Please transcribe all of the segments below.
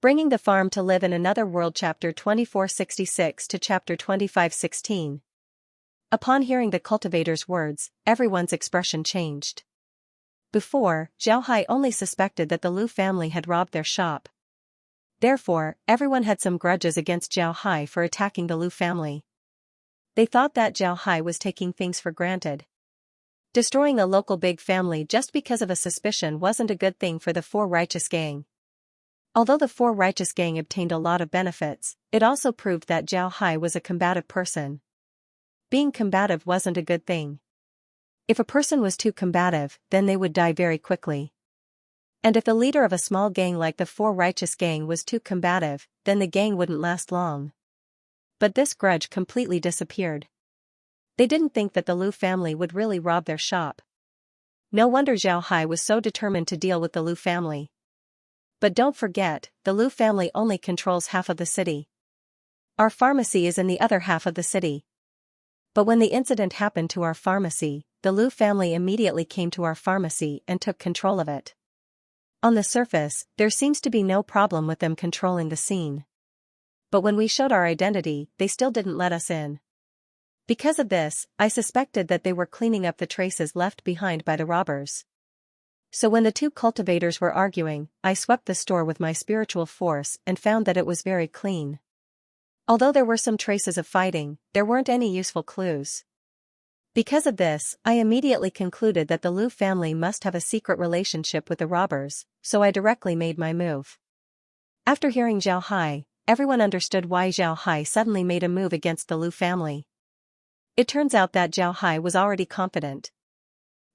Bringing the Farm to Live in Another World Chapter 2466 to Chapter 2516. Upon hearing the cultivator's words, everyone's expression changed. Before, Xiaohai only suspected that the Lu family had robbed their shop. Therefore, everyone had some grudges against Xiaohai for attacking the Lu family. They thought that Xiaohai was taking things for granted. Destroying a local big family just because of a suspicion wasn't a good thing for the Four Righteous Gang. Although the Four Righteous Gang obtained a lot of benefits, it also proved that Xiaohai was a combative person. Being combative wasn't a good thing. If a person was too combative, then they would die very quickly. And if the leader of a small gang like the Four Righteous Gang was too combative, then the gang wouldn't last long. But this grudge completely disappeared. They didn't think that the Lu family would really rob their shop. No wonder Xiaohai was so determined to deal with the Lu family. But don't forget, the Lu family only controls half of the city. Our pharmacy is in the other half of the city. But when the incident happened to our pharmacy, the Lu family immediately came to our pharmacy and took control of it. On the surface, there seems to be no problem with them controlling the scene. But when we showed our identity, they still didn't let us in. Because of this, I suspected that they were cleaning up the traces left behind by the robbers. So when the two cultivators were arguing, I swept the store with my spiritual force and found that it was very clean. Although there were some traces of fighting, there weren't any useful clues. Because of this, I immediately concluded that the Lu family must have a secret relationship with the robbers, so I directly made my move. After hearing Xiaohai, everyone understood why Xiaohai suddenly made a move against the Lu family. It turns out that Xiaohai was already confident.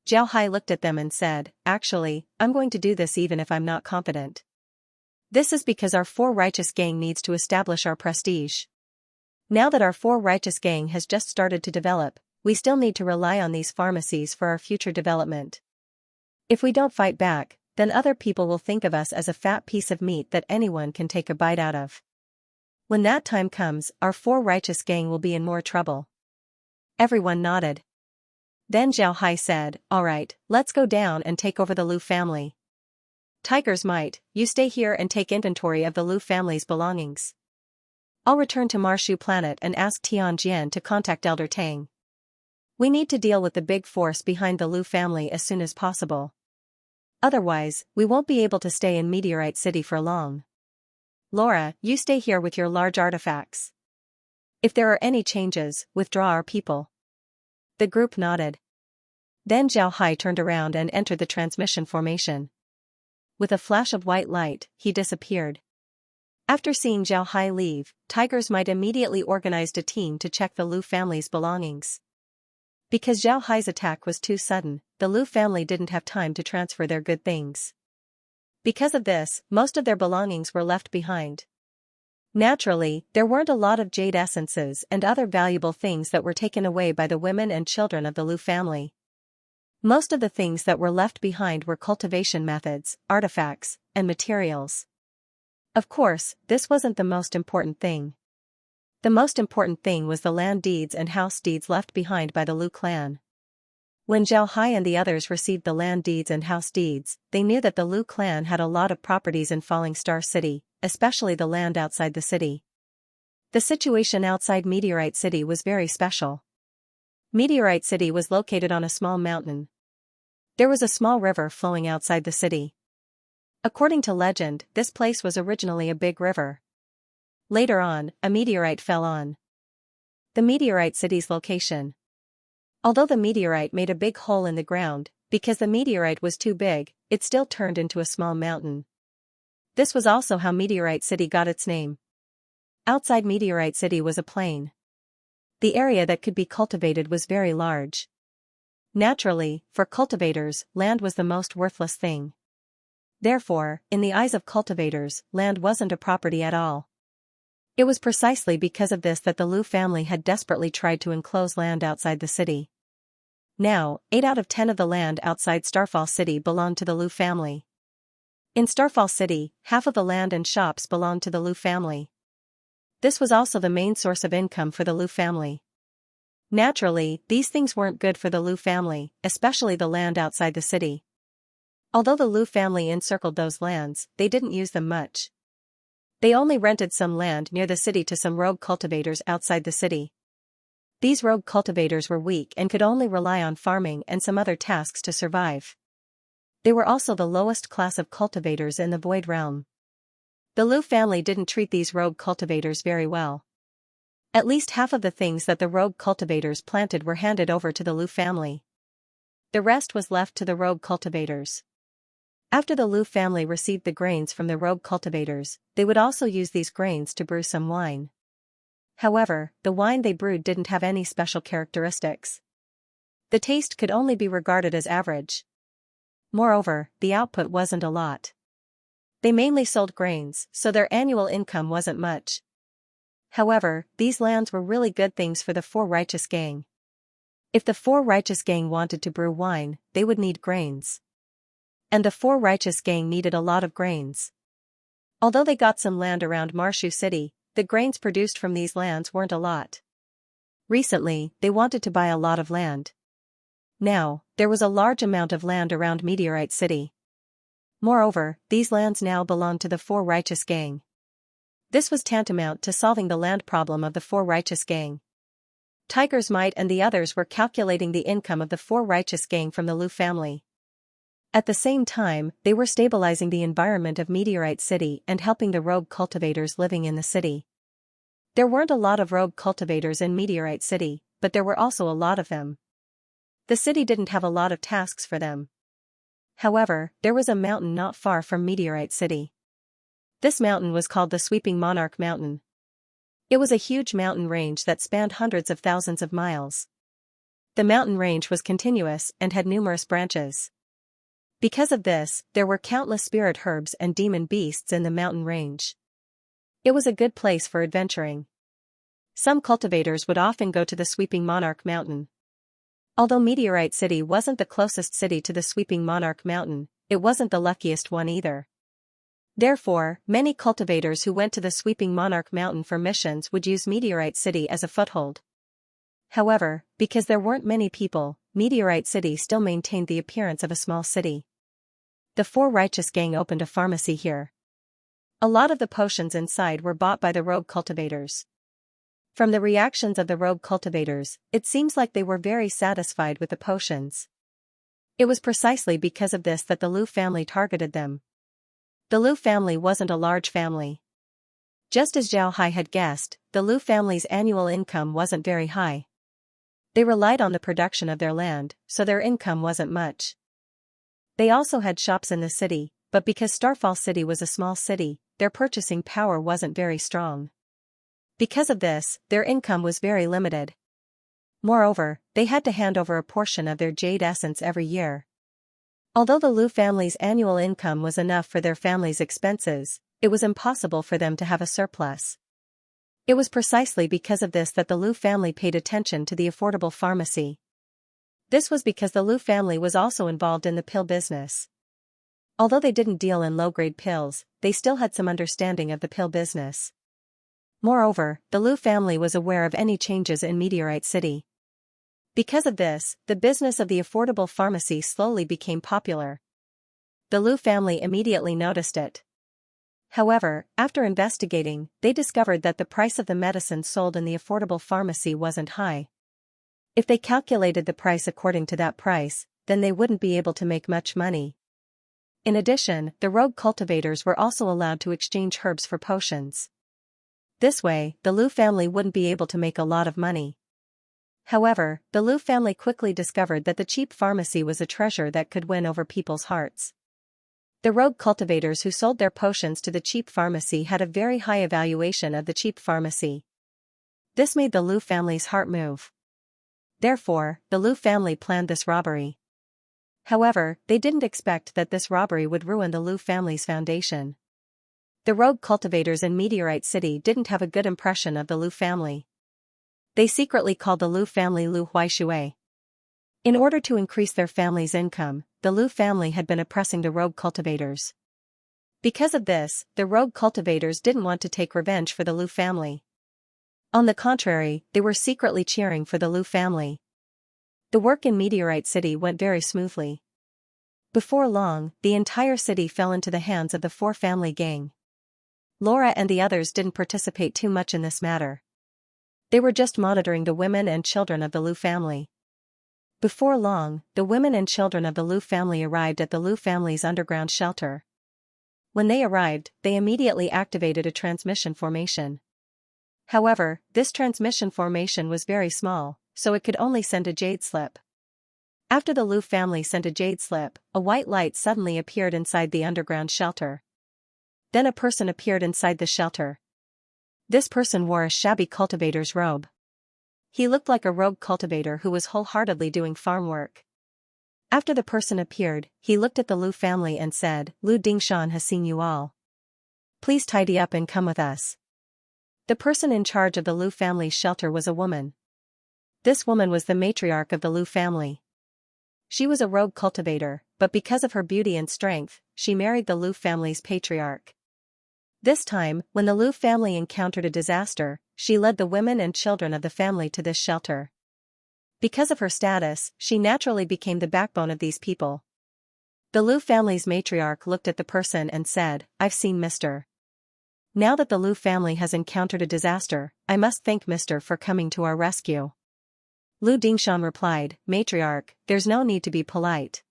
Xiaohai looked at them and said, "Actually, I'm going to do this even if I'm not confident. This is because our Four Righteous Gang needs to establish our prestige. Now that our Four Righteous Gang has just started to develop, we still need to rely on these pharmacies for our future development. If we don't fight back, then other people will think of us as a fat piece of meat that anyone can take a bite out of. When that time comes, our Four Righteous Gang will be in more trouble." Everyone nodded. Then Xiaohai said, "Alright, let's go down and take over the Lu family. Tiger's Might, you stay here and take inventory of the Lu family's belongings. I'll return to Marshu Planet and ask Tianjian to contact Elder Tang. We need to deal with the big force behind the Lu family as soon as possible. Otherwise, we won't be able to stay in Meteorite City for long. Laura, you stay here with your large artifacts. If there are any changes, withdraw our people." The group nodded. Then Xiaohai turned around and entered the transmission formation. With a flash of white light, he disappeared. After seeing Xiaohai leave, Tiger's Might immediately organized a team to check the Lu family's belongings. Because Xiaohai's attack was too sudden, the Lu family didn't have time to transfer their good things. Because of this, most of their belongings were left behind. Naturally, there weren't a lot of jade essences and other valuable things that were taken away by the women and children of the Lu family. Most of the things that were left behind were cultivation methods, artifacts, and materials. Of course, this wasn't the most important thing. The most important thing was the land deeds and house deeds left behind by the Lu clan. When Xiaohai and the others received the land deeds and house deeds, they knew that the Lu clan had a lot of properties in Falling Star City, especially the land outside the city. The situation outside Meteorite City was very special. Meteorite City was located on a small mountain. There was a small river flowing outside the city. According to legend, this place was originally a big river. Later on, a meteorite fell on the Meteorite City's location. Although the meteorite made a big hole in the ground, because the meteorite was too big, it still turned into a small mountain. This was also how Meteorite City got its name. Outside Meteorite City was a plain. The area that could be cultivated was very large. Naturally, for cultivators, land was the most worthless thing. Therefore, in the eyes of cultivators, land wasn't a property at all. It was precisely because of this that the Lu family had desperately tried to enclose land outside the city. Now, 8 out of 10 of the land outside Starfall City belonged to the Lu family. In Starfall City, half of the land and shops belonged to the Lu family. This was also the main source of income for the Lu family. Naturally, these things weren't good for the Lu family, especially the land outside the city. Although the Lu family encircled those lands, they didn't use them much. They only rented some land near the city to some rogue cultivators outside the city. These rogue cultivators were weak and could only rely on farming and some other tasks to survive. They were also the lowest class of cultivators in the Void Realm. The Lu family didn't treat these rogue cultivators very well. At least half of the things that the rogue cultivators planted were handed over to the Lu family. The rest was left to the rogue cultivators. After the Lu family received the grains from the rogue cultivators, they would also use these grains to brew some wine. However, the wine they brewed didn't have any special characteristics. The taste could only be regarded as average. Moreover, the output wasn't a lot. They mainly sold grains, so their annual income wasn't much. However, these lands were really good things for the Four Righteous Gang. If the Four Righteous Gang wanted to brew wine, they would need grains. And the Four Righteous Gang needed a lot of grains. Although they got some land around Marshu City, the grains produced from these lands weren't a lot. Recently, they wanted to buy a lot of land. Now, there was a large amount of land around Meteorite City. Moreover, these lands now belonged to the Four Righteous Gang. This was tantamount to solving the land problem of the Four Righteous Gang. Tiger's Might and the others were calculating the income of the Four Righteous Gang from the Lu family. At the same time, they were stabilizing the environment of Meteorite City and helping the rogue cultivators living in the city. There weren't a lot of rogue cultivators in Meteorite City, but there were also a lot of them. The city didn't have a lot of tasks for them. However, there was a mountain not far from Meteorite City. This mountain was called the Sweeping Monarch Mountain. It was a huge mountain range that spanned hundreds of thousands of miles. The mountain range was continuous and had numerous branches. Because of this, there were countless spirit herbs and demon beasts in the mountain range. It was a good place for adventuring. Some cultivators would often go to the Sweeping Monarch Mountain. Although Meteorite City wasn't the closest city to the Sweeping Monarch Mountain, it wasn't the luckiest one either. Therefore, many cultivators who went to the Sweeping Monarch Mountain for missions would use Meteorite City as a foothold. However, because there weren't many people, Meteorite City still maintained the appearance of a small city. The Four Righteous Gang opened a pharmacy here. A lot of the potions inside were bought by the rogue cultivators. From the reactions of the rogue cultivators, it seems like they were very satisfied with the potions. It was precisely because of this that the Lu family targeted them. The Lu family wasn't a large family. Just as Zhao Hai had guessed, the Lu family's annual income wasn't very high. They relied on the production of their land, so their income wasn't much. They also had shops in the city, but because Starfall City was a small city, their purchasing power wasn't very strong. Because of this, their income was very limited. Moreover, they had to hand over a portion of their jade essence every year. Although the Lu family's annual income was enough for their family's expenses, it was impossible for them to have a surplus. It was precisely because of this that the Lu family paid attention to the affordable pharmacy. This was because the Lu family was also involved in the pill business. Although they didn't deal in low-grade pills, they still had some understanding of the pill business. Moreover, the Lu family was aware of any changes in Meteorite City. Because of this, the business of the affordable pharmacy slowly became popular. The Lu family immediately noticed it. However, after investigating, they discovered that the price of the medicine sold in the affordable pharmacy wasn't high. If they calculated the price according to that price, then they wouldn't be able to make much money. In addition, the rogue cultivators were also allowed to exchange herbs for potions. This way, the Lu family wouldn't be able to make a lot of money. However, the Lu family quickly discovered that the cheap pharmacy was a treasure that could win over people's hearts. The rogue cultivators who sold their potions to the cheap pharmacy had a very high evaluation of the cheap pharmacy. This made the Lu family's heart move. Therefore, the Lu family planned this robbery. However, they didn't expect that this robbery would ruin the Lu family's foundation. The rogue cultivators in Meteorite City didn't have a good impression of the Lu family. They secretly called the Lu family Lu Huaishui. In order to increase their family's income, the Lu family had been oppressing the rogue cultivators. Because of this, the rogue cultivators didn't want to take revenge for the Lu family. On the contrary, they were secretly cheering for the Lu family. The work in Meteorite City went very smoothly. Before long, the entire city fell into the hands of the Four Family Gang. Laura and the others didn't participate too much in this matter. They were just monitoring the women and children of the Liu family. Before long, the women and children of the Liu family arrived at the Liu family's underground shelter. When they arrived, they immediately activated a transmission formation. However, this transmission formation was very small, so it could only send a jade slip. After the Liu family sent a jade slip, a white light suddenly appeared inside the underground shelter. Then a person appeared inside the shelter. This person wore a shabby cultivator's robe. He looked like a rogue cultivator who was wholeheartedly doing farm work. After the person appeared, he looked at the Liu family and said, "Liu Dingshan has seen you all. Please tidy up and come with us." The person in charge of the Liu family's shelter was a woman. This woman was the matriarch of the Liu family. She was a rogue cultivator, but because of her beauty and strength, she married the Liu family's patriarch. This time, when the Liu family encountered a disaster, she led the women and children of the family to this shelter. Because of her status, she naturally became the backbone of these people. The Liu family's matriarch looked at the person and said, "I've seen Mr. Now that the Liu family has encountered a disaster, I must thank Mr. for coming to our rescue." Liu Dingshan replied, "Matriarch, there's no need to be polite.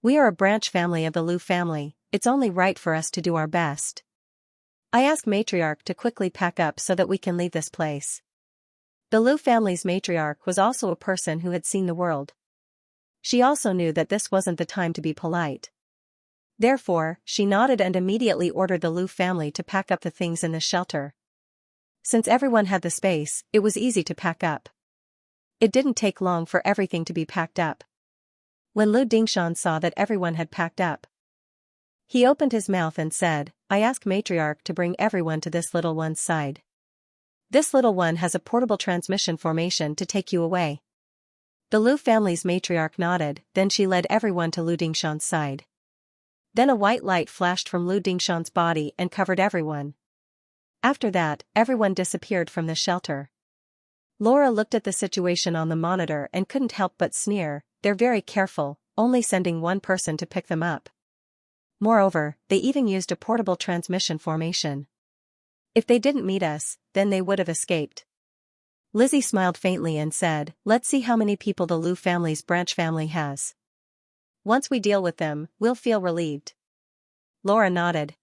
We are a branch family of the Liu family, it's only right for us to do our best. I ask Matriarch to quickly pack up so that we can leave this place." The Liu family's matriarch was also a person who had seen the world. She also knew that this wasn't the time to be polite. Therefore, she nodded and immediately ordered the Liu family to pack up the things in the shelter. Since everyone had the space, it was easy to pack up. It didn't take long for everything to be packed up. When Liu Dingshan saw that everyone had packed up, he opened his mouth and said, "I ask Matriarch to bring everyone to this little one's side. This little one has a portable transmission formation to take you away." The Liu family's matriarch nodded, then she led everyone to Liu Dingshan's side. Then a white light flashed from Liu Dingshan's body and covered everyone. After that, everyone disappeared from the shelter. Laura looked at the situation on the monitor and couldn't help but sneer, "They're very careful, only sending one person to pick them up. Moreover, they even used a portable transmission formation. If they didn't meet us, then they would have escaped." Lizzie smiled faintly and said, "Let's see how many people the Liu family's branch family has. Once we deal with them, we'll feel relieved." Laura nodded.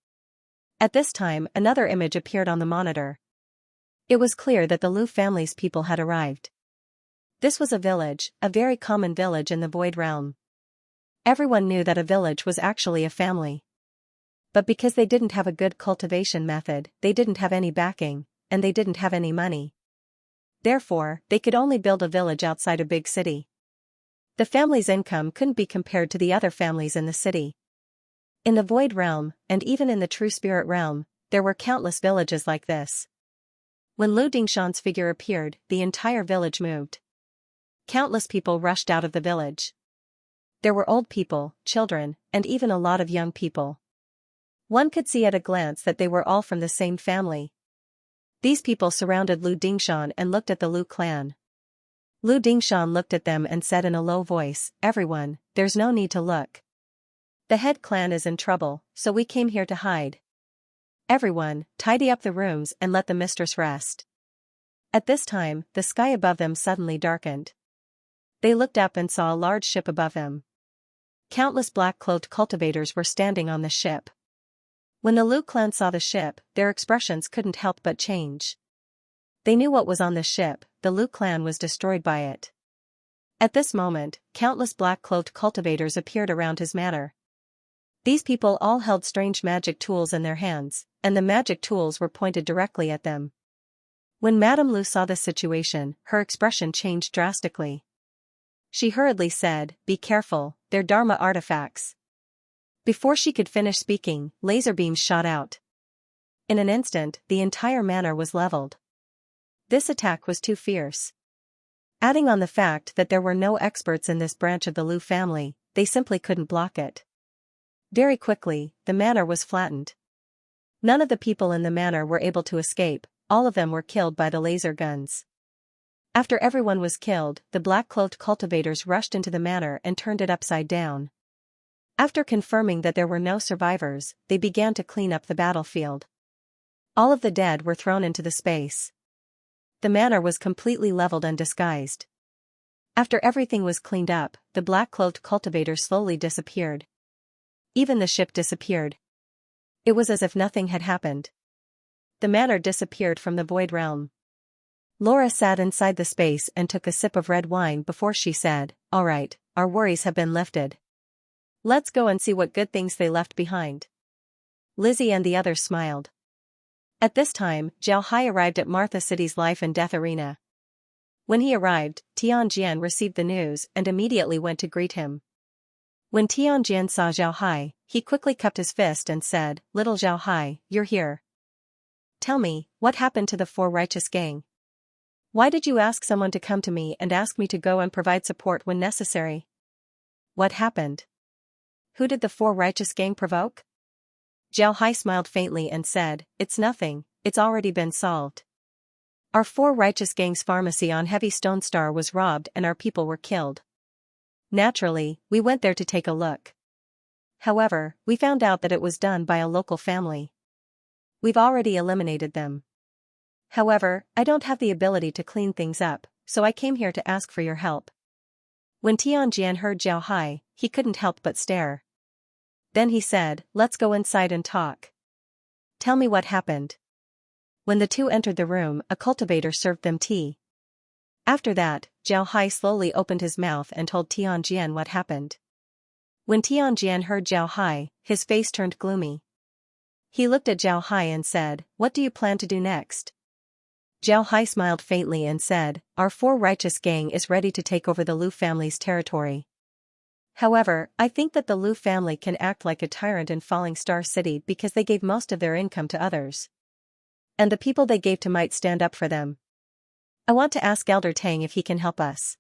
At this time, another image appeared on the monitor. It was clear that the Liu family's people had arrived. This was a village, a very common village in the Void Realm. Everyone knew that a village was actually a family. But because they didn't have a good cultivation method, they didn't have any backing, and they didn't have any money. Therefore, they could only build a village outside a big city. The family's income couldn't be compared to the other families in the city. In the Void Realm, and even in the True Spirit Realm, there were countless villages like this. When Liu Dingshan's figure appeared, the entire village moved. Countless people rushed out of the village. There were old people, children, and even a lot of young people. One could see at a glance that they were all from the same family. These people surrounded Liu Dingshan and looked at the Liu clan. Liu Dingshan looked at them and said in a low voice, "Everyone, there's no need to look. The head clan is in trouble, so we came here to hide. Everyone, tidy up the rooms and let the mistress rest." At this time, the sky above them suddenly darkened. They looked up and saw a large ship above them. Countless black-cloaked cultivators were standing on the ship. When the Liu clan saw the ship, their expressions couldn't help but change. They knew what was on the ship, the Liu clan was destroyed by it. At this moment, countless black-cloaked cultivators appeared around his manor. These people all held strange magic tools in their hands, and the magic tools were pointed directly at them. When Madame Liu saw the situation, her expression changed drastically. She hurriedly said, "Be careful, they're Dharma artifacts." Before she could finish speaking, laser beams shot out. In an instant, the entire manor was leveled. This attack was too fierce. Adding on the fact that there were no experts in this branch of the Liu family, they simply couldn't block it. Very quickly, the manor was flattened. None of the people in the manor were able to escape, all of them were killed by the laser guns. After everyone was killed, the black-cloaked cultivators rushed into the manor and turned it upside down. After confirming that there were no survivors, they began to clean up the battlefield. All of the dead were thrown into the space. The manor was completely leveled and disguised. After everything was cleaned up, the black-cloaked cultivator slowly disappeared. Even the ship disappeared. It was as if nothing had happened. The manor disappeared from the void realm. Laura sat inside the space and took a sip of red wine before she said, "All right, our worries have been lifted. Let's go and see what good things they left behind." Lizzie and the others smiled. At this time, Zhao Hai arrived at Martha City's life and death arena. When he arrived, Tianjian received the news and immediately went to greet him. When Tianjian saw Zhao Hai, he quickly cupped his fist and said, "Little Zhao Hai, you're here. Tell me, what happened to the four righteous gang? Why did you ask someone to come to me and ask me to go and provide support when necessary? What happened? Who did the four righteous gang provoke?" Zhao Hai smiled faintly and said, "It's nothing, it's already been solved. Our four righteous gang's pharmacy on Heavy Stone Star was robbed and our people were killed. Naturally, we went there to take a look. However, we found out that it was done by a local family. We've already eliminated them. However, I don't have the ability to clean things up, so I came here to ask for your help." When Tianjian heard Zhao Hai, he couldn't help but stare. Then he said, "Let's go inside and talk. Tell me what happened." When the two entered the room, a cultivator served them tea. After that, Zhao Hai slowly opened his mouth and told Tianjian what happened. When Tianjian heard Zhao Hai, his face turned gloomy. He looked at Zhao Hai and said, "What do you plan to do next?" Zhao Hai smiled faintly and said, "Our four righteous gang is ready to take over the Lu family's territory. However, I think that the Lu family can act like a tyrant in Falling Star City because they gave most of their income to others. And the people they gave to might stand up for them. I want to ask Elder Tang if he can help us.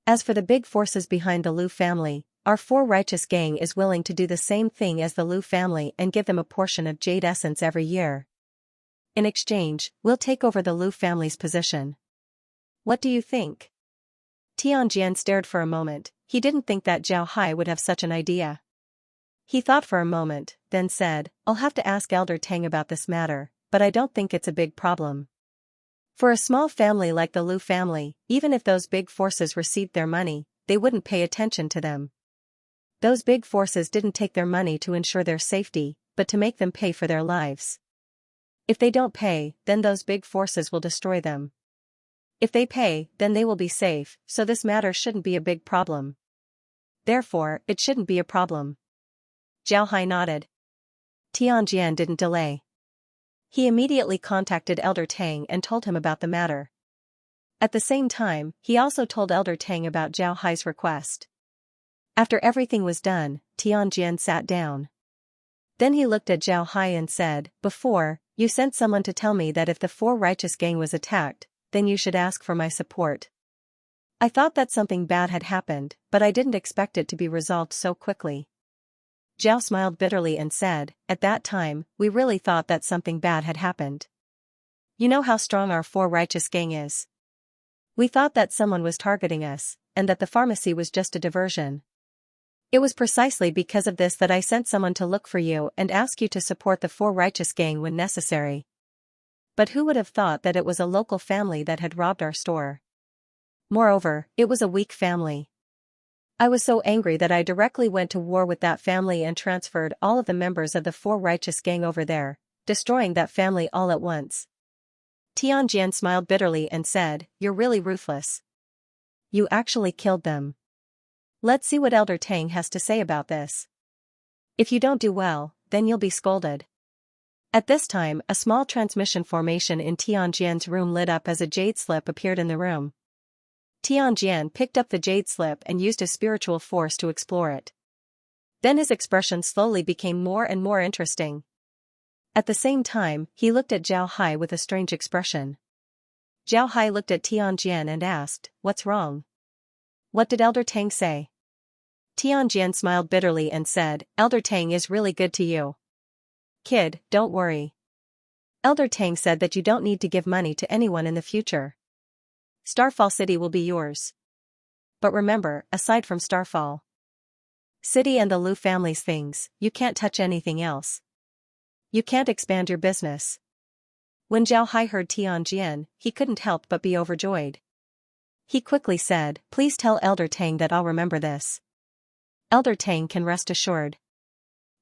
As for the big forces behind the Lu family, our four righteous gang is willing to do the same thing as the Lu family and give them a portion of jade essence every year. In exchange, we'll take over the Lu family's position. What do you think?" Tianjian stared for a moment. He didn't think that Zhao Hai would have such an idea. He thought for a moment, then said, "I'll have to ask Elder Tang about this matter, but I don't think it's a big problem. For a small family like the Lu family, even if those big forces received their money, they wouldn't pay attention to them. Those big forces didn't take their money to ensure their safety, but to make them pay for their lives. If they don't pay, then those big forces will destroy them. If they pay, then they will be safe, so this matter shouldn't be a big problem. Therefore, it shouldn't be a problem." Zhao Hai nodded. Tianjian didn't delay. He immediately contacted Elder Tang and told him about the matter. At the same time, he also told Elder Tang about Zhao Hai's request. After everything was done, Tianjian sat down. Then he looked at Zhao Hai and said, "Before, you sent someone to tell me that if the four righteous gang was attacked, then you should ask for my support. I thought that something bad had happened, but I didn't expect it to be resolved so quickly." Zhao smiled bitterly and said, "At that time, we really thought that something bad had happened. You know how strong our four righteous gang is. We thought that someone was targeting us, and that the pharmacy was just a diversion. It was precisely because of this that I sent someone to look for you and ask you to support the four righteous gang when necessary. But who would have thought that it was a local family that had robbed our store? Moreover, it was a weak family. I was so angry that I directly went to war with that family and transferred all of the members of the four righteous gang over there, destroying that family all at once." Tianjian smiled bitterly and said, "You're really ruthless. You actually killed them. Let's see what Elder Tang has to say about this. If you don't do well, then you'll be scolded." At this time, a small transmission formation in Tianjian's room lit up as a jade slip appeared in the room. Tianjian picked up the jade slip and used his spiritual force to explore it. Then his expression slowly became more and more interesting. At the same time, he looked at Zhao Hai with a strange expression. Zhao Hai looked at Tianjian and asked, "What's wrong? What did Elder Tang say?" Tianjian smiled bitterly and said, "Elder Tang is really good to you. Kid, don't worry. Elder Tang said that you don't need to give money to anyone in the future. Starfall City will be yours. But remember, aside from Starfall City and the Lu family's things, you can't touch anything else. You can't expand your business. When Zhao Hai heard Tianjian, he couldn't help but be overjoyed. He quickly said, "Please tell Elder Tang that I'll remember this." Elder Tang can rest assured.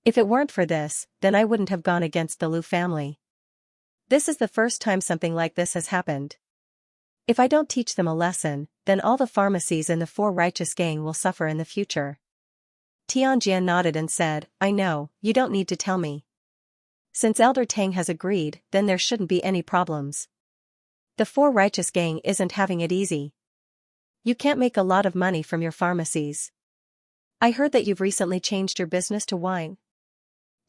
If it weren't for this, then I wouldn't have gone against the Lu family. This is the first time something like this has happened. If I don't teach them a lesson, then all the pharmacies in the Four Righteous Gang will suffer in the future. Tianjian nodded and said, "I know, you don't need to tell me. Since Elder Tang has agreed, then there shouldn't be any problems. The Four Righteous Gang isn't having it easy. You can't make a lot of money from your pharmacies. I heard that you've recently changed your business to wine."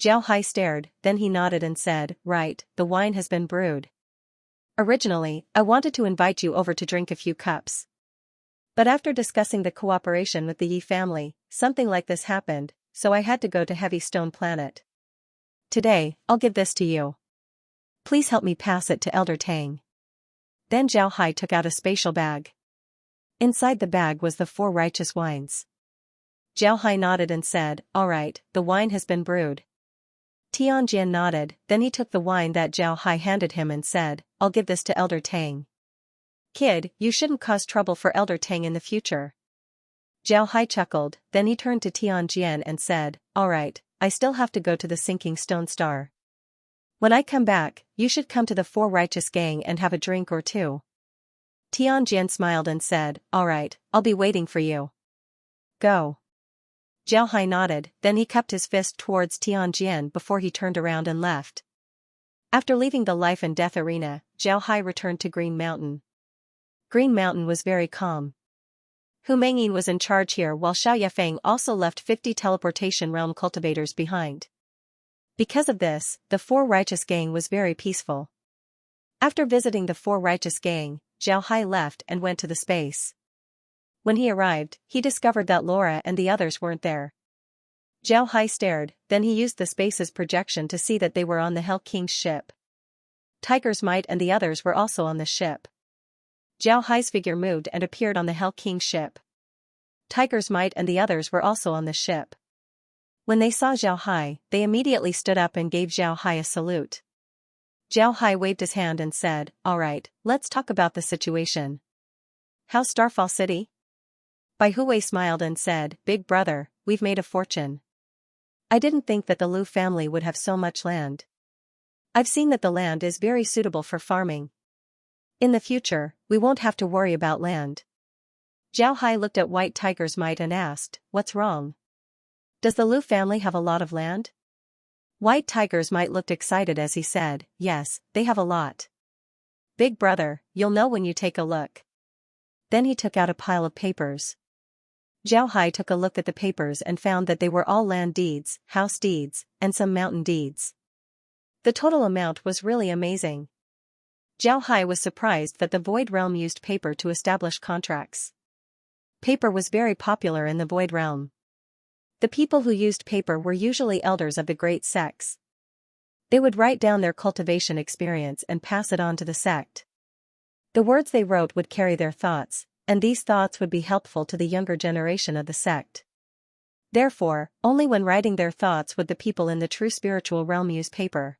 Zhao Hai stared, then he nodded and said, "Right, the wine has been brewed. Originally, I wanted to invite you over to drink a few cups. But after discussing the cooperation with the Yi family, something like this happened, so I had to go to Heavy Stone Planet. Today, I'll give this to you. Please help me pass it to Elder Tang." Then Zhao Hai took out a spatial bag. Inside the bag was the Four Righteous Wines. Zhao Hai nodded and said, "All right, the wine has been brewed." Tianjian nodded, then he took the wine that Zhao Hai handed him and said, "I'll give this to Elder Tang. Kid, you shouldn't cause trouble for Elder Tang in the future." Zhao Hai chuckled, then he turned to Tianjian and said, "All right, I still have to go to the Sinking Stone Star. When I come back, you should come to the Four Righteous Gang and have a drink or two." Tianjian smiled and said, "All right, I'll be waiting for you. Go." Zhao Hai nodded, then he cupped his fist towards Tianjian before he turned around and left. After leaving the life and death arena, Zhao Hai returned to Green Mountain. Green Mountain was very calm. Hu Mengyin was in charge here while Xiao Yafeng also left 50 teleportation realm cultivators behind. Because of this, the Four Righteous Gang was very peaceful. After visiting the Four Righteous Gang, Zhao Hai left and went to the space. When he arrived, he discovered that Laura and the others weren't there. Zhao Hai stared, then he used the space's projection to see that they were on the Hell King's ship. Tiger's Might and the others were also on the ship. Zhao Hai's figure moved and appeared on the Hell King's ship. Tiger's Might and the others were also on the ship. When they saw Zhao Hai, they immediately stood up and gave Zhao Hai a salute. Zhao Hai waved his hand and said, "All right, let's talk about the situation. How's Starfall City?" Bai Huwei smiled and said, "Big brother, we've made a fortune. I didn't think that the Lu family would have so much land. I've seen that the land is very suitable for farming. In the future, we won't have to worry about land." Zhao Hai looked at White Tiger's Might and asked, "What's wrong? Does the Lu family have a lot of land?" White Tiger's Might looked excited as he said, "Yes, they have a lot. Big brother, you'll know when you take a look." Then he took out a pile of papers. Zhao Hai took a look at the papers and found that they were all land deeds, house deeds, and some mountain deeds. The total amount was really amazing. Zhao Hai was surprised that the Void Realm used paper to establish contracts. Paper was very popular in the Void Realm. The people who used paper were usually elders of the great sects. They would write down their cultivation experience and pass it on to the sect. The words they wrote would carry their thoughts, and these thoughts would be helpful to the younger generation of the sect. Therefore, only when writing their thoughts would the people in the true spiritual realm use paper.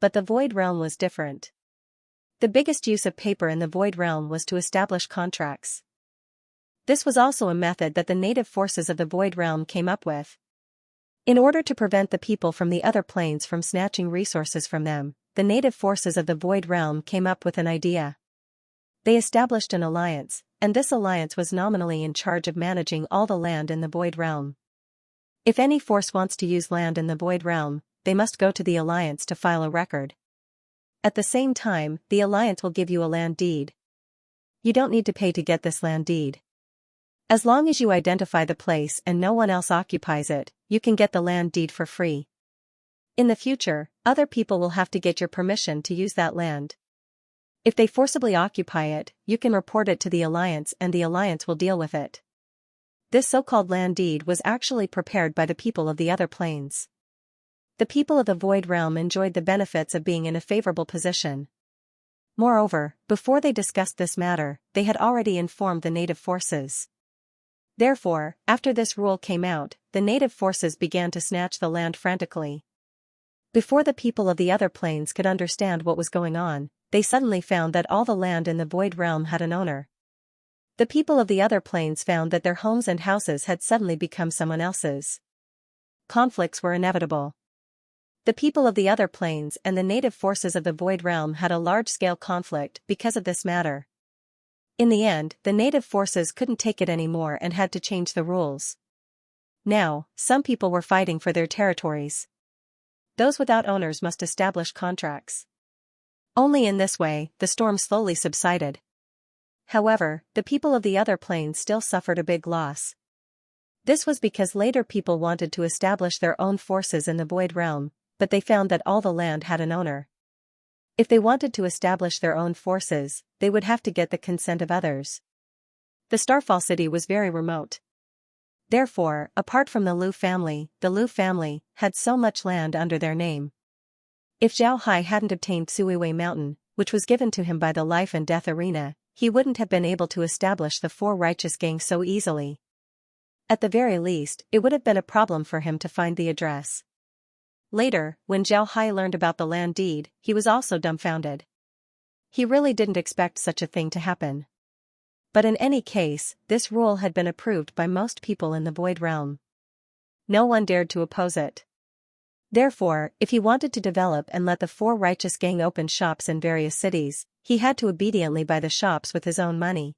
But the Void Realm was different. The biggest use of paper in the Void Realm was to establish contracts. This was also a method that the native forces of the Void Realm came up with. In order to prevent the people from the other planes from snatching resources from them, the native forces of the Void Realm came up with an idea. They established an alliance, and this alliance was nominally in charge of managing all the land in the Void Realm. If any force wants to use land in the Void Realm, they must go to the alliance to file a record. At the same time, the alliance will give you a land deed. You don't need to pay to get this land deed. As long as you identify the place and no one else occupies it, you can get the land deed for free. In the future, other people will have to get your permission to use that land. If they forcibly occupy it, you can report it to the alliance and the alliance will deal with it. This so-called land deed was actually prepared by the people of the other planes. The people of the Void Realm enjoyed the benefits of being in a favorable position. Moreover, before they discussed this matter, they had already informed the native forces. Therefore, after this rule came out, the native forces began to snatch the land frantically. Before the people of the other planes could understand what was going on, they suddenly found that all the land in the void realm had an owner. The people of the other planes found that their homes and houses had suddenly become someone else's. Conflicts were inevitable. The people of the other planes and the native forces of the void realm had a large-scale conflict because of this matter. In the end, the native forces couldn't take it anymore and had to change the rules. Now, some people were fighting for their territories. Those without owners must establish contracts. Only in this way, the storm slowly subsided. However, the people of the other planes still suffered a big loss. This was because later people wanted to establish their own forces in the void realm, but they found that all the land had an owner. If they wanted to establish their own forces, they would have to get the consent of others. The Starfall City was very remote. Therefore, apart from the Lu family had so much land under their name. If Zhao Hai hadn't obtained Suiwei Mountain, which was given to him by the Life and Death Arena, he wouldn't have been able to establish the Four Righteous Gang so easily. At the very least, it would have been a problem for him to find the address. Later, when Zhao Hai learned about the land deed, he was also dumbfounded. He really didn't expect such a thing to happen. But in any case, this rule had been approved by most people in the Void Realm. No one dared to oppose it. Therefore, if he wanted to develop and let the Four Righteous Gang open shops in various cities, he had to obediently buy the shops with his own money.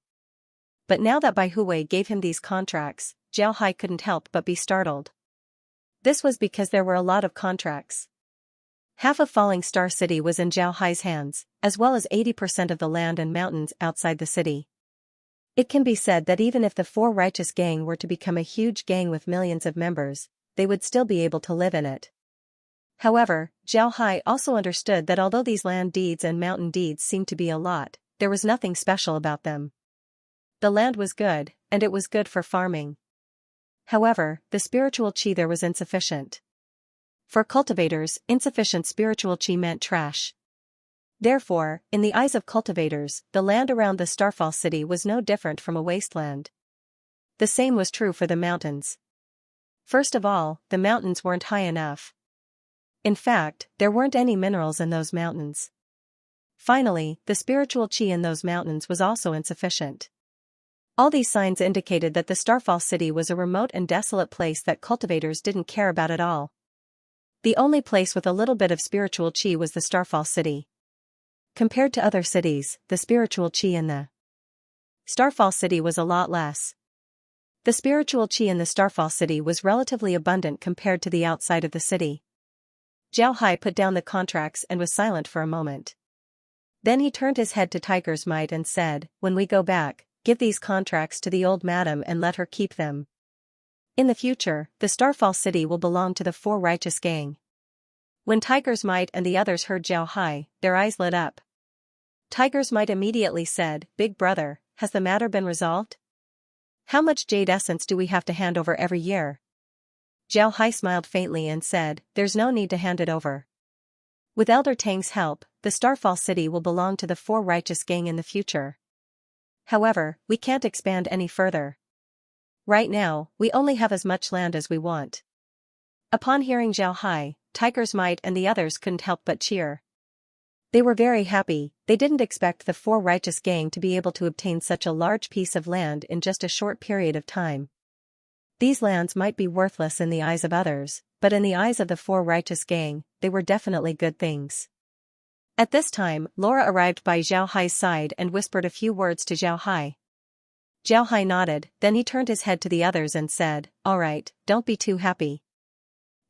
But now that Bai Huwei gave him these contracts, Zhao Hai couldn't help but be startled. This was because there were a lot of contracts. Half of Falling Star City was in Zhao Hai's hands, as well as 80% of the land and mountains outside the city. It can be said that even if the Four Righteous Gang were to become a huge gang with millions of members, they would still be able to live in it. However, Zhao Hai also understood that although these land deeds and mountain deeds seemed to be a lot, there was nothing special about them. The land was good, and it was good for farming. However, the spiritual chi there was insufficient. For cultivators, insufficient spiritual chi meant trash. Therefore, in the eyes of cultivators, the land around the Starfall City was no different from a wasteland. The same was true for the mountains. First of all, the mountains weren't high enough. In fact, there weren't any minerals in those mountains. Finally, the spiritual chi in those mountains was also insufficient. All these signs indicated that the Starfall City was a remote and desolate place that cultivators didn't care about at all. The only place with a little bit of spiritual chi was the Starfall City. Compared to other cities, the spiritual chi in the Starfall City was a lot less. The spiritual chi in the Starfall City was relatively abundant compared to the outside of the city. Zhao Hai put down the contracts and was silent for a moment. Then he turned his head to Tiger's Might and said, "When we go back, give these contracts to the old madam and let her keep them. In the future, the Starfall City will belong to the Four Righteous Gang." When Tiger's Might and the others heard Zhao Hai, their eyes lit up. Tiger's Might immediately said, "Big brother, has the matter been resolved? How much jade essence do we have to hand over every year?" Zhao Hai smiled faintly and said, "There's no need to hand it over. With Elder Tang's help, the Starfall City will belong to the Four Righteous Gang in the future. However, we can't expand any further. Right now, we only have as much land as we want." Upon hearing Zhao Hai, Tiger's Might and the others couldn't help but cheer. They were very happy. They didn't expect the Four Righteous Gang to be able to obtain such a large piece of land in just a short period of time. These lands might be worthless in the eyes of others, but in the eyes of the Four Righteous Gang, they were definitely good things. At this time, Laura arrived by Zhao Hai's side and whispered a few words to Zhao Hai. Zhao Hai nodded, then he turned his head to the others and said, "All right, don't be too happy.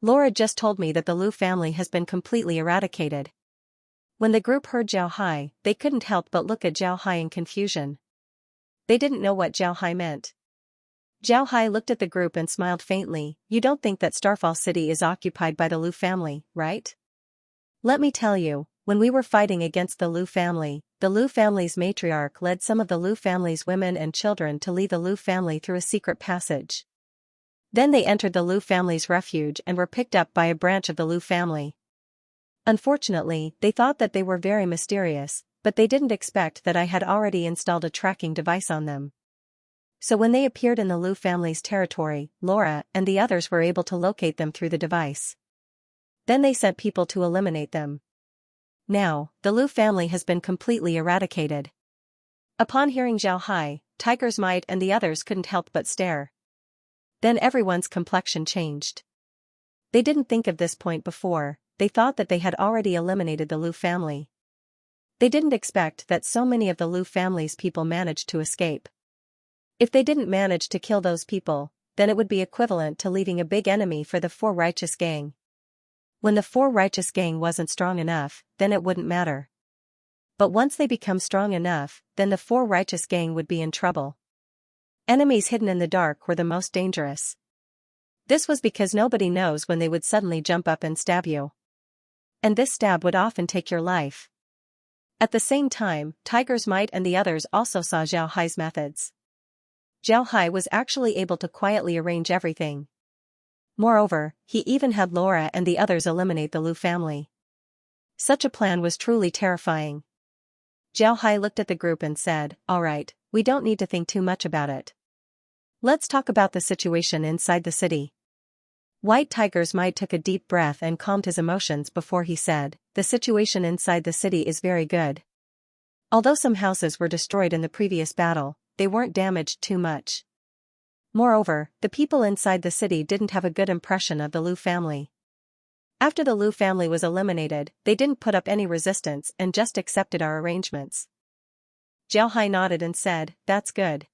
Laura just told me that the Lu family has been completely eradicated." When the group heard Zhao Hai, they couldn't help but look at Zhao Hai in confusion. They didn't know what Zhao Hai meant. Zhao Hai looked at the group and smiled faintly. "You don't think that Starfall City is occupied by the Lu family, right? Let me tell you, when we were fighting against the Lu family's matriarch led some of the Lu family's women and children to lead the Lu family through a secret passage. Then they entered the Lu family's refuge and were picked up by a branch of the Lu family. Unfortunately, they thought that they were very mysterious, but they didn't expect that I had already installed a tracking device on them. So when they appeared in the Lu family's territory, Laura and the others were able to locate them through the device. Then they sent people to eliminate them. Now, the Lu family has been completely eradicated. Upon hearing Zhao Hai, Tiger's Might and the others couldn't help but stare. Then everyone's complexion changed. They didn't think of this point before, they thought that they had already eliminated the Lu family. They didn't expect that so many of the Lu family's people managed to escape. If they didn't manage to kill those people, then it would be equivalent to leaving a big enemy for the Four Righteous Gang. When the Four Righteous Gang wasn't strong enough, then it wouldn't matter. But once they become strong enough, then the Four Righteous Gang would be in trouble. Enemies hidden in the dark were the most dangerous. This was because nobody knows when they would suddenly jump up and stab you. And this stab would often take your life. At the same time, Tiger's Might and the others also saw Zhao Hai's methods. Zhao Hai was actually able to quietly arrange everything. Moreover, he even had Laura and the others eliminate the Lu family. Such a plan was truly terrifying. Zhao Hai looked at the group and said, "Alright, we don't need to think too much about it. Let's talk about the situation inside the city." White Tiger's Might took a deep breath and calmed his emotions before he said, "The situation inside the city is very good. Although some houses were destroyed in the previous battle, they weren't damaged too much. Moreover, the people inside the city didn't have a good impression of the Lu family. After the Lu family was eliminated, they didn't put up any resistance and just accepted our arrangements." Zhao Hai nodded and said, "That's good.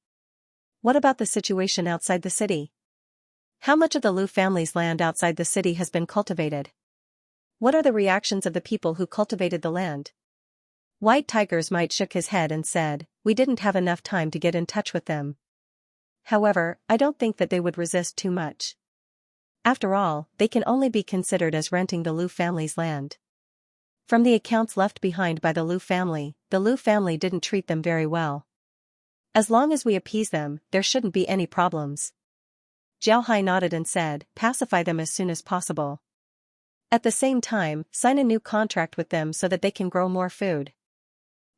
What about the situation outside the city? How much of the Lu family's land outside the city has been cultivated? What are the reactions of the people who cultivated the land?" White Tiger's Might shook his head and said, "We didn't have enough time to get in touch with them. However, I don't think that they would resist too much. After all, they can only be considered as renting the Lu family's land. From the accounts left behind by the Lu family didn't treat them very well. As long as we appease them, there shouldn't be any problems." Zhao Hai nodded and said, "Pacify them as soon as possible. At the same time, sign a new contract with them so that they can grow more food.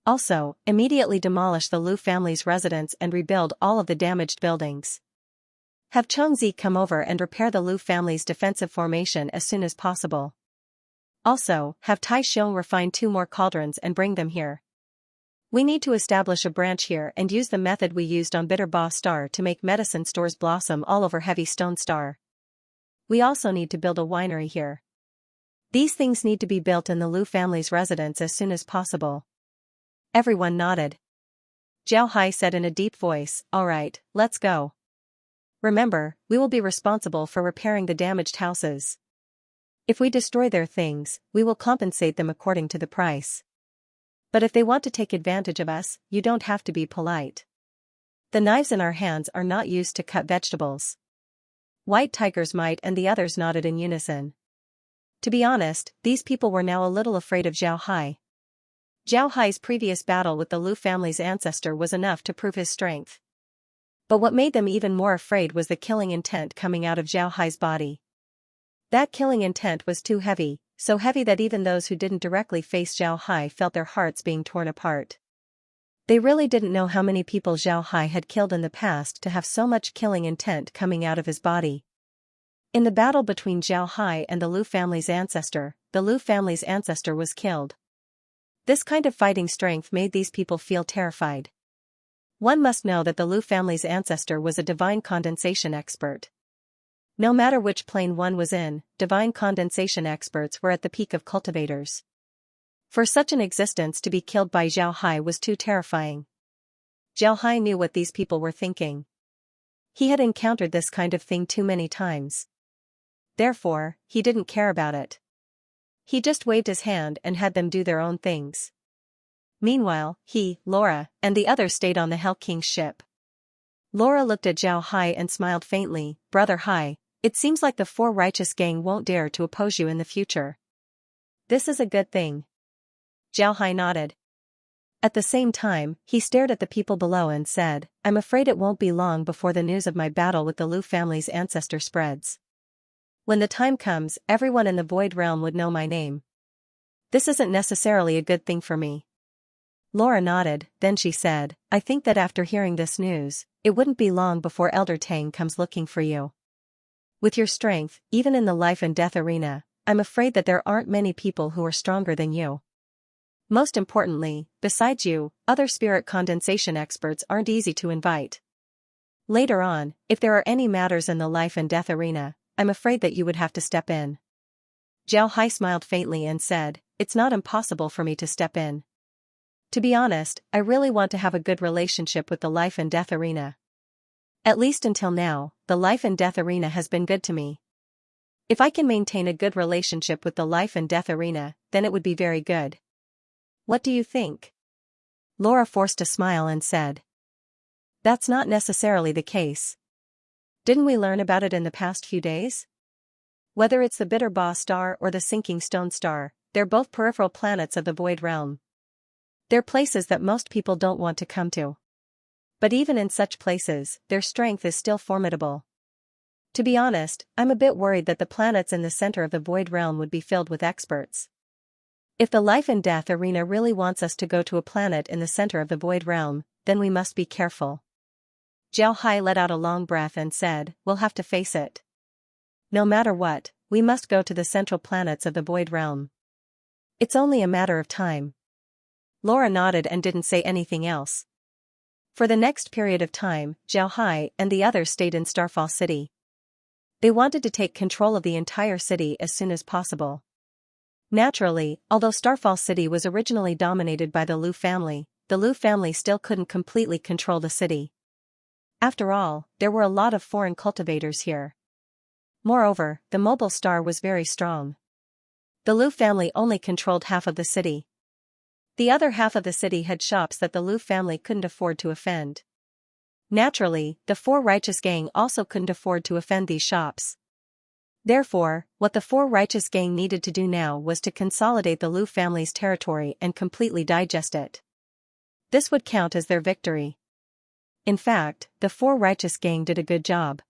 Also, immediately demolish the Lu family's residence and rebuild all of the damaged buildings. Have Chongzi come over and repair the Lu family's defensive formation as soon as possible. Also, have Tai Xiong refine 2 more cauldrons and bring them here. We need to establish a branch here and use the method we used on Bitter Ba Star to make medicine stores blossom all over Heavy Stone Star. We also need to build a winery here. These things need to be built in the Lu family's residence as soon as possible." Everyone nodded. Zhao Hai said in a deep voice, "Alright, let's go. Remember, we will be responsible for repairing the damaged houses. If we destroy their things, we will compensate them according to the price. But if they want to take advantage of us, you don't have to be polite. The knives in our hands are not used to cut vegetables." White Tiger's Might and the others nodded in unison. To be honest, these people were now a little afraid of Zhao Hai. Zhao Hai's previous battle with the Lu family's ancestor was enough to prove his strength. But what made them even more afraid was the killing intent coming out of Zhao Hai's body. That killing intent was too heavy, so heavy that even those who didn't directly face Zhao Hai felt their hearts being torn apart. They really didn't know how many people Zhao Hai had killed in the past to have so much killing intent coming out of his body. In the battle between Zhao Hai and the Lu family's ancestor was killed. This kind of fighting strength made these people feel terrified. One must know that the Lu family's ancestor was a divine condensation expert. No matter which plane one was in, divine condensation experts were at the peak of cultivators. For such an existence to be killed by Zhao Hai was too terrifying. Zhao Hai knew what these people were thinking. He had encountered this kind of thing too many times. Therefore, he didn't care about it. He just waved his hand and had them do their own things. Meanwhile, he, Laura, and the others stayed on the Hell King's ship. Laura looked at Zhao Hai and smiled faintly. "Brother Hai, it seems like the Four Righteous Gang won't dare to oppose you in the future. This is a good thing." Zhao Hai nodded. At the same time, he stared at the people below and said, "I'm afraid it won't be long before the news of my battle with the Lu family's ancestor spreads. When the time comes, everyone in the Void Realm would know my name. This isn't necessarily a good thing for me." Laura nodded, then she said, "I think that after hearing this news, it wouldn't be long before Elder Tang comes looking for you. With your strength, even in the life and death arena, I'm afraid that there aren't many people who are stronger than you. Most importantly, besides you, other spirit condensation experts aren't easy to invite. Later on, if there are any matters in the life and death arena, I'm afraid that you would have to step in. Zhao Hai smiled faintly and said, "It's not impossible for me to step in. To be honest, I really want to have a good relationship with the life and death arena. At least until now, the life and death arena has been good to me. If I can maintain a good relationship with the life and death arena, then it would be very good. What do you think?" Laura forced a smile and said, "That's not necessarily the case. Didn't we learn about it in the past few days? Whether it's the Bitter Ba star or the Sinking Stone star, they're both peripheral planets of the Void Realm. They're places that most people don't want to come to. But even in such places, their strength is still formidable. To be honest, I'm a bit worried that the planets in the center of the Void Realm would be filled with experts. If the life and death arena really wants us to go to a planet in the center of the Void Realm, then we must be careful." Zhao Hai let out a long breath and said, "We'll have to face it. No matter what, we must go to the central planets of the Void Realm. It's only a matter of time." Laura nodded and didn't say anything else. For the next period of time, Zhao Hai and the others stayed in Starfall City. They wanted to take control of the entire city as soon as possible. Naturally, although Starfall City was originally dominated by the Lu family still couldn't completely control the city. After all, there were a lot of foreign cultivators here. Moreover, the mobile star was very strong. The Lu family only controlled half of the city. The other half of the city had shops that the Lu family couldn't afford to offend. Naturally, the Four Righteous Gang also couldn't afford to offend these shops. Therefore, what the Four Righteous Gang needed to do now was to consolidate the Lu family's territory and completely digest it. This would count as their victory. In fact, the Four Righteous Gang did a good job.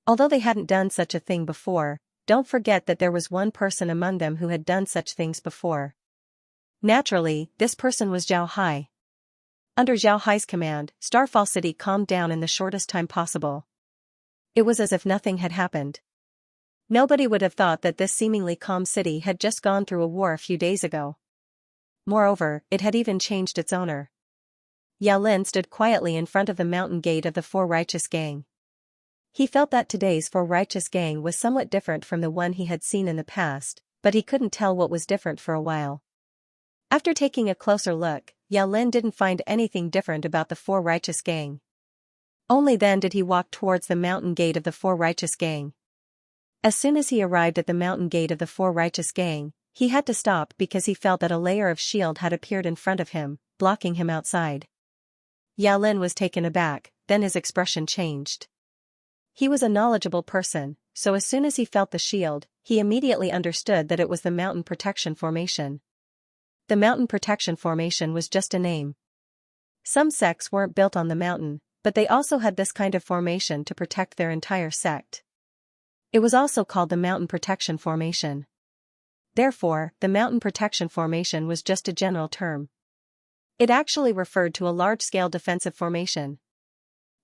Although they hadn't done such a thing before, don't forget that there was one person among them who had done such things before. Naturally, this person was Zhao Hai. Under Zhao Hai's command, Starfall City calmed down in the shortest time possible. It was as if nothing had happened. Nobody would have thought that this seemingly calm city had just gone through a war a few days ago. Moreover, it had even changed its owner. Yao Lin stood quietly in front of the mountain gate of the Four Righteous Gang. He felt that today's Four Righteous Gang was somewhat different from the one he had seen in the past, but he couldn't tell what was different for a while. After taking a closer look, Yao Lin didn't find anything different about the Four Righteous Gang. Only then did he walk towards the mountain gate of the Four Righteous Gang. As soon as he arrived at the mountain gate of the Four Righteous Gang, he had to stop because he felt that a layer of shield had appeared in front of him, blocking him outside. Yao Lin was taken aback, then his expression changed. He was a knowledgeable person, so as soon as he felt the shield, he immediately understood that it was the Mountain Protection Formation. The Mountain Protection Formation was just a name. Some sects weren't built on the mountain, but they also had this kind of formation to protect their entire sect. It was also called the Mountain Protection Formation. Therefore, the Mountain Protection Formation was just a general term. It actually referred to a large-scale defensive formation.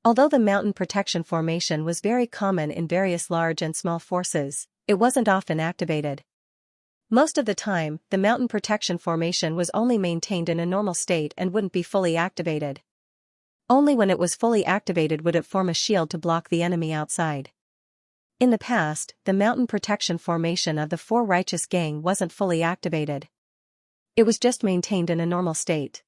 Although the Mountain Protection Formation was very common in various large and small forces, it wasn't often activated. Most of the time, the Mountain Protection Formation was only maintained in a normal state and wouldn't be fully activated. Only when it was fully activated would it form a shield to block the enemy outside. In the past, the Mountain Protection Formation of the Four Righteous Gang wasn't fully activated. It was just maintained in a normal state.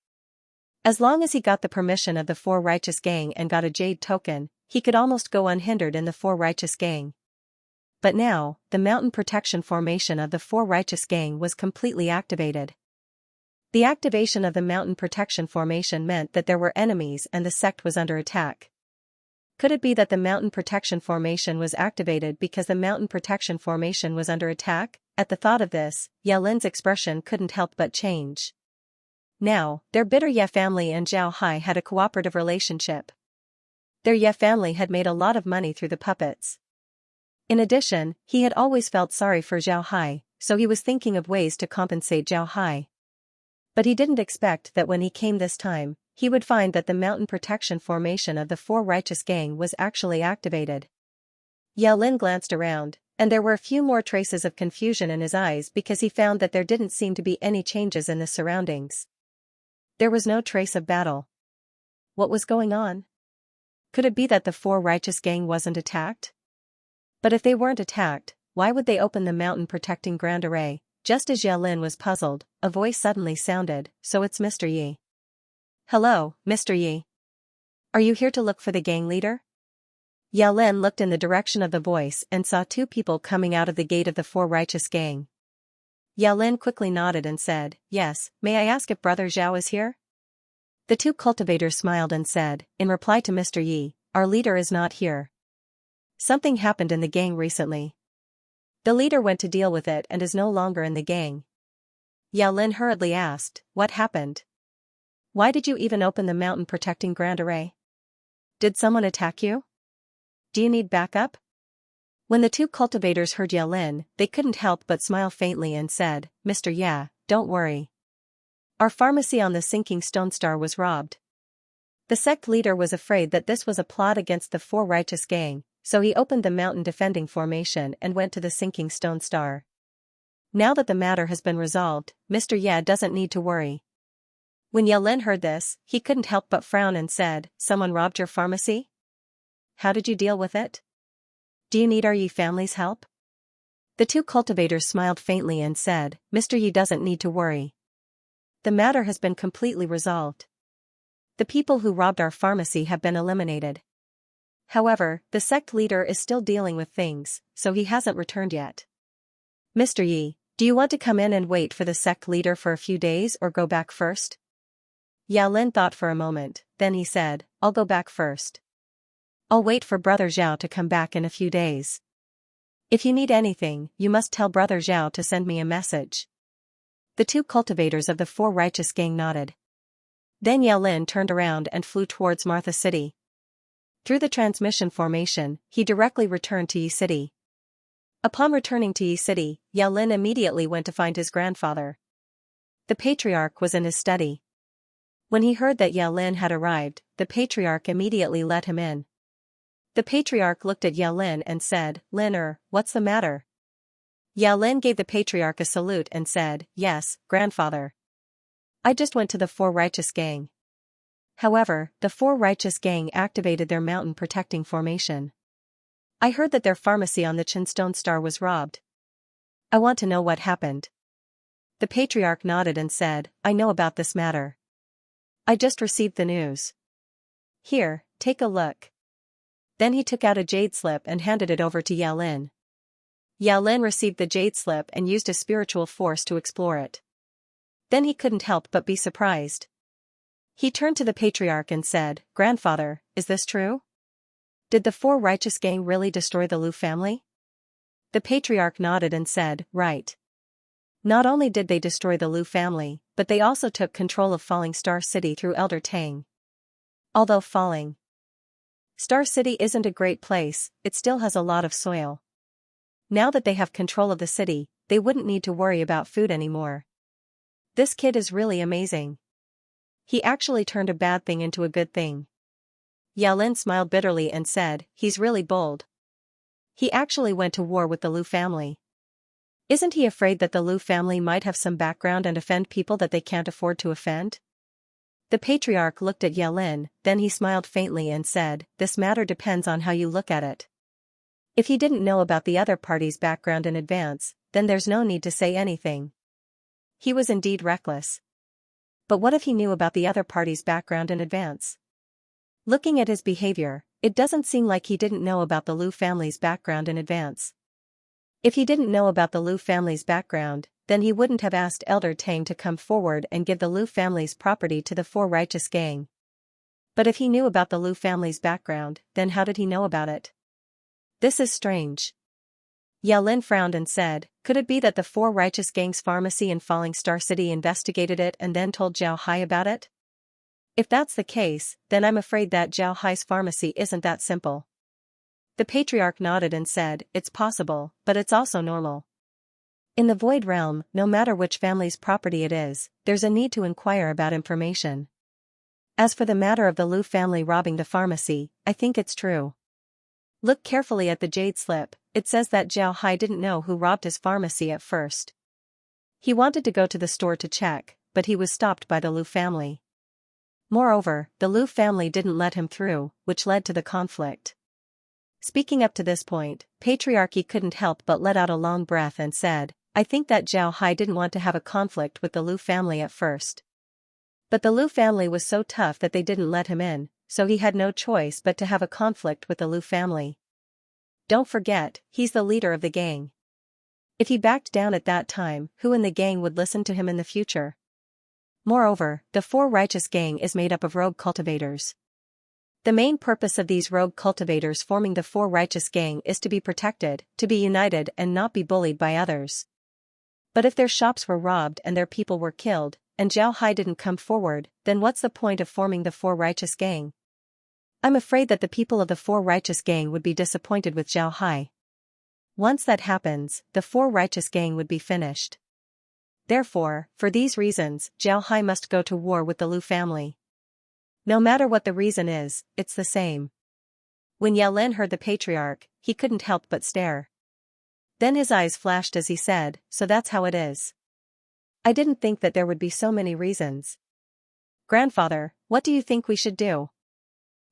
As long as he got the permission of the Four Righteous Gang and got a Jade token, he could almost go unhindered in the Four Righteous Gang. But now, the Mountain Protection Formation of the Four Righteous Gang was completely activated. The activation of the Mountain Protection Formation meant that there were enemies and the sect was under attack. Could it be that the Mountain Protection Formation was activated because the Mountain Protection Formation was under attack? At the thought of this, Yao Lin's expression couldn't help but change. Now, their bitter Ye family and Zhao Hai had a cooperative relationship. Their Ye family had made a lot of money through the puppets. In addition, he had always felt sorry for Zhao Hai, so he was thinking of ways to compensate Zhao Hai. But he didn't expect that when he came this time, he would find that the Mountain Protection Formation of the Four Righteous Gang was actually activated. Yao Lin glanced around, And there were a few more traces of confusion in his eyes because he found that there didn't seem to be any changes in the surroundings. There was no trace of battle. What was going on? Could it be that the Four Righteous gang wasn't attacked? But if they weren't attacked, why would they open the mountain protecting Grand Array? Just as Yalin was puzzled, a voice suddenly sounded, "So it's Mr. Yi." "Hello, Mr. Yi. Are you here to look for the gang leader?" Yalin looked in the direction of the voice and saw two people coming out of the gate of the Four Righteous gang. Yalin quickly nodded and said, "Yes, may I ask if Brother Zhao is here?" The two cultivators smiled and said, in reply to Mr. Yi, "Our leader is not here. Something happened in the gang recently. The leader went to deal with it and is no longer in the gang." Yalin hurriedly asked, "What happened? Why did you even open the mountain protecting Grand Array? Did someone attack you? Do you need backup?" When the two cultivators heard Yalin, they couldn't help but smile faintly and said, "Mr. Ya, don't worry. Our pharmacy on the sinking stone star was robbed. The sect leader was afraid that this was a plot against the Four Righteous gang, so he opened the mountain defending formation and went to the sinking stone star. Now that the matter has been resolved, Mr. Ya doesn't need to worry." When Yalin heard this, he couldn't help but frown and said, "Someone robbed your pharmacy? How did you deal with it? Do you need our Yi family's help?" The two cultivators smiled faintly and said, "Mr. Yi doesn't need to worry. The matter has been completely resolved. The people who robbed our pharmacy have been eliminated. However, the sect leader is still dealing with things, so he hasn't returned yet. Mr. Yi, do you want to come in and wait for the sect leader for a few days or go back first?" Yalin thought for a moment, then he said, "I'll go back first. I'll wait for Brother Zhao to come back in a few days. If you need anything, you must tell Brother Zhao to send me a message." The two cultivators of the Four Righteous gang nodded. Then Yalin turned around and flew towards Martha City. Through the transmission formation, he directly returned to Yi City. Upon returning to Yi City, Yalin immediately went to find his grandfather. The patriarch was in his study. When he heard that Yalin had arrived, the patriarch immediately let him in. The patriarch looked at Yalin and said, "Lin, what's the matter?" Yalin gave the patriarch a salute and said, "Yes, grandfather. I just went to the Four Righteous gang. However, the Four Righteous gang activated their mountain protecting formation. I heard that their pharmacy on the Chinstone Star was robbed. I want to know what happened." The patriarch nodded and said, "I know about this matter. I just received the news. Here, take a look." Then he took out a jade slip and handed it over to Yalin. Yalin received the jade slip and used a spiritual force to explore it. Then he couldn't help but be surprised. He turned to the patriarch and said, "Grandfather, is this true? Did the Four Righteous gang really destroy the Lu family?" The patriarch nodded and said, "Right. Not only did they destroy the Lu family, but they also took control of Falling Star City through Elder Tang. Although Falling Star City isn't a great place, it still has a lot of soil. Now that they have control of the city, they wouldn't need to worry about food anymore. This kid is really amazing. He actually turned a bad thing into a good thing." Yalin smiled bitterly and said, "He's really bold. He actually went to war with the Lu family. Isn't he afraid that the Lu family might have some background and offend people that they can't afford to offend?" The patriarch looked at Yalin, then he smiled faintly and said, "This matter depends on how you look at it. If he didn't know about the other party's background in advance, then there's no need to say anything. He was indeed reckless. But what if he knew about the other party's background in advance? Looking at his behavior, it doesn't seem like he didn't know about the Lu family's background in advance. If he didn't know about the Lu family's background, then he wouldn't have asked Elder Tang to come forward and give the Lu family's property to the Four Righteous gang. But if he knew about the Lu family's background, then how did he know about it? This is strange." Yalin frowned and said, "Could it be that the Four Righteous gang's pharmacy in Falling Star City investigated it and then told Zhao Hai about it? If that's the case, then I'm afraid that Zhao Hai's pharmacy isn't that simple." The patriarch nodded and said, "It's possible, but it's also normal. In the Void Realm, no matter which family's property it is, there's a need to inquire about information. As for the matter of the Lu family robbing the pharmacy, I think it's true. Look carefully at the jade slip, it says that Zhao Hai didn't know who robbed his pharmacy at first. He wanted to go to the store to check, but he was stopped by the Liu family. Moreover, the Liu family didn't let him through, which led to the conflict. Speaking up to this point, Patriarchy couldn't help but let out a long breath and said, I think that Zhao Hai didn't want to have a conflict with the Liu family at first. But the Liu family was so tough that they didn't let him in, so he had no choice but to have a conflict with the Liu family. Don't forget, he's the leader of the gang. If he backed down at that time, who in the gang would listen to him in the future? Moreover, the Four Righteous Gang is made up of rogue cultivators. The main purpose of these rogue cultivators forming the Four Righteous Gang is to be protected, to be united and not be bullied by others. But if their shops were robbed and their people were killed, and Zhao Hai didn't come forward, then what's the point of forming the Four Righteous Gang? I'm afraid that the people of the Four Righteous Gang would be disappointed with Zhao Hai. Once that happens, the Four Righteous Gang would be finished. Therefore, for these reasons, Zhao Hai must go to war with the Liu family. No matter what the reason is, it's the same. When Yelin heard the patriarch, he couldn't help but stare. Then his eyes flashed as he said, so that's how it is. I didn't think that there would be so many reasons. Grandfather, what do you think we should do?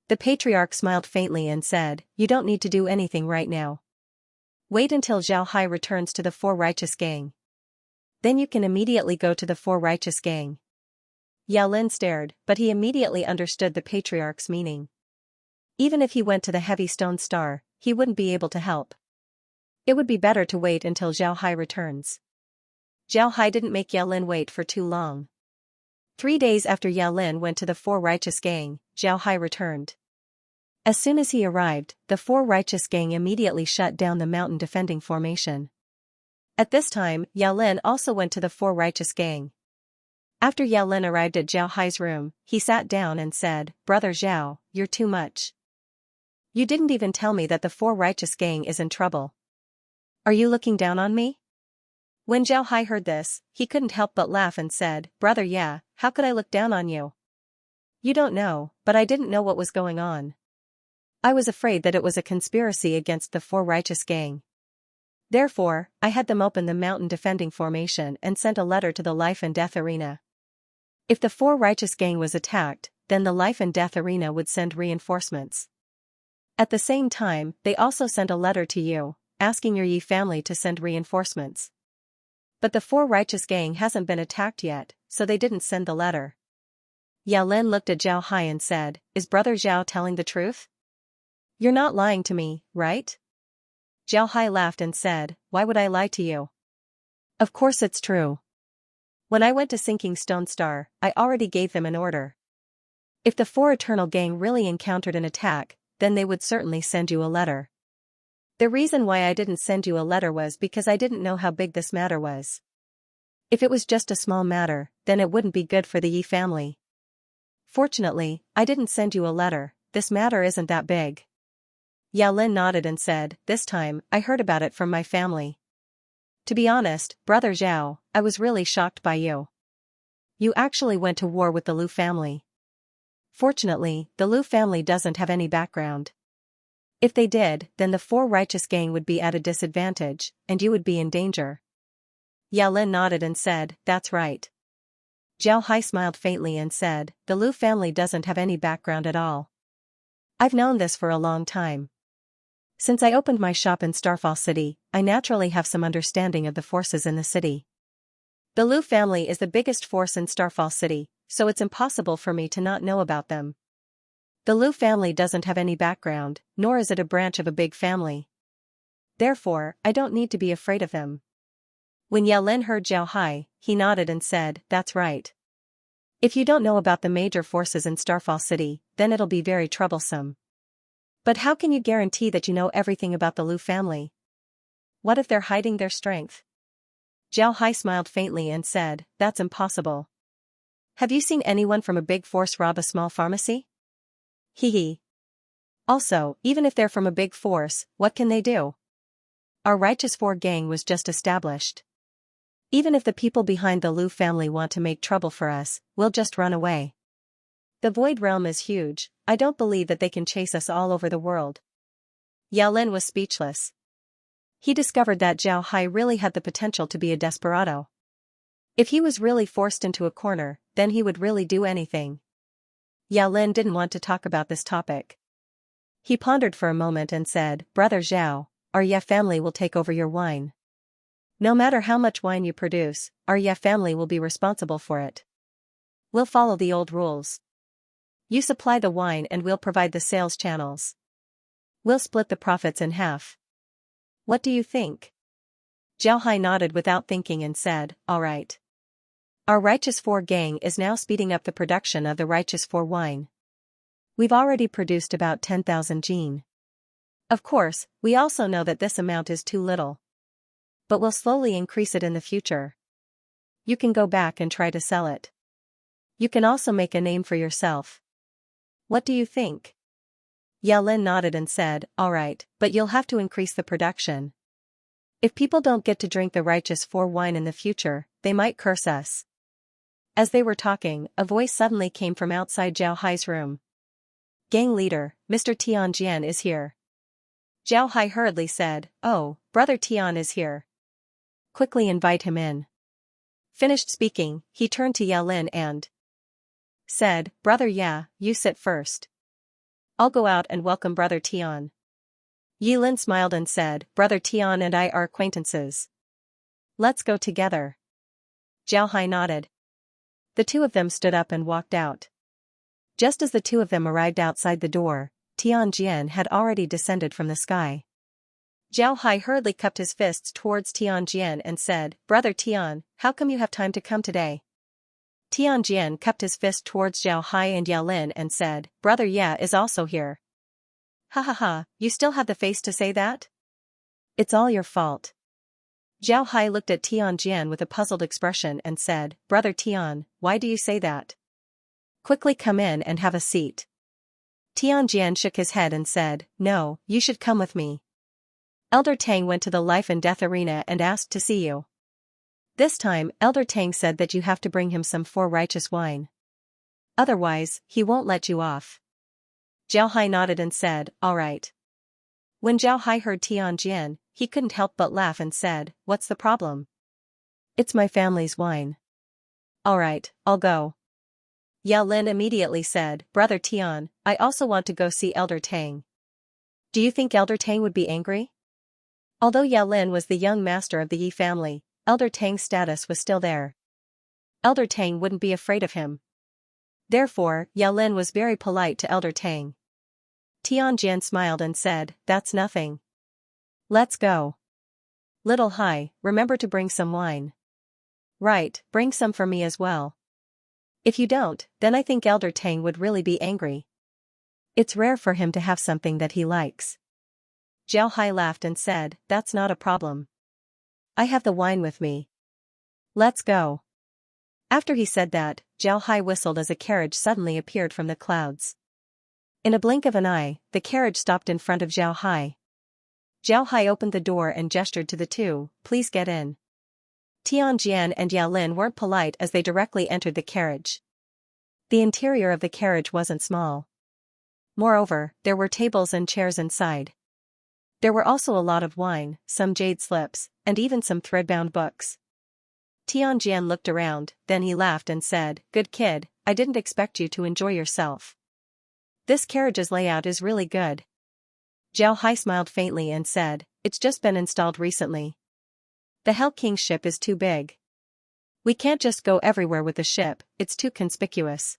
The patriarch smiled faintly and said, you don't need to do anything right now. Wait until Zhao Hai returns to the Four Righteous Gang. Then you can immediately go to the Four Righteous Gang. Yao Lin stared, but he immediately understood the patriarch's meaning. Even if he went to the Heavy Stone Star, he wouldn't be able to help. It would be better to wait until Zhao Hai returns. Zhao Hai didn't make Yao Lin wait for too long. 3 days after Yao Lin went to the Four Righteous Gang, Zhao Hai returned. As soon as he arrived, the Four Righteous Gang immediately shut down the mountain defending formation. At this time, Yao Lin also went to the Four Righteous Gang. After Yao Lin arrived at Zhao Hai's room, he sat down and said, Brother Zhao, you're too much. You didn't even tell me that the Four Righteous Gang is in trouble. Are you looking down on me? When Zhao Hai heard this, he couldn't help but laugh and said, Brother, yeah, how could I look down on you? You don't know, but I didn't know what was going on. I was afraid that it was a conspiracy against the Four Righteous Gang. Therefore, I had them open the mountain defending formation and sent a letter to the Life and Death Arena. If the Four Righteous Gang was attacked, then the Life and Death Arena would send reinforcements. At the same time, they also sent a letter to you, asking your Yi family to send reinforcements. But the Four Righteous Gang hasn't been attacked yet, so they didn't send the letter. Yao Lin looked at Zhao Hai and said, Is Brother Zhao telling the truth? You're not lying to me, right? Zhao Hai laughed and said, Why would I lie to you? Of course it's true. When I went to Sinking Stone Star, I already gave them an order. If the Four Eternal Gang really encountered an attack, then they would certainly send you a letter. The reason why I didn't send you a letter was because I didn't know how big this matter was. If it was just a small matter, then it wouldn't be good for the Yi family. Fortunately, I didn't send you a letter, this matter isn't that big. Yao Lin nodded and said, This time, I heard about it from my family. To be honest, Brother Zhao, I was really shocked by you. You actually went to war with the Liu family. Fortunately, the Liu family doesn't have any background. If they did, then the Four Righteous Gang would be at a disadvantage, and you would be in danger. Yao Lin nodded and said, That's right. Zhao Hai smiled faintly and said, The Liu family doesn't have any background at all. I've known this for a long time. Since I opened my shop in Starfall City, I naturally have some understanding of the forces in the city. The Liu family is the biggest force in Starfall City, so it's impossible for me to not know about them. The Liu family doesn't have any background, nor is it a branch of a big family. Therefore, I don't need to be afraid of them. When Yao Lin heard Zhao Hai, he nodded and said, That's right. If you don't know about the major forces in Starfall City, then it'll be very troublesome. But how can you guarantee that you know everything about the Liu family? What if they're hiding their strength? Zhao Hai smiled faintly and said, That's impossible. Have you seen anyone from a big force rob a small pharmacy? Hee hee. Also, even if they're from a big force, what can they do? Our Righteous Four Gang was just established. Even if the people behind the Liu family want to make trouble for us, we'll just run away. The Void Realm is huge, I don't believe that they can chase us all over the world. Yao Lin was speechless. He discovered that Zhao Hai really had the potential to be a desperado. If he was really forced into a corner, then he would really do anything. Yao Lin didn't want to talk about this topic. He pondered for a moment and said, Brother Zhao, our Ye family will take over your wine. No matter how much wine you produce, our Ye family will be responsible for it. We'll follow the old rules. You supply the wine and we'll provide the sales channels. We'll split the profits in half. What do you think? Zhao Hai nodded without thinking and said, all right. Our Righteous 4 gang is now speeding up the production of the Righteous 4 wine. We've already produced about 10,000 jin. Of course, we also know that this amount is too little. But we'll slowly increase it in the future. You can go back and try to sell it. You can also make a name for yourself. What do you think? Yao Lin nodded and said, all right, but you'll have to increase the production. If people don't get to drink the Righteous 4 wine in the future, they might curse us. As they were talking, a voice suddenly came from outside Zhao Hai's room. Gang leader, Mr. Tianjian is here. Zhao Hai hurriedly said, oh, Brother Tian is here. Quickly invite him in. Finished speaking, he turned to Yao Lin and said, Brother Ya, you sit first. I'll go out and welcome Brother Tian. Yi Lin smiled and said, Brother Tian and I are acquaintances. Let's go together. Zhao Hai nodded. The two of them stood up and walked out. Just as the two of them arrived outside the door, Tianjian had already descended from the sky. Zhao Hai hurriedly cupped his fists towards Tianjian and said, Brother Tian, how come you have time to come today? Tianjian cupped his fist towards Zhao Hai and Yao Lin and said, Brother Ya is also here. Ha ha ha, you still have the face to say that? It's all your fault. Zhao Hai looked at Tianjian with a puzzled expression and said, Brother Tian, why do you say that? Quickly come in and have a seat. Tianjian shook his head and said, no, you should come with me. Elder Tang went to the life and death arena and asked to see you. This time, Elder Tang said that you have to bring him some 4 righteous wine. Otherwise, he won't let you off. Zhao Hai nodded and said, all right. When Zhao Hai heard Tianjian, he couldn't help but laugh and said, what's the problem? It's my family's wine. All right, I'll go. Yao Lin immediately said, Brother Tian, I also want to go see Elder Tang. Do you think Elder Tang would be angry? Although Yao Lin was the young master of the Yi family, Elder Tang's status was still there. Elder Tang wouldn't be afraid of him. Therefore, Yao Lin was very polite to Elder Tang. Tianjian smiled and said, that's nothing. Let's go. Little Hai, remember to bring some wine. Right, bring some for me as well. If you don't, then I think Elder Tang would really be angry. It's rare for him to have something that he likes. Zhao Hai laughed and said, that's not a problem. I have the wine with me. Let's go. After he said that, Zhao Hai whistled as a carriage suddenly appeared from the clouds. In a blink of an eye, the carriage stopped in front of Zhao Hai. Zhao Hai opened the door and gestured to the two, please get in. Tianjian and Yao Lin weren't polite as they directly entered the carriage. The interior of the carriage wasn't small. Moreover, there were tables and chairs inside. There were also a lot of wine, some jade slips, and even some thread-bound books. Tianjian looked around, then he laughed and said, good kid, I didn't expect you to enjoy yourself. This carriage's layout is really good. Zhao Hai smiled faintly and said, it's just been installed recently. The Hell King's ship is too big. We can't just go everywhere with the ship, it's too conspicuous.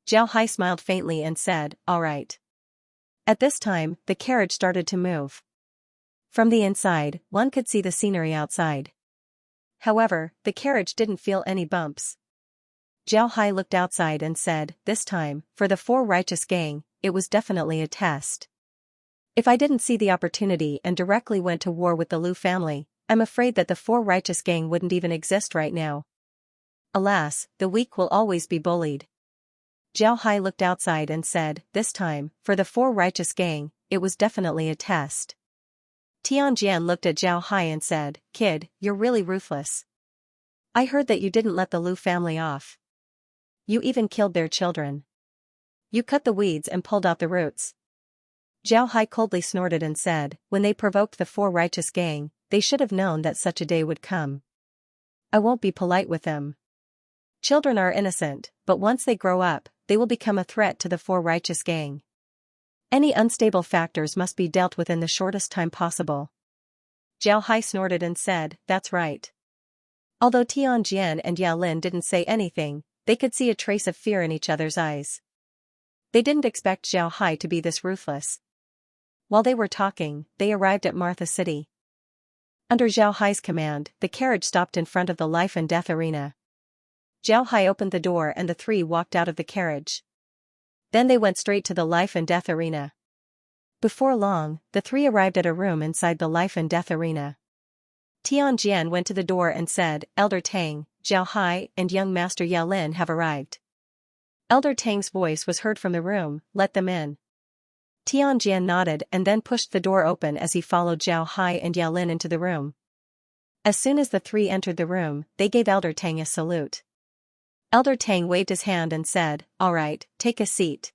Zhao Hai smiled faintly and said, all right. At this time, the carriage started to move. From the inside, one could see the scenery outside. However, the carriage didn't feel any bumps. Zhao Hai looked outside and said, this time, for the 4 righteous gang, it was definitely a test. If I didn't see the opportunity and directly went to war with the Lu family, I'm afraid that the 4 righteous gang wouldn't even exist right now. Alas, the weak will always be bullied. Zhao Hai looked outside and said, this time, for the 4 righteous gang, it was definitely a test. Tianjian looked at Zhao Hai and said, kid, you're really ruthless. I heard that you didn't let the Lu family off. You even killed their children. You cut the weeds and pulled out the roots. Zhao Hai coldly snorted and said, when they provoked the four righteous gang, they should have known that such a day would come. I won't be polite with them. Children are innocent, but once they grow up, they will become a threat to the four righteous gang. Any unstable factors must be dealt with in the shortest time possible. Zhao Hai snorted and said, that's right. Although Tianjian and Yao Lin didn't say anything, they could see a trace of fear in each other's eyes. They didn't expect Zhao Hai to be this ruthless. While they were talking, they arrived at Martha City. Under Zhao Hai's command, the carriage stopped in front of the life and death arena. Zhao Hai opened the door and the three walked out of the carriage. Then they went straight to the life and death arena. Before long, the three arrived at a room inside the life and death arena. Tianjian went to the door and said, Elder Tang, Zhao Hai, and young Master Yao Lin have arrived. Elder Tang's voice was heard from the room, let them in. Tianjian nodded and then pushed the door open as he followed Zhao Hai and Yao Lin into the room. As soon as the three entered the room, they gave Elder Tang a salute. Elder Tang waved his hand and said, all right, take a seat.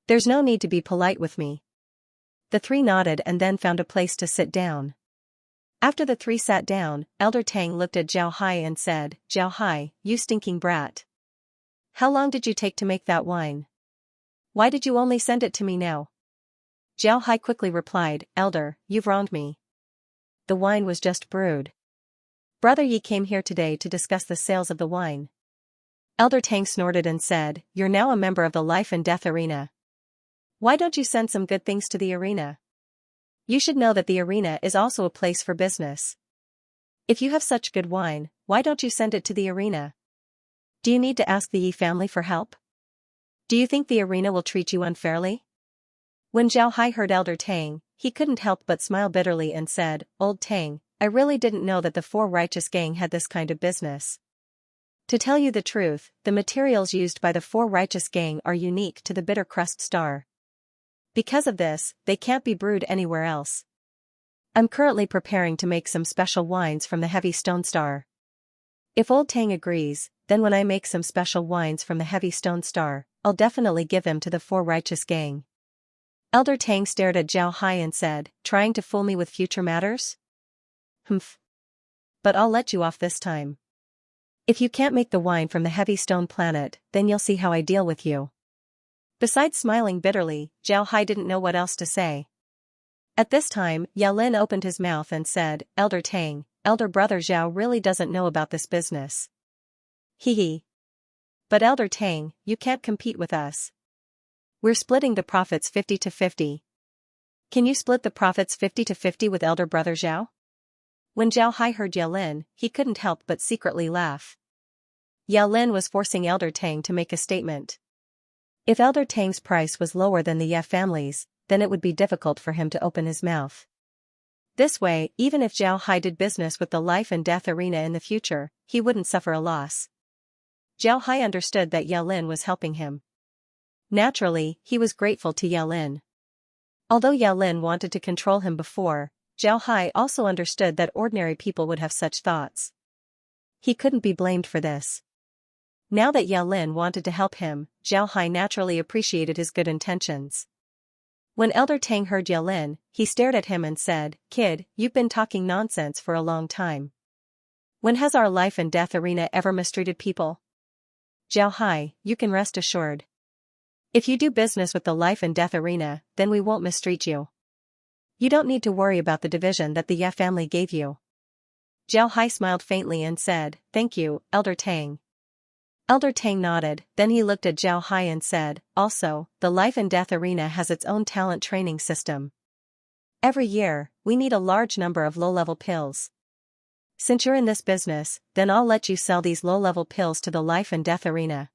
There's no need to be polite with me. The three nodded and then found a place to sit down. After the three sat down, Elder Tang looked at Zhao Hai and said, Zhao Hai, you stinking brat. How long did you take to make that wine? Why did you only send it to me now? Zhao Hai quickly replied, Elder, you've wronged me. The wine was just brewed. Brother Yi came here today to discuss the sales of the wine. Elder Tang snorted and said, you're now a member of the life and death arena. Why don't you send some good things to the arena? You should know that the arena is also a place for business. If you have such good wine, why don't you send it to the arena? Do you need to ask the Yi family for help? Do you think the arena will treat you unfairly? When Zhao Hai heard Elder Tang, he couldn't help but smile bitterly and said, Old Tang, I really didn't know that the four righteous gang had this kind of business. To tell you the truth, the materials used by the four righteous gang are unique to the bitter crust star. Because of this, they can't be brewed anywhere else. I'm currently preparing to make some special wines from the heavy stone star. If Old Tang agrees, then when I make some special wines from the heavy stone star, I'll definitely give them to the four righteous gang. Elder Tang stared at Zhao Hai and said, trying to fool me with future matters? Humph. But I'll let you off this time. If you can't make the wine from the heavy stone planet, then you'll see how I deal with you. Besides smiling bitterly, Zhao Hai didn't know what else to say. At this time, Yao Lin opened his mouth and said, Elder Tang, elder brother Zhao really doesn't know about this business. Hee. But Elder Tang, you can't compete with us. We're splitting the profits 50-50. Can you split the profits 50-50 with elder brother Zhao? When Zhao Hai heard Yao Lin, he couldn't help but secretly laugh. Yao Lin was forcing Elder Tang to make a statement. If Elder Tang's price was lower than the Ye family's, then it would be difficult for him to open his mouth. This way, even if Zhao Hai did business with the life and death arena in the future, he wouldn't suffer a loss. Zhao Hai understood that Yao Lin was helping him. Naturally, he was grateful to Yao Lin. Although Yao Lin wanted to control him before, Zhao Hai also understood that ordinary people would have such thoughts. He couldn't be blamed for this. Now that Yao Lin wanted to help him, Zhao Hai naturally appreciated his good intentions. When Elder Tang heard Yao Lin, he stared at him and said, Kid, you've been talking nonsense for a long time. When has our life and death arena ever mistreated people? Zhao Hai, you can rest assured. If you do business with the life and death arena, then we won't mistreat you. You don't need to worry about the division that the Ye family gave you. Zhao Hai smiled faintly and said, Thank you, Elder Tang. Elder Tang nodded, then he looked at Zhao Hai and said, Also, the life and death arena has its own talent training system. Every year, we need a large number of low-level pills. Since you're in this business, then I'll let you sell these low-level pills to the life and death arena.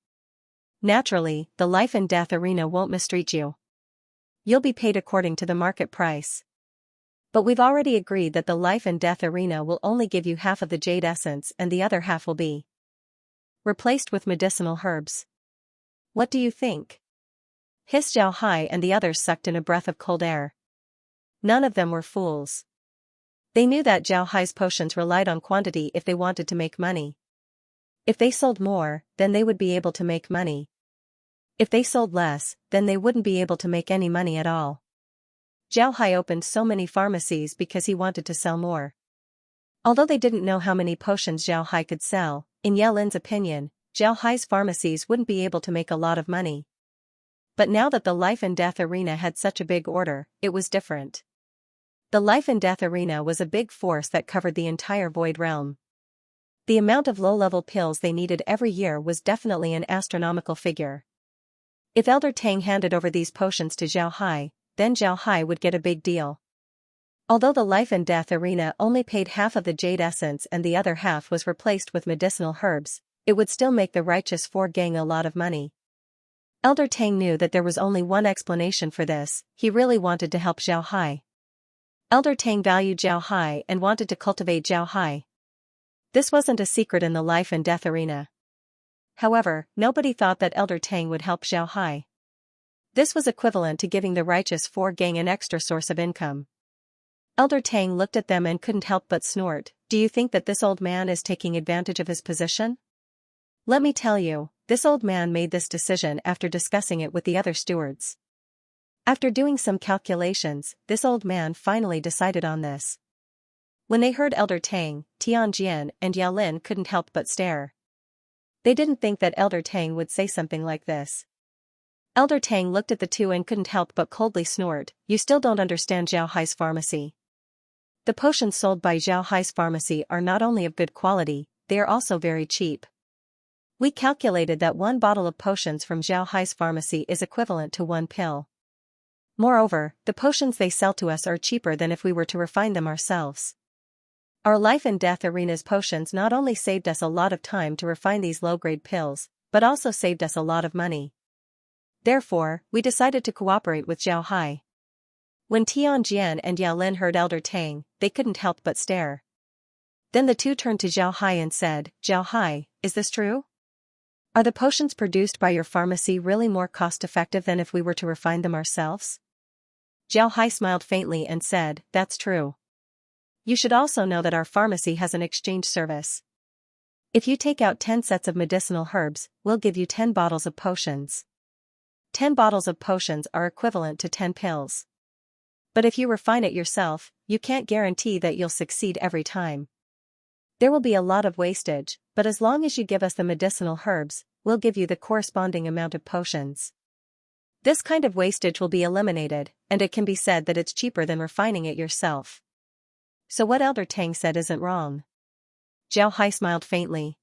Naturally, the life and death arena won't mistreat you. You'll be paid according to the market price. But we've already agreed that the life and death arena will only give you half of the jade essence and the other half will be replaced with medicinal herbs. What do you think? Hissed Zhao Hai, and the others sucked in a breath of cold air. None of them were fools. They knew that Zhao Hai's potions relied on quantity if they wanted to make money. If they sold more, then they would be able to make money. If they sold less, then they wouldn't be able to make any money at all. Zhao Hai opened so many pharmacies because he wanted to sell more. Although they didn't know how many potions Zhao Hai could sell, in Yalin's opinion, Zhao Hai's pharmacies wouldn't be able to make a lot of money. But now that the life and death arena had such a big order, it was different. The life and death arena was a big force that covered the entire Void Realm. The amount of low-level pills they needed every year was definitely an astronomical figure. If Elder Tang handed over these potions to Zhao Hai, then Zhao Hai would get a big deal. Although the life and death arena only paid half of the jade essence and the other half was replaced with medicinal herbs, it would still make the Righteous Four gang a lot of money. Elder Tang knew that there was only one explanation for this: he really wanted to help Zhao Hai. Elder Tang valued Zhao Hai and wanted to cultivate Zhao Hai. This wasn't a secret in the life and death arena. However, nobody thought that Elder Tang would help Zhao Hai. This was equivalent to giving the Righteous Four gang an extra source of income. Elder Tang looked at them and couldn't help but snort. Do you think that this old man is taking advantage of his position? Let me tell you, this old man made this decision after discussing it with the other stewards. After doing some calculations, this old man finally decided on this. When they heard Elder Tang, Tianjian and Yalin couldn't help but stare. They didn't think that Elder Tang would say something like this. Elder Tang looked at the two and couldn't help but coldly snort. You still don't understand Zhao Hai's pharmacy. The potions sold by Zhao Hai's pharmacy are not only of good quality, they are also very cheap. We calculated that one bottle of potions from Zhao Hai's pharmacy is equivalent to one pill. Moreover, the potions they sell to us are cheaper than if we were to refine them ourselves. Our life and death arena's potions not only saved us a lot of time to refine these low-grade pills, but also saved us a lot of money. Therefore, we decided to cooperate with Zhao Hai. When Tianjian and Yalin heard Elder Tang, they couldn't help but stare. Then the two turned to Zhao Hai and said, Zhao Hai, is this true? Are the potions produced by your pharmacy really more cost-effective than if we were to refine them ourselves? Zhao Hai smiled faintly and said, that's true. You should also know that our pharmacy has an exchange service. If you take out 10 sets of medicinal herbs, we'll give you 10 bottles of potions. 10 bottles of potions are equivalent to 10 pills. But if you refine it yourself, you can't guarantee that you'll succeed every time. There will be a lot of wastage, but as long as you give us the medicinal herbs, we'll give you the corresponding amount of potions. This kind of wastage will be eliminated, and it can be said that it's cheaper than refining it yourself. So what Elder Tang said isn't wrong. Zhao Hai smiled faintly.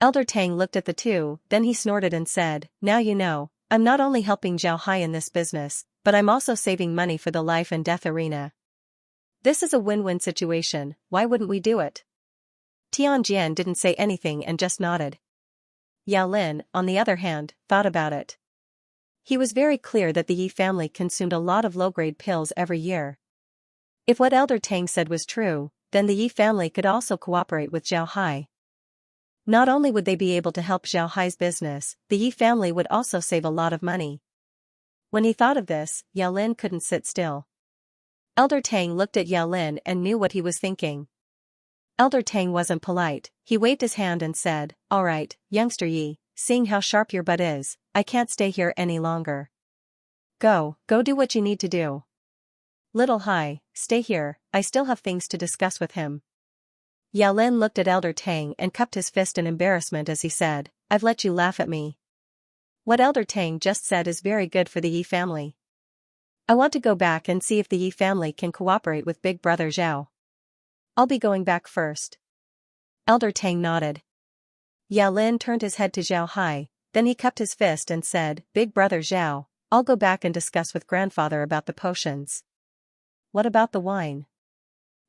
Elder Tang looked at the two, then he snorted and said, now you know, I'm not only helping Zhao Hai in this business, but I'm also saving money for the life and death arena. This is a win-win situation, why wouldn't we do it? Tianjian didn't say anything and just nodded. Yao Lin, on the other hand, thought about it. He was very clear that the Yi family consumed a lot of low-grade pills every year. If what Elder Tang said was true, then the Yi family could also cooperate with Zhao Hai. Not only would they be able to help Zhao Hai's business, the Yi family would also save a lot of money. When he thought of this, Yao Lin couldn't sit still. Elder Tang looked at Yao Lin and knew what he was thinking. Elder Tang wasn't polite, he waved his hand and said, alright, youngster Yi, seeing how sharp your butt is, I can't stay here any longer. Go do what you need to do. Little Hai, stay here, I still have things to discuss with him. Yao Lin looked at Elder Tang and cupped his fist in embarrassment as he said, I've let you laugh at me. What Elder Tang just said is very good for the Yi family. I want to go back and see if the Yi family can cooperate with Big Brother Zhao. I'll be going back first. Elder Tang nodded. Yao Lin turned his head to Zhao Hai, then he cupped his fist and said, Big Brother Zhao, I'll go back and discuss with grandfather about the potions. What about the wine?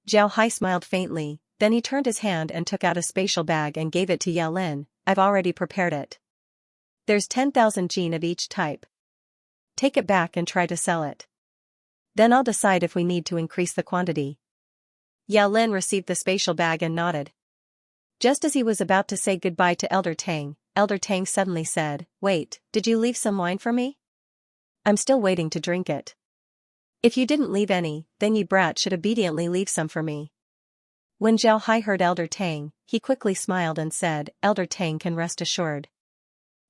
Zhao Hai smiled faintly, then he turned his hand and took out a spatial bag and gave it to Yao Lin. I've already prepared it. There's 10,000 gene of each type. Take it back and try to sell it. Then I'll decide if we need to increase the quantity. Yao Lin received the spatial bag and nodded. Just as he was about to say goodbye to Elder Tang suddenly said, Wait, did you leave some wine for me? I'm still waiting to drink it. If you didn't leave any, then ye brat should obediently leave some for me. When Zhao Hai heard Elder Tang, he quickly smiled and said, Elder Tang can rest assured.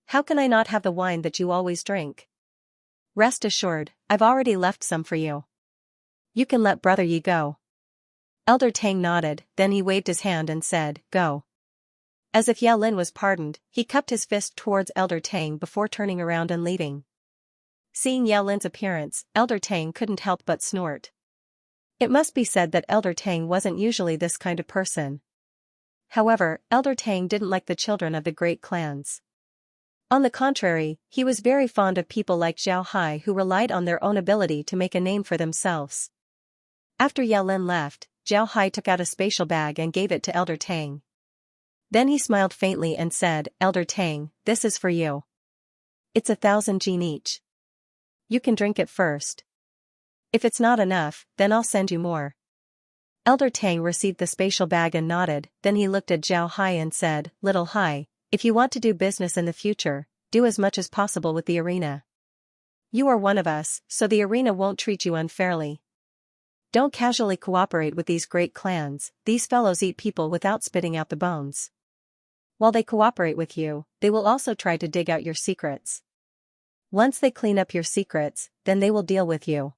How can I not have the wine that you always drink? Rest assured, I've already left some for you. You can let Brother Yi go. Elder Tang nodded, then he waved his hand and said, go. As if Yao Lin was pardoned, he cupped his fist towards Elder Tang before turning around and leaving. Seeing Yao Lin's appearance, Elder Tang couldn't help but snort. It must be said that Elder Tang wasn't usually this kind of person. However, Elder Tang didn't like the children of the great clans. On the contrary, he was very fond of people like Zhao Hai who relied on their own ability to make a name for themselves. After Yao Lin left, Zhao Hai took out a spatial bag and gave it to Elder Tang. Then he smiled faintly and said, Elder Tang, this is for you. It's 1,000 jin each. You can drink it first. If it's not enough, then I'll send you more. Elder Tang received the spatial bag and nodded, then he looked at Zhao Hai and said, Little Hai, if you want to do business in the future, do as much as possible with the arena. You are one of us, so the arena won't treat you unfairly. Don't casually cooperate with these great clans, these fellows eat people without spitting out the bones. While they cooperate with you, they will also try to dig out your secrets. Once they clean up your secrets, then they will deal with you.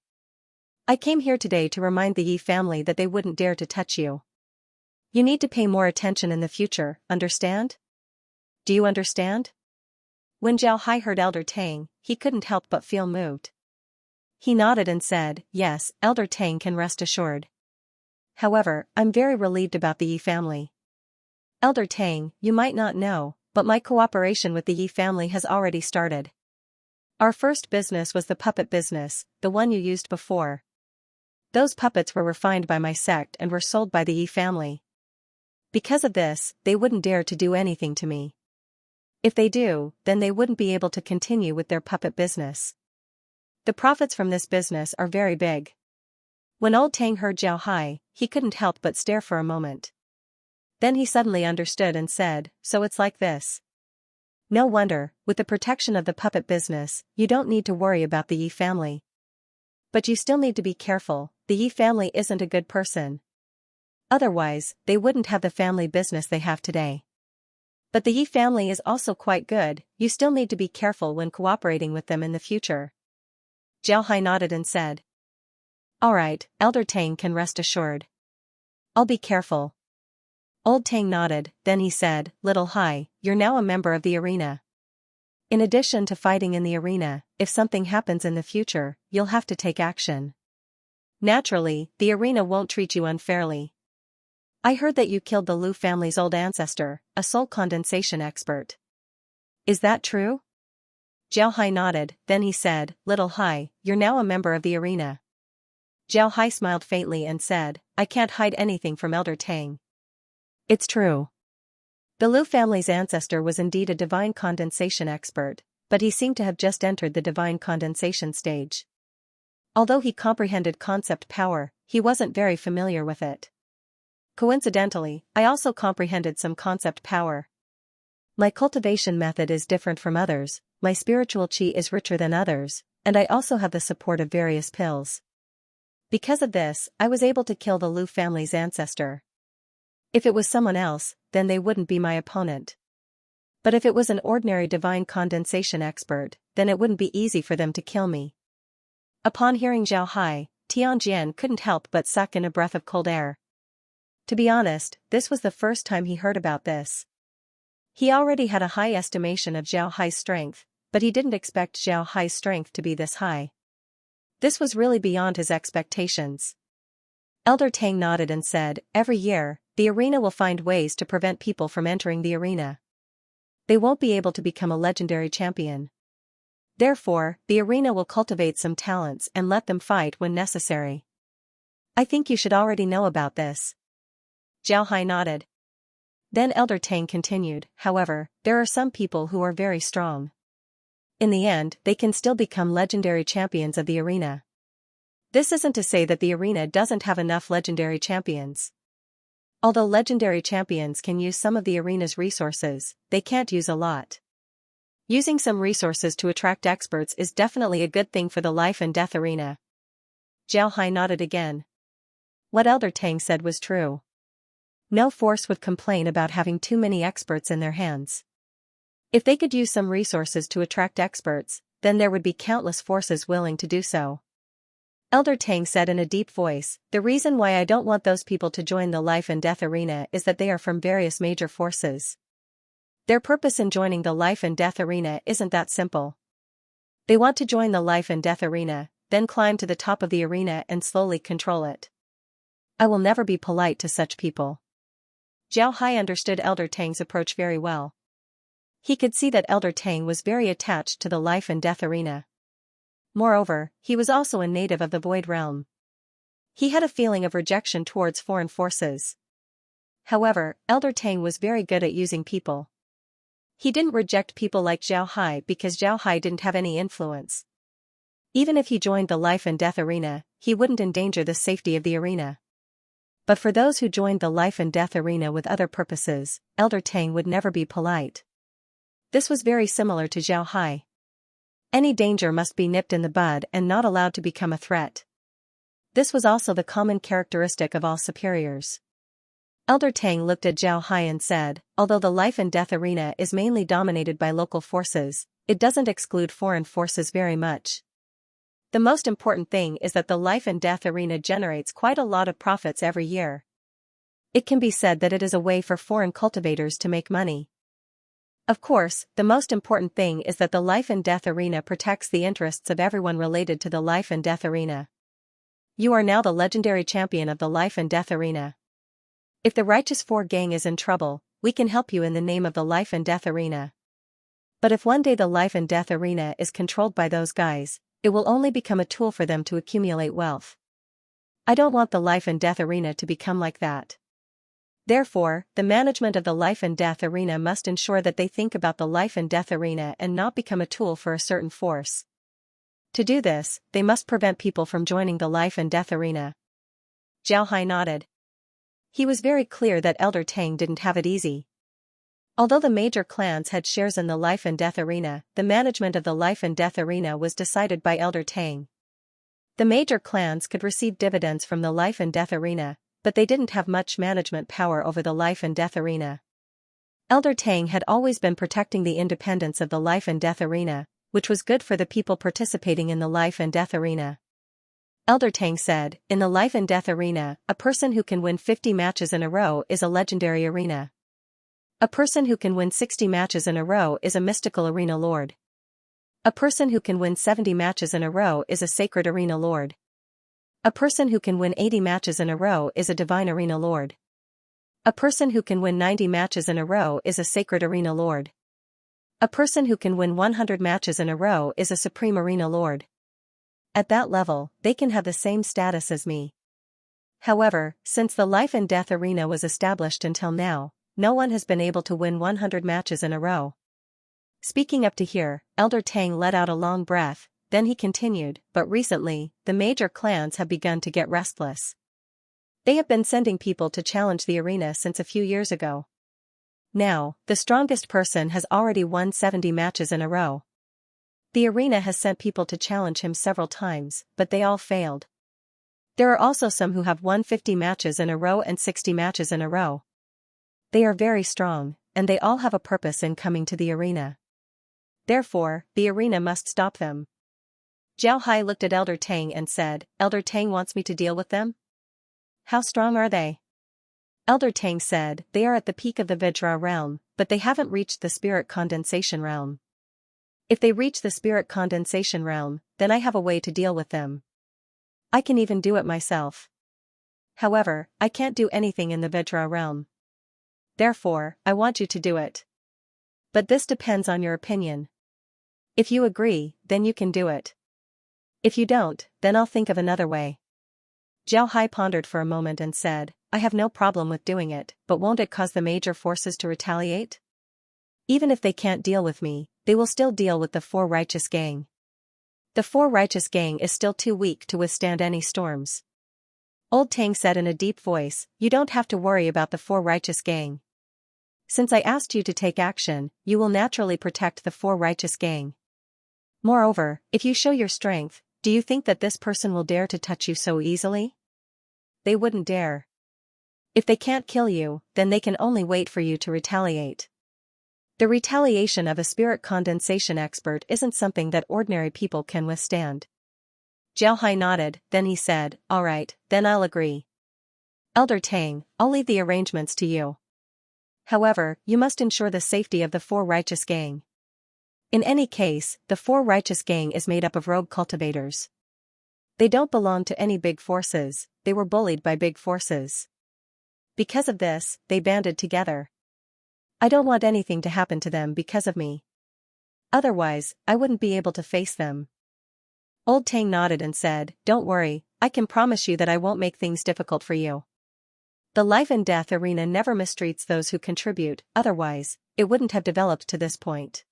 I came here today to remind the Yi family that they wouldn't dare to touch you. You need to pay more attention in the future, understand? Do you understand? When Zhao Hai heard Elder Tang, he couldn't help but feel moved. He nodded and said, yes, Elder Tang can rest assured. However, I'm very relieved about the Yi family. Elder Tang, you might not know, but my cooperation with the Yi family has already started. Our first business was the puppet business, the one you used before. Those puppets were refined by my sect and were sold by the Yi family. Because of this, they wouldn't dare to do anything to me. If they do, then they wouldn't be able to continue with their puppet business. The profits from this business are very big. When old Tang heard Zhao Hai, he couldn't help but stare for a moment. Then he suddenly understood and said, so it's like this. No wonder, with the protection of the puppet business, you don't need to worry about the Yi family. But you still need to be careful, the Yi family isn't a good person. Otherwise, they wouldn't have the family business they have today. But the Yi family is also quite good, you still need to be careful when cooperating with them in the future. Zhao Hai nodded and said. Alright, Elder Tang can rest assured. I'll be careful. Old Tang nodded, then he said, Little Hai, you're now a member of the arena. In addition to fighting in the arena, if something happens in the future, you'll have to take action. Naturally, the arena won't treat you unfairly. I heard that you killed the Lu family's old ancestor, a soul condensation expert. Is that true? Zhao Hai nodded, then he said, Little Hai, you're now a member of the arena. Zhao Hai smiled faintly and said, I can't hide anything from Elder Tang. It's true. The Lu family's ancestor was indeed a divine condensation expert, but he seemed to have just entered the divine condensation stage. Although he comprehended concept power, he wasn't very familiar with it. Coincidentally, I also comprehended some concept power. My cultivation method is different from others, my spiritual chi is richer than others, and I also have the support of various pills. Because of this, I was able to kill the Lu family's ancestor. If it was someone else, then they wouldn't be my opponent. But if it was an ordinary divine condensation expert, then it wouldn't be easy for them to kill me. Upon hearing Zhao Hai, Tianjian couldn't help but suck in a breath of cold air. To be honest, this was the first time he heard about this. He already had a high estimation of Zhao Hai's strength, but he didn't expect Zhao Hai's strength to be this high. This was really beyond his expectations. Elder Tang nodded and said, every year, the arena will find ways to prevent people from entering the arena. They won't be able to become a legendary champion. Therefore, the arena will cultivate some talents and let them fight when necessary. I think you should already know about this. Zhao Hai nodded. Then Elder Tang continued, however, there are some people who are very strong. In the end, they can still become legendary champions of the arena. This isn't to say that the arena doesn't have enough legendary champions. Although legendary champions can use some of the arena's resources, they can't use a lot. Using some resources to attract experts is definitely a good thing for the life and death arena. Zhao Hai nodded again. What Elder Tang said was true. No force would complain about having too many experts in their hands. If they could use some resources to attract experts, then there would be countless forces willing to do so. Elder Tang said in a deep voice, "The reason why I don't want those people to join the life and death arena is that they are from various major forces. Their purpose in joining the life and death arena isn't that simple. They want to join the life and death arena, then climb to the top of the arena and slowly control it. I will never be polite to such people." Zhao Hai understood Elder Tang's approach very well. He could see that Elder Tang was very attached to the life and death arena. Moreover, he was also a native of the Void Realm. He had a feeling of rejection towards foreign forces. However, Elder Tang was very good at using people. He didn't reject people like Zhao Hai because Zhao Hai didn't have any influence. Even if he joined the life and death arena, he wouldn't endanger the safety of the arena. But for those who joined the life and death arena with other purposes, Elder Tang would never be polite. This was very similar to Zhao Hai. Any danger must be nipped in the bud and not allowed to become a threat. This was also the common characteristic of all superiors. Elder Tang looked at Zhao Hai and said, "Although the life and death arena is mainly dominated by local forces, it doesn't exclude foreign forces very much. The most important thing is that the life and death arena generates quite a lot of profits every year. It can be said that it is a way for foreign cultivators to make money. Of course, the most important thing is that the life and death arena protects the interests of everyone related to the life and death arena. You are now the legendary champion of the life and death arena. If the Righteous Four gang is in trouble, we can help you in the name of the life and death arena. But if one day the life and death arena is controlled by those guys, it will only become a tool for them to accumulate wealth. I don't want the life and death arena to become like that. Therefore, the management of the life and death arena must ensure that they think about the life and death arena and not become a tool for a certain force. To do this, they must prevent people from joining the life and death arena." Zhao Hai nodded. He was very clear that Elder Tang didn't have it easy. Although the major clans had shares in the life and death arena, the management of the life and death arena was decided by Elder Tang. The major clans could receive dividends from the life and death arena, but they didn't have much management power over the life and death arena. Elder Tang had always been protecting the independence of the life and death arena, which was good for the people participating in the life and death arena. Elder Tang said, "In the life and death arena, a person who can win 50 matches in a row is a legendary arena. A person who can win 60 matches in a row is a mystical arena lord. A person who can win 70 matches in a row is a sacred arena lord. A person who can win 80 matches in a row is a divine arena lord. A person who can win 90 matches in a row is a sacred arena lord. A person who can win 100 matches in a row is a supreme arena lord. At that level, they can have the same status as me. However, since the life and death arena was established until now, no one has been able to win 100 matches in a row." Speaking up to here, Elder Tang let out a long breath, then he continued, "But recently, the major clans have begun to get restless. They have been sending people to challenge the arena since a few years ago. Now, the strongest person has already won 70 matches in a row. The arena has sent people to challenge him several times, but they all failed. There are also some who have won 50 matches in a row and 60 matches in a row. They are very strong, and they all have a purpose in coming to the arena. Therefore, the arena must stop them." Zhao Hai looked at Elder Tang and said, "Elder Tang wants me to deal with them? How strong are they?" Elder Tang said, "They are at the peak of the Vajra realm, but they haven't reached the spirit condensation realm. If they reach the spirit condensation realm, then I have a way to deal with them. I can even do it myself. However, I can't do anything in the Vajra realm. Therefore, I want you to do it. But this depends on your opinion. If you agree, then you can do it. If you don't, then I'll think of another way." Zhao Hai pondered for a moment and said, "I have no problem with doing it, but won't it cause the major forces to retaliate? Even if they can't deal with me, they will still deal with the Four Righteous Gang. The Four Righteous Gang is still too weak to withstand any storms." Old Tang said in a deep voice, "You don't have to worry about the Four Righteous Gang. Since I asked you to take action, you will naturally protect the Four Righteous Gang. Moreover, if you show your strength, do you think that this person will dare to touch you so easily? They wouldn't dare. If they can't kill you, then they can only wait for you to retaliate. The retaliation of a spirit condensation expert isn't something that ordinary people can withstand." Jiao Hai nodded, then he said, all right, then I'll agree. Elder Tang, I'll leave the arrangements to you. However, you must ensure the safety of the Four Righteous Gang. In any case, the Four Righteous Gang is made up of rogue cultivators. They don't belong to any big forces, they were bullied by big forces. Because of this, they banded together. I don't want anything to happen to them because of me. Otherwise, I wouldn't be able to face them. Old Tang nodded and said, don't worry, I can promise you that I won't make things difficult for you. The life and death arena never mistreats those who contribute, otherwise, it wouldn't have developed to this point.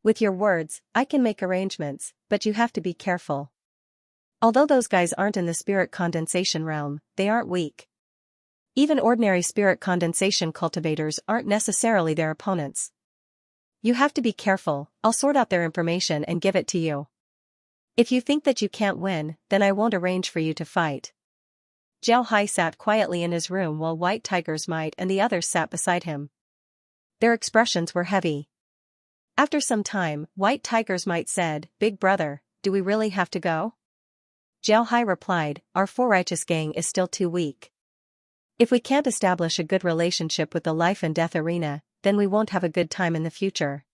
With your words, I can make arrangements, but you have to be careful. Although those guys aren't in the spirit condensation realm, they aren't weak. Even ordinary spirit condensation cultivators aren't necessarily their opponents. You have to be careful, I'll sort out their information and give it to you. If you think that you can't win, then I won't arrange for you to fight. Jiao Hai sat quietly in his room while White Tiger's Might and the others sat beside him. Their expressions were heavy. After some time, White Tiger's Might said, Big brother, do we really have to go? Jiao Hai replied, our Four Righteous Gang is still too weak. If we can't establish a good relationship with the life and death arena, then we won't have a good time in the future.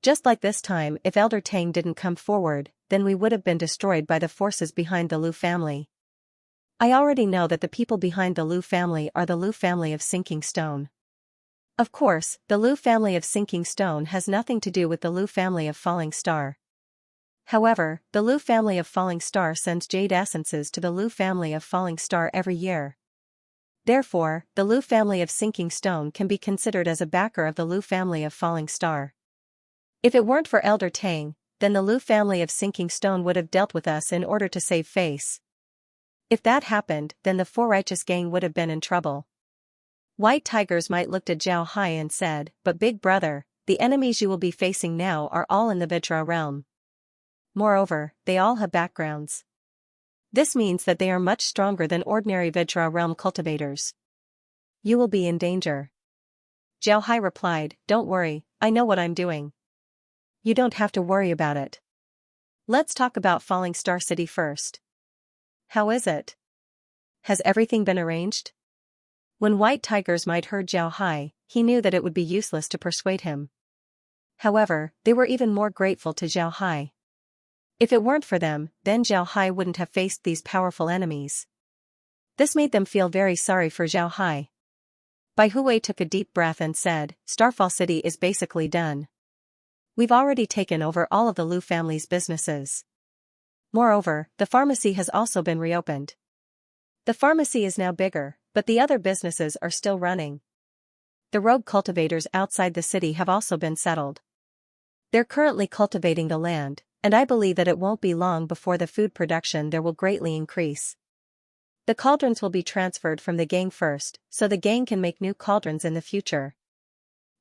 Just like this time, if Elder Tang didn't come forward, then we would have been destroyed by the forces behind the Lu family. I already know that the people behind the Lu family are the Lu family of Sinking Stone. Of course, the Lu family of Sinking Stone has nothing to do with the Lu family of Falling Star. However, the Lu family of Falling Star sends jade essences to the Lu family of Falling Star every year. Therefore, the Lu family of Sinking Stone can be considered as a backer of the Lu family of Falling Star. If it weren't for Elder Tang, then the Lu family of Sinking Stone would have dealt with us in order to save face. If that happened, then the Four Righteous Gang would have been in trouble. White Tiger's Might looked at Jiao Hai and said, but big brother, the enemies you will be facing now are all in the Vajra realm. Moreover, they all have backgrounds. This means that they are much stronger than ordinary Vajra realm cultivators. You will be in danger. Jiao Hai replied, don't worry, I know what I'm doing. You don't have to worry about it. Let's talk about Falling Star City first. How is it? Has everything been arranged? When White Tiger's Might heard Jiao Hai, he knew that it would be useless to persuade him. However, they were even more grateful to Jiao Hai. If it weren't for them, then Jiao Hai wouldn't have faced these powerful enemies. This made them feel very sorry for Jiao Hai. Bai Huwei took a deep breath and said, Starfall City is basically done. We've already taken over all of the Lu family's businesses. Moreover, the pharmacy has also been reopened. The pharmacy is now bigger, but the other businesses are still running. The rogue cultivators outside the city have also been settled. They're currently cultivating the land, and I believe that it won't be long before the food production there will greatly increase. The cauldrons will be transferred from the gang first, so the gang can make new cauldrons in the future.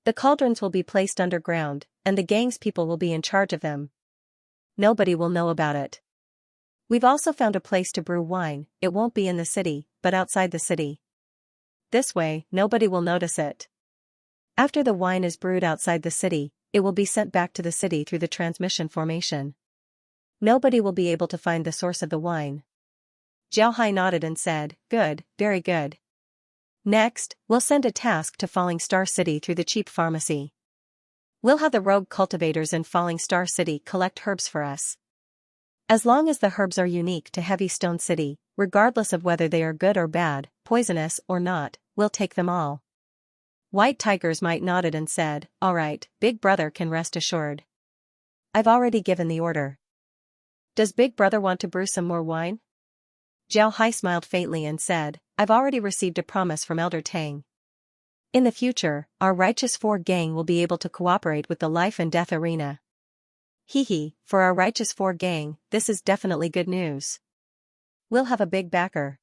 The cauldrons will be placed underground, and the gang's people will be in charge of them. Nobody will know about it. We've also found a place to brew wine, it won't be in the city, but outside the city. This way, nobody will notice it. After the wine is brewed outside the city, it will be sent back to the city through the transmission formation. Nobody will be able to find the source of the wine. Jiao Hai nodded and said, good, very good. Next, we'll send a task to Falling Star City through the cheap pharmacy. We'll have the rogue cultivators in Falling Star City collect herbs for us. As long as the herbs are unique to Heavy Stone City, regardless of whether they are good or bad, poisonous or not, we'll take them all. White Tiger's Might nodded and said, all right, Big Brother can rest assured. I've already given the order. Does Big Brother want to brew some more wine? Jiao Hai smiled faintly and said, I've already received a promise from Elder Tang. In the future, our Righteous Four Gang will be able to cooperate with the life and death arena. For our Righteous Four Gang, this is definitely good news. We'll have a big backer.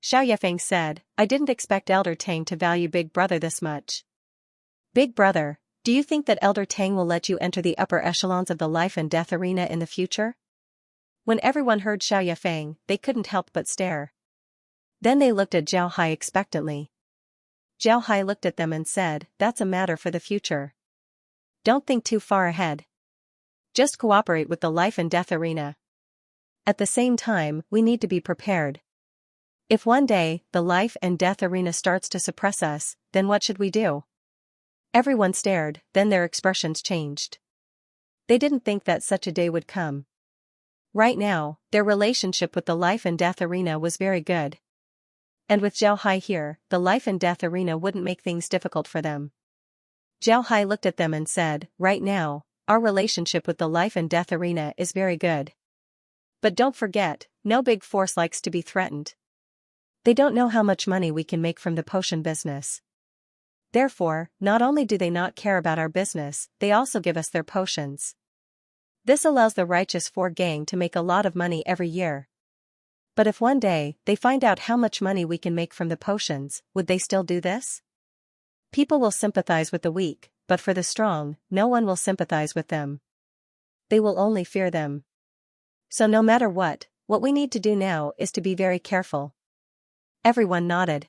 Xiao Yefeng said, I didn't expect Elder Tang to value Big Brother this much. Big Brother, do you think that Elder Tang will let you enter the upper echelons of the life and death arena in the future? When everyone heard Xiao Yefeng, they couldn't help but stare. Then they looked at Jiao Hai expectantly. Jiao Hai looked at them and said, that's a matter for the future. Don't think too far ahead. Just cooperate with the life and death arena. At the same time, we need to be prepared. If one day, the life and death arena starts to suppress us, then what should we do? Everyone stared, then their expressions changed. They didn't think that such a day would come. Right now, their relationship with the life and death arena was very good. And with Zhao Hai here, the life and death arena wouldn't make things difficult for them. Zhao Hai looked at them and said, right now, our relationship with the life and death arena is very good. But don't forget, no big force likes to be threatened. They don't know how much money we can make from the potion business. Therefore, not only do they not care about our business, they also give us their potions. This allows the Righteous Four gang to make a lot of money every year. But if one day, they find out how much money we can make from the potions, would they still do this? People will sympathize with the weak, but for the strong, no one will sympathize with them. They will only fear them. So no matter what we need to do now is to be very careful. Everyone nodded.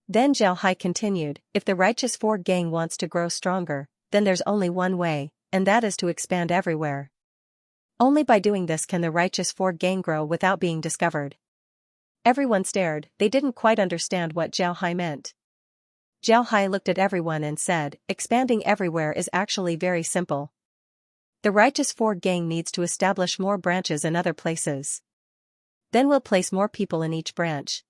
Then Zhao Hai continued, if the Righteous Four gang wants to grow stronger, then there's only one way, and that is to expand everywhere. Only by doing this can the Righteous Four gang grow without being discovered. Everyone stared, they didn't quite understand what Zhao Hai meant. Zhao Hai looked at everyone and said, expanding everywhere is actually very simple. The Righteous Four gang needs to establish more branches in other places. Then we'll place more people in each branch.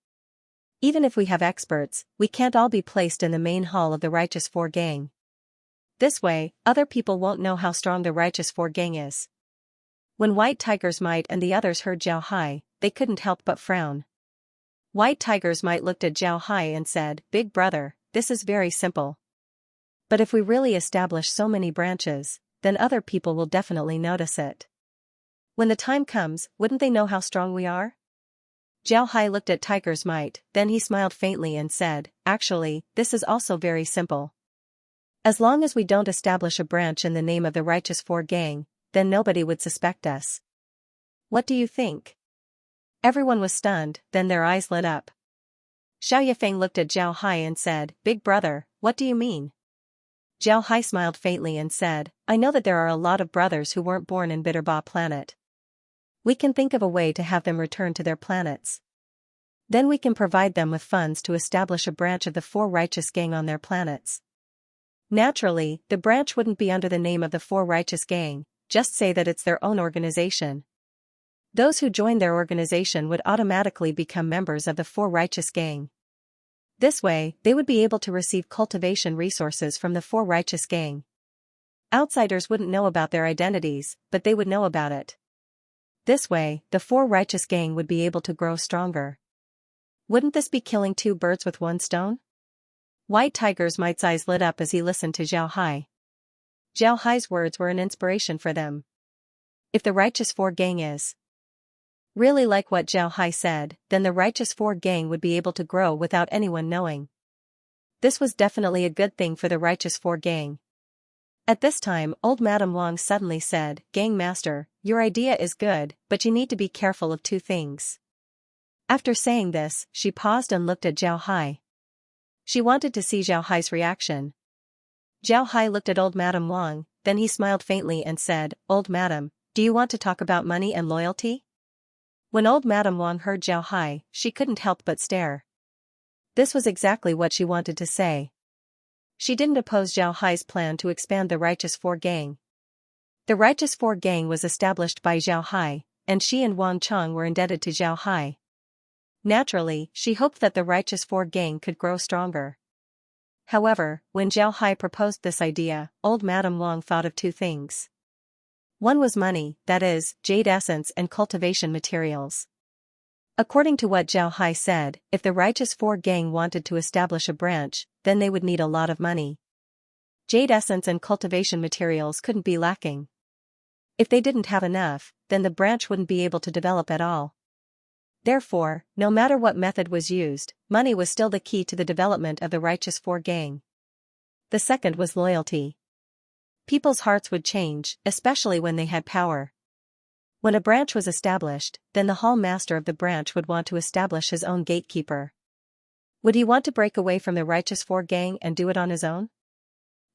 Even if we have experts, we can't all be placed in the main hall of the Righteous Four gang. This way, other people won't know how strong the Righteous Four gang is. When White Tiger's Might and the others heard Zhao Hai, they couldn't help but frown. White Tiger's Might looked at Zhao Hai and said, Big brother, this is very simple. But if we really establish so many branches, then other people will definitely notice it. When the time comes, wouldn't they know how strong we are? Zhao Hai looked at Tiger's Might, then he smiled faintly and said, actually, this is also very simple. As long as we don't establish a branch in the name of the Righteous Four gang, then nobody would suspect us. What do you think? Everyone was stunned, then their eyes lit up. Xiao Yifeng looked at Zhao Hai and said, Big brother, what do you mean? Zhao Hai smiled faintly and said, I know that there are a lot of brothers who weren't born in Bitterba planet. We can think of a way to have them return to their planets. Then we can provide them with funds to establish a branch of the Four Righteous gang on their planets. Naturally, the branch wouldn't be under the name of the Four Righteous gang, just say that it's their own organization. Those who join their organization would automatically become members of the Four Righteous gang. This way, they would be able to receive cultivation resources from the Four Righteous gang. Outsiders wouldn't know about their identities, but they would know about it. This way, the Four Righteous gang would be able to grow stronger. Wouldn't this be killing two birds with one stone? White Tiger's Might's eyes lit up as he listened to Zhao Hai. Zhao Hai's words were an inspiration for them. If the Righteous Four gang is really like what Zhao Hai said, then the Righteous Four gang would be able to grow without anyone knowing. This was definitely a good thing for the Righteous Four gang. At this time, old Madame Wang suddenly said, Gang Master, your idea is good, but you need to be careful of two things. After saying this, she paused and looked at Zhao Hai. She wanted to see Zhao Hai's reaction. Zhao Hai looked at old Madame Wang, then he smiled faintly and said, Old Madam, do you want to talk about money and loyalty? When old Madame Wang heard Zhao Hai, she couldn't help but stare. This was exactly what she wanted to say. She didn't oppose Zhao Hai's plan to expand the Righteous Four gang. The Righteous Four gang was established by Zhao Hai, and she and Wang Chong were indebted to Zhao Hai. Naturally, she hoped that the Righteous Four gang could grow stronger. However, when Zhao Hai proposed this idea, old Madame Wang thought of two things. One was money, that is, jade essence and cultivation materials. According to what Zhao Hai said, if the Righteous Four gang wanted to establish a branch, then they would need a lot of money. Jade essence and cultivation materials couldn't be lacking. If they didn't have enough, then the branch wouldn't be able to develop at all. Therefore, no matter what method was used, money was still the key to the development of the Righteous Four gang. The second was loyalty. People's hearts would change, especially when they had power. When a branch was established, then the hall master of the branch would want to establish his own gatekeeper. Would he want to break away from the Righteous Four gang and do it on his own?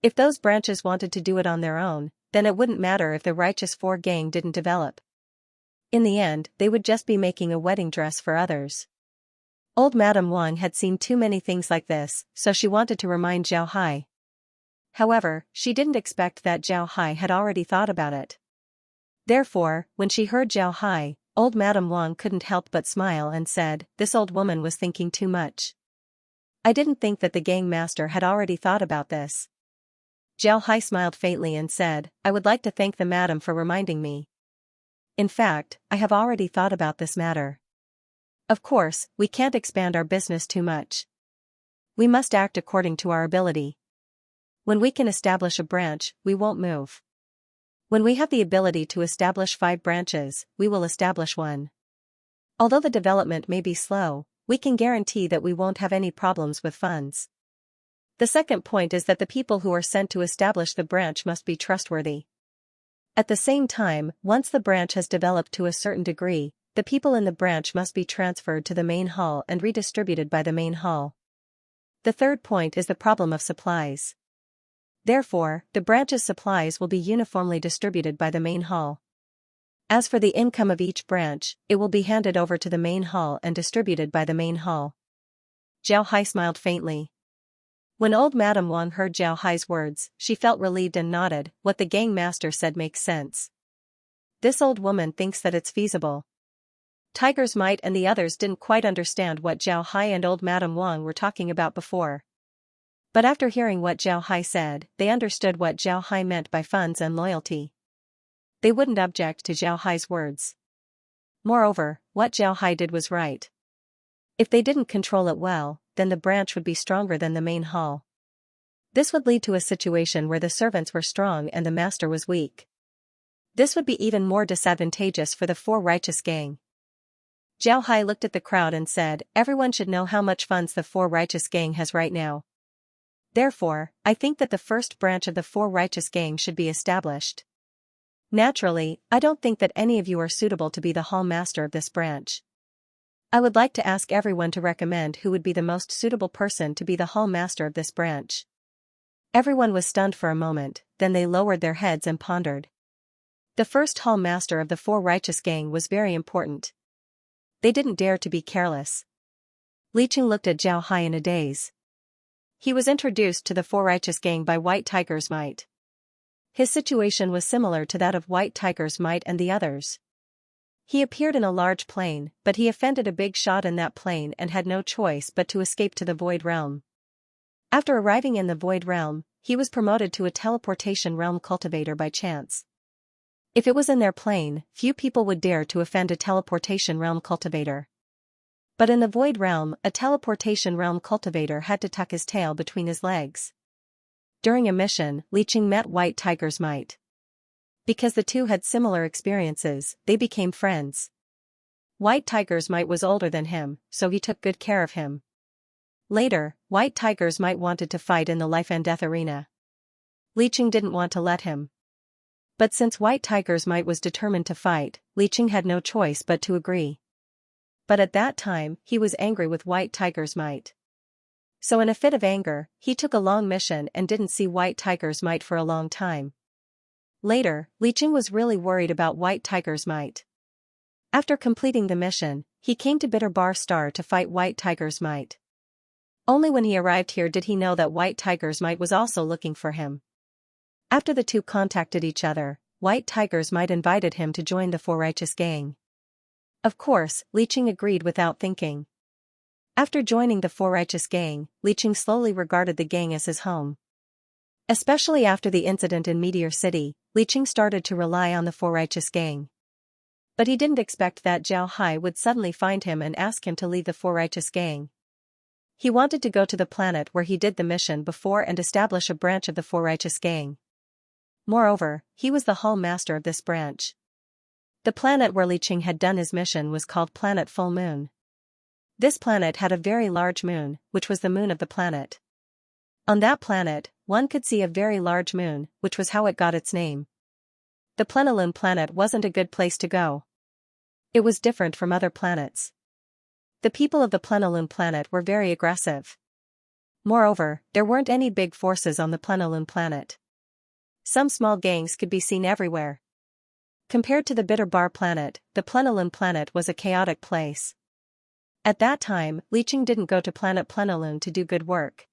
If those branches wanted to do it on their own, then it wouldn't matter if the Righteous Four gang didn't develop. In the end, they would just be making a wedding dress for others. Old Madame Wang had seen too many things like this, so she wanted to remind Zhao Hai. However, she didn't expect that Zhao Hai had already thought about it. Therefore, when she heard Zhao Hai, old Madame Wang couldn't help but smile and said, "This old woman was thinking too much. I didn't think that the gang master had already thought about this." Zhao Hai smiled faintly and said, "I would like to thank the madam for reminding me. In fact, I have already thought about this matter. Of course, we can't expand our business too much. We must act according to our ability. When we can establish a branch, we won't move. When we have the ability to establish 5 branches, we will establish one. Although the development may be slow, we can guarantee that we won't have any problems with funds. The second point is that the people who are sent to establish the branch must be trustworthy. At the same time, once the branch has developed to a certain degree, the people in the branch must be transferred to the main hall and redistributed by the main hall. The third point is the problem of supplies. Therefore, the branch's supplies will be uniformly distributed by the main hall. As for the income of each branch, it will be handed over to the main hall and distributed by the main hall. Zhao Hai smiled faintly. When old Madame Wang heard Zhao Hai's words, she felt relieved and nodded. What the gang master said makes sense. This old woman thinks that it's feasible. Tiger's Might and the others didn't quite understand what Zhao Hai and old Madame Wang were talking about before. But after hearing what Zhao Hai said, they understood what Zhao Hai meant by funds and loyalty. They wouldn't object to Zhao Hai's words. Moreover, what Zhao Hai did was right. If they didn't control it well, then the branch would be stronger than the main hall. This would lead to a situation where the servants were strong and the master was weak. This would be even more disadvantageous for the 4 righteous gang. Zhao Hai looked at the crowd and said, "Everyone should know how much funds the 4 righteous gang has right now. Therefore, I think that the first branch of the 4 righteous gang should be established. Naturally, I don't think that any of you are suitable to be the hall master of this branch. I would like to ask everyone to recommend who would be the most suitable person to be the hall master of this branch." Everyone was stunned for a moment, then they lowered their heads and pondered. The first hall master of the 4 righteous gang was very important. They didn't dare to be careless. Li Qing looked at Zhao Hai in a daze. He was introduced to the 4 righteous gang by White Tiger's Might. His situation was similar to that of White Tiger's Might and the others. He appeared in a large plane, but he offended a big shot in that plane and had no choice but to escape to the Void Realm. After arriving in the Void Realm, he was promoted to a teleportation realm cultivator by chance. If it was in their plane, few people would dare to offend a teleportation realm cultivator. But in the Void Realm, a teleportation realm cultivator had to tuck his tail between his legs. During a mission, Li Qing met White Tiger's Might. Because the two had similar experiences, they became friends. White Tiger's Might was older than him, so he took good care of him. Later, White Tiger's Might wanted to fight in the life and death arena. Li Qing didn't want to let him. But since White Tiger's Might was determined to fight, Li Qing had no choice but to agree. But at that time, he was angry with White Tiger's Might. So in a fit of anger, he took a long mission and didn't see White Tiger's Might for a long time. Later, Li Qing was really worried about White Tiger's Might. After completing the mission, he came to Bitter Bar Star to fight White Tiger's Might. Only when he arrived here did he know that White Tiger's Might was also looking for him. After the two contacted each other, White Tiger's Might invited him to join the 4 righteous gang. Of course, Li Qing agreed without thinking. After joining the 4 righteous gang, Li Qing slowly regarded the gang as his home. Especially after the incident in Meteor City, Li Qing started to rely on the 4 righteous gang. But he didn't expect that Zhao Hai would suddenly find him and ask him to leave the 4 righteous gang. He wanted to go to the planet where he did the mission before and establish a branch of the 4 righteous gang. Moreover, he was the hall master of this branch. The planet where Li Qing had done his mission was called Planet Full Moon. This planet had a very large moon, which was the moon of the planet. On that planet, one could see a very large moon, which was how it got its name. The Plenilune planet wasn't a good place to go. It was different from other planets. The people of the Plenilune planet were very aggressive. Moreover, there weren't any big forces on the Plenilune planet. Some small gangs could be seen everywhere. Compared to the Bitter Bar planet, the Plenilune planet was a chaotic place. At that time, Li Qing didn't go to planet Plenilune to do good work.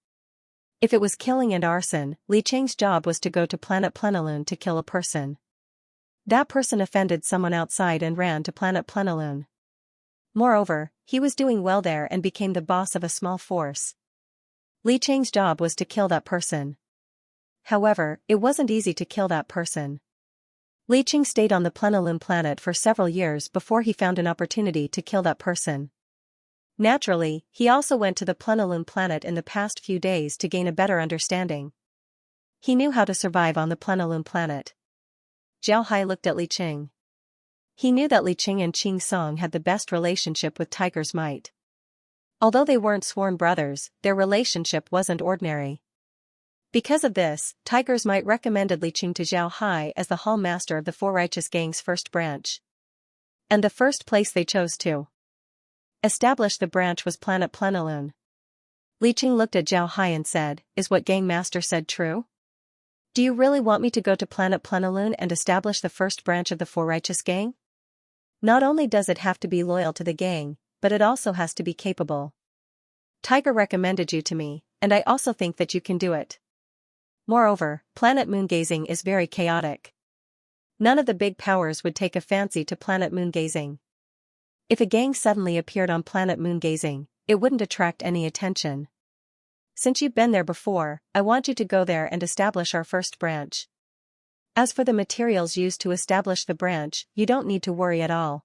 If it was killing and arson, Li Qing's job was to go to planet Plenilune to kill a person. That person offended someone outside and ran to planet Plenilune. Moreover, he was doing well there and became the boss of a small force. Li Qing's job was to kill that person. However, it wasn't easy to kill that person. Li Qing stayed on the Plenilune planet for several years before he found an opportunity to kill that person. Naturally, he also went to the Plenilune planet in the past few days to gain a better understanding. He knew how to survive on the Plenilune planet. Zhao Hai looked at Li Qing. He knew that Li Qing and Qing Song had the best relationship with Tiger's Might. Although they weren't sworn brothers, their relationship wasn't ordinary. Because of this, Tiger's Might recommended Li Qing to Zhao Hai as the Hall Master of the Four Righteous Gang's first branch. And the first place they chose to establish the branch was planet Plenilune. Li Qing looked at Zhao Hai and said, "Is what Gang Master said true? Do you really want me to go to planet Plenilune and establish the first branch of the Four Righteous Gang? Not only does it have to be loyal to the gang, but it also has to be capable. Tiger recommended you to me, and I also think that you can do it. Moreover, planet moongazing is very chaotic. None of the big powers would take a fancy to planet moongazing. If a gang suddenly appeared on planet moongazing, it wouldn't attract any attention. Since you've been there before, I want you to go there and establish our first branch. As for the materials used to establish the branch, you don't need to worry at all.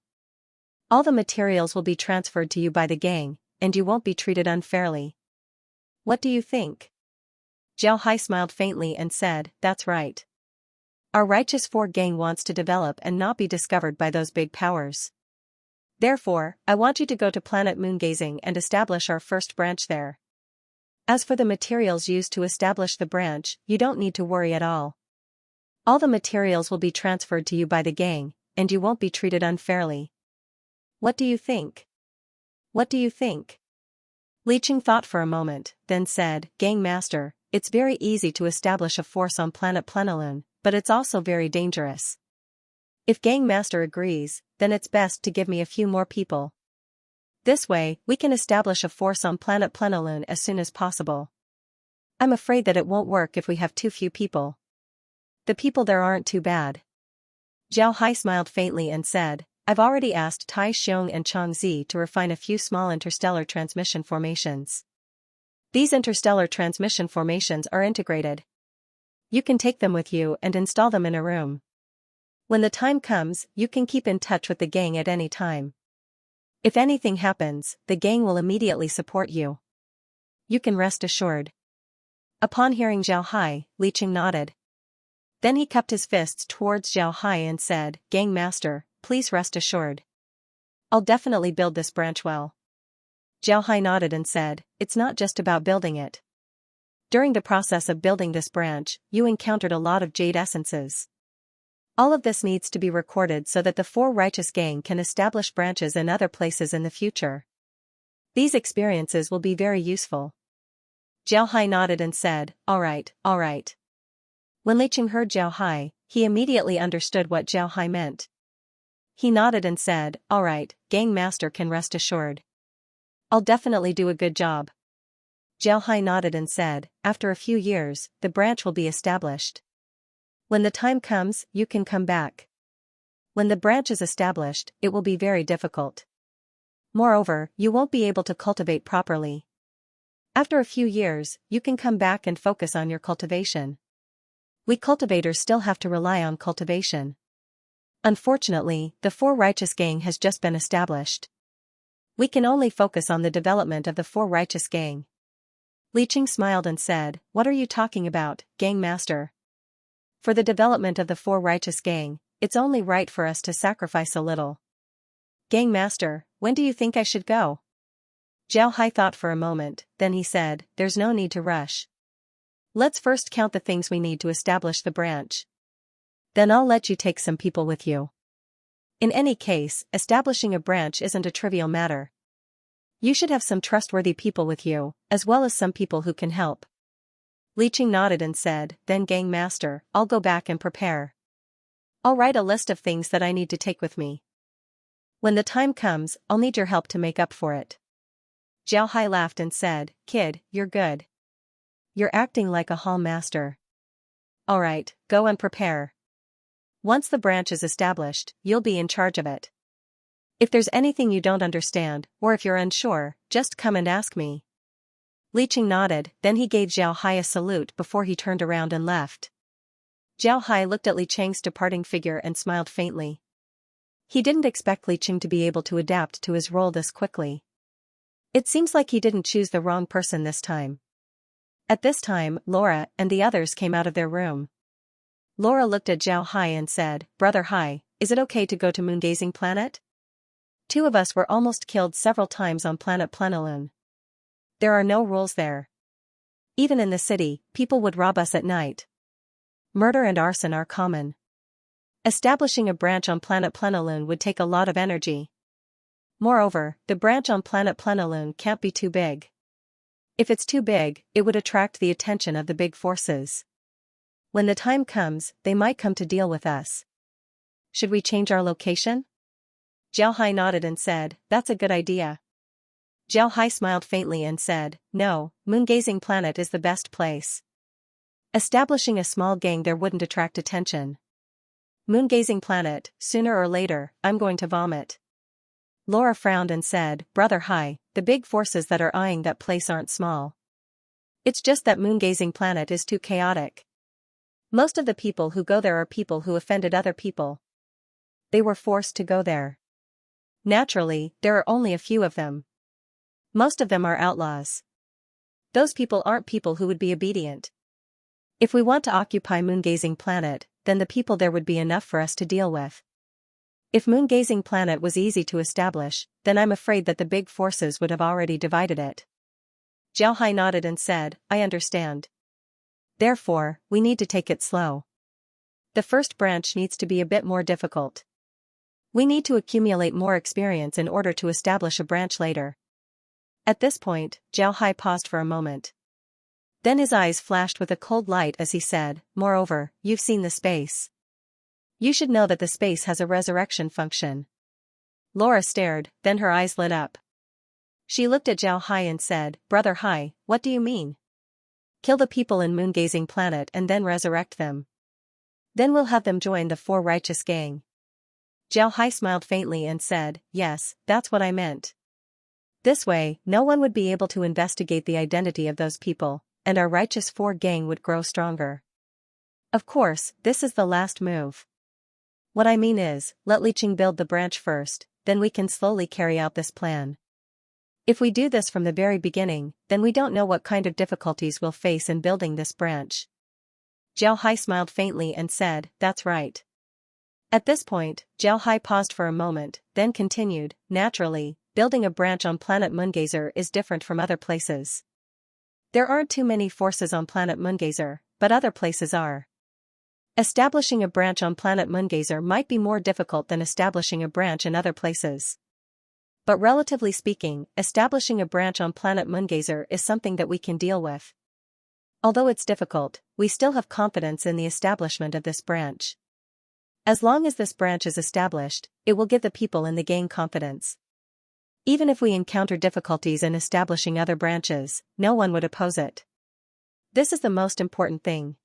All the materials will be transferred to you by the gang, and you won't be treated unfairly. What do you think?" Zhao Hai smiled faintly and said, "That's right. Our Righteous Four gang wants to develop and not be discovered by those big powers. Therefore, I want you to go to planet moongazing and establish our first branch there. As for the materials used to establish the branch, you don't need to worry at all. All the materials will be transferred to you by the gang, and you won't be treated unfairly. What do you think?" "What do you think?" Li Qing thought for a moment, then said, "Gang Master, it's very easy to establish a force on planet Plenilune, but it's also very dangerous. If Gang Master agrees, then it's best to give me a few more people. This way, we can establish a force on planet Plenilune as soon as possible. I'm afraid that it won't work if we have too few people. The people there aren't too bad." Zhao Hai smiled faintly and said, "I've already asked Tai Xiong and Chang Zi to refine a few small interstellar transmission formations. These interstellar transmission formations are integrated. You can take them with you and install them in a room. When the time comes, you can keep in touch with the gang at any time. If anything happens, the gang will immediately support you. You can rest assured." Upon hearing Zhao Hai, Li Qing nodded. Then he cupped his fists towards Zhao Hai and said, "Gang Master, please rest assured. I'll definitely build this branch well." Zhao Hai nodded and said, "It's not just about building it. During the process of building this branch, you encountered a lot of jade essences. All of this needs to be recorded so that the Four Righteous Gang can establish branches in other places in the future. These experiences will be very useful." Zhao Hai nodded and said, All right. When Li Qing heard Zhao Hai, he immediately understood what Zhao Hai meant. He nodded and said, "All right, Gang Master can rest assured. I'll definitely do a good job." Zhao Hai nodded and said, "After a few years, the branch will be established. When the time comes, you can come back. When the branch is established, it will be very difficult. Moreover, you won't be able to cultivate properly. After a few years, you can come back and focus on your cultivation. We cultivators still have to rely on cultivation. Unfortunately, the Four Righteous Gang has just been established. We can only focus on the development of the Four Righteous Gang." Li Qing smiled and said, "What are you talking about, Gang Master? For the development of the Four Righteous Gang, it's only right for us to sacrifice a little. Gang Master, when do you think I should go?" Zhao Hai thought for a moment, then he said, "There's no need to rush. Let's first count the things we need to establish the branch. Then I'll let you take some people with you. In any case, establishing a branch isn't a trivial matter. You should have some trustworthy people with you, as well as some people who can help." Li Qing nodded and said, "Then Gang Master, I'll go back and prepare." I'll write a list of things that I need to take with me. When the time comes, I'll need your help to make up for it. Xiao Hai laughed and said, Kid, you're good. You're acting like a hall master. Alright, go and prepare. Once the branch is established, you'll be in charge of it. If there's anything you don't understand, or if you're unsure, just come and ask me. Li Qing nodded, then he gave Xiao Hai a salute before he turned around and left. Xiao Hai looked at Li Qing's departing figure and smiled faintly. He didn't expect Li Qing to be able to adapt to his role this quickly. It seems like he didn't choose the wrong person this time. At this time, Laura and the others came out of their room. Laura looked at Xiao Hai and said, Brother Hai, is it okay to go to Moongazing Planet? Two of us were almost killed several times on planet Plenilune. There are no rules there. Even in the city, people would rob us at night. Murder and arson are common. Establishing a branch on planet Plenilune would take a lot of energy. Moreover, the branch on planet Plenilune can't be too big. If it's too big, it would attract the attention of the big forces. When the time comes, they might come to deal with us. Should we change our location? Xiao Hai nodded and said, That's a good idea. Xiao Hai smiled faintly and said, No, Moongazing Planet is the best place. Establishing a small gang there wouldn't attract attention. Moongazing Planet, sooner or later, I'm going to vomit. Laura frowned and said, Brother Hai, the big forces that are eyeing that place aren't small. It's just that Moongazing Planet is too chaotic. Most of the people who go there are people who offended other people. They were forced to go there. Naturally, there are only a few of them. Most of them are outlaws. Those people aren't people who would be obedient. If we want to occupy Moongazing Planet, then the people there would be enough for us to deal with. If Moongazing Planet was easy to establish, then I'm afraid that the big forces would have already divided it. Xiao Hai nodded and said, I understand. Therefore, we need to take it slow. The first branch needs to be a bit more difficult. We need to accumulate more experience in order to establish a branch later. At this point, Xiao Hai paused for a moment. Then his eyes flashed with a cold light as he said, Moreover, you've seen the space. You should know that the space has a resurrection function. Laura stared, then her eyes lit up. She looked at Xiao Hai and said, Brother Hai, what do you mean? Kill the people in Moongazing Planet and then resurrect them. Then we'll have them join the Four Righteous Gang. Xiao Hai smiled faintly and said, Yes, that's what I meant. This way, no one would be able to investigate the identity of those people, and our Righteous Four Gang would grow stronger. Of course, this is the last move. What I mean is, let Li Qing build the branch first, then we can slowly carry out this plan. If we do this from the very beginning, then we don't know what kind of difficulties we'll face in building this branch. Xiao Hai smiled faintly and said, That's right. At this point, Xiao Hai paused for a moment, then continued, Naturally, building a branch on planet Moongazer is different from other places. There aren't too many forces on planet Moongazer, but other places are. Establishing a branch on planet Moongazer might be more difficult than establishing a branch in other places. But relatively speaking, establishing a branch on planet Moongazer is something that we can deal with. Although it's difficult, we still have confidence in the establishment of this branch. As long as this branch is established, it will give the people in the gang confidence. Even if we encounter difficulties in establishing other branches, no one would oppose it. This is the most important thing.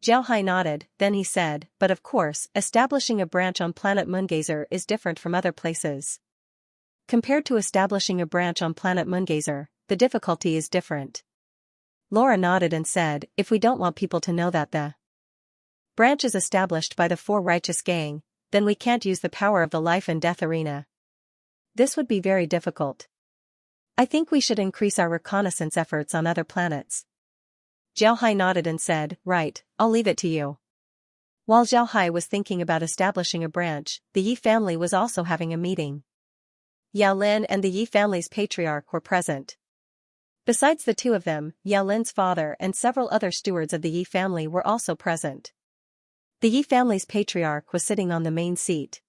Xiao Hai nodded, then he said, But of course, establishing a branch on planet Moongazer is different from other places. Compared to establishing a branch on planet Moongazer, the difficulty is different. Laura nodded and said, If we don't want people to know that the branch is established by the Four Righteous Gang, then we can't use the power of the life and death arena. This would be very difficult. I think we should increase our reconnaissance efforts on other planets. Xiao Hai nodded and said, Right, I'll leave it to you. While Xiao Hai was thinking about establishing a branch, the Yi family was also having a meeting. Yao Lin and the Yi family's patriarch were present. Besides the two of them, Yao Lin's father and several other stewards of the Yi family were also present. The Yi family's patriarch was sitting on the main seat.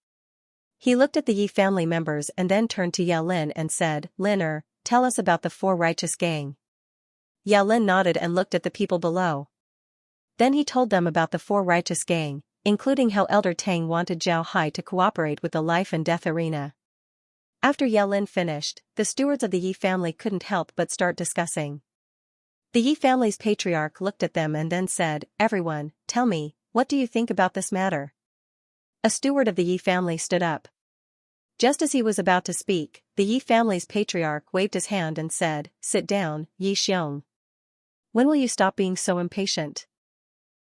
He looked at the Yi family members and then turned to Yao Lin and said, Liner, tell us about the Four Righteous Gang. Yao Lin nodded and looked at the people below. Then he told them about the Four Righteous Gang, including how Elder Tang wanted Zhao Hai to cooperate with the life and death arena. After Yao Lin finished, the stewards of the Yi family couldn't help but start discussing. The Yi family's patriarch looked at them and then said, "Everyone, tell me, what do you think about this matter?" A steward of the Yi family stood up. Just as he was about to speak, the Yi family's patriarch waved his hand and said, "Sit down, Yi Xiong. When will you stop being so impatient?"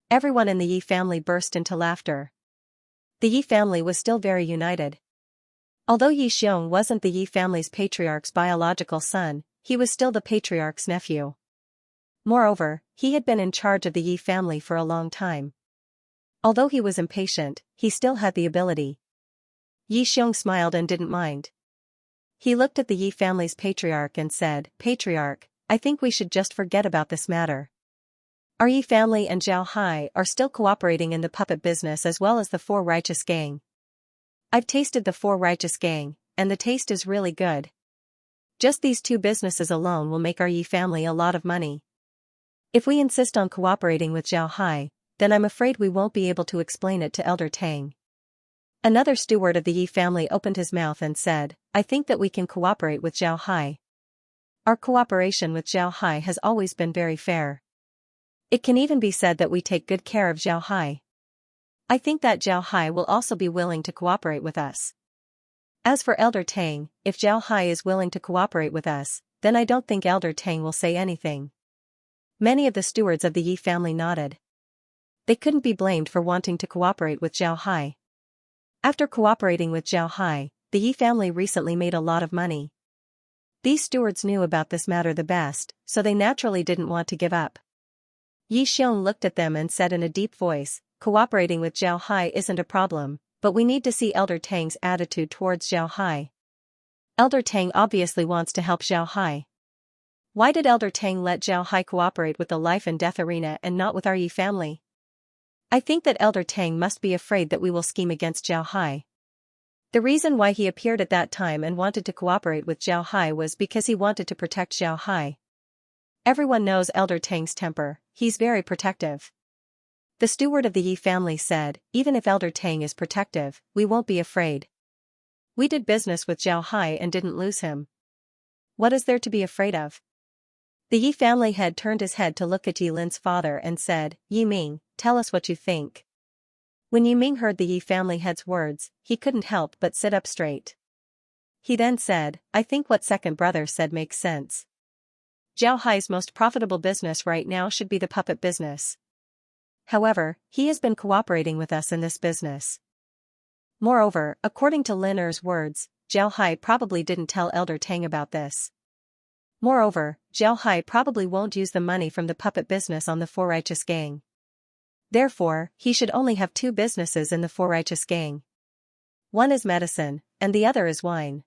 Everyone in the Yi family burst into laughter. The Yi family was still very united. Although Yi Xiong wasn't the Yi family's patriarch's biological son, he was still the patriarch's nephew. Moreover, he had been in charge of the Yi family for a long time. Although he was impatient, he still had the ability. Yi Xiong smiled and didn't mind. He looked at the Yi family's patriarch and said, "Patriarch, I think we should just forget about this matter. Our Yi family and Zhao Hai are still cooperating in the puppet business as well as the Four Righteous Gang. I've tasted the Four Righteous Gang, and the taste is really good. Just these two businesses alone will make our Yi family a lot of money. If we insist on cooperating with Zhao Hai, then I'm afraid we won't be able to explain it to Elder Tang." Another steward of the Yi family opened his mouth and said, "I think that we can cooperate with Zhao Hai. Our cooperation with Zhao Hai has always been very fair. It can even be said that we take good care of Zhao Hai. I think that Zhao Hai will also be willing to cooperate with us. As for Elder Tang, if Zhao Hai is willing to cooperate with us, then I don't think Elder Tang will say anything." Many of the stewards of the Yi family nodded. They couldn't be blamed for wanting to cooperate with Zhao Hai. After cooperating with Zhao Hai, the Yi family recently made a lot of money. These stewards knew about this matter the best, so they naturally didn't want to give up. Yi Xiong looked at them and said in a deep voice, "Cooperating with Zhao Hai isn't a problem, but we need to see Elder Tang's attitude towards Zhao Hai. Elder Tang obviously wants to help Zhao Hai. Why did Elder Tang let Zhao Hai cooperate with the life and death arena and not with our Yi family? I think that Elder Tang must be afraid that we will scheme against Zhao Hai. The reason why he appeared at that time and wanted to cooperate with Zhao Hai was because he wanted to protect Zhao Hai. Everyone knows Elder Tang's temper, he's very protective." The steward of the Yi family said, "Even if Elder Tang is protective, we won't be afraid. We did business with Zhao Hai and didn't lose him. What is there to be afraid of?" The Yi family head turned his head to look at Yi Lin's father and said, "Yi Ming, tell us what you think." When Yi Ming heard the Yi family head's words, he couldn't help but sit up straight. He then said, "I think what second brother said makes sense. Zhao Hai's most profitable business right now should be the puppet business. However, he has been cooperating with us in this business. Moreover, according to Lin Er's words, Zhao Hai probably didn't tell Elder Tang about this. Moreover, Zhao Hai probably won't use the money from the puppet business on the Four Righteous Gang. Therefore, he should only have two businesses in the Four Righteous Gang. One is medicine, and the other is wine.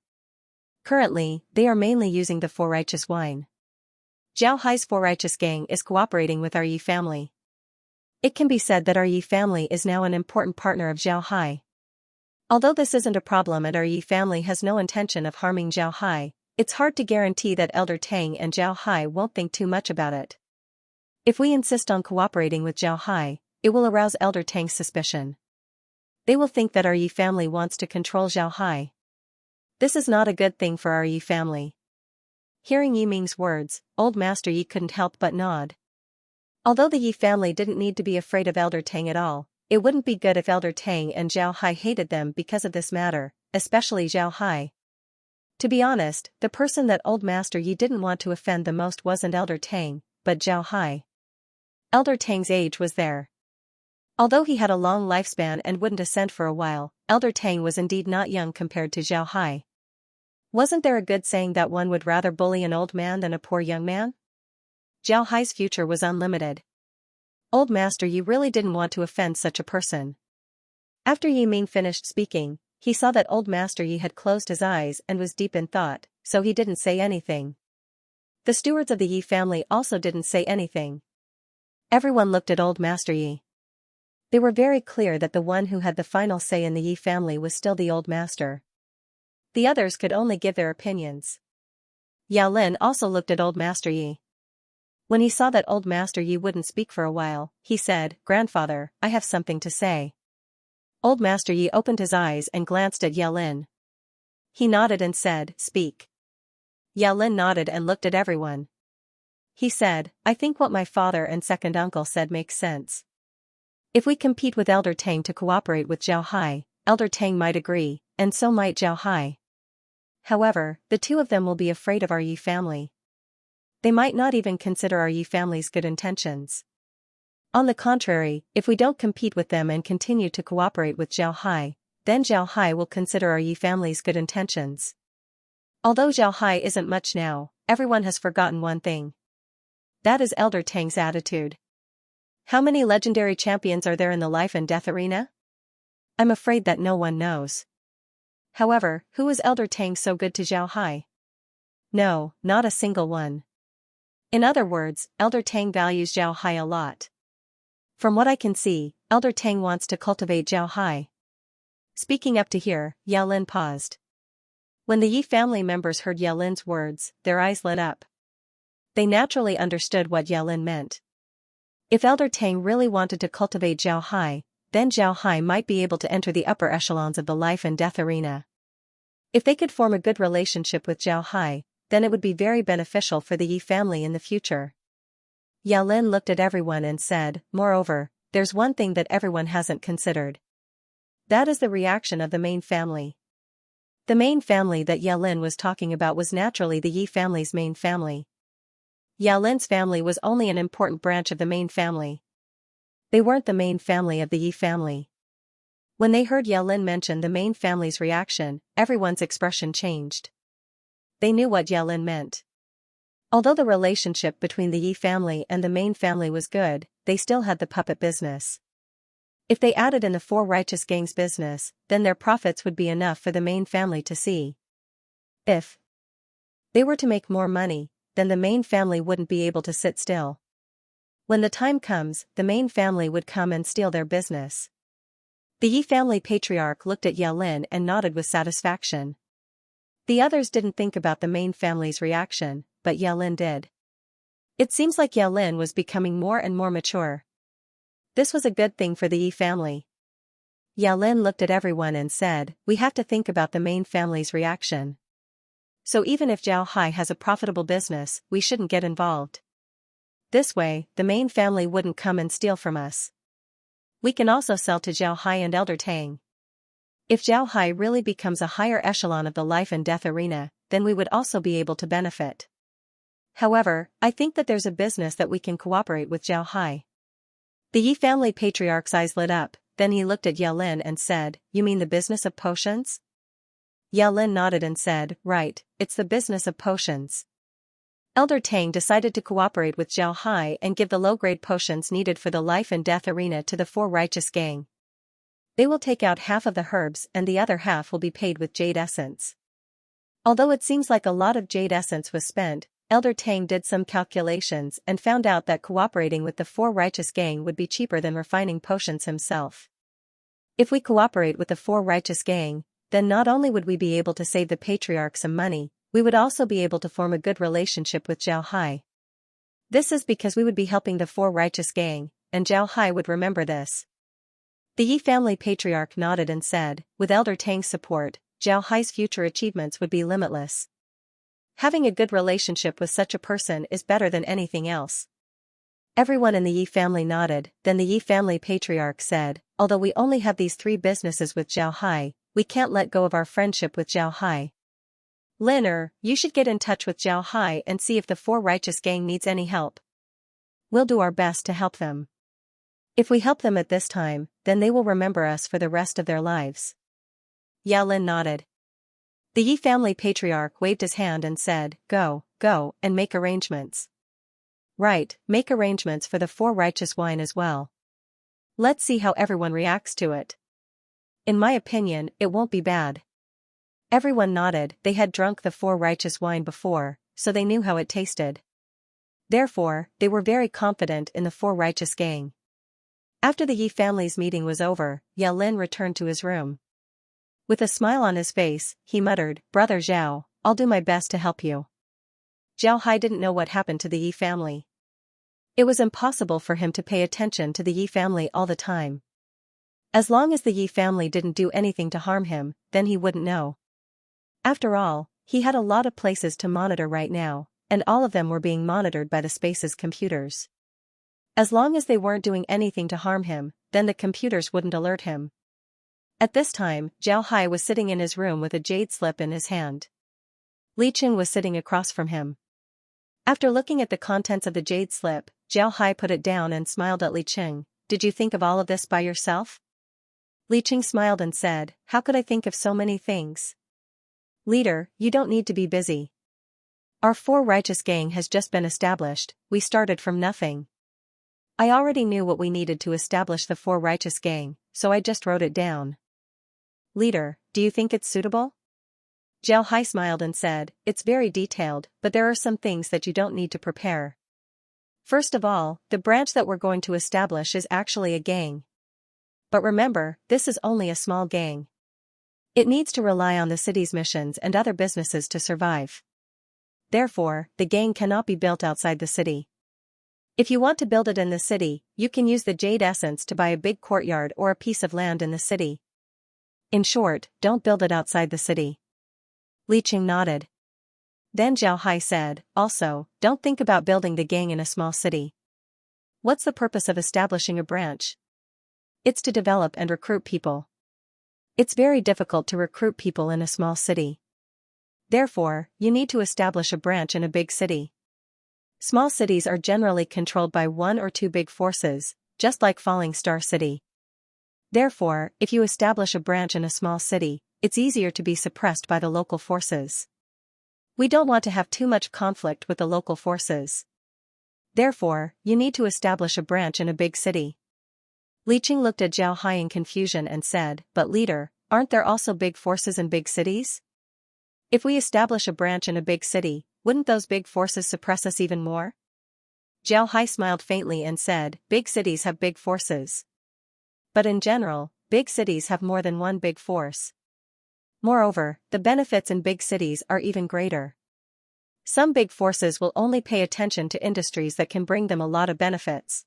Currently, they are mainly using the Four Righteous wine. Zhao Hai's Four Righteous Gang is cooperating with our Yi family. It can be said that our Yi family is now an important partner of Zhao Hai. Although this isn't a problem and our Yi family has no intention of harming Zhao Hai, it's hard to guarantee that Elder Tang and Zhao Hai won't think too much about it. If we insist on cooperating with Zhao Hai, it will arouse Elder Tang's suspicion. They will think that our Yi family wants to control Zhao Hai. This is not a good thing for our Yi family." Hearing Yi Ming's words, Old Master Yi couldn't help but nod. Although the Yi family didn't need to be afraid of Elder Tang at all, it wouldn't be good if Elder Tang and Zhao Hai hated them because of this matter, especially Zhao Hai. To be honest, the person that Old Master Yi didn't want to offend the most wasn't Elder Tang, but Zhao Hai. Elder Tang's age was there. Although he had a long lifespan and wouldn't ascend for a while, Elder Tang was indeed not young compared to Zhao Hai. Wasn't there a good saying that one would rather bully an old man than a poor young man? Zhao Hai's future was unlimited. Old Master Yi really didn't want to offend such a person. After Yi Ming finished speaking, he saw that Old Master Yi had closed his eyes and was deep in thought, so he didn't say anything. The stewards of the Yi family also didn't say anything. Everyone looked at Old Master Yi. They were very clear that the one who had the final say in the Yi family was still the Old Master. The others could only give their opinions. Yao Lin also looked at Old Master Yi. When he saw that Old Master Yi wouldn't speak for a while, he said, "Grandfather, I have something to say." Old Master Yi opened his eyes and glanced at Yao Lin. He nodded and said, "Speak." Yao Lin nodded and looked at everyone. He said, "I think what my father and second uncle said makes sense. If we compete with Elder Tang to cooperate with Zhao Hai, Elder Tang might agree, and so might Zhao Hai. However, the two of them will be afraid of our Yi family. They might not even consider our Yi family's good intentions. On the contrary, if we don't compete with them and continue to cooperate with Zhao Hai, then Zhao Hai will consider our Yi family's good intentions. Although Zhao Hai isn't much now, everyone has forgotten one thing. That is Elder Tang's attitude. How many legendary champions are there in the life and death arena? I'm afraid that no one knows. However, who is Elder Tang so good to Zhao Hai? No, not a single one. In other words, Elder Tang values Zhao Hai a lot. From what I can see, Elder Tang wants to cultivate Zhao Hai." Speaking up to here, Yao Lin paused. When the Yi family members heard Yao Lin's words, their eyes lit up. They naturally understood what Yao Lin meant. If Elder Tang really wanted to cultivate Zhao Hai, then Zhao Hai might be able to enter the upper echelons of the life and death arena. If they could form a good relationship with Zhao Hai, then it would be very beneficial for the Yi family in the future. Yao Lin looked at everyone and said, "Moreover, there's one thing that everyone hasn't considered. That is the reaction of the main family." The main family that Yao Lin was talking about was naturally the Yi family's main family. Yao Lin's family was only an important branch of the main family. They weren't the main family of the Yi family. When they heard Yao Lin mention the main family's reaction, everyone's expression changed. They knew what Yao Lin meant. Although the relationship between the Yi family and the main family was good, they still had the puppet business. If they added in the four righteous gangs business, then their profits would be enough for the main family to see. If they were to make more money, then the main family wouldn't be able to sit still. When the time comes, the main family would come and steal their business. The Yi family patriarch looked at Yao Lin and nodded with satisfaction. The others didn't think about the main family's reaction, but Yao Lin did. It seems like Yao Lin was becoming more and more mature. This was a good thing for the Yi family. Yao Lin looked at everyone and said, "We have to think about the main family's reaction. So even if Zhao Hai has a profitable business, we shouldn't get involved. This way, the main family wouldn't come and steal from us. We can also sell to Zhao Hai and Elder Tang. If Zhao Hai really becomes a higher echelon of the life and death arena, then we would also be able to benefit. However, I think that there's a business that we can cooperate with Zhao Hai." The Yi family patriarch's eyes lit up, then he looked at Yao Lin and said, "You mean the business of potions?" Yao Lin nodded and said, "Right, it's the business of potions." Elder Tang decided to cooperate with Zhao Hai and give the low-grade potions needed for the life and death arena to the four righteous gang. They will take out half of the herbs and the other half will be paid with jade essence. Although it seems like a lot of jade essence was spent, Elder Tang did some calculations and found out that cooperating with the four righteous gang would be cheaper than refining potions himself. If we cooperate with the four righteous gang, then not only would we be able to save the patriarch some money, we would also be able to form a good relationship with Zhao Hai. This is because we would be helping the four righteous gang, and Zhao Hai would remember this. The Yi family patriarch nodded and said, "With Elder Tang's support, Zhao Hai's future achievements would be limitless. Having a good relationship with such a person is better than anything else." Everyone in the Yi family nodded, then the Yi family patriarch said, "Although we only have these three businesses with Zhao Hai, we can't let go of our friendship with Zhao Hai. Lin, you should get in touch with Zhao Hai and see if the four righteous gang needs any help. We'll do our best to help them. If we help them at this time, then they will remember us for the rest of their lives." Yao Lin nodded. The Yi family patriarch waved his hand and said, Go, and make arrangements." "Right, make arrangements for the four righteous wine as well. Let's see how everyone reacts to it. In my opinion, it won't be bad." Everyone nodded. They had drunk the four righteous wine before, so they knew how it tasted. Therefore, they were very confident in the four righteous gang. After the Yi family's meeting was over, Yao Lin returned to his room. With a smile on his face, he muttered, "Brother Zhao, I'll do my best to help you." Zhao Hai didn't know what happened to the Yi family. It was impossible for him to pay attention to the Yi family all the time. As long as the Yi family didn't do anything to harm him, then he wouldn't know. After all, he had a lot of places to monitor right now, and all of them were being monitored by the space's computers. As long as they weren't doing anything to harm him, then the computers wouldn't alert him. At this time, Zhao Hai was sitting in his room with a jade slip in his hand. Li Qing was sitting across from him. After looking at the contents of the jade slip, Zhao Hai put it down and smiled at Li Qing. Did you think of all of this by yourself? Li Qing smiled and said, how could I think of so many things? Leader, you don't need to be busy. Our four righteous gang has just been established, we started from nothing. I already knew what we needed to establish the four righteous gang, so I just wrote it down. Leader, do you think it's suitable? Zhao Hai smiled and said, it's very detailed, but there are some things that you don't need to prepare. First of all, the branch that we're going to establish is actually a gang. But remember, this is only a small gang. It needs to rely on the city's missions and other businesses to survive. Therefore, the gang cannot be built outside the city. If you want to build it in the city, you can use the jade essence to buy a big courtyard or a piece of land in the city. In short, don't build it outside the city. Li Qing nodded. Then Zhao Hai said, also, don't think about building the gang in a small city. What's the purpose of establishing a branch? It's to develop and recruit people. It's very difficult to recruit people in a small city. Therefore, you need to establish a branch in a big city. Small cities are generally controlled by one or two big forces, just like Falling Star City. Therefore, if you establish a branch in a small city, it's easier to be suppressed by the local forces. We don't want to have too much conflict with the local forces. Therefore, you need to establish a branch in a big city. Li Qing looked at Zhao Hai in confusion and said, but leader, aren't there also big forces in big cities? If we establish a branch in a big city, wouldn't those big forces suppress us even more? Zhao Hai smiled faintly and said, big cities have big forces. But in general, big cities have more than one big force. Moreover, the benefits in big cities are even greater. Some big forces will only pay attention to industries that can bring them a lot of benefits.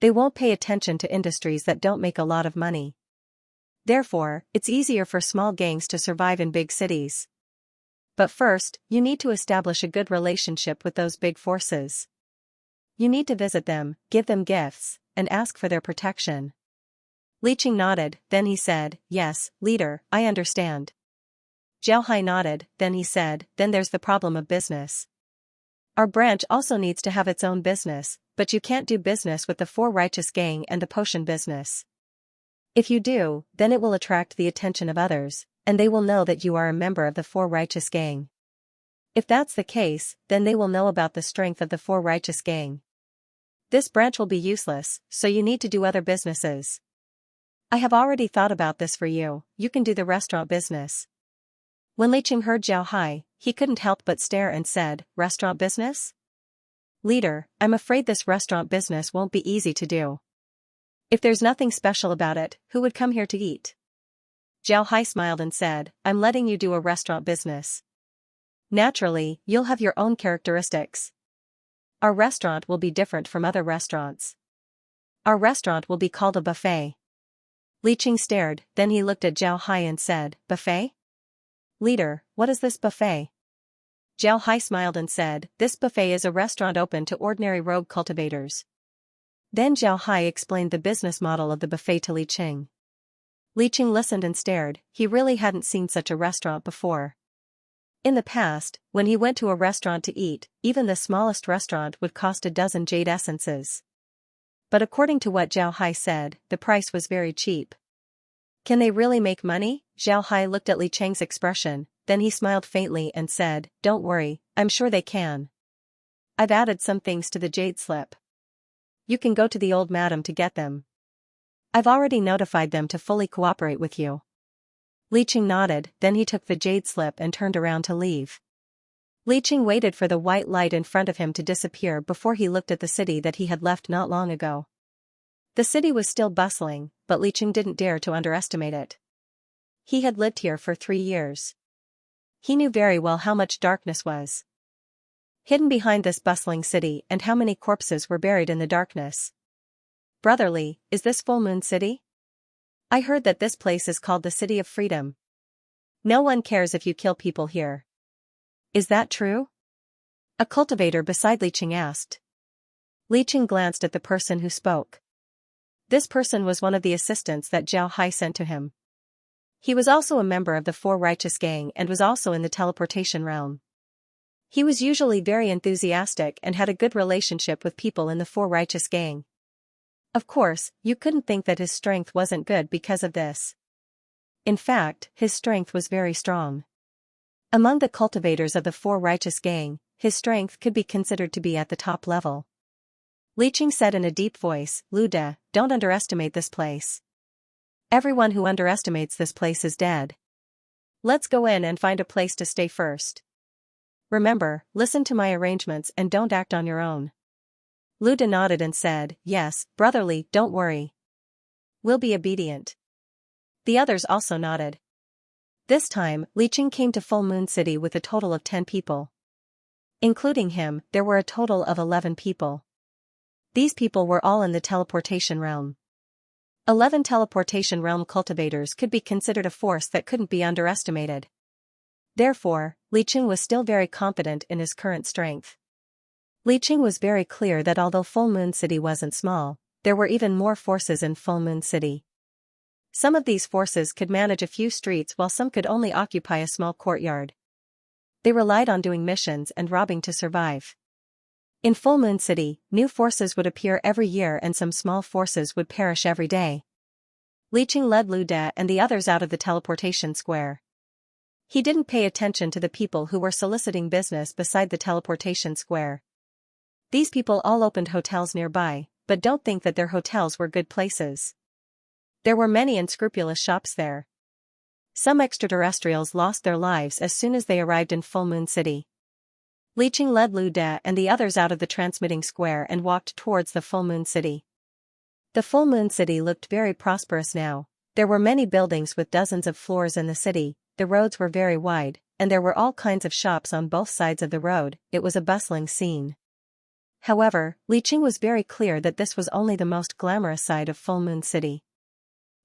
They won't pay attention to industries that don't make a lot of money. Therefore, it's easier for small gangs to survive in big cities. But first, you need to establish a good relationship with those big forces. You need to visit them, give them gifts, and ask for their protection. Li Qing nodded, then he said, yes, leader, I understand. Zhao Hai nodded, then he said, then there's the problem of business. Our branch also needs to have its own business, but you can't do business with the Four Righteous Gang and the potion business. If you do, then it will attract the attention of others, and they will know that you are a member of the Four Righteous Gang. If that's the case, then they will know about the strength of the Four Righteous Gang. This branch will be useless, so you need to do other businesses. I have already thought about this for you, you can do the restaurant business. When Li Qing heard Zhao Hai, he couldn't help but stare and said, restaurant business? Leader, I'm afraid this restaurant business won't be easy to do. If there's nothing special about it, who would come here to eat? Zhao Hai smiled and said, I'm letting you do a restaurant business. Naturally, you'll have your own characteristics. Our restaurant will be different from other restaurants. Our restaurant will be called a buffet. Li Qing stared, then he looked at Zhao Hai and said, buffet? Leader, what is this buffet? Zhao Hai smiled and said, this buffet is a restaurant open to ordinary rogue cultivators. Then Zhao Hai explained the business model of the buffet to Li Qing. Li Qing listened and stared, he really hadn't seen such a restaurant before. In the past, when he went to a restaurant to eat, even the smallest restaurant would cost a dozen jade essences. But according to what Zhao Hai said, the price was very cheap. Can they really make money? Zhao Hai looked at Li Qing's expression, then he smiled faintly and said, don't worry, I'm sure they can. I've added some things to the jade slip. You can go to the old madam to get them. I've already notified them to fully cooperate with you. Li Qing nodded, then he took the jade slip and turned around to leave. Li Qing waited for the white light in front of him to disappear before he looked at the city that he had left not long ago. The city was still bustling, but Li Qing didn't dare to underestimate it. He had lived here for 3 years. He knew very well how much darkness was hidden behind this bustling city and how many corpses were buried in the darkness. Brotherly, is this Full Moon City? I heard that this place is called the City of Freedom. No one cares if you kill people here. Is that true? A cultivator beside Li Qing asked. Li Qing glanced at the person who spoke. This person was one of the assistants that Zhao Hai sent to him. He was also a member of the Four Righteous Gang and was also in the teleportation realm. He was usually very enthusiastic and had a good relationship with people in the Four Righteous Gang. Of course, you couldn't think that his strength wasn't good because of this. In fact, his strength was very strong. Among the cultivators of the Four Righteous Gang, his strength could be considered to be at the top level. Li Qing said in a deep voice, "Lu De, don't underestimate this place. Everyone who underestimates this place is dead. Let's go in and find a place to stay first. Remember, listen to my arrangements and don't act on your own." Lu De nodded and said, "Yes, brotherly, don't worry. We'll be obedient." The others also nodded. This time, Li Qing came to Full Moon City with a total of 10 people. Including him, there were a total of 11 people. These people were all in the teleportation realm. 11 teleportation realm cultivators could be considered a force that couldn't be underestimated. Therefore, Li Qing was still very confident in his current strength. Li Qing was very clear that although Full Moon City wasn't small, there were even more forces in Full Moon City. Some of these forces could manage a few streets while some could only occupy a small courtyard. They relied on doing missions and robbing to survive. In Full Moon City, new forces would appear every year and some small forces would perish every day. Li Qing led Lu De and the others out of the teleportation square. He didn't pay attention to the people who were soliciting business beside the teleportation square. These people all opened hotels nearby, but don't think that their hotels were good places. There were many unscrupulous shops there. Some extraterrestrials lost their lives as soon as they arrived in Full Moon City. Li Qing led Lu De and the others out of the transmitting square and walked towards the Full Moon City. The Full Moon City looked very prosperous now. There were many buildings with dozens of floors in the city, the roads were very wide, and there were all kinds of shops on both sides of the road. It was a bustling scene. However, Li Qing was very clear that this was only the most glamorous side of Full Moon City.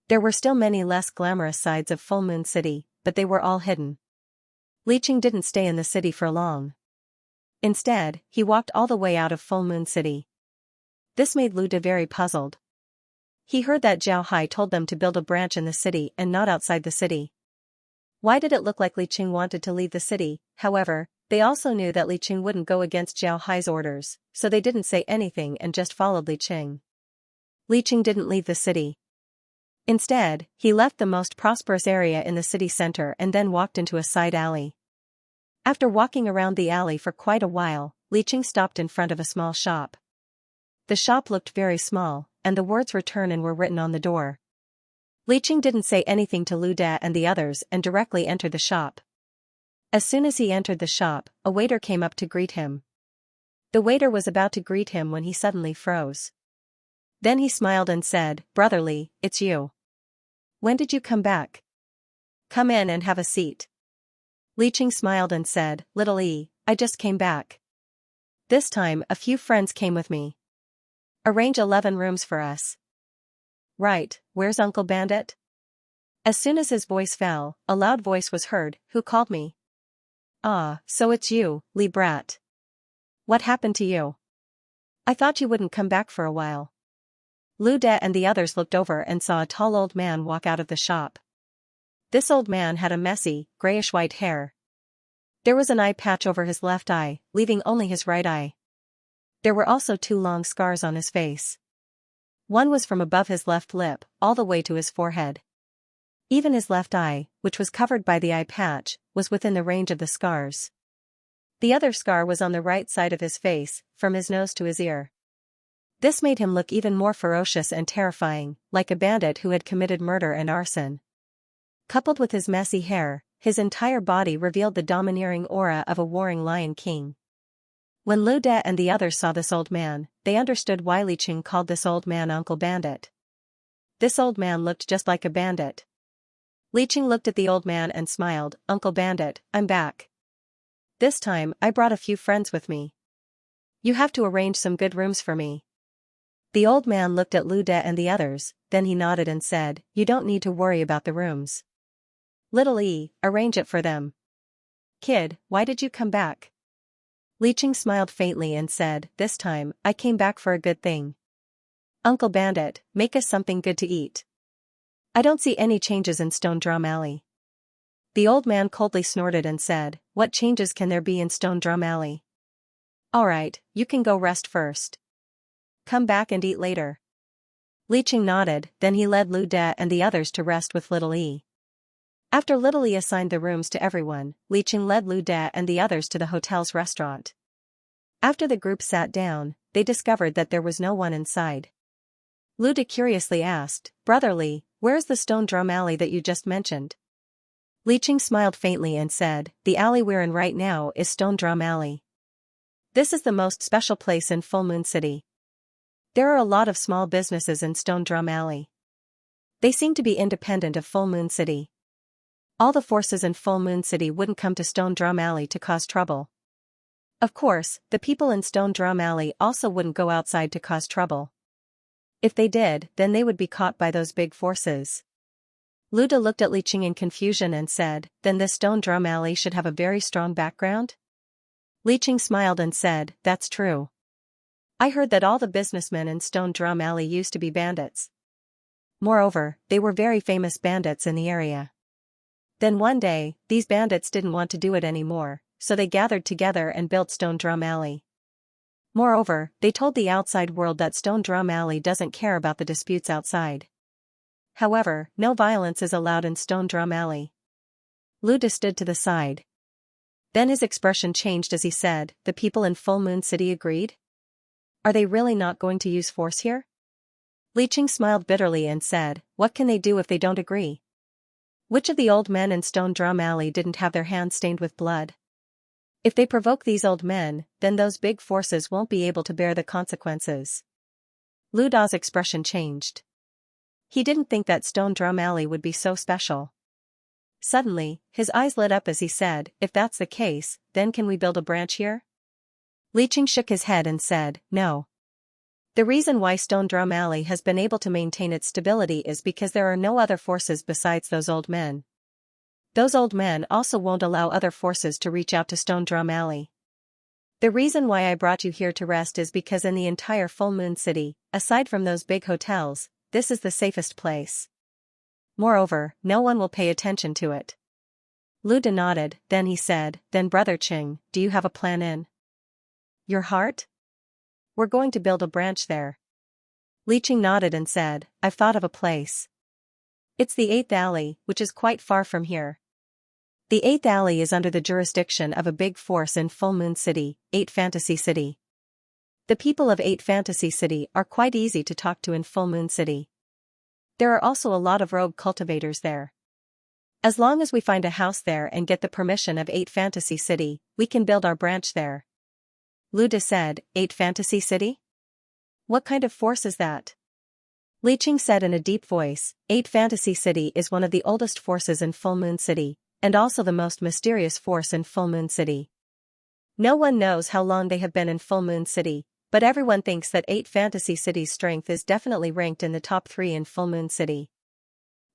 There were still many less glamorous sides of Full Moon City, but they were all hidden. Li Qing didn't stay in the city for long. Instead, he walked all the way out of Full Moon City. This made Lu De very puzzled. He heard that Zhao Hai told them to build a branch in the city and not outside the city. Why did it look like Li Qing wanted to leave the city? However, they also knew that Li Qing wouldn't go against Zhao Hai's orders, so they didn't say anything and just followed Li Qing. Li Qing didn't leave the city. Instead, he left the most prosperous area in the city center and then walked into a side alley. After walking around the alley for quite a while, Li Qing stopped in front of a small shop. The shop looked very small, and the words "Return" and were written on the door. Li Qing didn't say anything to Lu De and the others and directly entered the shop. As soon as he entered the shop, a waiter came up to greet him. The waiter was about to greet him when he suddenly froze. Then he smiled and said, "Brotherly, it's you. When did you come back? Come in and have a seat." Li Qing smiled and said, "Little E, I just came back. This time a few friends came with me. Arrange 11 rooms for us." "Right, where's Uncle Bandit?" As soon as his voice fell, a loud voice was heard, "Who called me?" "Ah, so it's you, Li Brat. What happened to you? I thought you wouldn't come back for a while." Lu De and the others looked over and saw a tall old man walk out of the shop. This old man had a messy, grayish-white hair. There was an eye patch over his left eye, leaving only his right eye. There were also 2 long scars on his face. One was from above his left lip, all the way to his forehead. Even his left eye, which was covered by the eye patch, was within the range of the scars. The other scar was on the right side of his face, from his nose to his ear. This made him look even more ferocious and terrifying, like a bandit who had committed murder and arson. Coupled with his messy hair, his entire body revealed the domineering aura of a warring lion king. When Lu De and the others saw this old man, they understood why Li Qing called this old man Uncle Bandit. This old man looked just like a bandit. Li Qing looked at the old man and smiled, "Uncle Bandit, I'm back. This time I brought a few friends with me. You have to arrange some good rooms for me. The old man looked at Lu De and the others, then he nodded and said, "You don't need to worry about the rooms. Little E, arrange it for them." "Kid, why did you come back?" Li Qing smiled faintly and said, "This time, I came back for a good thing. Uncle Bandit, make us something good to eat. I don't see any changes in Stone Drum Alley." The old man coldly snorted and said, "What changes can there be in Stone Drum Alley? Alright, you can go rest first. Come back and eat later." Li Qing nodded, then he led Lu De and the others to rest with Little E. After Little E assigned the rooms to everyone, Li Qing led Lu De and the others to the hotel's restaurant. After the group sat down, they discovered that there was no one inside. Lu De curiously asked, "Brother Li, where's the Stone Drum Alley that you just mentioned?" Li Qing smiled faintly and said, "The alley we're in right now is Stone Drum Alley. This is the most special place in Full Moon City. There are a lot of small businesses in Stone Drum Alley. They seem to be independent of Full Moon City. All the forces in Full Moon City wouldn't come to Stone Drum Alley to cause trouble. Of course, the people in Stone Drum Alley also wouldn't go outside to cause trouble. If they did, then they would be caught by those big forces." Lu De looked at Li Qing in confusion and said, "Then this Stone Drum Alley should have a very strong background?" Li Qing smiled and said, "That's true. I heard that all the businessmen in Stone Drum Alley used to be bandits. Moreover, they were very famous bandits in the area. Then one day, these bandits didn't want to do it anymore, so they gathered together and built Stone Drum Alley. Moreover, they told the outside world that Stone Drum Alley doesn't care about the disputes outside. However, no violence is allowed in Stone Drum Alley." Lu De stood to the side. Then his expression changed as he said, "The people in Full Moon City agreed? Are they really not going to use force here?" Li Qing smiled bitterly and said, "What can they do if they don't agree? Which of the old men in Stone Drum Alley didn't have their hands stained with blood? If they provoke these old men, then those big forces won't be able to bear the consequences." Lu Da's expression changed. He didn't think that Stone Drum Alley would be so special. Suddenly, his eyes lit up as he said, "If that's the case, then can we build a branch here?" Li Qing shook his head and said, "No. The reason why Stone Drum Alley has been able to maintain its stability is because there are no other forces besides those old men. Those old men also won't allow other forces to reach out to Stone Drum Alley. The reason why I brought you here to rest is because in the entire Full Moon City, aside from those big hotels, this is the safest place. Moreover, no one will pay attention to it." Lu De nodded, then he said, "Then Brother Qing, do you have a plan in your heart?" "We're going to build a branch there." Li Qing nodded and said, "I've thought of a place. It's the 8th Alley, which is quite far from here. The 8th Alley is under the jurisdiction of a big force in Full Moon City, 8 Fantasy City. The people of 8 Fantasy City are quite easy to talk to in Full Moon City. There are also a lot of rogue cultivators there. As long as we find a house there and get the permission of 8 Fantasy City, we can build our branch there." Lu De said, 8 Fantasy City? What kind of force is that?" Li Qing said in a deep voice, 8 Fantasy City is one of the oldest forces in Full Moon City, and also the most mysterious force in Full Moon City. No one knows how long they have been in Full Moon City, but everyone thinks that 8 Fantasy City's strength is definitely ranked in the top 3 in Full Moon City.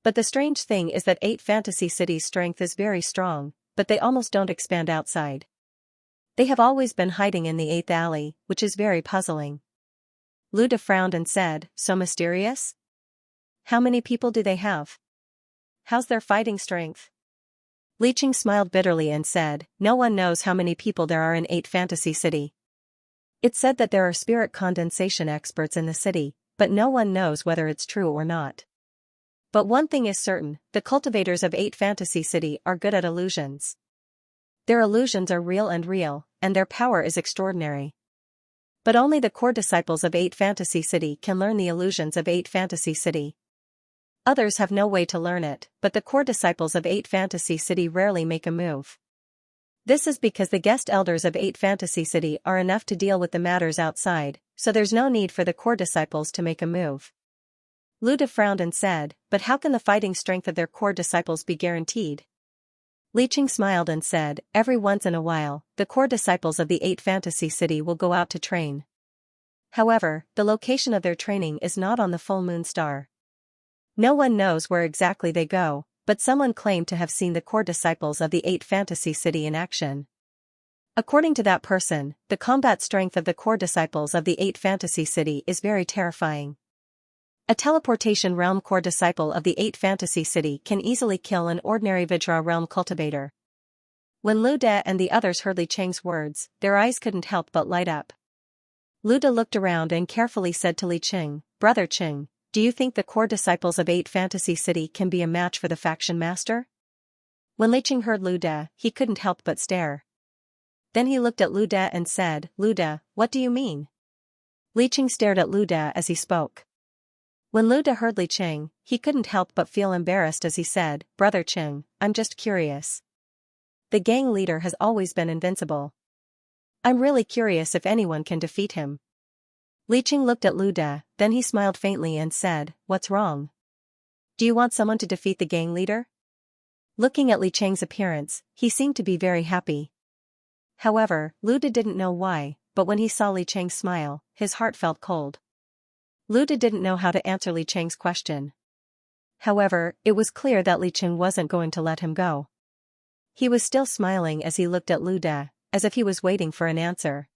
But the strange thing is that 8 Fantasy City's strength is very strong, but they almost don't expand outside. They have always been hiding in the 8th Alley, which is very puzzling." Lu De frowned and said, "So mysterious? How many people do they have? How's their fighting strength?" Li Qing smiled bitterly and said, "No one knows how many people there are in 8 Fantasy City. It's said that there are spirit condensation experts in the city, but no one knows whether it's true or not. But one thing is certain, the cultivators of 8 Fantasy City are good at illusions. Their illusions are real, and their power is extraordinary. But only the core disciples of 8 Fantasy City can learn the illusions of 8 Fantasy City. Others have no way to learn it, but the core disciples of 8 Fantasy City rarely make a move. This is because the guest elders of 8 Fantasy City are enough to deal with the matters outside, so there's no need for the core disciples to make a move." Lu De frowned and said, "But how can the fighting strength of their core disciples be guaranteed?" Li Qing smiled and said, "Every once in a while, the core disciples of the 8 Fantasy City will go out to train. However, the location of their training is not on the full moon star. No one knows where exactly they go, but someone claimed to have seen the core disciples of the 8 Fantasy City in action. According to that person, the combat strength of the core disciples of the 8 Fantasy City is very terrifying. A teleportation realm core disciple of the 8 Fantasy City can easily kill an ordinary Vajra realm cultivator. When Lu De and the others heard Li Cheng's words, their eyes couldn't help but light up. Lu De looked around and carefully said to Li Cheng, "Brother Cheng, do you think the core disciples of 8 Fantasy City can be a match for the faction master?" When Li Cheng heard Lu De, he couldn't help but stare. Then he looked at Lu De and said, "Lu De, what do you mean?" Li Cheng stared at Lu De as he spoke. When Lu De heard Li Cheng, he couldn't help but feel embarrassed as he said, "Brother Cheng, I'm just curious. The gang leader has always been invincible. I'm really curious if anyone can defeat him." Li Cheng looked at Lu De, then he smiled faintly and said, "What's wrong? Do you want someone to defeat the gang leader?" Looking at Li Cheng's appearance, he seemed to be very happy. However, Lu De didn't know why, but when he saw Li Cheng smile, his heart felt cold. Lu De didn't know how to answer Li Cheng's question. However, it was clear that Li Cheng wasn't going to let him go. He was still smiling as he looked at Lu De, as if he was waiting for an answer.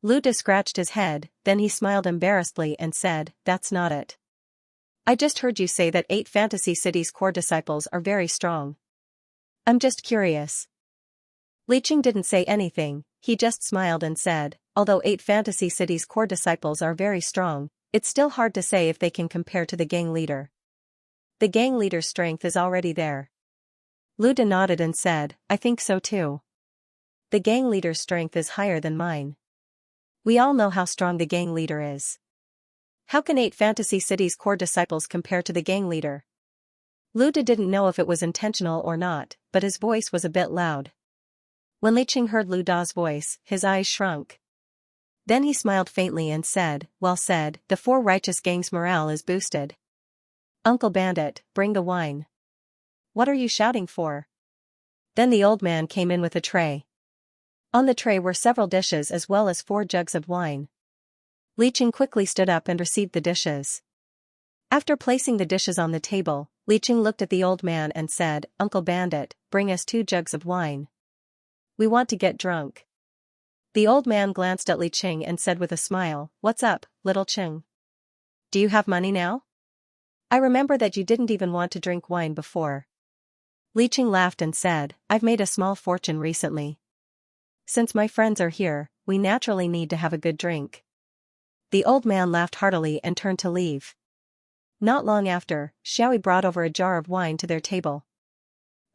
Lu De scratched his head, then he smiled embarrassedly and said, "That's not it. I just heard you say that 8 Fantasy City's core disciples are very strong. I'm just curious." Li Cheng didn't say anything, he just smiled and said, "Although 8 Fantasy City's core disciples are very strong, it's still hard to say if they can compare to the gang leader. The gang leader's strength is already there." Lu De nodded and said, "I think so too. The gang leader's strength is higher than mine. We all know how strong the gang leader is. How can 8 Fantasy City's core disciples compare to the gang leader?" Lu De didn't know if it was intentional or not, but his voice was a bit loud. When Li Cheng heard Lu Da's voice, his eyes shrunk. Then he smiled faintly and said, "Well said, the 4 righteous gang's morale is boosted. Uncle Bandit, bring the wine." "What are you shouting for?" Then the old man came in with a tray. On the tray were several dishes as well as 4 jugs of wine. Li Cheng quickly stood up and received the dishes. After placing the dishes on the table, Li Cheng looked at the old man and said, "Uncle Bandit, bring us 2 jugs of wine. We want to get drunk." The old man glanced at Li Cheng and said with a smile, "What's up, little Cheng? Do you have money now? I remember that you didn't even want to drink wine before." Li Cheng laughed and said, "I've made a small fortune recently. Since my friends are here, we naturally need to have a good drink." The old man laughed heartily and turned to leave. Not long after, Xiaoyi brought over a jar of wine to their table.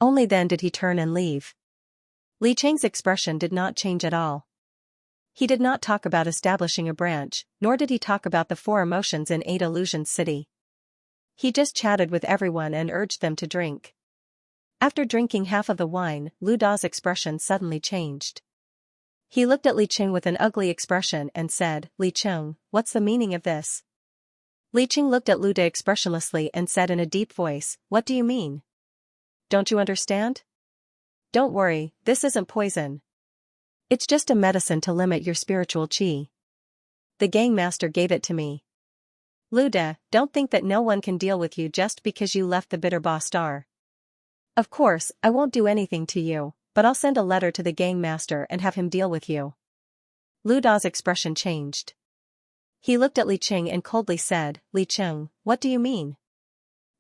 Only then did he turn and leave. Li Cheng's expression did not change at all. He did not talk about establishing a branch, nor did he talk about the 4 emotions in 8 Illusions City. He just chatted with everyone and urged them to drink. After drinking half of the wine, Lu Da's expression suddenly changed. He looked at Li Cheng with an ugly expression and said, "Li Cheng, what's the meaning of this?" Li Cheng looked at Lu De expressionlessly and said in a deep voice, "What do you mean? Don't you understand? Don't worry, this isn't poison. It's just a medicine to limit your spiritual qi. The gang master gave it to me. Lu De, don't think that no one can deal with you just because you left the Bitter Ba Star. Of course, I won't do anything to you, but I'll send a letter to the gang master and have him deal with you." Lu Da's expression changed. He looked at Li Cheng and coldly said, "Li Cheng, what do you mean?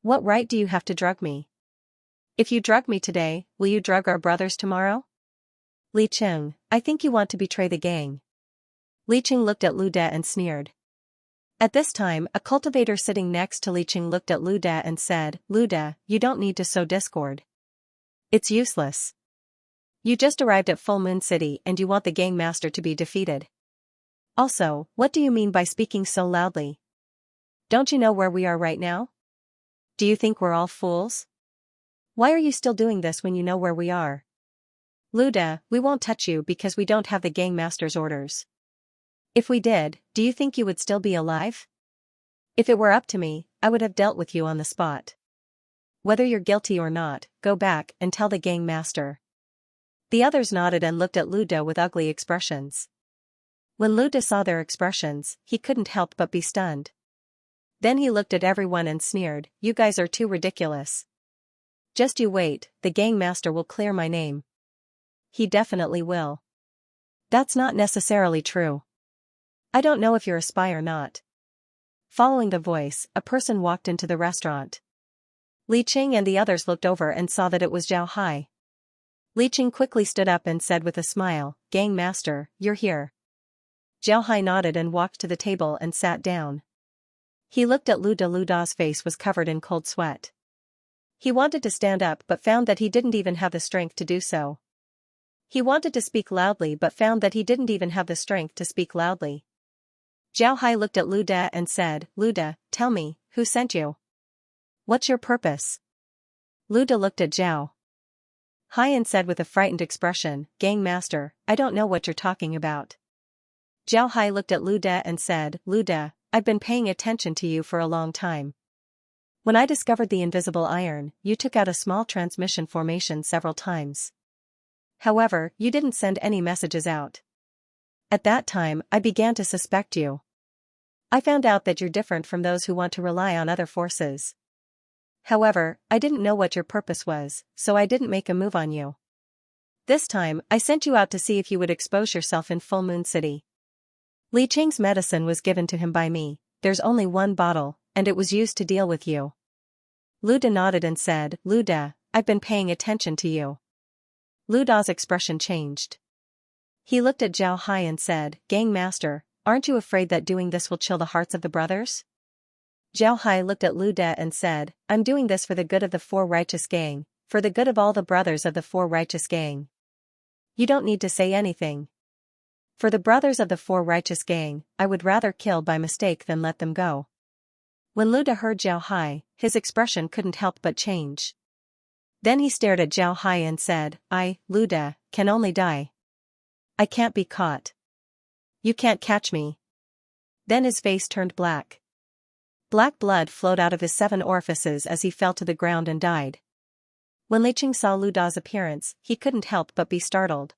What right do you have to drug me? If you drug me today, will you drug our brothers tomorrow? Li Cheng, I think you want to betray the gang." Li Cheng looked at Lu De and sneered. At this time, a cultivator sitting next to Li Cheng looked at Lu De and said, "Lu De, you don't need to sow discord. It's useless. You just arrived at Full Moon City and you want the gang master to be defeated. Also, what do you mean by speaking so loudly? Don't you know where we are right now? Do you think we're all fools? Why are you still doing this when you know where we are? Lu De, we won't touch you because we don't have the gang master's orders. If we did, do you think you would still be alive? If it were up to me, I would have dealt with you on the spot. Whether you're guilty or not, go back and tell the gang master." The others nodded and looked at Lu De with ugly expressions. When Luda saw their expressions, he couldn't help but be stunned. Then he looked at everyone and sneered, "You guys are too ridiculous. Just you wait, the gang master will clear my name. He definitely will." "That's not necessarily true. I don't know if you're a spy or not." Following the voice, a person walked into the restaurant. Li Qing and the others looked over and saw that it was Zhao Hai. Li Qing quickly stood up and said with a smile, "Gang master, you're here." Zhao Hai nodded and walked to the table and sat down. He looked at Luda. Luda's face was covered in cold sweat. He wanted to stand up but found that he didn't even have the strength to do so. He wanted to speak loudly but found that he didn't even have the strength to speak loudly. Zhao Hai looked at Luda and said, "Luda, tell me, who sent you? What's your purpose?" Luda looked at Zhao Hai and said with a frightened expression, "Gang master, I don't know what you're talking about." Zhao Hai looked at Luda and said, "Luda, I've been paying attention to you for a long time. When I discovered the invisible iron, you took out a small transmission formation several times. However, you didn't send any messages out. At that time, I began to suspect you. I found out that you're different from those who want to rely on other forces. However, I didn't know what your purpose was, so I didn't make a move on you. This time, I sent you out to see if you would expose yourself in Full Moon City. Li Qing's medicine was given to him by me, there's only one bottle, and it was used to deal with you." Luda nodded and said, "Luda, I've been paying attention to you." Luda's expression changed. He looked at Zhao Hai and said, "Gang master, aren't you afraid that doing this will chill the hearts of the brothers?" Zhao Hai looked at Luda and said, "I'm doing this for the good of the Four Righteous Gang, for the good of all the brothers of the Four Righteous Gang. You don't need to say anything. For the brothers of the Four Righteous Gang, I would rather kill by mistake than let them go." When Luda heard Zhao Hai, his expression couldn't help but change. Then he stared at Zhao Hai and said, "I, Luda, can only die. I can't be caught. You can't catch me." Then his face turned black. Black blood flowed out of his 7 orifices as he fell to the ground and died. When Li Qing saw Luda's appearance, he couldn't help but be startled.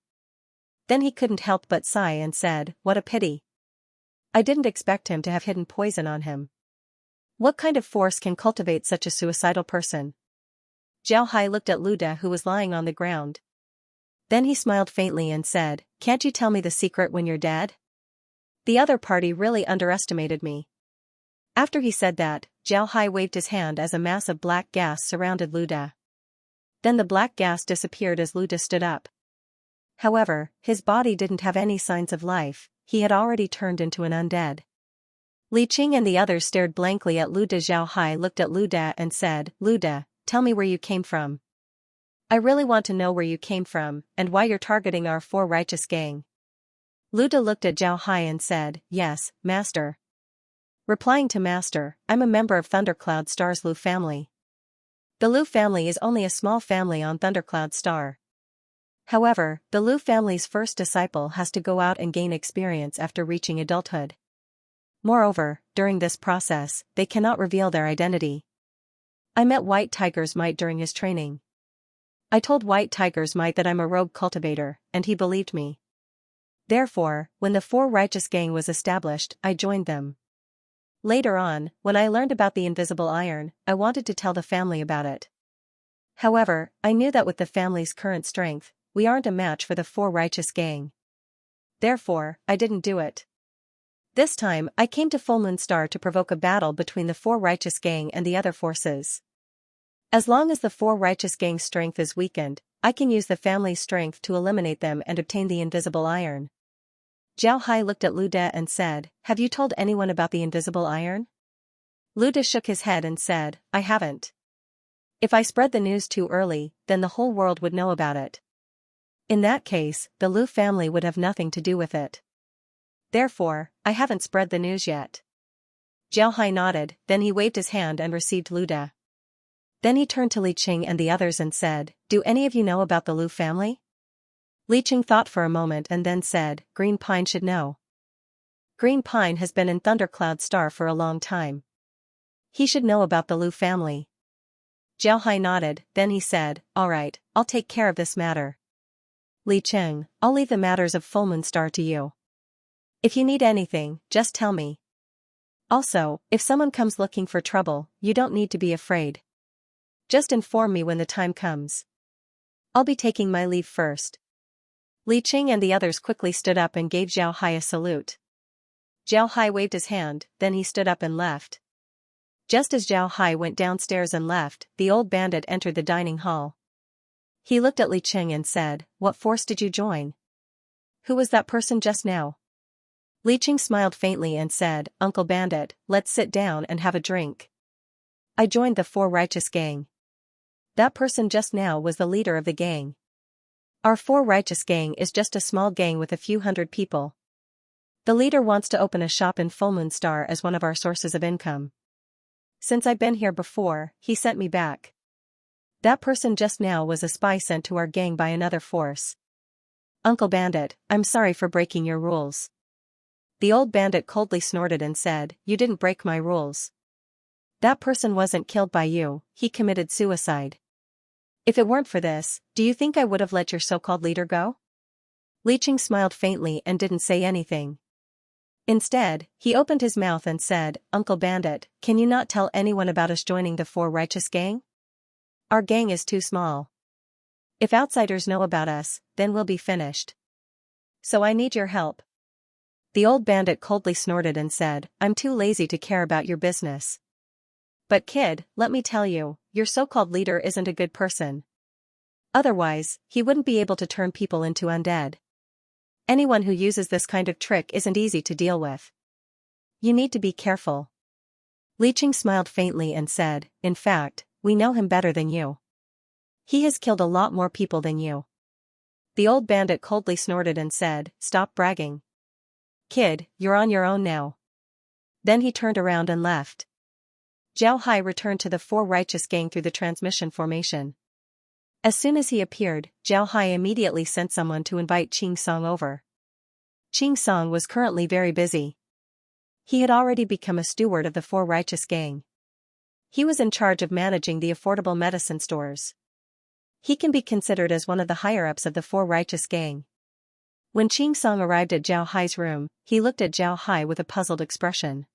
Then he couldn't help but sigh and said, "What a pity. I didn't expect him to have hidden poison on him. What kind of force can cultivate such a suicidal person?" Zhao Hai looked at Luda who was lying on the ground. Then he smiled faintly and said, "Can't you tell me the secret when you're dead? The other party really underestimated me." After he said that, Zhao Hai waved his hand as a mass of black gas surrounded Luda. Then the black gas disappeared as Luda stood up. However, his body didn't have any signs of life, he had already turned into an undead. Li Qing and the others stared blankly at Luda. Zhao Hai looked at Luda and said, "Luda, tell me where you came from. I really want to know where you came from, and why you're targeting our Four Righteous Gang." Luda looked at Zhao Hai and said, "Yes, master. Replying to master, I'm a member of Thundercloud Star's Lu family. The Lu family is only a small family on Thundercloud Star. However, the Lu family's first disciple has to go out and gain experience after reaching adulthood. Moreover, during this process, they cannot reveal their identity. I met White Tiger's Might during his training. I told White Tiger's Might that I'm a rogue cultivator, and he believed me. Therefore, when the Four Righteous Gang was established, I joined them. Later on, when I learned about the invisible iron, I wanted to tell the family about it. However, I knew that with the family's current strength, we aren't a match for the Four Righteous Gang. Therefore, I didn't do it. This time, I came to Full Moon Star to provoke a battle between the Four Righteous Gang and the other forces. As long as the Four Righteous Gang's strength is weakened, I can use the family's strength to eliminate them and obtain the invisible iron." Zhao Hai looked at Luda and said, "Have you told anyone about the invisible iron?" Luda shook his head and said, "I haven't. If I spread the news too early, then the whole world would know about it. In that case, the Lu family would have nothing to do with it. Therefore, I haven't spread the news yet." Zhao Hai nodded, then he waved his hand and received Luda. Then he turned to Li Qing and the others and said, "Do any of you know about the Lu family?" Li Qing thought for a moment and then said, "Green Pine should know. Green Pine has been in Thundercloud Star for a long time. He should know about the Lu family." Zhao Hai nodded, then he said, "All right, I'll take care of this matter. Li Qing, I'll leave the matters of Full Moon Star to you. If you need anything, just tell me. Also, if someone comes looking for trouble, you don't need to be afraid. Just inform me when the time comes. I'll be taking my leave first. Li Qing and the others quickly stood up and gave Zhao Hai a salute. Zhao Hai waved his hand, then he stood up and left. Just as Zhao Hai went downstairs and left, the old bandit entered the dining hall. He looked at Li Qing and said, "What force did you join? Who was that person just now?" Li Qing smiled faintly and said, "Uncle Bandit, let's sit down and have a drink. I joined the Four Righteous Gang. That person just now was the leader of the gang. Our Four Righteous Gang is just a small gang with a few hundred people. The leader wants to open a shop in Full Moon Star as one of our sources of income. Since I've been here before, he sent me back. That person just now was a spy sent to our gang by another force. Uncle Bandit, I'm sorry for breaking your rules." The old bandit coldly snorted and said, "You didn't break my rules. That person wasn't killed by you, he committed suicide. If it weren't for this, do you think I would have let your so-called leader go?" Li Qing smiled faintly and didn't say anything. Instead, he opened his mouth and said, "Uncle Bandit, can you not tell anyone about us joining the Four Righteous Gang? Our gang is too small. If outsiders know about us, then we'll be finished. So I need your help." The old bandit coldly snorted and said, "I'm too lazy to care about your business. But kid, let me tell you, your so-called leader isn't a good person. Otherwise, he wouldn't be able to turn people into undead. Anyone who uses this kind of trick isn't easy to deal with. You need to be careful." Li Qing smiled faintly and said, "In fact, we know him better than you. He has killed a lot more people than you." The old bandit coldly snorted and said, "Stop bragging. Kid, you're on your own now." Then he turned around and left. Zhao Hai returned to the Four Righteous Gang through the transmission formation. As soon as he appeared, Zhao Hai immediately sent someone to invite Qing Song over. Qing Song was currently very busy. He had already become a steward of the Four Righteous Gang. He was in charge of managing the affordable medicine stores. He can be considered as one of the higher-ups of the Four Righteous Gang. When Qing Song arrived at Zhao Hai's room, he looked at Zhao Hai with a puzzled expression.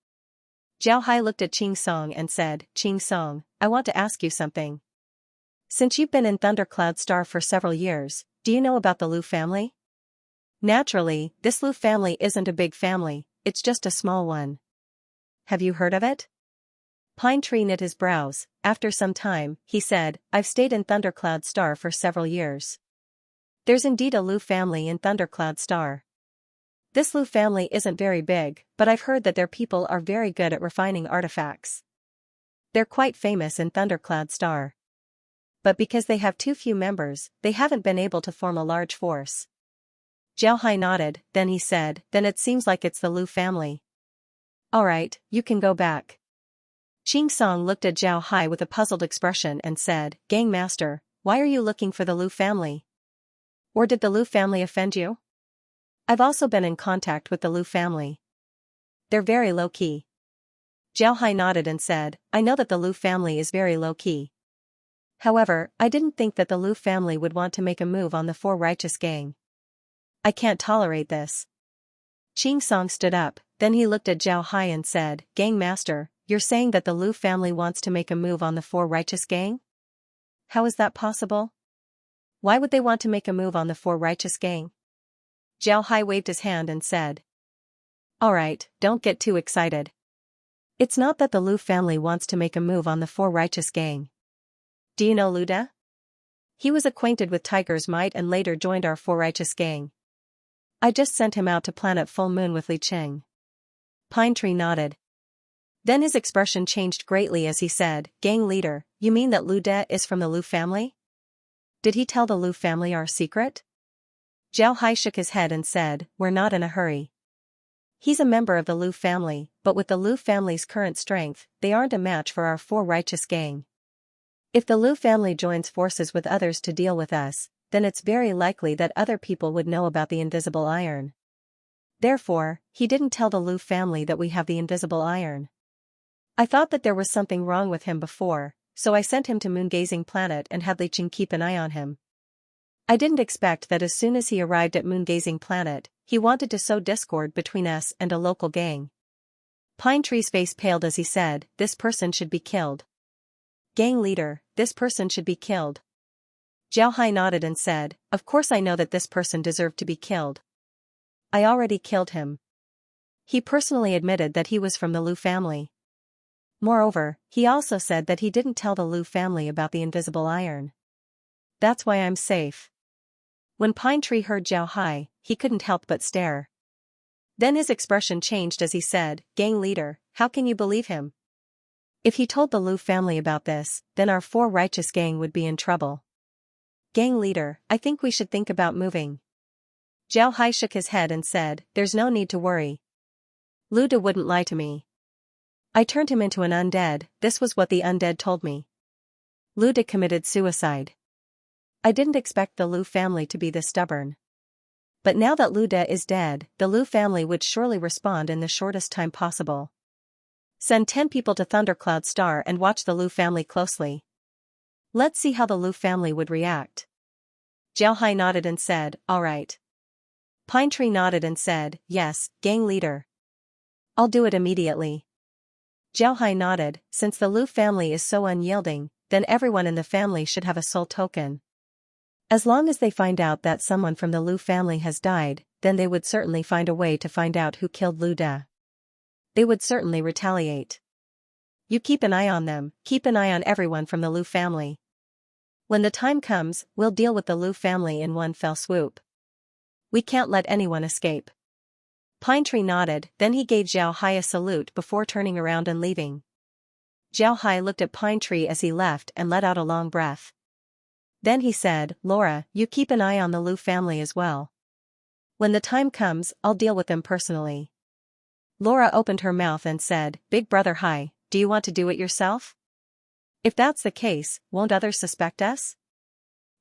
Zhao Hai looked at Qing Song and said, "Qing Song, I want to ask you something. Since you've been in Thundercloud Star for several years, do you know about the Lu family?" Naturally, this Lu family isn't a big family, it's just a small one. "Have you heard of it?" Pine Tree knit his brows. After some time, he said, "I've stayed in Thundercloud Star for several years. There's indeed a Lu family in Thundercloud Star. This Lu family isn't very big, but I've heard that their people are very good at refining artifacts. They're quite famous in Thundercloud Star. But because they have too few members, they haven't been able to form a large force." Zhao Hai nodded, then he said, "Then it seems like it's the Lu family. Alright, you can go back." Qing Song looked at Zhao Hai with a puzzled expression and said, "Gang Master, why are you looking for the Lu family? Or did the Lu family offend you?" "I've also been in contact with the Lu family. They're very low-key." Zhao Hai nodded and said, "I know that the Lu family is very low-key. However, I didn't think that the Lu family would want to make a move on the Four Righteous Gang. I can't tolerate this." Qing Song stood up, then he looked at Zhao Hai and said, "Gang Master, you're saying that the Lu family wants to make a move on the Four Righteous Gang? How is that possible? Why would they want to make a move on the Four Righteous Gang?" Zhao Hai waved his hand and said, "Alright, don't get too excited. It's not that the Lu family wants to make a move on the Four Righteous Gang. Do you know Lu De? He was acquainted with Tiger's Might and later joined our Four Righteous Gang. I just sent him out to planet Full Moon with Li Qing." Pine Tree nodded. Then his expression changed greatly as he said, "Gang leader, you mean that Lu De is from the Lu family? Did he tell the Lu family our secret?" Zhao Hai shook his head and said, "We're not in a hurry. He's a member of the Lu family, but with the Lu family's current strength, they aren't a match for our Four Righteous Gang. If the Lu family joins forces with others to deal with us, then it's very likely that other people would know about the invisible iron. Therefore, he didn't tell the Lu family that we have the invisible iron. I thought that there was something wrong with him before, so I sent him to Moongazing Planet and had Li Qing keep an eye on him. I didn't expect that as soon as he arrived at Moongazing Planet, He wanted to sow discord between us and a local gang. Pine Tree's face paled as he said, this person should be killed. Gang leader, this person should be killed. Zhao Hai nodded and said, of course I know that this person deserved to be killed. I already killed him. He personally admitted that he was from the Lu family. Moreover, he also said that he didn't tell the Lu family about the invisible iron. That's why I'm safe. When Pine Tree heard Zhao Hai, he couldn't help but stare. Then his expression changed as he said, gang leader, how can you believe him? If he told the Lu family about this, then our 4 righteous gang would be in trouble. Gang leader, I think we should think about moving. Zhao Hai shook his head and said, there's no need to worry. Lu De wouldn't lie to me. I turned him into an undead, this was what the undead told me. Lu De committed suicide. I didn't expect the Lu family to be this stubborn. But now that Lu De is dead, the Lu family would surely respond in the shortest time possible. Send 10 people to Thundercloud Star and watch the Lu family closely. Let's see how the Lu family would react. Zhao Hai nodded and said, alright. Pine Tree nodded and said, yes, gang leader. I'll do it immediately. Zhao Hai nodded, since the Lu family is so unyielding, then everyone in the family should have a soul token. As long as they find out that someone from the Lu family has died, then they would certainly find a way to find out who killed Lu De. They would certainly retaliate. You keep an eye on them, keep an eye on everyone from the Lu family. When the time comes, we'll deal with the Lu family in one fell swoop. We can't let anyone escape. Pine Tree nodded, then he gave Zhao Hai a salute before turning around and leaving. Zhao Hai looked at Pine Tree as he left and let out a long breath. Then he said, Laura, you keep an eye on the Lu family as well. When the time comes, I'll deal with them personally. Laura opened her mouth and said, Big Brother Hai, do you want to do it yourself? If that's the case, won't others suspect us?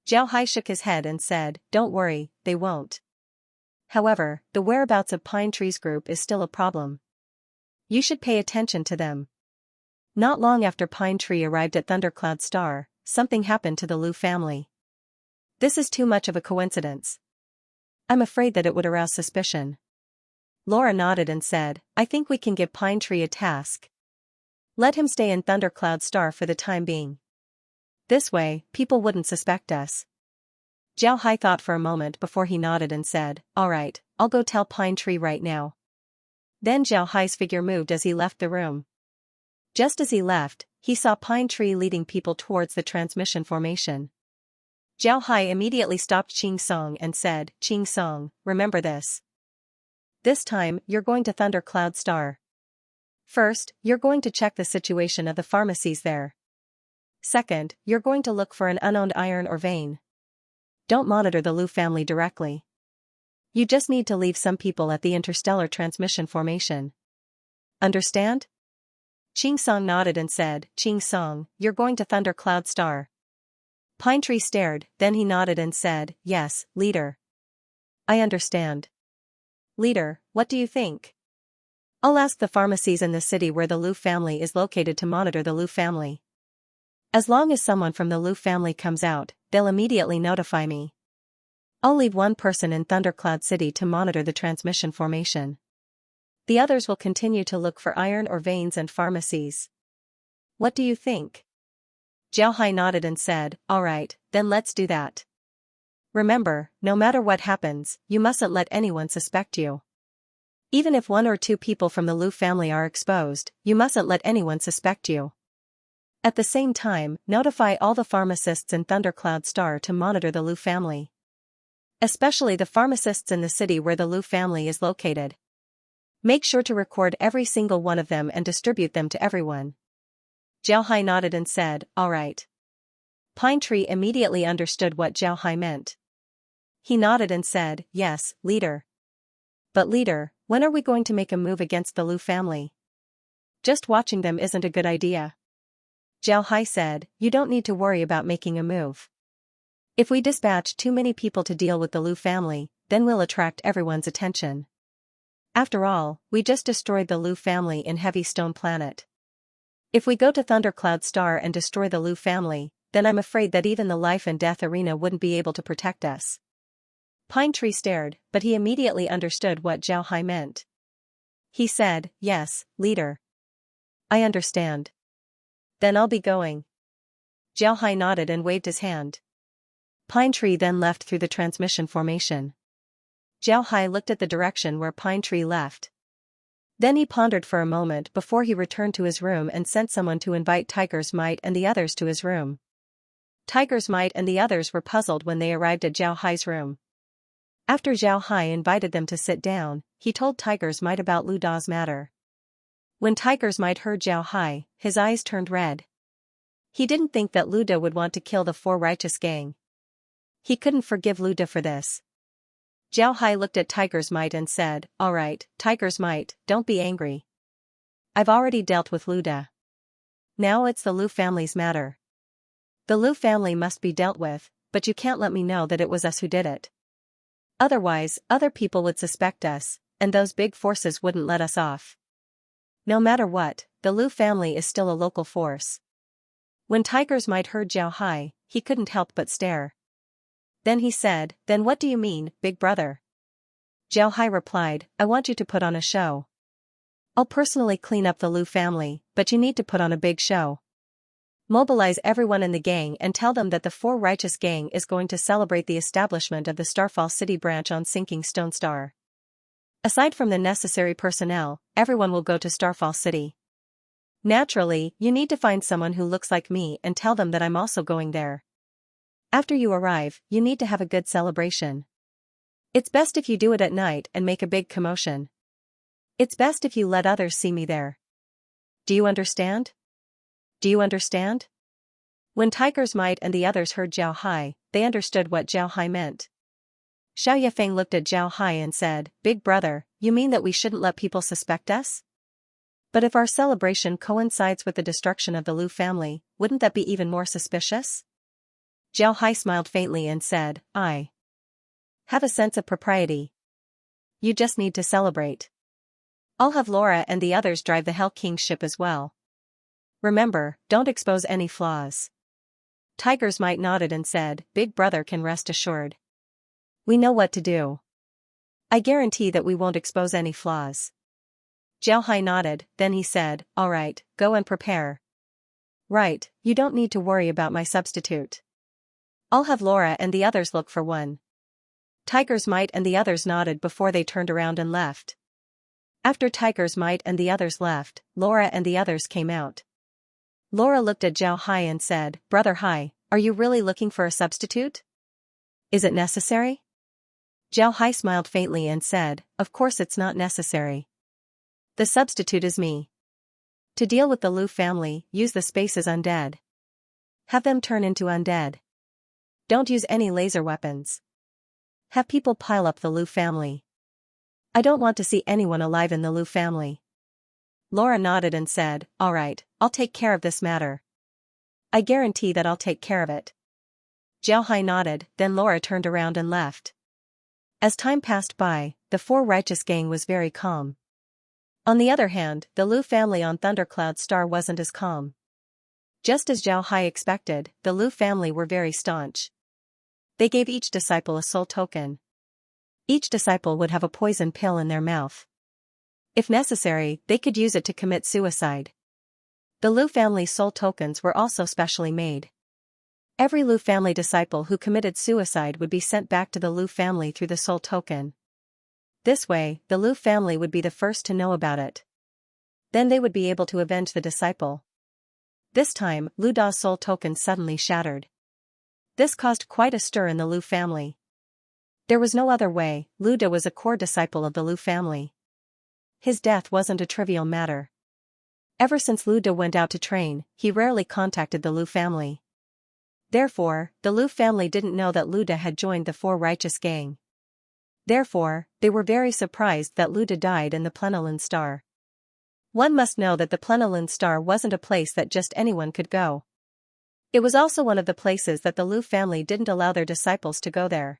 Zhao Hai shook his head and said, don't worry, they won't. However, the whereabouts of Pine Tree's group is still a problem. You should pay attention to them. Not long after Pine Tree arrived at Thundercloud Star, something happened to the Lu family. This is too much of a coincidence. I'm afraid that it would arouse suspicion. Laura nodded and said, I think we can give Pine Tree a task. Let him stay in Thundercloud Star for the time being. This way, people wouldn't suspect us. Zhao Hai thought for a moment before he nodded and said, alright, I'll go tell Pine Tree right now. Then Zhao Hai's figure moved as he left the room. Just as he left, he saw Pine Tree leading people towards the transmission formation. Zhao Hai immediately stopped Qing Song and said, Qing Song, remember this. This time, you're going to Thundercloud Star. First, you're going to check the situation of the pharmacies there. Second, you're going to look for an unowned iron or vein. Don't monitor the Lu family directly. You just need to leave some people at the interstellar transmission formation. Understand? Qing Song nodded and said, Qing Song, you're going to Thundercloud Star. Pine Tree stared, then he nodded and said, yes, leader. I understand. Leader, what do you think? I'll ask the pharmacies in the city where the Lu family is located to monitor the Lu family. As long as someone from the Lu family comes out, they'll immediately notify me. I'll leave one person in Thundercloud City to monitor the transmission formation. The others will continue to look for iron or veins and pharmacies. What do you think? Zhao Hai nodded and said, alright, then let's do that. Remember, no matter what happens, you mustn't let anyone suspect you. Even if 1 or 2 people from the Lu family are exposed, you mustn't let anyone suspect you. At the same time, notify all the pharmacists in Thundercloud Star to monitor the Lu family. Especially the pharmacists in the city where the Lu family is located. Make sure to record every single one of them and distribute them to everyone. Zhao Hai nodded and said, alright. Pine Tree immediately understood what Zhao Hai meant. He nodded and said, yes, leader. But leader, when are we going to make a move against the Lu family? Just watching them isn't a good idea. Zhao Hai said, you don't need to worry about making a move. If we dispatch too many people to deal with the Lu family, then we'll attract everyone's attention. After all, we just destroyed the Lu family in Heavy Stone Planet. If we go to Thundercloud Star and destroy the Lu family, then I'm afraid that even the life and death arena wouldn't be able to protect us. Pine Tree stared, but he immediately understood what Zhao Hai meant. He said, "Yes, leader. I understand. Then I'll be going." Zhao Hai nodded and waved his hand. Pine Tree then left through the transmission formation. Zhao Hai looked at the direction where Pine Tree left. Then he pondered for a moment before he returned to his room and sent someone to invite Tiger's Might and the others to his room. Tiger's Might and the others were puzzled when they arrived at Zhao Hai's room. After Zhao Hai invited them to sit down, he told Tiger's Might about Lu Da's matter. When Tiger's Might heard Zhao Hai, his eyes turned red. He didn't think that Lu Da would want to kill the four righteous gang. He couldn't forgive Lu Da for this. Zhao Hai looked at Tiger's Might and said, "Alright, Tiger's Might, don't be angry. I've already dealt with Lu Da. Now it's the Lu family's matter. The Lu family must be dealt with, but you can't let me know that it was us who did it. Otherwise, other people would suspect us, and those big forces wouldn't let us off. No matter what, the Lu family is still a local force." When Tiger's Might heard Zhao Hai, he couldn't help but stare. Then he said, "Then what do you mean, big brother?" Zhao Hai replied, "I want you to put on a show. I'll personally clean up the Lu family, but you need to put on a big show. Mobilize everyone in the gang and tell them that the Four Righteous Gang is going to celebrate the establishment of the Starfall City branch on Sinking Stone Star. Aside from the necessary personnel, everyone will go to Starfall City. Naturally, you need to find someone who looks like me and tell them that I'm also going there. After you arrive, you need to have a good celebration. It's best if you do it at night and make a big commotion. It's best if you let others see me there. Do you understand? Do you understand?" When Tiger's Might and the others heard Zhao Hai, they understood what Zhao Hai meant. Xiao Yafeng looked at Zhao Hai and said, "Big brother, you mean that we shouldn't let people suspect us? But if our celebration coincides with the destruction of the Lu family, wouldn't that be even more suspicious?" Zhao Hai smiled faintly and said, "I have a sense of propriety. You just need to celebrate. I'll have Laura and the others drive the Hell King's ship as well. Remember, don't expose any flaws." Tiger's Might nodded and said, "Big brother can rest assured. We know what to do. I guarantee that we won't expose any flaws." Zhao Hai nodded, then he said, "Alright, go and prepare." "Right, you don't need to worry about my substitute. I'll have Laura and the others look for one." Tiger's Might and the others nodded before they turned around and left. After Tiger's Might and the others left, Laura and the others came out. Laura looked at Zhao Hai and said, "Brother Hai, are you really looking for a substitute? Is it necessary?" Zhao Hai smiled faintly and said, "Of course it's not necessary. The substitute is me. To deal with the Lu family, use the spaces undead. Have them turn into undead. Don't use any laser weapons. Have people pile up the Lu family. I don't want to see anyone alive in the Lu family." Laura nodded and said, "Alright, I'll take care of this matter. I guarantee that I'll take care of it." Zhao Hai nodded, then Laura turned around and left. As time passed by, the Four Righteous Gang was very calm. On the other hand, the Lu family on Thundercloud Star wasn't as calm. Just as Zhao Hai expected, the Lu family were very staunch. They gave each disciple a soul token. Each disciple would have a poison pill in their mouth. If necessary, they could use it to commit suicide. The Lu family soul tokens were also specially made. Every Lu family disciple who committed suicide would be sent back to the Lu family through the soul token. This way, the Lu family would be the first to know about it. Then they would be able to avenge the disciple. This time, Lu Da's soul token suddenly shattered. This caused quite a stir in the Lu family. There was no other way. Lu Da was a core disciple of the Lu family. His death wasn't a trivial matter. Ever since Lu Da went out to train, he rarely contacted the Lu family. Therefore, the Lu family didn't know that Lu Da had joined the Four Righteous Gang. Therefore, they were very surprised that Lu Da died in the Plenolin Star. One must know that the Plenolin Star wasn't a place that just anyone could go. It was also one of the places that the Lu family didn't allow their disciples to go there.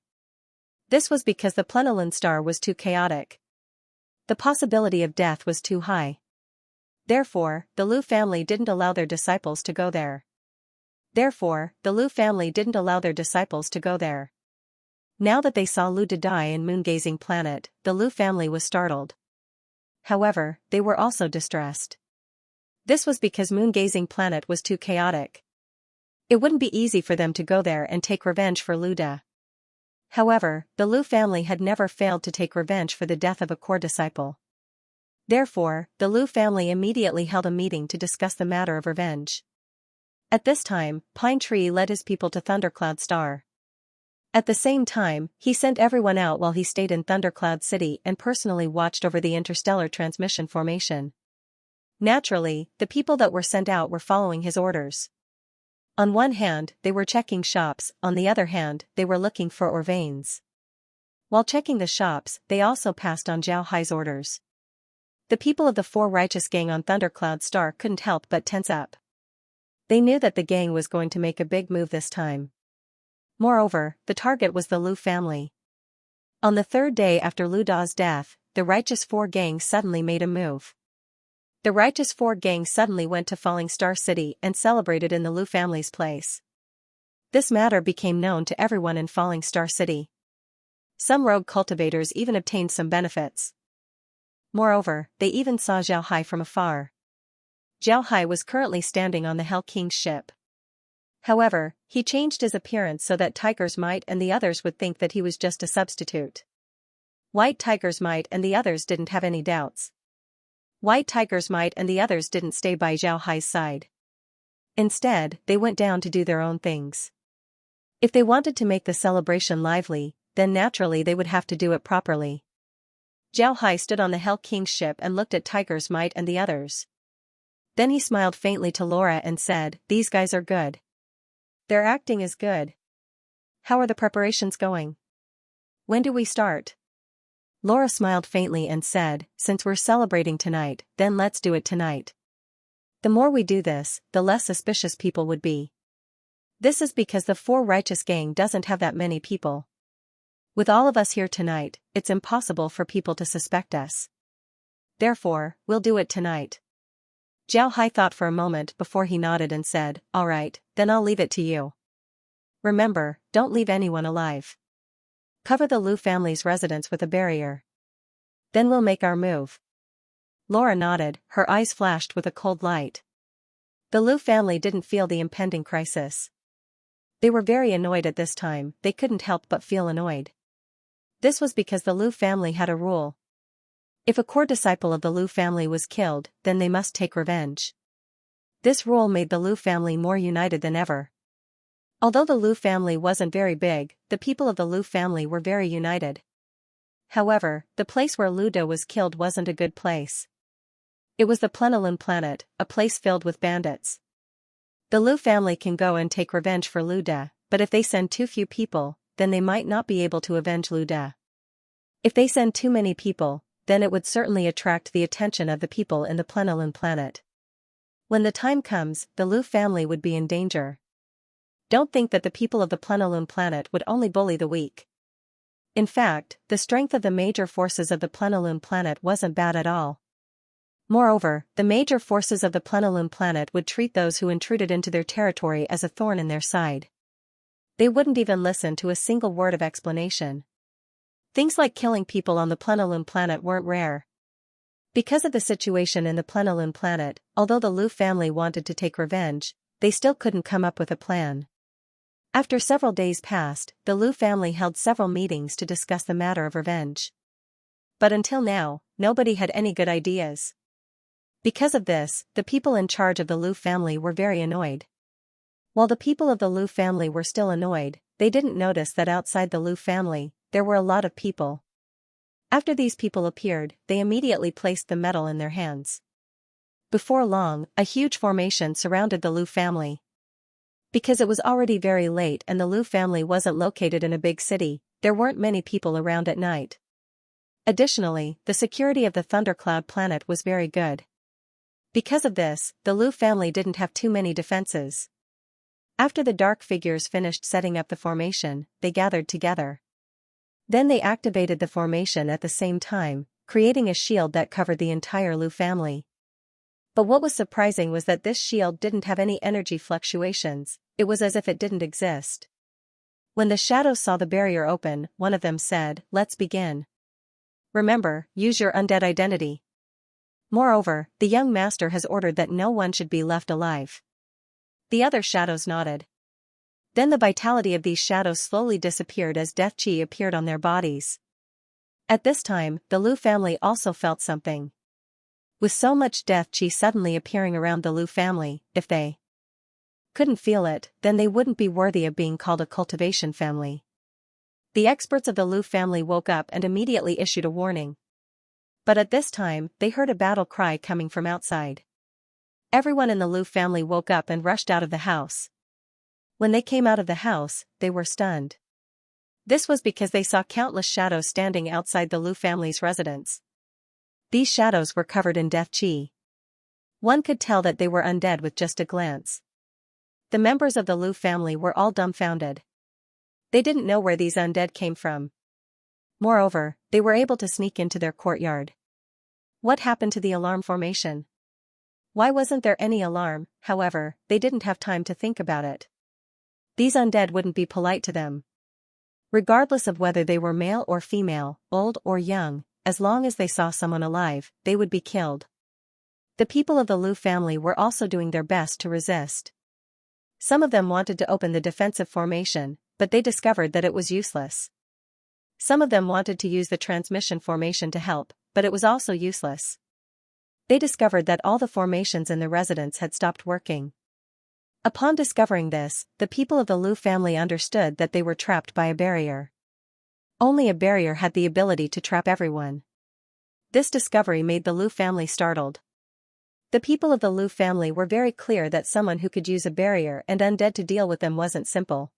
This was because the Plenolin Star was too chaotic. The possibility of death was too high. Therefore, the Lu family didn't allow their disciples to go there. Now that they saw Lu Da die in Moon-Gazing Planet, the Lu family was startled. However, they were also distressed. This was because Moon-Gazing Planet was too chaotic. It wouldn't be easy for them to go there and take revenge for Lu Da. However, the Lu family had never failed to take revenge for the death of a core disciple. Therefore, the Lu family immediately held a meeting to discuss the matter of revenge. At this time, Pine Tree led his people to Thundercloud Star. At the same time, he sent everyone out while he stayed in Thundercloud City and personally watched over the interstellar transmission formation. Naturally, the people that were sent out were following his orders. On one hand, they were checking shops, on the other hand, they were looking for ore veins. While checking the shops, they also passed on Zhao Hai's orders. The people of the Four Righteous Gang on Thundercloud Star couldn't help but tense up. They knew that the gang was going to make a big move this time. Moreover, the target was the Lu family. On the third day after Lu Da's death, the Righteous Four Gang suddenly made a move. The Righteous Four Gang suddenly went to Falling Star City and celebrated in the Lu family's place. This matter became known to everyone in Falling Star City. Some rogue cultivators even obtained some benefits. Moreover, they even saw Zhao Hai from afar. Zhao Hai was currently standing on the Hell King's ship. However, he changed his appearance so that Tiger's Might and the others would think that he was just a substitute. White Tiger's Might and the others didn't have any doubts. White Tiger's Might and the others didn't stay by Zhao Hai's side. Instead, they went down to do their own things. If they wanted to make the celebration lively, then naturally they would have to do it properly. Zhao Hai stood on the Hell King's ship and looked at Tiger's Might and the others. Then he smiled faintly to Laura and said, "These guys are good. Their acting is good. How are the preparations going? When do we start?" Laura smiled faintly and said, "Since we're celebrating tonight, then let's do it tonight. The more we do this, the less suspicious people would be. This is because the Four Righteous Gang doesn't have that many people. With all of us here tonight, it's impossible for people to suspect us. Therefore, we'll do it tonight." Zhao Hai thought for a moment before he nodded and said, "All right, then I'll leave it to you. Remember, don't leave anyone alive. Cover the Lu family's residence with a barrier. Then we'll make our move." Laura nodded, her eyes flashed with a cold light. The Lu family didn't feel the impending crisis. They were very annoyed at this time, they couldn't help but feel annoyed. This was because the Lu family had a rule. If a core disciple of the Lu family was killed, then they must take revenge. This rule made the Lu family more united than ever. Although the Lu family wasn't very big, the people of the Lu family were very united. However, the place where Lu Da was killed wasn't a good place. It was the Plenilune planet, a place filled with bandits. The Lu family can go and take revenge for Lu Da, but if they send too few people, then they might not be able to avenge Lu Da. If they send too many people, then it would certainly attract the attention of the people in the Plenilune planet. When the time comes, the Lu family would be in danger. Don't think that the people of the Plenilune planet would only bully the weak. In fact, the strength of the major forces of the Plenilune planet wasn't bad at all. Moreover, the major forces of the Plenilune planet would treat those who intruded into their territory as a thorn in their side. They wouldn't even listen to a single word of explanation. Things like killing people on the Plenilune planet weren't rare. Because of the situation in the Plenilune planet, although the Lu family wanted to take revenge, they still couldn't come up with a plan. After several days passed, the Lu family held several meetings to discuss the matter of revenge. But until now, nobody had any good ideas. Because of this, the people in charge of the Lu family were very annoyed. While the people of the Lu family were still annoyed, they didn't notice that outside the Lu family, there were a lot of people. After these people appeared, they immediately placed the medal in their hands. Before long, a huge formation surrounded the Lu family. Because it was already very late and the Lu family wasn't located in a big city, there weren't many people around at night. Additionally, the security of the Thundercloud planet was very good. Because of this, the Lu family didn't have too many defenses. After the dark figures finished setting up the formation, they gathered together. Then they activated the formation at the same time, creating a shield that covered the entire Lu family. But what was surprising was that this shield didn't have any energy fluctuations, it was as if it didn't exist. When the shadows saw the barrier open, one of them said, "Let's begin. Remember, use your undead identity. Moreover, the young master has ordered that no one should be left alive." The other shadows nodded. Then the vitality of these shadows slowly disappeared as death chi appeared on their bodies. At this time, the Lu family also felt something. With so much death chi suddenly appearing around the Lu family, if they couldn't feel it, then they wouldn't be worthy of being called a cultivation family. The experts of the Lu family woke up and immediately issued a warning. But at this time, they heard a battle cry coming from outside. Everyone in the Lu family woke up and rushed out of the house. When they came out of the house, they were stunned. This was because they saw countless shadows standing outside the Lu family's residence. These shadows were covered in death chi. One could tell that they were undead with just a glance. The members of the Lu family were all dumbfounded. They didn't know where these undead came from. Moreover, they were able to sneak into their courtyard. What happened to the alarm formation? Why wasn't there any alarm? However, they didn't have time to think about it. These undead wouldn't be polite to them. Regardless of whether they were male or female, old or young, as long as they saw someone alive, they would be killed. The people of the Lu family were also doing their best to resist. Some of them wanted to open the defensive formation, but they discovered that it was useless. Some of them wanted to use the transmission formation to help, but it was also useless. They discovered that all the formations in the residence had stopped working. Upon discovering this, the people of the Lu family understood that they were trapped by a barrier. Only a barrier had the ability to trap everyone. This discovery made the Lu family startled. The people of the Lu family were very clear that someone who could use a barrier and undead to deal with them wasn't simple.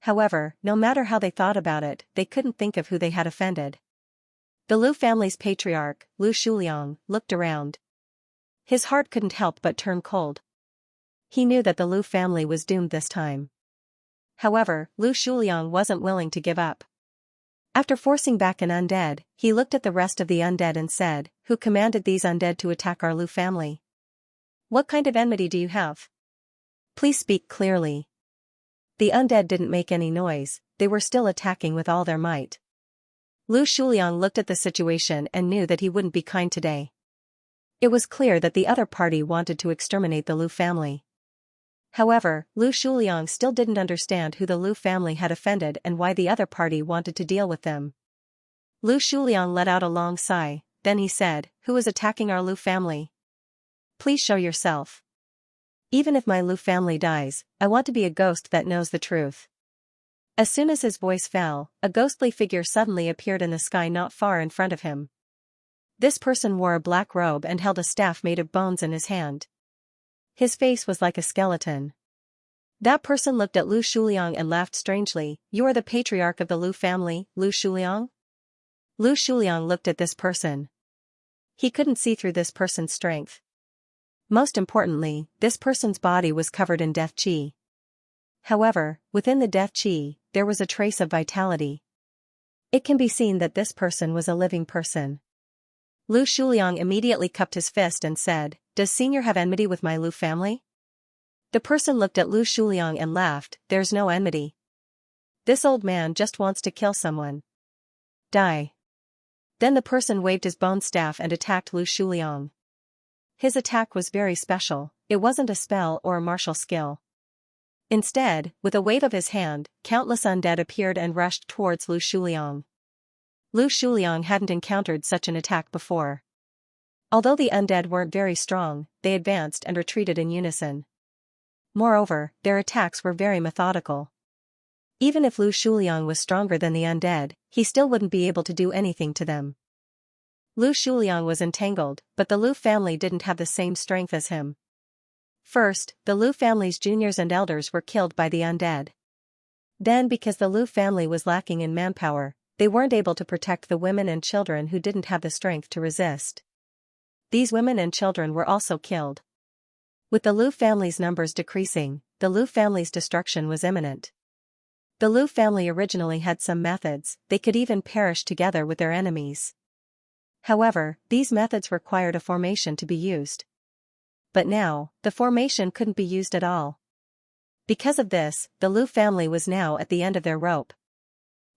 However, no matter how they thought about it, they couldn't think of who they had offended. The Lu family's patriarch, Lu Shuliang, looked around. His heart couldn't help but turn cold. He knew that the Lu family was doomed this time. However, Lu Shuliang wasn't willing to give up. After forcing back an undead, he looked at the rest of the undead and said, "Who commanded these undead to attack our Lu family? What kind of enmity do you have? Please speak clearly." The undead didn't make any noise, they were still attacking with all their might. Lu Shuliang looked at the situation and knew that he wouldn't be kind today. It was clear that the other party wanted to exterminate the Lu family. However, Lu Shuliang still didn't understand who the Lu family had offended and why the other party wanted to deal with them. Lu Shuliang let out a long sigh, then he said, "Who is attacking our Lu family? Please show yourself. Even if my Lu family dies, I want to be a ghost that knows the truth." As soon as his voice fell, a ghostly figure suddenly appeared in the sky not far in front of him. This person wore a black robe and held a staff made of bones in his hand. His face was like a skeleton. That person looked at Lu Shuliang and laughed strangely. "You are the patriarch of the Lu family, Lu Shuliang?" Lu Shuliang looked at this person. He couldn't see through this person's strength. Most importantly, this person's body was covered in death chi. However, within the death chi, there was a trace of vitality. It can be seen that this person was a living person. Lu Shuliang immediately cupped his fist and said, "Does Senior have enmity with my Lu family?" The person looked at Lu Shuliang and laughed, "There's no enmity. This old man just wants to kill someone. Die." Then the person waved his bone staff and attacked Lu Shuliang. His attack was very special, it wasn't a spell or a martial skill. Instead, with a wave of his hand, countless undead appeared and rushed towards Lu Shuliang. Lu Shuliang hadn't encountered such an attack before. Although the undead weren't very strong, they advanced and retreated in unison. Moreover, their attacks were very methodical. Even if Lu Shuliang was stronger than the undead, he still wouldn't be able to do anything to them. Lu Shuliang was entangled, but the Lu family didn't have the same strength as him. First, the Lu family's juniors and elders were killed by the undead. Then because the Lu family was lacking in manpower, they weren't able to protect the women and children who didn't have the strength to resist. These women and children were also killed. With the Lu family's numbers decreasing, the Lu family's destruction was imminent. The Lu family originally had some methods, they could even perish together with their enemies. However, these methods required a formation to be used. But now, the formation couldn't be used at all. Because of this, the Lu family was now at the end of their rope.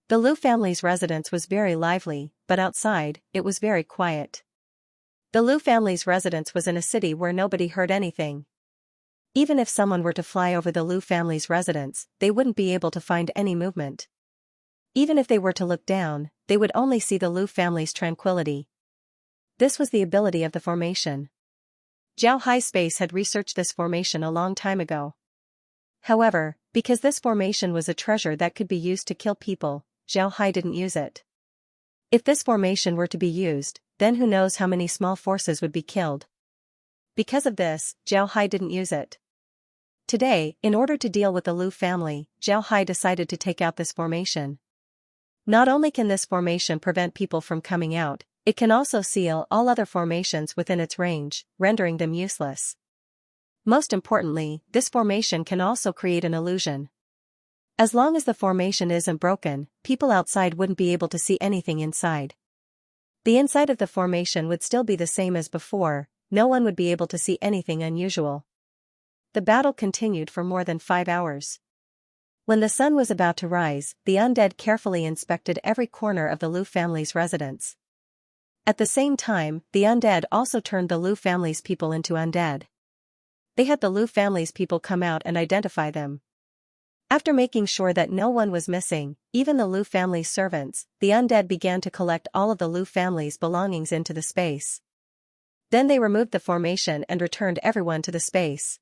The Lu family's residence was very lively, but outside, it was very quiet. The Lu family's residence was in a city where nobody heard anything. Even if someone were to fly over the Lu family's residence, they wouldn't be able to find any movement. Even if they were to look down, they would only see the Lu family's tranquility. This was the ability of the formation. Zhao Hai's space had researched this formation a long time ago. However, because this formation was a treasure that could be used to kill people, Zhao Hai didn't use it. If this formation were to be used, then who knows how many small forces would be killed. Because of this, Zhao Hai didn't use it. Today, in order to deal with the Lu family, Zhao Hai decided to take out this formation. Not only can this formation prevent people from coming out, it can also seal all other formations within its range, rendering them useless. Most importantly, this formation can also create an illusion. As long as the formation isn't broken, people outside wouldn't be able to see anything inside. The inside of the formation would still be the same as before, no one would be able to see anything unusual. The battle continued for more than 5 hours. When the sun was about to rise, the undead carefully inspected every corner of the Lu family's residence. At the same time, the undead also turned the Lu family's people into undead. They had the Lu family's people come out and identify them. After making sure that no one was missing, even the Lu family's servants, the undead began to collect all of the Lu family's belongings into the space. Then they removed the formation and returned everyone to the space.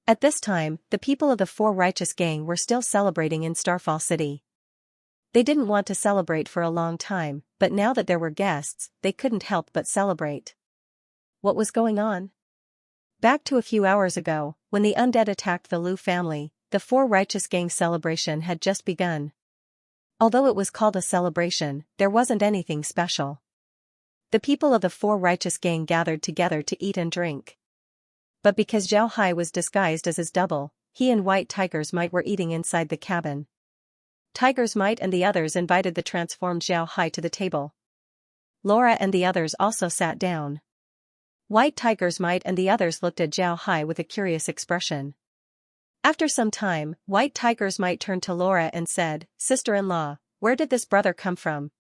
At this time, the people of the Four Righteous Gang were still celebrating in Starfall City. They didn't want to celebrate for a long time, but now that there were guests, they couldn't help but celebrate. What was going on? Back to a few hours ago, when the undead attacked the Lu family, the Four Righteous Gang celebration had just begun. Although it was called a celebration, there wasn't anything special. The people of the Four Righteous Gang gathered together to eat and drink. But because Zhao Hai was disguised as his double, he and White Tiger's Might were eating inside the cabin. Tiger's Might and the others invited the transformed Zhao Hai to the table. Laura and the others also sat down. White Tiger's Might and the others looked at Zhao Hai with a curious expression. After some time, White Tiger's Might turned to Laura and said, "Sister-in-law, where did this brother come from?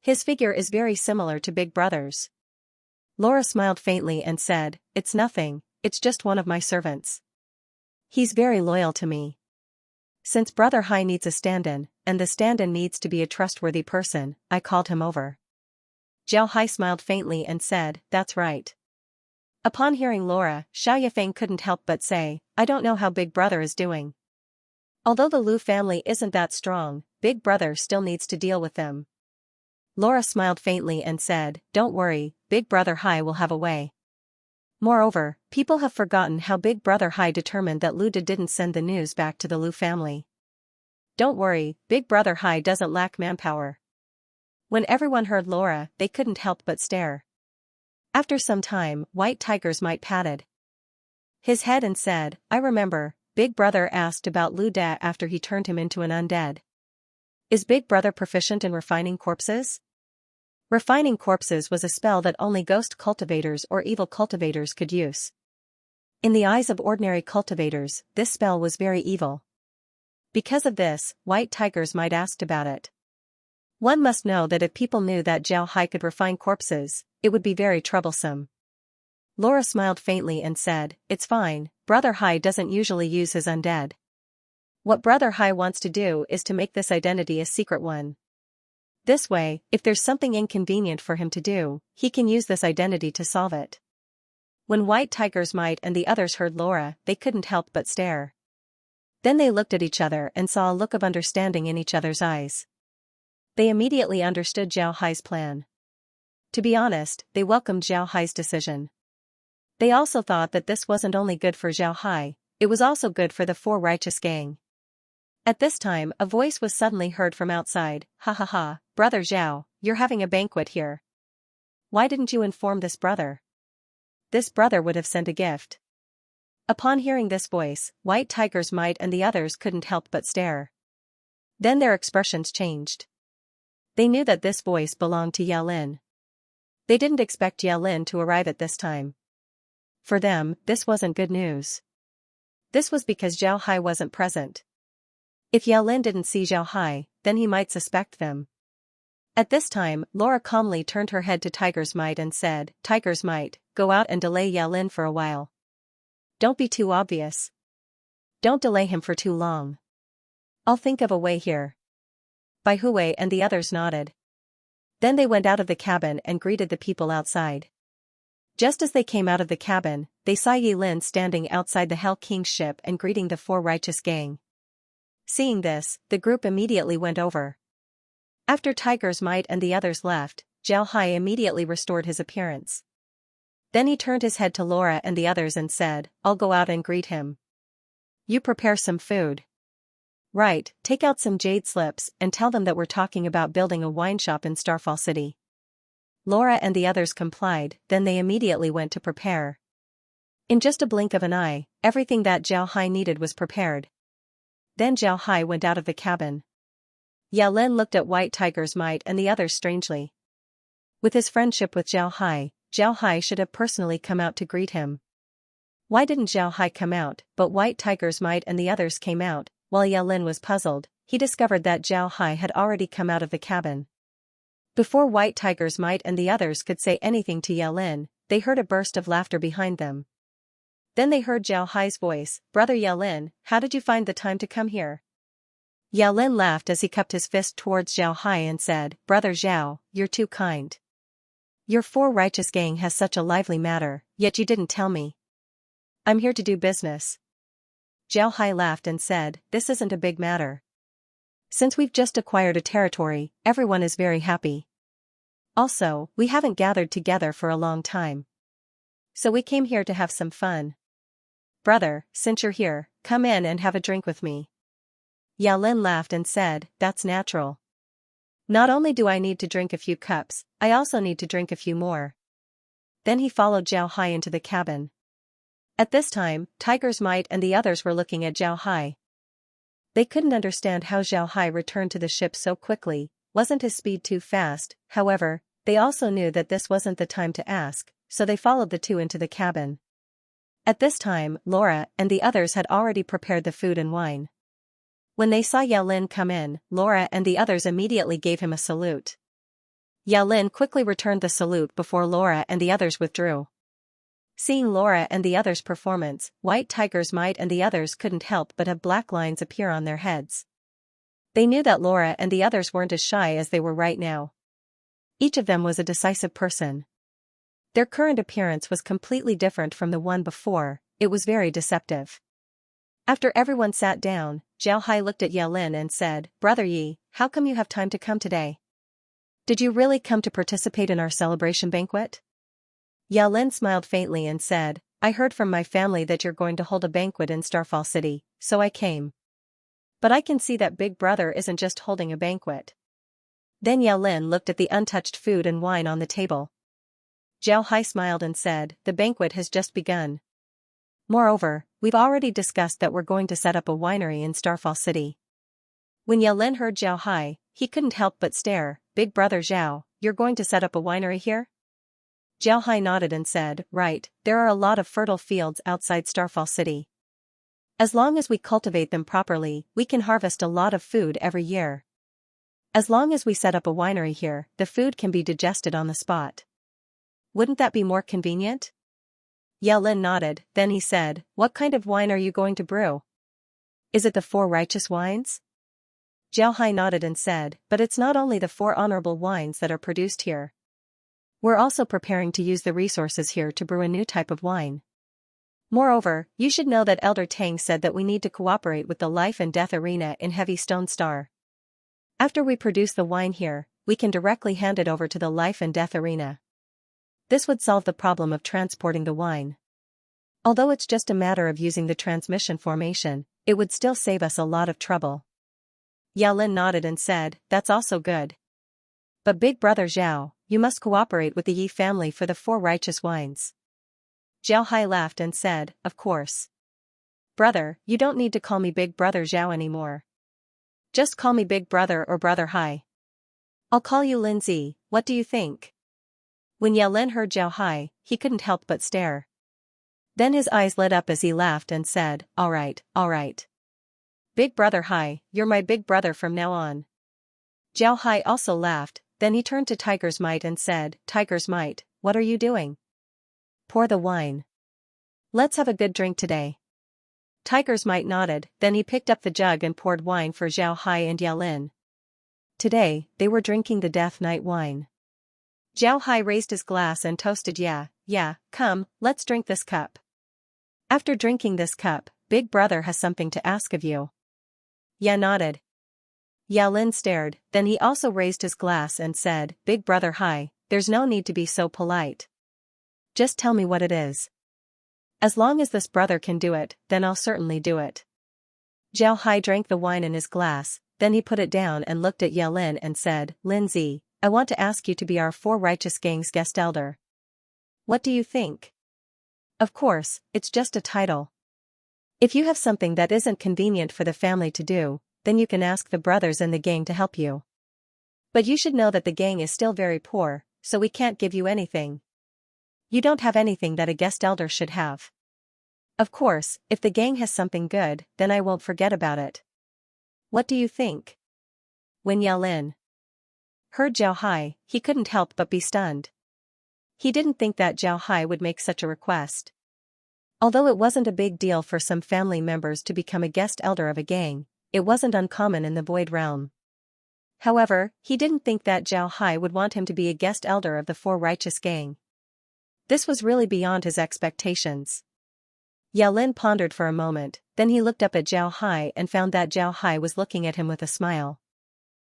His figure is very similar to Big Brother's." Laura smiled faintly and said, "It's nothing, it's just one of my servants. He's very loyal to me. Since Brother Hai needs a stand-in, and the stand-in needs to be a trustworthy person, I called him over." Zhao Hai smiled faintly and said, "That's right." Upon hearing Laura, Xiao Yifeng couldn't help but say, "I don't know how Big Brother is doing. Although the Lu family isn't that strong, Big Brother still needs to deal with them." Laura smiled faintly and said, "Don't worry, Big Brother Hai will have a way." Moreover, people have forgotten how Big Brother Hai determined that Lu didn't send the news back to the Lu family. Don't worry, Big Brother Hai doesn't lack manpower. When everyone heard Laura, they couldn't help but stare. After some time, White Tiger's Might patted his head and said, "I remember, Big Brother asked about Lu Da after he turned him into an undead. Is Big Brother proficient in refining corpses?" Refining corpses was a spell that only ghost cultivators or evil cultivators could use. In the eyes of ordinary cultivators, this spell was very evil. Because of this, White Tiger's Might asked about it. One must know that if people knew that Zhao Hai could refine corpses, it would be very troublesome. Laura smiled faintly and said, "It's fine, Brother Hai doesn't usually use his undead. What Brother Hai wants to do is to make this identity a secret one. This way, if there's something inconvenient for him to do, he can use this identity to solve it." When White Tiger's Might and the others heard Laura, they couldn't help but stare. Then they looked at each other and saw a look of understanding in each other's eyes. They immediately understood Zhao Hai's plan. To be honest, they welcomed Zhao Hai's decision. They also thought that this wasn't only good for Zhao Hai, it was also good for the Four Righteous Gang. At this time, a voice was suddenly heard from outside, "Ha ha ha, Brother Zhao, you're having a banquet here. Why didn't you inform this brother? This brother would have sent a gift." Upon hearing this voice, White Tiger's Might and the others couldn't help but stare. Then their expressions changed. They knew that this voice belonged to Yelin. They didn't expect Yelin to arrive at this time. For them, this wasn't good news. This was because Zhao Hai wasn't present. If Yao Lin didn't see Zhao Hai, then he might suspect them. At this time, Laura calmly turned her head to Tiger's Might and said, Tiger's Might, go out and delay Yao Lin for a while. Don't be too obvious. Don't delay him for too long. I'll think of a way here. Bai Hui and the others nodded. Then they went out of the cabin and greeted the people outside. Just as they came out of the cabin, they saw Yi Lin standing outside the Hell King's ship and greeting the four righteous gang. Seeing this, the group immediately went over. After Tiger's Might and the others left, Zhao Hai immediately restored his appearance. Then he turned his head to Laura and the others and said, I'll go out and greet him. You prepare some food. Right, take out some jade slips and tell them that we're talking about building a wine shop in Starfall City. Laura and the others complied, then they immediately went to prepare. In just a blink of an eye, everything that Zhao Hai needed was prepared. Then Zhao Hai went out of the cabin. Yao Lin looked at White Tiger's Might and the others strangely. With his friendship with Zhao Hai should have personally come out to greet him. Why didn't Zhao Hai come out, but White Tiger's Might and the others came out? While Yao Lin was puzzled, he discovered that Zhao Hai had already come out of the cabin. Before White Tiger's Might and the others could say anything to Yao Lin, they heard a burst of laughter behind them. Then they heard Zhao Hai's voice, Brother Yao Lin, how did you find the time to come here? Yao Lin laughed as he cupped his fist towards Zhao Hai and said, Brother Zhao, you're too kind. Your four righteous gang has such a lively matter, yet you didn't tell me. I'm here to do business. Zhao Hai laughed and said, this isn't a big matter. Since we've just acquired a territory, everyone is very happy. Also, we haven't gathered together for a long time. So we came here to have some fun. Brother, since you're here, come in and have a drink with me. Yao Lin laughed and said, that's natural. Not only do I need to drink a few cups, I also need to drink a few more. Then he followed Zhao Hai into the cabin. At this time, Tiger's Might and the others were looking at Zhao Hai. They couldn't understand how Zhao Hai returned to the ship so quickly. Wasn't his speed too fast? However, they also knew that this wasn't the time to ask, so they followed the two into the cabin. At this time, Laura and the others had already prepared the food and wine. When they saw Yao Lin come in, Laura and the others immediately gave him a salute. Yao Lin quickly returned the salute before Laura and the others withdrew. Seeing Laura and the others' performance, White Tiger's Might and the others couldn't help but have black lines appear on their heads. They knew that Laura and the others weren't as shy as they were right now. Each of them was a decisive person. Their current appearance was completely different from the one before, it was very deceptive. After everyone sat down, Zhao Hai looked at Yao Lin and said, Brother Yi, how come you have time to come today? Did you really come to participate in our celebration banquet? Yao Lin smiled faintly and said, I heard from my family that you're going to hold a banquet in Starfall City, so I came. But I can see that Big Brother isn't just holding a banquet. Then Yao Lin looked at the untouched food and wine on the table. Zhao Hai smiled and said, the banquet has just begun. Moreover, we've already discussed that we're going to set up a winery in Starfall City. When Yao Lin heard Zhao Hai, he couldn't help but stare. Big Brother Zhao, you're going to set up a winery here? Zhao Hai nodded and said, right, there are a lot of fertile fields outside Starfall City. As long as we cultivate them properly, we can harvest a lot of food every year. As long as we set up a winery here, the food can be digested on the spot. Wouldn't that be more convenient? Yao Lin nodded, then he said, what kind of wine are you going to brew? Is it the four righteous wines? Zhao Hai nodded and said, but it's not only the four honorable wines that are produced here. We're also preparing to use the resources here to brew a new type of wine. Moreover, you should know that Elder Tang said that we need to cooperate with the Life and Death Arena in Heavy Stone Star. After we produce the wine here, we can directly hand it over to the Life and Death Arena. This would solve the problem of transporting the wine. Although it's just a matter of using the transmission formation, it would still save us a lot of trouble. Yao Lin nodded and said, that's also good. But Big Brother Zhao, you must cooperate with the Yi family for the four righteous wines. Zhao Hai laughed and said, of course. Brother, you don't need to call me Big Brother Zhao anymore. Just call me Big Brother or Brother Hai. I'll call you Lin Zi, what do you think? When Yao Lin heard Zhao Hai, he couldn't help but stare. Then his eyes lit up as he laughed and said, all right, all right. Big brother Hai, you're my big brother from now on. Zhao Hai also laughed, then he turned to Tiger's Might and said, Tiger's Might, what are you doing? Pour the wine. Let's have a good drink today. Tiger's Might nodded, then he picked up the jug and poured wine for Zhao Hai and Yalin. Today, they were drinking the Death Night wine. Zhao Hai raised his glass and toasted, yeah, come, let's drink this cup. After drinking this cup, Big Brother has something to ask of you. Ya nodded. Yalin stared, then he also raised his glass and said, Big Brother Hai, there's no need to be so polite. Just tell me what it is. As long as this brother can do it, then I'll certainly do it. Zhao Hai drank the wine in his glass, then he put it down and looked at Yalin and said, Lindsay, I want to ask you to be our Four Righteous Gang's guest elder. What do you think? Of course, it's just a title. If you have something that isn't convenient for the family to do, then you can ask the brothers in the gang to help you. But you should know that the gang is still very poor, so we can't give you anything. You don't have anything that a guest elder should have. Of course, if the gang has something good, then I won't forget about it. What do you think? When Yalin heard Zhao Hai, he couldn't help but be stunned. He didn't think that Zhao Hai would make such a request. Although it wasn't a big deal for some family members to become a guest elder of a gang, it wasn't uncommon in the Void Realm. However, he didn't think that Zhao Hai would want him to be a guest elder of the Four Righteous Gang. This was really beyond his expectations. Yalin pondered for a moment, then he looked up at Zhao Hai and found that Zhao Hai was looking at him with a smile.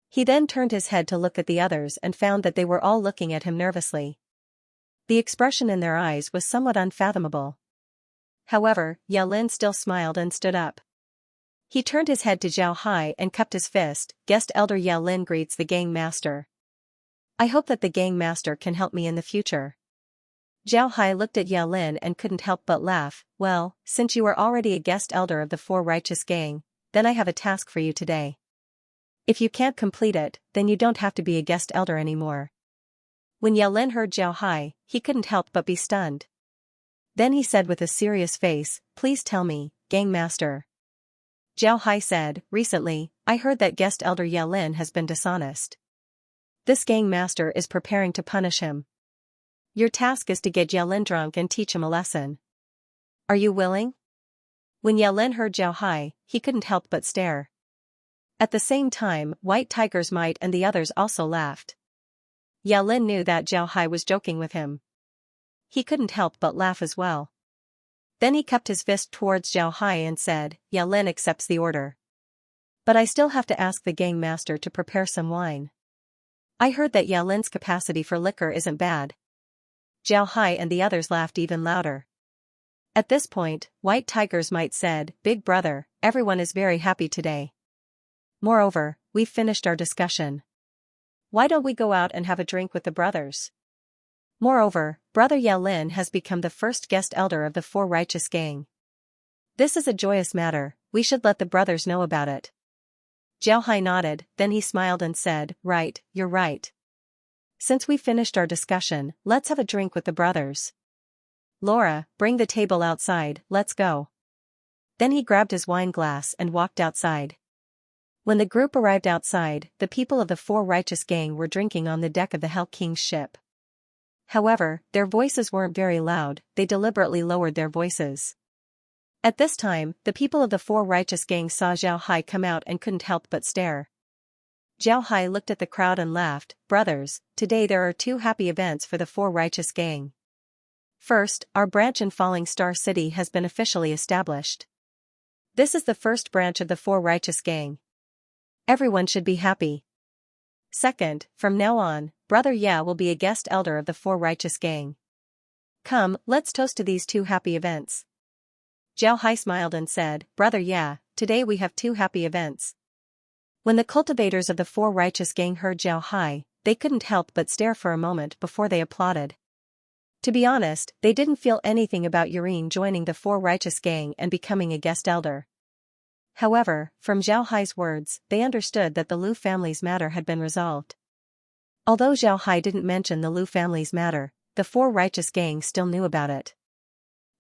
He then turned his head to look at the others and found that they were all looking at him nervously. The expression in their eyes was somewhat unfathomable. However, Yalin still smiled and stood up. He turned his head to Zhao Hai and cupped his fist. Guest Elder Yalin greets the gang master. I hope that the gang master can help me in the future. Zhao Hai looked at Yalin and couldn't help but laugh. Well, since you are already a guest elder of the Four Righteous Gang, then I have a task for you today. If you can't complete it, then you don't have to be a guest elder anymore. When Yalin heard Zhao Hai, he couldn't help but be stunned. Then he said with a serious face, Please tell me, gang master. Zhao Hai said, Recently, I heard that guest elder Yalin has been dishonest. This gang master is preparing to punish him. Your task is to get Yalin drunk and teach him a lesson. Are you willing? When Yalin heard Zhao Hai, he couldn't help but stare. At the same time, White Tiger's Might and the others also laughed. Yalin knew that Zhao Hai was joking with him. He couldn't help but laugh as well. Then he cupped his fist towards Zhao Hai and said, Yalin accepts the order. But I still have to ask the gang master to prepare some wine. I heard that Yalin's capacity for liquor isn't bad. Zhao Hai and the others laughed even louder. At this point, White Tiger's Might said, Big brother, everyone is very happy today. Moreover, we've finished our discussion. Why don't we go out and have a drink with the brothers? Moreover, Brother Yalin has become the first guest elder of the Four Righteous Gang. This is a joyous matter, we should let the brothers know about it. Zhao Hai nodded, then he smiled and said, Right, you're right. Since we finished our discussion, let's have a drink with the brothers. Laura, bring the table outside, let's go. Then he grabbed his wine glass and walked outside. When the group arrived outside, the people of the Four Righteous Gang were drinking on the deck of the Hell King's ship. However, their voices weren't very loud, they deliberately lowered their voices. At this time, the people of the Four Righteous Gang saw Zhao Hai come out and couldn't help but stare. Zhao Hai looked at the crowd and laughed, Brothers, today there are two happy events for the Four Righteous Gang. First, our branch in Falling Star City has been officially established. This is the first branch of the Four Righteous Gang. Everyone should be happy. Second, from now on, Brother Ya will be a guest elder of the Four Righteous Gang. Come, let's toast to these two happy events. Zhao Hai smiled and said, Brother Ya, today we have two happy events. When the cultivators of the Four Righteous Gang heard Zhao Hai, they couldn't help but stare for a moment before they applauded. To be honest, they didn't feel anything about Yurine joining the Four Righteous Gang and becoming a guest elder. However, from Zhao Hai's words, they understood that the Lu family's matter had been resolved. Although Zhao Hai didn't mention the Lu family's matter, the Four Righteous Gang still knew about it.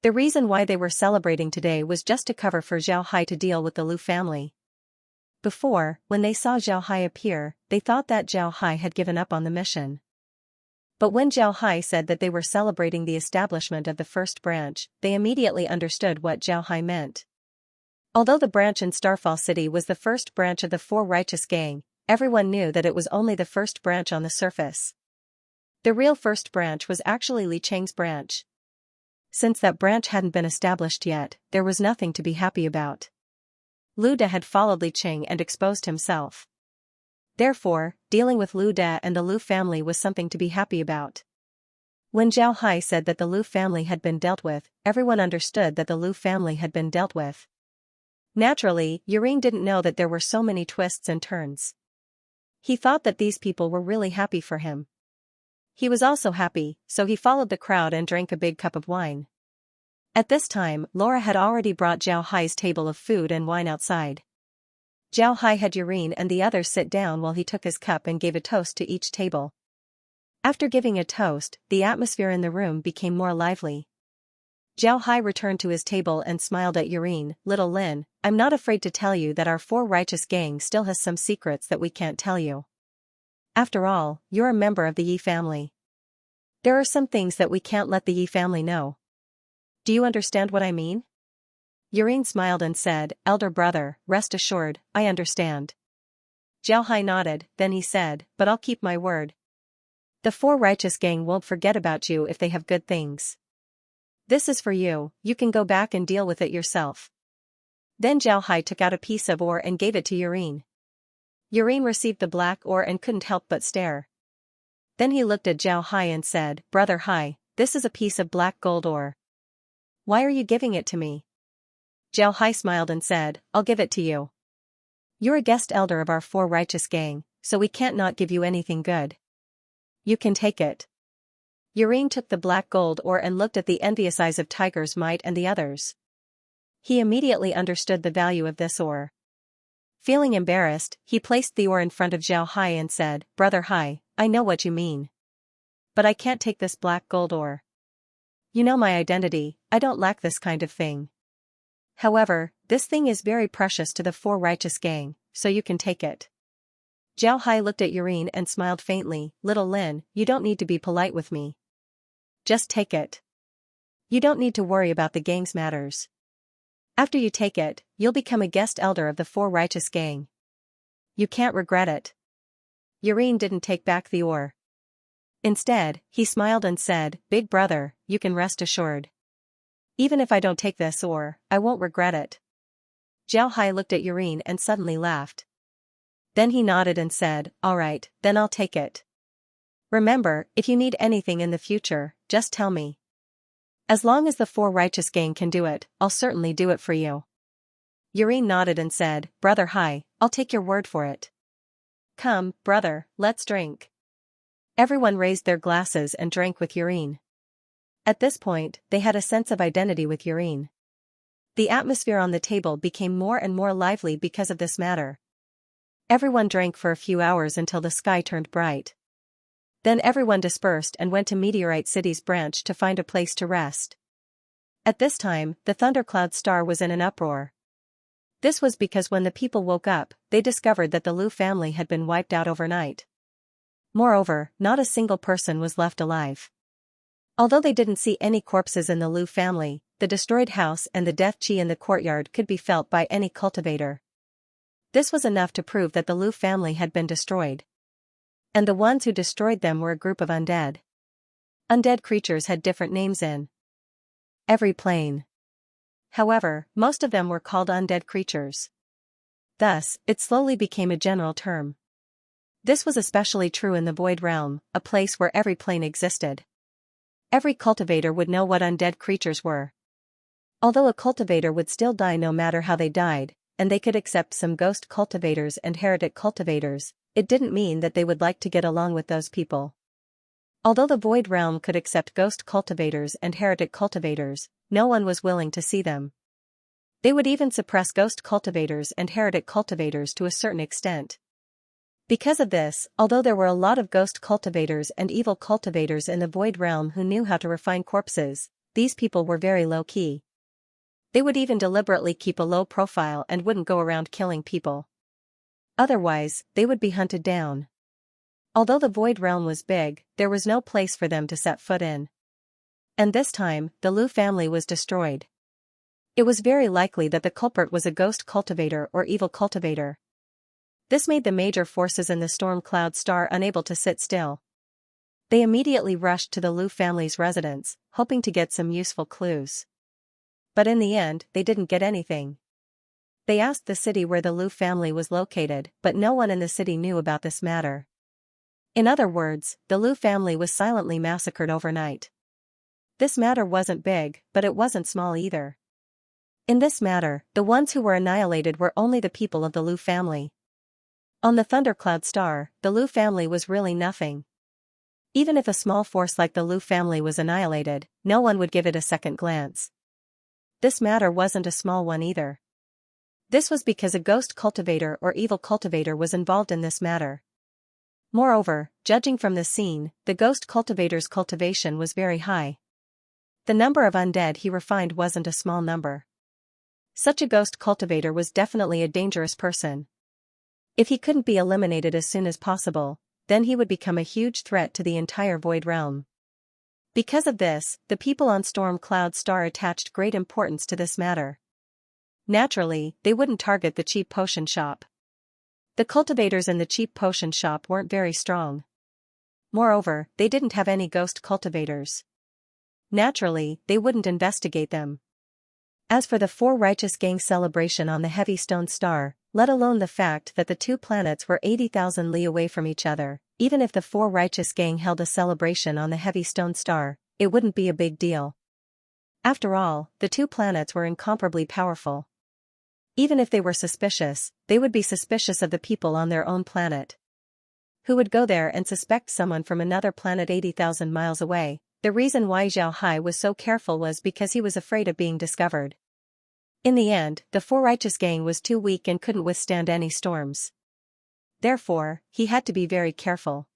The reason why they were celebrating today was just to cover for Xiao Hai to deal with the Lu family. Before, when they saw Xiao Hai appear, they thought that Xiao Hai had given up on the mission. But when Xiao Hai said that they were celebrating the establishment of the first branch, they immediately understood what Xiao Hai meant. Although the branch in Starfall City was the first branch of the Four Righteous Gang, everyone knew that it was only the first branch on the surface. The real first branch was actually Li Cheng's branch. Since that branch hadn't been established yet, there was nothing to be happy about. Lu De had followed Li Cheng and exposed himself. Therefore, dealing with Lu De and the Lu family was something to be happy about. When Xiao Hai said that the Lu family had been dealt with, everyone understood that the Lu family had been dealt with. Naturally, Yurine didn't know that there were so many twists and turns. He thought that these people were really happy for him. He was also happy, so he followed the crowd and drank a big cup of wine. At this time, Laura had already brought Xiao Hai's table of food and wine outside. Xiao Hai had Yurine and the others sit down while he took his cup and gave a toast to each table. After giving a toast, the atmosphere in the room became more lively. Xiao Hai returned to his table and smiled at Yurine. "Little Lin, I'm not afraid to tell you that our Four Righteous Gang still has some secrets that we can't tell you. After all, you're a member of the Yi family. There are some things that we can't let the Yi family know. Do you understand what I mean?" Yurine smiled and said, "Elder brother, rest assured, I understand." Xiao Hai nodded, then he said, "But I'll keep my word. The Four Righteous Gang won't forget about you if they have good things. This is for you, you can go back and deal with it yourself." Then Xiao Hai took out a piece of ore and gave it to Yurine. Yurine received the black ore and couldn't help but stare. Then he looked at Xiao Hai and said, "Brother Hai, this is a piece of black gold ore. Why are you giving it to me?" Xiao Hai smiled and said, "I'll give it to you. You're a guest elder of our Four Righteous Gang, so we can't not give you anything good. You can take it." Yurine took the black gold ore and looked at the envious eyes of Tiger's Might and the others. He immediately understood the value of this ore. Feeling embarrassed, he placed the ore in front of Xiao Hai and said, "Brother Hai, I know what you mean. But I can't take this black gold ore. You know my identity, I don't lack this kind of thing. However, this thing is very precious to the Four Righteous Gang, so you can take it." Xiao Hai looked at Yurine and smiled faintly. "Little Lin, you don't need to be polite with me. Just take it. You don't need to worry about the gang's matters. After you take it, you'll become a guest elder of the Four Righteous Gang. You can't regret it." Yurine didn't take back the ore. Instead, he smiled and said, "Big brother, you can rest assured. Even if I don't take this ore, I won't regret it." Xiao Hai looked at Yurine and suddenly laughed. Then he nodded and said, "All right, then I'll take it. Remember, if you need anything in the future, just tell me. As long as the Four Righteous Gang can do it, I'll certainly do it for you." Yurine nodded and said, "Brother Hai, I'll take your word for it. Come, brother, let's drink." Everyone raised their glasses and drank with Yurine. At this point, they had a sense of identity with Yurine. The atmosphere on the table became more and more lively because of this matter. Everyone drank for a few hours until the sky turned bright. Then everyone dispersed and went to Meteorite City's branch to find a place to rest. At this time, the Thundercloud Star was in an uproar. This was because when the people woke up, they discovered that the Lu family had been wiped out overnight. Moreover, not a single person was left alive. Although they didn't see any corpses in the Lu family, the destroyed house and the death chi in the courtyard could be felt by any cultivator. This was enough to prove that the Lu family had been destroyed. And the ones who destroyed them were a group of undead. Undead creatures had different names in every plane. However, most of them were called undead creatures. Thus, it slowly became a general term. This was especially true in the Void Realm, a place where every plane existed. Every cultivator would know what undead creatures were. Although a cultivator would still die no matter how they died, and they could accept some ghost cultivators and heretic cultivators, it didn't mean that they would like to get along with those people. Although the Void Realm could accept ghost cultivators and heretic cultivators, no one was willing to see them. They would even suppress ghost cultivators and heretic cultivators to a certain extent. Because of this, although there were a lot of ghost cultivators and evil cultivators in the Void Realm who knew how to refine corpses, these people were very low-key. They would even deliberately keep a low profile and wouldn't go around killing people. Otherwise, they would be hunted down. Although the Void Realm was big, there was no place for them to set foot in. And this time, the Lu family was destroyed. It was very likely that the culprit was a ghost cultivator or evil cultivator. This made the major forces in the storm cloud star unable to sit still. They immediately rushed to the Lu family's residence, hoping to get some useful clues. But in the end, they didn't get anything. They asked the city where the Lu family was located, but no one in the city knew about this matter. In other words, the Lu family was silently massacred overnight. This matter wasn't big, but it wasn't small either. In this matter, the ones who were annihilated were only the people of the Lu family. On the Thundercloud Star, the Lu family was really nothing. Even if a small force like the Lu family was annihilated, no one would give it a second glance. This matter wasn't a small one either. This was because a ghost cultivator or evil cultivator was involved in this matter. Moreover, judging from the scene, the ghost cultivator's cultivation was very high. The number of undead he refined wasn't a small number. Such a ghost cultivator was definitely a dangerous person. If he couldn't be eliminated as soon as possible, then he would become a huge threat to the entire Void Realm. Because of this, the people on Storm Cloud Star attached great importance to this matter. Naturally, they wouldn't target the cheap potion shop. The cultivators in the cheap potion shop weren't very strong. Moreover, they didn't have any ghost cultivators. Naturally, they wouldn't investigate them. As for the Four Righteous Gang celebration on the Heavy Stone Star, let alone the fact that the two planets were 80,000 li away from each other, even if the Four Righteous Gang held a celebration on the Heavy Stone Star, it wouldn't be a big deal. After all, the two planets were incomparably powerful. Even if they were suspicious, they would be suspicious of the people on their own planet. Who would go there and suspect someone from another planet 80,000 miles away? The reason why Zhao Hai was so careful was because he was afraid of being discovered. In the end, the Four Righteous Gang was too weak and couldn't withstand any storms. Therefore, he had to be very careful.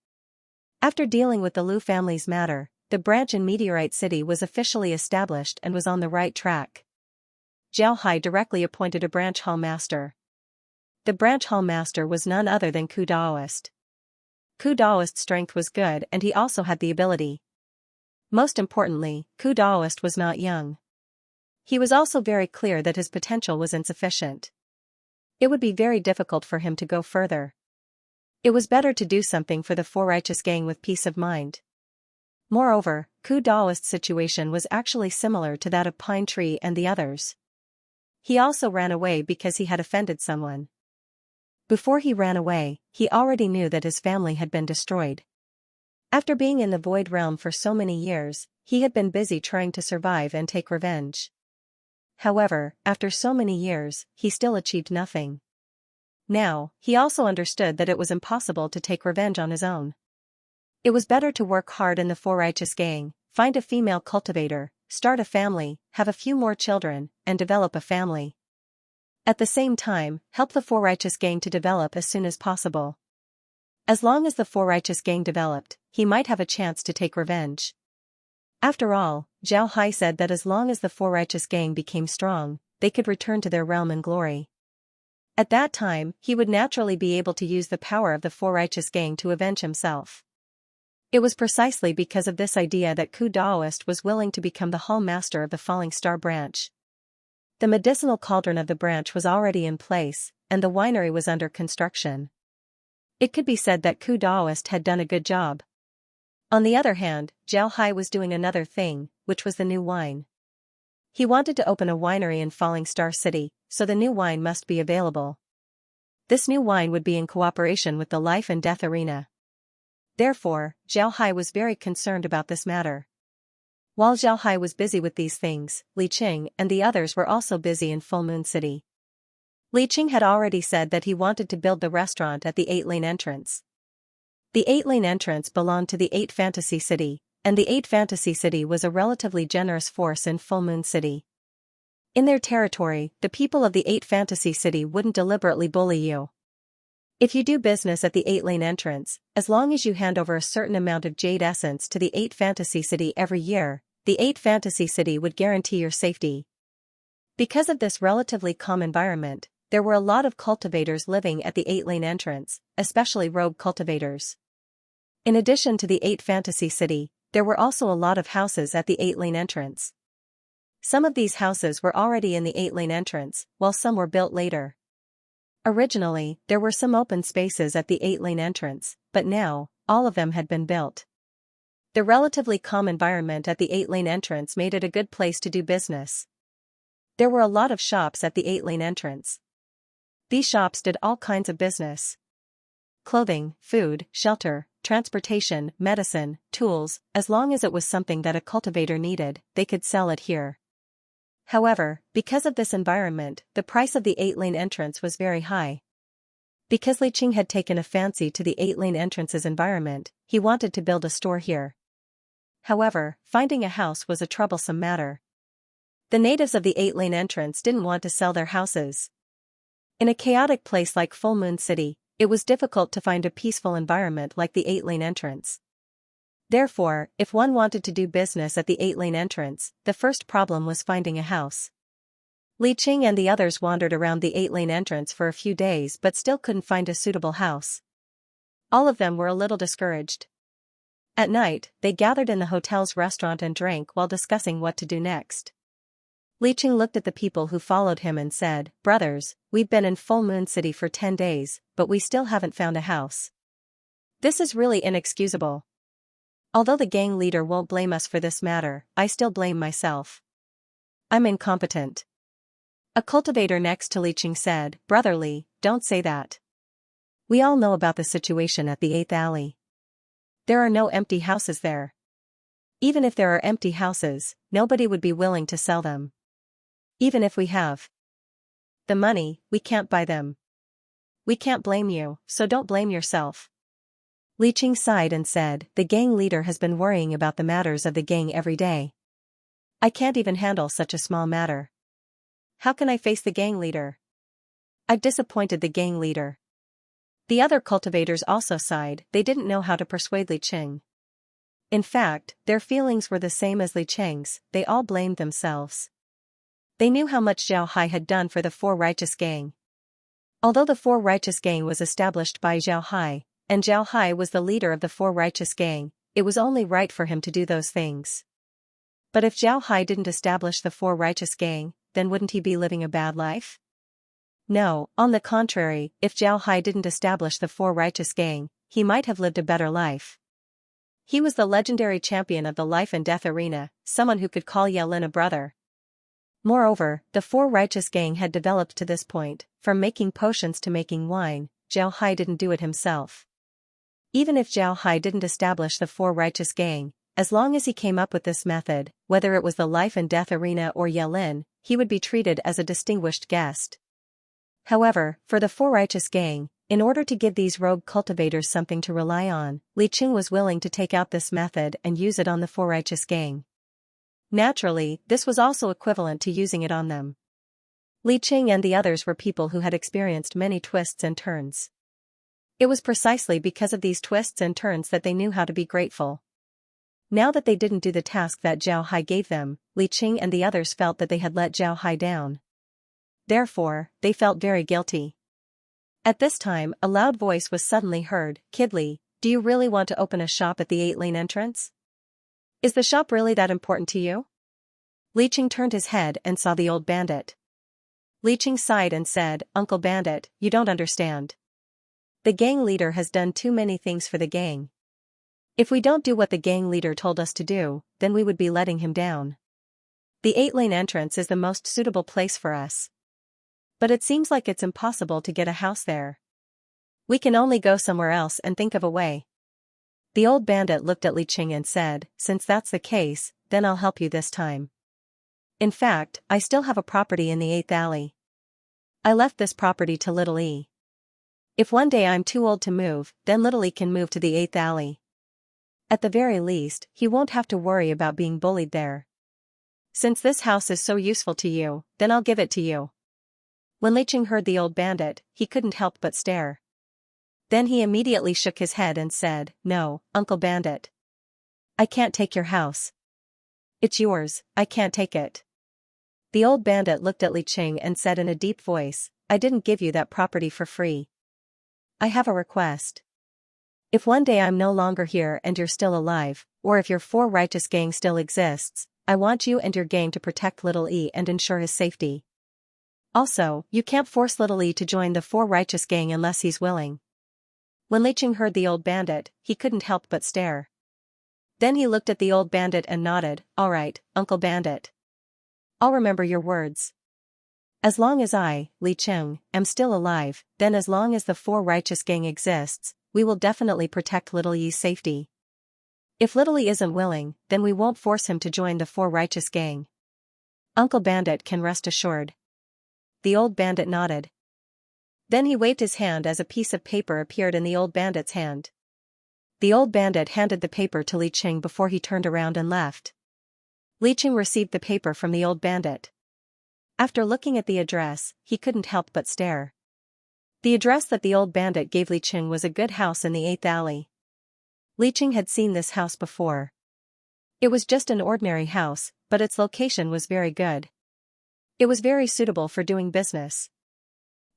After dealing with the Lu family's matter, the branch in Meteorite City was officially established and was on the right track. Zhao Hai directly appointed a branch hall master. The branch hall master was none other than Ku Daoist. Ku Daoist's strength was good and he also had the ability. Most importantly, Ku Daoist was not young. He was also very clear that his potential was insufficient. It would be very difficult for him to go further. It was better to do something for the Four Righteous Gang with peace of mind. Moreover, Ku Daoist's situation was actually similar to that of Pine Tree and the others. He also ran away because he had offended someone. Before he ran away, he already knew that his family had been destroyed. After being in the Void Realm for so many years, he had been busy trying to survive and take revenge. However, after so many years, he still achieved nothing. Now, he also understood that it was impossible to take revenge on his own. It was better to work hard in the Four Righteous Gang, find a female cultivator, start a family, have a few more children, and develop a family. At the same time, help the Four Righteous Gang to develop as soon as possible. As long as the Four Righteous Gang developed, he might have a chance to take revenge. After all, Zhao Hai said that as long as the Four Righteous Gang became strong, they could return to their realm in glory. At that time, he would naturally be able to use the power of the Four Righteous Gang to avenge himself. It was precisely because of this idea that Ku Daoist was willing to become the Hall Master of the Falling Star branch. The medicinal cauldron of the branch was already in place, and the winery was under construction. It could be said that Ku Daoist had done a good job. On the other hand, Zhao Hai was doing another thing, which was the new wine. He wanted to open a winery in Falling Star City, so the new wine must be available. This new wine would be in cooperation with the Life and Death Arena. Therefore, Zhao Hai was very concerned about this matter. While Zhao Hai was busy with these things, Li Qing and the others were also busy in Full Moon City. Li Qing had already said that he wanted to build the restaurant at the 8-lane entrance. The 8-lane entrance belonged to the 8 Fantasy City, and the 8 Fantasy City was a relatively generous force in Full Moon City. In their territory, the people of the 8 Fantasy City wouldn't deliberately bully you. If you do business at the 8-lane entrance, as long as you hand over a certain amount of Jade Essence to the 8 Fantasy City every year, the 8th fantasy city would guarantee your safety. Because of this relatively calm environment, there were a lot of cultivators living at the 8th lane entrance, especially rogue cultivators. In addition to the 8th fantasy city, there were also a lot of houses at the 8th lane entrance. Some of these houses were already in the 8th lane entrance, while some were built later. Originally, there were some open spaces at the 8th lane entrance, but now, all of them had been built. The relatively calm environment at the 8th lane entrance made it a good place to do business. There were a lot of shops at the 8th lane entrance. These shops did all kinds of business. Clothing, food, shelter, transportation, medicine, tools, as long as it was something that a cultivator needed, they could sell it here. However, because of this environment, the price of the 8th lane entrance was very high. Because Li Qing had taken a fancy to the 8th lane entrance's environment, he wanted to build a store here. However, finding a house was a troublesome matter. The natives of the 8th lane entrance didn't want to sell their houses. In a chaotic place like Full Moon City, it was difficult to find a peaceful environment like the 8th lane entrance. Therefore, if one wanted to do business at the 8th lane entrance, the first problem was finding a house. Li Qing and the others wandered around the 8th lane entrance for a few days but still couldn't find a suitable house. All of them were a little discouraged. At night, they gathered in the hotel's restaurant and drank while discussing what to do next. Li Qing looked at the people who followed him and said, "Brothers, we've been in Full Moon City for 10 days, but we still haven't found a house. This is really inexcusable. Although the gang leader won't blame us for this matter, I still blame myself. I'm incompetent." A cultivator next to Li Qing said, "Brother Li, don't say that. We all know about the situation at the 8th alley. There are no empty houses there. Even if there are empty houses, nobody would be willing to sell them. Even if we have the money, we can't buy them. We can't blame you, so don't blame yourself." Li Qing sighed and said, "The gang leader has been worrying about the matters of the gang every day. I can't even handle such a small matter. How can I face the gang leader? I've disappointed the gang leader." The other cultivators also sighed. They didn't know how to persuade Li Qing. In fact, their feelings were the same as Li Qing's. They all blamed themselves. They knew how much Zhao Hai had done for the Four Righteous Gang. Although the Four Righteous Gang was established by Zhao Hai, and Zhao Hai was the leader of the Four Righteous Gang, it was only right for him to do those things. But if Zhao Hai didn't establish the Four Righteous Gang, then wouldn't he be living a bad life? No, on the contrary, if Zhao Hai didn't establish the Four Righteous Gang, he might have lived a better life. He was the legendary champion of the life and death arena, someone who could call Yelin a brother. Moreover, the Four Righteous Gang had developed to this point. From making potions to making wine, Zhao Hai didn't do it himself. Even if Zhao Hai didn't establish the Four Righteous Gang, as long as he came up with this method, whether it was the life and death arena or Yelin, he would be treated as a distinguished guest. However, for the Four Righteous Gang, in order to give these rogue cultivators something to rely on, Li Qing was willing to take out this method and use it on the Four Righteous Gang. Naturally, this was also equivalent to using it on them. Li Qing and the others were people who had experienced many twists and turns. It was precisely because of these twists and turns that they knew how to be grateful. Now that they didn't do the task that Zhao Hai gave them, Li Qing and the others felt that they had let Zhao Hai down. Therefore, they felt very guilty. At this time, a loud voice was suddenly heard. "Kid Li, do you really want to open a shop at the 8th lane entrance? Is the shop really that important to you?" Li Qing turned his head and saw the old bandit. Li Qing sighed and said, "Uncle Bandit, you don't understand. The gang leader has done too many things for the gang. If we don't do what the gang leader told us to do, then we would be letting him down. The 8th lane entrance is the most suitable place for us. But it seems like it's impossible to get a house there. We can only go somewhere else and think of a way." The old bandit looked at Li Qing and said, "Since that's the case, then I'll help you this time. In fact, I still have a property in the 8th alley. I left this property to Little E. If one day I'm too old to move, then Little E can move to the 8th alley. At the very least, he won't have to worry about being bullied there. Since this house is so useful to you, then I'll give it to you." When Li Qing heard the old bandit, he couldn't help but stare. Then he immediately shook his head and said, "No, Uncle Bandit. I can't take your house. It's yours, I can't take it. The old bandit looked at Li Qing and said in a deep voice, I didn't give you that property for free. I have a request. If one day I'm no longer here and you're still alive, or if your Four Righteous gang still exists, I want you and your gang to protect Little E and ensure his safety. Also, you can't force Little E to join the Four Righteous gang unless he's willing. When Li Qing heard the old bandit, he couldn't help but stare. Then he looked at the old bandit and nodded, all right, Uncle Bandit. I'll remember your words. As long as I, Li Qing, am still alive, then as long as the Four Righteous gang exists, we will definitely protect Little E's safety. If Little E isn't willing, then we won't force him to join the Four Righteous gang. Uncle Bandit can rest assured. The old bandit nodded. Then he waved his hand as a piece of paper appeared in the old bandit's hand. The old bandit handed the paper to Li Qing before he turned around and left. Li Qing received the paper from the old bandit. After looking at the address, he couldn't help but stare. The address that the old bandit gave Li Qing was a good house in the 8th alley. Li Qing had seen this house before. It was just an ordinary house, but its location was very good. It was very suitable for doing business.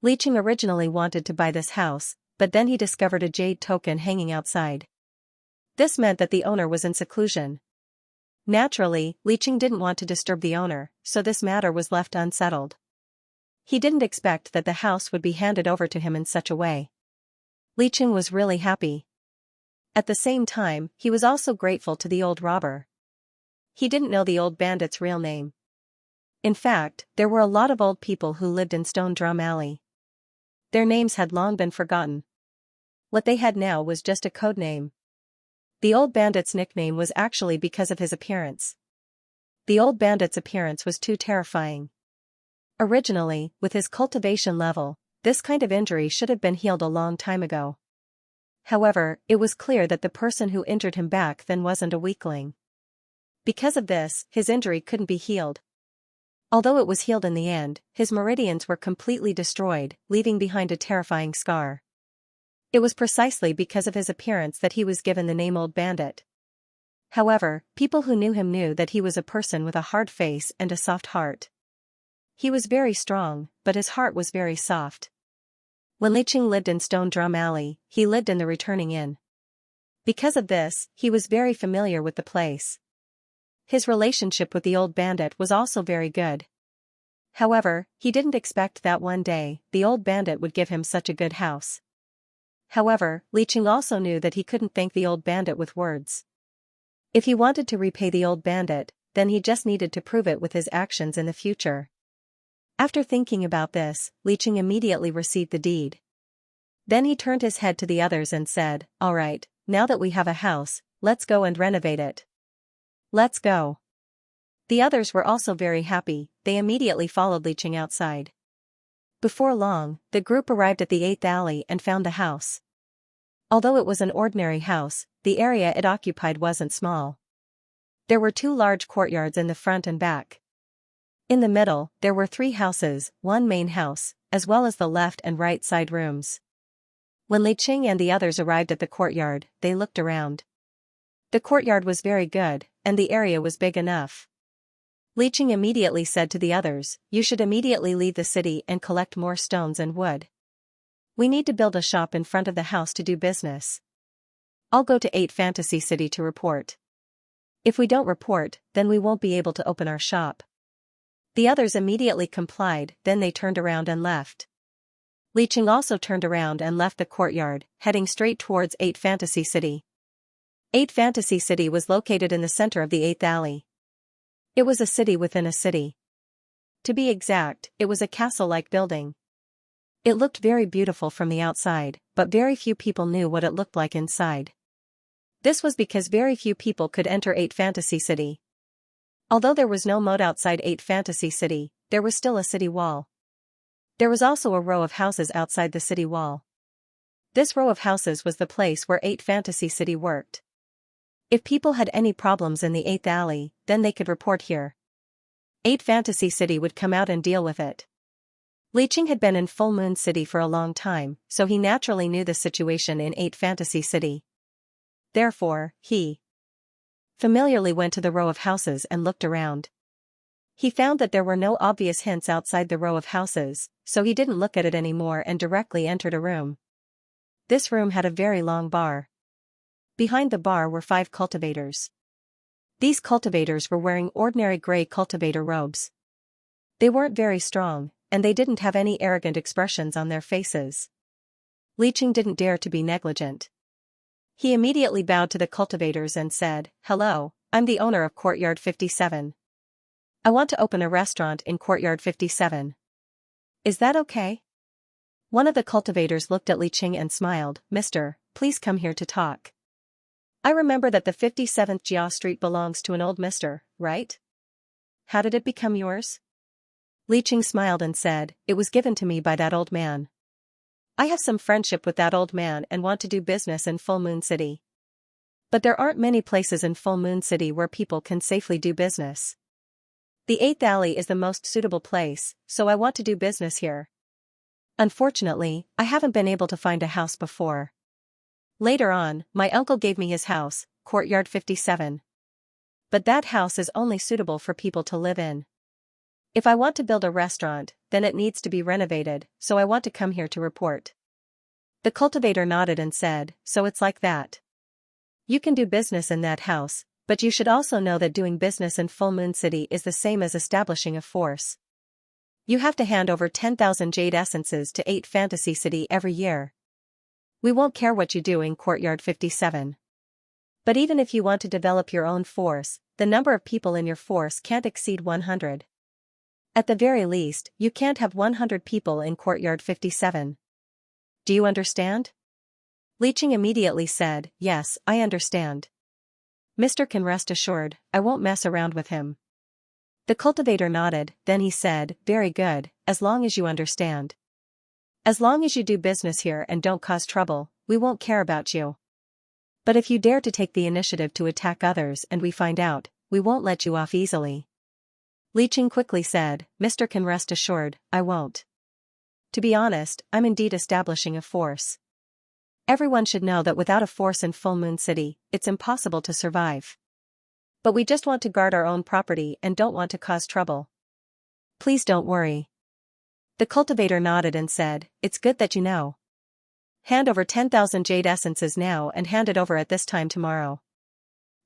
Li Qing originally wanted to buy this house, but then he discovered a jade token hanging outside. This meant that the owner was in seclusion. Naturally, Li Qing didn't want to disturb the owner, so this matter was left unsettled. He didn't expect that the house would be handed over to him in such a way. Li Qing was really happy. At the same time, he was also grateful to the old robber. He didn't know the old bandit's real name. In fact, there were a lot of old people who lived in Stone Drum Alley. Their names had long been forgotten. What they had now was just a code name. The old bandit's nickname was actually because of his appearance. The old bandit's appearance was too terrifying. Originally, with his cultivation level, this kind of injury should have been healed a long time ago. However, it was clear that the person who injured him back then wasn't a weakling. Because of this, his injury couldn't be healed. Although it was healed in the end, his meridians were completely destroyed, leaving behind a terrifying scar. It was precisely because of his appearance that he was given the name Old Bandit. However, people who knew him knew that he was a person with a hard face and a soft heart. He was very strong, but his heart was very soft. When Li Qing lived in Stone Drum Alley, he lived in the returning inn. Because of this, he was very familiar with the place. His relationship with the old bandit was also very good. However, he didn't expect that one day, the old bandit would give him such a good house. However, Li Qing also knew that he couldn't thank the old bandit with words. If he wanted to repay the old bandit, then he just needed to prove it with his actions in the future. After thinking about this, Li Qing immediately received the deed. Then he turned his head to the others and said, all right, now that we have a house, let's go and renovate it. Let's go. The others were also very happy, they immediately followed Li Qing outside. Before long, the group arrived at the 8th alley and found the house. Although it was an ordinary house, the area it occupied wasn't small. There were 2 large courtyards in the front and back. In the middle, there were 3 houses, 1 main house, as well as the left and right side rooms. When Li Qing and the others arrived at the courtyard, they looked around. The courtyard was very good, and the area was big enough. Li Qing immediately said to the others, you should immediately leave the city and collect more stones and wood. We need to build a shop in front of the house to do business. I'll go to 8 Fantasy City to report. If we don't report, then we won't be able to open our shop. The others immediately complied, then they turned around and left. Li Qing also turned around and left the courtyard, heading straight towards 8 Fantasy City. 8 Fantasy City was located in the center of the 8th alley. It was a city within a city. To be exact, it was a castle-like building. It looked very beautiful from the outside, but very few people knew what it looked like inside. This was because very few people could enter 8 Fantasy City. Although there was no moat outside 8 Fantasy City, there was still a city wall. There was also a row of houses outside the city wall. This row of houses was the place where 8 Fantasy City worked. If people had any problems in the 8th alley, then they could report here. 8 Fantasy City would come out and deal with it. Li Qing had been in Full Moon City for a long time, so he naturally knew the situation in 8 Fantasy City. Therefore, he familiarly went to the row of houses and looked around. He found that there were no obvious hints outside the row of houses, so he didn't look at it anymore and directly entered a room. This room had a very long bar. Behind the bar were 5 cultivators. These cultivators were wearing ordinary gray cultivator robes. They weren't very strong, and they didn't have any arrogant expressions on their faces. Li Qing didn't dare to be negligent. He immediately bowed to the cultivators and said, "Hello, I'm the owner of Courtyard 57. I want to open a restaurant in Courtyard 57. Is that okay?" One of the cultivators looked at Li Qing and smiled. "Mister, please come here to talk. I remember that the 57th Jia Street belongs to an old mister, right? How did it become yours?" Li Qing smiled and said, "It was given to me by that old man. I have some friendship with that old man and want to do business in Full Moon City. But there aren't many places in Full Moon City where people can safely do business. The 8th Alley is the most suitable place, so I want to do business here. Unfortunately, I haven't been able to find a house before. Later on, my uncle gave me his house, Courtyard 57. But that house is only suitable for people to live in. If I want to build a restaurant, then it needs to be renovated, so I want to come here to report." The cultivator nodded and said, "So it's like that. You can do business in that house, but you should also know that doing business in Full Moon City is the same as establishing a force. You have to hand over 10,000 jade essences to 8 Fantasy City every year. We won't care what you do in Courtyard 57. But even if you want to develop your own force, the number of people in your force can't exceed 100. At the very least, you can't have 100 people in Courtyard 57. Do you understand?" Li Qing immediately said, "Yes, I understand. Mister can rest assured, I won't mess around with him." The cultivator nodded, then he said, "Very good, as long as you understand. As long as you do business here and don't cause trouble, we won't care about you. But if you dare to take the initiative to attack others and we find out, we won't let you off easily." Li Qing quickly said, "Mister can rest assured, I won't. To be honest, I'm indeed establishing a force. Everyone should know that without a force in Full Moon City, it's impossible to survive. But we just want to guard our own property and don't want to cause trouble. Please don't worry." The cultivator nodded and said, "It's good that you know. Hand over 10,000 jade essences now and hand it over at this time tomorrow.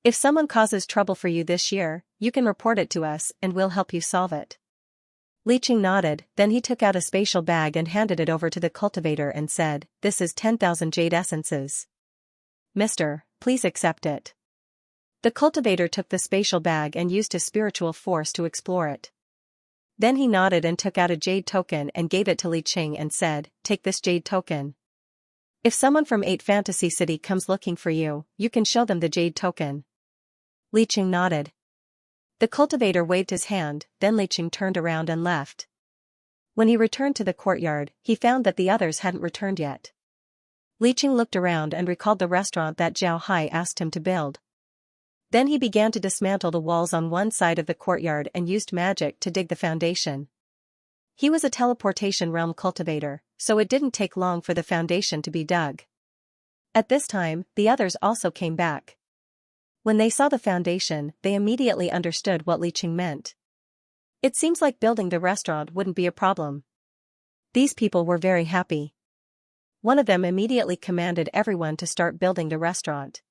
If someone causes trouble for you this year, you can report it to us and we'll help you solve it." Li Qing nodded, then he took out a spatial bag and handed it over to the cultivator and said, "This is 10,000 jade essences. Mister, please accept it." The cultivator took the spatial bag and used his spiritual force to explore it. Then he nodded and took out a jade token and gave it to Li Qing and said, "Take this jade token. If someone from 8 Fantasy City comes looking for you, you can show them the jade token." Li Qing nodded. The cultivator waved his hand, then Li Qing turned around and left. When he returned to the courtyard, he found that the others hadn't returned yet. Li Qing looked around and recalled the restaurant that Zhao Hai asked him to build. Then he began to dismantle the walls on one side of the courtyard and used magic to dig the foundation. He was a teleportation realm cultivator, so it didn't take long for the foundation to be dug. At this time, the others also came back. When they saw the foundation, they immediately understood what Li Qing meant. It seems like building the restaurant wouldn't be a problem. These people were very happy. One of them immediately commanded everyone to start building the restaurant.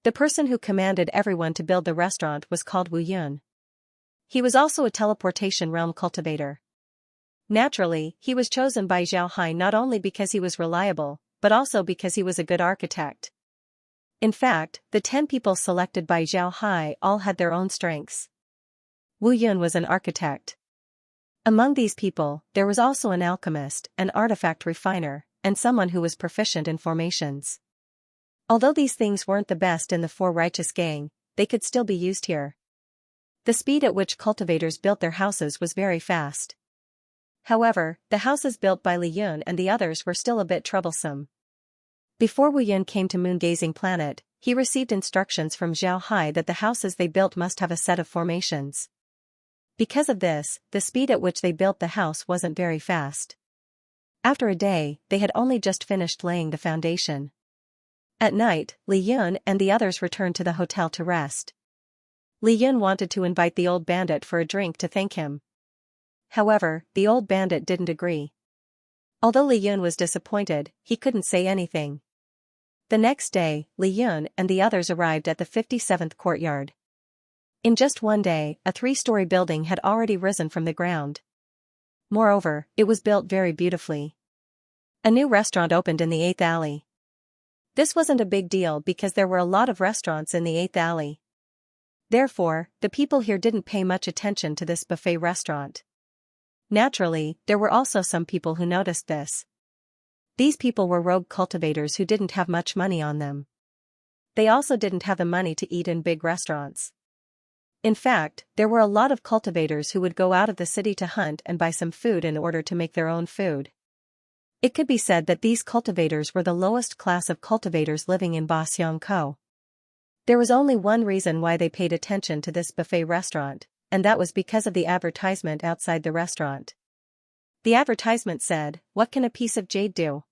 The person who commanded everyone to build the restaurant was called Wu Yun. He was also a teleportation realm cultivator. Naturally, he was chosen by Zhao Hai not only because he was reliable, but also because he was a good architect. In fact, the 10 people selected by Zhao Hai all had their own strengths. Wu Yun was an architect. Among these people, there was also an alchemist, an artifact refiner, and someone who was proficient in formations. Although these things weren't the best in the Four Righteous Gang, they could still be used here. The speed at which cultivators built their houses was very fast. However, the houses built by Li Yun and the others were still a bit troublesome. Before Wu Yun came to Moon-Gazing Planet, he received instructions from Zhao Hai that the houses they built must have a set of formations. Because of this, the speed at which they built the house wasn't very fast. After a day, they had only just finished laying the foundation. At night, Li Yun and the others returned to the hotel to rest. Li Yun wanted to invite the old bandit for a drink to thank him. However, the old bandit didn't agree. Although Li Yun was disappointed, he couldn't say anything. The next day, Li Yun and the others arrived at the 57th courtyard. In just one day, a 3-story building had already risen from the ground. Moreover, it was built very beautifully. A new restaurant opened in the 8th alley. This wasn't a big deal because there were a lot of restaurants in the 8th alley. Therefore, the people here didn't pay much attention to this buffet restaurant. Naturally, there were also some people who noticed this. These people were rogue cultivators who didn't have much money on them. They also didn't have the money to eat in big restaurants. In fact, there were a lot of cultivators who would go out of the city to hunt and buy some food in order to make their own food. It could be said that these cultivators were the lowest class of cultivators living in Xianxia. There was only one reason why they paid attention to this buffet restaurant, and that was because of the advertisement outside the restaurant. The advertisement said, "What can a piece of jade do?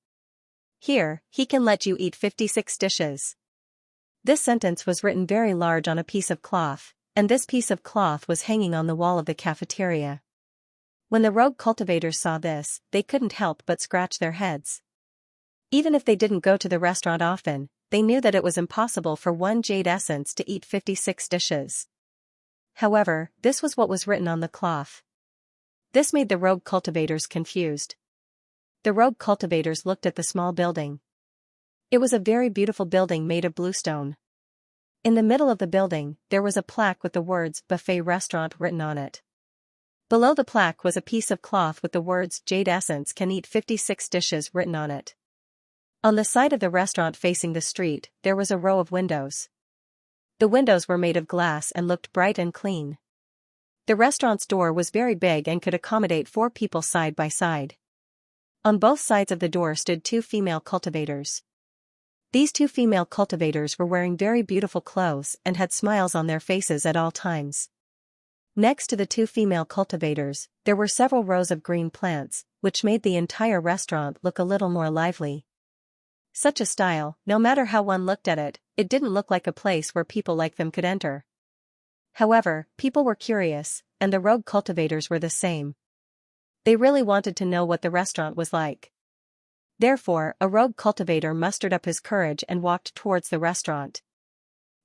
Here, he can let you eat 56 dishes." This sentence was written very large on a piece of cloth, and this piece of cloth was hanging on the wall of the cafeteria. When the rogue cultivators saw this, they couldn't help but scratch their heads. Even if they didn't go to the restaurant often, they knew that it was impossible for one jade essence to eat 56 dishes. However, this was what was written on the cloth. This made the rogue cultivators confused. The rogue cultivators looked at the small building. It was a very beautiful building made of bluestone. In the middle of the building, there was a plaque with the words "Buffet Restaurant" written on it. Below the plaque was a piece of cloth with the words "Jade Essence can eat 56 dishes" written on it. On the side of the restaurant facing the street, there was a row of windows. The windows were made of glass and looked bright and clean. The restaurant's door was very big and could accommodate 4 people side by side. On both sides of the door stood 2 female cultivators. These 2 female cultivators were wearing very beautiful clothes and had smiles on their faces at all times. Next to the 2 female cultivators, there were several rows of green plants, which made the entire restaurant look a little more lively. Such a style, no matter how one looked at it, it didn't look like a place where people like them could enter. However, people were curious, and the rogue cultivators were the same. They really wanted to know what the restaurant was like. Therefore, a rogue cultivator mustered up his courage and walked towards the restaurant.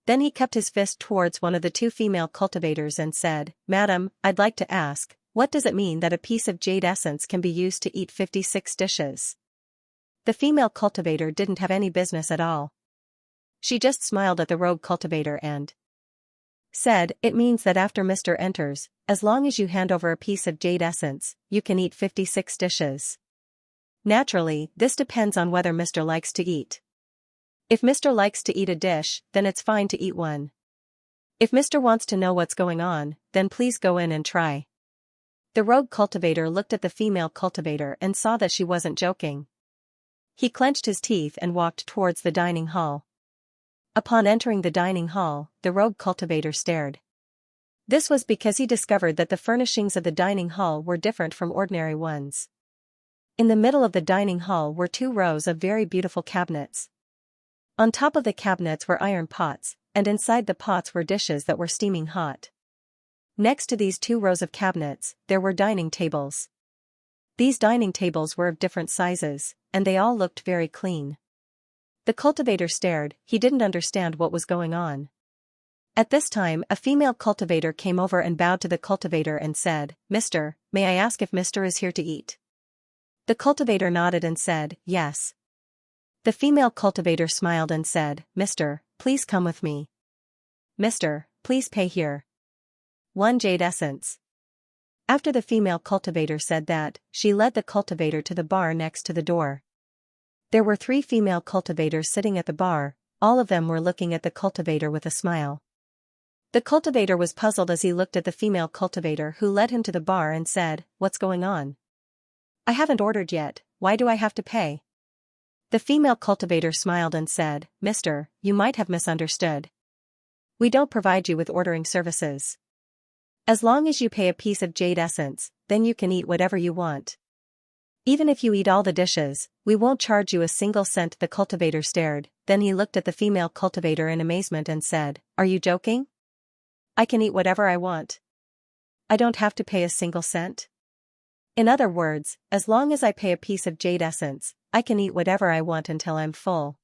Then he kept his fist towards one of the 2 female cultivators and said, "Madam, I'd like to ask, what does it mean that a piece of jade essence can be used to eat 56 dishes?" The female cultivator didn't have any business at all. She just smiled at the rogue cultivator and said, "It means that after Mr. enters, as long as you hand over a piece of jade essence, you can eat 56 dishes. Naturally, this depends on whether Mr. likes to eat. If Mr. likes to eat a dish, then it's fine to eat one. If Mr. wants to know what's going on, then please go in and try." The rogue cultivator looked at the female cultivator and saw that she wasn't joking. He clenched his teeth and walked towards the dining hall. Upon entering the dining hall, the rogue cultivator stared. This was because he discovered that the furnishings of the dining hall were different from ordinary ones. In the middle of the dining hall were 2 rows of very beautiful cabinets. On top of the cabinets were iron pots, and inside the pots were dishes that were steaming hot. Next to these 2 rows of cabinets, there were dining tables. These dining tables were of different sizes, and they all looked very clean. The cultivator stared, he didn't understand what was going on. At this time, a female cultivator came over and bowed to the cultivator and said, "Mister, may I ask if Mister is here to eat?" The cultivator nodded and said, "Yes." The female cultivator smiled and said, "Mister, please come with me. Mister, please pay here. 1 jade essence." After the female cultivator said that, she led the cultivator to the bar next to the door. There were 3 female cultivators sitting at the bar, all of them were looking at the cultivator with a smile. The cultivator was puzzled as he looked at the female cultivator who led him to the bar and said, "What's going on? I haven't ordered yet, why do I have to pay?" The female cultivator smiled and said, "Mister, you might have misunderstood. We don't provide you with ordering services. As long as you pay a piece of jade essence, then you can eat whatever you want." Even if you eat all the dishes, we won't charge you a single cent. The cultivator stared, then he looked at the female cultivator in amazement and said, "Are you joking? I can eat whatever I want. I don't have to pay a single cent? In other words, as long as I pay a piece of jade essence, I can eat whatever I want until I'm full."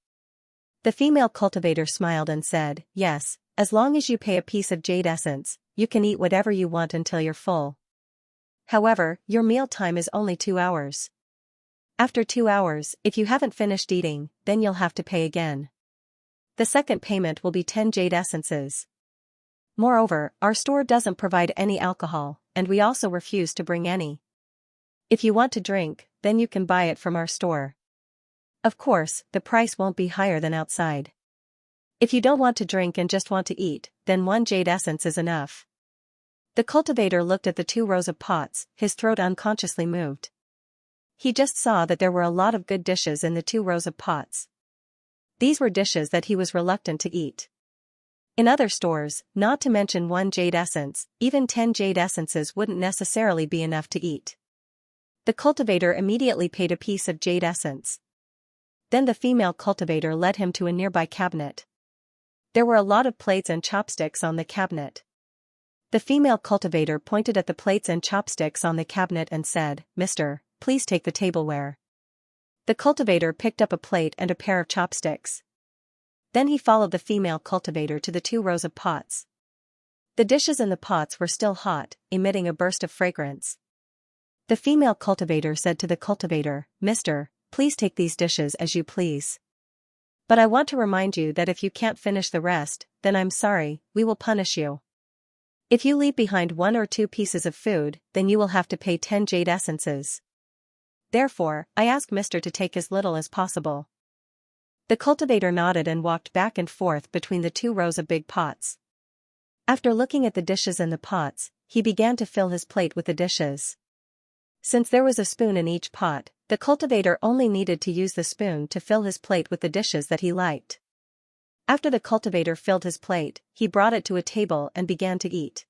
The female cultivator smiled and said, "Yes, as long as you pay a piece of jade essence, you can eat whatever you want until you're full. However, your meal time is only 2 hours. After 2 hours, if you haven't finished eating, then you'll have to pay again. The second payment will be 10 jade essences. Moreover, our store doesn't provide any alcohol, and we also refuse to bring any. If you want to drink, then you can buy it from our store. Of course, the price won't be higher than outside. If you don't want to drink and just want to eat, then 1 jade essence is enough." The cultivator looked at the 2 rows of pots, his throat unconsciously moved. He just saw that there were a lot of good dishes in the 2 rows of pots. These were dishes that he was reluctant to eat. In other stores, not to mention 1 jade essence, even 10 jade essences wouldn't necessarily be enough to eat. The cultivator immediately paid a piece of jade essence. Then the female cultivator led him to a nearby cabinet. There were a lot of plates and chopsticks on the cabinet. The female cultivator pointed at the plates and chopsticks on the cabinet and said, "Mister, please take the tableware." The cultivator picked up a plate and a pair of chopsticks. Then he followed the female cultivator to the 2 rows of pots. The dishes in the pots were still hot, emitting a burst of fragrance. The female cultivator said to the cultivator, "Mister, please take these dishes as you please. But I want to remind you that if you can't finish the rest, then I'm sorry, we will punish you. If you leave behind 1 or 2 pieces of food, then you will have to pay 10 jade essences. Therefore, I ask Mister to take as little as possible." The cultivator nodded and walked back and forth between the 2 rows of big pots. After looking at the dishes in the pots, he began to fill his plate with the dishes. Since there was a spoon in each pot, the cultivator only needed to use the spoon to fill his plate with the dishes that he liked. After the cultivator filled his plate, he brought it to a table and began to eat.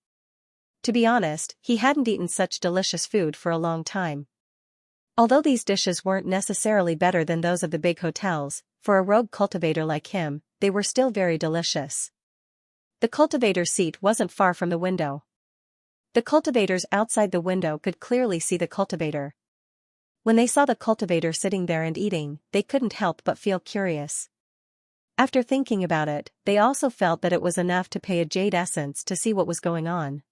To be honest, he hadn't eaten such delicious food for a long time. Although these dishes weren't necessarily better than those of the big hotels, for a rogue cultivator like him, they were still very delicious. The cultivator's seat wasn't far from the window. The cultivators outside the window could clearly see the cultivator. When they saw the cultivator sitting there and eating, they couldn't help but feel curious. After thinking about it, they also felt that it was enough to pay a jade essence to see what was going on.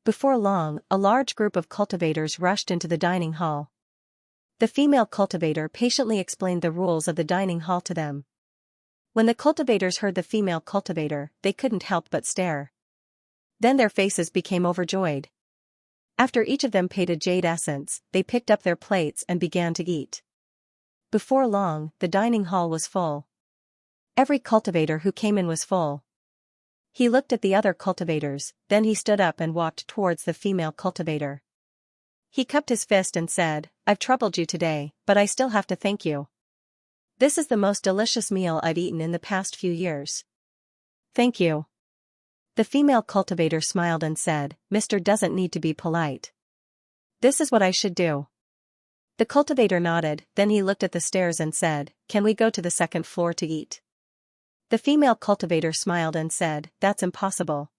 Before long, a large group of cultivators rushed into the dining hall. The female cultivator patiently explained the rules of the dining hall to them. When the cultivators heard the female cultivator, they couldn't help but stare. Then their faces became overjoyed. After each of them paid a jade essence, they picked up their plates and began to eat. Before long, the dining hall was full. Every cultivator who came in was full. He looked at the other cultivators, then he stood up and walked towards the female cultivator. He cupped his fist and said, "I've troubled you today, but I still have to thank you. This is the most delicious meal I've eaten in the past few years." "Thank you." The female cultivator smiled and said, "Mister doesn't need to be polite. This is what I should do." The cultivator nodded, then he looked at the stairs and said, "Can we go to the second floor to eat?" The female cultivator smiled and said, "That's impossible.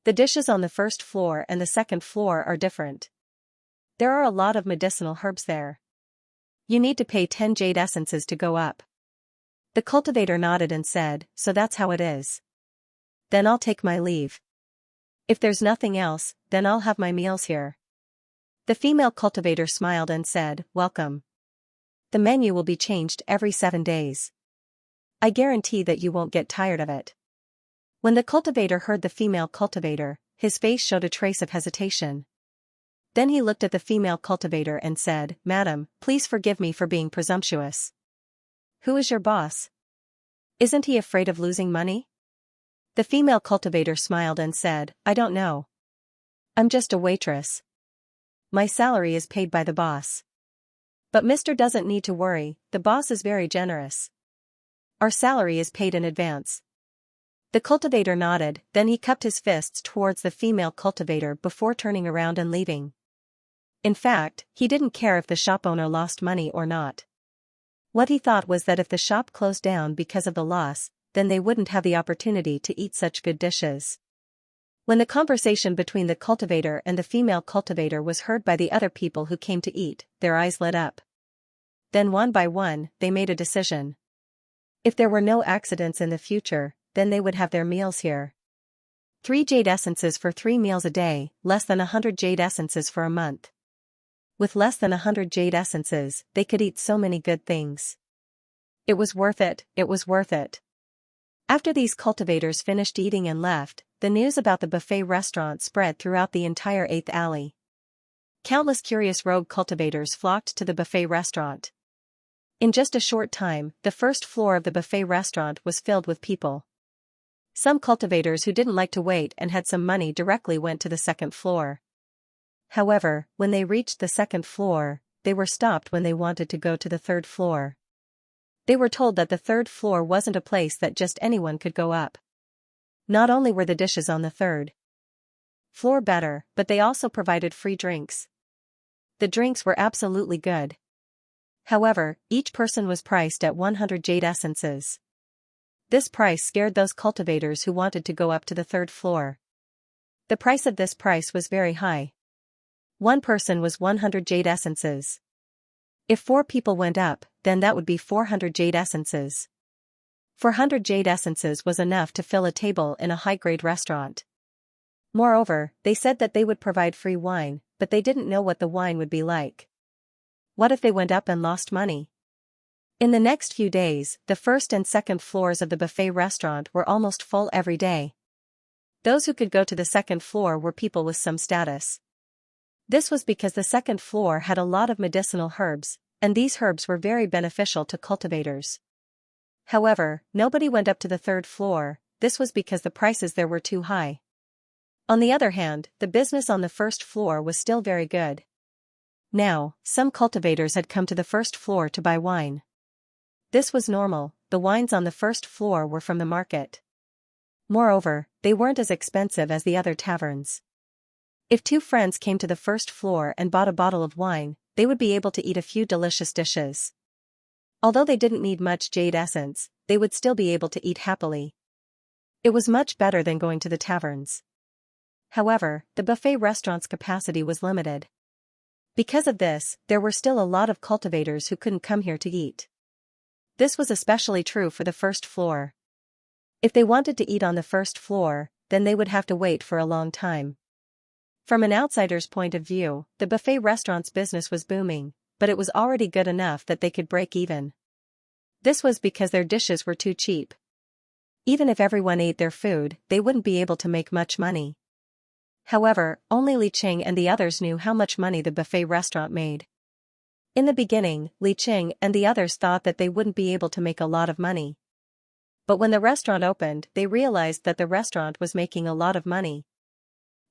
The dishes on the first floor and the second floor are different. There are a lot of medicinal herbs there. You need to pay 10 jade essences to go up." The cultivator nodded and said, "So that's how it is. Then I'll take my leave. If there's nothing else, then I'll have my meals here." The female cultivator smiled and said, "Welcome. The menu will be changed every 7 days. I guarantee that you won't get tired of it." When the cultivator heard the female cultivator, his face showed a trace of hesitation. Then he looked at the female cultivator and said, "Madam, please forgive me for being presumptuous. Who is your boss? Isn't he afraid of losing money?" The female cultivator smiled and said, "I don't know. I'm just a waitress. My salary is paid by the boss. But Mister doesn't need to worry, the boss is very generous. Our salary is paid in advance." The cultivator nodded, then he cupped his fists towards the female cultivator before turning around and leaving. In fact, he didn't care if the shop owner lost money or not. What he thought was that if the shop closed down because of the loss, then they wouldn't have the opportunity to eat such good dishes. When the conversation between the cultivator and the female cultivator was heard by the other people who came to eat, their eyes lit up. Then one by one, they made a decision. If there were no accidents in the future, then they would have their meals here. 3 jade essences for 3 meals a day, less than 100 jade essences for a month. With less than 100 jade essences, they could eat so many good things. It was worth it, it was worth it. After these cultivators finished eating and left, the news about the buffet restaurant spread throughout the entire 8th alley. Countless curious rogue cultivators flocked to the buffet restaurant. In just a short time, the first floor of the buffet restaurant was filled with people. Some cultivators who didn't like to wait and had some money directly went to the second floor. However, when they reached the second floor, they were stopped when they wanted to go to the third floor. They were told that the third floor wasn't a place that just anyone could go up. Not only were the dishes on the third floor better, but they also provided free drinks. The drinks were absolutely good. However, each person was priced at 100 jade essences. This price scared those cultivators who wanted to go up to the third floor. The price of this price was very high. One person was 100 jade essences. If 4 people went up, then that would be 400 jade essences. 400 jade essences was enough to fill a table in a high-grade restaurant. Moreover, they said that they would provide free wine, but they didn't know what the wine would be like. What if they went up and lost money? In the next few days, the first and second floors of the buffet restaurant were almost full every day. Those who could go to the second floor were people with some status. This was because the second floor had a lot of medicinal herbs, and these herbs were very beneficial to cultivators. However, nobody went up to the third floor. This was because the prices there were too high. On the other hand, the business on the first floor was still very good. Now, some cultivators had come to the first floor to buy wine. This was normal, the wines on the first floor were from the market. Moreover, they weren't as expensive as the other taverns. If 2 friends came to the first floor and bought a bottle of wine, they would be able to eat a few delicious dishes. Although they didn't need much jade essence, they would still be able to eat happily. It was much better than going to the taverns. However, the buffet restaurant's capacity was limited. Because of this, there were still a lot of cultivators who couldn't come here to eat. This was especially true for the first floor. If they wanted to eat on the first floor, then they would have to wait for a long time. From an outsider's point of view, the buffet restaurant's business was booming, but it was already good enough that they could break even. This was because their dishes were too cheap. Even if everyone ate their food, they wouldn't be able to make much money. However, only Li Qing and the others knew how much money the buffet restaurant made. In the beginning, Li Qing and the others thought that they wouldn't be able to make a lot of money. But when the restaurant opened, they realized that the restaurant was making a lot of money.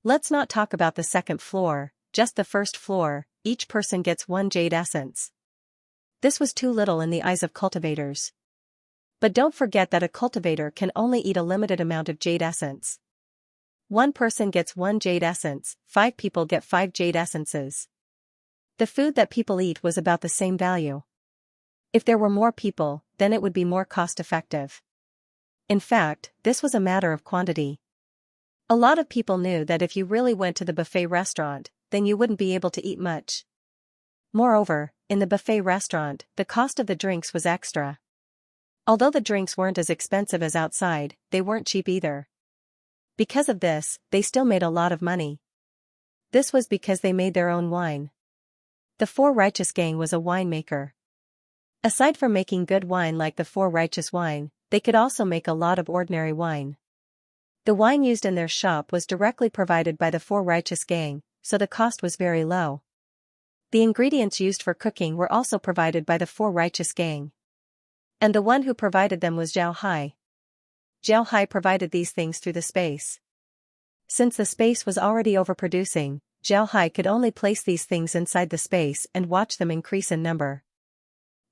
Let's not talk about the second floor, just the first floor. Each person gets 1 jade essence. This was too little in the eyes of cultivators. But don't forget that a cultivator can only eat a limited amount of jade essence. 1 person gets 1 jade essence, 5 people get 5 jade essences. The food that people eat was about the same value. If there were more people, then it would be more cost-effective. In fact, this was a matter of quantity. A lot of people knew that if you really went to the buffet restaurant, then you wouldn't be able to eat much. Moreover, in the buffet restaurant, the cost of the drinks was extra. Although the drinks weren't as expensive as outside, they weren't cheap either. Because of this, they still made a lot of money. This was because they made their own wine. The Four Righteous Gang was a winemaker. Aside from making good wine like the Four Righteous wine, they could also make a lot of ordinary wine. The wine used in their shop was directly provided by the Four Righteous Gang, so the cost was very low. The ingredients used for cooking were also provided by the Four Righteous Gang. And the one who provided them was Zhao Hai. Zhao Hai provided these things through the space. Since the space was already overproducing, Zhao Hai could only place these things inside the space and watch them increase in number.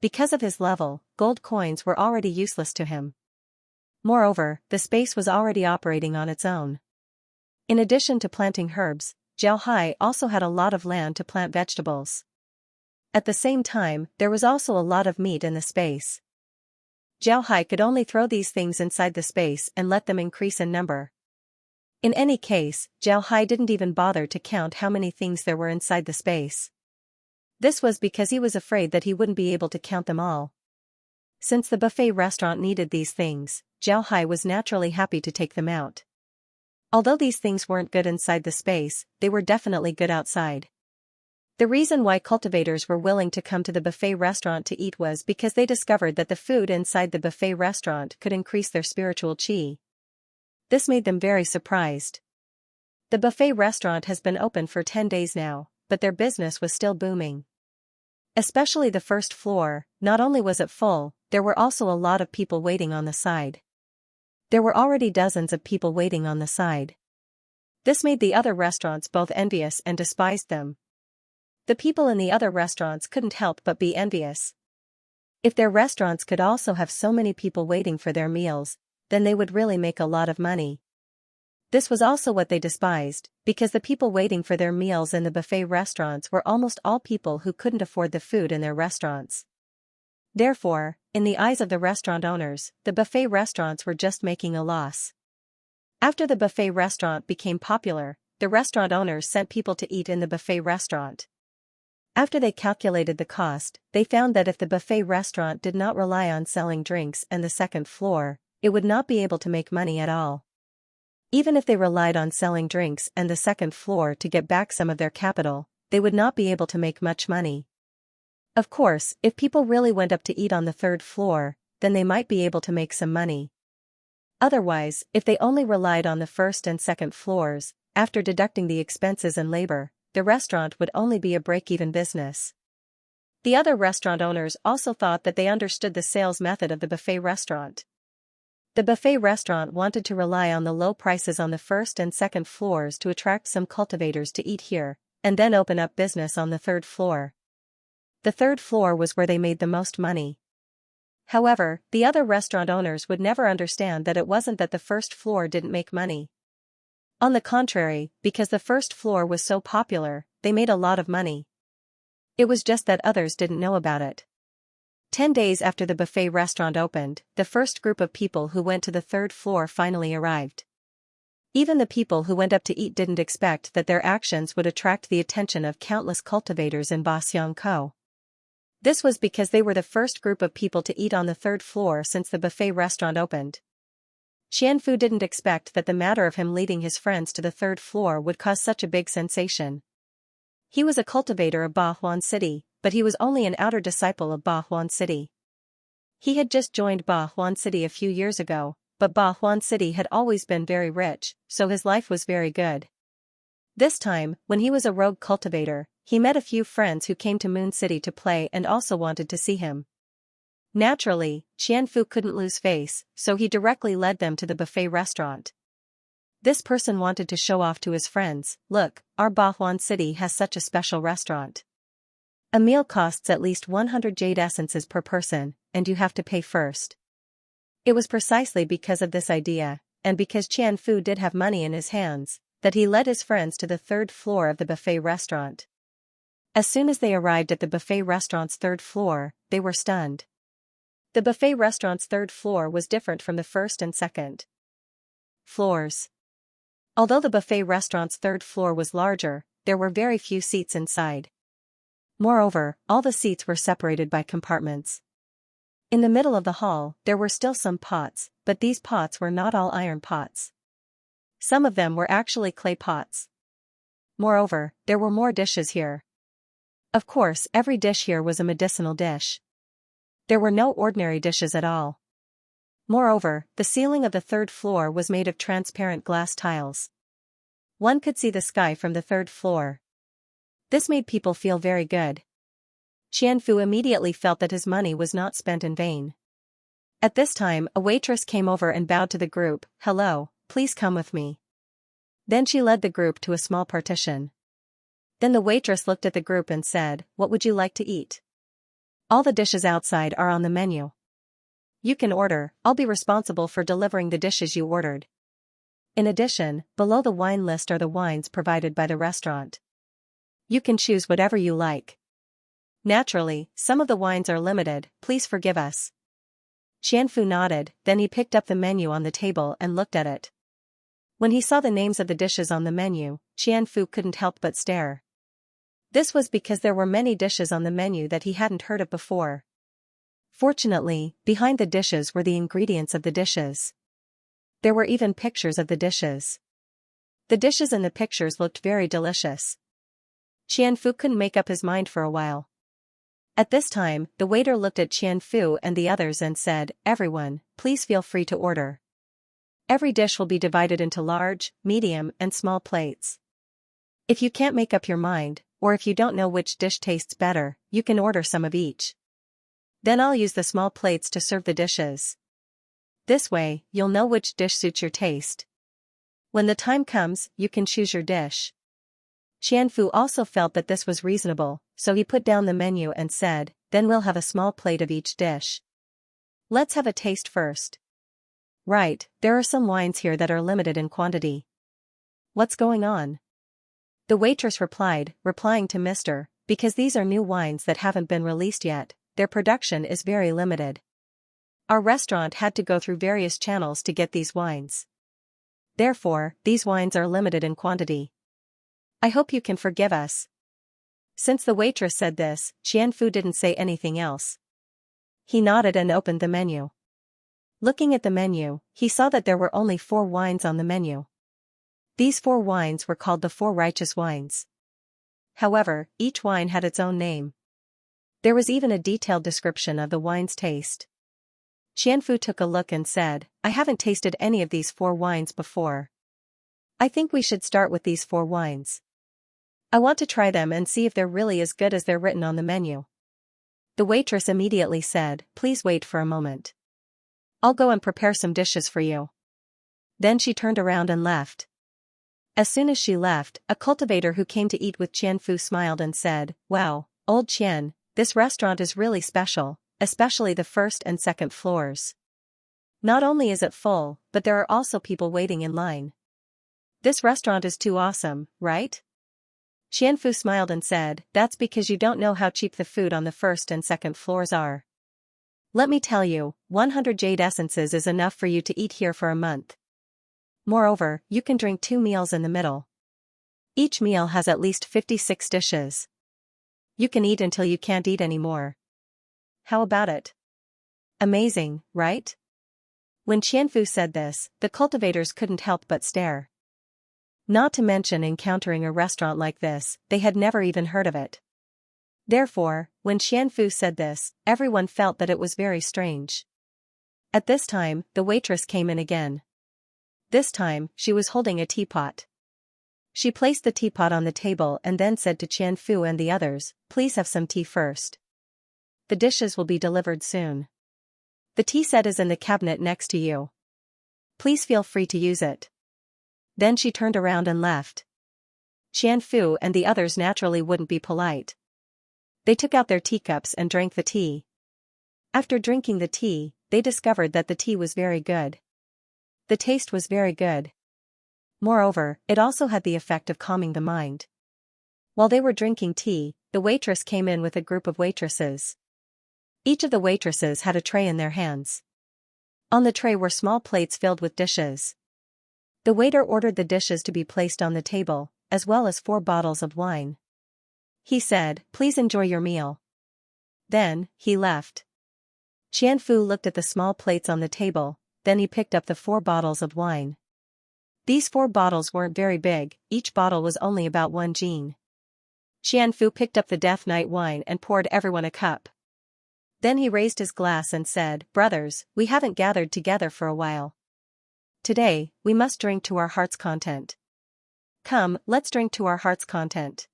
Because of his level, gold coins were already useless to him. Moreover, the space was already operating on its own. In addition to planting herbs, Xiaohai also had a lot of land to plant vegetables. At the same time, there was also a lot of meat in the space. Xiaohai could only throw these things inside the space and let them increase in number. In any case, Xiaohai didn't even bother to count how many things there were inside the space. This was because he was afraid that he wouldn't be able to count them all. Since the buffet restaurant needed these things, Xiaohai was naturally happy to take them out. Although these things weren't good inside the space, they were definitely good outside. The reason why cultivators were willing to come to the buffet restaurant to eat was because they discovered that the food inside the buffet restaurant could increase their spiritual qi. This made them very surprised. The buffet restaurant has been open for 10 days now, but their business was still booming. Especially the first floor, not only was it full, there were also a lot of people waiting on the side. There were already dozens of people waiting on the side. This made the other restaurants both envious and despised them. The people in the other restaurants couldn't help but be envious. If their restaurants could also have so many people waiting for their meals, then they would really make a lot of money. This was also what they despised, because the people waiting for their meals in the buffet restaurants were almost all people who couldn't afford the food in their restaurants. Therefore, in the eyes of the restaurant owners, the buffet restaurants were just making a loss. After the buffet restaurant became popular, the restaurant owners sent people to eat in the buffet restaurant. After they calculated the cost, they found that if the buffet restaurant did not rely on selling drinks and the second floor, it would not be able to make money at all. Even if they relied on selling drinks and the second floor to get back some of their capital, they would not be able to make much money. Of course, if people really went up to eat on the third floor, then they might be able to make some money. Otherwise, if they only relied on the first and second floors, after deducting the expenses and labor, the restaurant would only be a break-even business. The other restaurant owners also thought that they understood the sales method of the buffet restaurant. The buffet restaurant wanted to rely on the low prices on the first and second floors to attract some cultivators to eat here, and then open up business on the third floor. The third floor was where they made the most money. However, the other restaurant owners would never understand that it wasn't that the first floor didn't make money. On the contrary, because the first floor was so popular, they made a lot of money. It was just that others didn't know about it. 10 days after the buffet restaurant opened, the first group of people who went to the third floor finally arrived. Even the people who went up to eat didn't expect that their actions would attract the attention of countless cultivators in Xianxia. This was because they were the first group of people to eat on the third floor since the buffet restaurant opened. Xianfu didn't expect that the matter of him leading his friends to the third floor would cause such a big sensation. He was a cultivator of Bahuan City, but he was only an outer disciple of Bahuan City. He had just joined Bahuan City a few years ago, but Bahuan City had always been very rich, so his life was very good. This time, when he was a rogue cultivator, he met a few friends who came to Moon City to play and also wanted to see him. Naturally, Xianfu couldn't lose face, so he directly led them to the buffet restaurant. This person wanted to show off to his friends, "Look, our Bahuan City has such a special restaurant. A meal costs at least 100 jade essences per person, and you have to pay first." It was precisely because of this idea, and because Xianfu did have money in his hands, that he led his friends to the third floor of the buffet restaurant. As soon as they arrived at the buffet restaurant's third floor, they were stunned. The buffet restaurant's third floor was different from the first and second floors. Although the buffet restaurant's third floor was larger, there were very few seats inside. Moreover, all the seats were separated by compartments. In the middle of the hall, there were still some pots, but these pots were not all iron pots. Some of them were actually clay pots. Moreover, there were more dishes here. Of course, every dish here was a medicinal dish. There were no ordinary dishes at all. Moreover, the ceiling of the third floor was made of transparent glass tiles. One could see the sky from the third floor. This made people feel very good. Xianfu immediately felt that his money was not spent in vain. At this time, a waitress came over and bowed to the group, "Hello, please come with me." Then she led the group to a small partition. Then the waitress looked at the group and said, "What would you like to eat? All the dishes outside are on the menu. You can order, I'll be responsible for delivering the dishes you ordered." In addition, below the wine list are the wines provided by the restaurant. You can choose whatever you like. Naturally, some of the wines are limited, please forgive us. Xianfu nodded, then he picked up the menu on the table and looked at it. When he saw the names of the dishes on the menu, Xianfu couldn't help but stare. This was because there were many dishes on the menu that he hadn't heard of before. Fortunately, behind the dishes were the ingredients of the dishes. There were even pictures of the dishes. The dishes in the pictures looked very delicious. Xianfu couldn't make up his mind for a while. At this time, the waiter looked at Xianfu and the others and said, "Everyone, please feel free to order. Every dish will be divided into large, medium, and small plates. If you can't make up your mind, or if you don't know which dish tastes better, you can order some of each. Then I'll use the small plates to serve the dishes. This way, you'll know which dish suits your taste. When the time comes, you can choose your dish." Xianfu also felt that this was reasonable, so he put down the menu and said, "Then we'll have a small plate of each dish. Let's have a taste first." "Right, there are some wines here that are limited in quantity." "What's going on?" The waitress replying to Mr. "Because these are new wines that haven't been released yet, their production is very limited. Our restaurant had to go through various channels to get these wines. Therefore, these wines are limited in quantity. I hope you can forgive us." Since the waitress said this, Xianfu didn't say anything else. He nodded and opened the menu. Looking at the menu, he saw that there were only 4 wines on the menu. These 4 wines were called the 4 righteous wines. However, each wine had its own name. There was even a detailed description of the wine's taste. Xianfu took a look and said, "I haven't tasted any of these 4 wines before. I think we should start with these 4 wines. I want to try them and see if they're really as good as they're written on the menu." The waitress immediately said, "Please wait for a moment. I'll go and prepare some dishes for you." Then she turned around and left. As soon as she left, a cultivator who came to eat with Xianfu smiled and said, "Wow, old Qian, this restaurant is really special, especially the first and second floors. Not only is it full, but there are also people waiting in line. This restaurant is too awesome, right?" Xianfu smiled and said, "That's because you don't know how cheap the food on the first and second floors are. Let me tell you, 100 jade essences is enough for you to eat here for a month. Moreover, you can drink 2 meals in the middle. Each meal has at least 56 dishes. You can eat until you can't eat anymore. How about it? Amazing, right?" When Xianfu said this, the cultivators couldn't help but stare. Not to mention encountering a restaurant like this, they had never even heard of it. Therefore, when Xianfu said this, everyone felt that it was very strange. At this time, the waitress came in again. This time, she was holding a teapot. She placed the teapot on the table and then said to Xianfu and the others, "Please have some tea first. The dishes will be delivered soon. The tea set is in the cabinet next to you. Please feel free to use it." Then she turned around and left. Xianfu and the others naturally wouldn't be polite. They took out their teacups and drank the tea. After drinking the tea, they discovered that the tea was very good. The taste was very good. Moreover, it also had the effect of calming the mind. While they were drinking tea, the waitress came in with a group of waitresses. Each of the waitresses had a tray in their hands. On the tray were small plates filled with dishes. The waiter ordered the dishes to be placed on the table, as well as 4 bottles of wine. He said, "Please enjoy your meal." Then, he left. Xianfu looked at the small plates on the table, then he picked up the 4 bottles of wine. These 4 bottles weren't very big, each bottle was only about 1 jin. Xianfu picked up the Death Night wine and poured everyone a cup. Then he raised his glass and said, "Brothers, we haven't gathered together for a while. Today, we must drink to our heart's content. Come, let's drink to our heart's content."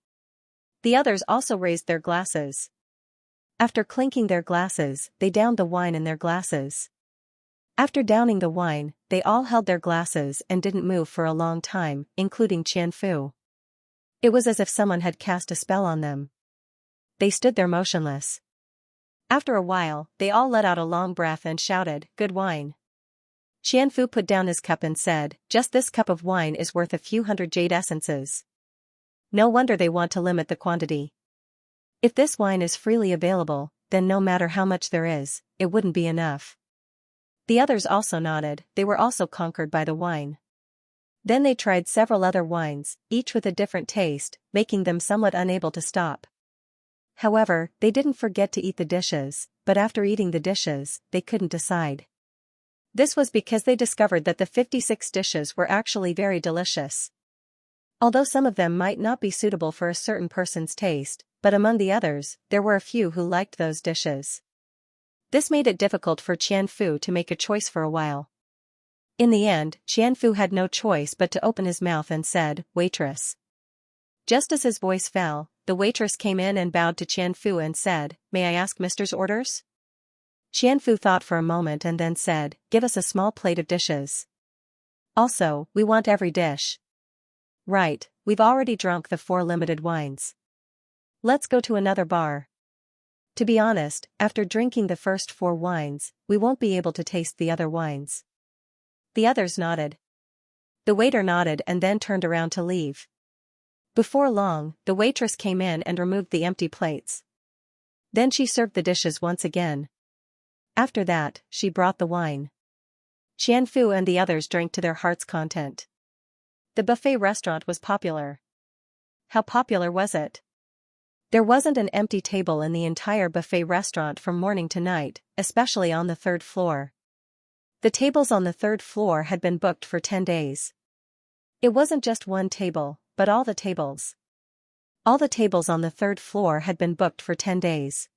The others also raised their glasses. After clinking their glasses, they downed the wine in their glasses. After downing the wine, they all held their glasses and didn't move for a long time, including Xianfu. It was as if someone had cast a spell on them. They stood there motionless. After a while, they all let out a long breath and shouted, "Good wine. Xianfu put down his cup and said, "Just this cup of wine is worth a few hundred jade essences. No wonder they want to limit the quantity. If this wine is freely available, then no matter how much there is, it wouldn't be enough." The others also nodded, they were also conquered by the wine. Then they tried several other wines, each with a different taste, making them somewhat unable to stop. However, they didn't forget to eat the dishes, but after eating the dishes, they couldn't decide. This was because they discovered that the 56 dishes were actually very delicious. Although some of them might not be suitable for a certain person's taste, but among the others, there were a few who liked those dishes. This made it difficult for Qianfu to make a choice for a while. In the end, Qianfu had no choice but to open his mouth and said, "Waitress." Just as his voice fell, the waitress came in and bowed to Qianfu and said, "May I ask Mister's orders?" Qianfu thought for a moment and then said, "Give us a small plate of dishes. Also, we want every dish." "Right, we've already drunk the 4 limited wines. Let's go to another bar. To be honest, after drinking the first 4 wines, we won't be able to taste the other wines." The others nodded. The waiter nodded and then turned around to leave. Before long, the waitress came in and removed the empty plates. Then she served the dishes once again. After that, she brought the wine. Qianfu and the others drank to their heart's content. The buffet restaurant was popular. How popular was it? There wasn't an empty table in the entire buffet restaurant from morning to night, especially on the 3rd floor. The tables on the 3rd floor had been booked for 10 days. It wasn't just one table, but all the tables. All the tables on the 3rd floor had been booked for 10 days.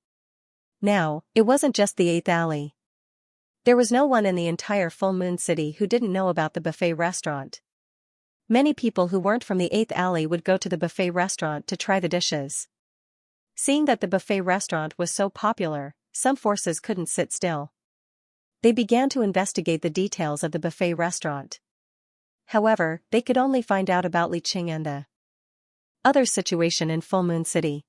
Now, it wasn't just the 8th alley. There was no one in the entire Full Moon City who didn't know about the buffet restaurant. Many people who weren't from the 8th alley would go to the buffet restaurant to try the dishes. Seeing that the buffet restaurant was so popular, some forces couldn't sit still. They began to investigate the details of the buffet restaurant. However, they could only find out about Li Qing and the other situation in Full Moon City.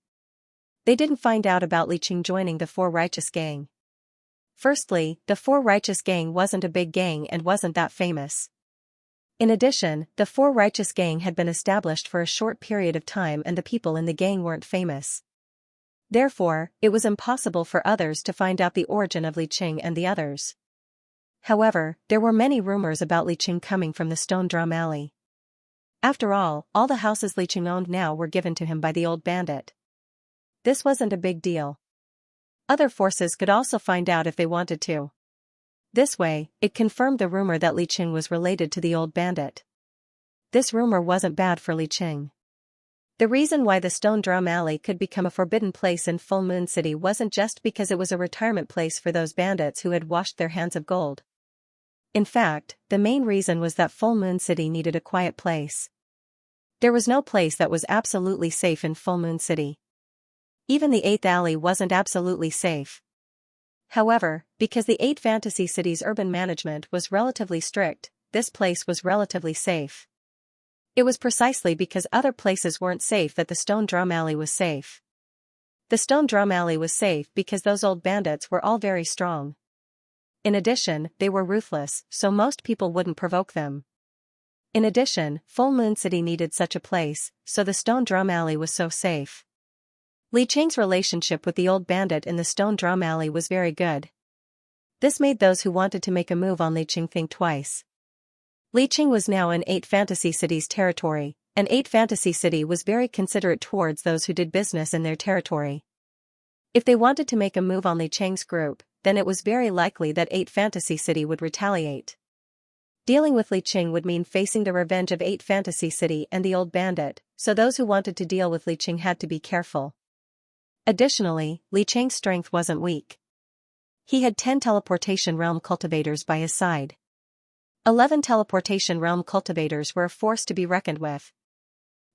They didn't find out about Li Qing joining the 4 Righteous Gang. Firstly, the 4 Righteous Gang wasn't a big gang and wasn't that famous. In addition, the 4 Righteous Gang had been established for a short period of time and the people in the gang weren't famous. Therefore, it was impossible for others to find out the origin of Li Qing and the others. However, there were many rumors about Li Qing coming from the Stone Drum Alley. After all the houses Li Qing owned now were given to him by the old bandit. This wasn't a big deal. Other forces could also find out if they wanted to. This way, it confirmed the rumor that Li Qing was related to the old bandit. This rumor wasn't bad for Li Qing. The reason why the Stone Drum Alley could become a forbidden place in Full Moon City wasn't just because it was a retirement place for those bandits who had washed their hands of gold. In fact, the main reason was that Full Moon City needed a quiet place. There was no place that was absolutely safe in Full Moon City. Even the 8th alley wasn't absolutely safe. However, because the 8 Fantasy City's urban management was relatively strict, this place was relatively safe. It was precisely because other places weren't safe that the Stone Drum Alley was safe. The Stone Drum Alley was safe because those old bandits were all very strong. In addition, they were ruthless, so most people wouldn't provoke them. In addition, Full Moon City needed such a place, so the Stone Drum Alley was so safe. Li Qing's relationship with the old bandit in the Stone Drum Alley was very good. This made those who wanted to make a move on Li Qing think twice. Li Qing was now in 8 Fantasy City's territory, and 8 Fantasy City was very considerate towards those who did business in their territory. If they wanted to make a move on Li Qing's group, then it was very likely that 8 Fantasy City would retaliate. Dealing with Li Qing would mean facing the revenge of 8 Fantasy City and the old bandit, so those who wanted to deal with Li Qing had to be careful. Additionally, Li Qing's strength wasn't weak. He had 10 teleportation realm cultivators by his side. 11 teleportation realm cultivators were a force to be reckoned with.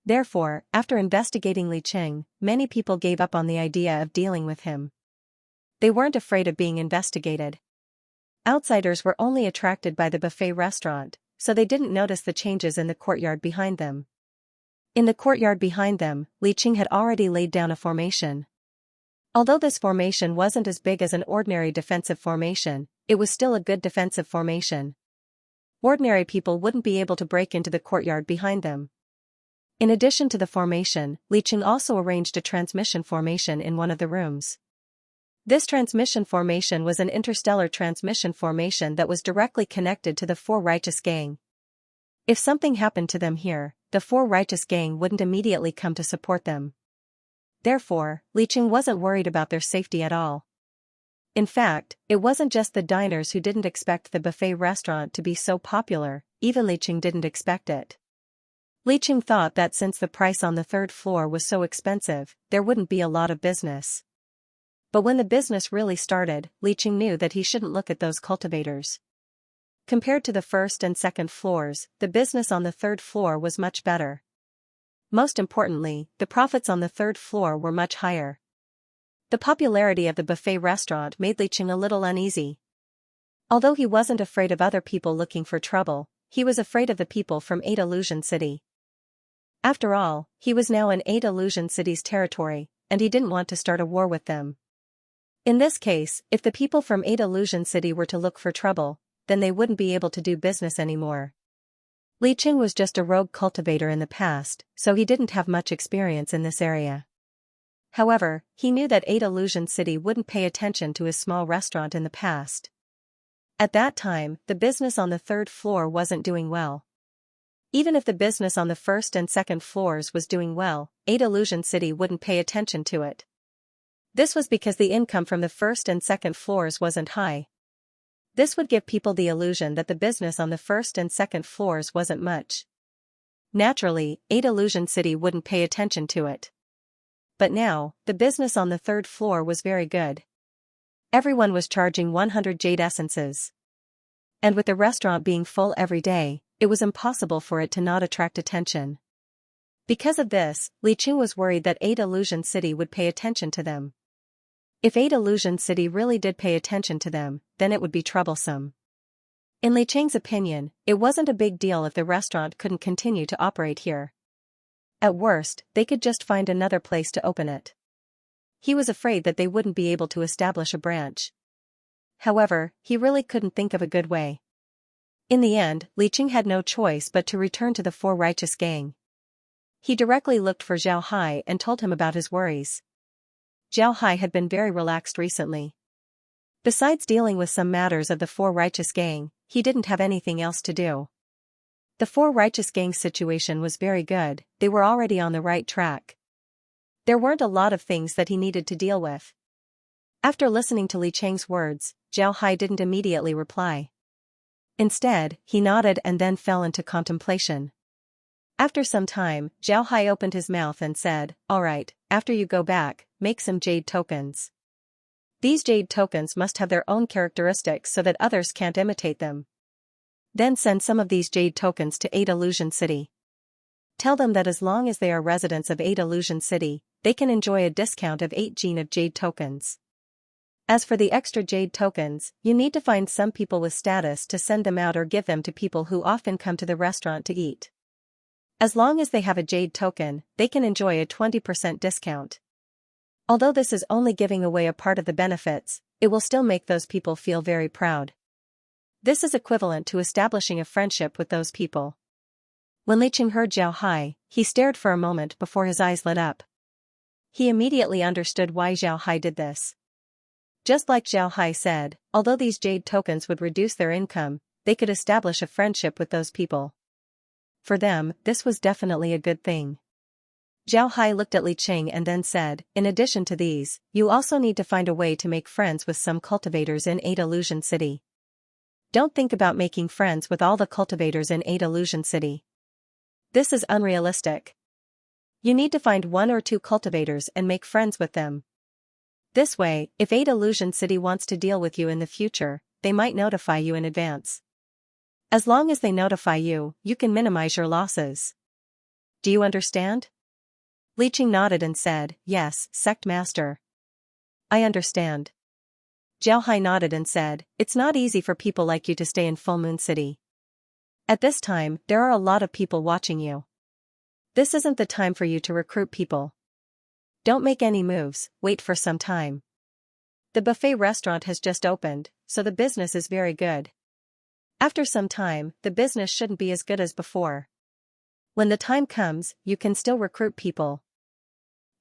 Therefore, after investigating Li Qing, many people gave up on the idea of dealing with him. They weren't afraid of being investigated. Outsiders were only attracted by the buffet restaurant, so they didn't notice the changes in the courtyard behind them. In the courtyard behind them, Li Qing had already laid down a formation. Although this formation wasn't as big as an ordinary defensive formation, it was still a good defensive formation. Ordinary people wouldn't be able to break into the courtyard behind them. In addition to the formation, Li Qing also arranged a transmission formation in one of the rooms. This transmission formation was an interstellar transmission formation that was directly connected to the Four Righteous Gang. If something happened to them here, the Four Righteous Gang wouldn't immediately come to support them. Therefore, Li Qing wasn't worried about their safety at all. In fact, it wasn't just the diners who didn't expect the buffet restaurant to be so popular, even Li Qing didn't expect it. Li Qing thought that since the price on the third floor was so expensive, there wouldn't be a lot of business. But when the business really started, Li Qing knew that he shouldn't look at those cultivators. Compared to the first and second floors, the business on the third floor was much better. Most importantly, the profits on the third floor were much higher. The popularity of the buffet restaurant made Li Qing a little uneasy. Although he wasn't afraid of other people looking for trouble, he was afraid of the people from 8 Illusion City. After all, he was now in 8 Illusion City's territory, and he didn't want to start a war with them. In this case, if the people from 8 Illusion City were to look for trouble, then they wouldn't be able to do business anymore. Li Qing was just a rogue cultivator in the past, so he didn't have much experience in this area. However, he knew that 8 Illusion City wouldn't pay attention to his small restaurant in the past. At that time, the business on the third floor wasn't doing well. Even if the business on the first and second floors was doing well, 8 Illusion City wouldn't pay attention to it. This was because the income from the first and second floors wasn't high. This would give people the illusion that the business on the first and second floors wasn't much. Naturally, 8 Illusion City wouldn't pay attention to it. But now, the business on the third floor was very good. Everyone was charging 100 jade essences. And with the restaurant being full every day, it was impossible for it to not attract attention. Because of this, Li Qing was worried that 8 Illusion City would pay attention to them. If 8 Illusion City really did pay attention to them, then it would be troublesome. In Li Qing's opinion, it wasn't a big deal if the restaurant couldn't continue to operate here. At worst, they could just find another place to open it. He was afraid that they wouldn't be able to establish a branch. However, he really couldn't think of a good way. In the end, Li Qing had no choice but to return to the Four Righteous Gang. He directly looked for Zhao Hai and told him about his worries. Zhao Hai had been very relaxed recently. Besides dealing with some matters of the Four Righteous Gang, he didn't have anything else to do. The Four Righteous Gang's situation was very good, they were already on the right track. There weren't a lot of things that he needed to deal with. After listening to Li Qing's words, Zhao Hai didn't immediately reply. Instead, he nodded and then fell into contemplation. After some time, Zhao Hai opened his mouth and said, "All right, after you go back, make some jade tokens. These jade tokens must have their own characteristics so that others can't imitate them. Then send some of these jade tokens to 8 Illusion City. Tell them that as long as they are residents of 8 Illusion City, they can enjoy a discount of 8 gene of jade tokens. As for the extra jade tokens, you need to find some people with status to send them out or give them to people who often come to the restaurant to eat. As long as they have a jade token, they can enjoy a 20% discount. Although this is only giving away a part of the benefits, it will still make those people feel very proud. This is equivalent to establishing a friendship with those people." When Li Qing heard Zhao Hai, he stared for a moment before his eyes lit up. He immediately understood why Zhao Hai did this. Just like Zhao Hai said, although these jade tokens would reduce their income, they could establish a friendship with those people. For them, this was definitely a good thing. Zhao Hai looked at Li Qing and then said, "In addition to these, you also need to find a way to make friends with some cultivators in 8 Illusion City. Don't think about making friends with all the cultivators in 8 Illusion City. This is unrealistic. You need to find 1 or 2 cultivators and make friends with them. This way, if 8 Illusion City wants to deal with you in the future, they might notify you in advance. As long as they notify you, you can minimize your losses. Do you understand?" Li Qing nodded and said, "Yes, Sect Master. I understand." Zhao Hai nodded and said, "It's not easy for people like you to stay in Full Moon City. At this time, there are a lot of people watching you. This isn't the time for you to recruit people. Don't make any moves, wait for some time. The buffet restaurant has just opened, so the business is very good. After some time, the business shouldn't be as good as before. When the time comes, you can still recruit people.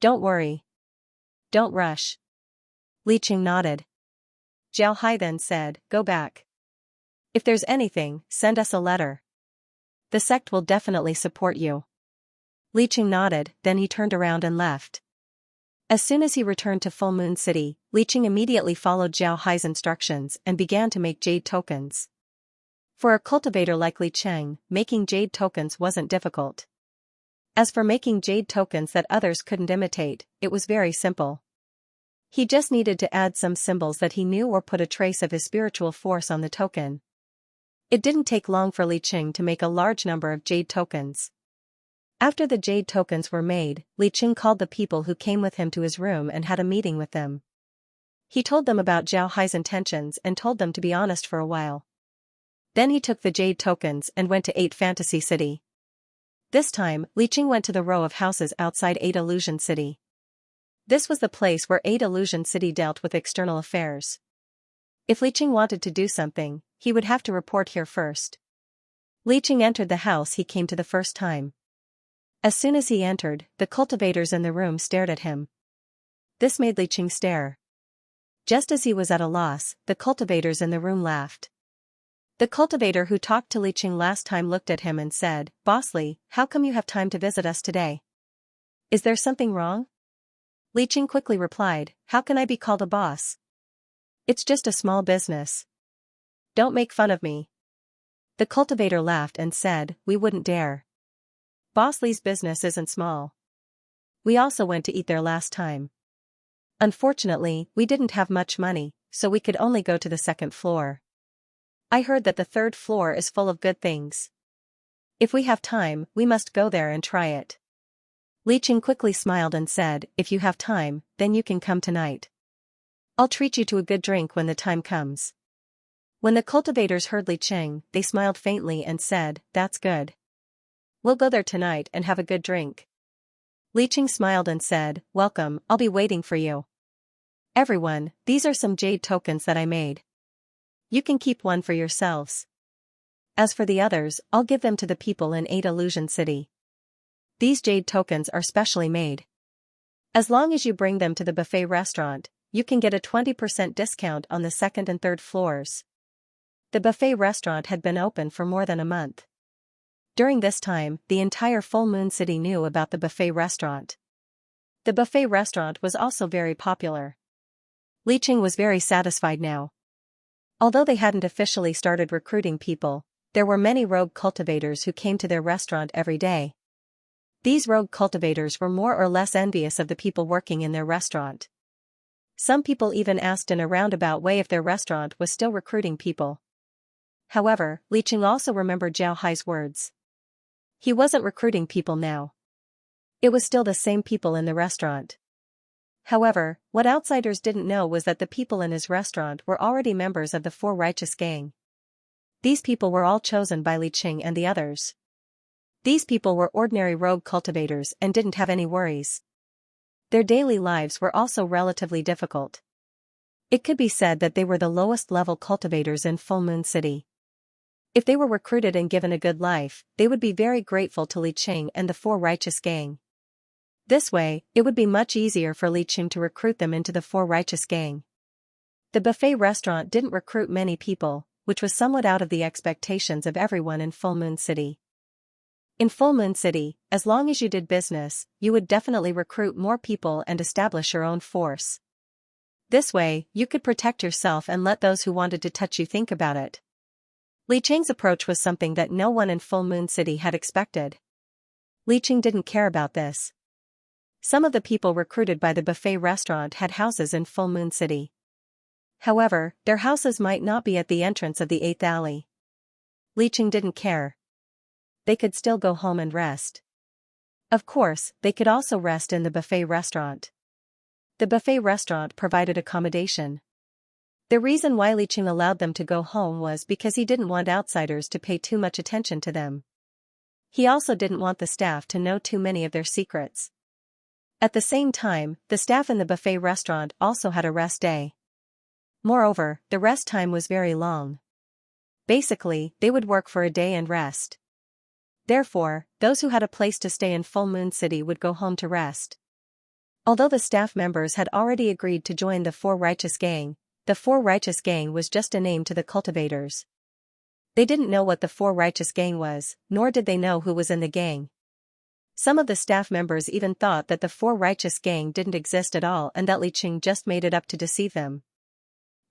Don't worry. Don't rush. Li Qing nodded. Zhao Hai then said, go back. If there's anything, send us a letter. The sect will definitely support you. Li Qing nodded, then he turned around and left. As soon as he returned to Full Moon City, Li Qing immediately followed Zhao Hai's instructions and began to make jade tokens. For a cultivator like Li Qing, making jade tokens wasn't difficult. As for making jade tokens that others couldn't imitate, it was very simple. He just needed to add some symbols that he knew or put a trace of his spiritual force on the token. It didn't take long for Li Qing to make a large number of jade tokens. After the jade tokens were made, Li Qing called the people who came with him to his room and had a meeting with them. He told them about Zhao Hai's intentions and told them to be honest for a while. Then he took the jade tokens and went to 8 Fantasy City. This time, Li Qing went to the row of houses outside 8 Illusion City. This was the place where 8 Illusion City dealt with external affairs. If Li Qing wanted to do something, he would have to report here first. Li Qing entered the house he came to the first time. As soon as he entered, the cultivators in the room stared at him. This made Li Qing stare. Just as he was at a loss, the cultivators in the room laughed. The cultivator who talked to Li Qing last time looked at him and said, Boss Li, how come you have time to visit us today? Is there something wrong? Li Qing quickly replied, how can I be called a boss? It's just a small business. Don't make fun of me. The cultivator laughed and said, we wouldn't dare. Boss Li's business isn't small. We also went to eat there last time. Unfortunately, we didn't have much money, so we could only go to the 2nd floor. I heard that the 3rd floor is full of good things. If we have time, we must go there and try it. Li Qing quickly smiled and said, if you have time, then you can come tonight. I'll treat you to a good drink when the time comes. When the cultivators heard Li Qing, they smiled faintly and said, that's good. We'll go there tonight and have a good drink. Li Qing smiled and said, welcome, I'll be waiting for you. Everyone, these are some jade tokens that I made. You can keep one for yourselves. As for the others, I'll give them to the people in 8 Illusion City. These jade tokens are specially made. As long as you bring them to the buffet restaurant, you can get a 20% discount on the 2nd and 3rd floors. The buffet restaurant had been open for more than a month. During this time, the entire Full Moon City knew about the buffet restaurant. The buffet restaurant was also very popular. Li Qing was very satisfied now. Although they hadn't officially started recruiting people, there were many rogue cultivators who came to their restaurant every day. These rogue cultivators were more or less envious of the people working in their restaurant. Some people even asked in a roundabout way if their restaurant was still recruiting people. However, Li Qing also remembered Zhao Hai's words. He wasn't recruiting people now. It was still the same people in the restaurant. However, what outsiders didn't know was that the people in his restaurant were already members of the 4 Righteous Gang. These people were all chosen by Li Qing and the others. These people were ordinary rogue cultivators and didn't have any worries. Their daily lives were also relatively difficult. It could be said that they were the lowest level cultivators in Full Moon City. If they were recruited and given a good life, they would be very grateful to Li Qing and the 4 Righteous Gang. This way, it would be much easier for Li Qing to recruit them into the 4 Righteous Gang. The buffet restaurant didn't recruit many people, which was somewhat out of the expectations of everyone in Full Moon City. In Full Moon City, as long as you did business, you would definitely recruit more people and establish your own force. This way, you could protect yourself and let those who wanted to touch you think about it. Li Qing's approach was something that no one in Full Moon City had expected. Li Qing didn't care about this. Some of the people recruited by the buffet restaurant had houses in Full Moon City. However, their houses might not be at the entrance of the 8th alley. Li Qing didn't care. They could still go home and rest. Of course, they could also rest in the buffet restaurant. The buffet restaurant provided accommodation. The reason why Li Qing allowed them to go home was because he didn't want outsiders to pay too much attention to them. He also didn't want the staff to know too many of their secrets. At the same time, the staff in the buffet restaurant also had a rest day. Moreover, the rest time was very long. Basically, they would work for a day and rest. Therefore, those who had a place to stay in Full Moon City would go home to rest. Although the staff members had already agreed to join the Four Righteous Gang, the Four Righteous Gang was just a name to the cultivators. They didn't know what the Four Righteous Gang was, nor did they know who was in the gang. Some of the staff members even thought that the Four Righteous Gang didn't exist at all and that Li Qing just made it up to deceive them.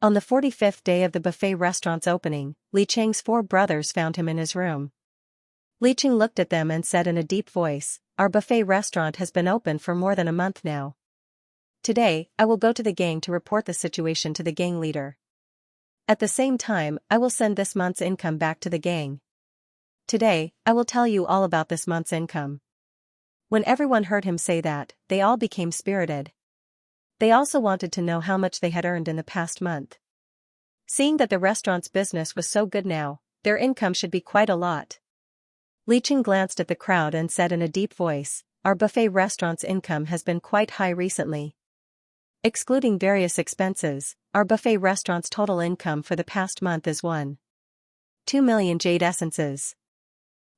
On the 45th day of the buffet restaurant's opening, Li Qing's four brothers found him in his room. Li Qing looked at them and said in a deep voice, "Our buffet restaurant has been open for more than a month now. Today, I will go to the gang to report the situation to the gang leader. At the same time, I will send this month's income back to the gang. Today, I will tell you all about this month's income." When everyone heard him say that, they all became spirited. They also wanted to know how much they had earned in the past month. Seeing that the restaurant's business was so good now, their income should be quite a lot. Li Qing glanced at the crowd and said in a deep voice, "Our buffet restaurant's income has been quite high recently. Excluding various expenses, our buffet restaurant's total income for the past month is 1.2 million jade essences."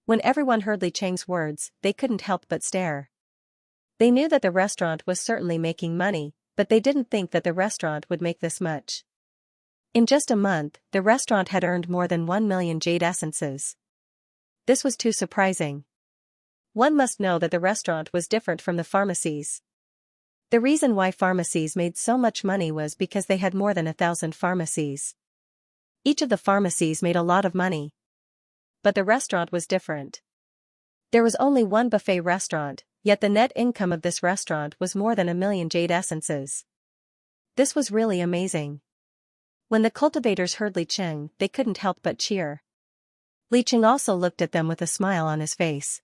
When everyone heard Li Qing's words, they couldn't help but stare. They knew that the restaurant was certainly making money, but they didn't think that the restaurant would make this much. In just a month, the restaurant had earned more than 1 million jade essences. This was too surprising. One must know that the restaurant was different from the pharmacies. The reason why pharmacies made so much money was because they had more than 1,000 pharmacies. Each of the pharmacies made a lot of money. But the restaurant was different. There was only one buffet restaurant, yet the net income of this restaurant was more than 1 million jade essences. This was really amazing. When the cultivators heard Li Qing, they couldn't help but cheer. Li Qing also looked at them with a smile on his face.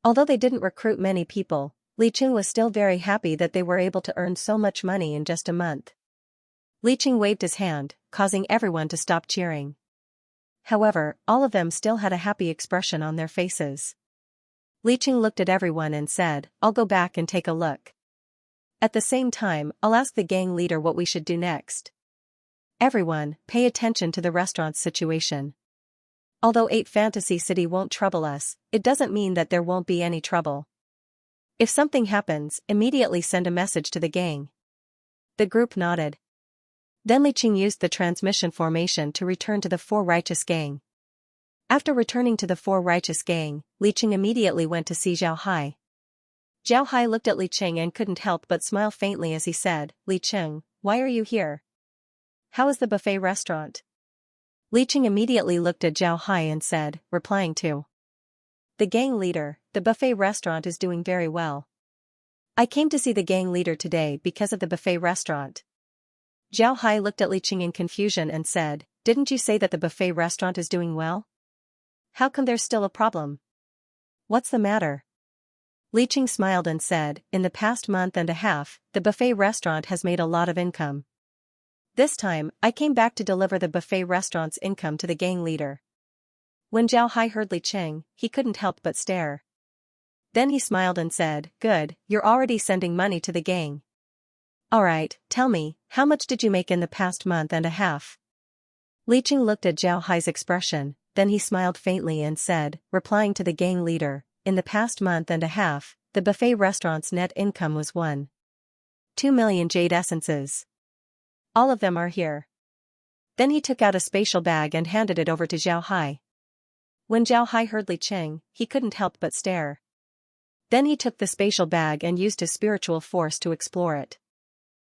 Although they didn't recruit many people, Li Qing was still very happy that they were able to earn so much money in just a month. Li Qing waved his hand, causing everyone to stop cheering. However, all of them still had a happy expression on their faces. Li Qing looked at everyone and said, "I'll go back and take a look. At the same time, I'll ask the gang leader what we should do next. Everyone, pay attention to the restaurant's situation. Although 8 Fantasy City won't trouble us, it doesn't mean that there won't be any trouble. If something happens, immediately send a message to the gang." The group nodded. Then Li Qing used the transmission formation to return to the Four Righteous Gang. After returning to the Four Righteous Gang, Li Qing immediately went to see Zhao Hai. Zhao Hai looked at Li Qing and couldn't help but smile faintly as he said, "Li Qing, why are you here? How is the buffet restaurant?" Li Qing immediately looked at Zhao Hai and said, replying to the gang leader, "The buffet restaurant is doing very well. I came to see the gang leader today because of the buffet restaurant." Zhao Hai looked at Li Qing in confusion and said, "Didn't you say that the buffet restaurant is doing well? How come there's still a problem? What's the matter?" Li Qing smiled and said, "In the past month and a half, the buffet restaurant has made a lot of income. This time, I came back to deliver the buffet restaurant's income to the gang leader." When Zhao Hai heard Li Qing, he couldn't help but stare. Then he smiled and said, "Good, you're already sending money to the gang. Alright, tell me, how much did you make in the past month and a half?" Li Qing looked at Zhao Hai's expression, then he smiled faintly and said, replying to the gang leader, "In the past month and a half, the buffet restaurant's net income was 1.2 million jade essences. All of them are here." Then he took out a spatial bag and handed it over to Zhao Hai. When Zhao Hai heard Li Qing, he couldn't help but stare. Then he took the spatial bag and used his spiritual force to explore it.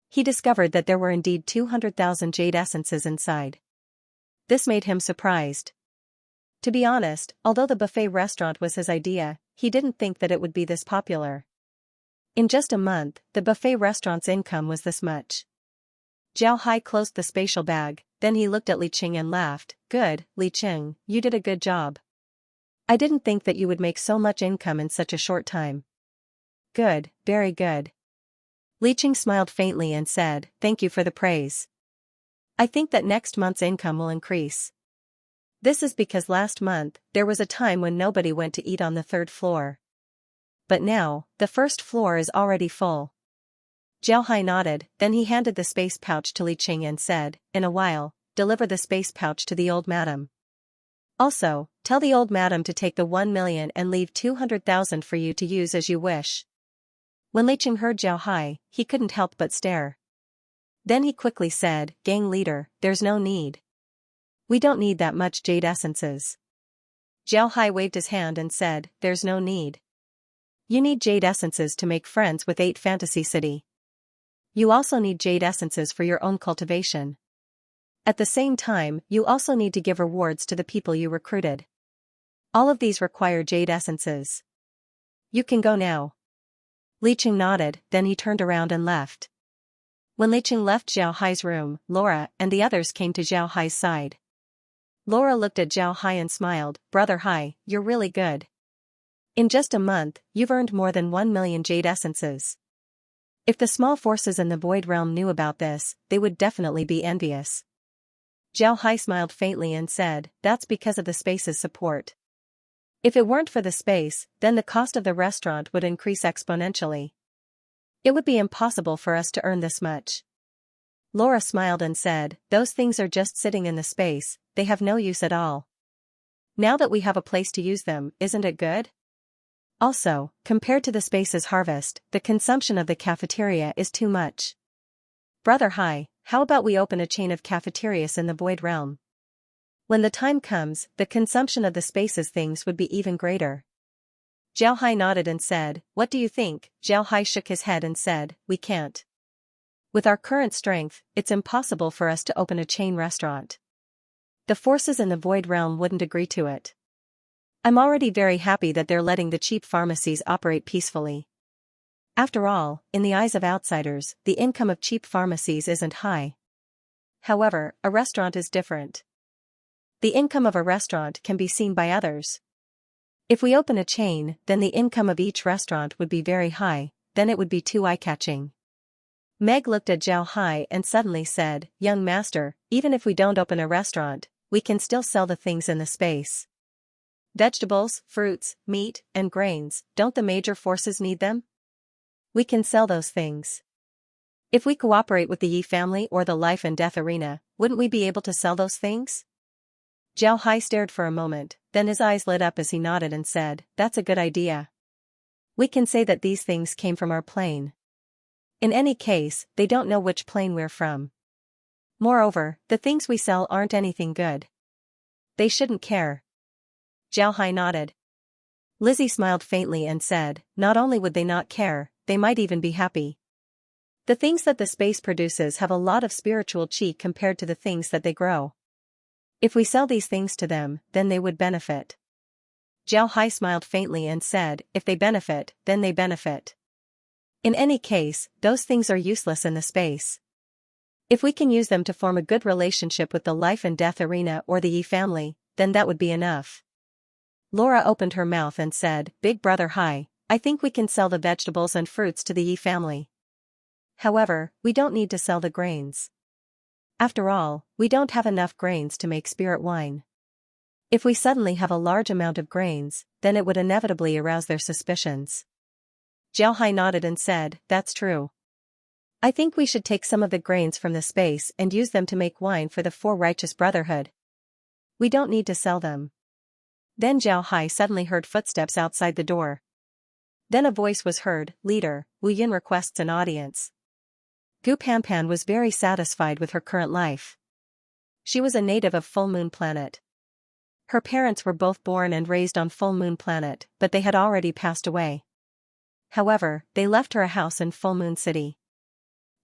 He discovered that there were indeed 200,000 jade essences inside. This made him surprised. To be honest, although the buffet restaurant was his idea, he didn't think that it would be this popular. In just a month, the buffet restaurant's income was this much. Zhao Hai closed the spatial bag, then he looked at Li Qing and laughed, "Good, Li Qing, you did a good job. I didn't think that you would make so much income in such a short time." "Good, very good." Li Qing smiled faintly and said, "Thank you for the praise. I think that next month's income will increase. This is because last month, there was a time when nobody went to eat on the 3rd floor. But now, the 1st floor is already full." Zhao Hai nodded, then he handed the space pouch to Li Qing and said, "In a while, deliver the space pouch to the old madam." Also, tell the old madam to take the 1 million and leave 200,000 for you to use as you wish. When Li Qing heard Zhao Hai, he couldn't help but stare. Then he quickly said, "Gang leader, there's no need. We don't need that much jade essences." Zhao Hai waved his hand and said, "There's no need. You need jade essences to make friends with 8 Fantasy City. You also need jade essences for your own cultivation. At the same time, you also need to give rewards to the people you recruited. All of these require jade essences. You can go now." Li Qing nodded, then he turned around and left. When Li Qing left Zhao Hai's room, Laura and the others came to Zhao Hai's side. Laura looked at Zhao Hai and smiled, "Brother Hai, you're really good. In just a month, you've earned more than 1 million jade essences. If the small forces in the Void Realm knew about this, they would definitely be envious." Zhao Hai smiled faintly and said, "That's because of the space's support. If it weren't for the space, then the cost of the restaurant would increase exponentially. It would be impossible for us to earn this much." Laura smiled and said, "Those things are just sitting in the space, they have no use at all. Now that we have a place to use them, isn't it good? Also, compared to the space's harvest, the consumption of the cafeteria is too much. Brother Hai, how about we open a chain of cafeterias in the Void Realm? When the time comes, the consumption of the space's things would be even greater." Zhao Hai nodded and said, "What do you think?" Zhao Hai shook his head and said, "We can't. With our current strength, it's impossible for us to open a chain restaurant. The forces in the Void Realm wouldn't agree to it. I'm already very happy that they're letting the cheap pharmacies operate peacefully. After all, in the eyes of outsiders, the income of cheap pharmacies isn't high. However, a restaurant is different. The income of a restaurant can be seen by others. If we open a chain, then the income of each restaurant would be very high, then it would be too eye-catching." Meg looked at Zhao Hai and suddenly said, "Young master, even if we don't open a restaurant, we can still sell the things in the space. Vegetables, fruits, meat, and grains, don't the major forces need them? We can sell those things. If we cooperate with the Yi family or the Life and Death Arena, wouldn't we be able to sell those things?" Zhao Hai stared for a moment, then his eyes lit up as he nodded and said, "That's a good idea. We can say that these things came from our plane. In any case, they don't know which plane we're from. Moreover, the things we sell aren't anything good. They shouldn't care." Zhao Hai nodded. Lizzie smiled faintly and said, "Not only would they not care, they might even be happy. The things that the space produces have a lot of spiritual chi compared to the things that they grow. If we sell these things to them, then they would benefit." Zhao Hai smiled faintly and said, "If they benefit, then they benefit. In any case, those things are useless in the space. If we can use them to form a good relationship with the Life and Death Arena or the Yi family, then that would be enough." Laura opened her mouth and said, "Big Brother Hai, I think we can sell the vegetables and fruits to the Yi family. However, we don't need to sell the grains. After all, we don't have enough grains to make spirit wine. If we suddenly have a large amount of grains, then it would inevitably arouse their suspicions." Zhao Hai nodded and said, "That's true. I think we should take some of the grains from the space and use them to make wine for the 4 Righteous Brotherhood. We don't need to sell them." Then Zhao Hai suddenly heard footsteps outside the door. Then a voice was heard, "Leader, Wu Yin requests an audience." Gu Panpan was very satisfied with her current life. She was a native of Full Moon Planet. Her parents were both born and raised on Full Moon Planet, but they had already passed away. However, they left her a house in Full Moon City.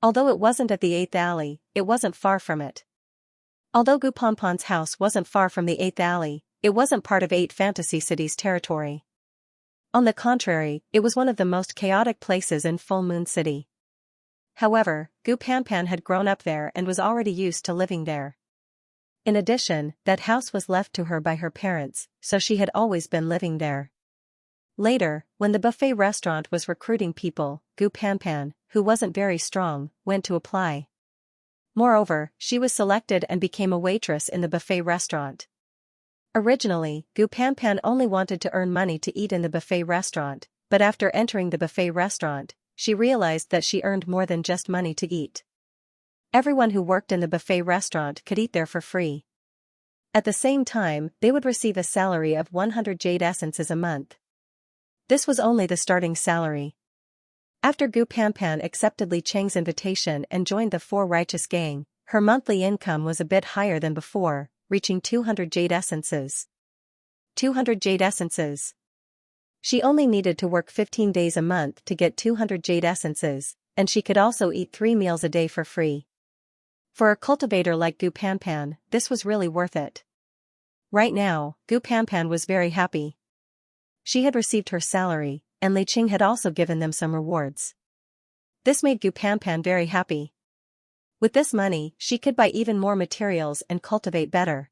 Although it wasn't at the 8th alley, it wasn't far from it. Although Gu Panpan's house wasn't far from the 8th alley, it wasn't part of 8 Fantasy City's territory. On the contrary, it was one of the most chaotic places in Full Moon City. However, Gu Panpan had grown up there and was already used to living there. In addition, that house was left to her by her parents, so she had always been living there. Later, when the buffet restaurant was recruiting people, Gu Panpan, who wasn't very strong, went to apply. Moreover, she was selected and became a waitress in the buffet restaurant. Originally, Gu Panpan only wanted to earn money to eat in the buffet restaurant, but after entering the buffet restaurant, she realized that she earned more than just money to eat. Everyone who worked in the buffet restaurant could eat there for free. At the same time, they would receive a salary of 100 jade essences a month. This was only the starting salary. After Gu Panpan accepted Li Cheng's invitation and joined the Four Righteous Gang, her monthly income was a bit higher than before, reaching 200 jade essences. 200 jade essences. She only needed to work 15 days a month to get 200 jade essences, and she could also eat 3 meals a day for free. For a cultivator like Gu Panpan, this was really worth it. Right now, Gu Panpan was very happy. She had received her salary, and Li Cheng had also given them some rewards. This made Gu Panpan very happy. With this money, she could buy even more materials and cultivate better.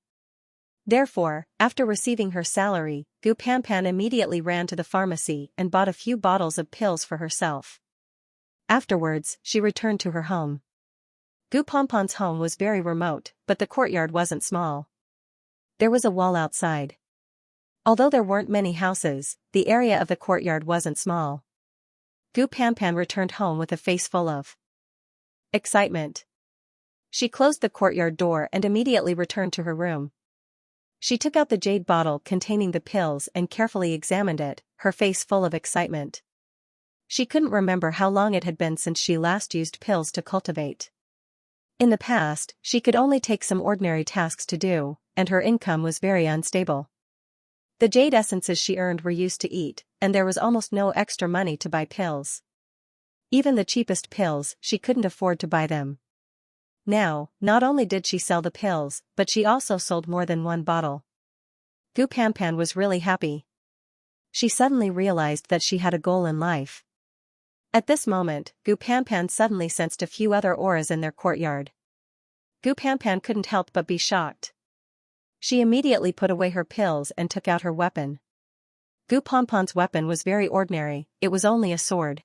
Therefore, after receiving her salary, Gu Panpan immediately ran to the pharmacy and bought a few bottles of pills for herself. Afterwards, she returned to her home. Gu Panpan's home was very remote, but the courtyard wasn't small. There was a wall outside. Although there weren't many houses, the area of the courtyard wasn't small. Gu Panpan returned home with a face full of excitement. She closed the courtyard door and immediately returned to her room. She took out the jade bottle containing the pills and carefully examined it, her face full of excitement. She couldn't remember how long it had been since she last used pills to cultivate. In the past, she could only take some ordinary tasks to do, and her income was very unstable. The jade essences she earned were used to eat, and there was almost no extra money to buy pills. Even the cheapest pills, she couldn't afford to buy them. Now, not only did she sell the pills, but she also sold more than one bottle. Gu Panpan was really happy. She suddenly realized that she had a goal in life. At this moment, Gu Panpan suddenly sensed a few other auras in their courtyard. Gu Panpan couldn't help but be shocked. She immediately put away her pills and took out her weapon. Gu Panpan's weapon was very ordinary, it was only a sword.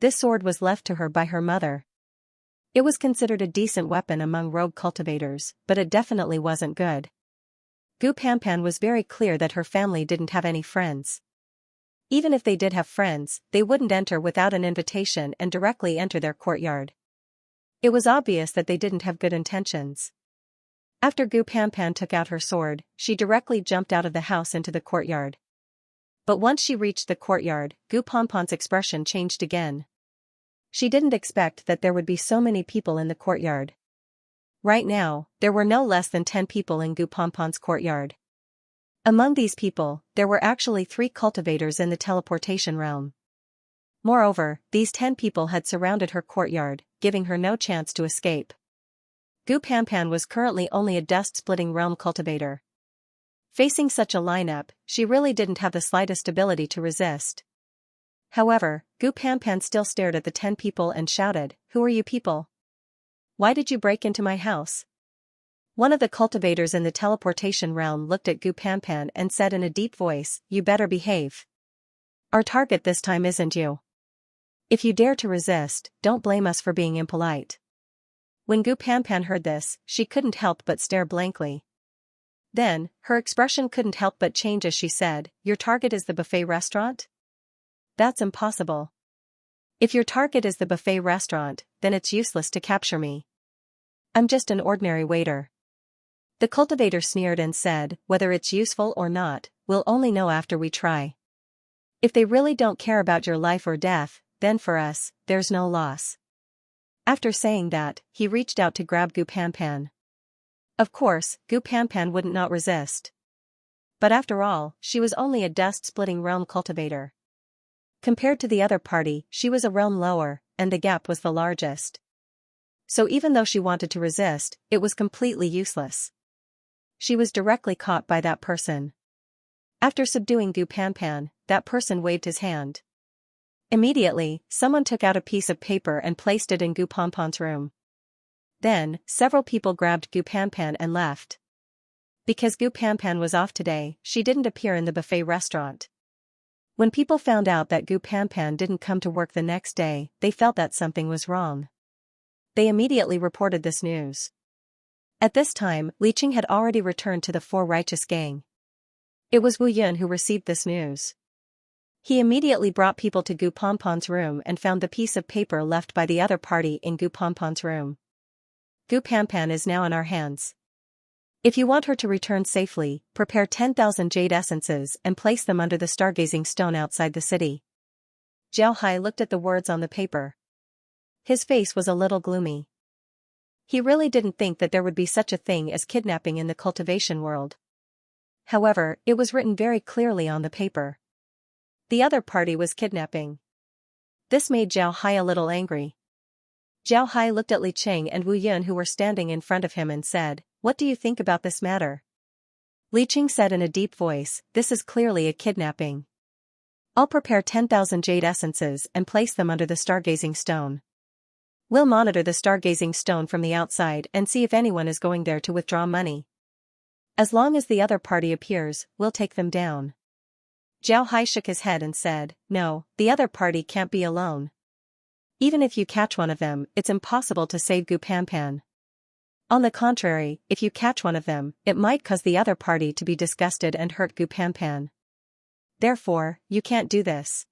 This sword was left to her by her mother. It was considered a decent weapon among rogue cultivators, but it definitely wasn't good. Gu Panpan was very clear that her family didn't have any friends. Even if they did have friends, they wouldn't enter without an invitation and directly enter their courtyard. It was obvious that they didn't have good intentions. After Gu Panpan took out her sword, she directly jumped out of the house into the courtyard. But once she reached the courtyard, Gu Panpan's expression changed again. She didn't expect that there would be so many people in the courtyard. Right now, there were no less than 10 people in Gu Panpan's courtyard. Among these people, there were actually 3 cultivators in the teleportation realm. Moreover, these 10 people had surrounded her courtyard, giving her no chance to escape. Gu Panpan was currently only a dust-splitting realm cultivator. Facing such a lineup, she really didn't have the slightest ability to resist. However, Gu Panpan still stared at the 10 people and shouted, "Who are you people? Why did you break into my house?" One of the cultivators in the teleportation realm looked at Gu Panpan and said in a deep voice, "You better behave. Our target this time isn't you. If you dare to resist, don't blame us for being impolite." When Gu Panpan heard this, she couldn't help but stare blankly. Then, her expression couldn't help but change as she said, "Your target is the buffet restaurant? That's impossible. If your target is the buffet restaurant, then it's useless to capture me. I'm just an ordinary waiter." The cultivator sneered and said, "Whether it's useful or not, we'll only know after we try. If they really don't care about your life or death, then for us, there's no loss." After saying that, he reached out to grab Gu Panpan. Of course, Gu Panpan wouldn't not resist. But after all, she was only a dust-splitting realm cultivator. Compared to the other party, she was a realm lower, and the gap was the largest. So even though she wanted to resist, it was completely useless. She was directly caught by that person. After subduing Gu Panpan, that person waved his hand. Immediately, someone took out a piece of paper and placed it in Gu Panpan's room. Then, several people grabbed Gu Panpan and left. Because Gu Panpan was off today, she didn't appear in the buffet restaurant. When people found out that Gu Panpan didn't come to work the next day, they felt that something was wrong. They immediately reported this news. At this time, Li Cheng had already returned to the Four Righteous Gang. It was Wu Yun who received this news. He immediately brought people to Gu Panpan's room and found the piece of paper left by the other party in Gu Panpan's room. "Gu Panpan is now in our hands. If you want her to return safely, prepare 10,000 jade essences and place them under the stargazing stone outside the city. Zhao Hai looked at the words on the paper. His face was a little gloomy. He really didn't think that there would be such a thing as kidnapping in the cultivation world. However, it was written very clearly on the paper. The other party was kidnapping. This made Zhao Hai a little angry. Zhao Hai looked at Li Qing and Wu Yun who were standing in front of him and said, "What do you think about this matter?" Li Qing said in a deep voice, "This is clearly a kidnapping. I'll prepare 10,000 jade essences and place them under the stargazing stone. We'll monitor the stargazing stone from the outside and see if anyone is going there to withdraw money. As long as the other party appears, we'll take them down." Zhao Hai shook his head and said, "No, the other party can't be alone. Even if you catch one of them, it's impossible to save Gu Panpan. On the contrary, if you catch one of them, it might cause the other party to be disgusted and hurt Gu Panpan. Therefore, you can't do this."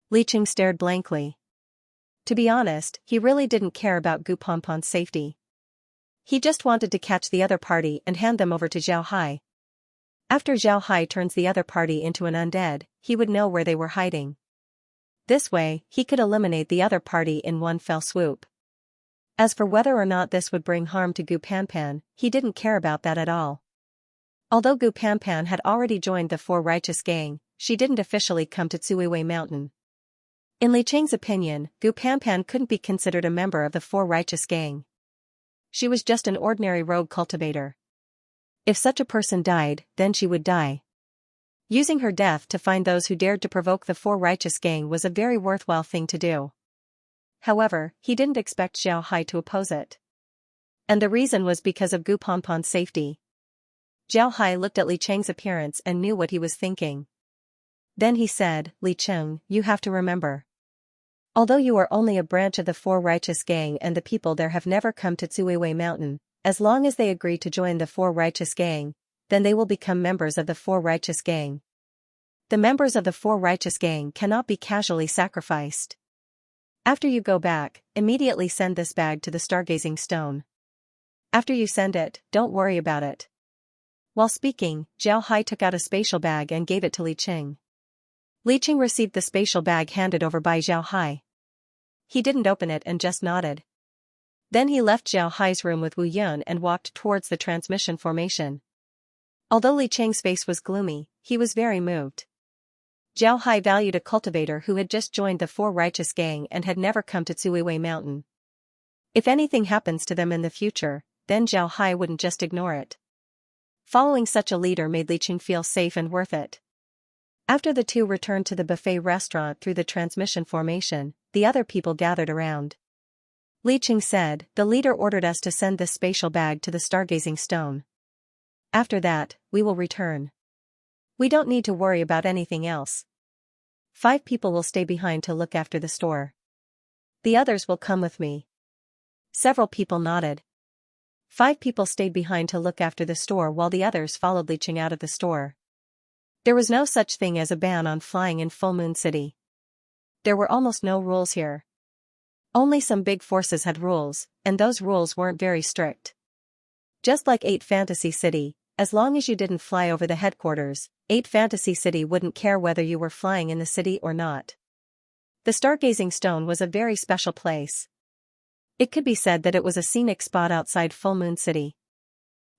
Li Qing stared blankly. To be honest, he really didn't care about Gu Panpan's safety. He just wanted to catch the other party and hand them over to Zhao Hai. After Zhao Hai turns the other party into an undead, he would know where they were hiding. This way, he could eliminate the other party in one fell swoop. As for whether or not this would bring harm to Gu Panpan, he didn't care about that at all. Although Gu Panpan had already joined the Four Righteous Gang, she didn't officially come to Tsuiwei Mountain. In Li Qing's opinion, Gu Panpan couldn't be considered a member of the Four Righteous Gang. She was just an ordinary rogue cultivator. If such a person died, then she would die. Using her death to find those who dared to provoke the Four Righteous Gang was a very worthwhile thing to do. However, he didn't expect Zhao Hai to oppose it. And the reason was because of Gu Panpan's safety. Zhao Hai looked at Li Qing's appearance and knew what he was thinking. Then he said, "Li Qing, you have to remember. Although you are only a branch of the Four Righteous Gang and the people there have never come to Tsuiwei Mountain, as long as they agree to join the Four Righteous Gang, then they will become members of the Four Righteous Gang. The members of the Four Righteous Gang cannot be casually sacrificed. After you go back, immediately send this bag to the stargazing stone. After you send it, don't worry about it." While speaking, Zhao Hai took out a spatial bag and gave it to Li Qing. Li Qing received the spatial bag handed over by Zhao Hai. He didn't open it and just nodded. Then he left Zhao Hai's room with Wu Yun and walked towards the transmission formation. Although Li Qing's face was gloomy, he was very moved. Zhao Hai valued a cultivator who had just joined the Four Righteous Gang and had never come to Tsuiwei Mountain. If anything happens to them in the future, then Zhao Hai wouldn't just ignore it. Following such a leader made Li Qing feel safe and worth it. After the two returned to the buffet restaurant through the transmission formation, the other people gathered around. Li Qing said, "The leader ordered us to send this spatial bag to the stargazing stone. After that, we will return. We don't need to worry about anything else. 5 people will stay behind to look after the store. The others will come with me." Several people nodded. 5 people stayed behind to look after the store while the others followed Li Qing out of the store. There was no such thing as a ban on flying in Full Moon City. There were almost no rules here. Only some big forces had rules, and those rules weren't very strict. Just like 8 Fantasy City, as long as you didn't fly over the headquarters, 8 Fantasy City wouldn't care whether you were flying in the city or not. The stargazing stone was a very special place. It could be said that it was a scenic spot outside Full Moon City.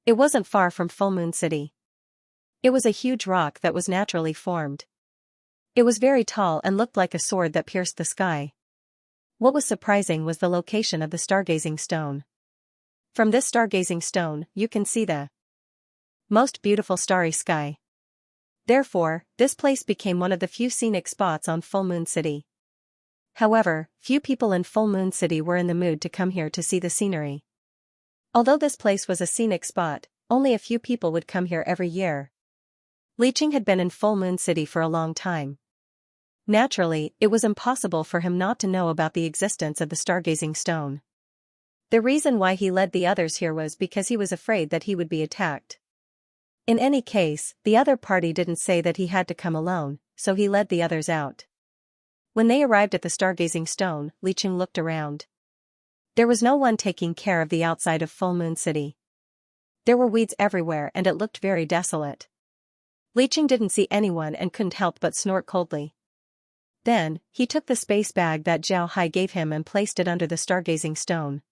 It wasn't far from Full Moon City. It was a huge rock that was naturally formed. It was very tall and looked like a sword that pierced the sky. What was surprising was the location of the stargazing stone. From this stargazing stone, you can see the most beautiful starry sky. Therefore, this place became one of the few scenic spots on Full Moon City. However, few people in Full Moon City were in the mood to come here to see the scenery. Although this place was a scenic spot, only a few people would come here every year. Li Qing had been in Full Moon City for a long time. Naturally, it was impossible for him not to know about the existence of the stargazing stone. The reason why he led the others here was because he was afraid that he would be attacked. In any case, the other party didn't say that he had to come alone, so he led the others out. When they arrived at the stargazing stone, Li Qing looked around. There was no one taking care of the outside of Full Moon City. There were weeds everywhere and it looked very desolate. Li Qing didn't see anyone and couldn't help but snort coldly. Then, he took the space bag that Zhao Hai gave him and placed it under the stargazing stone.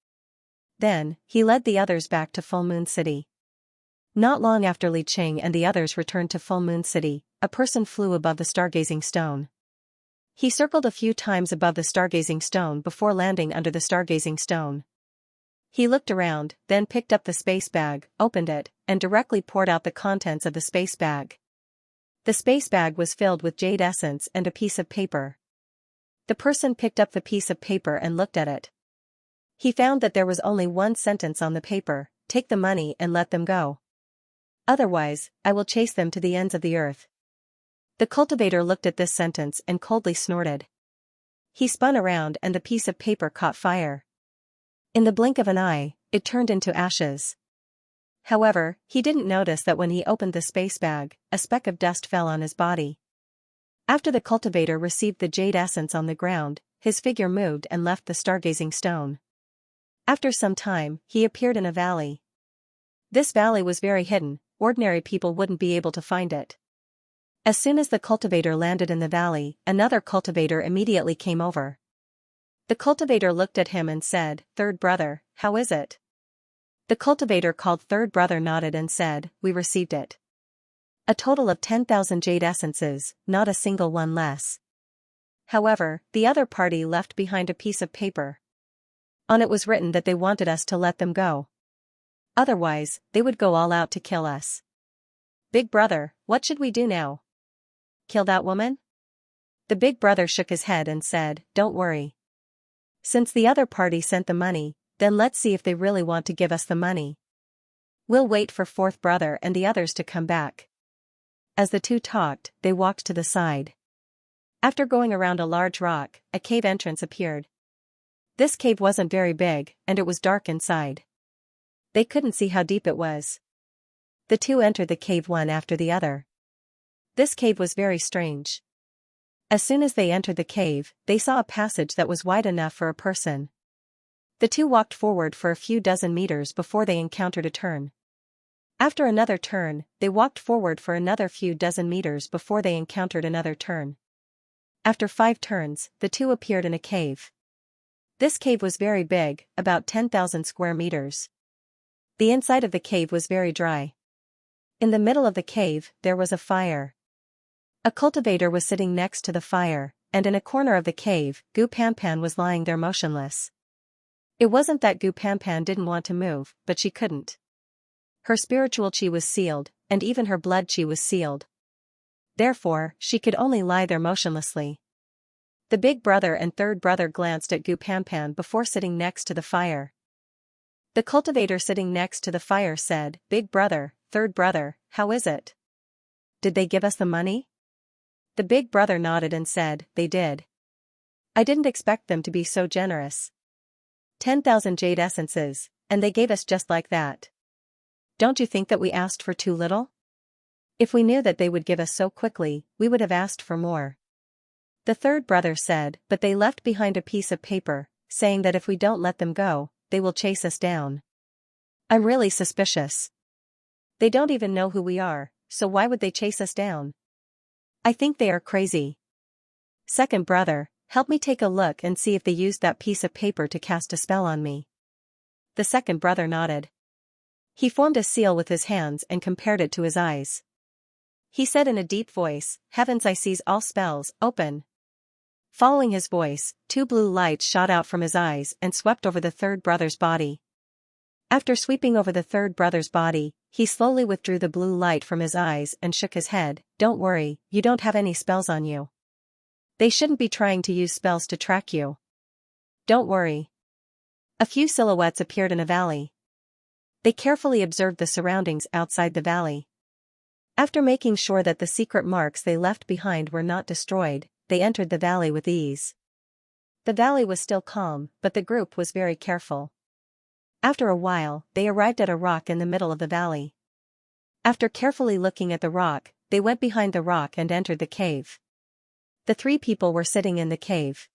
Then, he led the others back to Full Moon City. Not long after Li Qing and the others returned to Full Moon City, a person flew above the stargazing stone. He circled a few times above the stargazing stone before landing under the stargazing stone. He looked around, then picked up the space bag, opened it, and directly poured out the contents of the space bag. The space bag was filled with jade essence and a piece of paper. The person picked up the piece of paper and looked at it. He found that there was only one sentence on the paper: "Take the money and let them go. Otherwise, I will chase them to the ends of the earth." The cultivator looked at this sentence and coldly snorted. He spun around and the piece of paper caught fire. In the blink of an eye, it turned into ashes. However, he didn't notice that when he opened the space bag, a speck of dust fell on his body. After the cultivator received the jade essence on the ground, his figure moved and left the stargazing stone. After some time, he appeared in a valley. This valley was very hidden, ordinary people wouldn't be able to find it. As soon as the cultivator landed in the valley, another cultivator immediately came over. The cultivator looked at him and said, "Third brother, how is it?" The cultivator called third brother nodded and said, "We received it. A total of 10,000 jade essences, not a single one less." However, the other party left behind a piece of paper. On it was written that they wanted us to let them go. Otherwise, they would go all out to kill us. "Big brother, what should we do now? Kill that woman?" The big brother shook his head and said, "Don't worry. Since the other party sent the money, then let's see if they really want to give us the money. We'll wait for fourth brother and the others to come back." As the two talked, they walked to the side. After going around a large rock, a cave entrance appeared. This cave wasn't very big, and it was dark inside. They couldn't see how deep it was. The two entered the cave one after the other. This cave was very strange. As soon as they entered the cave, they saw a passage that was wide enough for a person. The two walked forward for a few dozen meters before they encountered a turn. After another turn, they walked forward for another few dozen meters before they encountered another turn. After 5 turns, the two appeared in a cave. This cave was very big, about 10,000 square meters. The inside of the cave was very dry. In the middle of the cave, there was a fire. A cultivator was sitting next to the fire, and in a corner of the cave, Gu Panpan was lying there motionless. It wasn't that Gu Panpan didn't want to move, but she couldn't. Her spiritual chi was sealed, and even her blood chi was sealed. Therefore, she could only lie there motionlessly. The big brother and third brother glanced at Gu Panpan before sitting next to the fire. The cultivator sitting next to the fire said, "Big brother, third brother, how is it? Did they give us the money?" The big brother nodded and said, "They did. I didn't expect them to be so generous. 10,000 jade essences, and they gave us just like that. Don't you think that we asked for too little? If we knew that they would give us so quickly, we would have asked for more." The third brother said, "But they left behind a piece of paper, saying that if we don't let them go, they will chase us down. I'm really suspicious. They don't even know who we are, so why would they chase us down? I think they are crazy. Second brother, help me take a look and see if they used that piece of paper to cast a spell on me." The second brother nodded. He formed a seal with his hands and compared it to his eyes. He said in a deep voice, "Heavens, I seize all spells, open." Following his voice, 2 blue lights shot out from his eyes and swept over the third brother's body. After sweeping over the third brother's body, he slowly withdrew the blue light from his eyes and shook his head. "Don't worry, you don't have any spells on you. They shouldn't be trying to use spells to track you. Don't worry." A few silhouettes appeared in a valley. They carefully observed the surroundings outside the valley. After making sure that the secret marks they left behind were not destroyed, they entered the valley with ease. The valley was still calm, but the group was very careful. After a while, they arrived at a rock in the middle of the valley. After carefully looking at the rock, they went behind the rock and entered the cave. The 3 people were sitting in the cave.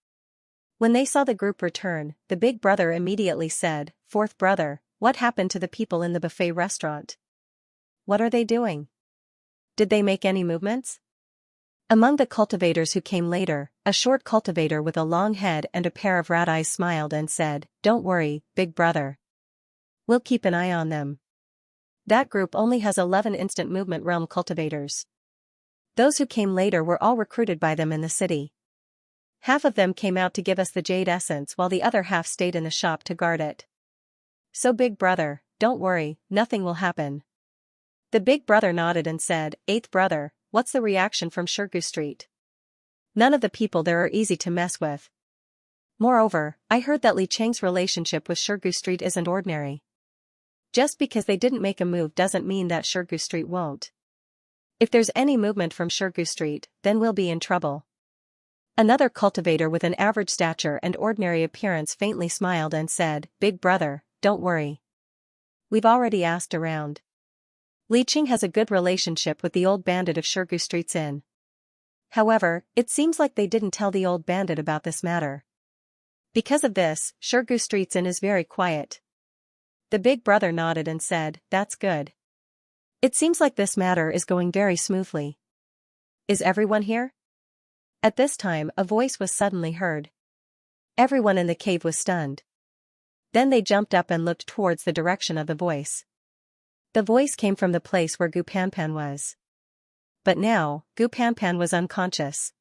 When they saw the group return, the big brother immediately said, "Fourth brother, what happened to the people in the buffet restaurant? What are they doing? Did they make any movements? Among the cultivators who came later, a short cultivator with a long head and a pair of rat eyes smiled and said, "Don't worry, big brother. We'll keep an eye on them." That group only has 11 instant movement realm cultivators. Those who came later were all recruited by them in the city. Half of them came out to give us the jade essence while the other half stayed in the shop to guard it. So big brother, don't worry, nothing will happen. The big brother nodded and said, "Eighth brother, what's the reaction from Shirgu Street? None of the people there are easy to mess with. Moreover, I heard that Li Cheng's relationship with Shirgu Street isn't ordinary. Just because they didn't make a move doesn't mean that Shirgu Street won't. If there's any movement from Shirgu Street, then we'll be in trouble." Another cultivator with an average stature and ordinary appearance faintly smiled and said, "Big brother, don't worry. We've already asked around. Li Cheng has a good relationship with the old bandit of Shirgu Street's Inn. However, it seems like they didn't tell the old bandit about this matter. Because of this, Shirgu Street's Inn is very quiet." The big brother nodded and said, "That's good. It seems like this matter is going very smoothly. Is everyone here?" At this time, a voice was suddenly heard. Everyone in the cave was stunned. Then they jumped up and looked towards the direction of the voice. The voice came from the place where Gu Panpan was. But now, Gu Panpan was unconscious.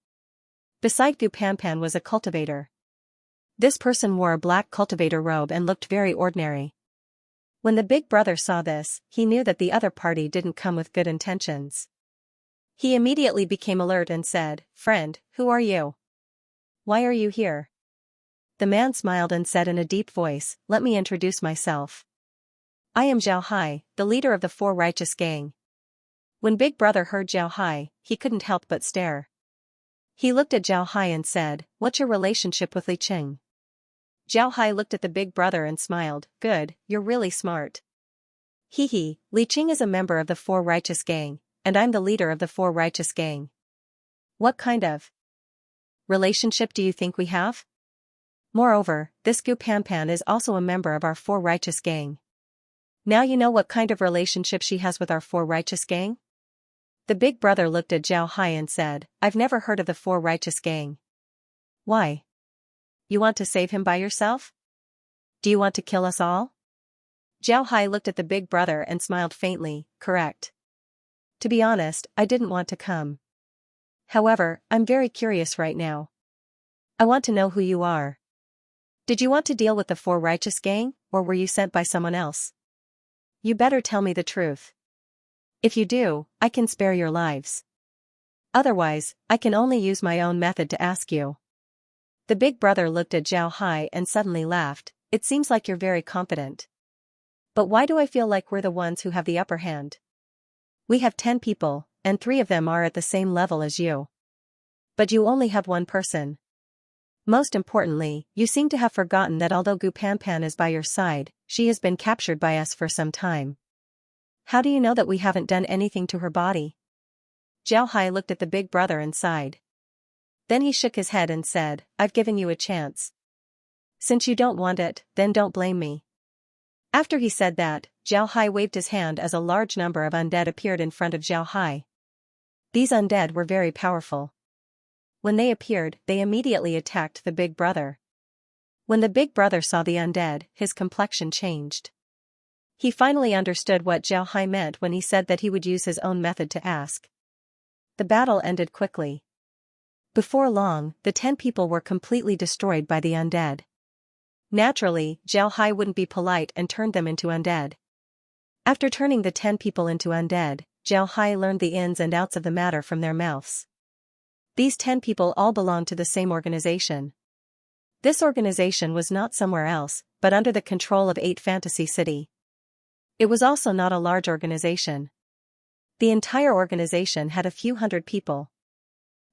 Beside Gu Panpan was a cultivator. This person wore a black cultivator robe and looked very ordinary. When the big brother saw this, he knew that the other party didn't come with good intentions. He immediately became alert and said, "Friend, who are you? Why are you here?" The man smiled and said in a deep voice, "Let me introduce myself. I am Zhao Hai, the leader of the Four Righteous Gang." When Big Brother heard Zhao Hai, he couldn't help but stare. He looked at Zhao Hai and said, "What's your relationship with Li Cheng?" Zhao Hai looked at the Big Brother and smiled, "Good, you're really smart. Hee, Li Cheng is a member of the Four Righteous Gang, and I'm the leader of the Four Righteous Gang. What kind of relationship do you think we have? Moreover, this Gu Panpan is also a member of our Four Righteous Gang. Now you know what kind of relationship she has with our Four Righteous Gang?" The Big Brother looked at Zhao Hai and said, "I've never heard of the Four Righteous Gang. Why? You want to save him by yourself? Do you want to kill us all?" Zhao Hai looked at the Big Brother and smiled faintly, "Correct. To be honest, I didn't want to come. However, I'm very curious right now. I want to know who you are. Did you want to deal with the Four Righteous Gang, or were you sent by someone else? You better tell me the truth. If you do, I can spare your lives. Otherwise, I can only use my own method to ask you." The Big Brother looked at Zhao Hai and suddenly laughed, "It seems like you're very confident. But why do I feel like we're the ones who have the upper hand? We have 10 people, and 3 of them are at the same level as you. But you only have one person. Most importantly, you seem to have forgotten that although Gu Panpan is by your side, she has been captured by us for some time. How do you know that we haven't done anything to her body?" Zhao Hai looked at the Big Brother and sighed. Then he shook his head and said, "I've given you a chance. Since you don't want it, then don't blame me." After he said that, Zhao Hai waved his hand as a large number of undead appeared in front of Zhao Hai. These undead were very powerful. When they appeared, they immediately attacked the Big Brother. When the Big Brother saw the undead, his complexion changed. He finally understood what Zhao Hai meant when he said that he would use his own method to ask. The battle ended quickly. Before long, the 10 people were completely destroyed by the undead. Naturally, Zhao Hai wouldn't be polite and turned them into undead. After turning the 10 people into undead, Zhao Hai learned the ins and outs of the matter from their mouths. These 10 people all belonged to the same organization. This organization was not somewhere else, but under the control of 8 Fantasy City. It was also not a large organization. The entire organization had a few hundred people.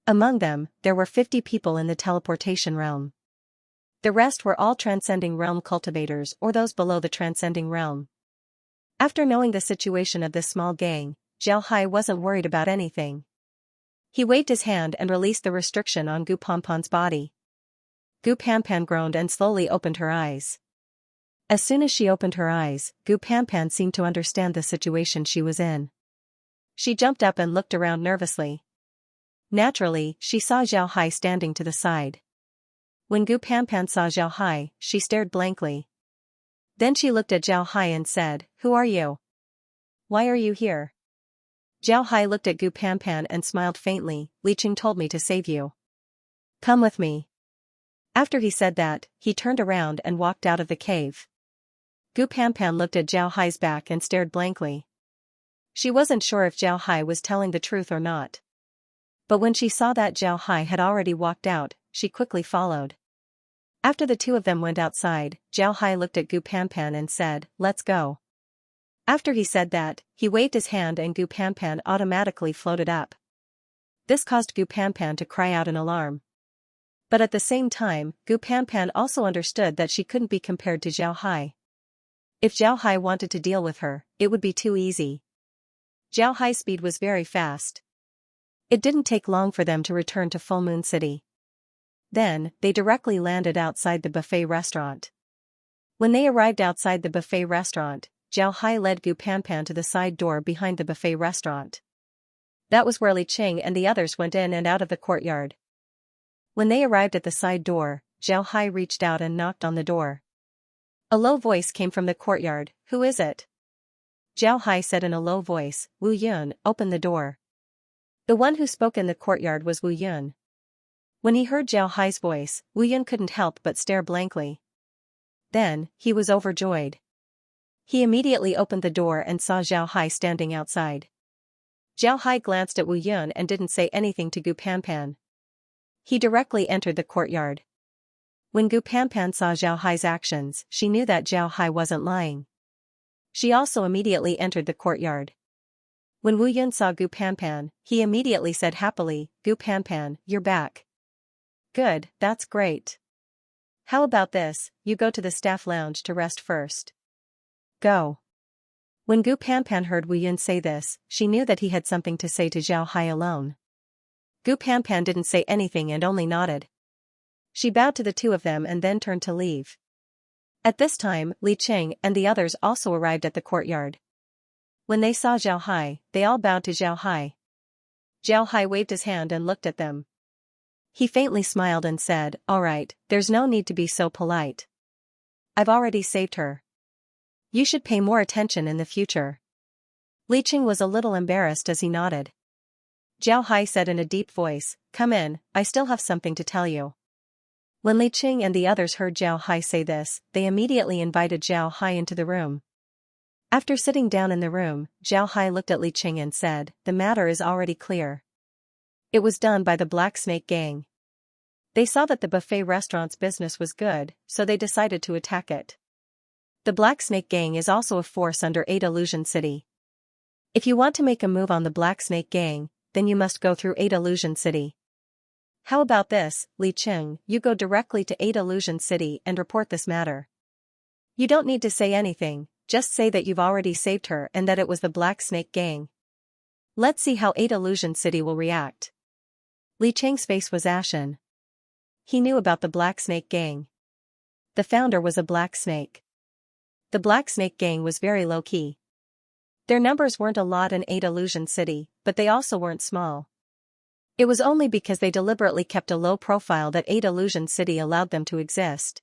Among them, there were 50 people in the teleportation realm. The rest were all transcending realm cultivators or those below the transcending realm. After knowing the situation of this small gang, Zhao Hai wasn't worried about anything. He waved his hand and released the restriction on Gu Panpan's body. Gu Panpan groaned and slowly opened her eyes. As soon as she opened her eyes, Gu Panpan seemed to understand the situation she was in. She jumped up and looked around nervously. Naturally, she saw Zhao Hai standing to the side. When Gu Panpan saw Zhao Hai, she stared blankly. Then she looked at Zhao Hai and said, "Who are you? Why are you here?" Zhao Hai looked at Gu Panpan and smiled faintly. "Li Qing told me to save you. Come with me." After he said that, he turned around and walked out of the cave. Gu Panpan looked at Zhao Hai's back and stared blankly. She wasn't sure if Zhao Hai was telling the truth or not. But when she saw that Zhao Hai had already walked out, she quickly followed. After the two of them went outside, Zhao Hai looked at Gu Panpan and said, "Let's go." After he said that, he waved his hand and Gu Panpan automatically floated up. This caused Gu Panpan to cry out in alarm. But at the same time, Gu Panpan also understood that she couldn't be compared to Zhao Hai. If Zhao Hai wanted to deal with her, it would be too easy. Zhao Hai's speed was very fast. It didn't take long for them to return to Full Moon City. Then, they directly landed outside the buffet restaurant. When they arrived outside the buffet restaurant, Zhao Hai led Gu Panpan to the side door behind the buffet restaurant. That was where Li Qing and the others went in and out of the courtyard. When they arrived at the side door, Zhao Hai reached out and knocked on the door. A low voice came from the courtyard. "Who is it?" Zhao Hai said in a low voice, "Wu Yun, open the door." The one who spoke in the courtyard was Wu Yun. When he heard Zhao Hai's voice, Wu Yun couldn't help but stare blankly. Then, he was overjoyed. He immediately opened the door and saw Zhao Hai standing outside. Zhao Hai glanced at Wu Yun and didn't say anything to Gu Panpan. He directly entered the courtyard. When Gu Panpan saw Zhao Hai's actions, she knew that Zhao Hai wasn't lying. She also immediately entered the courtyard. When Wu Yun saw Gu Panpan, he immediately said happily, "Gu Panpan, you're back. Good, that's great. How about this, you go to the staff lounge to rest first. Go." When Gu Panpan heard Wu Yun say this, she knew that he had something to say to Zhao Hai alone. Gu Panpan didn't say anything and only nodded. She bowed to the two of them and then turned to leave. At this time, Li Qing and the others also arrived at the courtyard. When they saw Zhao Hai, they all bowed to Zhao Hai. Zhao Hai waved his hand and looked at them. He faintly smiled and said, "All right, there's no need to be so polite. I've already saved her. You should pay more attention in the future." Li Qing was a little embarrassed as he nodded. Zhao Hai said in a deep voice, "Come in, I still have something to tell you." When Li Qing and the others heard Zhao Hai say this, they immediately invited Zhao Hai into the room. After sitting down in the room, Zhao Hai looked at Li Qing and said, "The matter is already clear. It was done by the Black Snake Gang. They saw that the buffet restaurant's business was good, so they decided to attack it. The Black Snake Gang is also a force under 8 Illusion City. If you want to make a move on the Black Snake Gang, then you must go through 8 Illusion City. How about this, Li Qing, you go directly to 8 Illusion City and report this matter. You don't need to say anything, just say that you've already saved her and that it was the Black Snake Gang. Let's see how 8 Illusion City will react." Li Qing's face was ashen. He knew about the Black Snake Gang. The founder was a black snake. The Black Snake Gang was very low-key. Their numbers weren't a lot in 8 Illusion City, but they also weren't small. It was only because they deliberately kept a low profile that 8 Illusion City allowed them to exist.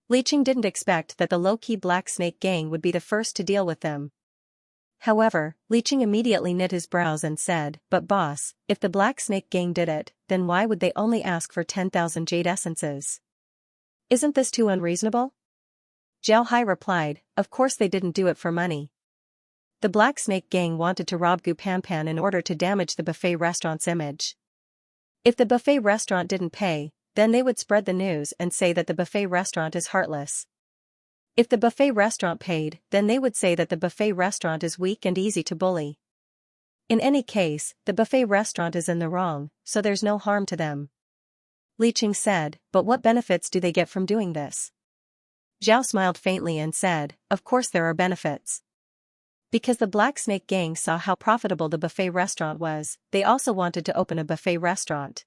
Li Qing didn't expect that the low-key Black Snake Gang would be the first to deal with them. However, Li Qing immediately knit his brows and said, "But boss, if the Black Snake Gang did it, then why would they only ask for 10,000 jade essences? Isn't this too unreasonable?" Zhao Hai replied, "Of course they didn't do it for money. The Black Snake Gang wanted to rob Gu Panpan in order to damage the buffet restaurant's image. If the buffet restaurant didn't pay, then they would spread the news and say that the buffet restaurant is heartless. If the buffet restaurant paid, then they would say that the buffet restaurant is weak and easy to bully. In any case, the buffet restaurant is in the wrong, so there's no harm to them." Li Qing said, "But what benefits do they get from doing this?" Zhao smiled faintly and said, "Of course there are benefits. Because the Black Snake Gang saw how profitable the buffet restaurant was, they also wanted to open a buffet restaurant.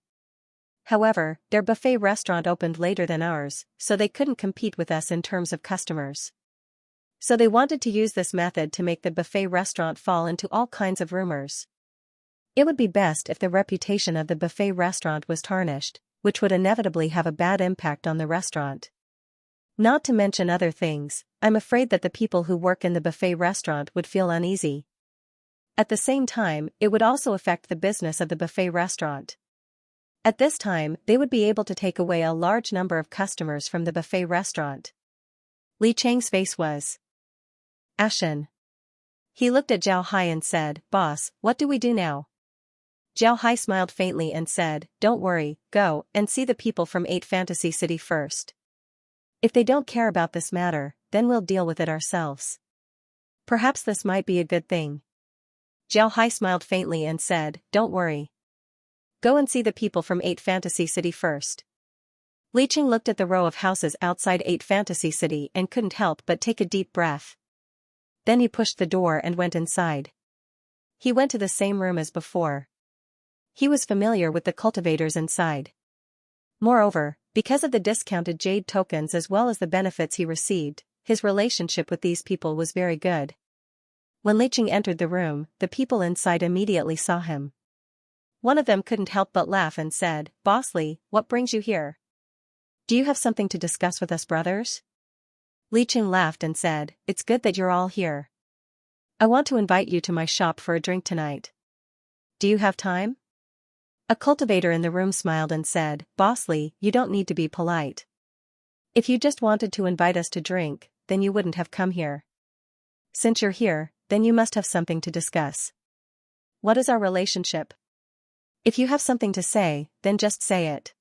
However, their buffet restaurant opened later than ours, so they couldn't compete with us in terms of customers. So they wanted to use this method to make the buffet restaurant fall into all kinds of rumors. It would be best if the reputation of the buffet restaurant was tarnished, which would inevitably have a bad impact on the restaurant. Not to mention other things, I'm afraid that the people who work in the buffet restaurant would feel uneasy. At the same time, it would also affect the business of the buffet restaurant. At this time, they would be able to take away a large number of customers from the buffet restaurant. Li Cheng's face was ashen. He looked at Zhao Hai and said, "Boss, what do we do now?" Zhao Hai smiled faintly and said, "Don't worry, go and see the people from 8 Fantasy City first. If they don't care about this matter, then we'll deal with it ourselves." Perhaps this might be a good thing. Zhao Hai smiled faintly and said, "Don't worry. Go and see the people from 8 Fantasy City first." Li Cheng looked at the row of houses outside 8 Fantasy City and couldn't help but take a deep breath. Then he pushed the door and went inside. He went to the same room as before. He was familiar with the cultivators inside. Moreover, because of the discounted jade tokens as well as the benefits he received, his relationship with these people was very good. When Li Cheng entered the room, the people inside immediately saw him. One of them couldn't help but laugh and said, "Boss Li, what brings you here? Do you have something to discuss with us brothers?" Li Cheng laughed and said, "It's good that you're all here. I want to invite you to my shop for a drink tonight. Do you have time?" A cultivator in the room smiled and said, "Boss Li, you don't need to be polite. If you just wanted to invite us to drink, then you wouldn't have come here. Since you're here, then you must have something to discuss. What is our relationship? If you have something to say, then just say it."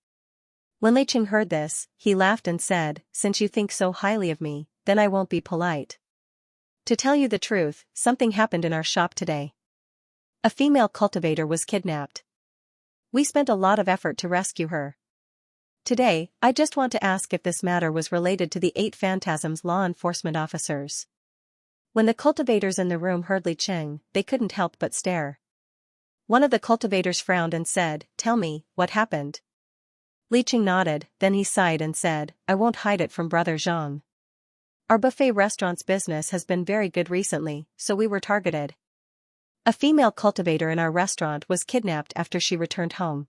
When Li Cheng heard this, he laughed and said, "Since you think so highly of me, then I won't be polite. To tell you the truth, something happened in our shop today. A female cultivator was kidnapped. We spent a lot of effort to rescue her. Today, I just want to ask if this matter was related to the 8 Phantasms law enforcement officers." When the cultivators in the room heard Li Cheng, they couldn't help but stare. One of the cultivators frowned and said, "Tell me, what happened?" Li Cheng nodded, then he sighed and said, "I won't hide it from Brother Zhang. Our buffet restaurant's business has been very good recently, so we were targeted. A female cultivator in our restaurant was kidnapped after she returned home.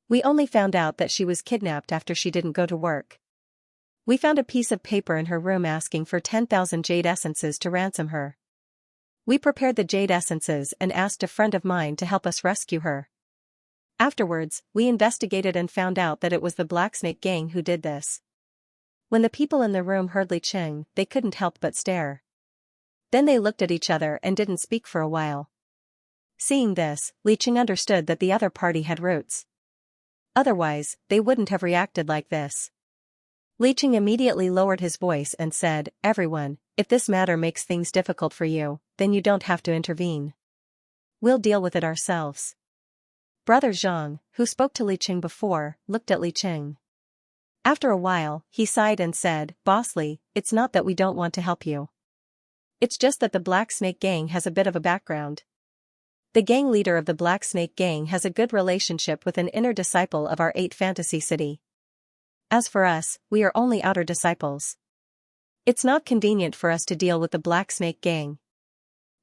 We only found out that she was kidnapped after she didn't go to work. We found a piece of paper in her room asking for 10,000 jade essences to ransom her. We prepared the jade essences and asked a friend of mine to help us rescue her. Afterwards, we investigated and found out that it was the Black Snake gang who did this." When the people in the room heard Li Cheng, they couldn't help but stare. Then they looked at each other and didn't speak for a while. Seeing this, Li Cheng understood that the other party had roots. Otherwise, they wouldn't have reacted like this. Li Cheng immediately lowered his voice and said, "Everyone, if this matter makes things difficult for you, then you don't have to intervene. We'll deal with it ourselves." Brother Zhang, who spoke to Li Cheng before, looked at Li Cheng. After a while, he sighed and said, "Boss Li, it's not that we don't want to help you. It's just that the Black Snake gang has a bit of a background. The gang leader of the Black Snake gang has a good relationship with an inner disciple of our 8 Fantasy City. As for us, we are only outer disciples. It's not convenient for us to deal with the Black Snake gang."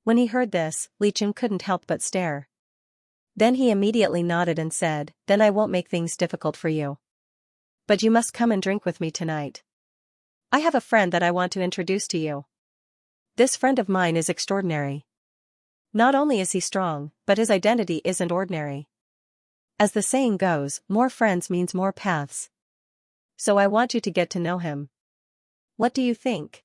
When he heard this, Li Cheng couldn't help but stare. Then he immediately nodded and said, "Then I won't make things difficult for you. But you must come and drink with me tonight. I have a friend that I want to introduce to you. This friend of mine is extraordinary. Not only is he strong, but his identity isn't ordinary. As the saying goes, more friends means more paths. So I want you to get to know him. What do you think?"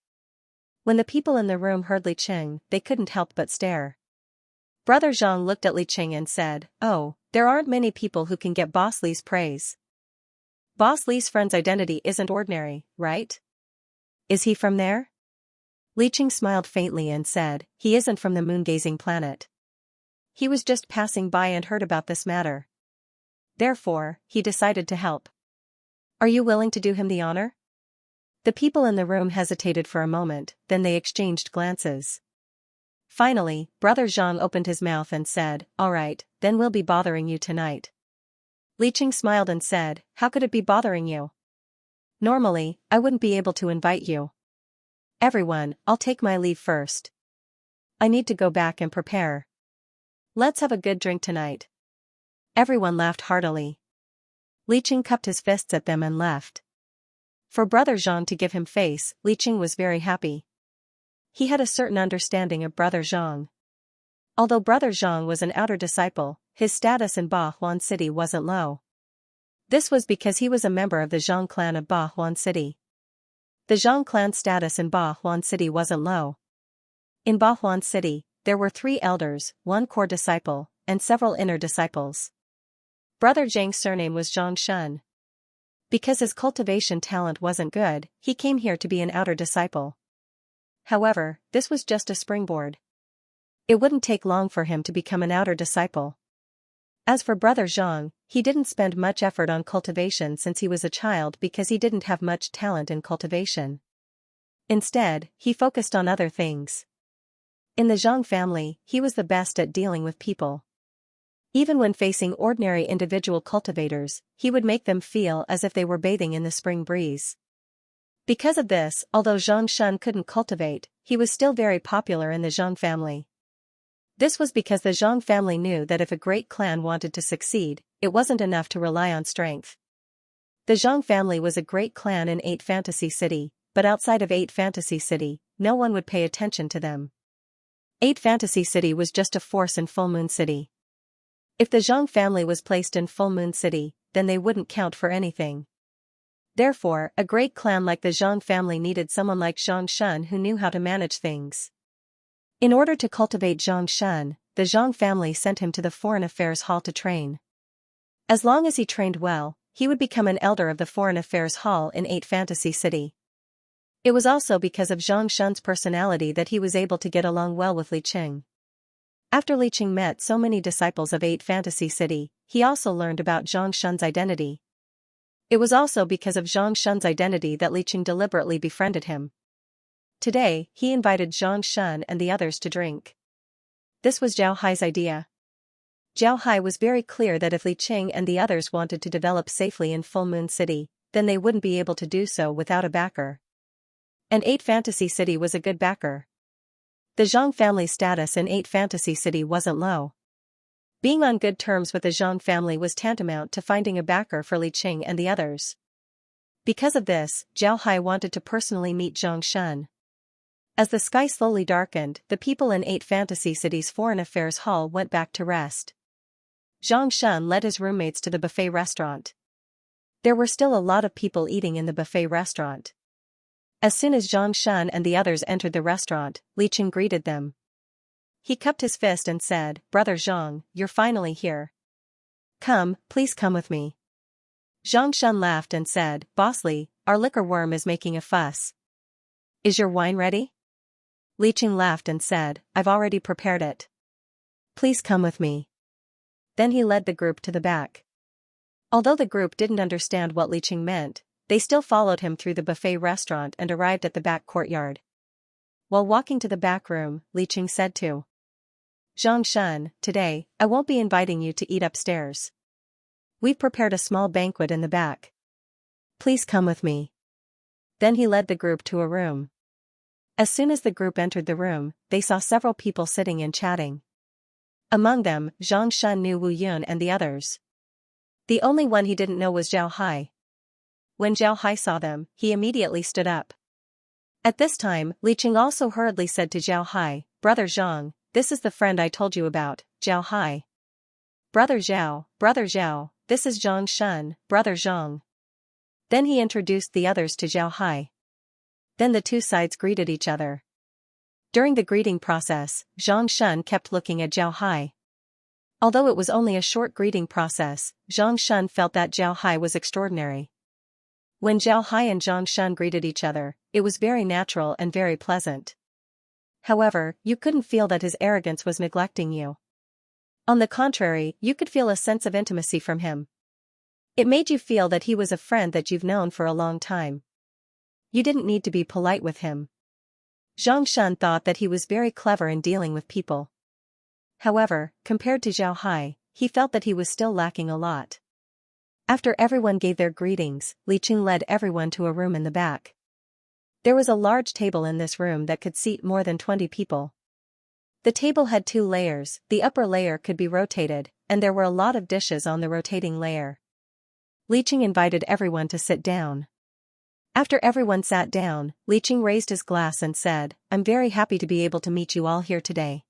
When the people in the room heard Li Cheng, they couldn't help but stare. Brother Zhang looked at Li Cheng and said, "Oh, there aren't many people who can get Boss Li's praise. Boss Li's friend's identity isn't ordinary, right? Is he from there?" Li Cheng smiled faintly and said, "He isn't from the moon-gazing planet. He was just passing by and heard about this matter. Therefore, he decided to help. Are you willing to do him the honor?" The people in the room hesitated for a moment, then they exchanged glances. Finally, Brother Zhang opened his mouth and said, "All right, then we'll be bothering you tonight. Li Qing smiled and said, how could it be bothering you? Normally, I wouldn't be able to invite you. Everyone, I'll take my leave first. I need to go back and prepare. Let's have a good drink tonight. Everyone laughed heartily. Li Qing cupped his fists at them and left. For Brother Zhang to give him face, Li Qing was very happy. He had a certain understanding of Brother Zhang. Although Brother Zhang was an outer disciple, his status in Ba Huan City wasn't low. This was because he was a member of the Zhang clan of Ba Huan City. The Zhang clan status in Ba Huan City wasn't low. In Ba Huan City, there were 3 elders, 1 core disciple, and several inner disciples. Brother Zhang's surname was Zhang Shun. Because his cultivation talent wasn't good, he came here to be an outer disciple. However, this was just a springboard. It wouldn't take long for him to become an outer disciple. As for Brother Zhang, he didn't spend much effort on cultivation since he was a child because he didn't have much talent in cultivation. Instead, he focused on other things. In the Zhang family, he was the best at dealing with people. Even when facing ordinary individual cultivators, he would make them feel as if they were bathing in the spring breeze. Because of this, although Zhang Shun couldn't cultivate, he was still very popular in the Zhang family. This was because the Zhang family knew that if a great clan wanted to succeed, it wasn't enough to rely on strength. The Zhang family was a great clan in 8 Fantasy City, but outside of 8 Fantasy City, no one would pay attention to them. 8 Fantasy City was just a force in Full Moon City. If the Zhang family was placed in Full Moon City, then they wouldn't count for anything. Therefore, a great clan like the Zhang family needed someone like Zhang Shun who knew how to manage things. In order to cultivate Zhang Shun, the Zhang family sent him to the Foreign Affairs Hall to train. As long as he trained well, he would become an elder of the Foreign Affairs Hall in 8 Fantasy City. It was also because of Zhang Shun's personality that he was able to get along well with Li Qing. After Li Qing met so many disciples of 8 Fantasy City, he also learned about Zhang Shun's identity. It was also because of Zhang Shun's identity that Li Qing deliberately befriended him. Today, he invited Zhang Shun and the others to drink. This was Zhao Hai's idea. Zhao Hai was very clear that if Li Qing and the others wanted to develop safely in Full Moon City, then they wouldn't be able to do so without a backer. And 8 Fantasy City was a good backer. The Zhang family's status in 8 Fantasy City wasn't low. Being on good terms with the Zhang family was tantamount to finding a backer for Li Qing and the others. Because of this, Zhao Hai wanted to personally meet Zhang Shun. As the sky slowly darkened, the people in 8 Fantasy City's Foreign Affairs Hall went back to rest. Zhang Shun led his roommates to the buffet restaurant. There were still a lot of people eating in the buffet restaurant. As soon as Zhang Shun and the others entered the restaurant, Li Qing greeted them. He cupped his fist and said, Brother Zhang, you're finally here. Come, please come with me. Zhang Shun laughed and said, Boss Li, our liquor worm is making a fuss. Is your wine ready? Li Qing laughed and said, I've already prepared it. Please come with me. Then he led the group to the back. Although the group didn't understand what Li Qing meant, they still followed him through the buffet restaurant and arrived at the back courtyard. While walking to the back room, Li Qing said to Zhang Shun, today, I won't be inviting you to eat upstairs. We've prepared a small banquet in the back. Please come with me. Then he led the group to a room. As soon as the group entered the room, they saw several people sitting and chatting. Among them, Zhang Shun knew Wu Yun and the others. The only one he didn't know was Zhao Hai. When Zhao Hai saw them, he immediately stood up. At this time, Li Qing also hurriedly said to Zhao Hai, Brother Zhang, this is the friend I told you about, Zhao Hai. Brother Zhao, this is Zhang Shun, Brother Zhang. Then he introduced the others to Zhao Hai. Then the two sides greeted each other. During the greeting process, Zhang Shun kept looking at Zhao Hai. Although it was only a short greeting process, Zhang Shun felt that Zhao Hai was extraordinary. When Zhao Hai and Zhang Shun greeted each other, it was very natural and very pleasant. However, you couldn't feel that his arrogance was neglecting you. On the contrary, you could feel a sense of intimacy from him. It made you feel that he was a friend that you've known for a long time. You didn't need to be polite with him. Zhang Shun thought that he was very clever in dealing with people. However, compared to Zhao Hai, he felt that he was still lacking a lot. After everyone gave their greetings, Li Qing led everyone to a room in the back. There was a large table in this room that could seat more than 20 people. The table had 2 layers, the upper layer could be rotated, and there were a lot of dishes on the rotating layer. Li Qing invited everyone to sit down. After everyone sat down, Li Qing raised his glass and said, "I'm very happy to be able to meet you all here today.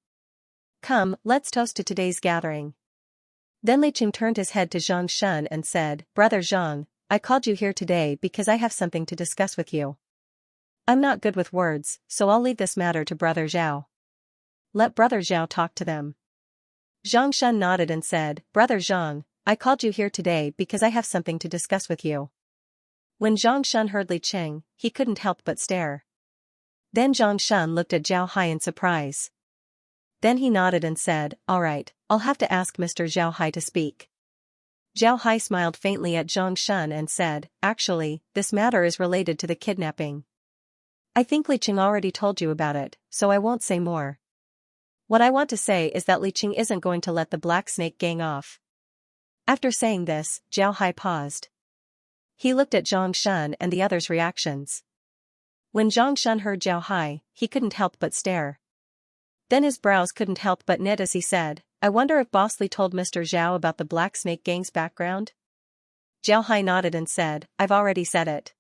Come, let's toast to today's gathering." Then Li Qing turned his head to Xianxia and said, "Brother Zhang, I called you here today because I have something to discuss with you. I'm not good with words, so I'll leave this matter to Brother Zhao. Let Brother Zhao talk to them." Xianxia nodded and said, "Brother Zhang, I called you here today because I have something to discuss with you." When Xianxia heard Li Qing, he couldn't help but stare. Then Xianxia looked at Zhao Hai in surprise. Then he nodded and said, "All right, I'll have to ask Mr. Zhao Hai to speak." Zhao Hai smiled faintly at Xianxia and said, "Actually, this matter is related to the kidnapping. I think Li Qing already told you about it, so I won't say more. What I want to say is that Li Qing isn't going to let the Black Snake gang off." After saying this, Zhao Hai paused. He looked at Xianxia and the others' reactions. When Xianxia heard Zhao Hai, he couldn't help but stare. Then his brows couldn't help but knit as he said, "I wonder if Boss Li told Mr. Zhao about the Black Snake gang's background?" Zhao Hai nodded and said, "I've already said it.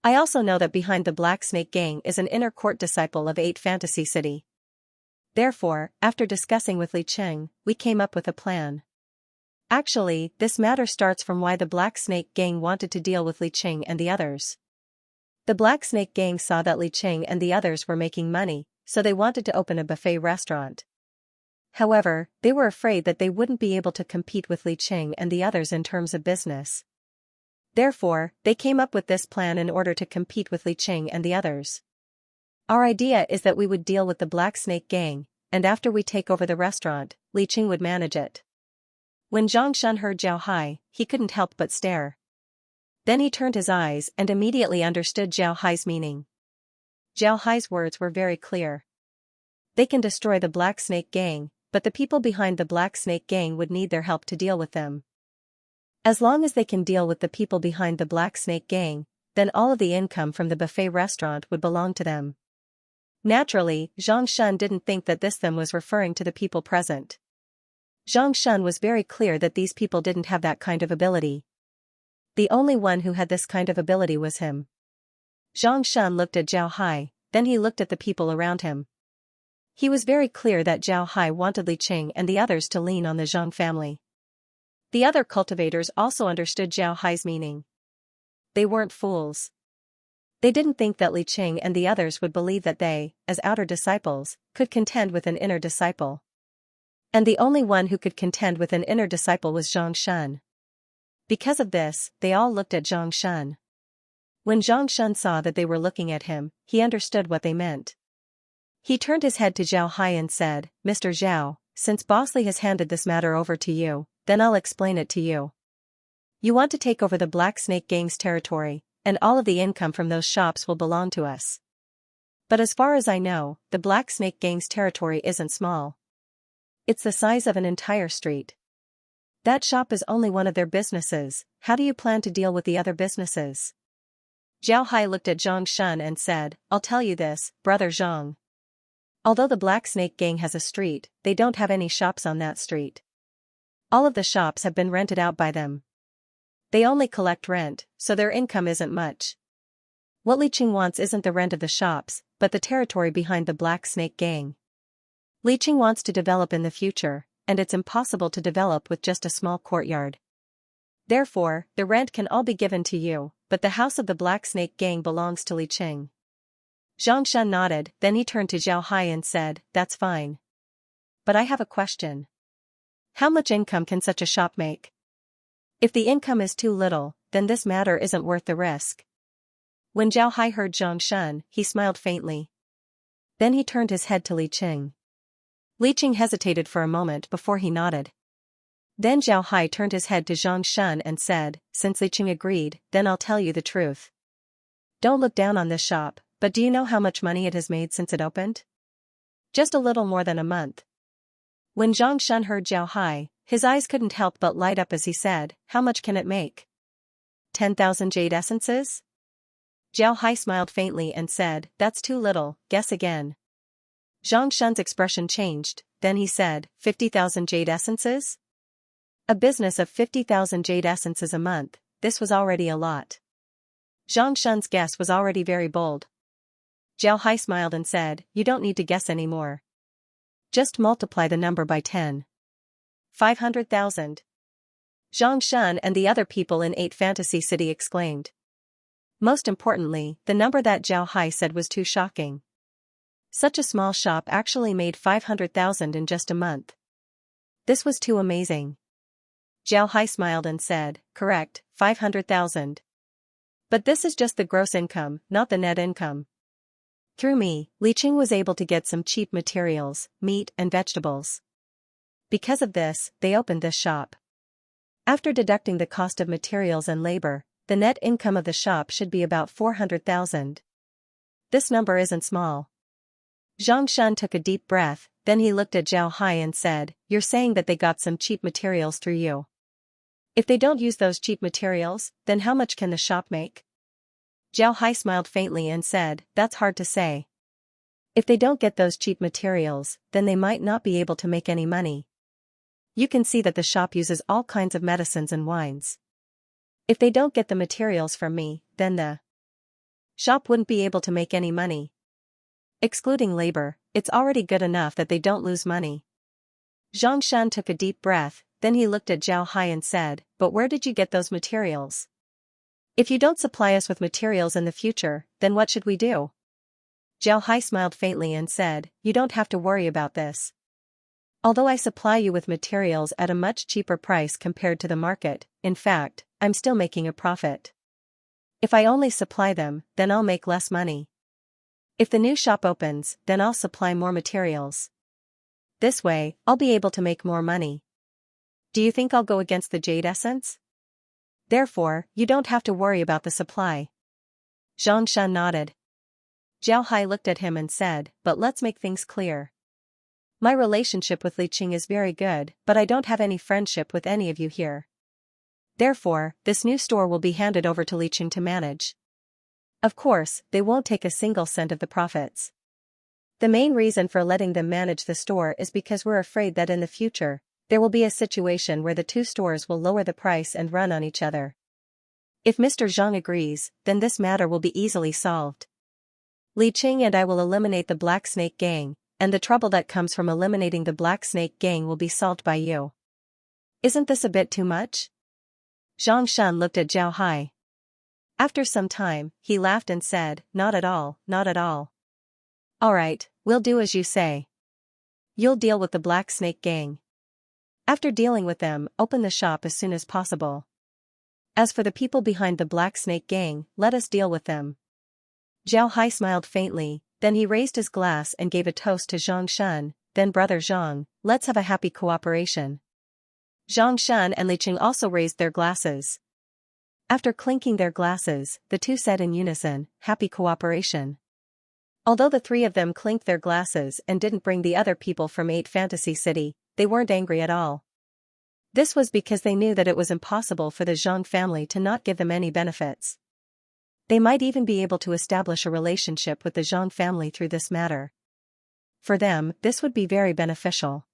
I also know that behind the Black Snake gang is an inner court disciple of 8 Fantasy City. Therefore, after discussing with Li Qing, we came up with a plan. Actually, this matter starts from why the Black Snake gang wanted to deal with Li Qing and the others. The Black Snake gang saw that Li Qing and the others were making money, so they wanted to open a buffet restaurant. However, they were afraid that they wouldn't be able to compete with Li Qing and the others in terms of business. Therefore, they came up with this plan in order to compete with Li Qing and the others. Our idea is that we would deal with the Black Snake gang, and after we take over the restaurant, Li Qing would manage it." When Xianxia heard Zhao Hai, he couldn't help but stare. Then he turned his eyes and immediately understood Zhao Hai's meaning. Zhao Hai's words were very clear. They can destroy the Black Snake gang, but the people behind the Black Snake gang would need their help to deal with them. As long as they can deal with the people behind the Black Snake gang, then all of the income from the buffet restaurant would belong to them. Naturally, Xianxia didn't think that this them was referring to the people present. Xianxia was very clear that these people didn't have that kind of ability. The only one who had this kind of ability was him. Xianxia looked at Zhao Hai, then he looked at the people around him. He was very clear that Zhao Hai wanted Li Qing and the others to lean on the Zhang family. The other cultivators also understood Zhao Hai's meaning. They weren't fools. They didn't think that Li Qing and the others would believe that they, as outer disciples, could contend with an inner disciple. And the only one who could contend with an inner disciple was Xianxia. Because of this, they all looked at Xianxia. When Xianxia saw that they were looking at him, he understood what they meant. He turned his head to Zhao Hai and said, "Mr. Zhao, since Boss Li has handed this matter over to you, then I'll explain it to you. You want to take over the Black Snake gang's territory, and all of the income from those shops will belong to us. But as far as I know, the Black Snake gang's territory isn't small. It's the size of an entire street. That shop is only one of their businesses. How do you plan to deal with the other businesses?" Zhao Hai looked at Xianxia and said, "I'll tell you this, Brother Zhang. Although the Black Snake gang has a street, they don't have any shops on that street. All of the shops have been rented out by them. They only collect rent, so their income isn't much. What Li Qing wants isn't the rent of the shops, but the territory behind the Black Snake gang. Li Qing wants to develop in the future, and it's impossible to develop with just a small courtyard. Therefore, the rent can all be given to you, but the house of the Black Snake gang belongs to Li Qing." Xianxia nodded, then he turned to Zhao Hai and said, "That's fine. But I have a question. How much income can such a shop make? If the income is too little, then this matter isn't worth the risk." When Zhao Hai heard Xianxia, he smiled faintly. Then he turned his head to Li Qing. Li Qing hesitated for a moment before he nodded. Then Zhao Hai turned his head to Xianxia and said, "Since Li Qing agreed, then I'll tell you the truth. Don't look down on this shop, but do you know how much money it has made since it opened? Just a little more than a month." When Xianxia heard Zhao Hai, His eyes couldn't help but light up as he said, "How much can it make? 10,000 jade essences?" Jiao Hai smiled faintly and said, "That's too little, guess again." Zhang Shun's expression changed, then he said, 50,000 jade essences? A business of 50,000 jade essences a month, this was already a lot. Zhang Shun's guess was already very bold. Jiao Hai smiled and said, "You don't need to guess anymore. Just multiply the number by 10. 500,000. Zhang Shun and the other people in 8 Fantasy City exclaimed. Most importantly, the number that Jiao Hai said was too shocking. Such a small shop actually made 500,000 in just a month. This was too amazing. Jiao Hai smiled and said, "Correct, 500,000. But this is just the gross income, not the net income. Through me, Li Qing was able to get some cheap materials, meat and vegetables. Because of this, they opened this shop. After deducting the cost of materials and labor, the net income of the shop should be about 400,000. This number isn't small." Zhang Shun took a deep breath, then he looked at Jiao Hai and said, "You're saying that they got some cheap materials through you. If they don't use those cheap materials, then how much can the shop make?" Jiao Hai smiled faintly and said, "That's hard to say. If they don't get those cheap materials, then they might not be able to make any money. You can see that the shop uses all kinds of medicines and wines. If they don't get the materials from me, then the shop wouldn't be able to make any money. Excluding labor, it's already good enough that they don't lose money." Zhang Shun took a deep breath, then he looked at Jiao Hai and said, "But where did you get those materials? If you don't supply us with materials in the future, then what should we do?" Jiao Hai smiled faintly and said, "You don't have to worry about this. Although I supply you with materials at a much cheaper price compared to the market, in fact, I'm still making a profit. If I only supply them, then I'll make less money. If the new shop opens, then I'll supply more materials. This way, I'll be able to make more money. Do you think I'll go against the jade essence? Therefore, you don't have to worry about the supply." Zhang Shun nodded. Jiao Hai looked at him and said, "But let's make things clear. My relationship with Li Qing is very good, but I don't have any friendship with any of you here. Therefore, this new store will be handed over to Li Qing to manage. Of course, they won't take a single cent of the profits. The main reason for letting them manage the store is because we're afraid that in the future, there will be a situation where the two stores will lower the price and run on each other. If Mr. Zhang agrees, then this matter will be easily solved. Li Qing and I will eliminate the Black Snake Gang, and the trouble that comes from eliminating the Black Snake Gang will be solved by you. Isn't this a bit too much?" Zhang Shun looked at Jiao Hai. After some time, he laughed and said, "Not at all, not at all. Alright, we'll do as you say. You'll deal with the Black Snake Gang. After dealing with them, open the shop as soon as possible. As for the people behind the Black Snake Gang, let us deal with them." Jiao Hai smiled faintly, then he raised his glass and gave a toast to Zhang Shun, "Then brother Zhang, let's have a happy cooperation." Zhang Shun and Li Qing also raised their glasses. After clinking their glasses, the two said in unison, "Happy cooperation." Although the three of them clinked their glasses and didn't bring the other people from 8 Fantasy City, they weren't angry at all. This was because they knew that it was impossible for the Zhang family to not give them any benefits. They might even be able to establish a relationship with the Zhang family through this matter. For them, this would be very beneficial.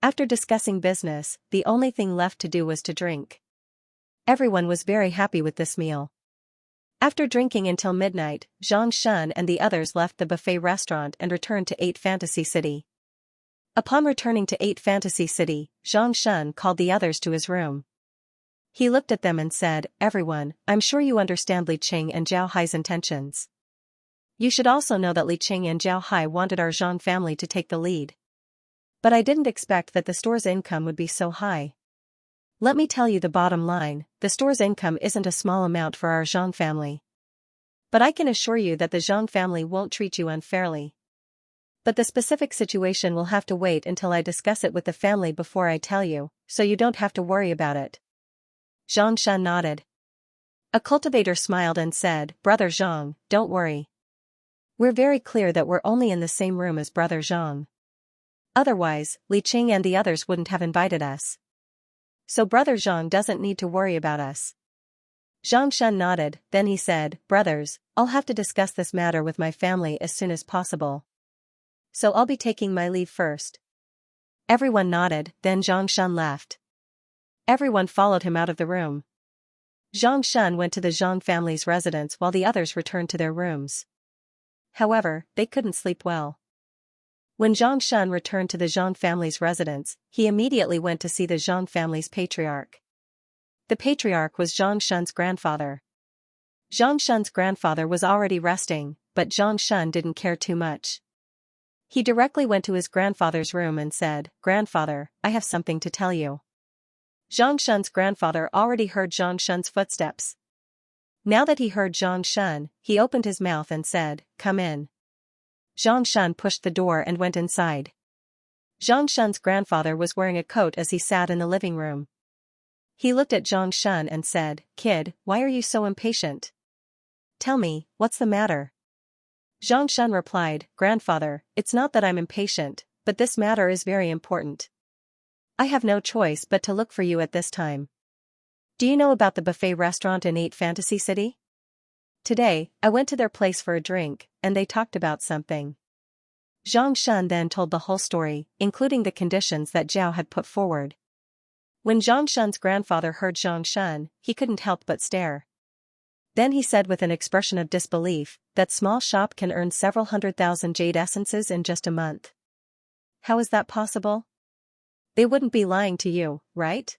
After discussing business, the only thing left to do was to drink. Everyone was very happy with this meal. After drinking until midnight, Zhang Shun and the others left the buffet restaurant and returned to 8 Fantasy City. Upon returning to 8 Fantasy City, Zhang Shun called the others to his room. He looked at them and said, "Everyone, I'm sure you understand Li Qing and Jiao Hai's intentions. You should also know that Li Qing and Jiao Hai wanted our Zhang family to take the lead. But I didn't expect that the store's income would be so high. Let me tell you the bottom line, the store's income isn't a small amount for our Zhang family. But I can assure you that the Zhang family won't treat you unfairly. But the specific situation will have to wait until I discuss it with the family before I tell you, so you don't have to worry about it." Zhang Shun nodded. A cultivator smiled and said, "Brother Zhang, don't worry. We're very clear that we're only in the same room as Brother Zhang. Otherwise, Li Qing and the others wouldn't have invited us. So Brother Zhang doesn't need to worry about us. Xianxia nodded, then he said, brothers, I'll have to discuss this matter with my family as soon as possible. So I'll be taking my leave first. Everyone nodded, then Zhang Shan left. Everyone followed him out of the room. Zhang Shan went to the Zhang family's residence while the others returned to their rooms. However, they couldn't sleep well. When Zhang Shan returned to the Zhang family's residence, he immediately went to see the Zhang family's patriarch. The patriarch was Zhang Shan's grandfather. Zhang Shan's grandfather was already resting, but Zhang Shan didn't care too much. He directly went to his grandfather's room and said, Grandfather, I have something to tell you. Zhang Shan's grandfather already heard Zhang Shan's footsteps. Now that he heard Zhang Shan, he opened his mouth and said, Come in. Zhang Shan pushed the door and went inside. Zhang Shan's grandfather was wearing a coat as he sat in the living room. He looked at Zhang Shan and said, Kid, why are you so impatient? Tell me, what's the matter? Zhang Shan replied, Grandfather, it's not that I'm impatient, but this matter is very important. I have no choice but to look for you at this time. Do you know about the buffet restaurant in 8 Fantasy City? Today, I went to their place for a drink, and they talked about something. Zhang Shan then told the whole story, including the conditions that Zhao had put forward. When Zhang Shan's grandfather heard Zhang Shan, he couldn't help but stare. Then he said with an expression of disbelief, that small shop can earn several 100,000 jade essences in just a month. How is that possible? They wouldn't be lying to you, right?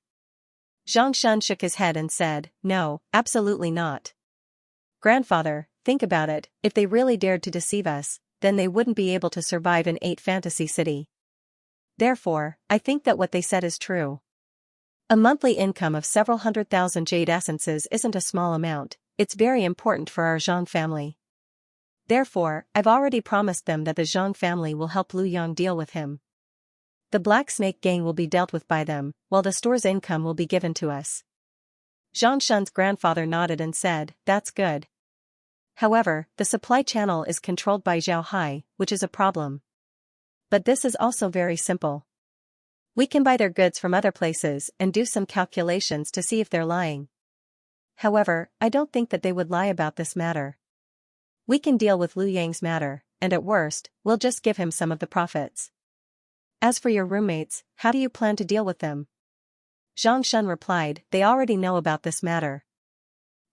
Zhang Shan shook his head and said, No, absolutely not. Grandfather, think about it, if they really dared to deceive us, then they wouldn't be able to survive in 8 Fantasy City. Therefore, I think that what they said is true. A monthly income of several 100,000 jade essences isn't a small amount, it's very important for our Zhang family. Therefore, I've already promised them that the Zhang family will help Lu Yang deal with him. The Black Snake Gang will be dealt with by them, while the store's income will be given to us. Zhang Shan's grandfather nodded and said, That's good. However, the supply channel is controlled by Zhao Hai, which is a problem. But this is also very simple. We can buy their goods from other places and do some calculations to see if they're lying. However, I don't think that they would lie about this matter. We can deal with Lu Yang's matter, and at worst, we'll just give him some of the profits. As for your roommates, how do you plan to deal with them? Zhang Shan replied, They already know about this matter.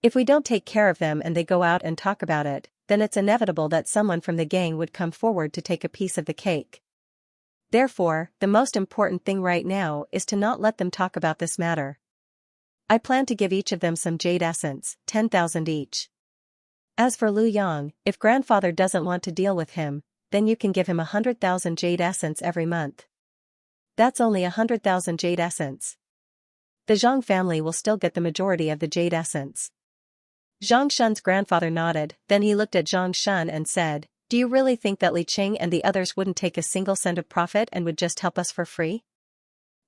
If we don't take care of them and they go out and talk about it, then it's inevitable that someone from the gang would come forward to take a piece of the cake. Therefore, the most important thing right now is to not let them talk about this matter. I plan to give each of them some jade essence, 10,000 each. As for Lu Yang, if grandfather doesn't want to deal with him, then you can give him 100,000 jade essence every month. That's only 100,000 jade essence. The Zhang family will still get the majority of the jade essence. Zhang Shan's grandfather nodded, then he looked at Zhang Shan and said, Do you really think that Li Qing and the others wouldn't take a single cent of profit and would just help us for free?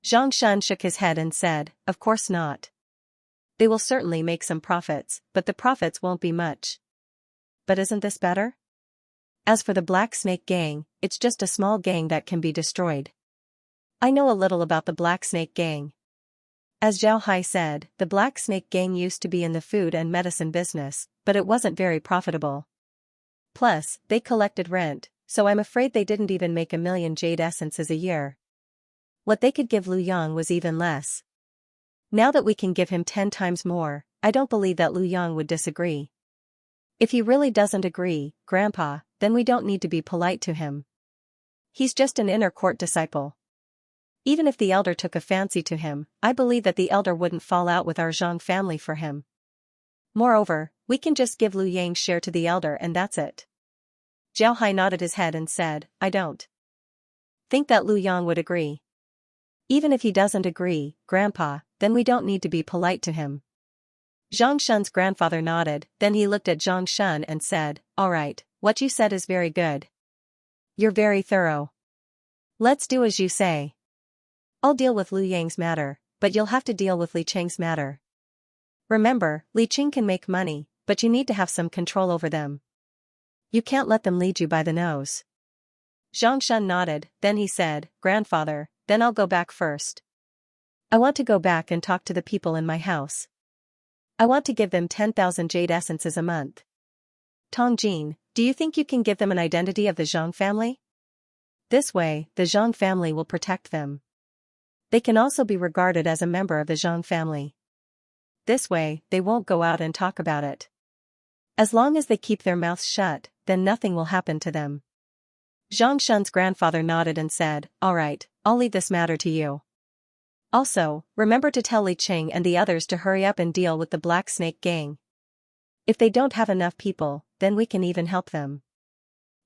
Zhang Shan shook his head and said, Of course not. They will certainly make some profits, but the profits won't be much. But isn't this better? As for the Black Snake Gang, it's just a small gang that can be destroyed. I know a little about the Black Snake Gang. As Zhao Hai said, the Black Snake Gang used to be in the food and medicine business, but it wasn't very profitable. Plus, they collected rent, so I'm afraid they didn't even make 1,000,000 jade essences a year. What they could give Lu Yang was even less. Now that we can give him 10 times more, I don't believe that Lu Yang would disagree. If he really doesn't agree, Grandpa, then we don't need to be polite to him. He's just an inner court disciple. Even if the elder took a fancy to him, I believe that the elder wouldn't fall out with our Zhang family for him. Moreover, we can just give Lu Yang's share to the elder and that's it. Zhao Hai nodded his head and said, I don't think that Lu Yang would agree. Even if he doesn't agree, Grandpa, then we don't need to be polite to him. Zhang Shan's grandfather nodded, then he looked at Zhang Shan and said, All right, what you said is very good. You're very thorough. Let's do as you say. I'll deal with Lu Yang's matter, but you'll have to deal with Li Cheng's matter. Remember, Li Cheng can make money, but you need to have some control over them. You can't let them lead you by the nose. Zhang Shan nodded, then he said, Grandfather, then I'll go back first. I want to go back and talk to the people in my house. I want to give them 10,000 jade essences a month. Tong Jin, do you think you can give them an identity of the Zhang family? This way, the Zhang family will protect them. They can also be regarded as a member of the Zhang family. This way, they won't go out and talk about it. As long as they keep their mouths shut, then nothing will happen to them. Zhang Shun's grandfather nodded and said, "All right, I'll leave this matter to you. Also, remember to tell Li Qing and the others to hurry up and deal with the Black Snake Gang. If they don't have enough people, then we can even help them.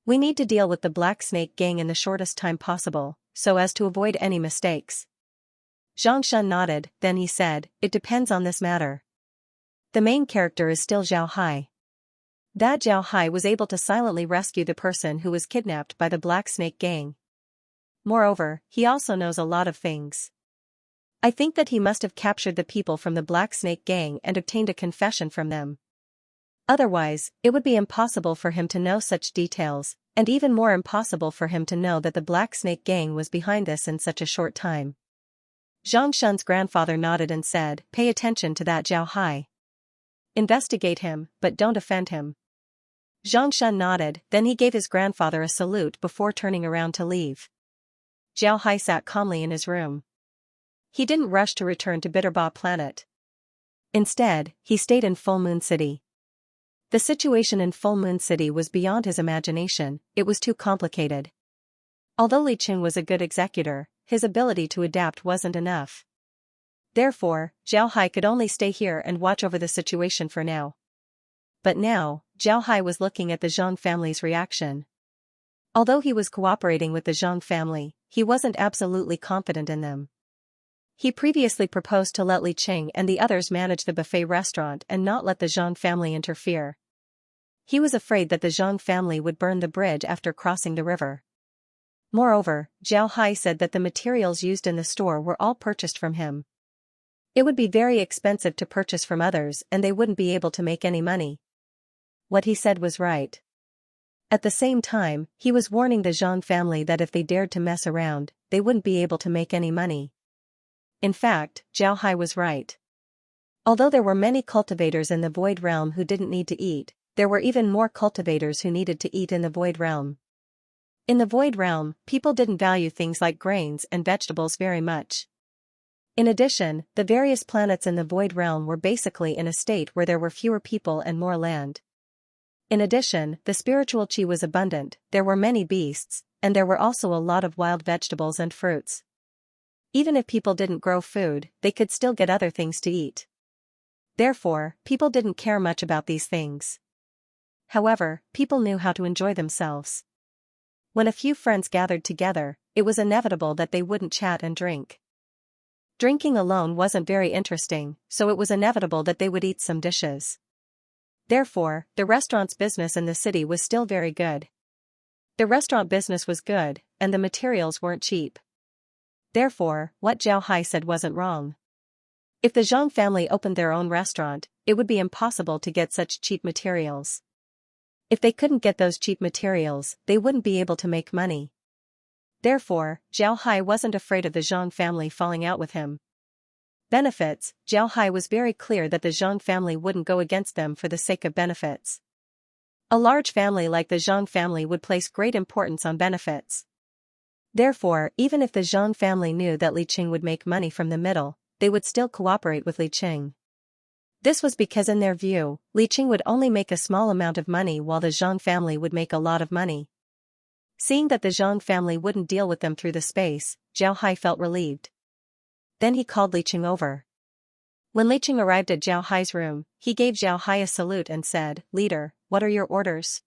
We need to deal with the Black Snake Gang in the shortest time possible, so as to avoid any mistakes." Zhang Shun nodded, then he said, "It depends on this matter. The main character is still Zhao Hai. That Zhao Hai was able to silently rescue the person who was kidnapped by the Black Snake Gang. Moreover, he also knows a lot of things. I think that he must have captured the people from the Black Snake Gang and obtained a confession from them. Otherwise, it would be impossible for him to know such details, and even more impossible for him to know that the Black Snake Gang was behind this in such a short time." Zhang Shun's grandfather nodded and said, "Pay attention to that Zhao Hai. Investigate him, but don't offend him." Zhang Shun nodded, then he gave his grandfather a salute before turning around to leave. Zhao Hai sat calmly in his room. He didn't rush to return to Bitterba Planet. Instead, he stayed in Full Moon City. The situation in Full Moon City was beyond his imagination, it was too complicated. Although Li Qing was a good executor, his ability to adapt wasn't enough. Therefore, Zhao Hai could only stay here and watch over the situation for now. But now, Zhao Hai was looking at the Zhang family's reaction. Although he was cooperating with the Zhang family, he wasn't absolutely confident in them. He previously proposed to let Li Qing and the others manage the buffet restaurant and not let the Zhang family interfere. He was afraid that the Zhang family would burn the bridge after crossing the river. Moreover, Zhao Hai said that the materials used in the store were all purchased from him. It would be very expensive to purchase from others and they wouldn't be able to make any money. What he said was right. At the same time, he was warning the Zhang family that if they dared to mess around, they wouldn't be able to make any money. In fact, Zhao Hai was right. Although there were many cultivators in the Void Realm who didn't need to eat, there were even more cultivators who needed to eat in the Void Realm. In the Void Realm, people didn't value things like grains and vegetables very much. In addition, the various planets in the Void Realm were basically in a state where there were fewer people and more land. In addition, the spiritual chi was abundant, there were many beasts, and there were also a lot of wild vegetables and fruits. Even if people didn't grow food, they could still get other things to eat. Therefore, people didn't care much about these things. However, people knew how to enjoy themselves. When a few friends gathered together, it was inevitable that they wouldn't chat and drink. Drinking alone wasn't very interesting, so it was inevitable that they would eat some dishes. Therefore, the restaurant's business in the city was still very good. The restaurant business was good, and the materials weren't cheap. Therefore, what Zhao Hai said wasn't wrong. If the Zhang family opened their own restaurant, it would be impossible to get such cheap materials. If they couldn't get those cheap materials, they wouldn't be able to make money. Therefore, Zhao Hai wasn't afraid of the Zhang family falling out with him. Benefits, Zhao Hai was very clear that the Zhang family wouldn't go against them for the sake of benefits. A large family like the Zhang family would place great importance on benefits. Therefore, even if the Zhang family knew that Li Qing would make money from the middle, they would still cooperate with Li Qing. This was because in their view, Li Qing would only make a small amount of money while the Zhang family would make a lot of money. Seeing that the Zhang family wouldn't deal with them through the space, Zhao Hai felt relieved. Then he called Li Qing over. When Li Qing arrived at Zhao Hai's room, he gave Zhao Hai a salute and said, "Leader, what are your orders?"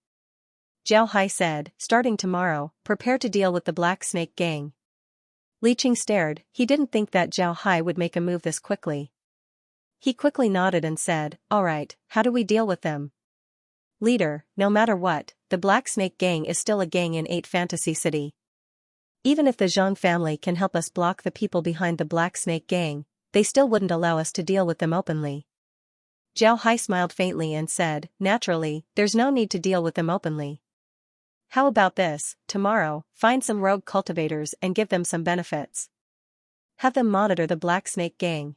Zhao Hai said, "Starting tomorrow, prepare to deal with the Black Snake Gang." Li Qing stared, he didn't think that Zhao Hai would make a move this quickly. He quickly nodded and said, "Alright, how do we deal with them?" "Leader, no matter what, the Black Snake Gang is still a gang in 8 Fantasy City. Even if the Zhang family can help us block the people behind the Black Snake Gang, they still wouldn't allow us to deal with them openly." Zhao Hai smiled faintly and said, "Naturally, there's no need to deal with them openly. How about this, tomorrow, find some rogue cultivators and give them some benefits. Have them monitor the Black Snake Gang.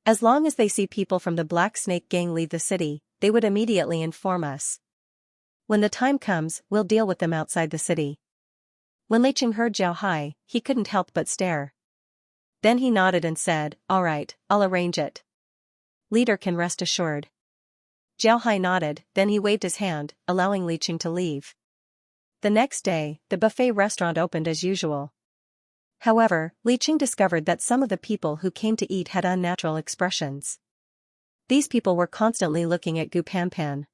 As long as they see people from the Black Snake Gang leave the city, they would immediately inform us. When the time comes, we'll deal with them outside the city." When Li Qing heard Zhao Hai, he couldn't help but stare. Then he nodded and said, "All right, I'll arrange it. Leader can rest assured." Zhao Hai nodded, then he waved his hand, allowing Li Qing to leave. The next day, the buffet restaurant opened as usual. However, Li Qing discovered that some of the people who came to eat had unnatural expressions. These people were constantly looking at Gu Panpan.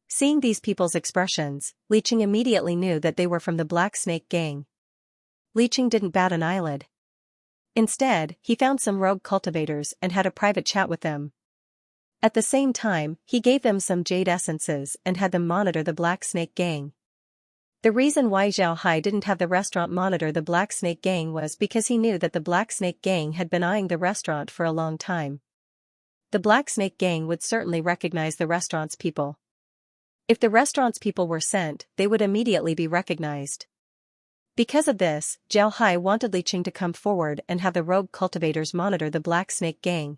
Seeing these people's expressions, Li Qing immediately knew that they were from the Black Snake Gang. Li Qing didn't bat an eyelid. Instead, he found some rogue cultivators and had a private chat with them. At the same time, he gave them some jade essences and had them monitor the Black Snake Gang. The reason why Zhao Hai didn't have the restaurant monitor the Black Snake Gang was because he knew that the Black Snake Gang had been eyeing the restaurant for a long time. The Black Snake Gang would certainly recognize the restaurant's people. If the restaurant's people were sent, they would immediately be recognized. Because of this, Zhao Hai wanted Li Qing to come forward and have the rogue cultivators monitor the Black Snake Gang.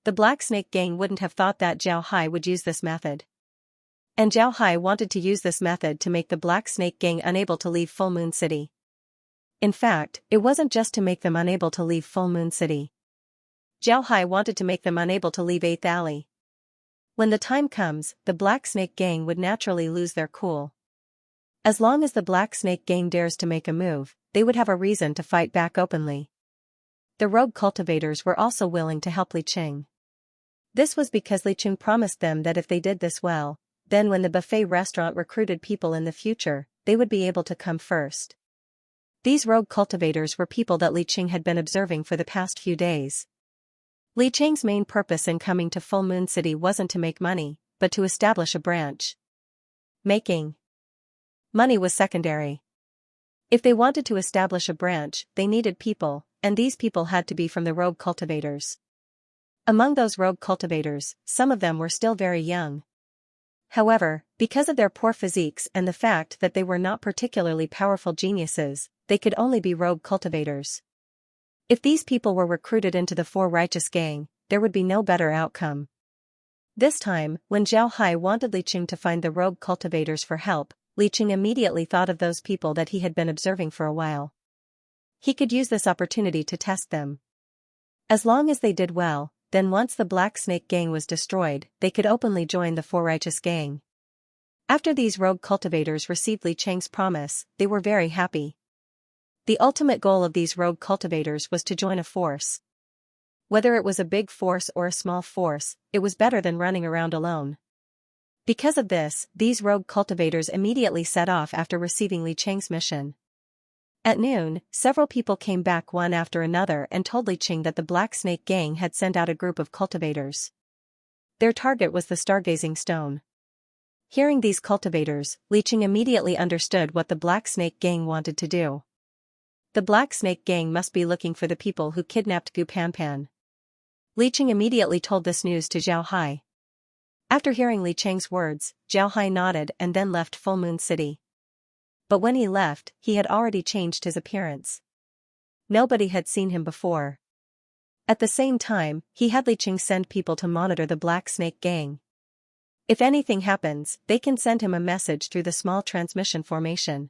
The Black Snake Gang wouldn't have thought that Zhao Hai would use this method. And Zhao Hai wanted to use this method to make the Black Snake Gang unable to leave Full Moon City. In fact, it wasn't just to make them unable to leave Full Moon City. Zhao Hai wanted to make them unable to leave 8th Alley. When the time comes, the Black Snake Gang would naturally lose their cool. As long as the Black Snake Gang dares to make a move, they would have a reason to fight back openly. The rogue cultivators were also willing to help Li Qing. This was because Li Qing promised them that if they did this well, then when the buffet restaurant recruited people in the future, they would be able to come first. These rogue cultivators were people that Li Qing had been observing for the past few days. Li Qing's main purpose in coming to Full Moon City wasn't to make money, but to establish a branch. Making money was secondary. If they wanted to establish a branch, they needed people, and these people had to be from the rogue cultivators. Among those rogue cultivators, some of them were still very young. However, because of their poor physiques and the fact that they were not particularly powerful geniuses, they could only be rogue cultivators. If these people were recruited into the Four Righteous Gang, there would be no better outcome. This time, when Zhao Hai wanted Li Qing to find the rogue cultivators for help, Li Qing immediately thought of those people that he had been observing for a while. He could use this opportunity to test them. As long as they did well, then once the Black Snake Gang was destroyed, they could openly join the Four Righteous Gang. After these rogue cultivators received Li Qing's promise, they were very happy. The ultimate goal of these rogue cultivators was to join a force. Whether it was a big force or a small force, it was better than running around alone. Because of this, these rogue cultivators immediately set off after receiving Li Qing's mission. At noon, several people came back one after another and told Li Qing that the Black Snake Gang had sent out a group of cultivators. Their target was the Stargazing Stone. Hearing these cultivators, Li Qing immediately understood what the Black Snake Gang wanted to do. The Black Snake Gang must be looking for the people who kidnapped Gu Panpan. Li Qing immediately told this news to Zhao Hai. After hearing Li Qing's words, Zhao Hai nodded and then left Full Moon City. But when he left, he had already changed his appearance. Nobody had seen him before. At the same time, he had Li Qing send people to monitor the Black Snake Gang. If anything happens, they can send him a message through the small transmission formation.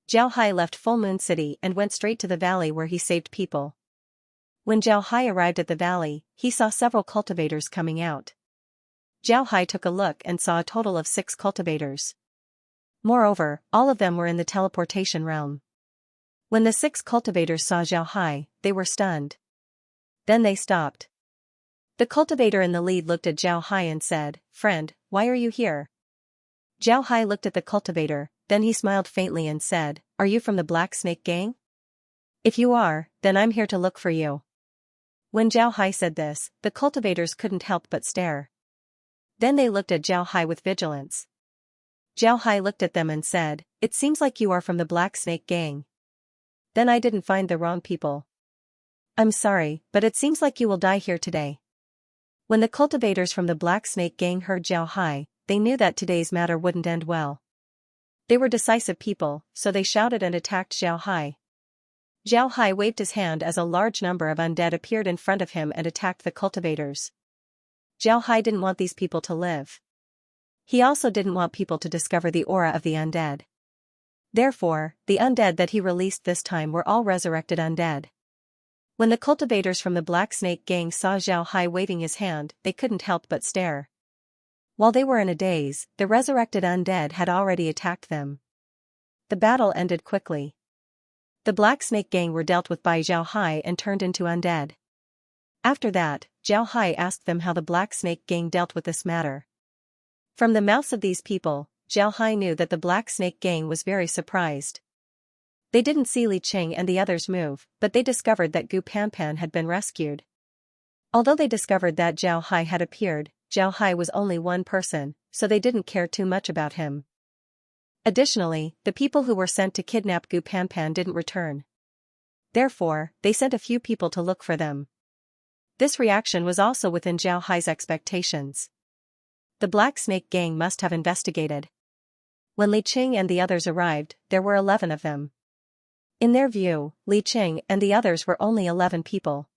Zhao Hai left Full Moon City and went straight to the valley where he saved people. When Zhao Hai arrived at the valley, he saw several cultivators coming out. Zhao Hai took a look and saw a total of 6 cultivators. Moreover, all of them were in the teleportation realm. When the 6 cultivators saw Zhao Hai, they were stunned. Then they stopped. The cultivator in the lead looked at Zhao Hai and said, "Friend, why are you here?" Zhao Hai looked at the cultivator, then he smiled faintly and said, "Are you from the Black Snake Gang? If you are, then I'm here to look for you." When Zhao Hai said this, the cultivators couldn't help but stare. Then they looked at Zhao Hai with vigilance. Zhao Hai looked at them and said, "It seems like you are from the Black Snake Gang. Then I didn't find the wrong people. I'm sorry, but it seems like you will die here today." When the cultivators from the Black Snake Gang heard Zhao Hai, they knew that today's matter wouldn't end well. They were decisive people, so they shouted and attacked Zhao Hai. Zhao Hai waved his hand as a large number of undead appeared in front of him and attacked the cultivators. Zhao Hai didn't want these people to live. He also didn't want people to discover the aura of the undead. Therefore, the undead that he released this time were all resurrected undead. When the cultivators from the Black Snake gang saw Zhao Hai waving his hand, they couldn't help but stare. While they were in a daze, the resurrected undead had already attacked them. The battle ended quickly. The Black Snake gang were dealt with by Zhao Hai and turned into undead. After that, Zhao Hai asked them how the Black Snake gang dealt with this matter. From the mouths of these people, Zhao Hai knew that the Black Snake gang was very surprised. They didn't see Li Qing and the others move, but they discovered that Gu Panpan had been rescued. Although they discovered that Zhao Hai had appeared, Zhao Hai was only one person, so they didn't care too much about him. Additionally, the people who were sent to kidnap Gu Panpan didn't return. Therefore, they sent a few people to look for them. This reaction was also within Zhao Hai's expectations. The Black Snake gang must have investigated. When Li Qing and the others arrived, there were 11 of them. In their view, Li Qing and the others were only 11 people.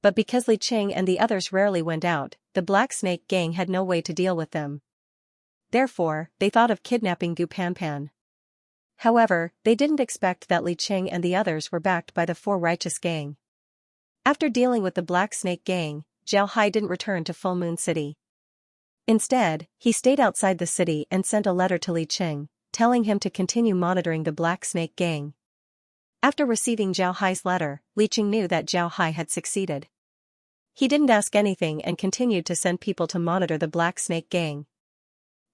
But because Li Qing and the others rarely went out, the Black Snake gang had no way to deal with them. Therefore, they thought of kidnapping Gu Panpan. However, they didn't expect that Li Qing and the others were backed by the Four Righteous gang. After dealing with the Black Snake gang, Zhao Hai didn't return to Full Moon City. Instead, he stayed outside the city and sent a letter to Li Qing, telling him to continue monitoring the Black Snake gang. After receiving Zhao Hai's letter, Li Qing knew that Zhao Hai had succeeded. He didn't ask anything and continued to send people to monitor the Black Snake gang.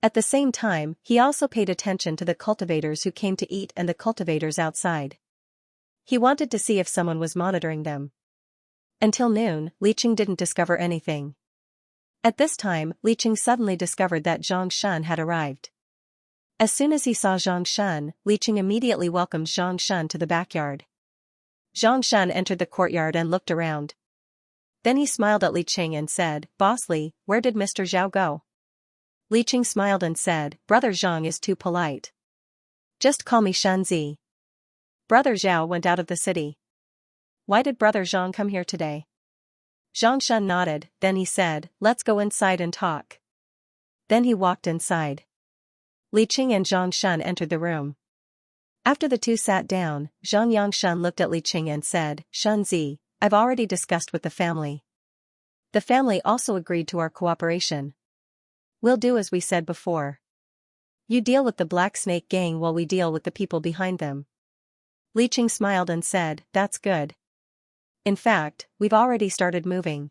At the same time, he also paid attention to the cultivators who came to eat and the cultivators outside. He wanted to see if someone was monitoring them. Until noon, Li Qing didn't discover anything. At this time, Li Qing suddenly discovered that Zhang Shun had arrived. As soon as he saw Zhang Shun, Li Qing immediately welcomed Zhang Shun to the backyard. Zhang Shun entered the courtyard and looked around. Then he smiled at Li Qing and said, "Boss Li, where did Mr. Zhao go?" Li Qing smiled and said, "Brother Zhang is too polite. Just call me Xianxia." Brother Zhao went out of the city. Why did Brother Zhang come here today? Zhang Shun nodded, then he said, "Let's go inside and talk." Then he walked inside. Li Qing and Zhang Shun entered the room. After the two sat down, Zhang Yangshun looked at Li Qing and said, "Xianxia, I've already discussed with the family. The family also agreed to our cooperation. We'll do as we said before. You deal with the Black Snake gang while we deal with the people behind them." Li Qing smiled and said, "That's good. In fact, we've already started moving."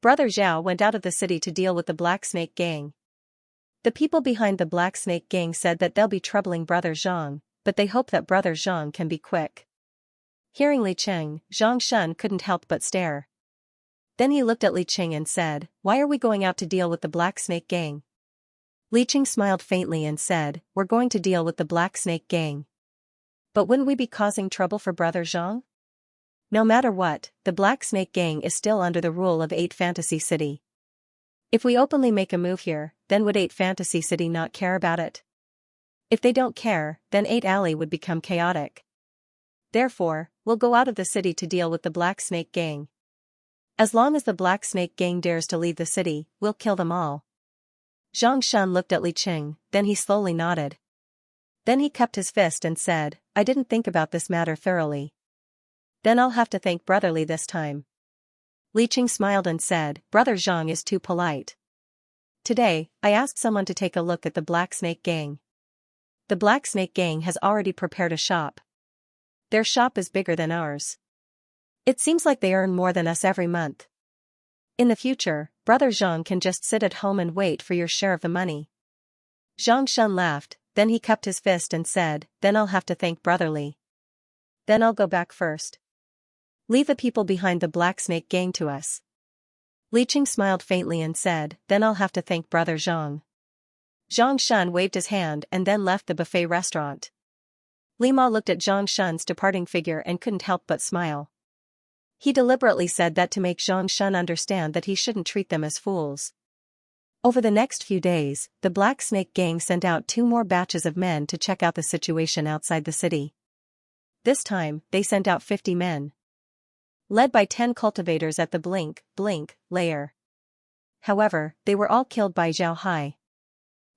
Brother Zhao went out of the city to deal with the Black Snake gang. The people behind the Black Snake gang said that they'll be troubling Brother Zhang, but they hope that Brother Zhang can be quick. Hearing Li Qing, Zhang Shun couldn't help but stare. Then he looked at Li Qing and said, "Why are we going out to deal with the Black Snake gang?" Li Qing smiled faintly and said, "We're going to deal with the Black Snake gang. But wouldn't we be causing trouble for Brother Zhang? No matter what, the Black Snake gang is still under the rule of 8 Fantasy City. If we openly make a move here, then would 8 Fantasy City not care about it? If they don't care, then 8 Alley would become chaotic. Therefore, we'll go out of the city to deal with the Black Snake gang. As long as the Black Snake gang dares to leave the city, we'll kill them all." Zhang Shun looked at Li Qing, then he slowly nodded. Then he cupped his fist and said, "I didn't think about this matter thoroughly. Then I'll have to thank Brotherly this time." Li Qing smiled and said, "Brother Zhang is too polite. Today, I asked someone to take a look at the Black Snake gang. The Black Snake gang has already prepared a shop. Their shop is bigger than ours. It seems like they earn more than us every month. In the future, Brother Zhang can just sit at home and wait for your share of the money." Zhang Shun laughed, then he cupped his fist and said, "Then I'll have to thank Brotherly. Then I'll go back first. Leave the people behind the Black Snake gang to us." Li Qing smiled faintly and said, "Then I'll have to thank Brother Zhang." Zhang Shun waved his hand and then left the buffet restaurant. Li Ma looked at Zhang Shun's departing figure and couldn't help but smile. He deliberately said that to make Zhang Shun understand that he shouldn't treat them as fools. Over the next few days, the Black Snake gang sent out 2 more batches of men to check out the situation outside the city. this time, they sent out 50 men. Led by 10 cultivators at the blink layer. However, they were all killed by Zhao Hai.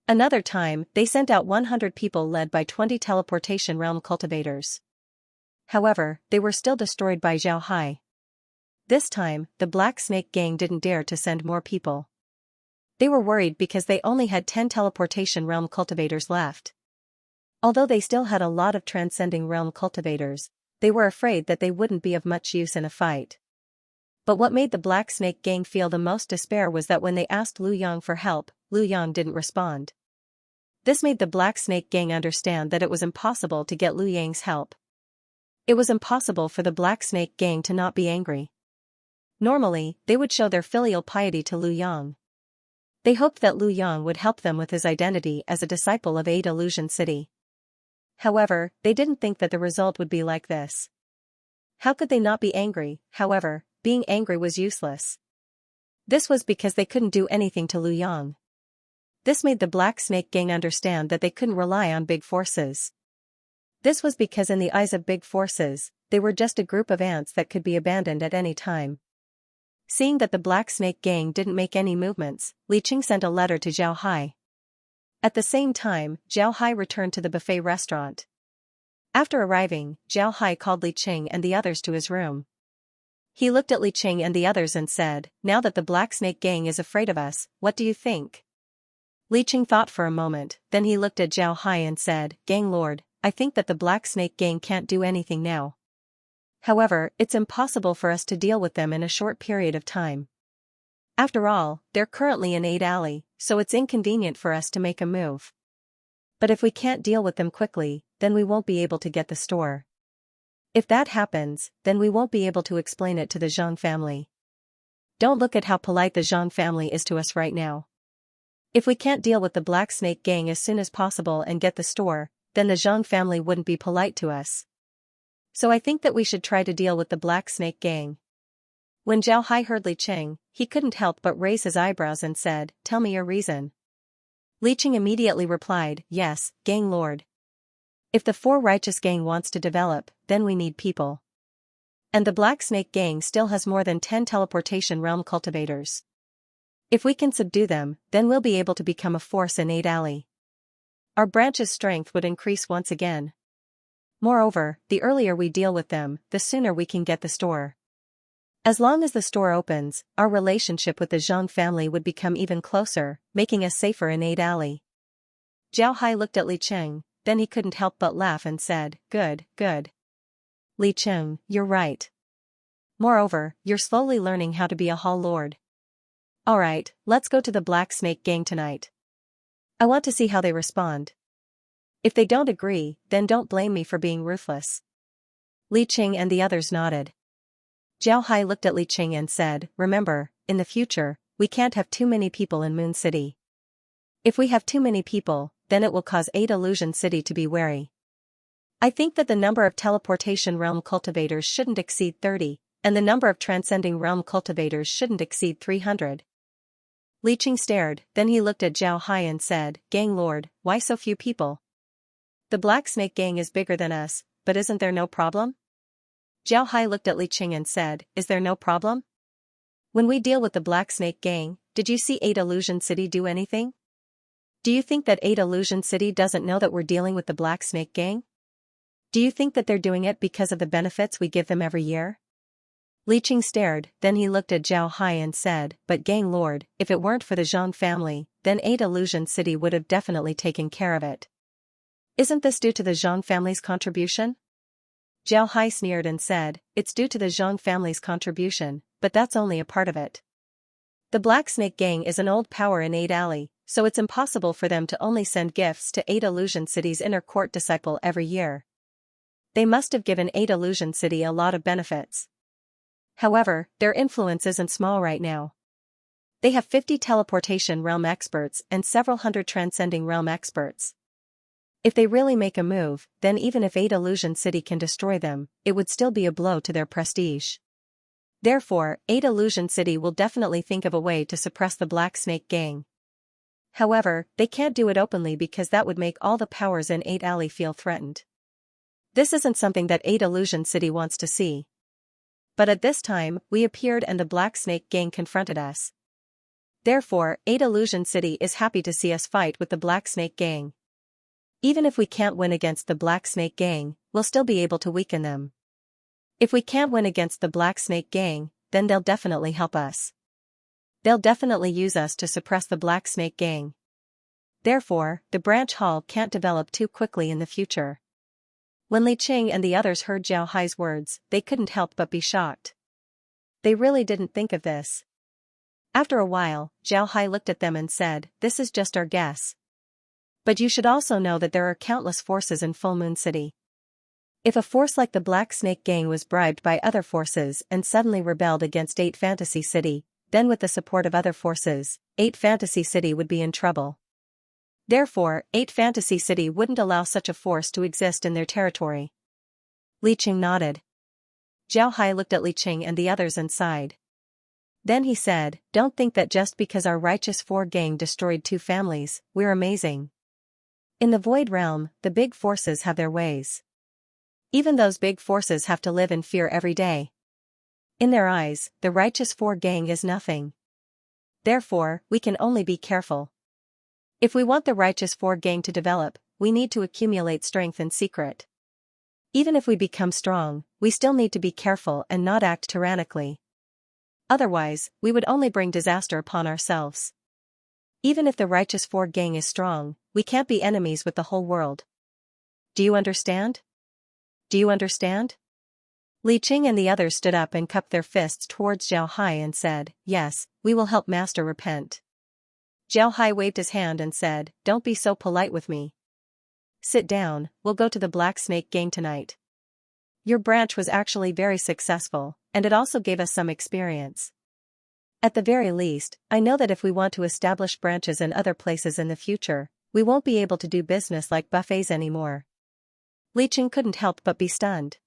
Another time, they sent out 100 people led by 20 teleportation realm cultivators. However, they were still destroyed by Zhao Hai. This time, the Black Snake Gang didn't dare to send more people. They were worried because they only had 10 teleportation realm cultivators left. Although they still had a lot of transcending realm cultivators, they were afraid that they wouldn't be of much use in a fight. But what made the Black Snake Gang feel the most despair was that when they asked Liu Yang for help, Liu Yang didn't respond. This made the Black Snake Gang understand that it was impossible to get Liu Yang's help. It was impossible for the Black Snake Gang to not be angry. Normally, they would show their filial piety to Liu Yang. They hoped that Liu Yang would help them with his identity as a disciple of 8 Illusion City. However, they didn't think that the result would be like this. How could they not be angry? However, being angry was useless. This was because they couldn't do anything to Liu Yang. This made the Black Snake Gang understand that they couldn't rely on big forces. This was because in the eyes of big forces, they were just a group of ants that could be abandoned at any time. Seeing that the Black Snake Gang didn't make any movements, Li Qing sent a letter to Zhao Hai. At the same time, Zhao Hai returned to the buffet restaurant. After arriving, Zhao Hai called Li Qing and the others to his room. He looked at Li Qing and the others and said, "Now that the Black Snake Gang is afraid of us, what do you think?" Li Qing thought for a moment, then he looked at Zhao Hai and said, "Gang Lord, I think that the Black Snake Gang can't do anything now. However, it's impossible for us to deal with them in a short period of time. After all, they're currently in 8 Alley, so it's inconvenient for us to make a move. But if we can't deal with them quickly, then we won't be able to get the store. If that happens, then we won't be able to explain it to the Zhang family. Don't look at how polite the Zhang family is to us right now. If we can't deal with the Black Snake Gang as soon as possible and get the store, then the Zhang family wouldn't be polite to us. So I think that we should try to deal with the Black Snake Gang." When Zhao Hai heard Li Qing, he couldn't help but raise his eyebrows and said, "Tell me your reason." Li Qing immediately replied, "Yes, Gang Lord. If the 4 Righteous Gang wants to develop, then we need people. And the Black Snake Gang still has more than 10 teleportation realm cultivators. If we can subdue them, then we'll be able to become a force in 8 Alley. Our branch's strength would increase once again. Moreover, the earlier we deal with them, the sooner we can get the store. As long as the store opens, our relationship with the Zhang family would become even closer, making us safer in 8 Alley." Zhao Hai looked at Li Qing, then he couldn't help but laugh and said, "Good, good. Li Qing, you're right. Moreover, you're slowly learning how to be a hall lord. Alright, let's go to the Black Snake Gang tonight. I want to see how they respond. If they don't agree, then don't blame me for being ruthless." Li Qing and the others nodded. Zhao Hai looked at Li Qing and said, "Remember, in the future, we can't have too many people in Moon City. If we have too many people, then it will cause 8 Illusion City to be wary. I think that the number of teleportation realm cultivators shouldn't exceed 30, and the number of transcending realm cultivators shouldn't exceed 300. Li Qing stared, then he looked at Zhao Hai and said, "Gang Lord, why so few people? The Black Snake Gang is bigger than us, but isn't there no problem?" Zhao Hai looked at Li Qing and said, "Is there no problem? When we deal with the Black Snake Gang, did you see 8 Illusion City do anything? Do you think that 8 Illusion City doesn't know that we're dealing with the Black Snake Gang? Do you think that they're doing it because of the benefits we give them every year?" Li Qing stared, then he looked at Zhao Hai and said, "But Gang Lord, if it weren't for the Zhang family, then 8 Illusion City would have definitely taken care of it. Isn't this due to the Zhang family's contribution?" Zhao Hai sneered and said, "It's due to the Zhang family's contribution, but that's only a part of it. The Black Snake Gang is an old power in 8 Alley, so it's impossible for them to only send gifts to 8 Illusion City's inner court disciple every year. They must have given 8 Illusion City a lot of benefits. However, their influence isn't small right now. They have 50 teleportation realm experts and several hundred transcending realm experts. If they really make a move, then even if 8 Illusion City can destroy them, it would still be a blow to their prestige. Therefore, 8 Illusion City will definitely think of a way to suppress the Black Snake Gang. However, they can't do it openly because that would make all the powers in 8 Alley feel threatened. This isn't something that 8 Illusion City wants to see. But at this time, we appeared and the Black Snake Gang confronted us. Therefore, 8 Illusion City is happy to see us fight with the Black Snake Gang. Even if we can't win against the Black Snake Gang, we'll still be able to weaken them. If we can't win against the Black Snake Gang, then they'll definitely help us. They'll definitely use us to suppress the Black Snake Gang. Therefore, the branch hall can't develop too quickly in the future. When Li Qing and the others heard Zhao Hai's words, they couldn't help but be shocked. They really didn't think of this. After a while, Zhao Hai looked at them and said, "This is just our guess. But you should also know that there are countless forces in Full Moon City. If a force like the Black Snake Gang was bribed by other forces and suddenly rebelled against 8 Fantasy City, then with the support of other forces, 8 Fantasy City would be in trouble. Therefore, 8 Fantasy City wouldn't allow such a force to exist in their territory." Li Qing nodded. Zhao Hai looked at Li Qing and the others and sighed. Then he said, "Don't think that just because our Righteous 4 gang destroyed 2 families, we're amazing. In the Void Realm, the big forces have their ways. Even those big forces have to live in fear every day. In their eyes, the Righteous 4 gang is nothing. Therefore, we can only be careful. If we want the Righteous 4 gang to develop, we need to accumulate strength in secret. Even if we become strong, we still need to be careful and not act tyrannically. Otherwise, we would only bring disaster upon ourselves. Even if the Righteous 4 gang is strong, we can't be enemies with the whole world. Do you understand? Do you understand?" Li Qing and the others stood up and cupped their fists towards Zhao Hai and said, "Yes, we will help Master repent." Zhao Hai waved his hand and said, "Don't be so polite with me. Sit down, we'll go to the Black Snake Gang tonight. Your branch was actually very successful, and it also gave us some experience. At the very least, I know that if we want to establish branches in other places in the future, we won't be able to do business like buffets anymore." Li Qing couldn't help but be stunned.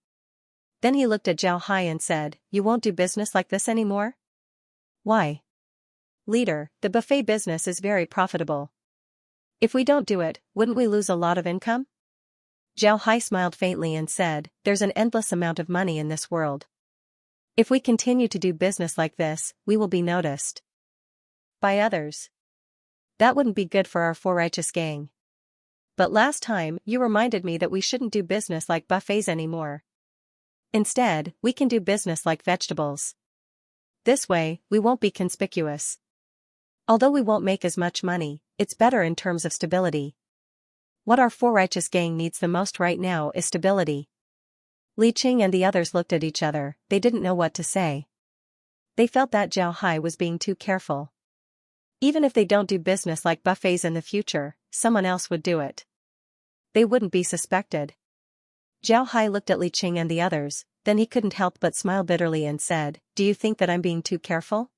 Then he looked at Zhao Hai and said, "You won't do business like this anymore? Why?" "Leader, the buffet business is very profitable. If we don't do it, wouldn't we lose a lot of income?" Zhao Hai smiled faintly and said, "There's an endless amount of money in this world. If we continue to do business like this, we will be noticed by others. That wouldn't be good for our 4 Righteous gang. But last time, you reminded me that we shouldn't do business like buffets anymore. Instead, we can do business like vegetables. This way, we won't be conspicuous. Although we won't make as much money, it's better in terms of stability. What our 4 Righteous gang needs the most right now is stability." Li Qing and the others looked at each other, they didn't know what to say. They felt that Zhao Hai was being too careful. Even if they don't do business like buffets in the future, someone else would do it. They wouldn't be suspected. Zhao Hai looked at Li Qing and the others, then he couldn't help but smile bitterly and said, "Do you think that I'm being too careful?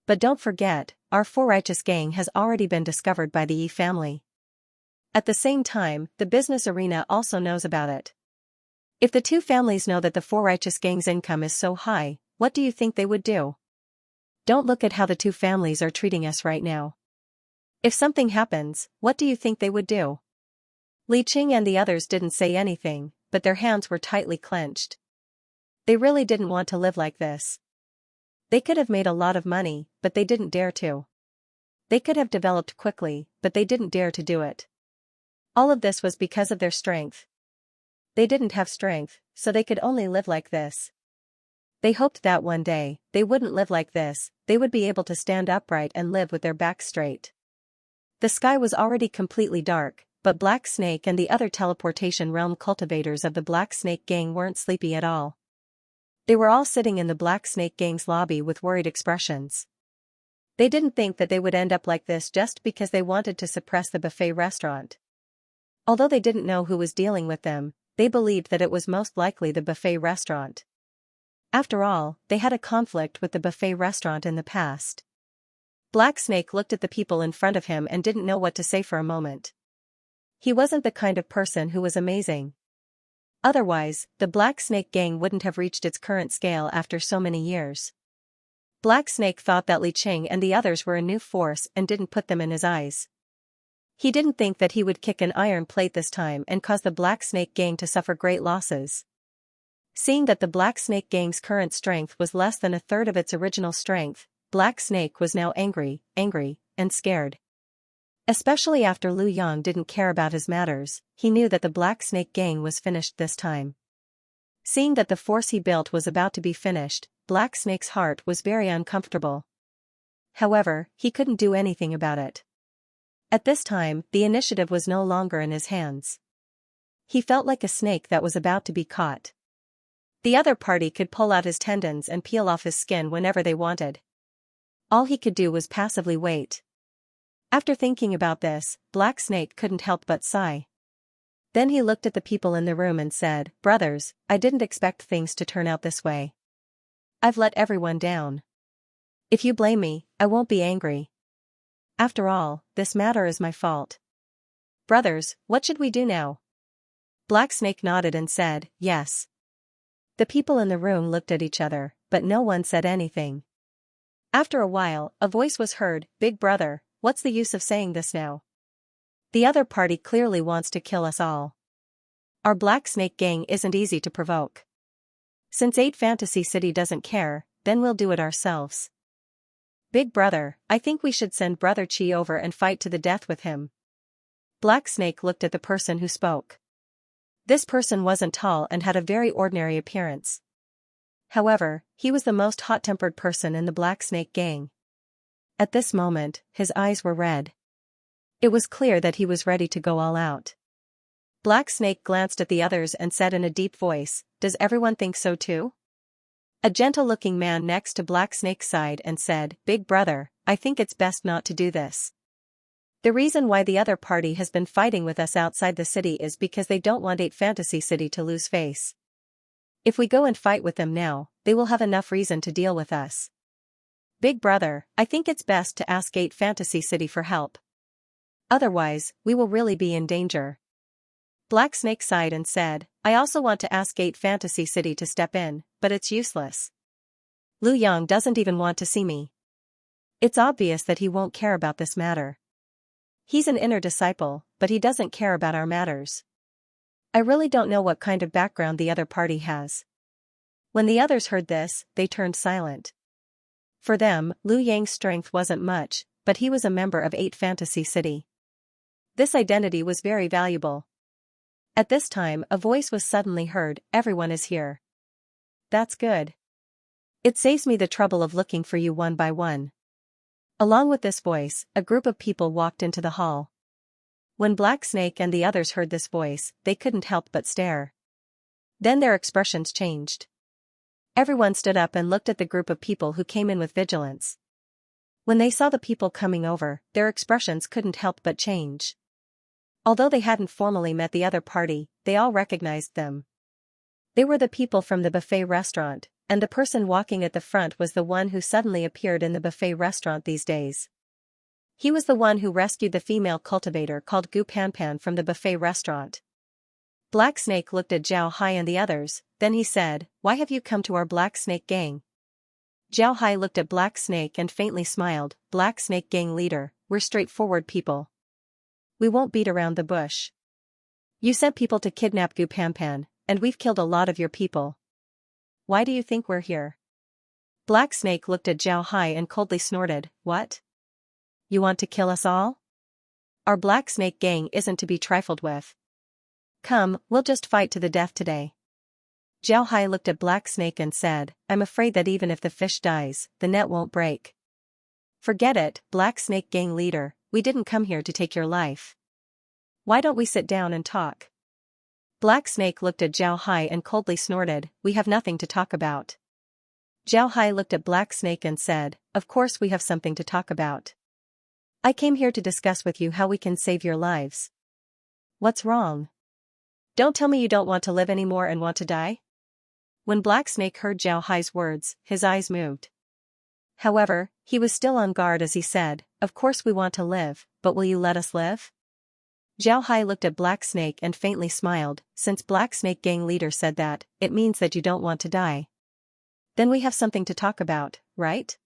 But don't forget, our 4 Righteous gang has already been discovered by the Yi family. At the same time, the business arena also knows about it. If the 2 families know that the 4 Righteous gang's income is so high, what do you think they would do? Don't look at how the 2 families are treating us right now. If something happens, what do you think they would do?" Li Qing and the others didn't say anything, but their hands were tightly clenched. They really didn't want to live like this. They could have made a lot of money, but they didn't dare to. They could have developed quickly, but they didn't dare to do it. All of this was because of their strength. They didn't have strength, so they could only live like this. They hoped that one day, they wouldn't live like this, they would be able to stand upright and live with their backs straight. The sky was already completely dark, but Black Snake and the other teleportation realm cultivators of the Black Snake gang weren't sleepy at all. They were all sitting in the Black Snake gang's lobby with worried expressions. They didn't think that they would end up like this just because they wanted to suppress the buffet restaurant. Although they didn't know who was dealing with them, they believed that it was most likely the buffet restaurant. After all, they had a conflict with the buffet restaurant in the past. Black Snake looked at the people in front of him and didn't know what to say for a moment. He wasn't the kind of person who was amazing. Otherwise, the Black Snake gang wouldn't have reached its current scale after so many years. Black Snake thought that Li Qing and the others were a new force and didn't put them in his eyes. He didn't think that he would kick an iron plate this time and cause the Black Snake Gang to suffer great losses. Seeing that the Black Snake Gang's current strength was less than a third of its original strength, Black Snake was now angry, and scared. Especially after Liu Yang didn't care about his matters, he knew that the Black Snake Gang was finished this time. Seeing that the force he built was about to be finished, Black Snake's heart was very uncomfortable. However, he couldn't do anything about it. At this time, the initiative was no longer in his hands. He felt like a snake that was about to be caught. The other party could pull out his tendons and peel off his skin whenever they wanted. All he could do was passively wait. After thinking about this, Black Snake couldn't help but sigh. Then he looked at the people in the room and said, "Brothers, I didn't expect things to turn out this way. I've let everyone down. If you blame me, I won't be angry. After all, this matter is my fault. Brothers, what should we do now?" Black Snake nodded and said, "Yes." The people in the room looked at each other, but no one said anything. After a while, a voice was heard, "Big brother, what's the use of saying this now? The other party clearly wants to kill us all. Our Black Snake Gang isn't easy to provoke. Since 8 Fantasy City doesn't care, then we'll do it ourselves. Big brother, I think we should send Brother Chi over and fight to the death with him." Black Snake looked at the person who spoke. This person wasn't tall and had a very ordinary appearance. However, he was the most hot-tempered person in the Black Snake Gang. At this moment, his eyes were red. It was clear that he was ready to go all out. Black Snake glanced at the others and said in a deep voice, "Does everyone think so too?" A gentle-looking man next to Black Snake sighed and said, "Big brother, I think it's best not to do this. The reason why the other party has been fighting with us outside the city is because they don't want 8 Fantasy City to lose face. If we go and fight with them now, they will have enough reason to deal with us. Big brother, I think it's best to ask 8 Fantasy City for help. Otherwise, we will really be in danger." Black Snake sighed and said, "I also want to ask 8 Fantasy City to step in, but it's useless. Liu Yang doesn't even want to see me. It's obvious that he won't care about this matter. He's an inner disciple, but he doesn't care about our matters. I really don't know what kind of background the other party has." When the others heard this, they turned silent. For them, Liu Yang's strength wasn't much, but he was a member of 8 Fantasy City. This identity was very valuable. At this time, a voice was suddenly heard, "Everyone is here. That's good. It saves me the trouble of looking for you one by one." Along with this voice, a group of people walked into the hall. When Black Snake and the others heard this voice, they couldn't help but stare. Then their expressions changed. Everyone stood up and looked at the group of people who came in with vigilance. When they saw the people coming over, their expressions couldn't help but change. Although they hadn't formally met the other party, they all recognized them. They were the people from the buffet restaurant, and the person walking at the front was the one who suddenly appeared in the buffet restaurant these days. He was the one who rescued the female cultivator called Gu Panpan from the buffet restaurant. Black Snake looked at Zhao Hai and the others, then he said, "Why have you come to our Black Snake Gang?" Zhao Hai looked at Black Snake and faintly smiled, "Black Snake Gang leader, we're straightforward people. We won't beat around the bush. You sent people to kidnap Gu Panpan, and we've killed a lot of your people. Why do you think we're here?" Black Snake looked at Zhao Hai and coldly snorted, "What? You want to kill us all? Our Black Snake Gang isn't to be trifled with. Come, we'll just fight to the death today." Zhao Hai looked at Black Snake and said, "I'm afraid that even if the fish dies, the net won't break." "Forget it, Black Snake Gang leader, we didn't come here to take your life. Why don't we sit down and talk?" Black Snake looked at Zhao Hai and coldly snorted, "We have nothing to talk about." Zhao Hai looked at Black Snake and said, "Of course we have something to talk about. I came here to discuss with you how we can save your lives. What's wrong? Don't tell me you don't want to live anymore and want to die?" When Black Snake heard Zhao Hai's words, his eyes moved. However, he was still on guard as he said, "Of course we want to live, but will you let us live?" Zhao Hai looked at Black Snake and faintly smiled, "Since Black Snake Gang leader said that, it means that you don't want to die. Then we have something to talk about, right?"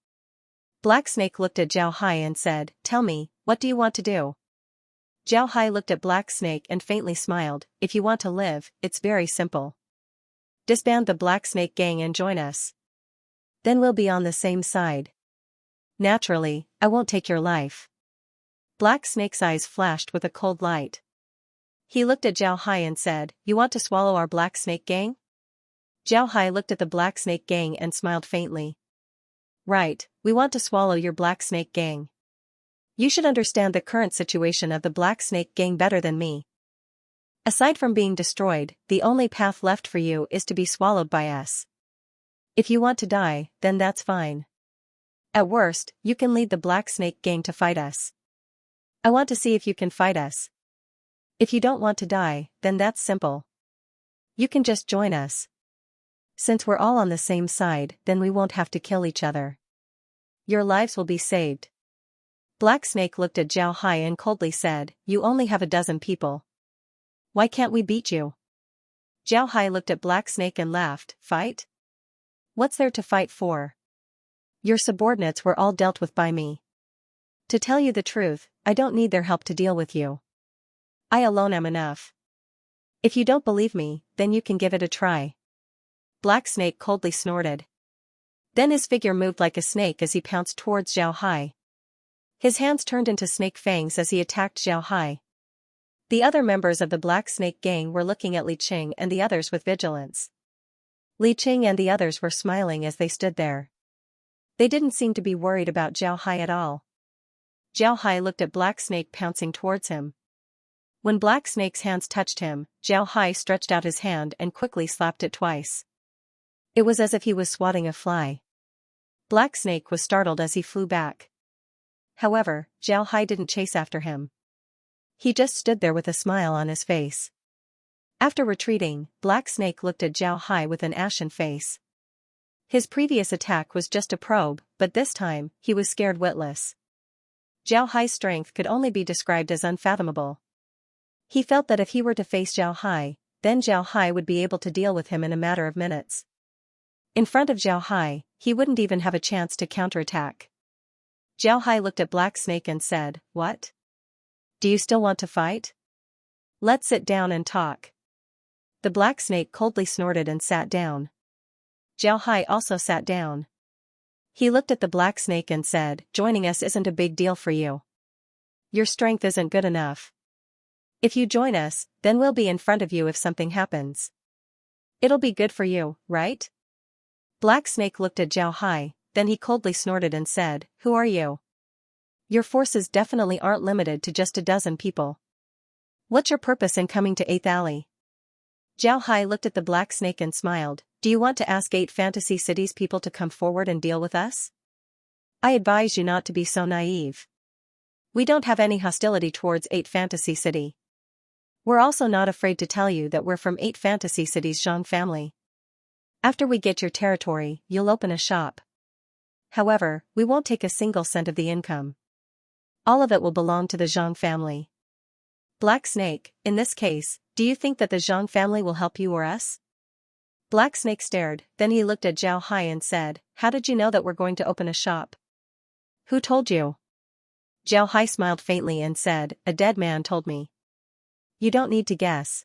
Black Snake looked at Zhao Hai and said, "Tell me, what do you want to do?" Zhao Hai looked at Black Snake and faintly smiled. If you want to live, it's very simple. Disband the Black Snake gang and join us. Then we'll be on the same side. Naturally, I won't take your life. Black Snake's eyes flashed with a cold light. He looked at Zhao Hai and said, "You want to swallow our Black Snake gang?" Zhao Hai looked at the Black Snake gang and smiled faintly. "Right, we want to swallow your Black Snake gang. You should understand the current situation of the Black Snake gang better than me. Aside from being destroyed, the only path left for you is to be swallowed by us. If you want to die, then that's fine. At worst, you can lead the Black Snake gang to fight us. I want to see if you can fight us. If you don't want to die, then that's simple. You can just join us. Since we're all on the same side, then we won't have to kill each other. Your lives will be saved." Black Snake looked at Zhao Hai and coldly said, "You only have a dozen people. Why can't we beat you?" Zhao Hai looked at Black Snake and laughed. "Fight? What's there to fight for? Your subordinates were all dealt with by me. To tell you the truth, I don't need their help to deal with you. I alone am enough. If you don't believe me, then you can give it a try." Black Snake coldly snorted. Then his figure moved like a snake as he pounced towards Zhao Hai. His hands turned into snake fangs as he attacked Zhao Hai. The other members of the Black Snake gang were looking at Li Qing and the others with vigilance. Li Qing and the others were smiling as they stood there. They didn't seem to be worried about Zhao Hai at all. Zhao Hai looked at Black Snake pouncing towards him. When Black Snake's hands touched him, Zhao Hai stretched out his hand and quickly slapped it twice. It was as if he was swatting a fly. Black Snake was startled as he flew back. However, Zhao Hai didn't chase after him. He just stood there with a smile on his face. After retreating, Black Snake looked at Zhao Hai with an ashen face. His previous attack was just a probe, but this time, he was scared witless. Zhao Hai's strength could only be described as unfathomable. He felt that if he were to face Zhao Hai, then Zhao Hai would be able to deal with him in a matter of minutes. In front of Zhao Hai, he wouldn't even have a chance to counterattack. Zhao Hai looked at Black Snake and said, "What? Do you still want to fight? Let's sit down and talk." The Black Snake coldly snorted and sat down. Zhao Hai also sat down. He looked at the Black Snake and said, "Joining us isn't a big deal for you. Your strength isn't good enough. If you join us, then we'll be in front of you if something happens. It'll be good for you, right?" Black Snake looked at Zhao Hai, then he coldly snorted and said, "Who are you? Your forces definitely aren't limited to just a dozen people. What's your purpose in coming to 8th Alley?" Zhao Hai looked at the Black Snake and smiled. "Do you want to ask 8 Fantasy Cities people to come forward and deal with us? I advise you not to be so naive. We don't have any hostility towards 8 Fantasy City. We're also not afraid to tell you that we're from 8 Fantasy Cities Zhang family. After we get your territory, you'll open a shop. However, we won't take a single cent of the income. All of it will belong to the Zhang family." Black Snake, in this case, do you think that the Zhang family will help you or us? Black Snake stared, then he looked at Zhao Hai and said, "How did you know that we're going to open a shop? Who told you?" Zhao Hai smiled faintly and said, "A dead man told me." You don't need to guess.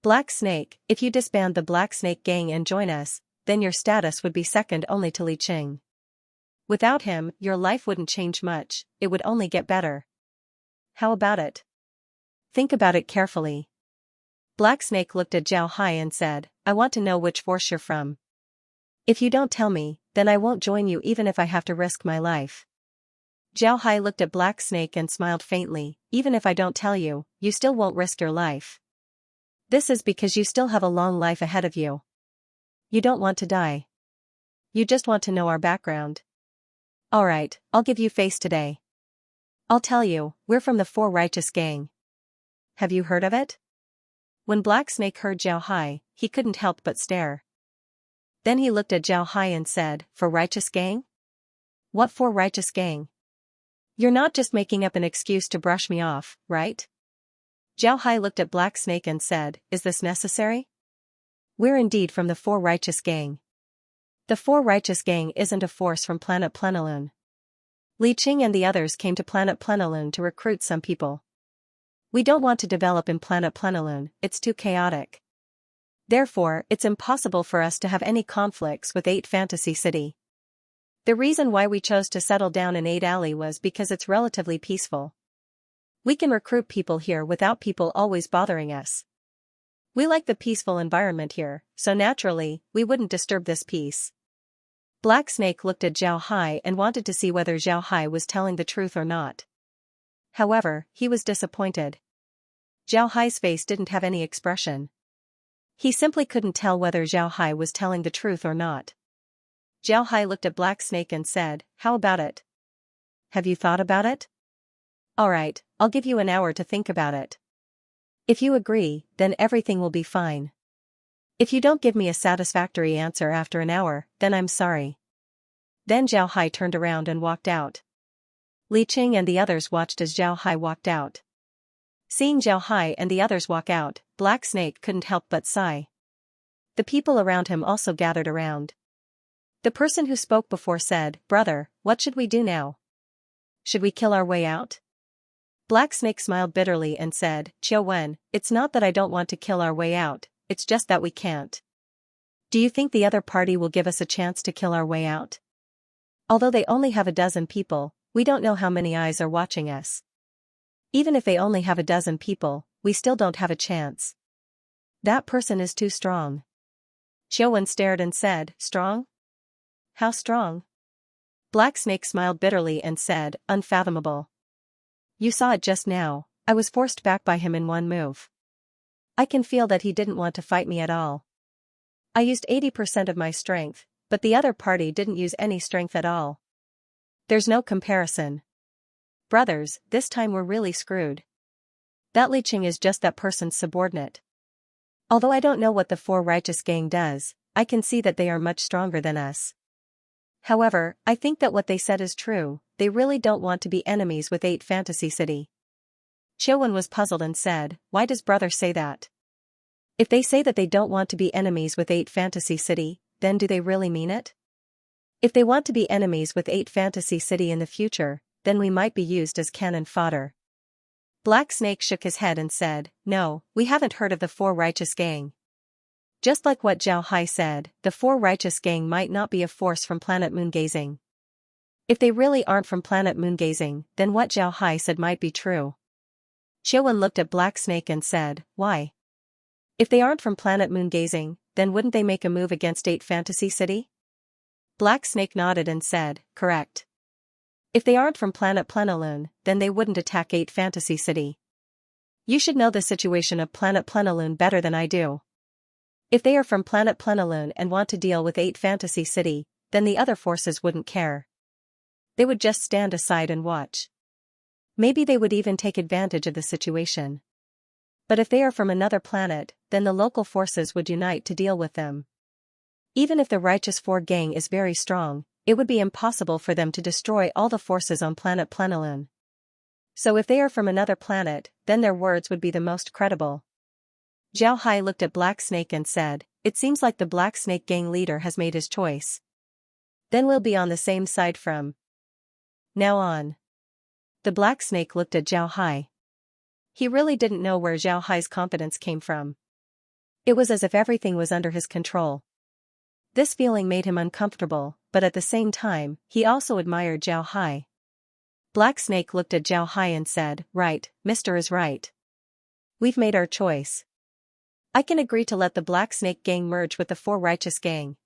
Black Snake, if you disband the Black Snake gang and join us, then your status would be second only to Li Qing. Without him, your life wouldn't change much, it would only get better. How about it? Think about it carefully." Black Snake looked at Zhao Hai and said, "I want to know which force you're from. If you don't tell me, then I won't join you even if I have to risk my life." Zhao Hai looked at Black Snake and smiled faintly. "Even if I don't tell you, you still won't risk your life. This is because you still have a long life ahead of you. You don't want to die. You just want to know our background. Alright, I'll give you face today. I'll tell you, we're from the Four Righteous Gang. Have you heard of it?" When Black Snake heard Zhao Hai, he couldn't help but stare. Then he looked at Zhao Hai and said, "For Righteous Gang? What For Righteous Gang? You're not just making up an excuse to brush me off, right?" Zhao Hai looked at Black Snake and said, "Is this necessary? We're indeed from the Four Righteous Gang. The Four Righteous Gang isn't a force from planet Plenilune. Li Qing and the others came to planet Plenilune to recruit some people. We don't want to develop in planet Plenilune, it's too chaotic. Therefore, it's impossible for us to have any conflicts with 8 Fantasy City. The reason why we chose to settle down in 8 Alley was because it's relatively peaceful. We can recruit people here without people always bothering us. We like the peaceful environment here, so naturally, we wouldn't disturb this peace. Black Snake looked at Zhao Hai and wanted to see whether Zhao Hai was telling the truth or not. However, he was disappointed. Zhao Hai's face didn't have any expression. He simply couldn't tell whether Zhao Hai was telling the truth or not. Zhao Hai looked at Black Snake and said, "How about it? Have you thought about it? Alright, I'll give you an hour to think about it. If you agree, then everything will be fine. If you don't give me a satisfactory answer after an hour, then I'm sorry." Then Zhao Hai turned around and walked out. Li Qing and the others watched as Zhao Hai walked out. Seeing Zhao Hai and the others walk out, Black Snake couldn't help but sigh. The people around him also gathered around. The person who spoke before said, "Brother, what should we do now? Should we kill our way out?" Black Snake smiled bitterly and said, "Qiu Wen, it's not that I don't want to kill our way out, it's just that we can't. Do you think the other party will give us a chance to kill our way out? Although they only have a dozen people, we don't know how many eyes are watching us. Even if they only have a dozen people, we still don't have a chance. That person is too strong." Qiu Wen stared and said, "Strong? How strong?" Black Snake smiled bitterly and said, "Unfathomable. You saw it just now, I was forced back by him in one move. I can feel that he didn't want to fight me at all. I used 80% of my strength, but the other party didn't use any strength at all. There's no comparison. Brothers, this time we're really screwed. That Li Qing is just that person's subordinate. Although I don't know what the 4 Righteous Gang does, I can see that they are much stronger than us. However, I think that what they said is true, they really don't want to be enemies with 8 Fantasy City." Qiu Wen was puzzled and said, "Why does brother say that? If they say that they don't want to be enemies with 8 Fantasy City, then do they really mean it? If they want to be enemies with 8 Fantasy City in the future, then we might be used as cannon fodder." Black Snake shook his head and said, "No, we haven't heard of the 4 Righteous Gang." Just like what Zhao Hai said, the 4 Righteous Gang might not be a force from planet Moongazing. If they really aren't from planet Moongazing, then what Zhao Hai said might be true. Qiu Wen looked at Black Snake and said, "Why? If they aren't from planet Moongazing, then wouldn't they make a move against 8 Fantasy City?" Black Snake nodded and said, "Correct. If they aren't from planet Plenilune, then they wouldn't attack 8 Fantasy City. You should know the situation of planet Plenilune better than I do. If they are from planet Plenilune and want to deal with 8 Fantasy City, then the other forces wouldn't care. They would just stand aside and watch. Maybe they would even take advantage of the situation. But if they are from another planet, then the local forces would unite to deal with them. Even if the Righteous 4 Gang is very strong, it would be impossible for them to destroy all the forces on planet Plenilune. So if they are from another planet, then their words would be the most credible." Zhao Hai looked at Black Snake and said, "It seems like the Black Snake Gang leader has made his choice. Then we'll be on the same side from now on." The Black Snake looked at Zhao Hai. He really didn't know where Zhao Hai's confidence came from. It was as if everything was under his control. This feeling made him uncomfortable, but at the same time, he also admired Zhao Hai. Black Snake looked at Zhao Hai and said, "Right, Mr. is right. We've made our choice. I can agree to let the Black Snake Gang merge with the 4 Righteous Gang.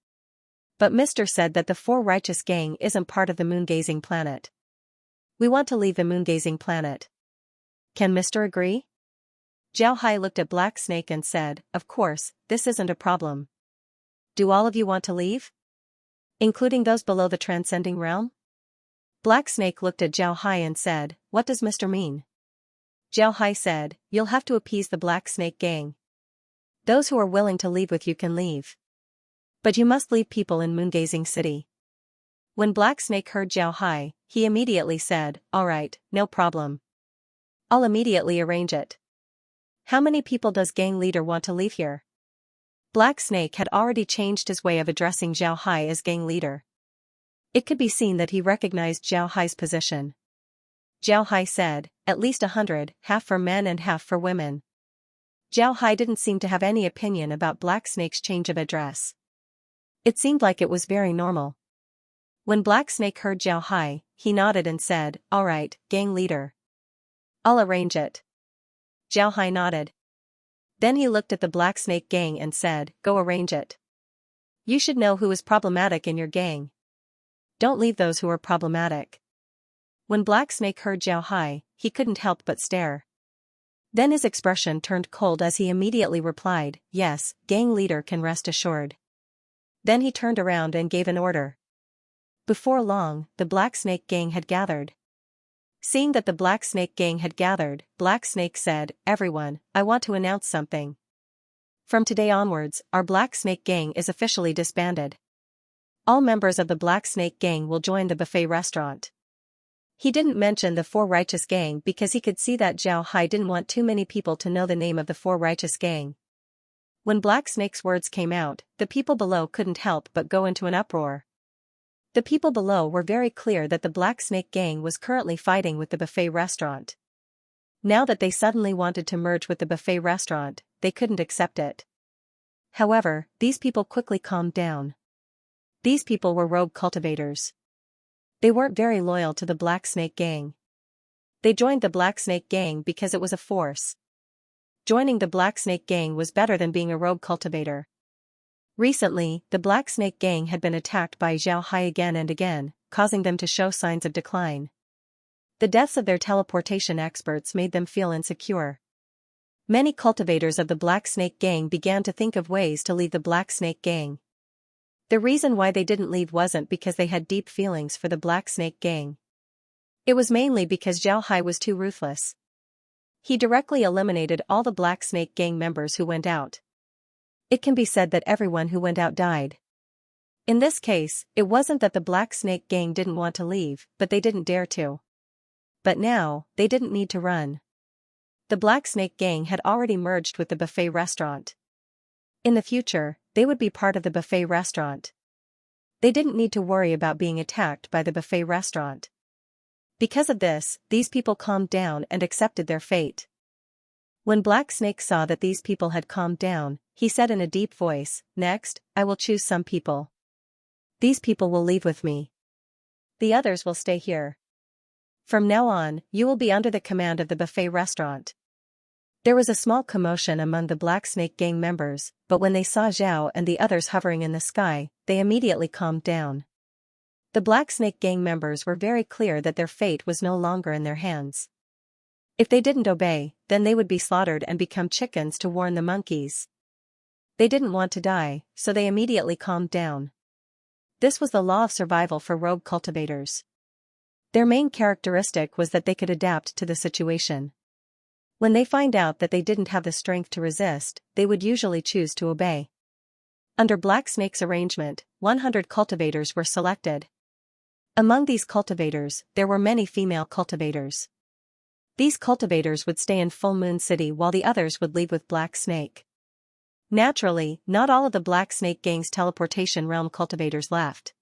But Mr. said that the 4 Righteous Gang isn't part of the Moongazing planet. We want to leave the Moongazing planet. Can Mr. agree?" Zhao Hai looked at Black Snake and said, "Of course, this isn't a problem. Do all of you want to leave? Including those below the Transcending Realm?" Black Snake looked at Zhao Hai and said, "What does Mr. mean?" Zhao Hai said, "You'll have to appease the Black Snake Gang. Those who are willing to leave with you can leave. But you must leave people in Moongazing City." When Black Snake heard Zhao Hai, he immediately said, "Alright, no problem. I'll immediately arrange it. How many people does gang leader want to leave here?" Black Snake had already changed his way of addressing Zhao Hai as gang leader. It could be seen that he recognized Zhao Hai's position. Zhao Hai said, at least 100, half for men and half for women. Zhao Hai didn't seem to have any opinion about Black Snake's change of address. It seemed like it was very normal. When Black Snake heard Zhao Hai, he nodded and said, all right, gang leader. I'll arrange it. Zhao Hai nodded. Then he looked at the Black Snake gang and said, go arrange it. You should know who is problematic in your gang. Don't leave those who are problematic. When Black Snake heard Zhao Hai, he couldn't help but stare. Then his expression turned cold as he immediately replied, yes, gang leader can rest assured. Then he turned around and gave an order. Before long, the Black Snake gang had gathered. Seeing that the Black Snake gang had gathered, Black Snake said, everyone, I want to announce something. From today onwards, our Black Snake gang is officially disbanded. All members of the Black Snake gang will join the buffet restaurant. He didn't mention the Four Righteous Gang because he could see that Zhao Hai didn't want too many people to know the name of the Four Righteous Gang. When Black Snake's words came out, the people below couldn't help but go into an uproar. The people below were very clear that the Black Snake Gang was currently fighting with the buffet restaurant. Now that they suddenly wanted to merge with the buffet restaurant, they couldn't accept it. However, these people quickly calmed down. These people were rogue cultivators. They weren't very loyal to the Black Snake Gang. They joined the Black Snake Gang because it was a force. Joining the Black Snake Gang was better than being a rogue cultivator. Recently, the Black Snake Gang had been attacked by Zhao Hai again and again, causing them to show signs of decline. The deaths of their teleportation experts made them feel insecure. Many cultivators of the Black Snake Gang began to think of ways to leave the Black Snake Gang. The reason why they didn't leave wasn't because they had deep feelings for the Black Snake Gang. It was mainly because Zhao Hai was too ruthless. He directly eliminated all the Black Snake Gang members who went out. It can be said that everyone who went out died. In this case, it wasn't that the Black Snake Gang didn't want to leave, but they didn't dare to. But now, they didn't need to run. The Black Snake Gang had already merged with the buffet restaurant. In the future, they would be part of the buffet restaurant. They didn't need to worry about being attacked by the buffet restaurant. Because of this, these people calmed down and accepted their fate. When Black Snake saw that these people had calmed down, he said in a deep voice, next, I will choose some people. These people will leave with me. The others will stay here. From now on, you will be under the command of the buffet restaurant. There was a small commotion among the Black Snake Gang members, but when they saw Zhao and the others hovering in the sky, they immediately calmed down. The Black Snake Gang members were very clear that their fate was no longer in their hands. If they didn't obey, then they would be slaughtered and become chickens to warn the monkeys. They didn't want to die, so they immediately calmed down. This was the law of survival for rogue cultivators. Their main characteristic was that they could adapt to the situation. When they find out that they didn't have the strength to resist, they would usually choose to obey. Under Black Snake's arrangement, 100 cultivators were selected. Among these cultivators, there were many female cultivators. These cultivators would stay in Full Moon City while the others would leave with Black Snake. Naturally, not all of the Black Snake Gang's teleportation realm cultivators left.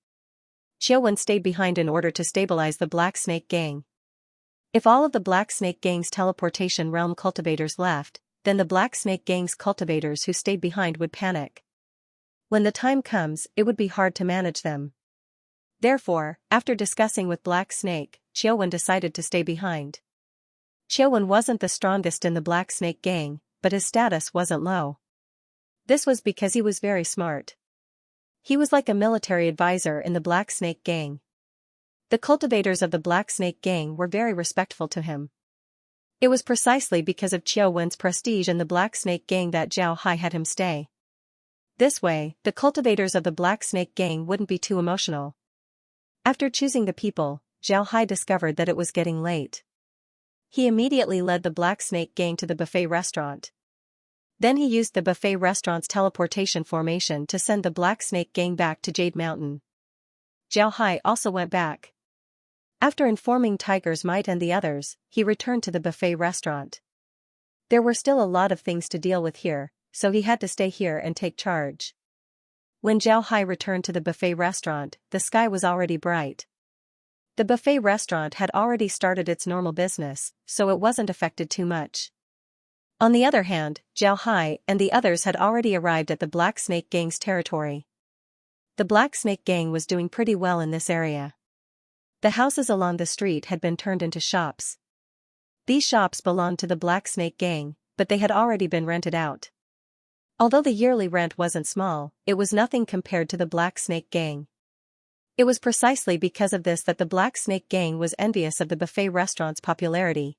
Xiaowen stayed behind in order to stabilize the Black Snake Gang. If all of the Black Snake Gang's teleportation realm cultivators left, then the Black Snake Gang's cultivators who stayed behind would panic. When the time comes, it would be hard to manage them. Therefore, after discussing with Black Snake, Xiaowen decided to stay behind. Xiaowen wasn't the strongest in the Black Snake Gang, but his status wasn't low. This was because he was very smart. He was like a military advisor in the Black Snake Gang. The cultivators of the Black Snake Gang were very respectful to him. It was precisely because of Xiaowen's prestige in the Black Snake Gang that Zhao Hai had him stay. This way, the cultivators of the Black Snake Gang wouldn't be too emotional. After choosing the people, Zhao Hai discovered that it was getting late. He immediately led the Black Snake Gang to the buffet restaurant. Then he used the buffet restaurant's teleportation formation to send the Black Snake Gang back to Jade Mountain. Zhao Hai also went back. After informing Tiger's Might and the others, he returned to the buffet restaurant. There were still a lot of things to deal with here, so he had to stay here and take charge. When Zhao Hai returned to the buffet restaurant, the sky was already bright. The buffet restaurant had already started its normal business, so it wasn't affected too much. On the other hand, Zhao Hai and the others had already arrived at the Black Snake Gang's territory. The Black Snake Gang was doing pretty well in this area. The houses along the street had been turned into shops. These shops belonged to the Black Snake Gang, but they had already been rented out. Although the yearly rent wasn't small, it was nothing compared to the Black Snake Gang. It was precisely because of this that the Black Snake Gang was envious of the buffet restaurant's popularity.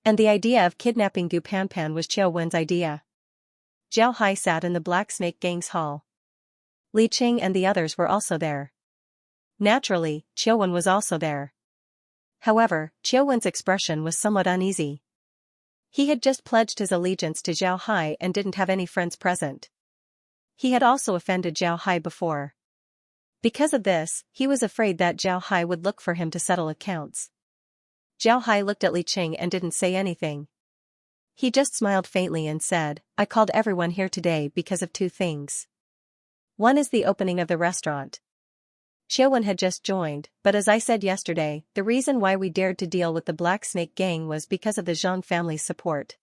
And the idea of kidnapping Gu Panpan was Qiao Wen's idea. Zhao Hai sat in the Black Snake Gang's hall. Li Qing and the others were also there. Naturally, Qiao Wen was also there. However, Qiao Wen's expression was somewhat uneasy. He had just pledged his allegiance to Zhao Hai and didn't have any friends present. He had also offended Zhao Hai before. Because of this, he was afraid that Zhao Hai would look for him to settle accounts. Zhao Hai looked at Li Qing and didn't say anything. He just smiled faintly and said, I called everyone here today because of two things. One is the opening of the restaurant. Qiao Wen had just joined, but as I said yesterday, the reason why we dared to deal with the Black Snake Gang was because of the Zhang family's support.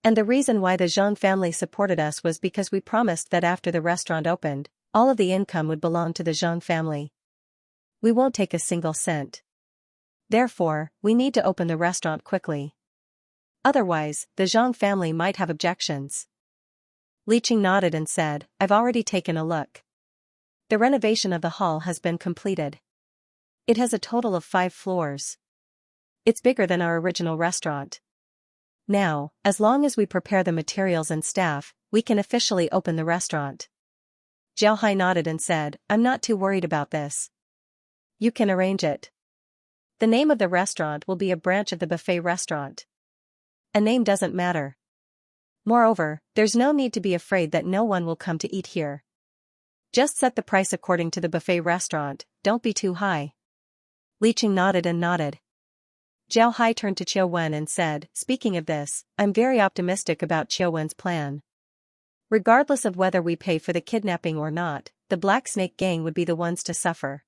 And the reason why the Zhang family supported us was because we promised that after the restaurant opened, all of the income would belong to the Zhang family. We won't take a single cent. Therefore, we need to open the restaurant quickly. Otherwise, the Zhang family might have objections. Li Qing nodded and said, I've already taken a look. The renovation of the hall has been completed. It has a total of 5 floors. It's bigger than our original restaurant. Now, as long as we prepare the materials and staff, we can officially open the restaurant. Zhao Hai nodded and said, I'm not too worried about this. You can arrange it. The name of the restaurant will be a branch of the buffet restaurant. A name doesn't matter. Moreover, there's no need to be afraid that no one will come to eat here. Just set the price according to the buffet restaurant, don't be too high. Li Qing nodded and nodded. Zhao Hai turned to Qiao Wen and said, speaking of this, I'm very optimistic about Qiao Wen's plan. Regardless of whether we pay for the kidnapping or not, the Black Snake Gang would be the ones to suffer.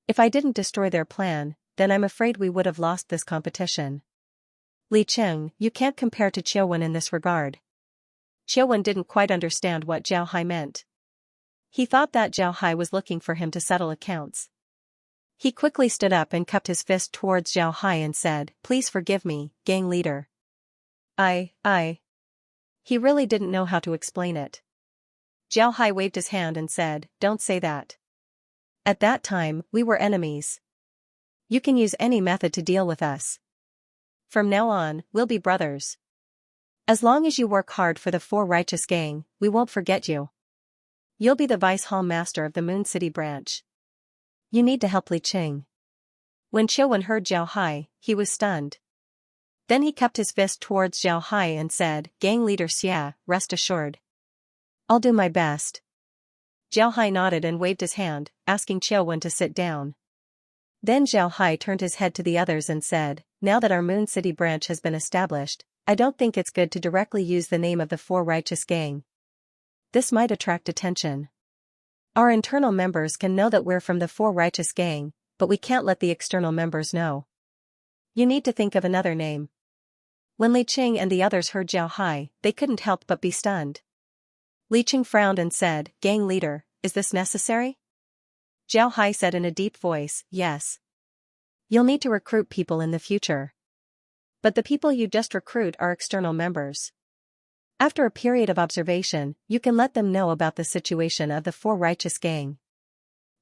If I didn't destroy their plan, then I'm afraid we would have lost this competition. Li Qing, you can't compare to Qiao Wen in this regard. Qiao Wen didn't quite understand what Zhao Hai meant. He thought that Zhao Hai was looking for him to settle accounts. He quickly stood up and cupped his fist towards Zhao Hai and said, Please forgive me, gang leader. He really didn't know how to explain it. Zhao Hai waved his hand and said, Don't say that. At that time, we were enemies. You can use any method to deal with us. From now on, we'll be brothers. As long as you work hard for the 4 righteous gang, we won't forget you. You'll be the vice hall master of the Moon City branch. You need to help Li Qing. When Qiao Wen heard Zhao Hai, he was stunned. Then he cupped his fist towards Zhao Hai and said, Gang leader Xia, rest assured. I'll do my best. Zhao Hai nodded and waved his hand, asking Qiao Wen to sit down. Then Zhao Hai turned his head to the others and said, Now that our Moon City branch has been established, I don't think it's good to directly use the name of the 4 righteous gang. This might attract attention. Our internal members can know that we're from the 4 righteous gang, but we can't let the external members know. You need to think of another name. When Li Qing and the others heard Zhao Hai, they couldn't help but be stunned. Li Qing frowned and said, Gang leader, is this necessary? Zhao Hai said in a deep voice, Yes. You'll need to recruit people in the future. But the people you just recruit are external members. After a period of observation, you can let them know about the situation of the 4 righteous gang.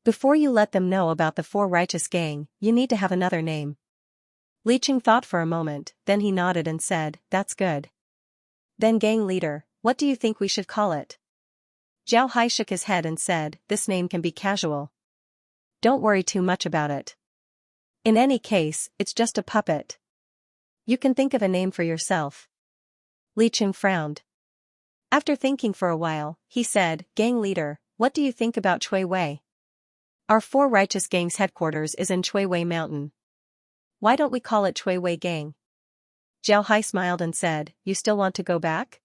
Before you let them know about the 4 righteous gang, you need to have another name. Li Qing thought for a moment, then he nodded and said, That's good. Then gang leader, what do you think we should call it? Zhao Hai shook his head and said, This name can be casual. Don't worry too much about it. In any case, it's just a puppet. You can think of a name for yourself. Li Qing frowned. After thinking for a while, he said, Gang leader, what do you think about Chui Wei? Our 4 righteous gang's headquarters is in Chui Wei Mountain. Why don't we call it Chui Wei Gang? Zhao Hai smiled and said, You still want to go back?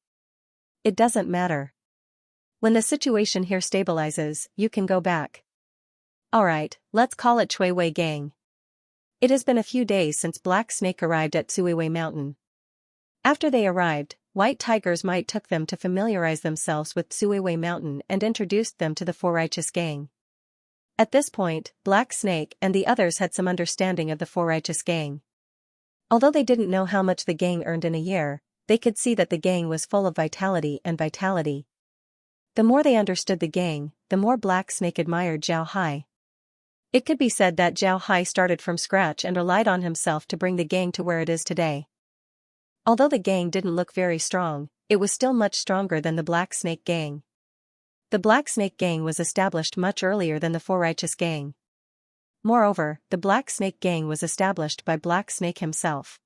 It doesn't matter. When the situation here stabilizes, you can go back. Alright, let's call it Chui Wei Gang. It has been a few days since Black Snake arrived at Suiwei Mountain. After they arrived, White Tiger's might took them to familiarize themselves with Suiwei Mountain and introduced them to the Four Righteous Gang. At this point, Black Snake and the others had some understanding of the Four Righteous Gang. Although they didn't know how much the gang earned in a year, they could see that the gang was full of vitality and vitality. The more they understood the gang, the more Black Snake admired Zhao Hai. It could be said that Zhao Hai started from scratch and relied on himself to bring the gang to where it is today. Although the gang didn't look very strong, it was still much stronger than the Black Snake Gang. The Black Snake Gang was established much earlier than the Four Righteous Gang. Moreover, the Black Snake Gang was established by Black Snake himself.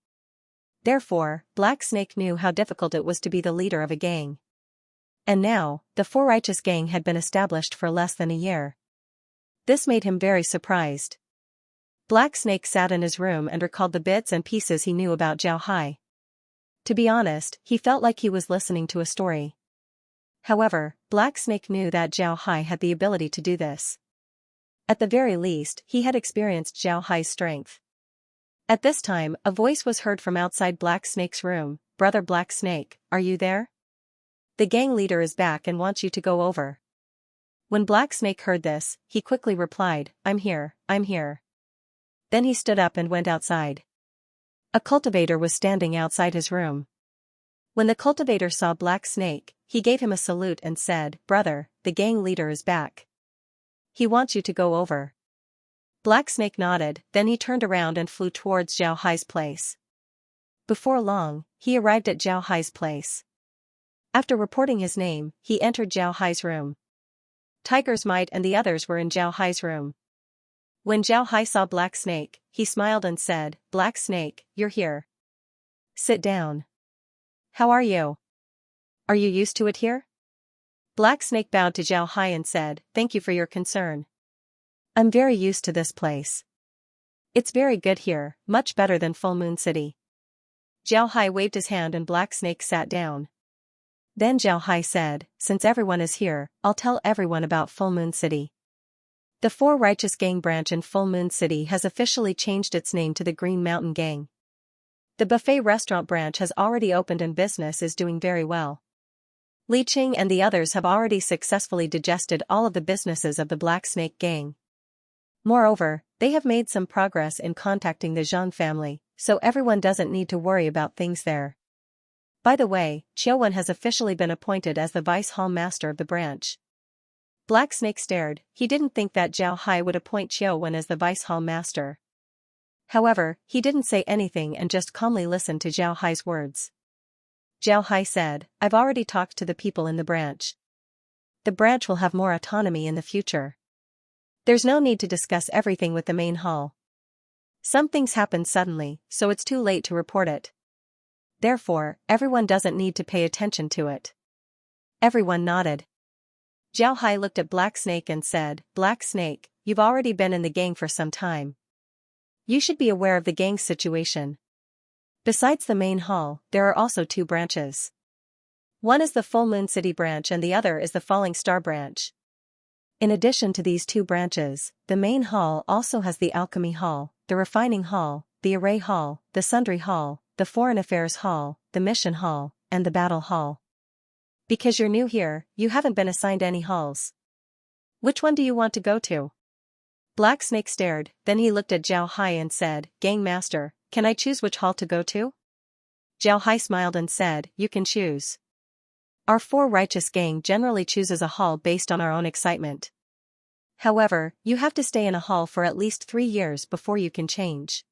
Therefore, Black Snake knew how difficult it was to be the leader of a gang. And now, the Four Righteous Gang had been established for less than a year. This made him very surprised. Black Snake sat in his room and recalled the bits and pieces he knew about Zhao Hai. To be honest, he felt like he was listening to a story. However, Black Snake knew that Zhao Hai had the ability to do this. At the very least, he had experienced Zhao Hai's strength. At this time, a voice was heard from outside Black Snake's room. "Brother Black Snake, are you there? The gang leader is back and wants you to go over." When Black Snake heard this, he quickly replied, I'm here. Then he stood up and went outside. A cultivator was standing outside his room. When the cultivator saw Black Snake, he gave him a salute and said, "Brother, the gang leader is back. He wants you to go over." Black Snake nodded, then he turned around and flew towards Zhao Hai's place. Before long, he arrived at Zhao Hai's place. After reporting his name, he entered Zhao Hai's room. Tiger's Might and the others were in Zhao Hai's room. When Zhao Hai saw Black Snake, he smiled and said, "Black Snake, you're here. Sit down. How are you? Are you used to it here?" Black Snake bowed to Zhao Hai and said, "Thank you for your concern. I'm very used to this place. It's very good here, much better than Full Moon City." Zhao Hai waved his hand and Black Snake sat down. Then Zhao Hai said, "Since everyone is here, I'll tell everyone about Full Moon City. The Four Righteous Gang branch in Full Moon City has officially changed its name to the Green Mountain Gang. The buffet restaurant branch has already opened and business is doing very well. Li Qing and the others have already successfully digested all of the businesses of the Black Snake Gang. Moreover, they have made some progress in contacting the Zhang family, so everyone doesn't need to worry about things there. By the way, Qiuwen has officially been appointed as the Vice Hall Master of the branch." Black Snake stared. He didn't think that Zhao Hai would appoint Qiuwen as the Vice Hall Master. However, he didn't say anything and just calmly listened to Zhao Hai's words. Zhao Hai said, "I've already talked to the people in the branch. The branch will have more autonomy in the future. There's no need to discuss everything with the main hall. Some things happen suddenly, so it's too late to report it. Therefore, everyone doesn't need to pay attention to it." Everyone nodded. Zhao Hai looked at Black Snake and said, "Black Snake, you've already been in the gang for some time. You should be aware of the gang's situation. Besides the main hall, there are also two branches. One is the Full Moon City branch and the other is the Falling Star branch. In addition to these two branches, the main hall also has the Alchemy Hall, the Refining Hall, the Array Hall, the Sundry Hall, the Foreign Affairs Hall, the Mission Hall, and the Battle Hall. Because you're new here, you haven't been assigned any halls. Which one do you want to go to?" Black Snake stared, then he looked at Zhao Hai and said, "Gang Master, can I choose which hall to go to?" Zhao Hai smiled and said, "You can choose. Our Four Righteous Gang generally chooses a hall based on our own excitement. However, you have to stay in a hall for at least 3 years before you can change.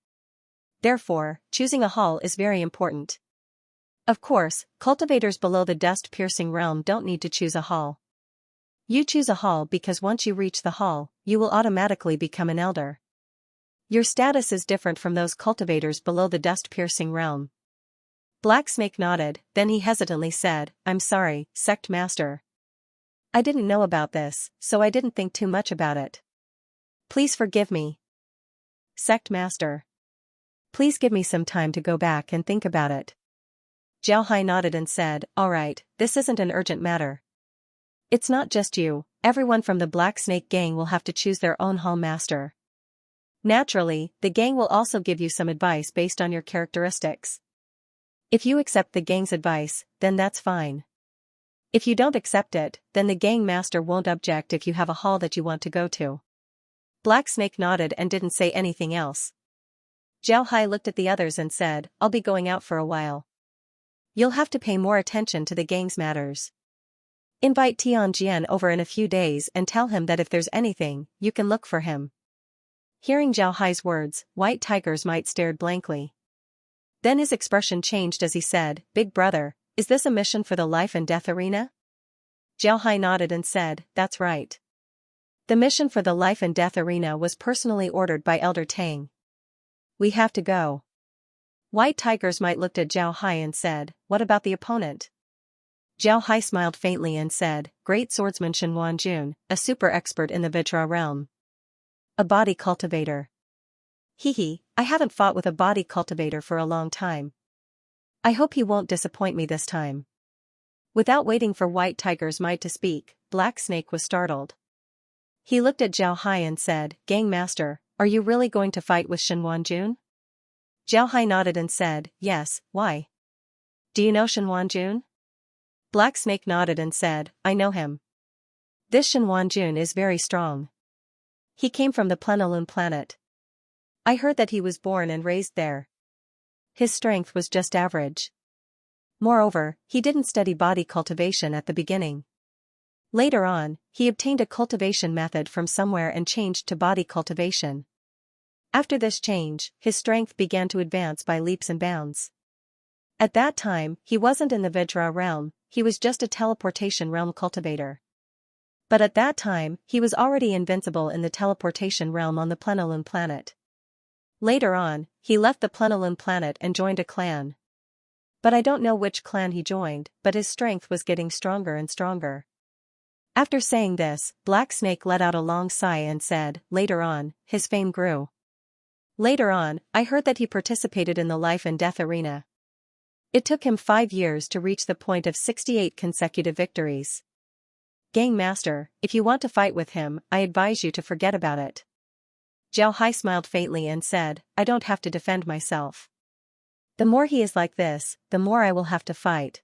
Therefore, choosing a hall is very important. Of course, cultivators below the dust-piercing realm don't need to choose a hall. You choose a hall because once you reach the hall, you will automatically become an elder. Your status is different from those cultivators below the dust-piercing realm." Black Snake nodded, then he hesitantly said, "I'm sorry, Sect Master. I didn't know about this, so I didn't think too much about it. Please forgive me. Sect Master. Please give me some time to go back and think about it." Zhao Hai nodded and said, "Alright, this isn't an urgent matter. It's not just you, everyone from the Black Snake Gang will have to choose their own hall master. Naturally, the gang will also give you some advice based on your characteristics. If you accept the gang's advice, then that's fine. If you don't accept it, then the gang master won't object if you have a hall that you want to go to. Black Snake nodded and didn't say anything else. Zhao Hai looked at the others and said, I'll be going out for a while. You'll have to pay more attention to the gang's matters. Invite Tianjian over in a few days and tell him that if there's anything, you can look for him. Hearing Zhao Hai's words, White Tiger's Might stared blankly. Then his expression changed as he said, Big brother, is this a mission for the life and death arena? Zhao Hai nodded and said, that's right. The mission for the life and death arena was personally ordered by Elder Tang. We have to go. White Tiger's Might looked at Zhao Hai and said, what about the opponent? Zhao Hai smiled faintly and said, Great swordsman Shen Wanjun, a super expert in the Vajra realm. A body cultivator. I haven't fought with a body cultivator for a long time. I hope he won't disappoint me this time. Without waiting for White Tiger's Might to speak, Black Snake was startled. He looked at Zhao Hai and said, Gang Master, are you really going to fight with Shen Wanjun? Zhao Hai nodded and said, yes, why? Do you know Shen Wanjun? Black Snake nodded and said, I know him. This Shen Wanjun is very strong. He came from the Plenilune planet. I heard that he was born and raised there. His strength was just average. Moreover, he didn't study body cultivation at the beginning. Later on, he obtained a cultivation method from somewhere and changed to body cultivation. After this change, his strength began to advance by leaps and bounds. At that time, he wasn't in the Vajra realm, he was just a teleportation realm cultivator. But at that time, he was already invincible in the teleportation realm on the Plenilune planet. Later on, he left the Plenilune planet and joined a clan. But I don't know which clan he joined, but his strength was getting stronger and stronger. After saying this, Black Snake let out a long sigh and said, later on, his fame grew. Later on, I heard that he participated in the life and death arena. It took him 5 years to reach the point of 68 consecutive victories. Gang Master, if you want to fight with him, I advise you to forget about it. Zhao Hai smiled faintly and said, I don't have to defend myself. The more he is like this, the more I will have to fight.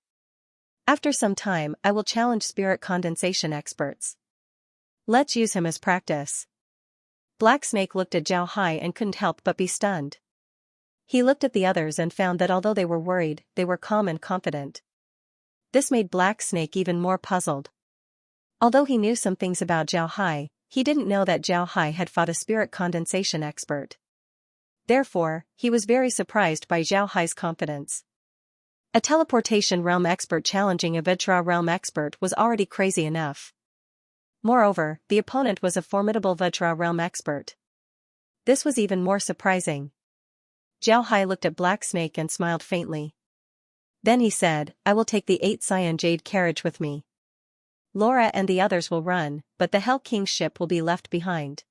After some time, I will challenge spirit condensation experts. Let's use him as practice. Black Snake looked at Zhao Hai and couldn't help but be stunned. He looked at the others and found that although they were worried, they were calm and confident. This made Black Snake even more puzzled. Although he knew some things about Zhao Hai, he didn't know that Zhao Hai had fought a spirit condensation expert. Therefore, he was very surprised by Zhao Hai's confidence. A teleportation realm expert challenging a Vajra realm expert was already crazy enough. Moreover, the opponent was a formidable Vajra realm expert. This was even more surprising. Zhao Hai looked at Black Snake and smiled faintly. Then he said, I will take the 8 cyan jade carriage with me. Laura and the others will run, but the Hell King's ship will be left behind.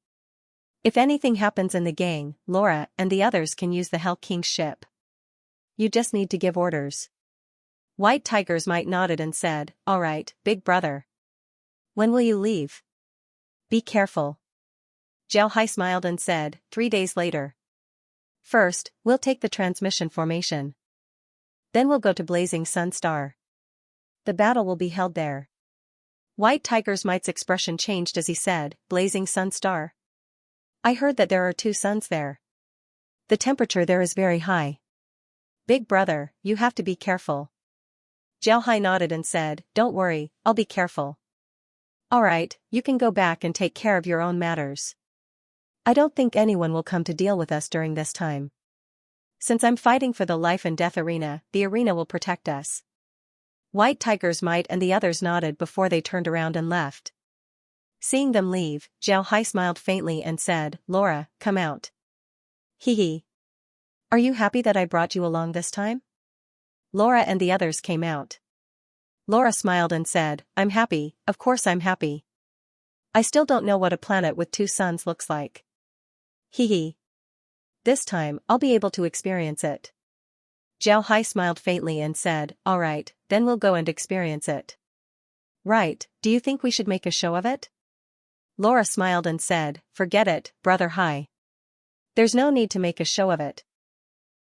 If anything happens in the gang, Laura and the others can use the Hell King's ship. You just need to give orders. White Tiger's Might nodded and said, all right, big brother. When will you leave? Be careful. Zhao Hai smiled and said, 3 days later. First, we'll take the transmission formation. Then we'll go to Blazing Sun Star. The battle will be held there. White Tiger's Might's expression changed as he said, Blazing Sun Star. I heard that there are 2 suns there. The temperature there is very high. Big brother, you have to be careful. Zhao Hai nodded and said, don't worry, I'll be careful. Alright, you can go back and take care of your own matters. I don't think anyone will come to deal with us during this time. Since I'm fighting for the life and death arena, the arena will protect us. White Tiger's Might and the others nodded before they turned around and left. Seeing them leave, Zhao Hai smiled faintly and said, Laura, come out. Hee. Are you happy that I brought you along this time? Laura and the others came out. Laura smiled and said, I'm happy, of course I'm happy. I still don't know what a planet with 2 suns looks like. Hee. This time, I'll be able to experience it. Zhao Hai smiled faintly and said, alright, then we'll go and experience it. Right, do you think we should make a show of it? Laura smiled and said, forget it, Brother Hai. There's no need to make a show of it.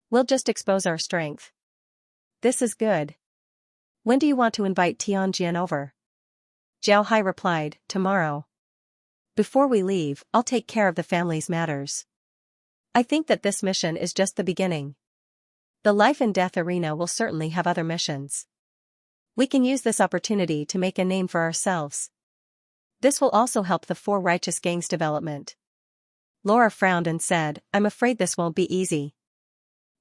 We'll just expose our strength. This is good. When do you want to invite Tianjian over? Zhao Hai replied, tomorrow. Before we leave, I'll take care of the family's matters. I think that this mission is just the beginning. The life and death arena will certainly have other missions. We can use this opportunity to make a name for ourselves. This will also help the Four Righteous Gang's development. Laura frowned and said, I'm afraid this won't be easy.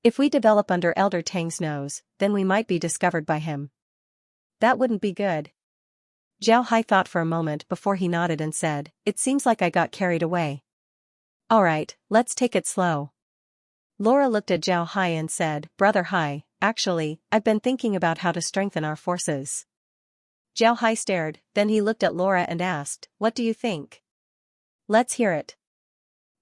If we develop under Elder Tang's nose, then we might be discovered by him. That wouldn't be good. Zhao Hai thought for a moment before he nodded and said, it seems like I got carried away. Alright, let's take it slow. Laura looked at Zhao Hai and said, Brother Hai, actually, I've been thinking about how to strengthen our forces. Zhao Hai stared, then he looked at Laura and asked, what do you think? Let's hear it.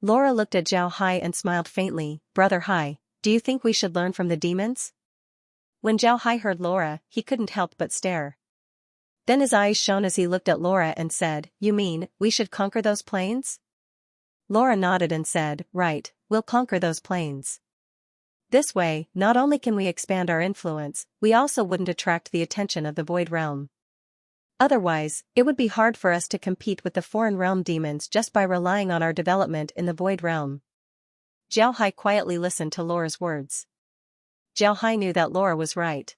Laura looked at Zhao Hai and smiled faintly, Brother Hai, do you think we should learn from the demons? When Zhao Hai heard Laura, he couldn't help but stare. Then his eyes shone as he looked at Laura and said, you mean, we should conquer those planes? Laura nodded and said, right, we'll conquer those planes. This way, not only can we expand our influence, we also wouldn't attract the attention of the Void Realm. Otherwise, it would be hard for us to compete with the foreign realm demons just by relying on our development in the Void Realm. Zhao Hai quietly listened to Laura's words. Zhao Hai knew that Laura was right.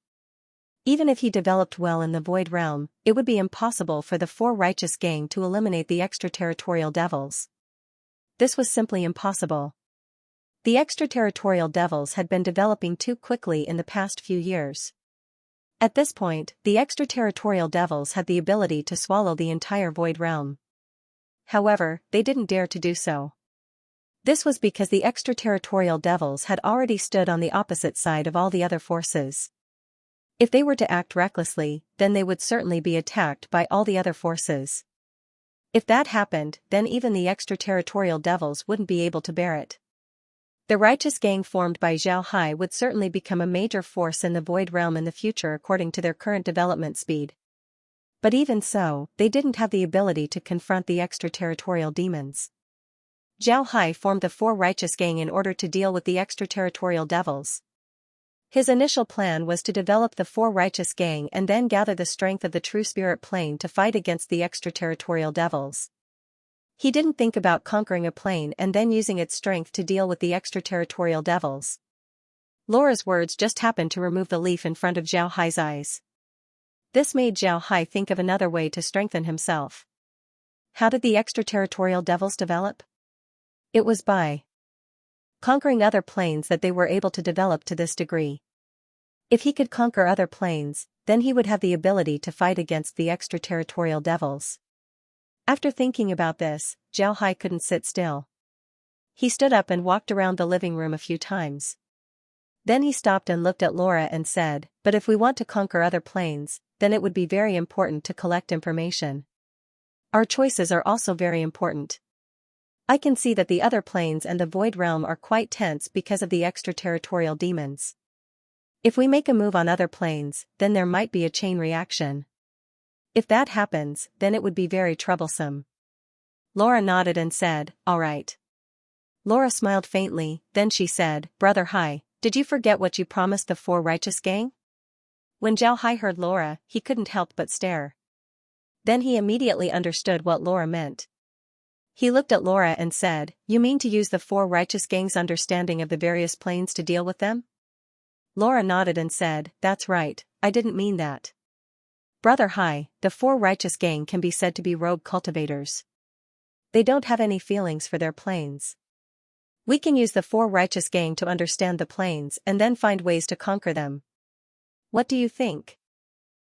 Even if he developed well in the Void Realm, it would be impossible for the Four Righteous Gang to eliminate the extraterritorial devils. This was simply impossible. The extraterritorial devils had been developing too quickly in the past few years. At this point, the extraterritorial devils had the ability to swallow the entire Void Realm. However, they didn't dare to do so. This was because the extraterritorial devils had already stood on the opposite side of all the other forces. If they were to act recklessly, then they would certainly be attacked by all the other forces. If that happened, then even the extraterritorial devils wouldn't be able to bear it. The righteous gang formed by Zhao Hai would certainly become a major force in the Void Realm in the future according to their current development speed. But even so, they didn't have the ability to confront the extraterritorial demons. Zhao Hai formed the Four Righteous Gang in order to deal with the extraterritorial devils. His initial plan was to develop the Four Righteous Gang and then gather the strength of the True Spirit Plane to fight against the extraterritorial devils. He didn't think about conquering a plane and then using its strength to deal with the extraterritorial devils. Laura's words just happened to remove the leaf in front of Zhao Hai's eyes. This made Zhao Hai think of another way to strengthen himself. How did the extraterritorial devils develop? It was by conquering other planes that they were able to develop to this degree. If he could conquer other planes, then he would have the ability to fight against the extraterritorial devils. After thinking about this, Zhao Hai couldn't sit still. He stood up and walked around the living room a few times. Then he stopped and looked at Laura and said, but if we want to conquer other planes, then it would be very important to collect information. Our choices are also very important. I can see that the other planes and the Void Realm are quite tense because of the extraterritorial demons. If we make a move on other planes, then there might be a chain reaction. If that happens, then it would be very troublesome. Laura nodded and said, all right. Laura smiled faintly, then she said, Brother Hai, did you forget what you promised the Four Righteous Gang? When Zhao Hai heard Laura, he couldn't help but stare. Then he immediately understood what Laura meant. He looked at Laura and said, you mean to use the Four Righteous Gang's understanding of the various planes to deal with them? Laura nodded and said, that's right, I didn't mean that. Brother Hai, the Four Righteous Gang can be said to be rogue cultivators. They don't have any feelings for their planes. We can use the Four Righteous Gang to understand the planes and then find ways to conquer them. What do you think?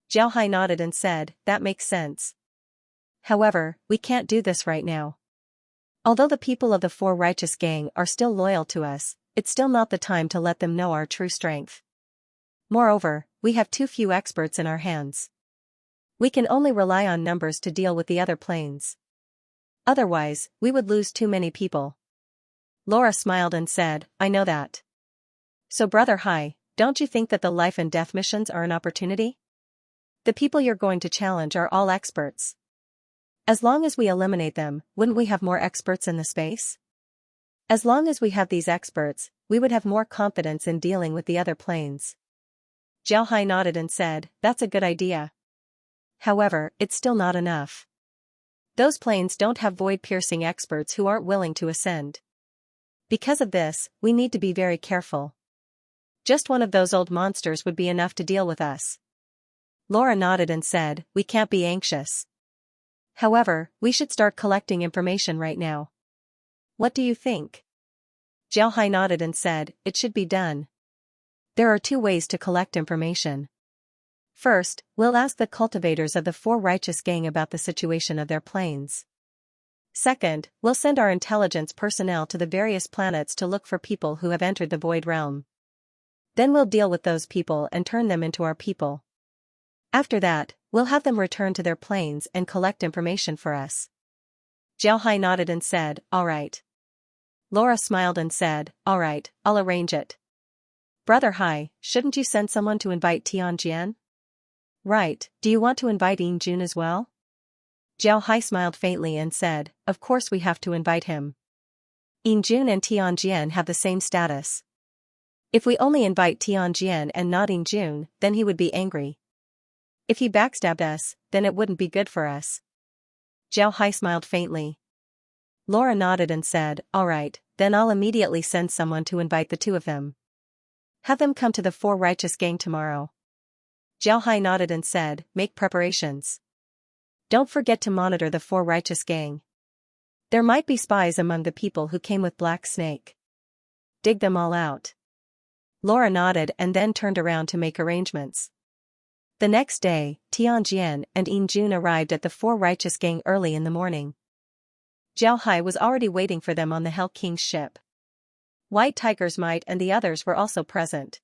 Zhao Hai nodded and said, that makes sense. However, we can't do this right now. Although the people of the Four Righteous Gang are still loyal to us, it's still not the time to let them know our true strength. Moreover, we have too few experts in our hands. We can only rely on numbers to deal with the other planes. Otherwise, we would lose too many people. Laura smiled and said, I know that. So Brother Hai, don't you think that the life and death missions are an opportunity? The people you're going to challenge are all experts. As long as we eliminate them, wouldn't we have more experts in the space? As long as we have these experts, we would have more confidence in dealing with the other planes. Zhao Hai nodded and said, that's a good idea. However, it's still not enough. Those planes don't have void-piercing experts who aren't willing to ascend. Because of this, we need to be very careful. Just one of those old monsters would be enough to deal with us. Laura nodded and said, we can't be anxious. However, we should start collecting information right now. What do you think? Zhao Hai nodded and said, it should be done. There are 2 ways to collect information. First, we'll ask the cultivators of the 4 righteous gang about the situation of their planes. Second, we'll send our intelligence personnel to the various planets to look for people who have entered the void realm. Then we'll deal with those people and turn them into our people. After that, we'll have them return to their planes and collect information for us. Zhao Hai nodded and said, all right. Laura smiled and said, all right, I'll arrange it. Brother Hai, shouldn't you send someone to invite Tianjian? Right, do you want to invite Yingjun as well? Zhao Hai smiled faintly and said, of course we have to invite him. Yingjun and Tianjian have the same status. If we only invite Tianjian and not Yingjun, then he would be angry. If he backstabbed us, then it wouldn't be good for us. Zhao Hai smiled faintly. Laura nodded and said, all right, then I'll immediately send someone to invite the 2 of them. Have them come to the 4 righteous gang tomorrow. Zhao Hai nodded and said, make preparations. Don't forget to monitor the 4 righteous gang. There might be spies among the people who came with Black Snake. Dig them all out. Laura nodded and then turned around to make arrangements. The next day, Tianjian and Yingjun arrived at the 4 righteous gang early in the morning. Zhao Hai was already waiting for them on the Hell King's ship. White Tiger's Might and the others were also present.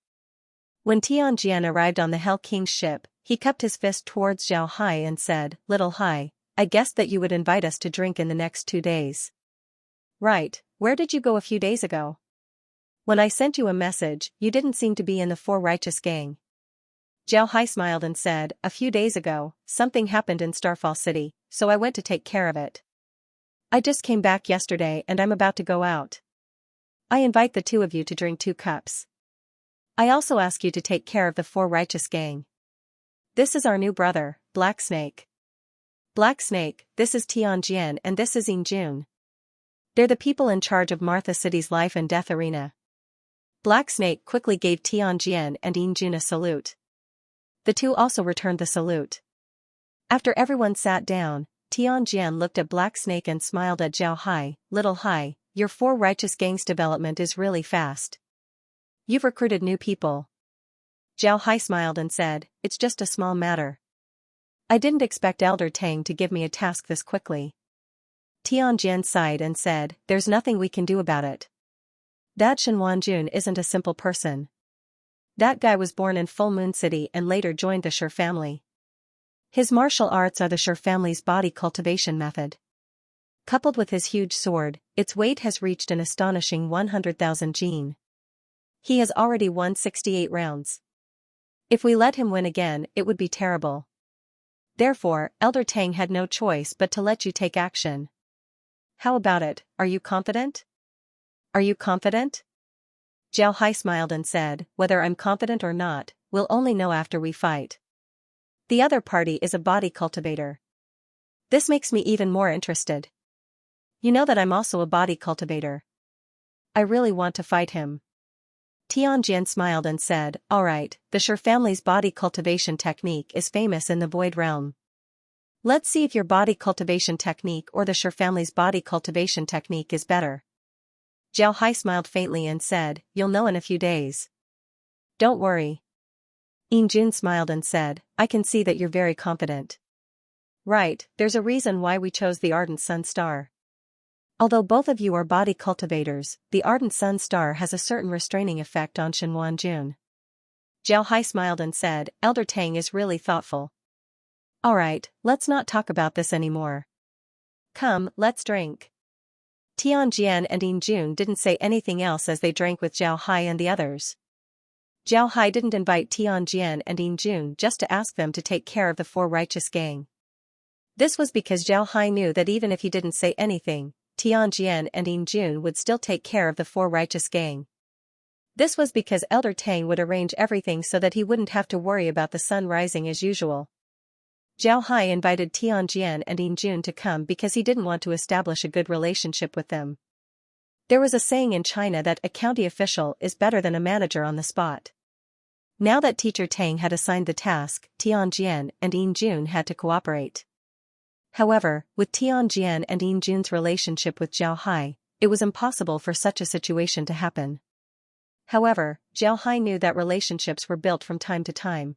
When Tianjian arrived on the Hell King's ship, he cupped his fist towards Zhao Hai and said, Little Hai, I guessed that you would invite us to drink in the next 2 days. Right, where did you go a few days ago? When I sent you a message, you didn't seem to be in the 4 righteous gang. Zhao Hai smiled and said, a few days ago, something happened in Starfall City, so I went to take care of it. I just came back yesterday and I'm about to go out. I invite the 2 of you to drink 2 cups. I also ask you to take care of the 4 righteous gang. This is our new brother, Black Snake. Black Snake, this is Tianjian and this is Yingjun. They're the people in charge of Martha City's life and death arena. Black Snake quickly gave Tianjian and Yingjun a salute. The 2 also returned the salute. After everyone sat down, Tianjian looked at Black Snake and smiled at Zhao Hai. Little Hai, your 4 righteous gangs development is really fast. You've recruited new people. Zhao Hai smiled and said, it's just a small matter. I didn't expect Elder Tang to give me a task this quickly. Tianjian sighed and said, there's nothing we can do about it. That Shen Wanjun isn't a simple person. That guy was born in Full Moon City and later joined the Shi family. His martial arts are the Shi family's body cultivation method. Coupled with his huge sword, its weight has reached an astonishing 100,000 jin. He has already won 68 rounds. If we let him win again, it would be terrible. Therefore, Elder Tang had no choice but to let you take action. How about it, are you confident? Are you confident? Zhao Hai smiled and said, whether I'm confident or not, we'll only know after we fight. The other party is a body cultivator. This makes me even more interested. You know that I'm also a body cultivator. I really want to fight him. Tianjian smiled and said, alright, the Shi family's body cultivation technique is famous in the Void Realm. Let's see if your body cultivation technique or the Shi family's body cultivation technique is better. Zhao Hai smiled faintly and said, you'll know in a few days. Don't worry. Yingjun smiled and said, I can see that you're very confident. Right, there's a reason why we chose the Ardent Sun Star. Although both of you are body cultivators, the Ardent Sun Star has a certain restraining effect on Shen Wanjun. Zhao Hai smiled and said, Elder Tang is really thoughtful. Alright, let's not talk about this anymore. Come, let's drink. Tianjian and Yingjun didn't say anything else as they drank with Zhao Hai and the others. Zhao Hai didn't invite Tianjian and Yingjun just to ask them to take care of the 4 righteous gang. This was because Zhao Hai knew that even if he didn't say anything, Tianjian and Yinjun would still take care of the four righteous gang. This was because Elder Tang would arrange everything so that he wouldn't have to worry about the sun rising as usual. Zhao Hai invited Tianjian and Yinjun to come because he didn't want to establish a good relationship with them. There was a saying in China that a county official is better than a manager on the spot. Now that Teacher Tang had assigned the task, Tianjian and Yinjun had to cooperate. However, with Tianjian and Yinjun's relationship with Zhao Hai, it was impossible for such a situation to happen. However, Zhao Hai knew that relationships were built from time to time.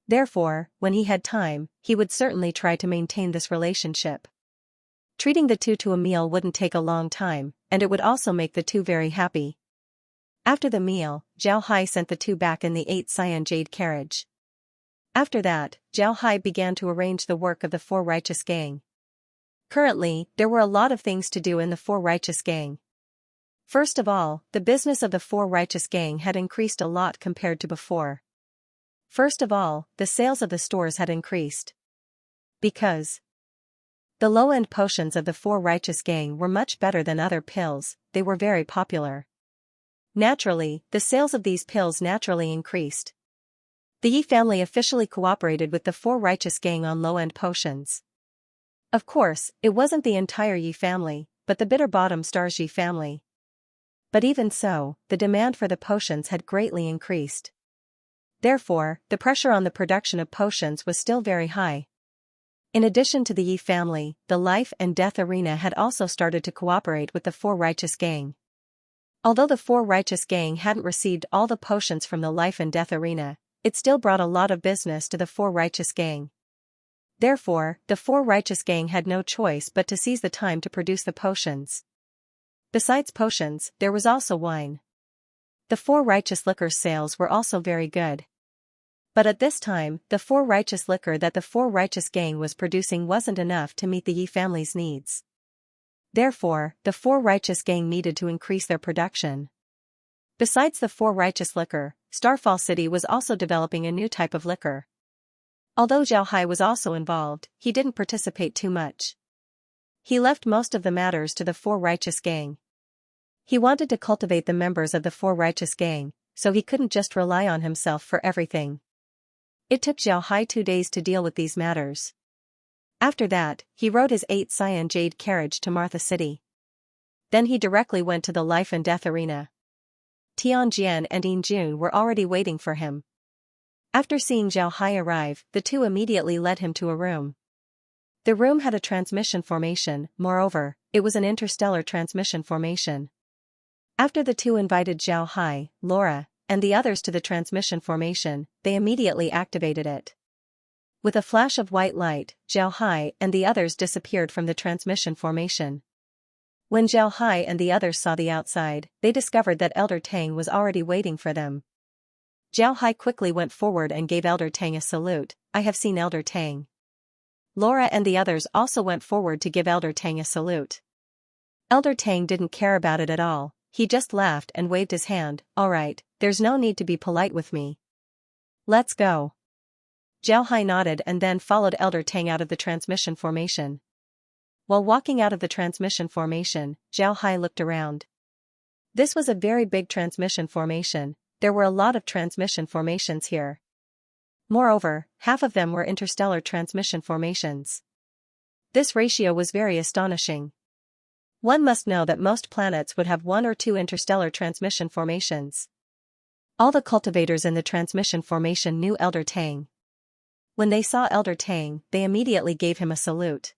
Therefore, when he had time, he would certainly try to maintain this relationship. Treating the two to a meal wouldn't take a long time, and it would also make the two very happy. After the meal, Zhao Hai sent the two back in the 8 cyan jade carriage. After that, Zhao Hai began to arrange the work of the four righteous gang. Currently, there were a lot of things to do in the four righteous gang. First of all, the business of the four righteous gang had increased a lot compared to before. First of all, the sales of the stores had increased. Because the low-end potions of the four righteous gang were much better than other pills, they were very popular. Naturally, the sales of these pills naturally increased. The Yi family officially cooperated with the four righteous gang on low-end potions. Of course, it wasn't the entire Yi family, but the Bitter Bottom Stars Yi family. But even so, the demand for the potions had greatly increased. Therefore, the pressure on the production of potions was still very high. In addition to the Yi family, the Life and Death Arena had also started to cooperate with the four righteous gang. Although the four righteous gang hadn't received all the potions from the Life and Death Arena, it still brought a lot of business to the four righteous gang. Therefore, the four righteous gang had no choice but to seize the time to produce the potions. Besides potions, there was also wine. The four righteous liquor sales were also very good. But at this time, the four righteous liquor that the four righteous gang was producing wasn't enough to meet the Yi family's needs. Therefore, the four righteous gang needed to increase their production. Besides the four righteous liquor, Starfall City was also developing a new type of liquor. Although Zhao Hai was also involved, he didn't participate too much. He left most of the matters to the four righteous gang. He wanted to cultivate the members of the four righteous gang, so he couldn't just rely on himself for everything. It took Zhao Hai 2 days to deal with these matters. After that, he rode his 8 cyan jade carriage to Martha City. Then he directly went to the Life and Death Arena. Tianjian and Yinjun were already waiting for him. After seeing Zhao Hai arrive, the two immediately led him to a room. The room had a transmission formation, moreover, it was an interstellar transmission formation. After the two invited Zhao Hai, Laura, and the others to the transmission formation, they immediately activated it. With a flash of white light, Zhao Hai and the others disappeared from the transmission formation. When Zhao Hai and the others saw the outside, they discovered that Elder Tang was already waiting for them. Zhao Hai quickly went forward and gave Elder Tang a salute. "I have seen Elder Tang." Laura and the others also went forward to give Elder Tang a salute. Elder Tang didn't care about it at all, he just laughed and waved his hand. "All right, there's no need to be polite with me. Let's go." Zhao Hai nodded and then followed Elder Tang out of the transmission formation. While walking out of the transmission formation, Zhao Hai looked around. This was a very big transmission formation, there were a lot of transmission formations here. Moreover, half of them were interstellar transmission formations. This ratio was very astonishing. One must know that most planets would have 1 or 2 interstellar transmission formations. All the cultivators in the transmission formation knew Elder Tang. When they saw Elder Tang, they immediately gave him a salute.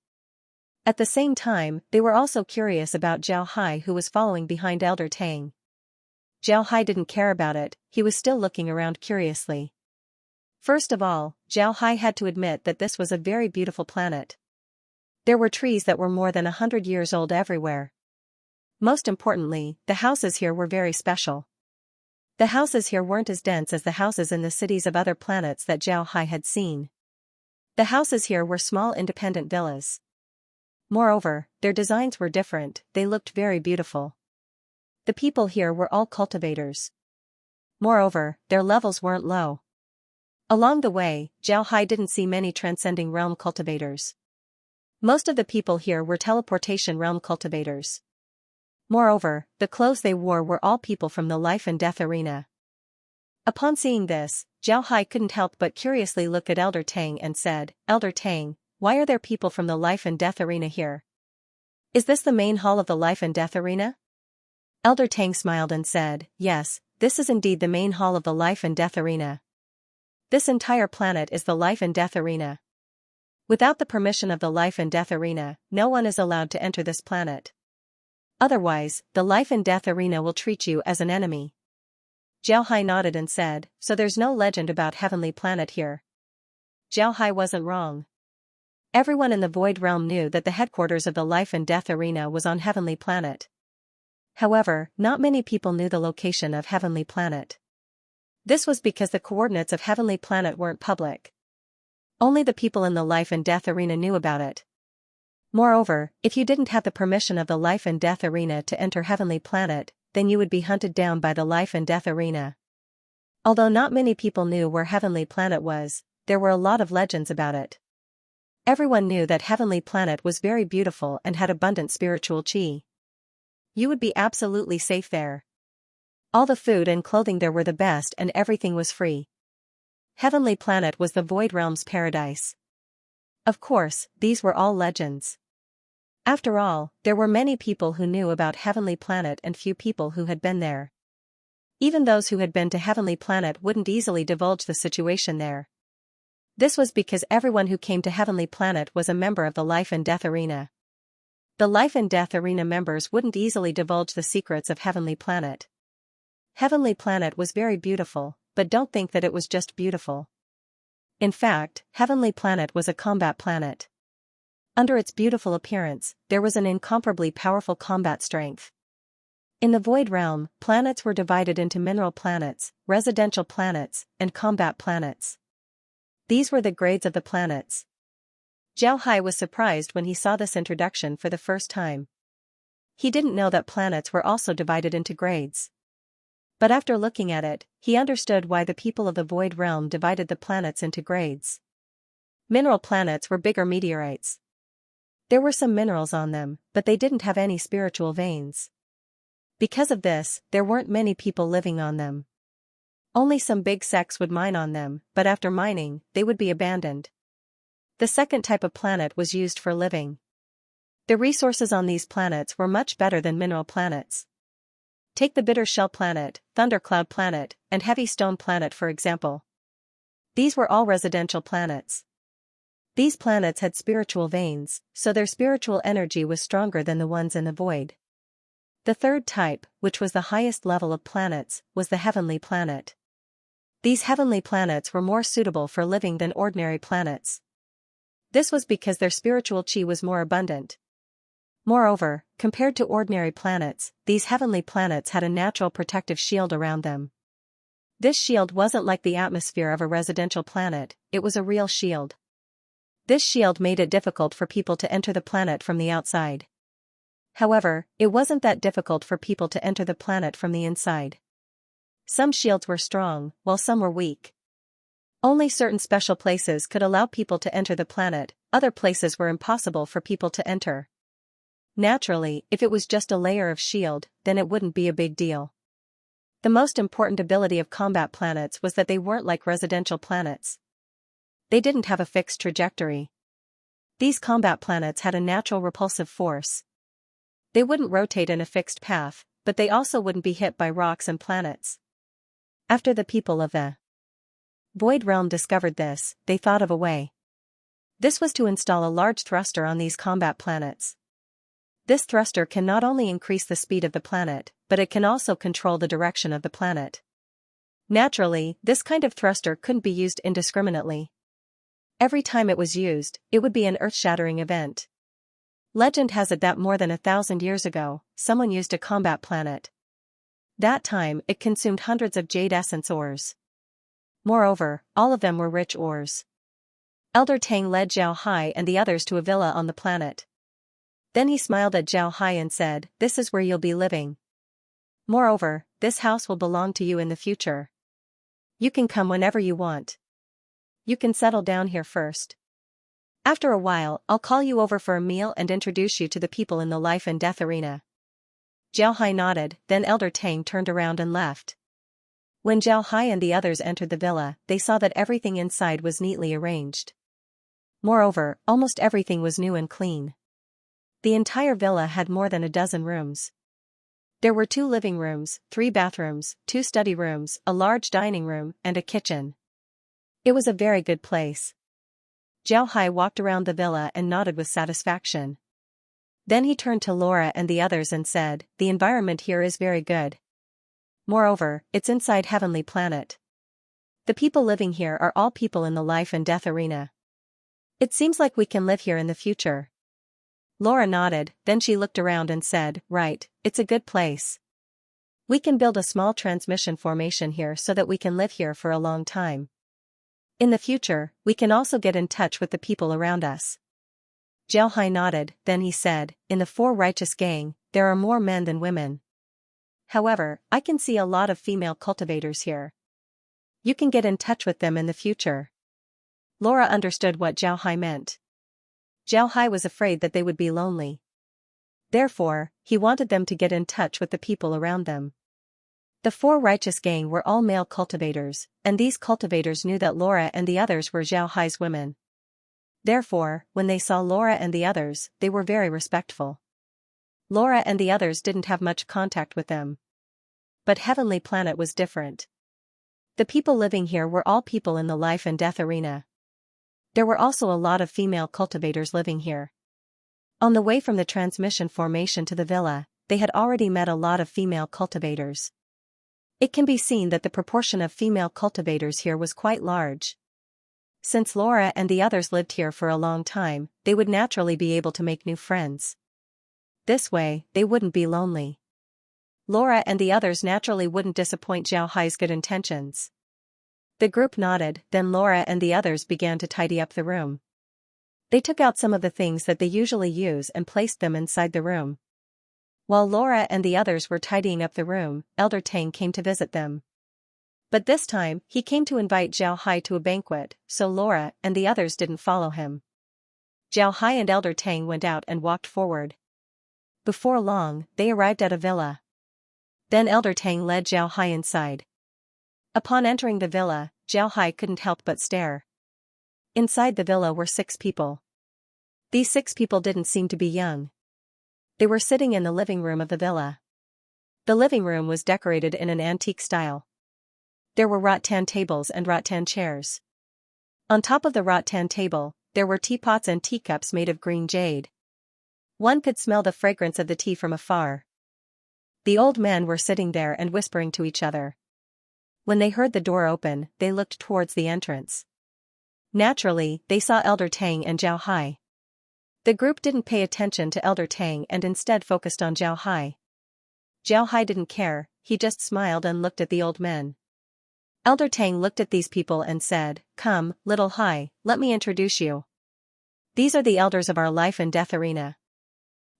At the same time, they were also curious about Zhao Hai, who was following behind Elder Tang. Zhao Hai didn't care about it, he was still looking around curiously. First of all, Zhao Hai had to admit that this was a very beautiful planet. There were trees that were more than 100 years old everywhere. Most importantly, the houses here were very special. The houses here weren't as dense as the houses in the cities of other planets that Zhao Hai had seen. The houses here were small independent villas. Moreover, their designs were different, they looked very beautiful. The people here were all cultivators. Moreover, their levels weren't low. Along the way, Zhao Hai didn't see many transcending realm cultivators. Most of the people here were teleportation realm cultivators. Moreover, the clothes they wore were all people from the life and death arena. Upon seeing this, Zhao Hai couldn't help but curiously look at Elder Tang and said, "Elder Tang, why are there people from the life and death arena here? Is this the main hall of the life and death arena?" Elder Tang smiled and said, "Yes, this is indeed the main hall of the life and death arena. This entire planet is the life and death arena. Without the permission of the life and death arena, no one is allowed to enter this planet. Otherwise, the life and death arena will treat you as an enemy." Zhao Hai nodded and said, "So there's no legend about Heavenly Planet here." Zhao Hai wasn't wrong. Everyone in the Void Realm knew that the headquarters of the life and death arena was on Heavenly Planet. However, not many people knew the location of Heavenly Planet. This was because the coordinates of Heavenly Planet weren't public. Only the people in the life and death arena knew about it. Moreover, if you didn't have the permission of the life and death arena to enter Heavenly Planet, then you would be hunted down by the life and death arena. Although not many people knew where Heavenly Planet was, there were a lot of legends about it. Everyone knew that Heavenly Planet was very beautiful and had abundant spiritual chi. You would be absolutely safe there. All the food and clothing there were the best and everything was free. Heavenly Planet was the Void Realm's paradise. Of course, these were all legends. After all, there were many people who knew about Heavenly Planet and few people who had been there. Even those who had been to Heavenly Planet wouldn't easily divulge the situation there. This was because everyone who came to Heavenly Planet was a member of the Life and Death Arena. The Life and Death Arena members wouldn't easily divulge the secrets of Heavenly Planet. Heavenly Planet was very beautiful, but don't think that it was just beautiful. In fact, Heavenly Planet was a combat planet. Under its beautiful appearance, there was an incomparably powerful combat strength. In the Void Realm, planets were divided into mineral planets, residential planets, and combat planets. These were the grades of the planets. Zhao Hai was surprised when he saw this introduction for the first time. He didn't know that planets were also divided into grades. But after looking at it, he understood why the people of the Void Realm divided the planets into grades. Mineral planets were bigger meteorites. There were some minerals on them, but they didn't have any spiritual veins. Because of this, there weren't many people living on them. Only some big sects would mine on them, but after mining, they would be abandoned. The second type of planet was used for living. The resources on these planets were much better than mineral planets. Take the Bitter Shell Planet, Thundercloud Planet, and Heavy Stone Planet for example. These were all residential planets. These planets had spiritual veins, so their spiritual energy was stronger than the ones in the void. The third type, which was the highest level of planets, was the Heavenly Planet. These heavenly planets were more suitable for living than ordinary planets. This was because their spiritual chi was more abundant. Moreover, compared to ordinary planets, these heavenly planets had a natural protective shield around them. This shield wasn't like the atmosphere of a residential planet, it was a real shield. This shield made it difficult for people to enter the planet from the outside. However, it wasn't that difficult for people to enter the planet from the inside. Some shields were strong, while some were weak. Only certain special places could allow people to enter the planet, other places were impossible for people to enter. Naturally, if it was just a layer of shield, then it wouldn't be a big deal. The most important ability of combat planets was that they weren't like residential planets. They didn't have a fixed trajectory. These combat planets had a natural repulsive force. They wouldn't rotate in a fixed path, but they also wouldn't be hit by rocks and planets. After the people of the Void Realm discovered this, they thought of a way. This was to install a large thruster on these combat planets. This thruster can not only increase the speed of the planet, but it can also control the direction of the planet. Naturally, this kind of thruster couldn't be used indiscriminately. Every time it was used, it would be an earth-shattering event. Legend has it that more than 1,000 years ago, someone used a combat planet. That time, it consumed hundreds of jade essence ores. Moreover, all of them were rich ores. Elder Tang led Zhao Hai and the others to a villa on the planet. Then he smiled at Zhao Hai and said, "This is where you'll be living. Moreover, this house will belong to you in the future. You can come whenever you want. You can settle down here first." After a while, I'll call you over for a meal and introduce you to the people in the life and death arena. Zhao Hai nodded, then Elder Tang turned around and left. When Zhao Hai and the others entered the villa, they saw that everything inside was neatly arranged. Moreover, almost everything was new and clean. The entire villa had more than a dozen rooms. There were 2 living rooms, 3 bathrooms, 2 study rooms, a large dining room, and a kitchen. It was a very good place. Zhao Hai walked around the villa and nodded with satisfaction. Then he turned to Laura and the others and said, "The environment here is very good. Moreover, it's inside Heavenly Planet. The people living here are all people in the life and death arena. It seems like we can live here in the future." Laura nodded, then she looked around and said, "Right, it's a good place. We can build a small transmission formation here so that we can live here for a long time. In the future, we can also get in touch with the people around us." Zhao Hai nodded, then he said, "In the 4 righteous gang, there are more men than women. However, I can see a lot of female cultivators here. You can get in touch with them in the future." Laura understood what Zhao Hai meant. Zhao Hai was afraid that they would be lonely. Therefore, he wanted them to get in touch with the people around them. The 4 righteous gang were all male cultivators, and these cultivators knew that Laura and the others were Zhao Hai's women. Therefore, when they saw Laura and the others, they were very respectful. Laura and the others didn't have much contact with them. But Heavenly Planet was different. The people living here were all people in the life and death arena. There were also a lot of female cultivators living here. On the way from the transmission formation to the villa, they had already met a lot of female cultivators. It can be seen that the proportion of female cultivators here was quite large. Since Laura and the others lived here for a long time, they would naturally be able to make new friends. This way, they wouldn't be lonely. Laura and the others naturally wouldn't disappoint Zhao Hai's good intentions. The group nodded, then Laura and the others began to tidy up the room. They took out some of the things that they usually use and placed them inside the room. While Laura and the others were tidying up the room, Elder Tang came to visit them. But this time, he came to invite Zhao Hai to a banquet, so Laura and the others didn't follow him. Zhao Hai and Elder Tang went out and walked forward. Before long, they arrived at a villa. Then Elder Tang led Zhao Hai inside. Upon entering the villa, Zhao Hai couldn't help but stare. Inside the villa were 6 people. These 6 people didn't seem to be young. They were sitting in the living room of the villa. The living room was decorated in an antique style. There were rattan tables and rattan chairs. On top of the rattan table, there were teapots and teacups made of green jade. One could smell the fragrance of the tea from afar. The old men were sitting there and whispering to each other. When they heard the door open, they looked towards the entrance. Naturally, they saw Elder Tang and Zhao Hai. The group didn't pay attention to Elder Tang and instead focused on Zhao Hai. Zhao Hai didn't care, he just smiled and looked at the old men. Elder Tang looked at these people and said, "Come, little Hai, let me introduce you. These are the elders of our life and death arena.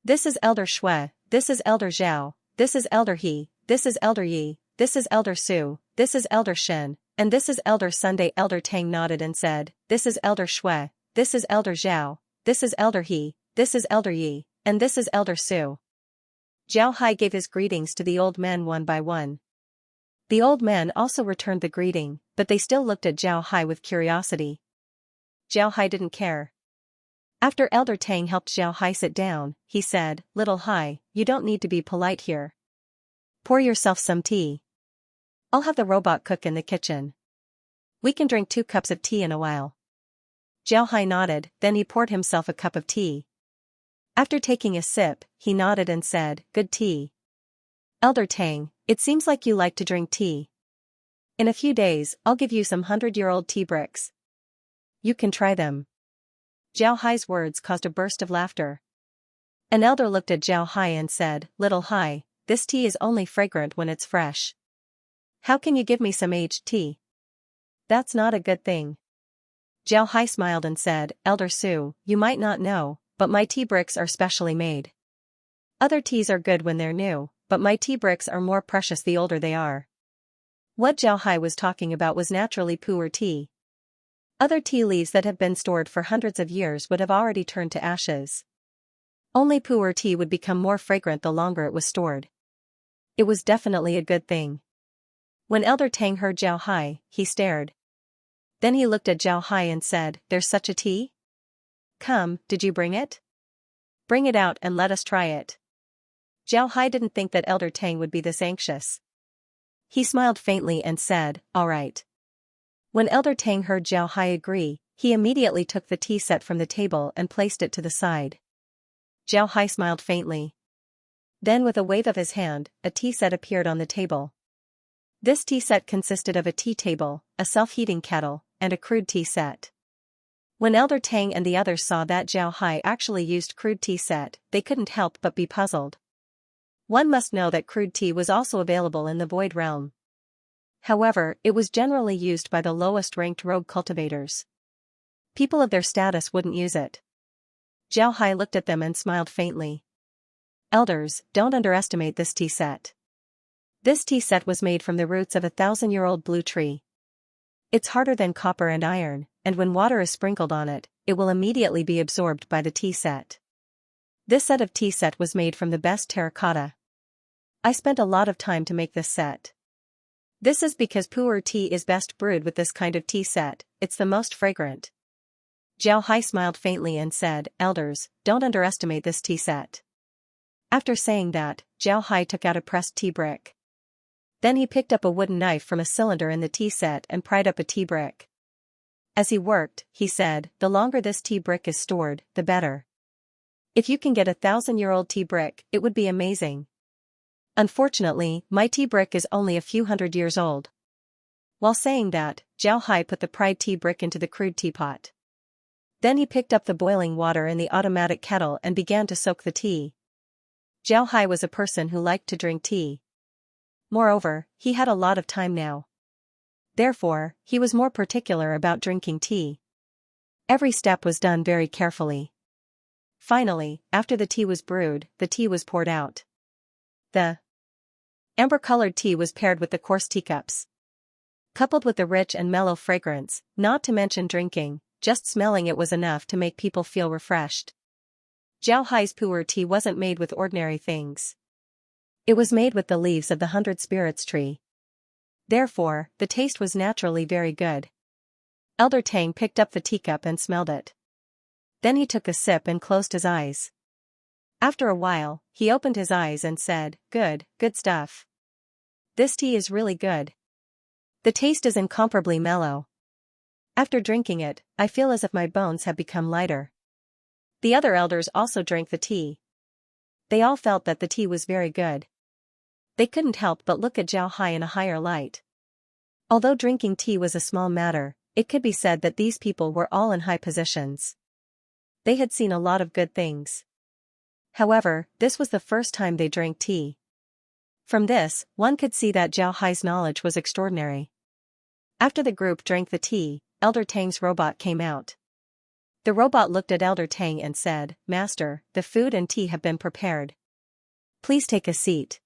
This is Elder Shui, this is Elder Zhao, this is Elder He, this is Elder Yi, this is Elder Su, this is Elder Shen, and this is Elder Sunday." Elder Tang nodded and said, "This is Elder Shui, this is Elder Zhao, this is Elder He, this is Elder Yi, and this is Elder Su." Zhao Hai gave his greetings to the old men one by one. The old men also returned the greeting, but they still looked at Zhao Hai with curiosity. Zhao Hai didn't care. After Elder Tang helped Zhao Hai sit down, he said, "Little Hai, you don't need to be polite here. Pour yourself some tea. I'll have the robot cook in the kitchen. We can drink 2 cups of tea in a while." Zhao Hai nodded, then he poured himself a cup of tea. After taking a sip, he nodded and said, "Good tea. Elder Tang, it seems like you like to drink tea. In a few days, I'll give you some 100-year-old tea bricks. You can try them." Zhao Hai's words caused a burst of laughter. An elder looked at Zhao Hai and said, "Little Hai, this tea is only fragrant when it's fresh. How can you give me some aged tea? That's not a good thing." Zhao Hai smiled and said, "Elder Su, you might not know, but my tea bricks are specially made. Other teas are good when they're new, but my tea bricks are more precious the older they are." What Zhao Hai was talking about was naturally pu'er tea. Other tea leaves that have been stored for hundreds of years would have already turned to ashes. Only pu'er tea would become more fragrant the longer it was stored. It was definitely a good thing. When Elder Tang heard Zhao Hai, he stared. Then he looked at Zhao Hai and said, "There's such a tea? Come, did you bring it? Bring it out and let us try it." Zhao Hai didn't think that Elder Tang would be this anxious. He smiled faintly and said, "All right." When Elder Tang heard Zhao Hai agree, he immediately took the tea set from the table and placed it to the side. Zhao Hai smiled faintly. Then with a wave of his hand, a tea set appeared on the table. This tea set consisted of a tea table, a self-heating kettle, and a crude tea set. When Elder Tang and the others saw that Zhao Hai actually used crude tea set, they couldn't help but be puzzled. One must know that crude tea was also available in the Void Realm. However, it was generally used by the lowest-ranked rogue cultivators. People of their status wouldn't use it. Zhao Hai looked at them and smiled faintly. "Elders, don't underestimate this tea set. This tea set was made from the roots of a 1,000-year-old blue tree. It's harder than copper and iron, and when water is sprinkled on it, it will immediately be absorbed by the tea set. This set of tea set was made from the best terracotta. I spent a lot of time to make this set. This is because pu'er tea is best brewed with this kind of tea set, it's the most fragrant." Zhao Hai smiled faintly and said, "Elders, don't underestimate this tea set." After saying that, Zhao Hai took out a pressed tea brick. Then he picked up a wooden knife from a cylinder in the tea set and pried up a tea brick. As he worked, he said, "The longer this tea brick is stored, the better. If you can get a 1,000-year-old tea brick, it would be amazing. Unfortunately, my tea brick is only a few hundred years old." While saying that, Zhao Hai put the pried tea brick into the crude teapot. Then he picked up the boiling water in the automatic kettle and began to soak the tea. Zhao Hai was a person who liked to drink tea. Moreover, he had a lot of time now. Therefore, he was more particular about drinking tea. Every step was done very carefully. Finally, after the tea was brewed, the tea was poured out. The amber-colored tea was paired with the coarse teacups. Coupled with the rich and mellow fragrance, not to mention drinking, just smelling it was enough to make people feel refreshed. Zhao Hai's pu'er tea wasn't made with ordinary things. It was made with the leaves of the 100 Spirits tree. Therefore, the taste was naturally very good. Elder Tang picked up the teacup and smelled it. Then he took a sip and closed his eyes. After a while, he opened his eyes and said, "Good, good stuff. This tea is really good. The taste is incomparably mellow. After drinking it, I feel as if my bones have become lighter." The other elders also drank the tea. They all felt that the tea was very good. They couldn't help but look at Zhao Hai in a higher light. Although drinking tea was a small matter, it could be said that these people were all in high positions. They had seen a lot of good things. However, this was the first time they drank tea. From this, one could see that Zhao Hai's knowledge was extraordinary. After the group drank the tea, Elder Tang's robot came out. The robot looked at Elder Tang and said, "Master, the food and tea have been prepared. Please take a seat."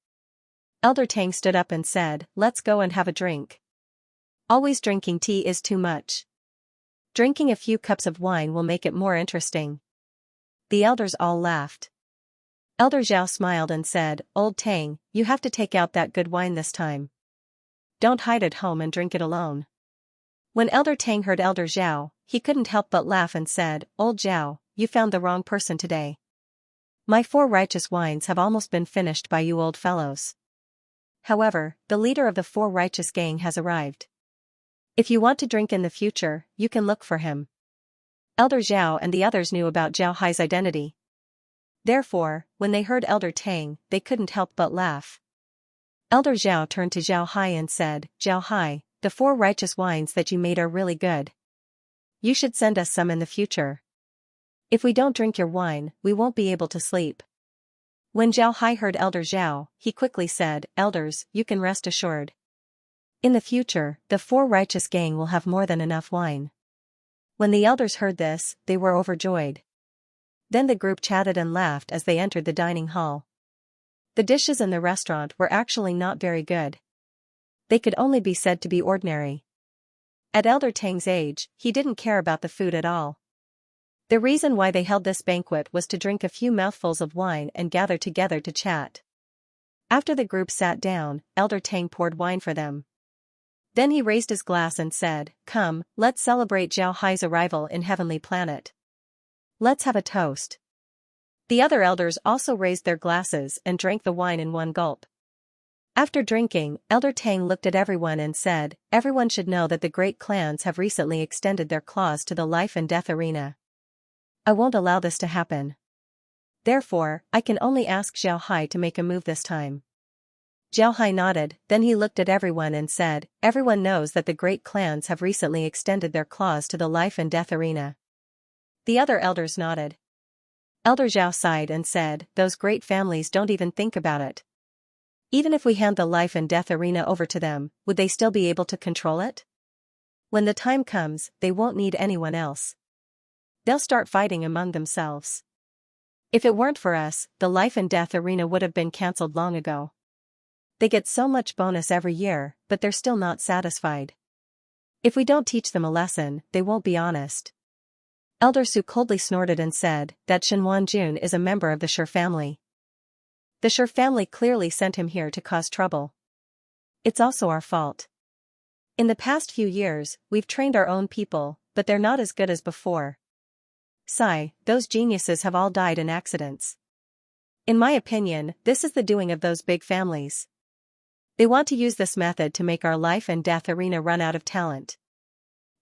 Elder Tang stood up and said, "Let's go and have a drink. Always drinking tea is too much. Drinking a few cups of wine will make it more interesting." The elders all laughed. Elder Zhao smiled and said, "Old Tang, you have to take out that good wine this time. Don't hide at home and drink it alone." When Elder Tang heard Elder Zhao, he couldn't help but laugh and said, "Old Zhao, you found the wrong person today. My 4 righteous wines have almost been finished by you old fellows. However, the leader of the 4 righteous gang has arrived. If you want to drink in the future, you can look for him." Elder Zhao and the others knew about Zhao Hai's identity. Therefore, when they heard Elder Tang, they couldn't help but laugh. Elder Zhao turned to Zhao Hai and said, "Zhao Hai, the 4 righteous wines that you made are really good. You should send us some in the future. If we don't drink your wine, we won't be able to sleep." When Zhao Hai heard Elder Zhao, he quickly said, "Elders, you can rest assured. In the future, the 4 righteous gang will have more than enough wine." When the elders heard this, they were overjoyed. Then the group chatted and laughed as they entered the dining hall. The dishes in the restaurant were actually not very good. They could only be said to be ordinary. At Elder Tang's age, he didn't care about the food at all. The reason why they held this banquet was to drink a few mouthfuls of wine and gather together to chat. After the group sat down, Elder Tang poured wine for them. Then he raised his glass and said, "Come, let's celebrate Zhao Hai's arrival in Heavenly Planet. Let's have a toast." The other elders also raised their glasses and drank the wine in one gulp. After drinking, Elder Tang looked at everyone and said, "Everyone should know that the great clans have recently extended their claws to the life and death arena. I won't allow this to happen. Therefore, I can only ask Zhao Hai to make a move this time." Zhao Hai nodded, then he looked at everyone and said, "Everyone knows that the great clans have recently extended their claws to the life and death arena." The other elders nodded. Elder Zhao sighed and said, "Those great families don't even think about it. Even if we hand the life and death arena over to them, would they still be able to control it? When the time comes, they won't need anyone else. They'll start fighting among themselves. If it weren't for us, the life and death arena would have been cancelled long ago. They get so much bonus every year, but they're still not satisfied. If we don't teach them a lesson, they won't be honest." Elder Su coldly snorted and said, "That Shenwan Jun is a member of the Shi family. The Shi family clearly sent him here to cause trouble. It's also our fault. In the past few years, we've trained our own people, but they're not as good as before. Sigh, those geniuses have all died in accidents. In my opinion, this is the doing of those big families. They want to use this method to make our life and death arena run out of talent.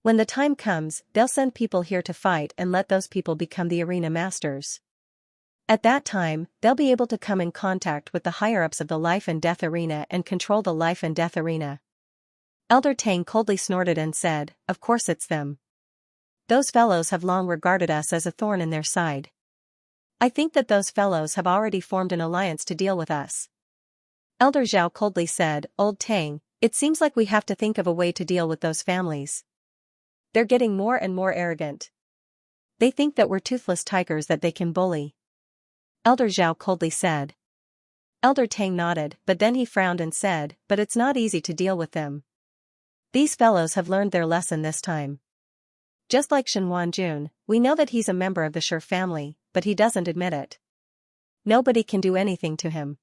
When the time comes, they'll send people here to fight and let those people become the arena masters. At that time, they'll be able to come in contact with the higher-ups of the life and death arena and control the life and death arena." Elder Tang coldly snorted and said, "Of course it's them. Those fellows have long regarded us as a thorn in their side. I think that those fellows have already formed an alliance to deal with us." Elder Zhao coldly said, "Old Tang, it seems like we have to think of a way to deal with those families. They're getting more and more arrogant. They think that we're toothless tigers that they can bully." Elder Zhao coldly said. Elder Tang nodded, but then he frowned and said, "But it's not easy to deal with them. These fellows have learned their lesson this time. Just like Shenwan Jun, we know that he's a member of the Shi family, but he doesn't admit it. Nobody can do anything to him.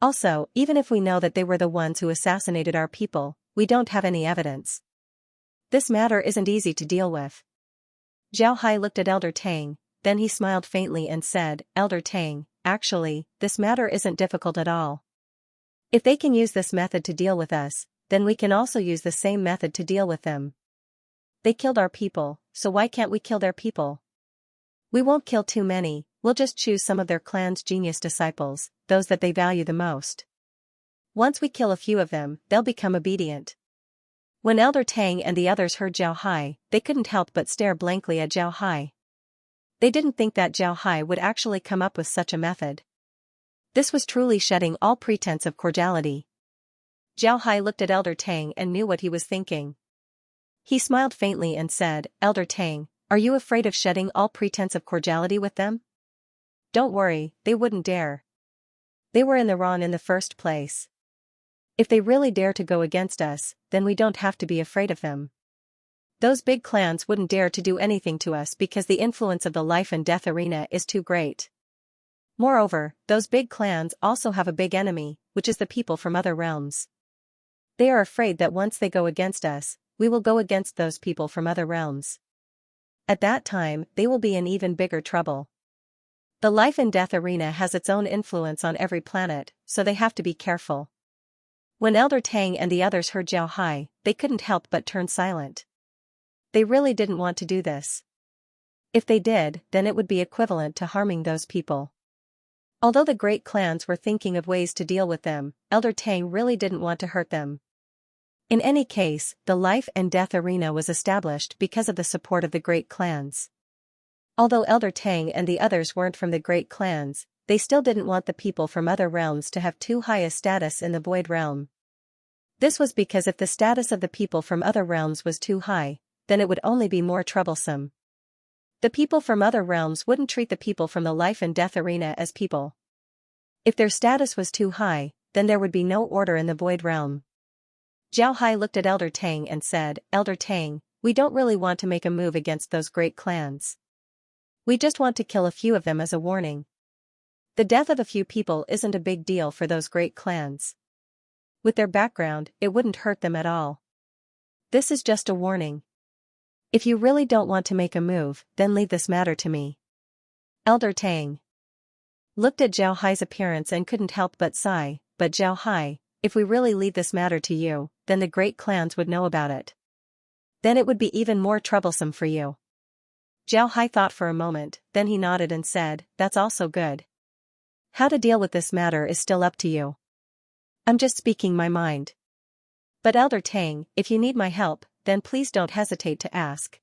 Also, even if we know that they were the ones who assassinated our people, we don't have any evidence. This matter isn't easy to deal with." Zhao Hai looked at Elder Tang, then he smiled faintly and said, "Elder Tang, actually, this matter isn't difficult at all. If they can use this method to deal with us, then we can also use the same method to deal with them. They killed our people, so why can't we kill their people? We won't kill too many, we'll just choose some of their clan's genius disciples, those that they value the most. Once we kill a few of them, they'll become obedient." When Elder Tang and the others heard Zhao Hai, they couldn't help but stare blankly at Zhao Hai. They didn't think that Zhao Hai would actually come up with such a method. This was truly shedding all pretense of cordiality. Zhao Hai looked at Elder Tang and knew what he was thinking. He smiled faintly and said, "Elder Tang, are you afraid of shedding all pretense of cordiality with them? Don't worry, they wouldn't dare. They were in the wrong in the first place. If they really dare to go against us, then we don't have to be afraid of them. Those big clans wouldn't dare to do anything to us because the influence of the life and death arena is too great. Moreover, those big clans also have a big enemy, which is the people from other realms. They are afraid that once they go against us, we will go against those people from other realms. At that time, they will be in even bigger trouble. The life and death arena has its own influence on every planet, so they have to be careful." When Elder Tang and the others heard Zhao Hai, they couldn't help but turn silent. They really didn't want to do this. If they did, then it would be equivalent to harming those people. Although the great clans were thinking of ways to deal with them, Elder Tang really didn't want to hurt them. In any case, the life and death arena was established because of the support of the great clans. Although Elder Tang and the others weren't from the great clans, they still didn't want the people from other realms to have too high a status in the Void Realm. This was because if the status of the people from other realms was too high, then it would only be more troublesome. The people from other realms wouldn't treat the people from the life and death arena as people. If their status was too high, then there would be no order in the Void Realm. Zhao Hai looked at Elder Tang and said, Elder Tang, we don't really want to make a move against those great clans. We just want to kill a few of them as a warning. The death of a few people isn't a big deal for those great clans. With their background, it wouldn't hurt them at all. This is just a warning. If you really don't want to make a move, then leave this matter to me. Elder Tang looked at Zhao Hai's appearance and couldn't help but sigh, but Zhao Hai, if we really leave this matter to you, then the great clans would know about it. Then it would be even more troublesome for you. Zhao Hai thought for a moment, then he nodded and said, that's also good. How to deal with this matter is still up to you. I'm just speaking my mind. But Elder Tang, if you need my help, then please don't hesitate to ask.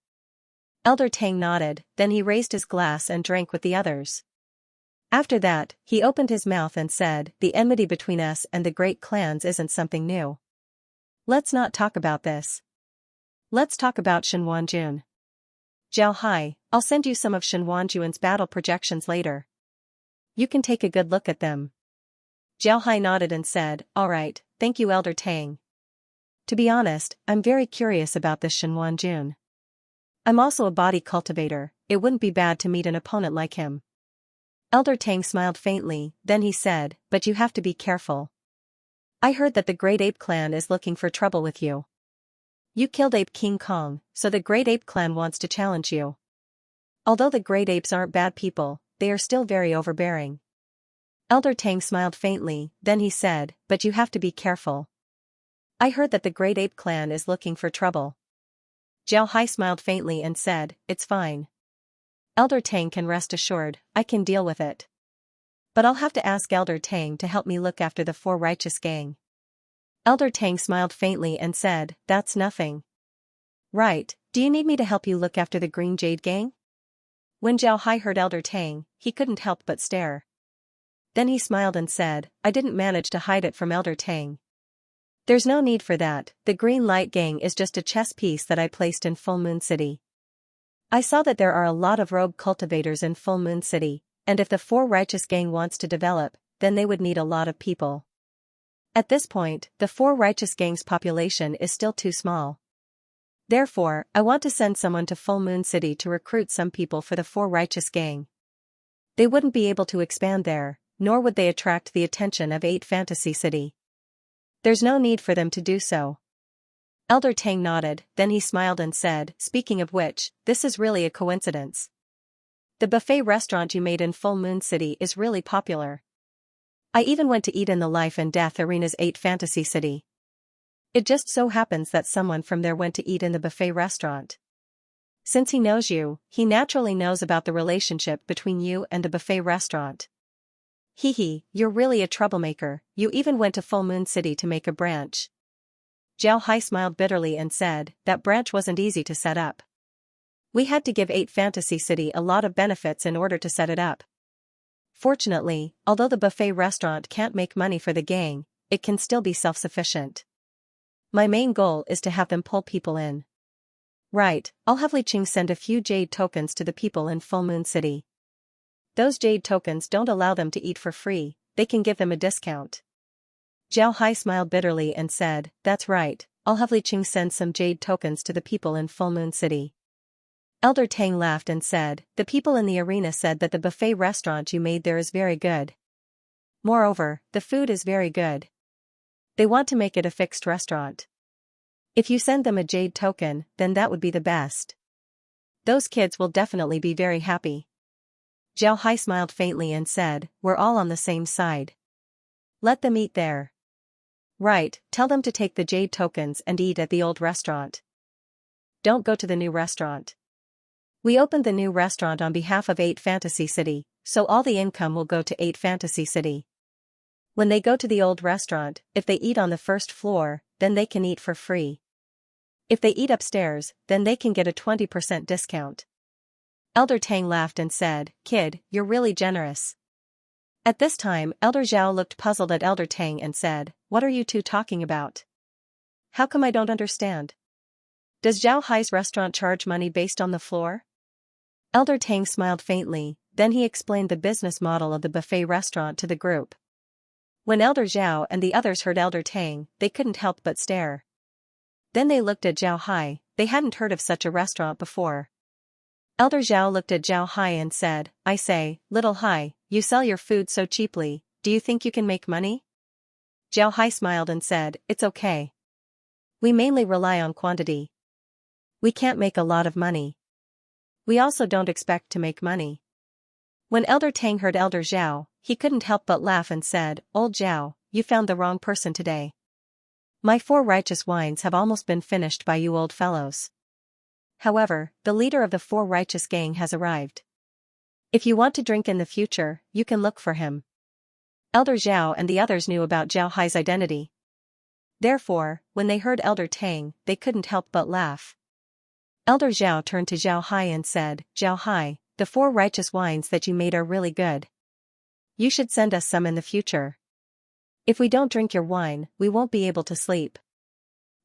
Elder Tang nodded, then he raised his glass and drank with the others. After that, he opened his mouth and said, the enmity between us and the great clans isn't something new. Let's not talk about this. Let's talk about Shen Wanjun. Zhao Hai, I'll send you some of Shen Wanjun's battle projections later. You can take a good look at them. Zhao Hai nodded and said, alright, thank you Elder Tang. To be honest, I'm very curious about this Shen Wanjun. I'm also a body cultivator, it wouldn't be bad to meet an opponent like him. Elder Tang smiled faintly, then he said, but you have to be careful. I heard that the Great Ape Clan is looking for trouble with you. You killed Ape King Kong, so the Great Ape Clan wants to challenge you. Although the Great Apes aren't bad people, they are still very overbearing. Elder Tang smiled faintly, then he said, but you have to be careful. I heard that the Great Ape Clan is looking for trouble. Zhao Hai smiled faintly and said, it's fine. Elder Tang can rest assured, I can deal with it. But I'll have to ask Elder Tang to help me look after the Four Righteous Gang. Elder Tang smiled faintly and said, that's nothing. Right, do you need me to help you look after the Green Jade Gang? When Zhao Hai heard Elder Tang, he couldn't help but stare. Then he smiled and said, I didn't manage to hide it from Elder Tang. There's no need for that, the Green Light Gang is just a chess piece that I placed in Full Moon City. I saw that there are a lot of rogue cultivators in Full Moon City, and if the Four Righteous Gang wants to develop, then they would need a lot of people. At this point, the Four Righteous Gang's population is still too small. Therefore, I want to send someone to Full Moon City to recruit some people for the Four Righteous Gang. They wouldn't be able to expand there, nor would they attract the attention of 8 Fantasy City. There's no need for them to do so. Elder Tang nodded, then he smiled and said, speaking of which, this is really a coincidence. The buffet restaurant you made in Full Moon City is really popular. I even went to eat in the Life and Death Arena's 8 Fantasy City. It just so happens that someone from there went to eat in the buffet restaurant. Since he knows you, he naturally knows about the relationship between you and the buffet restaurant. Hee, you're really a troublemaker, you even went to Full Moon City to make a branch. Zhao Hai smiled bitterly and said, that branch wasn't easy to set up. We had to give 8 Fantasy City a lot of benefits in order to set it up. Fortunately, although the buffet restaurant can't make money for the gang, it can still be self-sufficient. My main goal is to have them pull people in. Right, I'll have Li Qing send a few jade tokens to the people in Full Moon City. Those jade tokens don't allow them to eat for free, they can give them a discount. Zhao Hai smiled bitterly and said, that's right, I'll have Li Qing send some jade tokens to the people in Full Moon City. Elder Tang laughed and said, the people in the arena said that the buffet restaurant you made there is very good. Moreover, the food is very good. They want to make it a fixed restaurant. If you send them a jade token, then that would be the best. Those kids will definitely be very happy. Zhao Hai smiled faintly and said, we're all on the same side. Let them eat there. Right, tell them to take the jade tokens and eat at the old restaurant. Don't go to the new restaurant. We opened the new restaurant on behalf of 8 Fantasy City, so all the income will go to 8 Fantasy City. When they go to the old restaurant, if they eat on the first floor, then they can eat for free. If they eat upstairs, then they can get a 20% discount. Elder Tang laughed and said, kid, you're really generous. At this time, Elder Zhao looked puzzled at Elder Tang and said, what are you two talking about? How come I don't understand? Does Zhao Hai's restaurant charge money based on the floor? Elder Tang smiled faintly, then he explained the business model of the buffet restaurant to the group. When Elder Zhao and the others heard Elder Tang, they couldn't help but stare. Then they looked at Zhao Hai. They hadn't heard of such a restaurant before. Elder Zhao looked at Zhao Hai and said, I say, little Hai, you sell your food so cheaply, do you think you can make money? Zhao Hai smiled and said, it's okay. We mainly rely on quantity. We can't make a lot of money. We also don't expect to make money. When Elder Tang heard Elder Zhao, he couldn't help but laugh and said, Old Zhao, you found the wrong person today. My 4 righteous wines have almost been finished by you old fellows. However, the leader of the 4 righteous gang has arrived. If you want to drink in the future, you can look for him. Elder Zhao and the others knew about Zhao Hai's identity. Therefore, when they heard Elder Tang, they couldn't help but laugh. Elder Zhao turned to Zhao Hai and said, Zhao Hai, the 4 righteous wines that you made are really good. You should send us some in the future. If we don't drink your wine, we won't be able to sleep.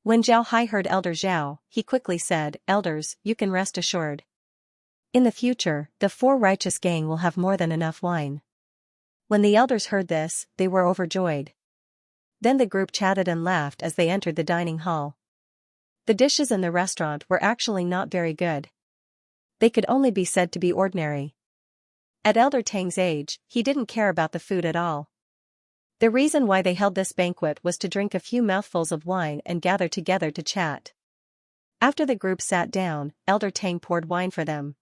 When Zhao Hai heard Elder Zhao, he quickly said, Elders, you can rest assured. In the future, the 4 righteous gang will have more than enough wine. When the elders heard this, they were overjoyed. Then the group chatted and laughed as they entered the dining hall. The dishes in the restaurant were actually not very good. They could only be said to be ordinary. At Elder Tang's age, he didn't care about the food at all. The reason why they held this banquet was to drink a few mouthfuls of wine and gather together to chat. After the group sat down, Elder Tang poured wine for them.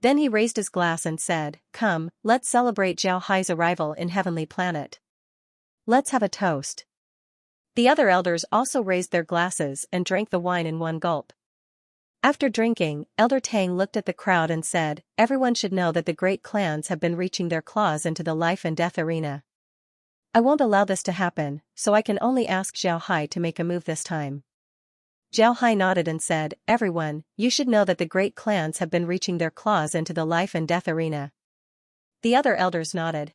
Then he raised his glass and said, Come, let's celebrate Zhao Hai's arrival in Heavenly Planet. Let's have a toast. The other elders also raised their glasses and drank the wine in one gulp. After drinking, Elder Tang looked at the crowd and said, Everyone should know that the great clans have been reaching their claws into the life and death arena. I won't allow this to happen, so I can only ask Zhao Hai to make a move this time. Zhao Hai nodded and said, Everyone, you should know that the great clans have been reaching their claws into the life and death arena. The other elders nodded.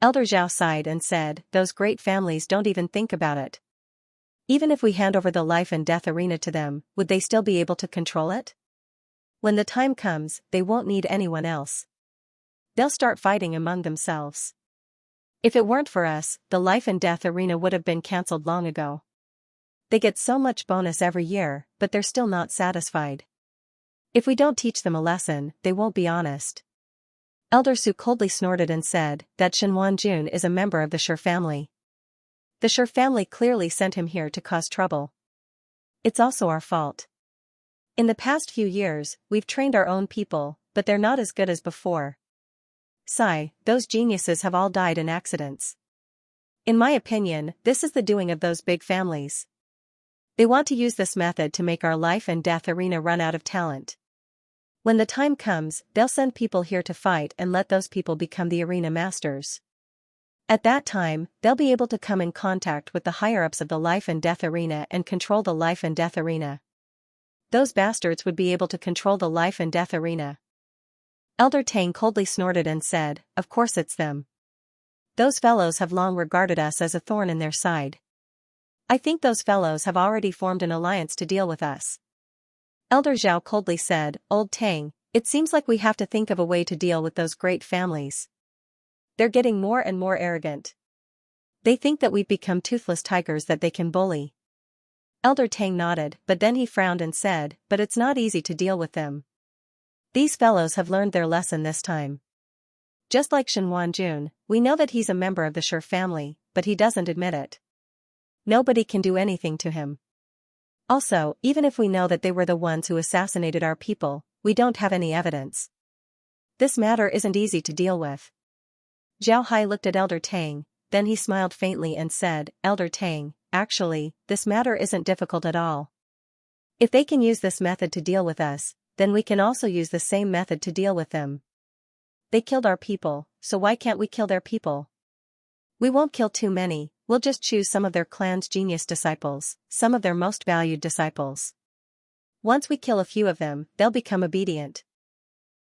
Elder Zhao sighed and said, Those great families don't even think about it. Even if we hand over the life and death arena to them, would they still be able to control it? When the time comes, they won't need anyone else. They'll start fighting among themselves. If it weren't for us, the life and death arena would have been cancelled long ago. They get so much bonus every year, but they're still not satisfied. If we don't teach them a lesson, they won't be honest. Elder Su coldly snorted and said, That Shenwan Jun is a member of the Shi family. The Shi family clearly sent him here to cause trouble. It's also our fault. In the past few years, we've trained our own people, but they're not as good as before. Sigh, those geniuses have all died in accidents. In my opinion, this is the doing of those big families. They want to use this method to make our life and death arena run out of talent. When the time comes, they'll send people here to fight and let those people become the arena masters. At that time, they'll be able to come in contact with the higher-ups of the life and death arena and control the life and death arena. Those bastards would be able to control the life and death arena. Elder Tang coldly snorted and said, Of course it's them. Those fellows have long regarded us as a thorn in their side. I think those fellows have already formed an alliance to deal with us. Elder Zhao coldly said, Old Tang, it seems like we have to think of a way to deal with those great families. They're getting more and more arrogant. They think that we've become toothless tigers that they can bully. Elder Tang nodded, but then he frowned and said, But it's not easy to deal with them. These fellows have learned their lesson this time. Just like Shenwan Jun, we know that he's a member of the Shi family, but he doesn't admit it. Nobody can do anything to him. Also, even if we know that they were the ones who assassinated our people, we don't have any evidence. This matter isn't easy to deal with. Zhao Hai looked at Elder Tang, then he smiled faintly and said, Elder Tang, actually, this matter isn't difficult at all. If they can use this method to deal with us, then we can also use the same method to deal with them. They killed our people, so why can't we kill their people? We won't kill too many, we'll just choose some of their clan's genius disciples, some of their most valued disciples. Once we kill a few of them, they'll become obedient.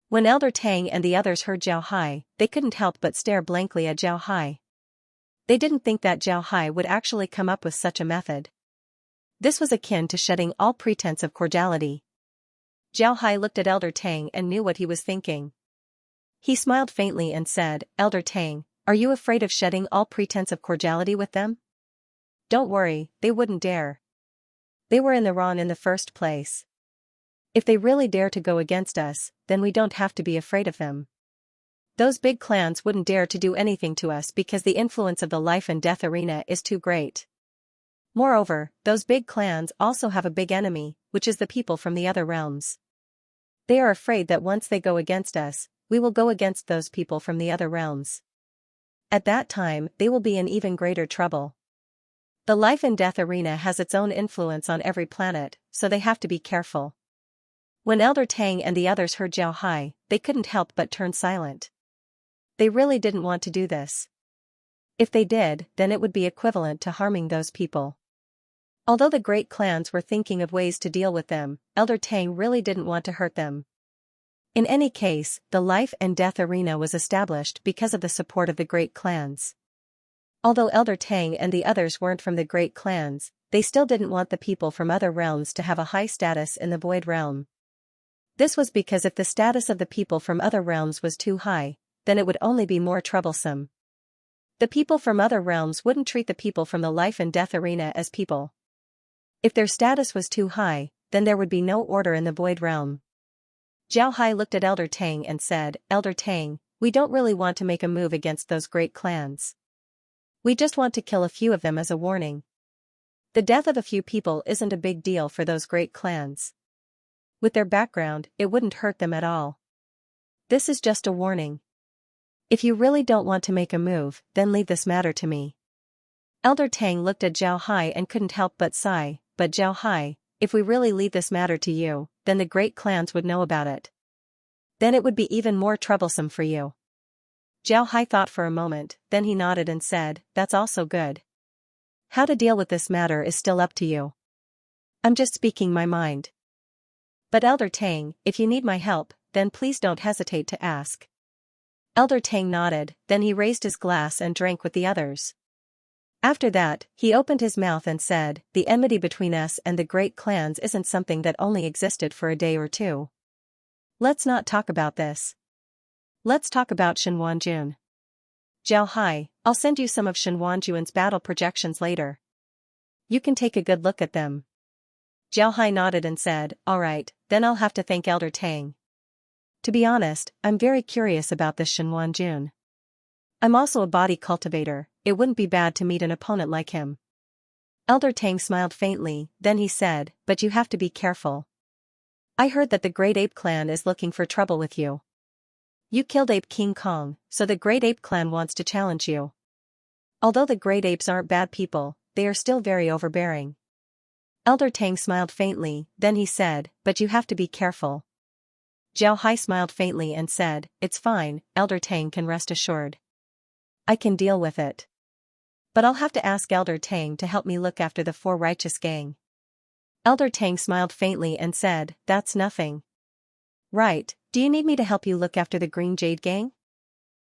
When Elder Tang and the others heard Zhao Hai, they couldn't help but stare blankly at Zhao Hai. They didn't think that Zhao Hai would actually come up with such a method. This was akin to shedding all pretense of cordiality. Zhao Hai looked at Elder Tang and knew what he was thinking. He smiled faintly and said, Elder Tang, are you afraid of shedding all pretense of cordiality with them? Don't worry, they wouldn't dare. They were in the wrong in the first place. If they really dare to go against us, then we don't have to be afraid of them. Those big clans wouldn't dare to do anything to us because the influence of the life and death arena is too great. Moreover, those big clans also have a big enemy, which is the people from the other realms. They are afraid that once they go against us, we will go against those people from the other realms. At that time, they will be in even greater trouble. The life and death arena has its own influence on every planet, so they have to be careful. When Elder Tang and the others heard Zhao Hai, they couldn't help but turn silent. They really didn't want to do this. If they did, then it would be equivalent to harming those people. Although the great clans were thinking of ways to deal with them, Elder Tang really didn't want to hurt them. In any case, the life and death arena was established because of the support of the great clans. Although Elder Tang and the others weren't from the great clans, they still didn't want the people from other realms to have a high status in the Void Realm. This was because if the status of the people from other realms was too high, then it would only be more troublesome. The people from other realms wouldn't treat the people from the life and death arena as people. If their status was too high, then there would be no order in the Void Realm. Zhao Hai looked at Elder Tang and said, "Elder Tang, we don't really want to make a move against those great clans. We just want to kill a few of them as a warning. The death of a few people isn't a big deal for those great clans. With their background, it wouldn't hurt them at all. This is just a warning. If you really don't want to make a move, then leave this matter to me." Elder Tang looked at Zhao Hai and couldn't help but sigh, "But Zhao Hai, if we really leave this matter to you, then the great clans would know about it. Then it would be even more troublesome for you." Zhao Hai thought for a moment, then he nodded and said, "That's also good. How to deal with this matter is still up to you. I'm just speaking my mind. But Elder Tang, if you need my help, then please don't hesitate to ask." Elder Tang nodded, then he raised his glass and drank with the others. After that, he opened his mouth and said, "The enmity between us and the great clans isn't something that only existed for a day or two. Let's not talk about this. Let's talk about Shenhuanjun. Zhao Hai, I'll send you some of Shenhuanjun's battle projections later. You can take a good look at them." Zhao Hai nodded and said, "All right, then I'll have to thank Elder Tang. To be honest, I'm very curious about this Shenhuanjun. I'm also a body cultivator, it wouldn't be bad to meet an opponent like him." Elder Tang smiled faintly, then he said, "But you have to be careful. I heard that the Great Ape Clan is looking for trouble with you. You killed Ape King Kong, so the Great Ape Clan wants to challenge you. Although the Great Apes aren't bad people, they are still very overbearing." Elder Tang smiled faintly, then he said, "But you have to be careful." Zhao Hai smiled faintly and said, "It's fine, Elder Tang can rest assured. I can deal with it. But I'll have to ask Elder Tang to help me look after the Four Righteous Gang." Elder Tang smiled faintly and said, "That's nothing. Right, do you need me to help you look after the Green Jade Gang?"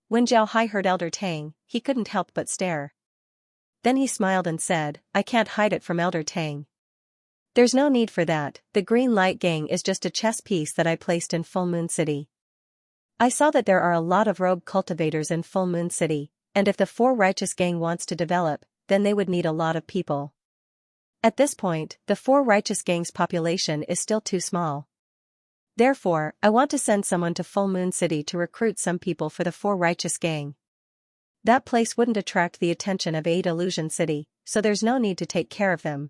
When Zhao Hai heard Elder Tang, he couldn't help but stare. Then he smiled and said, "I can't hide it from Elder Tang. There's no need for that, the Green Light Gang is just a chess piece that I placed in Full Moon City. I saw that there are a lot of rogue cultivators in Full Moon City, and if the Four Righteous Gang wants to develop, then they would need a lot of people. At this point, the Four Righteous Gang's population is still too small. Therefore, I want to send someone to Full Moon City to recruit some people for the Four Righteous Gang. That place wouldn't attract the attention of 8 Illusion City, so there's no need to take care of them.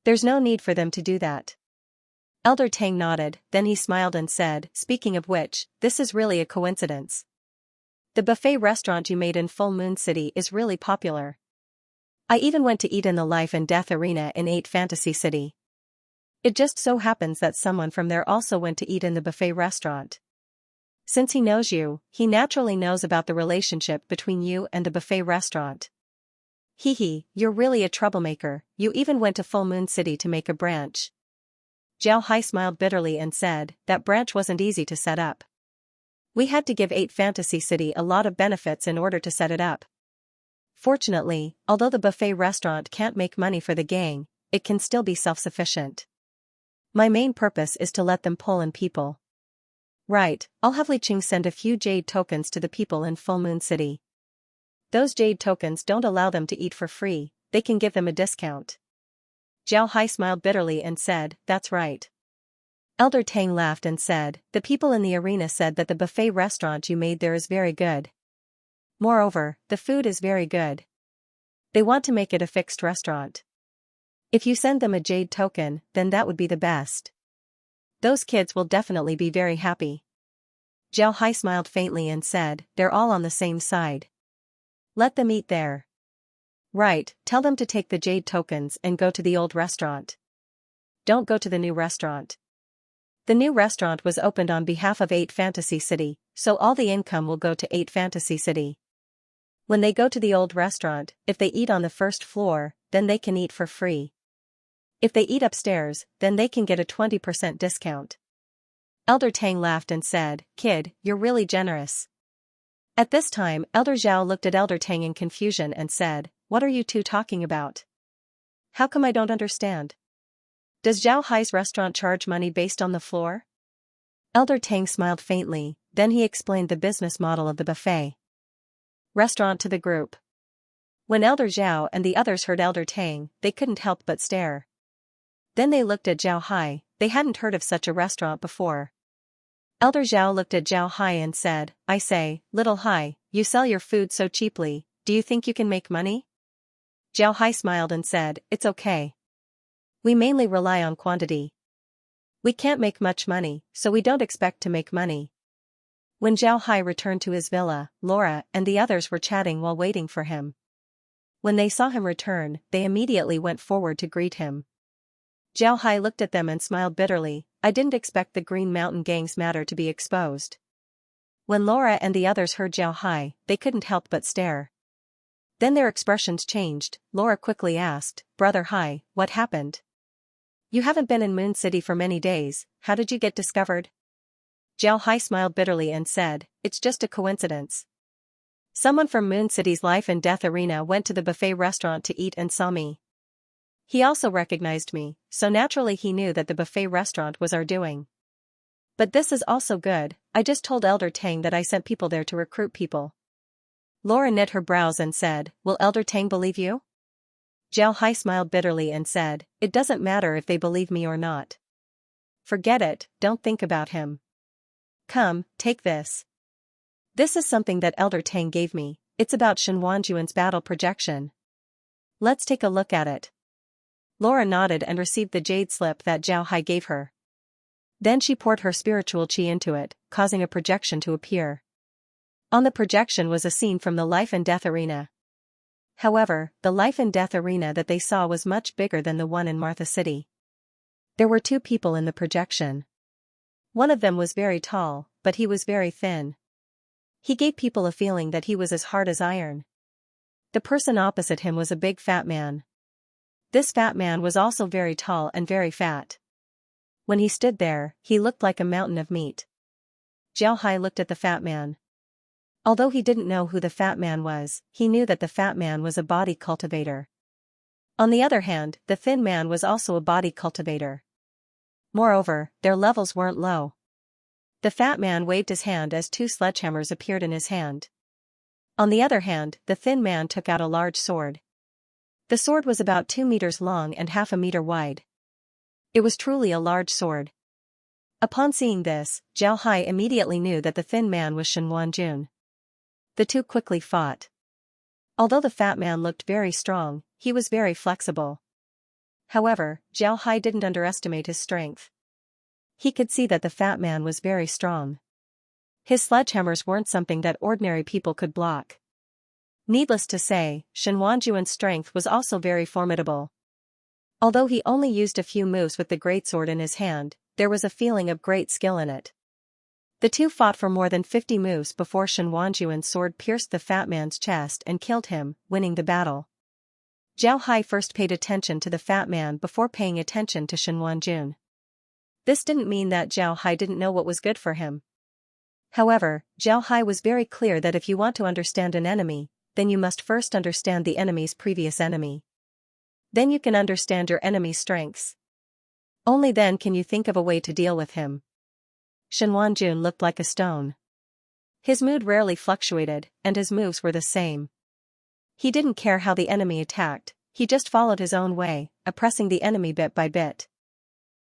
There's no need for them to do that." Elder Tang nodded, then he smiled and said, "Speaking of which, this is really a coincidence. The buffet restaurant you made in Full Moon City is really popular. I even went to eat in the Life and Death Arena in 8 Fantasy City. It just so happens that someone from there also went to eat in the buffet restaurant. Since he knows you, he naturally knows about the relationship between you and the buffet restaurant. Hee, you're really a troublemaker, you even went to Full Moon City to make a branch." Zhao Hai smiled bitterly and said, "That branch wasn't easy to set up. We had to give 8 Fantasy City a lot of benefits in order to set it up. Fortunately, although the buffet restaurant can't make money for the gang, it can still be self-sufficient. My main purpose is to let them pull in people. Right, I'll have Li Qing send a few jade tokens to the people in Full Moon City. Those jade tokens don't allow them to eat for free, they can give them a discount." Zhao Hai smiled bitterly and said, "That's right." Elder Tang laughed and said, "The people in the arena said that the buffet restaurant you made there is very good. Moreover, the food is very good. They want to make it a fixed restaurant. If you send them a jade token, then that would be the best. Those kids will definitely be very happy." Zhao Hai smiled faintly and said, "They're all on the same side. Let them eat there." "Right, tell them to take the jade tokens and go to the old restaurant. Don't go to the new restaurant." The new restaurant was opened on behalf of 8 Fantasy City, so all the income will go to 8 Fantasy City. When they go to the old restaurant, if they eat on the first floor, then they can eat for free. If they eat upstairs, then they can get a 20% discount. Elder Tang laughed and said, "Kid, you're really generous." At this time, Elder Zhao looked at Elder Tang in confusion and said, "What are you two talking about? How come I don't understand? Does Zhao Hai's restaurant charge money based on the floor?" Elder Tang smiled faintly, then he explained the business model of the buffet restaurant to the group. When Elder Zhao and the others heard Elder Tang, they couldn't help but stare. Then they looked at Zhao Hai, they hadn't heard of such a restaurant before. Elder Zhao looked at Zhao Hai and said, "I say, little Hai, you sell your food so cheaply, do you think you can make money?" Zhao Hai smiled and said, "It's okay. We mainly rely on quantity. We can't make much money, so we don't expect to make money." When Zhao Hai returned to his villa, Laura and the others were chatting while waiting for him. When they saw him return, they immediately went forward to greet him. Zhao Hai looked at them and smiled bitterly, "I didn't expect the Green Mountain Gang's matter to be exposed." When Laura and the others heard Zhao Hai, they couldn't help but stare. Then their expressions changed. Laura quickly asked, "Brother Hai, what happened? You haven't been in Moon City for many days, how did you get discovered?" Zhao Hai smiled bitterly and said, "It's just a coincidence. Someone from Moon City's Life and Death Arena went to the buffet restaurant to eat and saw me. He also recognized me, so naturally he knew that the buffet restaurant was our doing. But this is also good, I just told Elder Tang that I sent people there to recruit people." Laura knit her brows and said, "Will Elder Tang believe you?" Zhao Hai smiled bitterly and said, "It doesn't matter if they believe me or not. Forget it, don't think about him. Come, take this. This is something that Elder Tang gave me, it's about Shenhuanjuan's battle projection. Let's take a look at it." Laura nodded and received the jade slip that Zhao Hai gave her. Then she poured her spiritual qi into it, causing a projection to appear. On the projection was a scene from the Life and Death Arena. However, the Life and Death Arena that they saw was much bigger than the one in Martha City. There were 2 people in the projection. One of them was very tall, but he was very thin. He gave people a feeling that he was as hard as iron. The person opposite him was a big fat man. This fat man was also very tall and very fat. When he stood there, he looked like a mountain of meat. Zhao Hai looked at the fat man. Although he didn't know who the fat man was, he knew that the fat man was a body cultivator. On the other hand, the thin man was also a body cultivator. Moreover, their levels weren't low. The fat man waved his hand as 2 sledgehammers appeared in his hand. On the other hand, the thin man took out a large sword. The sword was about 2 meters long and half a meter wide. It was truly a large sword. Upon seeing this, Zhao Hai immediately knew that the thin man was Shenhuanjun. The 2 quickly fought. Although the fat man looked very strong, he was very flexible. However, Zhao Hai didn't underestimate his strength. He could see that the fat man was very strong. His sledgehammers weren't something that ordinary people could block. Needless to say, Shenhuanjuan's strength was also very formidable. Although he only used a few moves with the greatsword in his hand, there was a feeling of great skill in it. The 2 fought for more than 50 moves before Shenhuanjuan's sword pierced the fat man's chest and killed him, winning the battle. Zhao Hai first paid attention to the fat man before paying attention to Shenhuanjun. This didn't mean that Zhao Hai didn't know what was good for him. However, Zhao Hai was very clear that if you want to understand an enemy, then you must first understand the enemy's previous enemy. Then you can understand your enemy's strengths. Only then can you think of a way to deal with him. Shenhuanjun looked like a stone. His mood rarely fluctuated, and his moves were the same. He didn't care how the enemy attacked, he just followed his own way, oppressing the enemy bit by bit.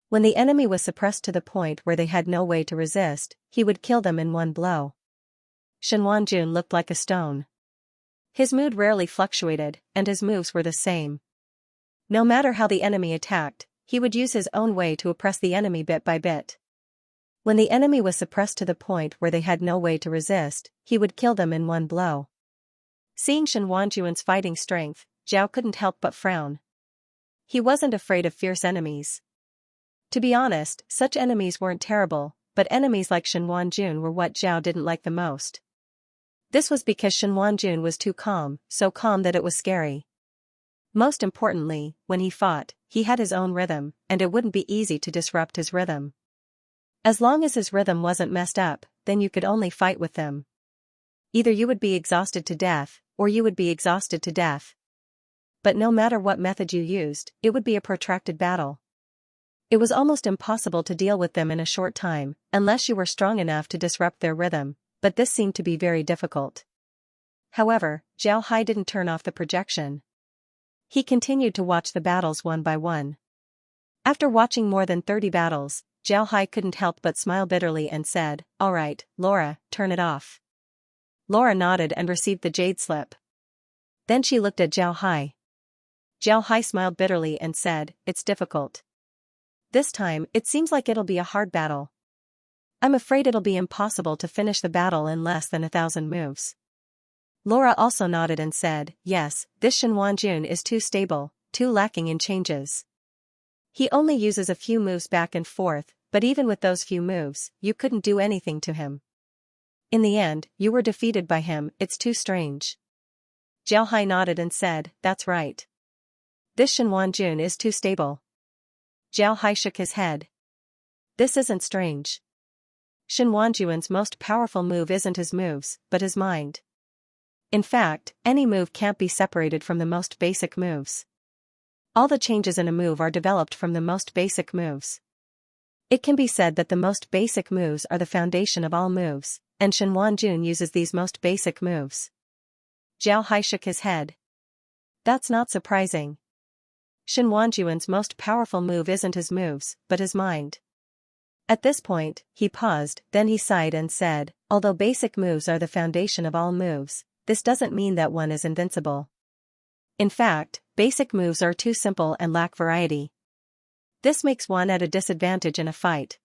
When the enemy was suppressed to the point where they had no way to resist, he would kill them in one blow. Xianxia looked like a stone. His mood rarely fluctuated, and his moves were the same. No matter how the enemy attacked, he would use his own way to oppress the enemy bit by bit. When the enemy was suppressed to the point where they had no way to resist, he would kill them in one blow. Seeing Xianxia's fighting strength, Zhao couldn't help but frown. He wasn't afraid of fierce enemies. To be honest, such enemies weren't terrible, but enemies like Xianxia were what Zhao didn't like the most. This was because Xianxia was too calm, so calm that it was scary. Most importantly, when he fought, he had his own rhythm, and it wouldn't be easy to disrupt his rhythm. As long as his rhythm wasn't messed up, then you could only fight with them. Either you would be exhausted to death, or you would be exhausted to death. But no matter what method you used, it would be a protracted battle. It was almost impossible to deal with them in a short time, unless you were strong enough to disrupt their rhythm, but this seemed to be very difficult. However, Zhao Hai didn't turn off the projection. He continued to watch the battles one by one. After watching more than 30 battles, Zhao Hai couldn't help but smile bitterly and said, "All right, Laura, turn it off." Laura nodded and received the jade slip. Then she looked at Zhao Hai. Zhao Hai smiled bitterly and said, "It's difficult. This time, it seems like it'll be a hard battle. I'm afraid it'll be impossible to finish the battle in less than 1,000 moves." Laura also nodded and said, "Yes, this Xianxia is too stable, too lacking in changes. He only uses a few moves back and forth, but even with those few moves, you couldn't do anything to him. In the end, you were defeated by him. It's too strange." Zhao Hai nodded and said, "That's right. This Xianxia is too stable." Zhao Hai shook his head. "This isn't strange. Xianxuan's most powerful move isn't his moves, but his mind. In fact, any move can't be separated from the most basic moves. All the changes in a move are developed from the most basic moves. It can be said that the most basic moves are the foundation of all moves, and Xianxia uses these most basic moves." Zhao Hai shook his head. "That's not surprising. Xianxuan's most powerful move isn't his moves, but his mind." At this point, he paused, then he sighed and said, "Although basic moves are the foundation of all moves, this doesn't mean that one is invincible. In fact, basic moves are too simple and lack variety. This makes one at a disadvantage in a fight.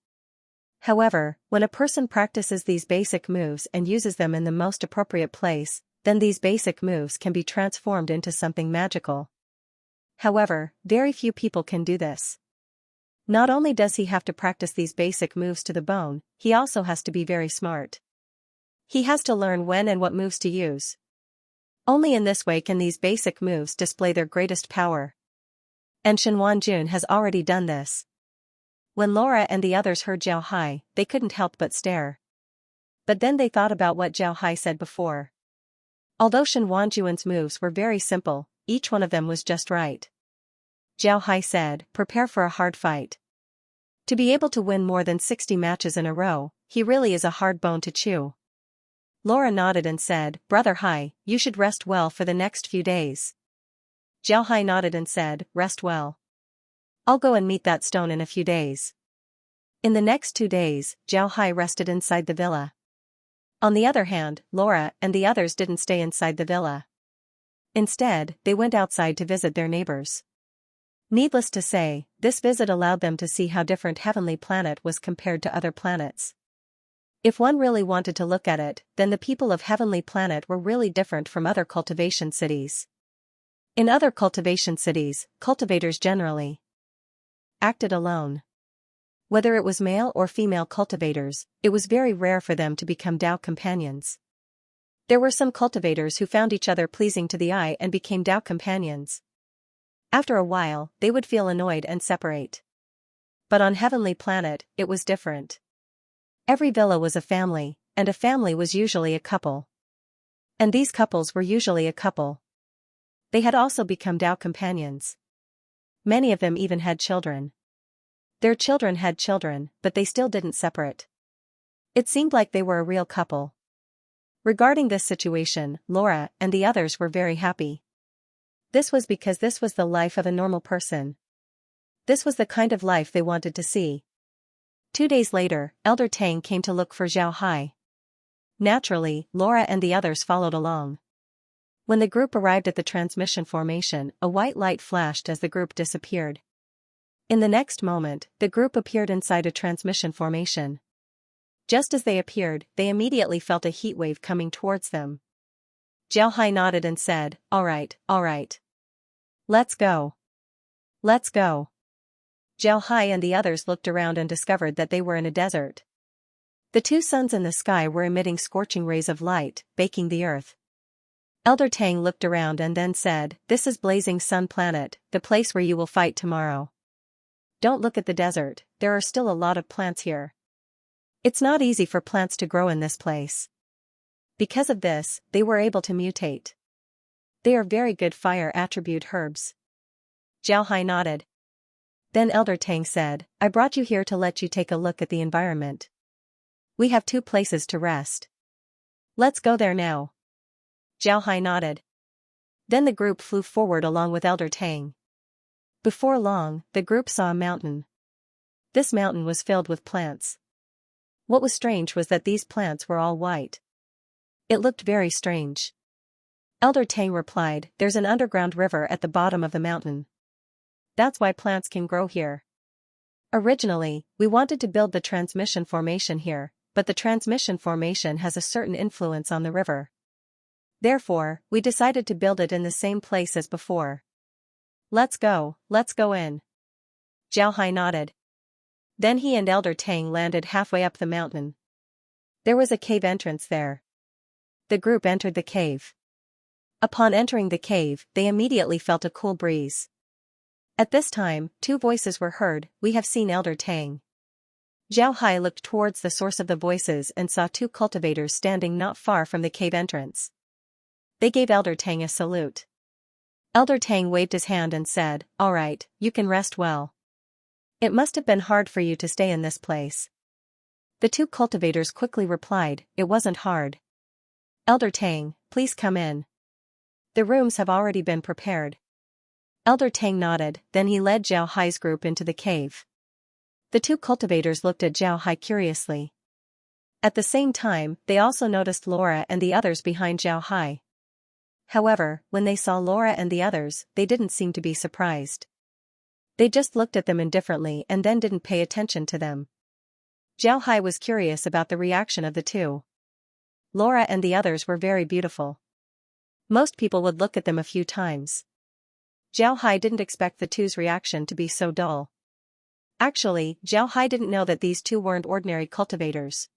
However, when a person practices these basic moves and uses them in the most appropriate place, then these basic moves can be transformed into something magical. However, very few people can do this. Not only does he have to practice these basic moves to the bone, he also has to be very smart. He has to learn when and what moves to use. Only in this way can these basic moves display their greatest power. And Xianxia has already done this." When Laura and the others heard Zhao Hai, they couldn't help but stare. But then they thought about what Zhao Hai said before. Although Xianxuan's moves were very simple, each one of them was just right. Zhao Hai said, "Prepare for a hard fight. To be able to win more than 60 matches in a row, he really is a hard bone to chew." Laura nodded and said, "Brother Hai, you should rest well for the next few days." Zhao Hai nodded and said, "Rest well. I'll go and meet that stone in a few days." In the next 2 days, Zhao Hai rested inside the villa. On the other hand, Laura and the others didn't stay inside the villa. Instead, they went outside to visit their neighbors. Needless to say, this visit allowed them to see how different Heavenly Planet was compared to other planets. If one really wanted to look at it, then the people of Heavenly Planet were really different from other cultivation cities. In other cultivation cities, cultivators generally acted alone. Whether it was male or female cultivators, it was very rare for them to become Tao companions. There were some cultivators who found each other pleasing to the eye and became Tao companions. After a while, they would feel annoyed and separate. But on Heavenly Planet, it was different. Every villa was a family, and a family was usually a couple. And these couples were usually a couple. They had also become Tao companions. Many of them even had children. Their children had children, but they still didn't separate. It seemed like they were a real couple. Regarding this situation, Laura and the others were very happy. This was because this was the life of a normal person. This was the kind of life they wanted to see. 2 days later, Elder Tang came to look for Zhao Hai. Naturally, Laura and the others followed along. When the group arrived at the transmission formation, a white light flashed as the group disappeared. In the next moment, the group appeared inside a transmission formation. Just as they appeared, they immediately felt a heat wave coming towards them. Zhao Hai nodded and said, all right. Let's go. Let's go. Zhao Hai and the others looked around and discovered that they were in a desert. The two suns in the sky were emitting scorching rays of light, baking the earth. Elder Tang looked around and then said, this is Blazing Sun Planet, the place where you will fight tomorrow. Don't look at the desert, there are still a lot of plants here. It's not easy for plants to grow in this place. Because of this, they were able to mutate. They are very good fire attribute herbs. Zhao Hai nodded. Then Elder Tang said, I brought you here to let you take a look at the environment. We have 2 places to rest. Let's go there now. Zhao Hai nodded. Then the group flew forward along with Elder Tang. Before long, the group saw a mountain. This mountain was filled with plants. What was strange was that these plants were all white. It looked very strange. Elder Tang replied, there's an underground river at the bottom of the mountain. That's why plants can grow here. Originally, we wanted to build the transmission formation here, but the transmission formation has a certain influence on the river. Therefore, we decided to build it in the same place as before. Let's go in. Zhao Hai nodded. Then he and Elder Tang landed halfway up the mountain. There was a cave entrance there. The group entered the cave. Upon entering the cave, they immediately felt a cool breeze. At this time, 2 voices were heard, we have seen Elder Tang. Zhao Hai looked towards the source of the voices and saw 2 cultivators standing not far from the cave entrance. They gave Elder Tang a salute. Elder Tang waved his hand and said, all right, you can rest well. It must have been hard for you to stay in this place. The 2 cultivators quickly replied, it wasn't hard. Elder Tang, please come in. The rooms have already been prepared. Elder Tang nodded, then he led Zhao Hai's group into the cave. The 2 cultivators looked at Zhao Hai curiously. At the same time, they also noticed Laura and the others behind Zhao Hai. However, when they saw Laura and the others, they didn't seem to be surprised. They just looked at them indifferently and then didn't pay attention to them. Zhao Hai was curious about the reaction of the 2. Laura and the others were very beautiful. Most people would look at them a few times. Zhao Hai didn't expect the 2's reaction to be so dull. Actually, Zhao Hai didn't know that these 2 weren't ordinary cultivators.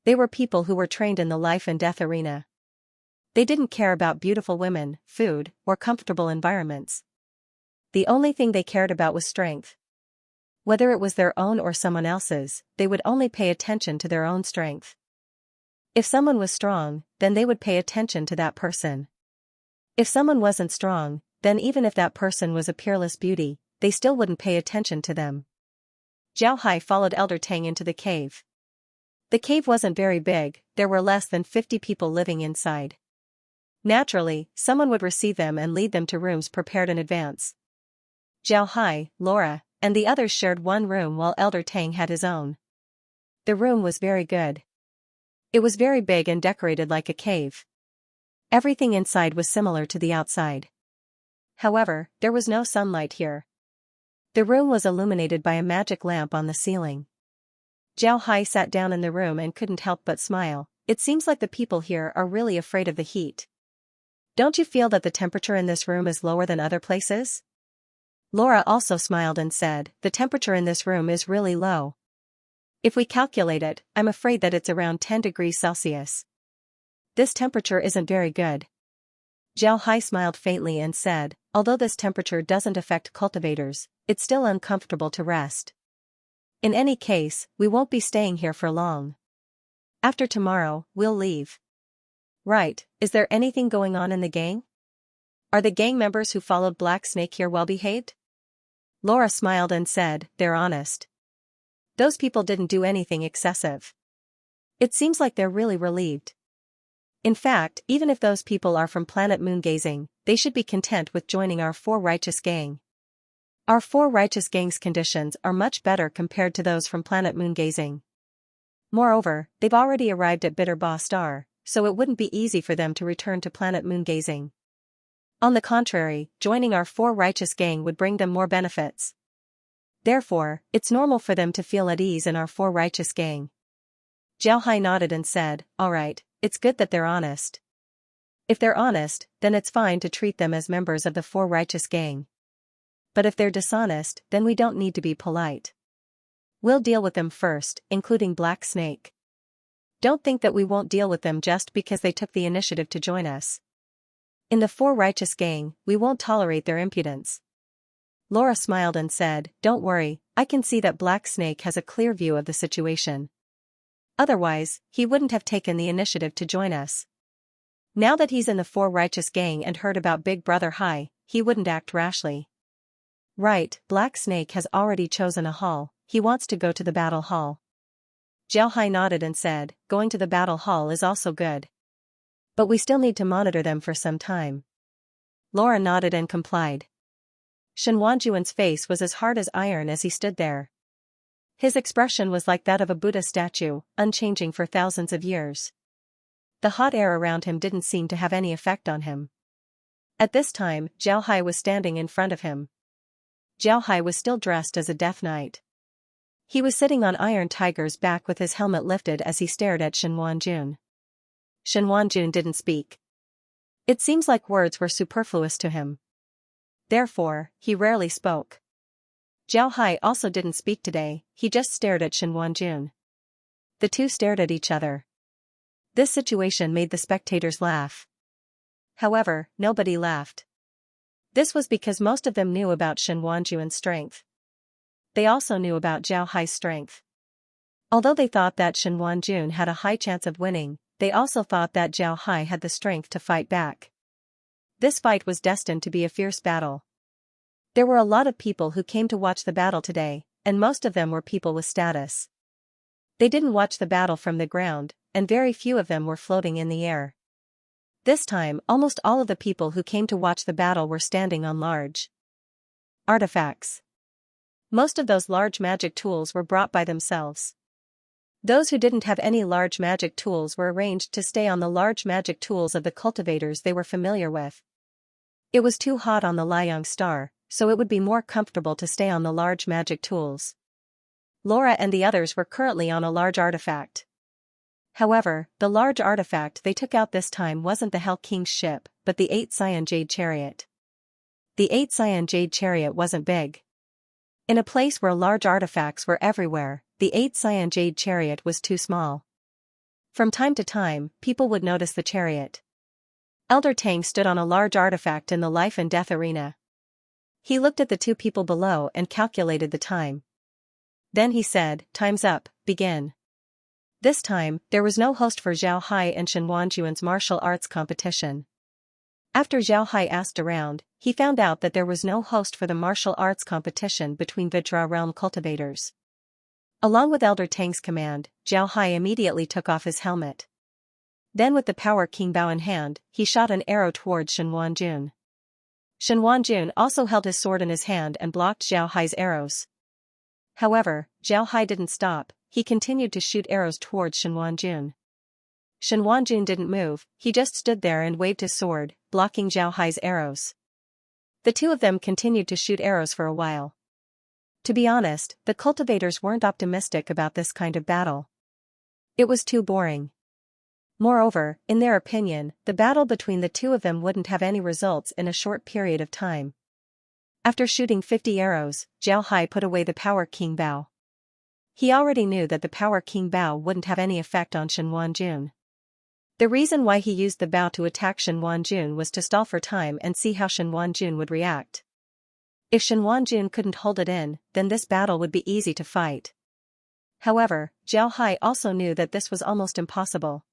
They were people who were trained in the life and death arena. They didn't care about beautiful women, food, or comfortable environments. The only thing they cared about was strength. Whether it was their own or someone else's, they would only pay attention to their own strength. If someone was strong, then they would pay attention to that person. If someone wasn't strong, then even if that person was a peerless beauty, they still wouldn't pay attention to them. Zhao Hai followed Elder Tang into the cave. The cave wasn't very big, there were less than 50 people living inside. Naturally, someone would receive them and lead them to rooms prepared in advance. Zhao Hai, Laura, and the others shared one room while Elder Tang had his own. The room was very good. It was very big and decorated like a cave. Everything inside was similar to the outside. However, there was no sunlight here. The room was illuminated by a magic lamp on the ceiling. Zhao Hai sat down in the room and couldn't help but smile. It seems like the people here are really afraid of the heat. Don't you feel that the temperature in this room is lower than other places? Laura also smiled and said, the temperature in this room is really low. If we calculate it, I'm afraid that it's around 10 degrees Celsius. This temperature isn't very good. Zhao Hai smiled faintly and said, although this temperature doesn't affect cultivators, it's still uncomfortable to rest. In any case, we won't be staying here for long. After tomorrow, we'll leave. Right, is there anything going on in the gang? Are the gang members who followed Black Snake here well behaved? Laura smiled and said, they're honest. Those people didn't do anything excessive. It seems like they're really relieved. In fact, even if those people are from planet moon gazing, they should be content with joining our four righteous gang. Our four righteous gang's conditions are much better compared to those from planet moon gazing. Moreover, they've already arrived at Bitter Ba Star, so it wouldn't be easy for them to return to planet moon gazing. On the contrary, joining our four righteous gang would bring them more benefits. Therefore, it's normal for them to feel at ease in our four righteous gang. Zhao Hai nodded and said, "Alright, it's good that they're honest. If they're honest, then it's fine to treat them as members of the four righteous gang. But if they're dishonest, then we don't need to be polite. We'll deal with them first, including Black Snake. Don't think that we won't deal with them just because they took the initiative to join us. In the four righteous gang, we won't tolerate their impudence." Laura smiled and said, "Don't worry, I can see that Black Snake has a clear view of the situation. Otherwise, he wouldn't have taken the initiative to join us. Now that he's in the four righteous gang and heard about Big Brother Hai, he wouldn't act rashly." "Right, Black Snake has already chosen a hall, he wants to go to the battle hall." Zhao Hai nodded and said, "Going to the battle hall is also good. But we still need to monitor them for some time." Laura nodded and complied. Shen Wanjuan's face was as hard as iron as he stood there. His expression was like that of a Buddha statue, unchanging for thousands of years. The hot air around him didn't seem to have any effect on him. At this time, Zhao Hai was standing in front of him. Zhao Hai was still dressed as a death knight. He was sitting on Iron Tiger's back with his helmet lifted as he stared at Shen Wanjun. Shen Wanjun didn't speak. It seems like words were superfluous to him. Therefore, he rarely spoke. Zhao Hai also didn't speak today, he just stared at Shen Wanjun. The two stared at each other. This situation made the spectators laugh. However, nobody laughed. This was because most of them knew about Shen Wanjuan's strength. They also knew about Zhao Hai's strength. Although they thought that Shen Wanjun had a high chance of winning, they also thought that Zhao Hai had the strength to fight back. This fight was destined to be a fierce battle. There were a lot of people who came to watch the battle today, and most of them were people with status. They didn't watch the battle from the ground, and very few of them were floating in the air. This time, almost all of the people who came to watch the battle were standing on large artifacts. Most of those large magic tools were brought by themselves. Those who didn't have any large magic tools were arranged to stay on the large magic tools of the cultivators they were familiar with. It was too hot on the Liang star, so it would be more comfortable to stay on the large magic tools. Laura and the others were currently on a large artifact. However, the large artifact they took out this time wasn't the Hell King's ship, but the 8 Cyan Jade Chariot. The 8 Cyan Jade Chariot wasn't big. In a place where large artifacts were everywhere, the 8 Cyan Jade Chariot was too small. From time to time, people would notice the chariot. Elder Tang stood on a large artifact in the life and death arena. He looked at the two people below and calculated the time. Then he said, "Time's up, begin." This time, there was no host for Zhao Hai and Shen Wanjuan's martial arts competition. After Zhao Hai asked around, he found out that there was no host for the martial arts competition between Vajra Realm cultivators. Along with Elder Tang's command, Zhao Hai immediately took off his helmet. Then with the Power King Bao in hand, he shot an arrow towards Shen Wanjun. Shen Wanjun also held his sword in his hand and blocked Zhao Hai's arrows. However, Zhao Hai didn't stop, he continued to shoot arrows towards Shen Wanjun. Shen Wanjun didn't move, he just stood there and waved his sword, blocking Zhao Hai's arrows. The two of them continued to shoot arrows for a while. To be honest, the cultivators weren't optimistic about this kind of battle. It was too boring. Moreover, in their opinion, the battle between the two of them wouldn't have any results in a short period of time. After shooting 50 arrows, Zhao Hai put away the Power King Bao. He already knew that the Power King Bao wouldn't have any effect on Shen Wanjun. The reason why he used the Bao to attack Shen Wanjun was to stall for time and see how Shen Wanjun would react. If Shen Wanjun couldn't hold it in, then this battle would be easy to fight. However, Zhao Hai also knew that this was almost impossible.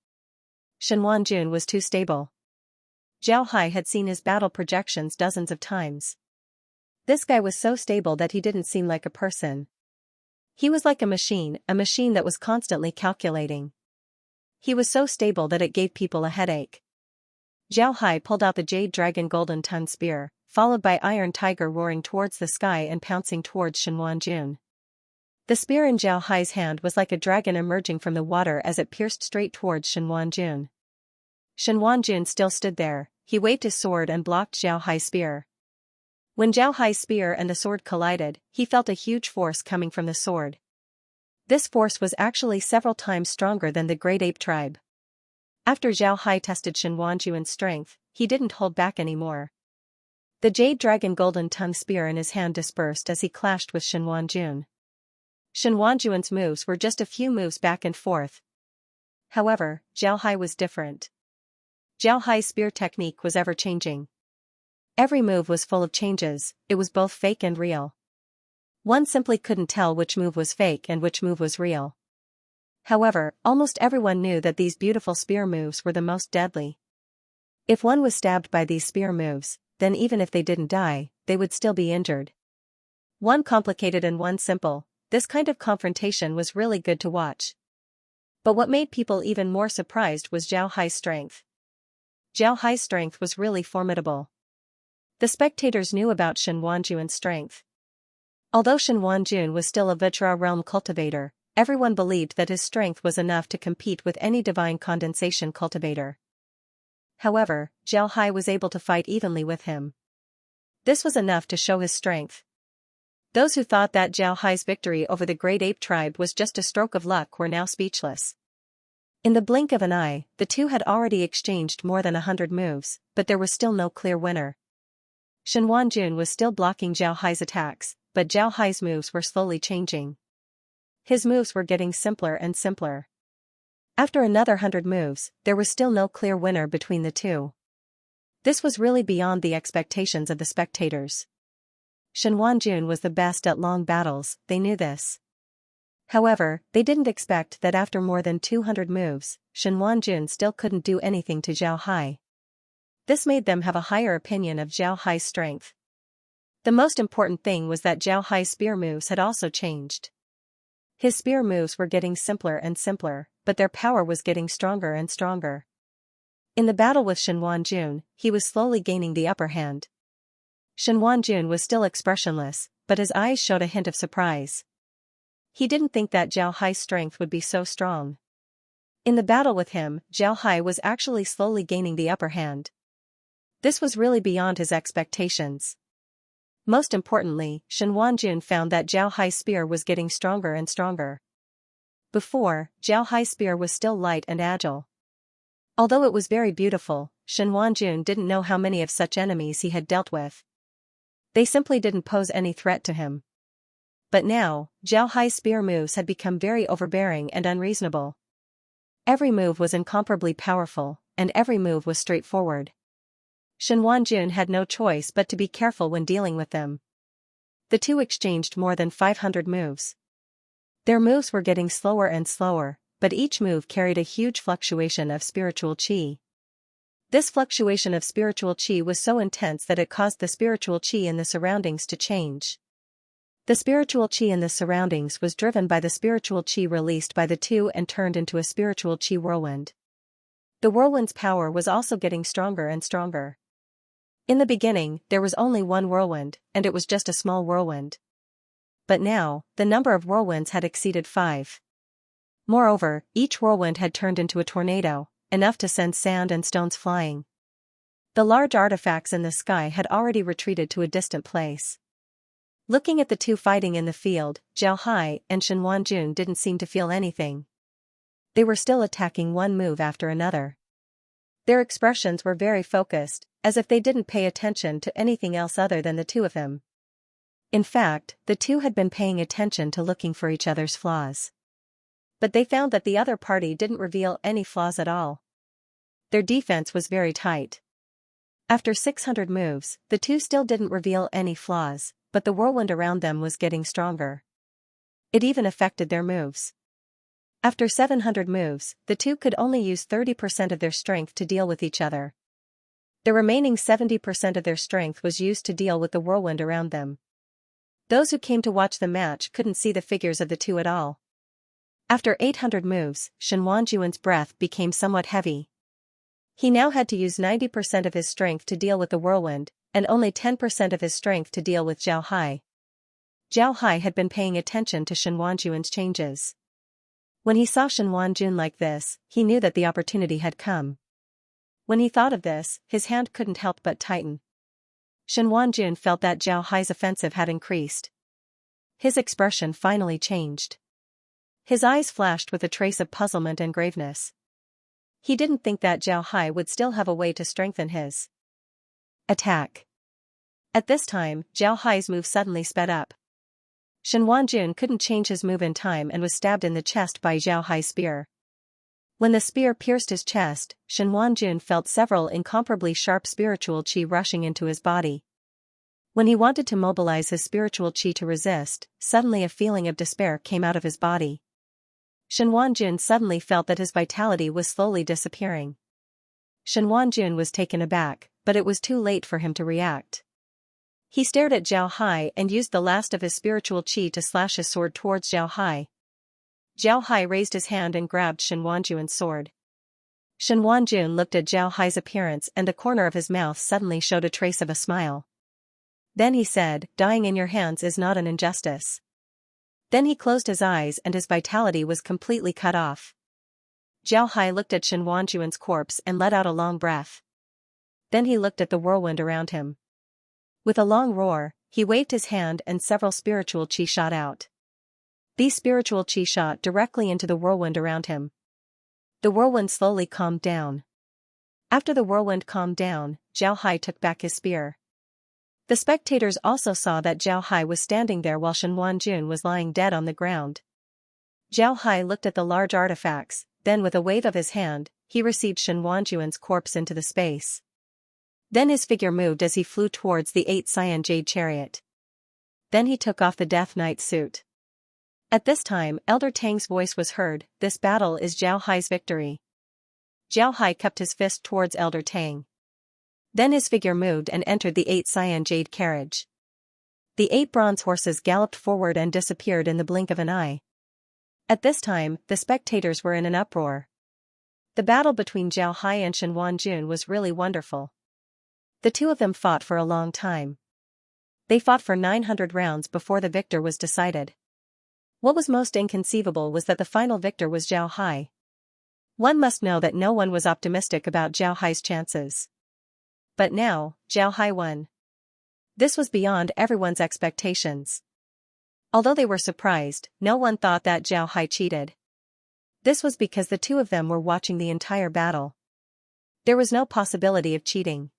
Shen Wanjun was too stable. Zhao Hai had seen his battle projections dozens of times. This guy was so stable that he didn't seem like a person. He was like a machine that was constantly calculating. He was so stable that it gave people a headache. Zhao Hai pulled out the Jade Dragon Golden Tongue Spear, followed by Iron Tiger roaring towards the sky and pouncing towards Shenhuanjun. The spear in Zhao Hai's hand was like a dragon emerging from the water as it pierced straight towards Shenhuanjun. Shenhuanjun still stood there. He waved his sword and blocked Zhao Hai's spear. When Zhao Hai's spear and the sword collided, he felt a huge force coming from the sword. This force was actually several times stronger than the Great Ape tribe. After Zhao Hai tested Shenhuanjun's strength, he didn't hold back anymore. The Jade Dragon Golden Tongue Spear in his hand dispersed as he clashed with Shenhuanjun. Shenhuanjun's moves were just a few moves back and forth. However, Zhao Hai was different. Zhao Hai's spear technique was ever-changing. Every move was full of changes, it was both fake and real. One simply couldn't tell which move was fake and which move was real. However, almost everyone knew that these beautiful spear moves were the most deadly. If one was stabbed by these spear moves, then even if they didn't die, they would still be injured. One complicated and one simple, this kind of confrontation was really good to watch. But what made people even more surprised was Zhao Hai's strength. Zhao Hai's strength was really formidable. The spectators knew about Shenhuanjun's strength. Although Shenhuanjun was still a Vajra realm cultivator, everyone believed that his strength was enough to compete with any divine condensation cultivator. However, Zhao Hai was able to fight evenly with him. This was enough to show his strength. Those who thought that Zhao Hai's victory over the Great Ape tribe was just a stroke of luck were now speechless. In the blink of an eye, the two had already exchanged more than 100 moves, but there was still no clear winner. Shenhuanjun was still blocking Zhao Hai's attacks, but Zhao Hai's moves were slowly changing. His moves were getting simpler and simpler. After another 100 moves, there was still no clear winner between the two. This was really beyond the expectations of the spectators. Shenhuanjun was the best at long battles, they knew this. However, they didn't expect that after more than 200 moves, Shenhuanjun still couldn't do anything to Zhao Hai. This made them have a higher opinion of Zhao Hai's strength. The most important thing was that Zhao Hai's spear moves had also changed. His spear moves were getting simpler and simpler, but their power was getting stronger and stronger. In the battle with Shenhuanjun, he was slowly gaining the upper hand. Shenhuanjun was still expressionless, but his eyes showed a hint of surprise. He didn't think that Zhao Hai's strength would be so strong. In the battle with him, Zhao Hai was actually slowly gaining the upper hand. This was really beyond his expectations. Most importantly, Shenhuanjun found that Zhao Hai's spear was getting stronger and stronger. Before, Zhao Hai's spear was still light and agile. Although it was very beautiful, Shenhuanjun didn't know how many of such enemies he had dealt with. They simply didn't pose any threat to him. But now, Zhao Hai's spear moves had become very overbearing and unreasonable. Every move was incomparably powerful, and every move was straightforward. Shenhuanjun had no choice but to be careful when dealing with them. The two exchanged more than 500 moves. Their moves were getting slower and slower, but each move carried a huge fluctuation of spiritual qi. This fluctuation of spiritual qi was so intense that it caused the spiritual qi in the surroundings to change. The spiritual qi in the surroundings was driven by the spiritual qi released by the two and turned into a spiritual qi whirlwind. The whirlwind's power was also getting stronger and stronger. In the beginning, there was only one whirlwind, and it was just a small whirlwind. But now, the number of whirlwinds had exceeded 5. Moreover, each whirlwind had turned into a tornado, enough to send sand and stones flying. The large artifacts in the sky had already retreated to a distant place. Looking at the two fighting in the field, Zhao Hai and Shenhuanjun didn't seem to feel anything. They were still attacking one move after another. Their expressions were very focused, as if they didn't pay attention to anything else other than the two of them. In fact, the two had been paying attention to looking for each other's flaws. But they found that the other party didn't reveal any flaws at all. Their defense was very tight. After 600 moves, the two still didn't reveal any flaws, but the whirlwind around them was getting stronger. It even affected their moves. After 700 moves, the two could only use 30% of their strength to deal with each other. The remaining 70% of their strength was used to deal with the whirlwind around them. Those who came to watch the match couldn't see the figures of the two at all. After 800 moves, Shenhuanjuan's breath became somewhat heavy. He now had to use 90% of his strength to deal with the whirlwind, and only 10% of his strength to deal with Zhao Hai. Zhao Hai had been paying attention to Shenhuanjuan's changes. When he saw Shenhuanjun like this, he knew that the opportunity had come. When he thought of this, his hand couldn't help but tighten. Shenhuanjun felt that Zhao Hai's offensive had increased. His expression finally changed. His eyes flashed with a trace of puzzlement and graveness. He didn't think that Zhao Hai would still have a way to strengthen his attack. At this time, Zhao Hai's move suddenly sped up. Shenhuanjun couldn't change his move in time and was stabbed in the chest by Zhao Hai's spear. When the spear pierced his chest, Shenhuanjun felt several incomparably sharp spiritual qi rushing into his body. When he wanted to mobilize his spiritual qi to resist, suddenly a feeling of despair came out of his body. Shenhuanjun suddenly felt that his vitality was slowly disappearing. Shenhuanjun was taken aback, but it was too late for him to react. He stared at Zhao Hai and used the last of his spiritual qi to slash his sword towards Zhao Hai. Zhao Hai raised his hand and grabbed Shenhuanjun's sword. Shenhuanjun looked at Zhao Hai's appearance and the corner of his mouth suddenly showed a trace of a smile. Then he said, "Dying in your hands is not an injustice." Then he closed his eyes and his vitality was completely cut off. Zhao Hai looked at Shenhuanjun's corpse and let out a long breath. Then he looked at the whirlwind around him. With a long roar, he waved his hand and several spiritual qi shot out. These spiritual qi shot directly into the whirlwind around him. The whirlwind slowly calmed down. After the whirlwind calmed down, Zhao Hai took back his spear. The spectators also saw that Zhao Hai was standing there while Shenhuanjun was lying dead on the ground. Zhao Hai looked at the large artifacts, then with a wave of his hand, he received Shenhuanjun's corpse into the space. Then his figure moved as he flew towards the 8 cyan jade chariot. Then he took off the Death Knight suit. At this time, Elder Tang's voice was heard, "This battle is Zhao Hai's victory." Zhao Hai cupped his fist towards Elder Tang. Then his figure moved and entered the 8 cyan jade carriage. The 8 bronze horses galloped forward and disappeared in the blink of an eye. At this time, the spectators were in an uproar. The battle between Zhao Hai and Shenhuanjun was really wonderful. The two of them fought for a long time. They fought for 900 rounds before the victor was decided. What was most inconceivable was that the final victor was Zhao Hai. One must know that no one was optimistic about Zhao Hai's chances. But now, Zhao Hai won. This was beyond everyone's expectations. Although they were surprised, no one thought that Zhao Hai cheated. This was because the two of them were watching the entire battle. There was no possibility of cheating.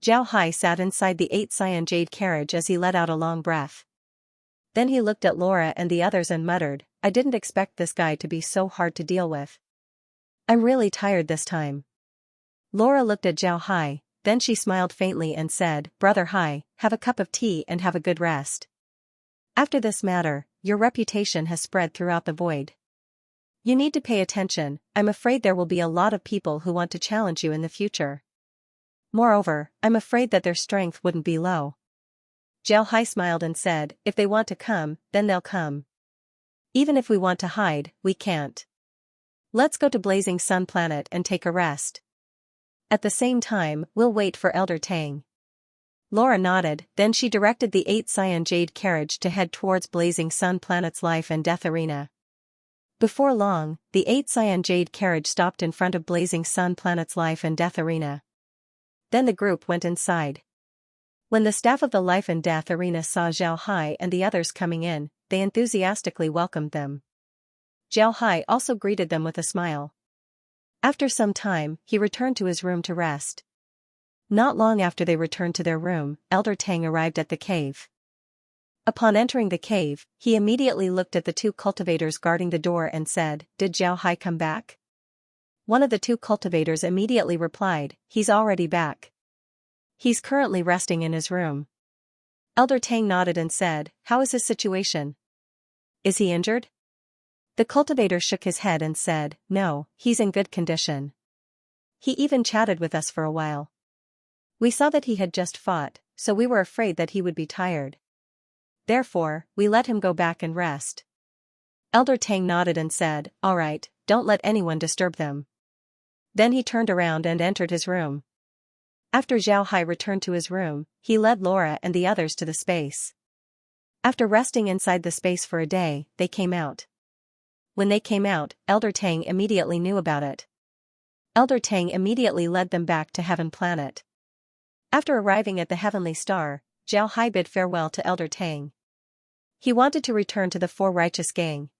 Zhao Hai sat inside the 8 cyan jade carriage as he let out a long breath. Then he looked at Laura and the others and muttered, "I didn't expect this guy to be so hard to deal with. I'm really tired this time." Laura looked at Zhao Hai, then she smiled faintly and said, "Brother Hai, have a cup of tea and have a good rest. After this matter, your reputation has spread throughout the void. You need to pay attention. I'm afraid there will be a lot of people who want to challenge you in the future. Moreover, I'm afraid that their strength wouldn't be low." Zhao Hai smiled and said, "If they want to come, then they'll come. Even if we want to hide, we can't. Let's go to Blazing Sun Planet and take a rest. At the same time, we'll wait for Elder Tang." Laura nodded, then she directed the 8 cyan jade carriage to head towards Blazing Sun Planet's life and death arena. Before long, the 8 cyan jade carriage stopped in front of Blazing Sun Planet's life and death arena. Then the group went inside. When the staff of the life and death arena saw Zhao Hai and the others coming in, they enthusiastically welcomed them. Zhao Hai also greeted them with a smile. After some time, he returned to his room to rest. Not long after they returned to their room, Elder Tang arrived at the cave. Upon entering the cave, he immediately looked at the 2 cultivators guarding the door and said, "Did Zhao Hai come back?" One of the 2 cultivators immediately replied, "He's already back. He's currently resting in his room." Elder Tang nodded and said, "How is his situation? Is he injured?" The cultivator shook his head and said, "No, he's in good condition. He even chatted with us for a while. We saw that he had just fought, so we were afraid that he would be tired. Therefore, we let him go back and rest." Elder Tang nodded and said, "All right, don't let anyone disturb them." Then he turned around and entered his room. After Zhao Hai returned to his room, he led Laura and the others to the space. After resting inside the space for a day, they came out. When they came out, Elder Tang immediately knew about it. Elder Tang immediately led them back to Heaven Planet. After arriving at the Heavenly Star, Zhao Hai bid farewell to Elder Tang. He wanted to return to the Four Righteous Gang.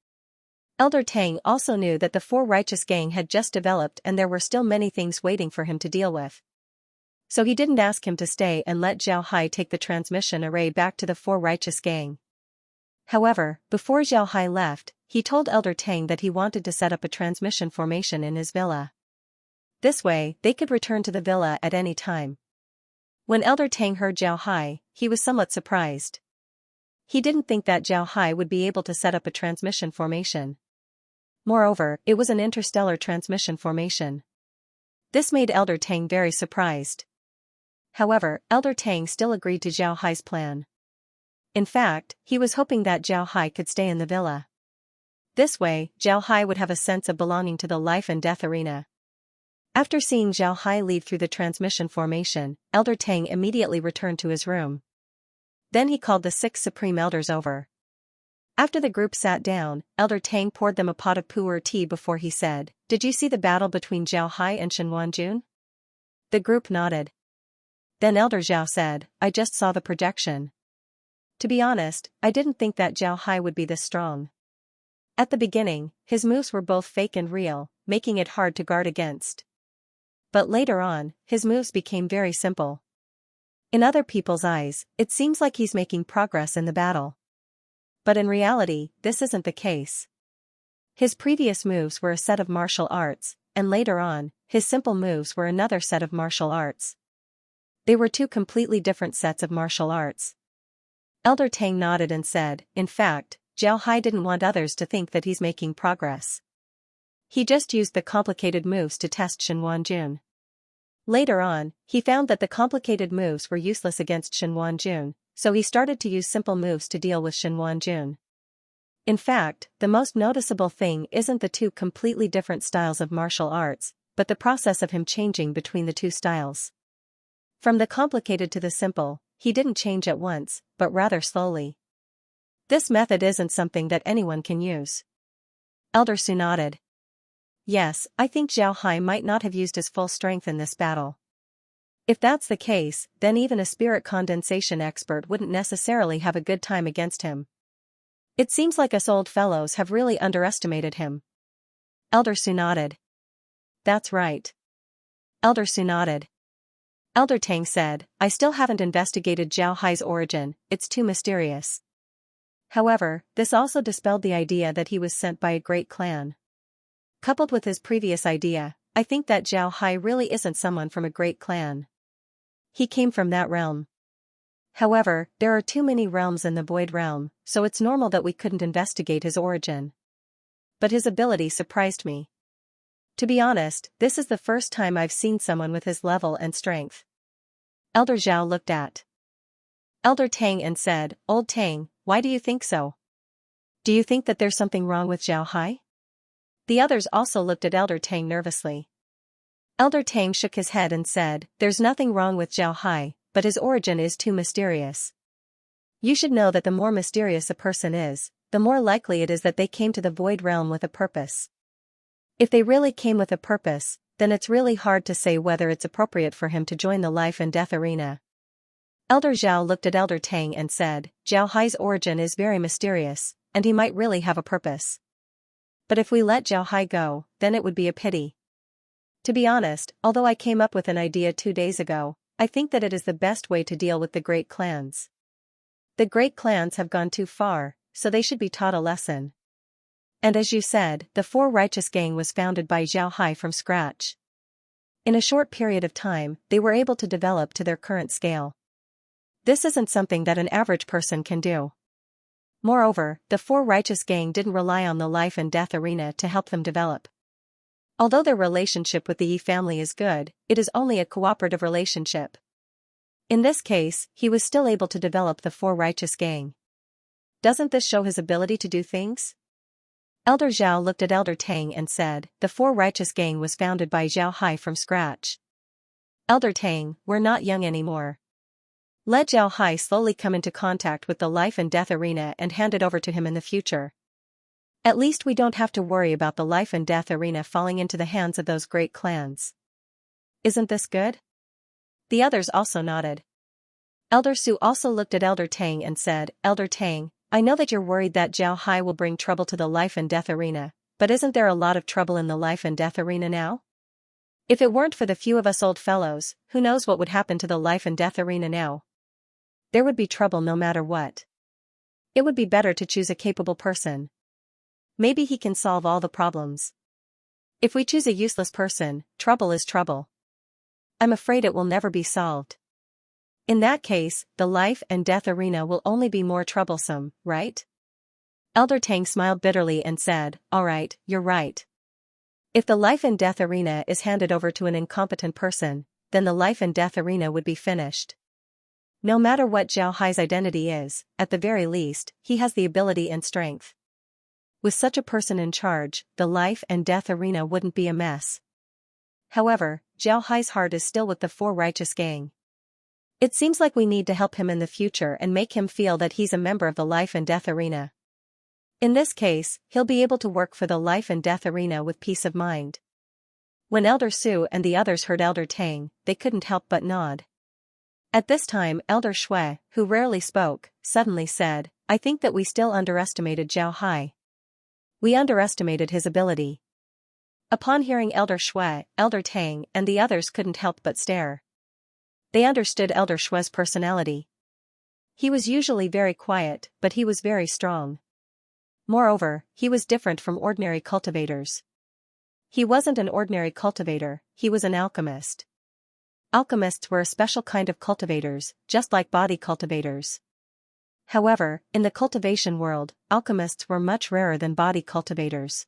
Elder Tang also knew that the Four Righteous Gang had just developed and there were still many things waiting for him to deal with. So he didn't ask him to stay and let Zhao Hai take the transmission array back to the Four Righteous Gang. However, before Zhao Hai left, he told Elder Tang that he wanted to set up a transmission formation in his villa. This way, they could return to the villa at any time. When Elder Tang heard Zhao Hai, he was somewhat surprised. He didn't think that Zhao Hai would be able to set up a transmission formation. Moreover, it was an interstellar transmission formation. This made Elder Tang very surprised. However, Elder Tang still agreed to Zhao Hai's plan. In fact, he was hoping that Zhao Hai could stay in the villa. This way, Zhao Hai would have a sense of belonging to the life and death arena. After seeing Zhao Hai leave through the transmission formation, Elder Tang immediately returned to his room. Then he called the 6 Supreme Elders over. After the group sat down, Elder Tang poured them a pot of pu'er tea before he said, "Did you see the battle between Zhao Hai and Shen Wanjun?" The group nodded. Then Elder Zhao said, "I just saw the projection. To be honest, I didn't think that Zhao Hai would be this strong. At the beginning, his moves were both fake and real, making it hard to guard against. But later on, his moves became very simple. In other people's eyes, it seems like he's making progress in the battle. But in reality, this isn't the case. His previous moves were a set of martial arts, and later on, his simple moves were another set of martial arts. They were two completely different sets of martial arts." Elder Tang nodded and said, "In fact, Zhao Hai didn't want others to think that he's making progress. He just used the complicated moves to test Shen Wanjun. Later on, he found that the complicated moves were useless against Shen Wanjun, so he started to use simple moves to deal with Shen Wanjun. In fact, the most noticeable thing isn't the two completely different styles of martial arts, but the process of him changing between the two styles. From the complicated to the simple, he didn't change at once, but rather slowly. This method isn't something that anyone can use." Elder Su nodded. "Yes, I think Zhao Hai might not have used his full strength in this battle. If that's the case, then even a spirit condensation expert wouldn't necessarily have a good time against him. It seems like us old fellows have really underestimated him." Elder Su nodded. "That's right." Elder Su nodded. Elder Tang said, "I still haven't investigated Zhao Hai's origin, it's too mysterious." However, this also dispelled the idea that he was sent by a great clan. Coupled with his previous idea, I think that Zhao Hai really isn't someone from a great clan. He came from that realm. However, there are too many realms in the Void Realm, so it's normal that we couldn't investigate his origin. But his ability surprised me. To be honest, this is the first time I've seen someone with his level and strength." Elder Zhao looked at Elder Tang and said, "Old Tang, why do you think so? Do you think that there's something wrong with Zhao Hai?" The others also looked at Elder Tang nervously. Elder Tang shook his head and said, "There's nothing wrong with Zhao Hai, but his origin is too mysterious. You should know that the more mysterious a person is, the more likely it is that they came to the Void Realm with a purpose. If they really came with a purpose, then it's really hard to say whether it's appropriate for him to join the life and death arena." Elder Zhao looked at Elder Tang and said, "Zhao Hai's origin is very mysterious, and he might really have a purpose. But if we let Zhao Hai go, then it would be a pity. To be honest, although I came up with an idea 2 days ago, I think that it is the best way to deal with the great clans. The great clans have gone too far, so they should be taught a lesson. And as you said, the Four Righteous Gang was founded by Zhao Hai from scratch. In a short period of time, they were able to develop to their current scale. This isn't something that an average person can do. Moreover, the Four Righteous Gang didn't rely on the life and death arena to help them develop. Although their relationship with the Yi family is good, it is only a cooperative relationship. In this case, he was still able to develop the Four Righteous Gang. Doesn't this show his ability to do things? Elder Zhao looked at Elder Tang and said, the Four Righteous Gang was founded by Zhao Hai from scratch. Elder Tang, we're not young anymore. Let Zhao Hai slowly come into contact with the life and death arena and hand it over to him in the future. At least we don't have to worry about the life and death arena falling into the hands of those great clans. Isn't this good? The others also nodded. Elder Su also looked at Elder Tang and said, Elder Tang, I know that you're worried that Zhao Hai will bring trouble to the life and death arena, but isn't there a lot of trouble in the life and death arena now? If it weren't for the few of us old fellows, who knows what would happen to the life and death arena now? There would be trouble no matter what. It would be better to choose a capable person. Maybe he can solve all the problems. If we choose a useless person, trouble is trouble. I'm afraid it will never be solved. In that case, the life and death arena will only be more troublesome, right? Elder Tang smiled bitterly and said, all right, you're right. If the life and death arena is handed over to an incompetent person, then the life and death arena would be finished. No matter what Zhao Hai's identity is, at the very least, he has the ability and strength. With such a person in charge, the life and death arena wouldn't be a mess. However, Zhao Hai's heart is still with the Four Righteous Gang. It seems like we need to help him in the future and make him feel that he's a member of the life and death arena. In this case, he'll be able to work for the life and death arena with peace of mind. When Elder Su and the others heard Elder Tang, they couldn't help but nod. At this time, Elder Shui, who rarely spoke, suddenly said, I think that we still underestimated Zhao Hai. We underestimated his ability. Upon hearing Elder Shui, Elder Tang and the others couldn't help but stare. They understood Elder Shui's personality. He was usually very quiet, but he was very strong. Moreover, he was different from ordinary cultivators. He wasn't an ordinary cultivator, he was an alchemist. Alchemists were a special kind of cultivators, just like body cultivators. However, in the cultivation world, alchemists were much rarer than body cultivators.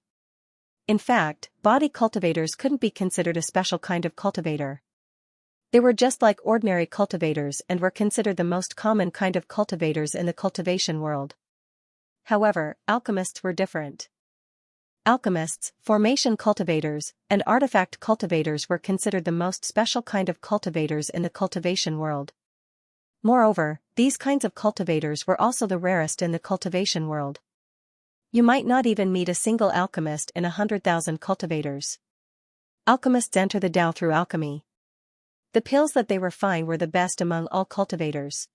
In fact, body cultivators couldn't be considered a special kind of cultivator. They were just like ordinary cultivators and were considered the most common kind of cultivators in the cultivation world. However, alchemists were different. Alchemists, formation cultivators, and artifact cultivators were considered the most special kind of cultivators in the cultivation world. Moreover, these kinds of cultivators were also the rarest in the cultivation world. You might not even meet a single alchemist in 100,000 cultivators. Alchemists enter the Tao through alchemy. The pills that they refine were the best among all cultivators.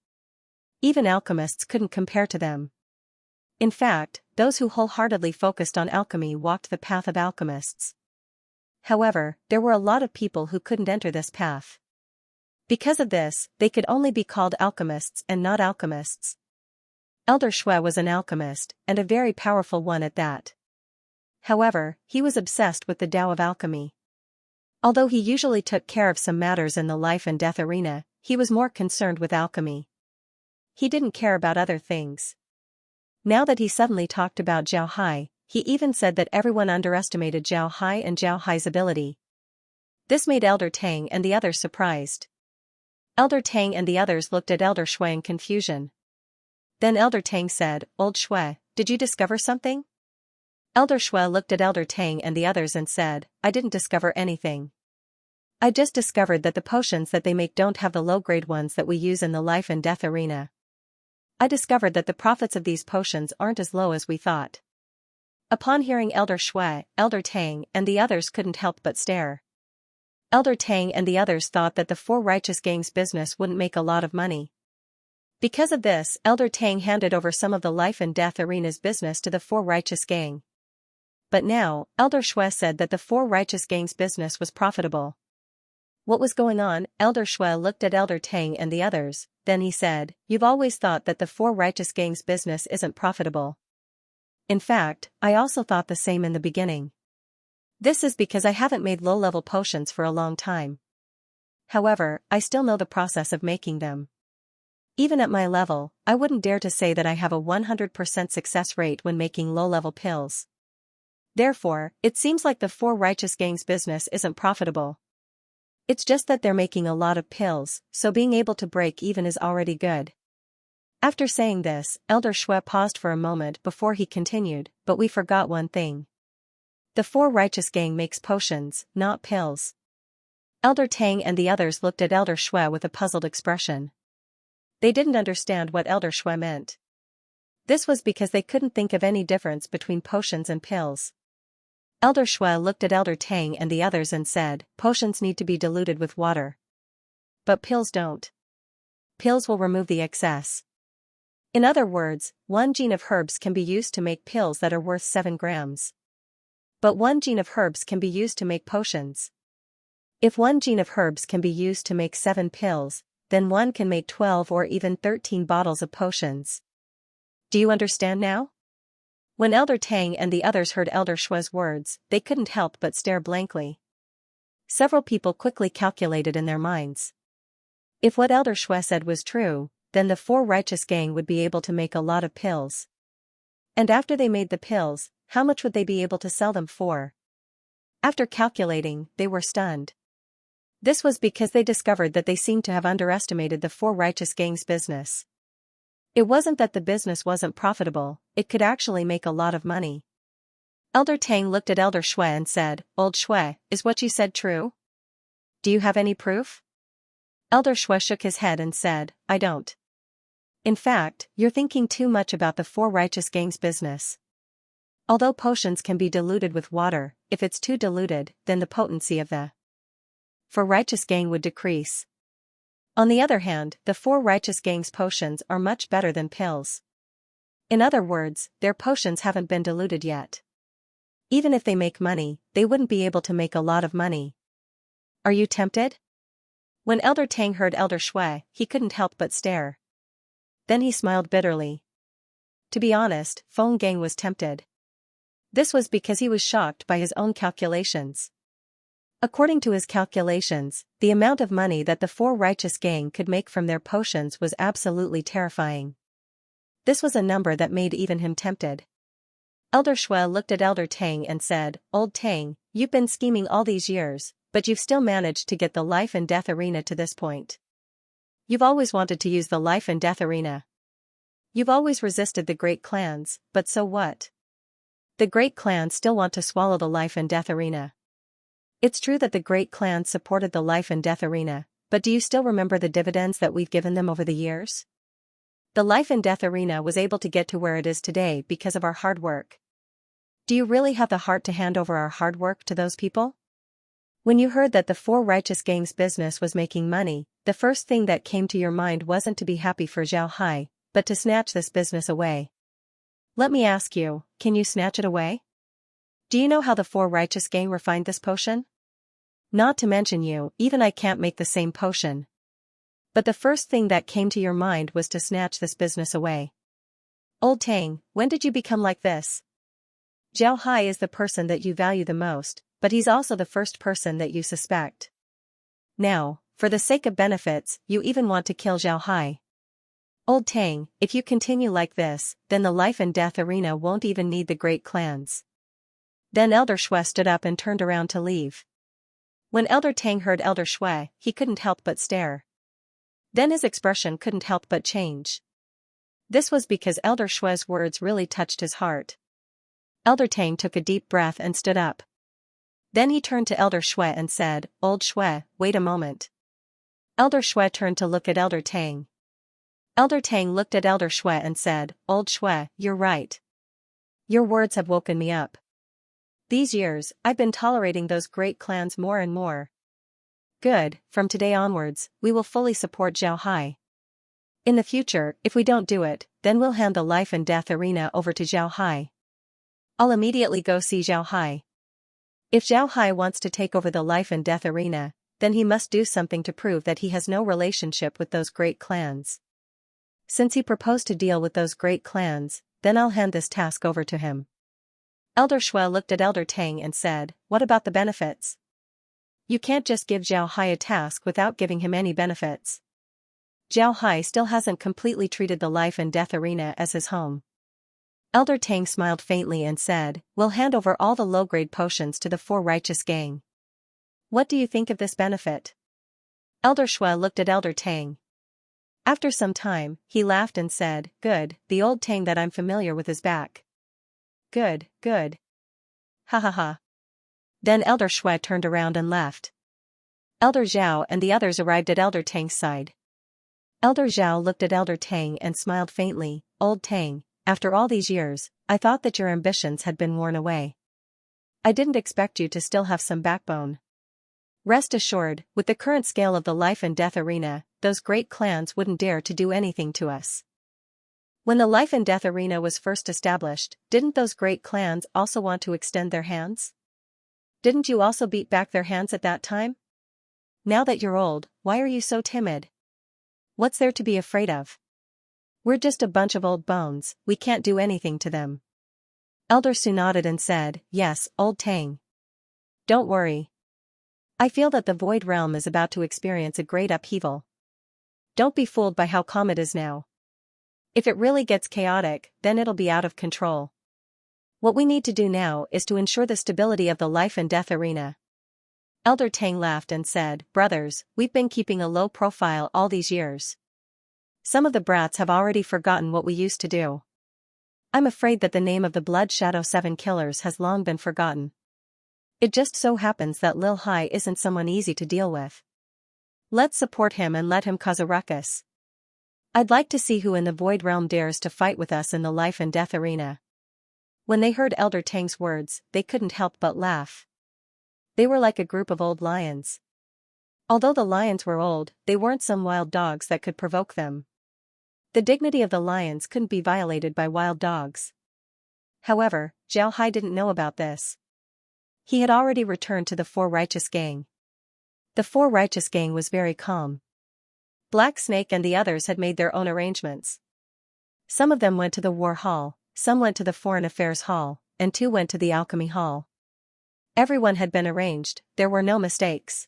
Even alchemists couldn't compare to them. In fact, those who wholeheartedly focused on alchemy walked the path of alchemists. However, there were a lot of people who couldn't enter this path. Because of this, they could only be called alchemists and not alchemists. Elder Shui was an alchemist, and a very powerful one at that. However, he was obsessed with the Tao of alchemy. Although he usually took care of some matters in the life and death arena, he was more concerned with alchemy. He didn't care about other things. Now that he suddenly talked about Zhao Hai, he even said that everyone underestimated Zhao Hai and Zhao Hai's ability. This made Elder Tang and the others surprised. Elder Tang and the others looked at Elder Shui in confusion. Then Elder Tang said, Old Shui, did you discover something? Elder Shui looked at Elder Tang and the others and said, I didn't discover anything. I just discovered that the potions that they make don't have the low-grade ones that we use in the life and death arena. I discovered that the profits of these potions aren't as low as we thought. Upon hearing Elder Shui, Elder Tang and the others couldn't help but stare. Elder Tang and the others thought that the Four Righteous Gang's business wouldn't make a lot of money. Because of this, Elder Tang handed over some of the life and death arena's business to the Four Righteous Gang. But now, Elder Shui said that the Four Righteous Gang's business was profitable. What was going on? Elder Shui looked at Elder Tang and the others, then he said, You've always thought that the Four Righteous Gang's business isn't profitable. In fact, I also thought the same in the beginning. This is because I haven't made low-level potions for a long time. However, I still know the process of making them. Even at my level, I wouldn't dare to say that I have a 100% success rate when making low-level pills. Therefore, it seems like the Four Righteous Gang's business isn't profitable. It's just that they're making a lot of pills, so being able to break even is already good. After saying this, Elder Shui paused for a moment before he continued, but we forgot one thing. The Four Righteous Gang makes potions, not pills. Elder Tang and the others looked at Elder Shui with a puzzled expression. They didn't understand what Elder Shui meant. This was because they couldn't think of any difference between potions and pills. Elder Shui looked at Elder Tang and the others and said, potions need to be diluted with water. But pills don't. Pills will remove the excess. In other words, 1 gene of herbs can be used to make pills that are worth 7 grams. But 1 gene of herbs can be used to make potions. If 1 gene of herbs can be used to make 7 pills, then one can make 12 or even 13 bottles of potions. Do you understand now? When Elder Tang and the others heard Elder Shui's words, they couldn't help but stare blankly. Several people quickly calculated in their minds. If what Elder Shui said was true, then the Four Righteous Gang would be able to make a lot of pills. And after they made the pills, how much would they be able to sell them for? After calculating, they were stunned. This was because they discovered that they seemed to have underestimated the Four Righteous Gang's business. It wasn't that the business wasn't profitable, it could actually make a lot of money. Elder Tang looked at Elder Shui and said, Old Shui, is what you said true? Do you have any proof? Elder Shui shook his head and said, I don't. In fact, you're thinking too much about the Four Righteous Gang's business. Although potions can be diluted with water, if it's too diluted, then the potency of the Four Righteous Gang would decrease. On the other hand, the Four Righteous Gang's potions are much better than pills. In other words, their potions haven't been diluted yet. Even if they make money, they wouldn't be able to make a lot of money. Are you tempted? When Elder Tang heard Elder Shui, he couldn't help but stare. Then he smiled bitterly. To be honest, Feng Gang was tempted. This was because he was shocked by his own calculations. According to his calculations, the amount of money that the Four Righteous Gang could make from their potions was absolutely terrifying. This was a number that made even him tempted. Elder Shui looked at Elder Tang and said, Old Tang, you've been scheming all these years, but you've still managed to get the life and death arena to this point. You've always wanted to use the life and death arena. You've always resisted the great clans, but so what? The great clans still want to swallow the life and death arena. It's true that the great clans supported the life and death arena, but do you still remember the dividends that we've given them over the years? The life and death arena was able to get to where it is today because of our hard work. Do you really have the heart to hand over our hard work to those people? When you heard that the Four Righteous Gang's business was making money, the first thing that came to your mind wasn't to be happy for Zhao Hai, but to snatch this business away. Let me ask you, can you snatch it away? Do you know how the Four Righteous Gang refined this potion? Not to mention you, even I can't make the same potion. But the first thing that came to your mind was to snatch this business away. Old Tang, when did you become like this? Zhao Hai is the person that you value the most, but he's also the first person that you suspect. Now, for the sake of benefits, you even want to kill Zhao Hai. Old Tang, if you continue like this, then the life and death arena won't even need the great clans. Then Elder Shui stood up and turned around to leave. When Elder Tang heard Elder Shui, he couldn't help but stare. Then his expression couldn't help but change. This was because Elder Shui's words really touched his heart. Elder Tang took a deep breath and stood up. Then he turned to Elder Shui and said, Old Shui, wait a moment. Elder Shui turned to look at Elder Tang. Elder Tang looked at Elder Shui and said, Old Shui, you're right. Your words have woken me up. These years, I've been tolerating those great clans more and more. Good, from today onwards, we will fully support Zhao Hai. In the future, if we don't do it, then we'll hand the life and death arena over to Zhao Hai. I'll immediately go see Zhao Hai. If Zhao Hai wants to take over the life and death arena, then he must do something to prove that he has no relationship with those great clans. Since he proposed to deal with those great clans, then I'll hand this task over to him. Elder Shui looked at Elder Tang and said, What about the benefits? You can't just give Zhao Hai a task without giving him any benefits. Zhao Hai still hasn't completely treated the life and death arena as his home. Elder Tang smiled faintly and said, We'll hand over all the low-grade potions to the Four Righteous Gang. What do you think of this benefit? Elder Shui looked at Elder Tang. After some time, he laughed and said, "Good, the old Tang that I'm familiar with is back. Good, good. Ha ha ha." Then Elder Shui turned around and left. Elder Zhao and the others arrived at Elder Tang's side. Elder Zhao looked at Elder Tang and smiled faintly. "Old Tang, after all these years, I thought that your ambitions had been worn away. I didn't expect you to still have some backbone. Rest assured, with the current scale of the life and death arena, those great clans wouldn't dare to do anything to us." When the life and death arena was first established, didn't those great clans also want to extend their hands? Didn't you also beat back their hands at that time? Now that you're old, why are you so timid? What's there to be afraid of? We're just a bunch of old bones, we can't do anything to them. Elder Su nodded and said, "Yes, old Tang. Don't worry. I feel that the Void Realm is about to experience a great upheaval. Don't be fooled by how calm it is now. If it really gets chaotic, then it'll be out of control. What we need to do now is to ensure the stability of the life and death arena." Elder Tang laughed and said, "Brothers, we've been keeping a low profile all these years. Some of the brats have already forgotten what we used to do. I'm afraid that the name of the Blood Shadow 7 killers has long been forgotten. It just so happens that Lil Hai isn't someone easy to deal with. Let's support him and let him cause a ruckus. I'd like to see who in the Void Realm dares to fight with us in the life and death arena." When they heard Elder Tang's words, they couldn't help but laugh. They were like a group of old lions. Although the lions were old, they weren't some wild dogs that could provoke them. The dignity of the lions couldn't be violated by wild dogs. However, Zhao Hai didn't know about this. He had already returned to the Four Righteous Gang. The Four Righteous Gang was very calm. Black Snake and the others had made their own arrangements. Some of them went to the War Hall, some went to the Foreign Affairs Hall, and 2 went to the Alchemy Hall. Everyone had been arranged, there were no mistakes.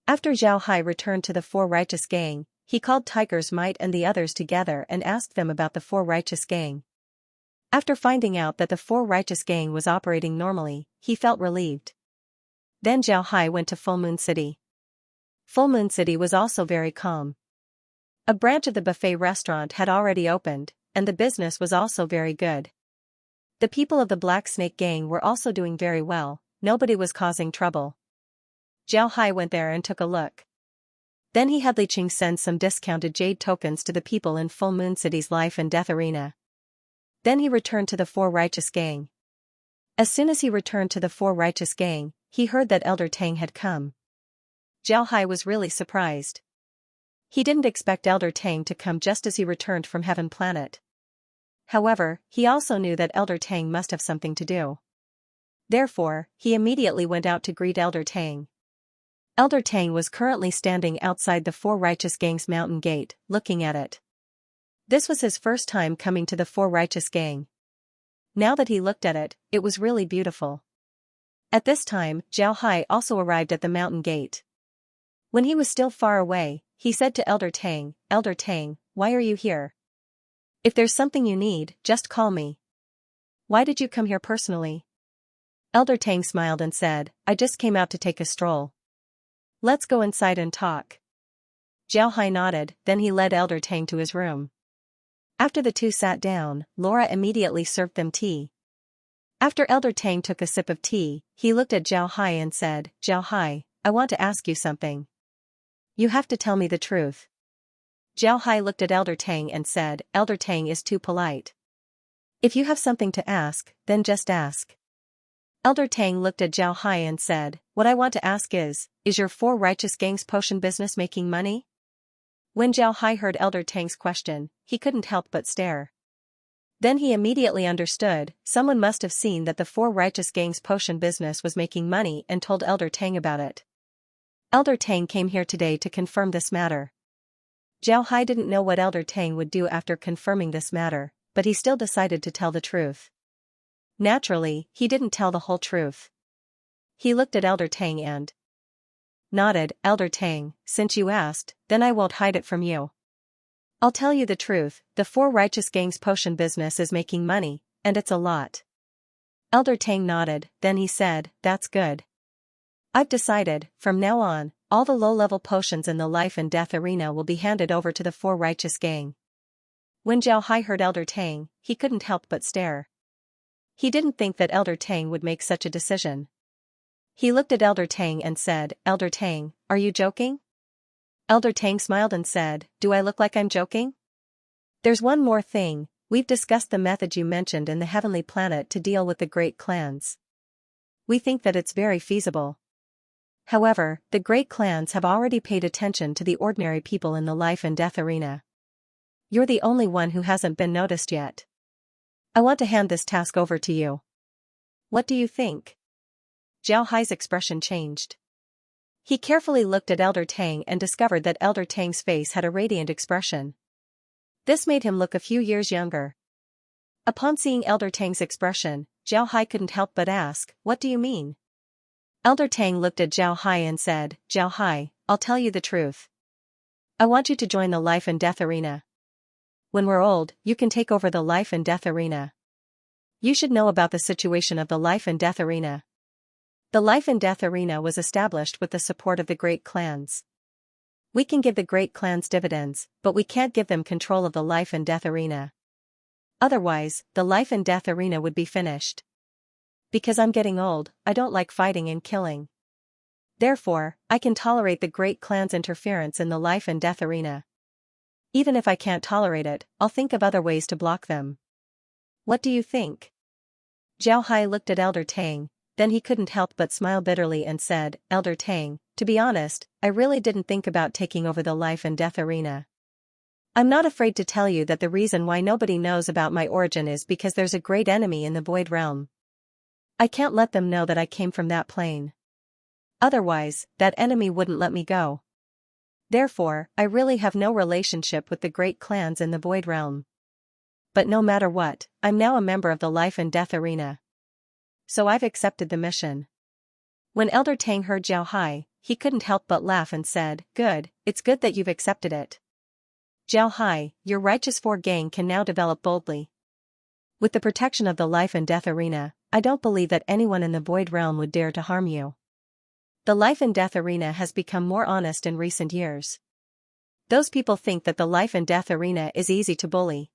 After Zhao Hai returned to the Four Righteous Gang, he called Tiger's Might and the others together and asked them about the Four Righteous Gang. After finding out that the Four Righteous Gang was operating normally, he felt relieved. Then Zhao Hai went to Full Moon City. Full Moon City was also very calm. A branch of the buffet restaurant had already opened, and the business was also very good. The people of the Black Snake Gang were also doing very well, nobody was causing trouble. Zhao Hai went there and took a look. Then he had Li Qing send some discounted jade tokens to the people in Full Moon City's life and death arena. Then he returned to the Four Righteous Gang. As soon as he returned to the Four Righteous Gang, he heard that Elder Tang had come. Zhao Hai was really surprised. He didn't expect Elder Tang to come just as he returned from Heaven Planet. However, he also knew that Elder Tang must have something to do. Therefore, he immediately went out to greet Elder Tang. Elder Tang was currently standing outside the Four Righteous Gang's mountain gate, looking at it. This was his first time coming to the Four Righteous Gang. Now that he looked at it, it was really beautiful. At this time, Zhao Hai also arrived at the mountain gate. When he was still far away, he said to Elder Tang, "Elder Tang, why are you here? If there's something you need, just call me. Why did you come here personally?" Elder Tang smiled and said, "I just came out to take a stroll. Let's go inside and talk." Zhao Hai nodded, then he led Elder Tang to his room. After the two sat down, Laura immediately served them tea. After Elder Tang took a sip of tea, he looked at Zhao Hai and said, "Zhao Hai, I want to ask you something. You have to tell me the truth." Zhao Hai looked at Elder Tang and said, "Elder Tang is too polite. If you have something to ask, then just ask." Elder Tang looked at Zhao Hai and said, "What I want to ask is your Four Righteous Gang's potion business making money?" When Zhao Hai heard Elder Tang's question, he couldn't help but stare. Then he immediately understood, someone must have seen that the Four Righteous Gang's potion business was making money and told Elder Tang about it. Elder Tang came here today to confirm this matter. Zhao Hai didn't know what Elder Tang would do after confirming this matter, but he still decided to tell the truth. Naturally, he didn't tell the whole truth. He looked at Elder Tang and nodded. "Elder Tang, since you asked, then I won't hide it from you. I'll tell you the truth, the Four Righteous Gang's potion business is making money, and it's a lot." Elder Tang nodded, then he said, "That's good. I've decided, from now on, all the low-level potions in the life and death arena will be handed over to the four righteous gang. When Zhao Hai heard Elder Tang, he couldn't help but stare. He didn't think that Elder Tang would make such a decision. He looked at Elder Tang and said, "Elder Tang, are you joking?" Elder Tang smiled and said, "Do I look like I'm joking? There's one more thing, we've discussed the method you mentioned in the heavenly planet to deal with the great clans. We think that it's very feasible. However, the great clans have already paid attention to the ordinary people in the life and death arena. You're the only one who hasn't been noticed yet. I want to hand this task over to you. What do you think?" Zhao Hai's expression changed. He carefully looked at Elder Tang and discovered that Elder Tang's face had a radiant expression. This made him look a few years younger. Upon seeing Elder Tang's expression, Zhao Hai couldn't help but ask, "What do you mean?" Elder Tang looked at Zhao Hai and said, "Zhao Hai, I'll tell you the truth. I want you to join the life and death arena. When we're old, you can take over the life and death arena. You should know about the situation of the life and death arena. The life and death arena was established with the support of the great clans. We can give the great clans dividends, but we can't give them control of the life and death arena. Otherwise, the life and death arena would be finished. Because I'm getting old, I don't like fighting and killing. Therefore, I can tolerate the great clan's interference in the life and death arena. Even if I can't tolerate it, I'll think of other ways to block them. What do you think?" Zhao Hai looked at Elder Tang, then he couldn't help but smile bitterly and said, "Elder Tang, to be honest, I really didn't think about taking over the life and death arena. I'm not afraid to tell you that the reason why nobody knows about my origin is because there's a great enemy in the void realm. I can't let them know that I came from that plane. Otherwise, that enemy wouldn't let me go. Therefore, I really have no relationship with the great clans in the void realm. But no matter what, I'm now a member of the life and death arena. So I've accepted the mission." When Elder Tang heard Zhao Hai, he couldn't help but laugh and said, "Good, it's good that you've accepted it. Zhao Hai, your righteous four gang can now develop boldly. With the protection of the life and death arena, I don't believe that anyone in the void realm would dare to harm you. The life and death arena has become more honest in recent years. Those people think that the life and death arena is easy to bully.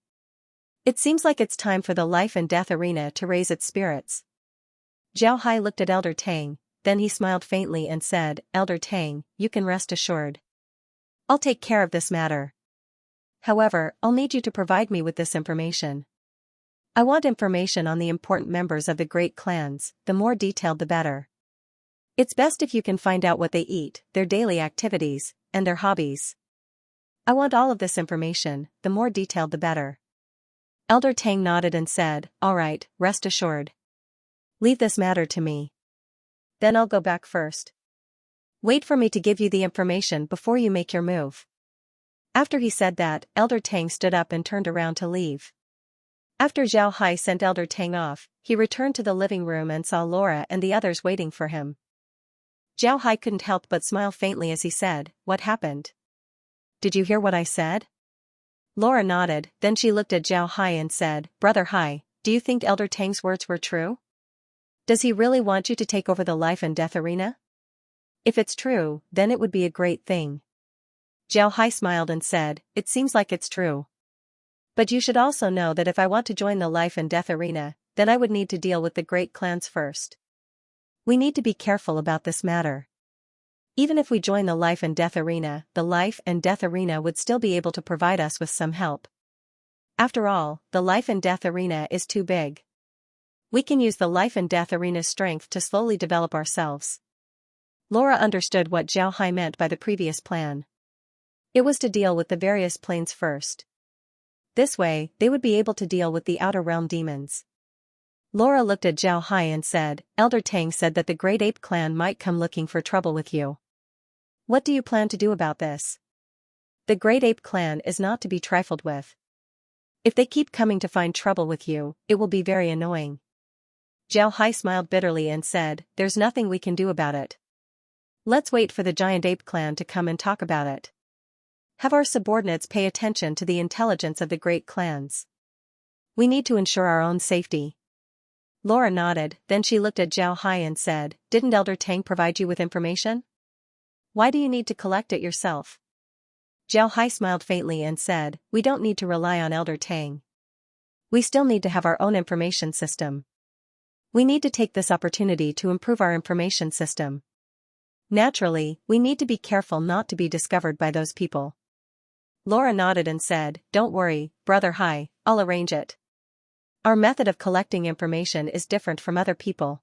It seems like it's time for the life and death arena to raise its spirits." Zhao Hai looked at Elder Tang, then he smiled faintly and said, "Elder Tang, you can rest assured. I'll take care of this matter. However, I'll need you to provide me with this information. I want information on the important members of the great clans, the more detailed the better. It's best if you can find out what they eat, their daily activities, and their hobbies. I want all of this information, the more detailed the better." Elder Tang nodded and said, "All right, rest assured. Leave this matter to me. Then I'll go back first. Wait for me to give you the information before you make your move." After he said that, Elder Tang stood up and turned around to leave. After Zhao Hai sent Elder Tang off, he returned to the living room and saw Laura and the others waiting for him. Zhao Hai couldn't help but smile faintly as he said, "What happened? Did you hear what I said?" Laura nodded, then she looked at Zhao Hai and said, "Brother Hai, do you think Elder Tang's words were true? Does he really want you to take over the life and death arena? If it's true, then it would be a great thing." Zhao Hai smiled and said, "It seems like it's true. But you should also know that if I want to join the life and death arena, then I would need to deal with the great clans first. We need to be careful about this matter. Even if we join the life and death arena, the life and death arena would still be able to provide us with some help. After all, the life and death arena is too big. We can use the life and death arena's strength to slowly develop ourselves." Laura understood what Zhao Hai meant by the previous plan. It was to deal with the various planes first. This way, they would be able to deal with the outer realm demons. Laura looked at Zhao Hai and said, "Elder Tang said that the Great Ape clan might come looking for trouble with you. What do you plan to do about this? The Great Ape clan is not to be trifled with. If they keep coming to find trouble with you, it will be very annoying." Zhao Hai smiled bitterly and said, "There's nothing we can do about it. Let's wait for the giant ape clan to come and talk about it. Have our subordinates pay attention to the intelligence of the great clans. We need to ensure our own safety." Laura nodded, then she looked at Zhao Hai and said, "Didn't Elder Tang provide you with information? Why do you need to collect it yourself?" Zhao Hai smiled faintly and said, "We don't need to rely on Elder Tang. We still need to have our own information system. We need to take this opportunity to improve our information system. Naturally, we need to be careful not to be discovered by those people." Laura nodded and said, "Don't worry, Brother Hai, I'll arrange it. Our method of collecting information is different from other people.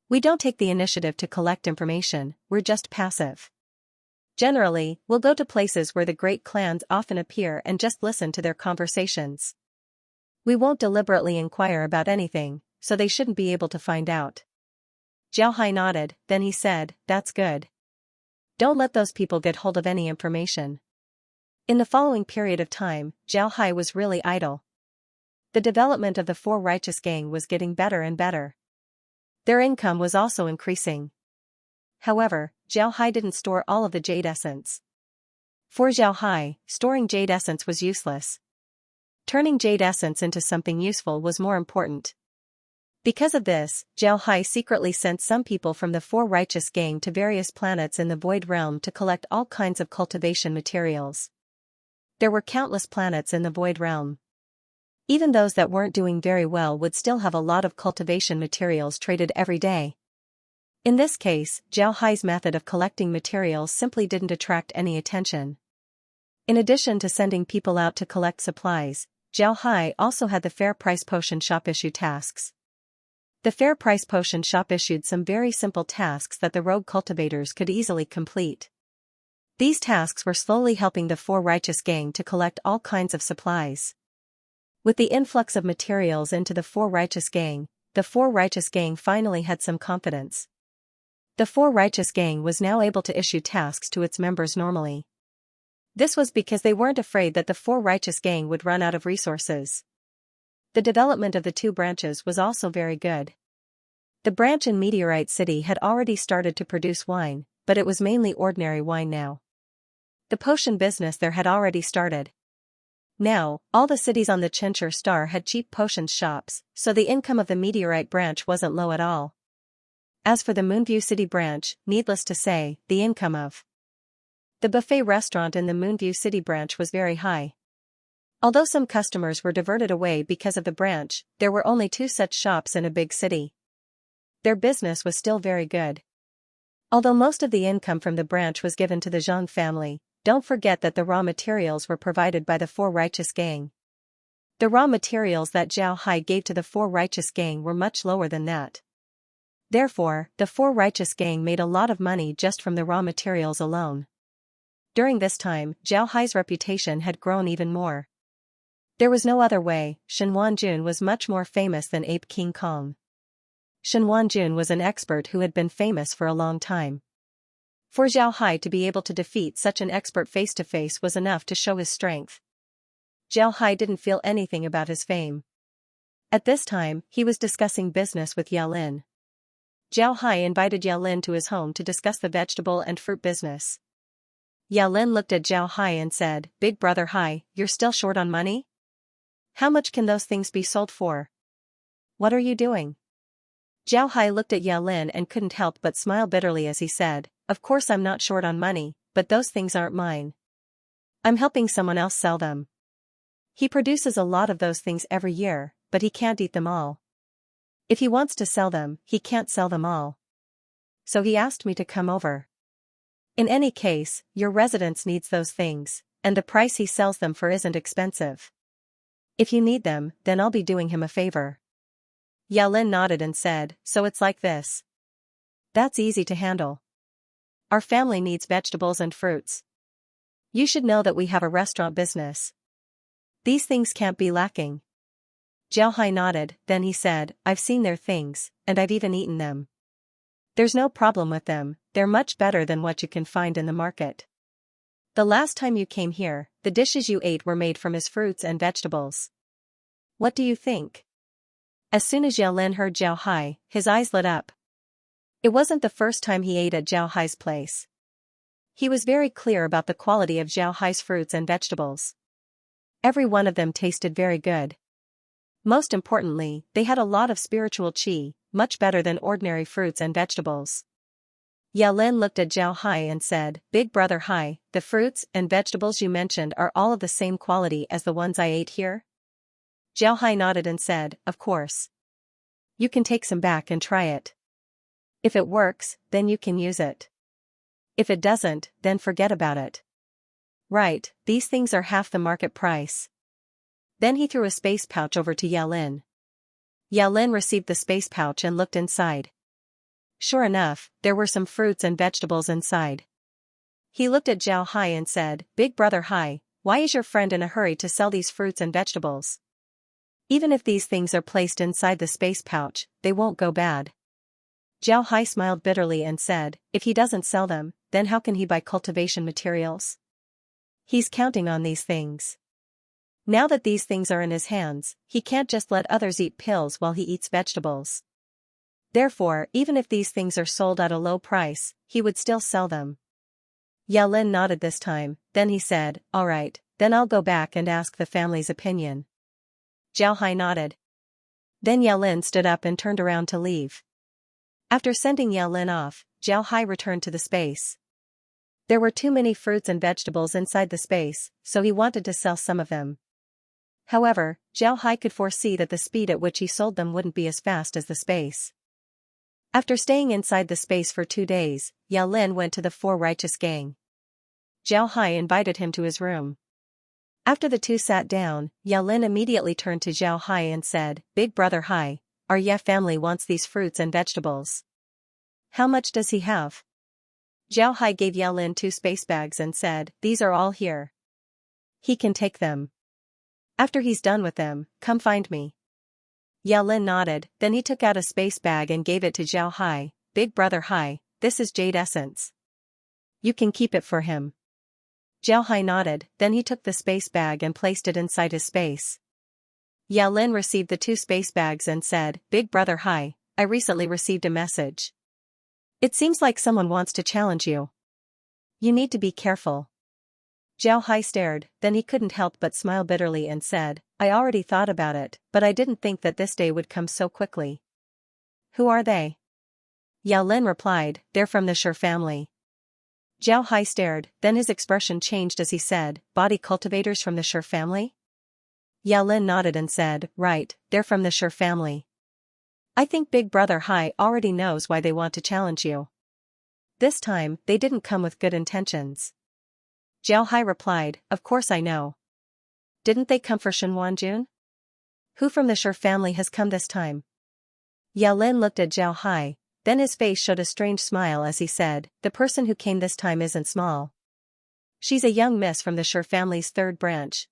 We don't take the initiative to collect information, we're just passive. Generally, we'll go to places where the great clans often appear and just listen to their conversations. We won't deliberately inquire about anything, so they shouldn't be able to find out." Zhao Hai nodded, then he said, "That's good. Don't let those people get hold of any information." In the following period of time, Zhao Hai was really idle. The development of the Four Righteous Gang was getting better and better. Their income was also increasing. However, Zhao Hai didn't store all of the jade essence. For Zhao Hai, storing jade essence was useless. Turning jade essence into something useful was more important. Because of this, Zhao Hai secretly sent some people from the Four Righteous Gang to various planets in the Void Realm to collect all kinds of cultivation materials. There were countless planets in the Void Realm. Even those that weren't doing very well would still have a lot of cultivation materials traded every day. In this case, Zhao Hai's method of collecting materials simply didn't attract any attention. In addition to sending people out to collect supplies, Zhao Hai also had the Fair Price Potion Shop issue tasks. The Fair Price Potion Shop issued some very simple tasks that the rogue cultivators could easily complete. These tasks were slowly helping the Four Righteous Gang to collect all kinds of supplies. With the influx of materials into the Four Righteous Gang, the Four Righteous Gang finally had some confidence. The Four Righteous Gang was now able to issue tasks to its members normally. This was because they weren't afraid that the Four Righteous Gang would run out of resources. The development of the two branches was also very good. The branch in Meteorite City had already started to produce wine, but it was mainly ordinary wine now. The potion business there had already started. Now, all the cities on the Xianxia star had cheap potions shops, so the income of the Meteorite branch wasn't low at all. As for the Moonview City branch, needless to say, the income of the buffet restaurant in the Moonview City branch was very high. Although some customers were diverted away because of the branch, there were only 2 such shops in a big city. Their business was still very good. Although most of the income from the branch was given to the Zhang family, don't forget that the raw materials were provided by the Four Righteous Gang. The raw materials that Zhao Hai gave to the Four Righteous Gang were much lower than that. Therefore, the Four Righteous Gang made a lot of money just from the raw materials alone. During this time, Zhao Hai's reputation had grown even more. There was no other way, Shen Wanjun was much more famous than Ape King Kong. Shen Wanjun was an expert who had been famous for a long time. For Zhao Hai to be able to defeat such an expert face-to-face was enough to show his strength. Zhao Hai didn't feel anything about his fame. At this time, he was discussing business with Yao Lin. Zhao Hai invited Yao Lin to his home to discuss the vegetable and fruit business. Yao Lin looked at Zhao Hai and said, "Big brother Hai, you're still short on money? How much can those things be sold for? What are you doing?" Zhao Hai looked at Yao Lin and couldn't help but smile bitterly as he said, "Of course I'm not short on money, but those things aren't mine. I'm helping someone else sell them. He produces a lot of those things every year, but he can't eat them all. If he wants to sell them, he can't sell them all. So he asked me to come over. In any case, your residence needs those things, and the price he sells them for isn't expensive. If you need them, then I'll be doing him a favor." Yao Lin nodded and said, "So it's like this. That's easy to handle. Our family needs vegetables and fruits. You should know that we have a restaurant business. These things can't be lacking." Zhao Hai nodded, then he said, "I've seen their things, and I've even eaten them. There's no problem with them, they're much better than what you can find in the market. The last time you came here, the dishes you ate were made from his fruits and vegetables. What do you think?" As soon as Yao Lin heard Zhao Hai, his eyes lit up. It wasn't the first time he ate at Zhao Hai's place. He was very clear about the quality of Zhao Hai's fruits and vegetables. Every one of them tasted very good. Most importantly, they had a lot of spiritual qi, much better than ordinary fruits and vegetables. Yao Lin looked at Zhao Hai and said, "Big brother Hai, the fruits and vegetables you mentioned are all of the same quality as the ones I ate here?" Zhao Hai nodded and said, "Of course. You can take some back and try it. If it works, then you can use it. If it doesn't, then forget about it. Right, these things are half the market price." Then he threw a space pouch over to Yao Lin. Yao Lin received the space pouch and looked inside. Sure enough, there were some fruits and vegetables inside. He looked at Zhao Hai and said, "Big brother Hai, why is your friend in a hurry to sell these fruits and vegetables? Even if these things are placed inside the space pouch, they won't go bad." Zhao Hai smiled bitterly and said, "If he doesn't sell them, then how can he buy cultivation materials? He's counting on these things. Now that these things are in his hands, he can't just let others eat pills while he eats vegetables. Therefore, even if these things are sold at a low price, he would still sell them." Yao Lin nodded this time, then he said, "All right, then I'll go back and ask the family's opinion." Zhao Hai nodded. Then Yao Lin stood up and turned around to leave. After sending Yao Lin off, Zhao Hai returned to the space. There were too many fruits and vegetables inside the space, so he wanted to sell some of them. However, Zhao Hai could foresee that the speed at which he sold them wouldn't be as fast as the space. After staying inside the space for 2 days, Yao Lin went to the Four Righteous Gang. Zhao Hai invited him to his room. After the two sat down, Yao Lin immediately turned to Zhao Hai and said, "Big brother Hai, our Ye family wants these fruits and vegetables. How much does he have?" Zhao Hai gave Yao Lin 2 space bags and said, "These are all here. He can take them. After he's done with them, come find me." Yao Lin nodded, then he took out a space bag and gave it to Zhao Hai. "Big brother Hai, this is jade essence. You can keep it for him." Zhao Hai nodded, then he took the space bag and placed it inside his space. Yao Lin received the 2 space bags and said, "Big brother Hai, I recently received a message. It seems like someone wants to challenge you. You need to be careful." Zhao Hai stared, then he couldn't help but smile bitterly and said, "I already thought about it, but I didn't think that this day would come so quickly." "Who are they?" Yao Lin replied, "They're from the Shi family." Zhao Hai stared, then his expression changed as he said, "Body cultivators from the Shi family?" Yao Lin nodded and said, "Right, they're from the Shi family. I think Big brother Hai already knows why they want to challenge you. This time, they didn't come with good intentions." Zhao Hai replied, "Of course I know. Didn't they come for Shenhuanjun? Who from the Shi family has come this time?" Yao Lin looked at Zhao Hai, then his face showed a strange smile as he said, "The person who came this time isn't small. She's a young miss from the Shi family's 3rd branch."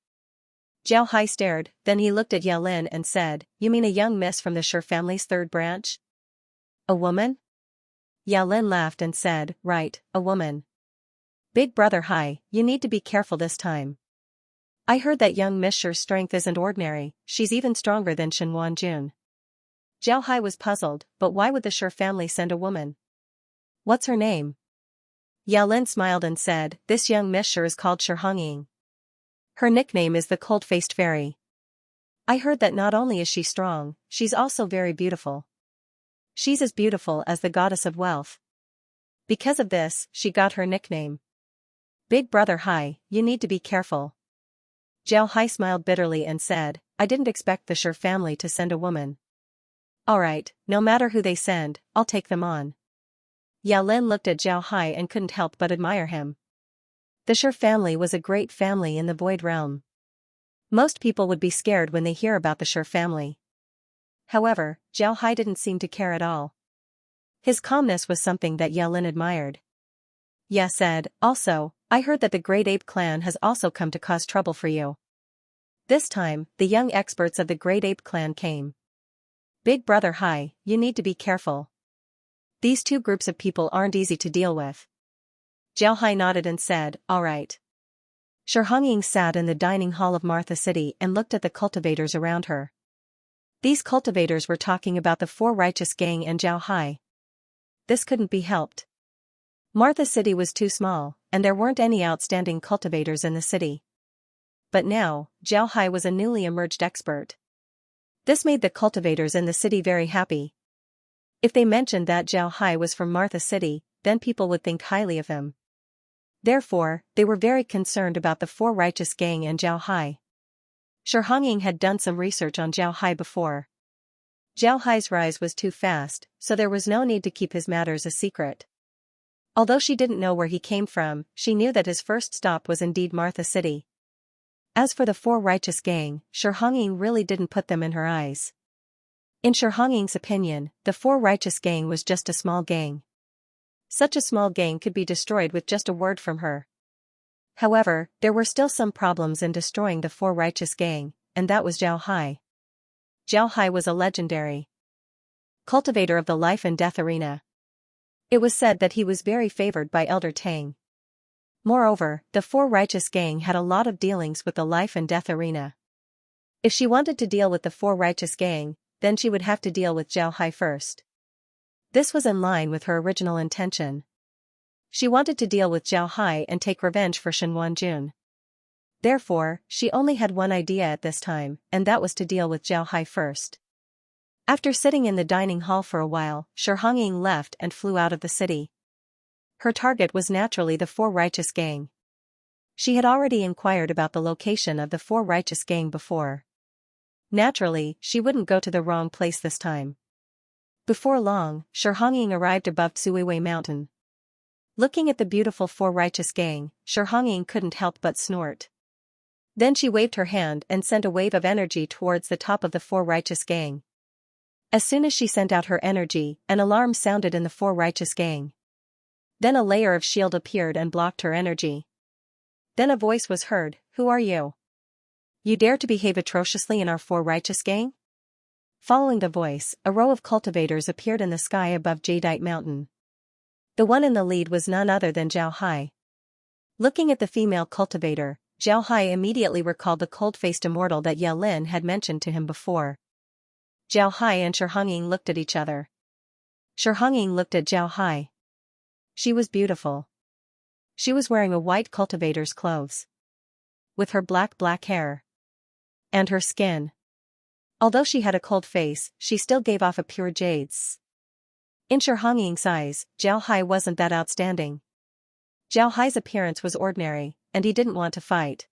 Zhao Hai stared, then he looked at Yao Lin and said, "You mean a young miss from the Shi family's 3rd branch? A woman?" Yao Lin laughed and said, "Right, a woman. Big brother Hai, you need to be careful this time. I heard that young Miss Shi's strength isn't ordinary, she's even stronger than Shenhuanjun." Zhao Hai was puzzled, but why would the Shi family send a woman? "What's her name?" Yao Lin smiled and said, "This young Miss Shi is called Shi Hongying. Her nickname is the Cold-Faced Fairy. I heard that not only is she strong, she's also very beautiful. She's as beautiful as the goddess of wealth. Because of this, she got her nickname. Big brother Hai, you need to be careful." Zhao Hai smiled bitterly and said, "I didn't expect the Shi family to send a woman. Alright, no matter who they send, I'll take them on." Yao Lin looked at Zhao Hai and couldn't help but admire him. The Shi family was a great family in the Void Realm. Most people would be scared when they hear about the Shi family. However, Zhao Hai didn't seem to care at all. His calmness was something that Yao Lin admired. Ya said, "Also, I heard that the Great Ape clan has also come to cause trouble for you." This time, the young experts of the Great Ape clan came. "Big brother Hai, you need to be careful. These 2 groups of people aren't easy to deal with." Zhao Hai nodded and said, "All right." Shi Hongying sat in the dining hall of Martha City and looked at the cultivators around her. These cultivators were talking about the Four Righteous Gang and Zhao Hai. This couldn't be helped. Martha City was too small, and there weren't any outstanding cultivators in the city. But now, Zhao Hai was a newly emerged expert. This made the cultivators in the city very happy. If they mentioned that Zhao Hai was from Martha City, then people would think highly of him. Therefore, they were very concerned about the four righteous gang and Zhao Hai. Shi Hongying had done some research on Zhao Hai before. Zhao Hai's rise was too fast, so there was no need to keep his matters a secret. Although she didn't know where he came from, she knew that his first stop was indeed Martha City. As for the four righteous gang, Shi Hongying really didn't put them in her eyes. In Shi Hongying's opinion, the four righteous gang was just a small gang. Such a small gang could be destroyed with just a word from her. However, there were still some problems in destroying the four righteous gang, and that was Zhao Hai. Zhao Hai was a legendary cultivator of the life and death arena. It was said that he was very favored by Elder Tang. Moreover, the four righteous gang had a lot of dealings with the life and death arena. If she wanted to deal with the four righteous gang, then she would have to deal with Zhao Hai first. This was in line with her original intention. She wanted to deal with Zhao Hai and take revenge for Xianxia. Therefore, she only had one idea at this time, and that was to deal with Zhao Hai first. After sitting in the dining hall for a while, Shi Hongying left and flew out of the city. Her target was naturally the four righteous gang. She had already inquired about the location of the four righteous gang before. Naturally, she wouldn't go to the wrong place this time. Before long, Shi Hongying arrived above Tsuiwei Mountain. Looking at the beautiful four righteous gang, Shi Hongying couldn't help but snort. Then she waved her hand and sent a wave of energy towards the top of the four righteous gang. As soon as she sent out her energy, an alarm sounded in the four righteous gang. Then a layer of shield appeared and blocked her energy. Then a voice was heard, "Who are you? You dare to behave atrociously in our four righteous gang?" Following the voice, a row of cultivators appeared in the sky above Jadeite Mountain. The one in the lead was none other than Zhao Hai. Looking at the female cultivator, Zhao Hai immediately recalled the cold-faced immortal that Ye Lin had mentioned to him before. Zhao Hai and Shi Hongying looked at each other. Shi Hongying looked at Zhao Hai. She was beautiful. She was wearing a white cultivator's clothes. With her black hair. And her skin. Although she had a cold face, she still gave off a pure jade's. In Shi Hongying's eyes, Zhao Hai wasn't that outstanding. Zhao Hai's appearance was ordinary, and he didn't want to fight.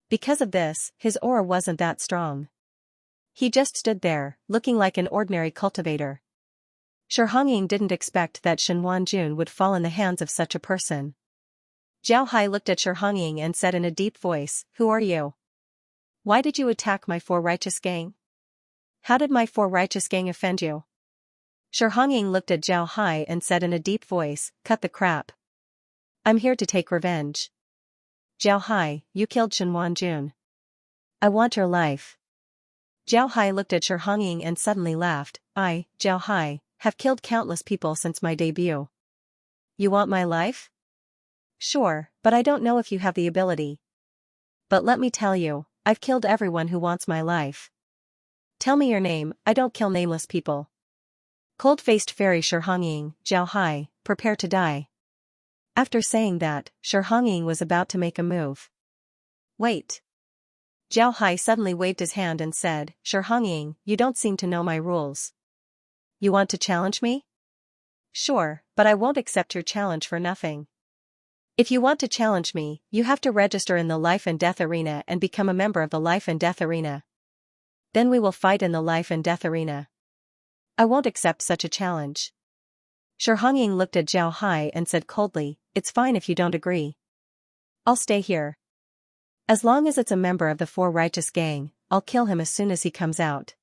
Because of this, his aura wasn't that strong. He just stood there, looking like an ordinary cultivator. Shi Hongying didn't expect that Xianxia would fall in the hands of such a person. Zhao Hai looked at Shi Hongying and said in a deep voice, "Who are you? Why did you attack my four righteous gang? How did my four righteous gang offend you?" Shi Hongying looked at Zhao Hai and said in a deep voice, "Cut the crap. I'm here to take revenge. Zhao Hai, you killed Xianxia. I want your life." Zhao Hai looked at Shi Hongying and suddenly laughed. "I, Zhao Hai, have killed countless people since my debut. You want my life? Sure, but I don't know if you have the ability. But let me tell you, I've killed everyone who wants my life. Tell me your name, I don't kill nameless people." Cold-faced fairy Shi Hongying, "Zhao Hai, prepare to die." After saying that, Shi Hongying was about to make a move. "Wait." Zhao Hai suddenly waved his hand and said, "Shi Hongying, you don't seem to know my rules. You want to challenge me? Sure, but I won't accept your challenge for nothing. If you want to challenge me, you have to register in the life and death arena and become a member of the life and death arena. Then we will fight in the life and death arena. I won't accept such a challenge." Shi Hongying looked at Zhao Hai and said coldly, "It's fine if you don't agree. I'll stay here. As long as it's a member of the four righteous gang, I'll kill him as soon as he comes out.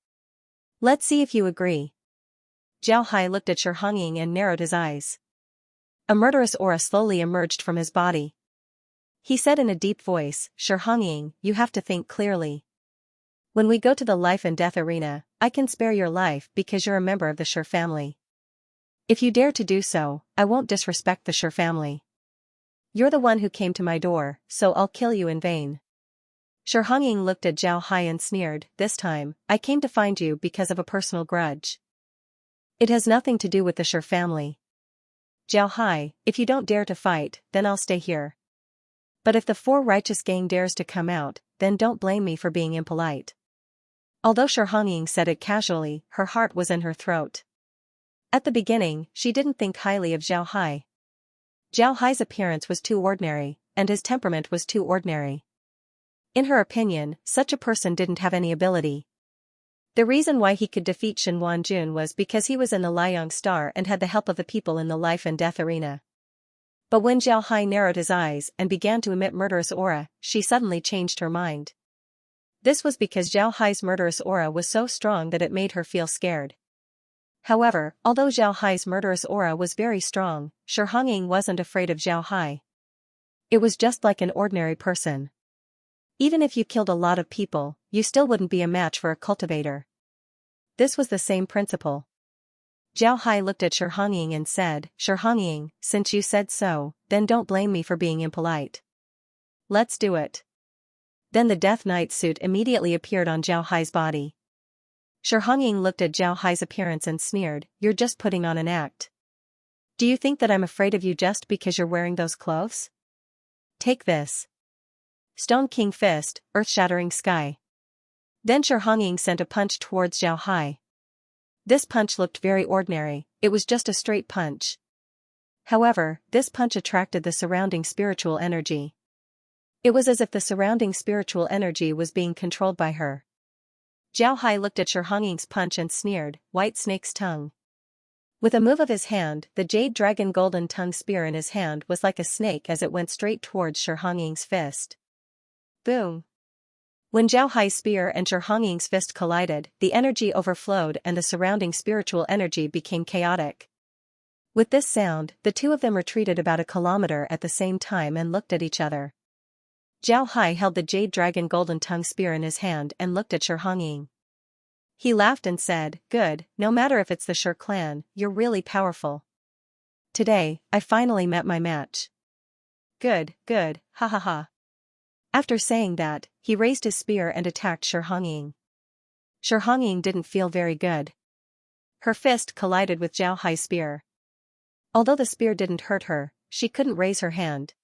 Let's see if you agree." Zhao Hai looked at Shi Hongying and narrowed his eyes. A murderous aura slowly emerged from his body. He said in a deep voice, "Shi Hongying, you have to think clearly. When we go to the life and death arena, I can spare your life because you're a member of the Shi family. If you dare to do so, I won't disrespect the Shi family. You're the one who came to my door, so I'll kill you in vain." Shi Hongying looked at Zhao Hai and sneered, "This time, I came to find you because of a personal grudge. It has nothing to do with the Shi family. Zhao Hai, if you don't dare to fight, then I'll stay here. But if the four righteous gang dares to come out, then don't blame me for being impolite." Although Shi Hongying said it casually, her heart was in her throat. At the beginning, she didn't think highly of Zhao Hai. Zhao Hai's appearance was too ordinary, and his temperament was too ordinary. In her opinion, such a person didn't have any ability. The reason why he could defeat Shen Wanjun was because he was in the Liang Star and had the help of the people in the life and death arena. But when Zhao Hai narrowed his eyes and began to emit murderous aura, she suddenly changed her mind. This was because Zhao Hai's murderous aura was so strong that it made her feel scared. However, although Zhao Hai's murderous aura was very strong, Shi Hongying wasn't afraid of Zhao Hai. It was just like an ordinary person. Even if you killed a lot of people, you still wouldn't be a match for a cultivator. This was the same principle. Zhao Hai looked at Shi Hongying and said, "Shi Hongying, since you said so, then don't blame me for being impolite. Let's do it." Then the Death Knight suit immediately appeared on Zhao Hai's body. Shi Hongying looked at Zhao Hai's appearance and sneered, "You're just putting on an act. Do you think that I'm afraid of you just because you're wearing those clothes? Take this." Stone King Fist, earth-shattering sky. Then Shi Hongying sent a punch towards Zhao Hai. This punch looked very ordinary, it was just a straight punch. However, this punch attracted the surrounding spiritual energy. It was as if the surrounding spiritual energy was being controlled by her. Zhao Hai looked at Shi Hongying's punch and sneered, "White snake's tongue." With a move of his hand, the jade dragon golden tongue spear in his hand was like a snake as it went straight towards Shi Hongying's fist. Boom! When Zhao Hai's spear and Shi Hongying's fist collided, the energy overflowed and the surrounding spiritual energy became chaotic. With this sound, the two of them retreated about a kilometer at the same time and looked at each other. Zhao Hai held the jade dragon golden tongue spear in his hand and looked at Shi Hongying. He laughed and said, "Good, no matter if it's the Shi clan, you're really powerful. Today, I finally met my match. Good, good, ha ha ha." After saying that, he raised his spear and attacked Shi Hongying. Shi Hongying didn't feel very good. Her fist collided with Zhao Hai's spear. Although the spear didn't hurt her, she couldn't raise her hand.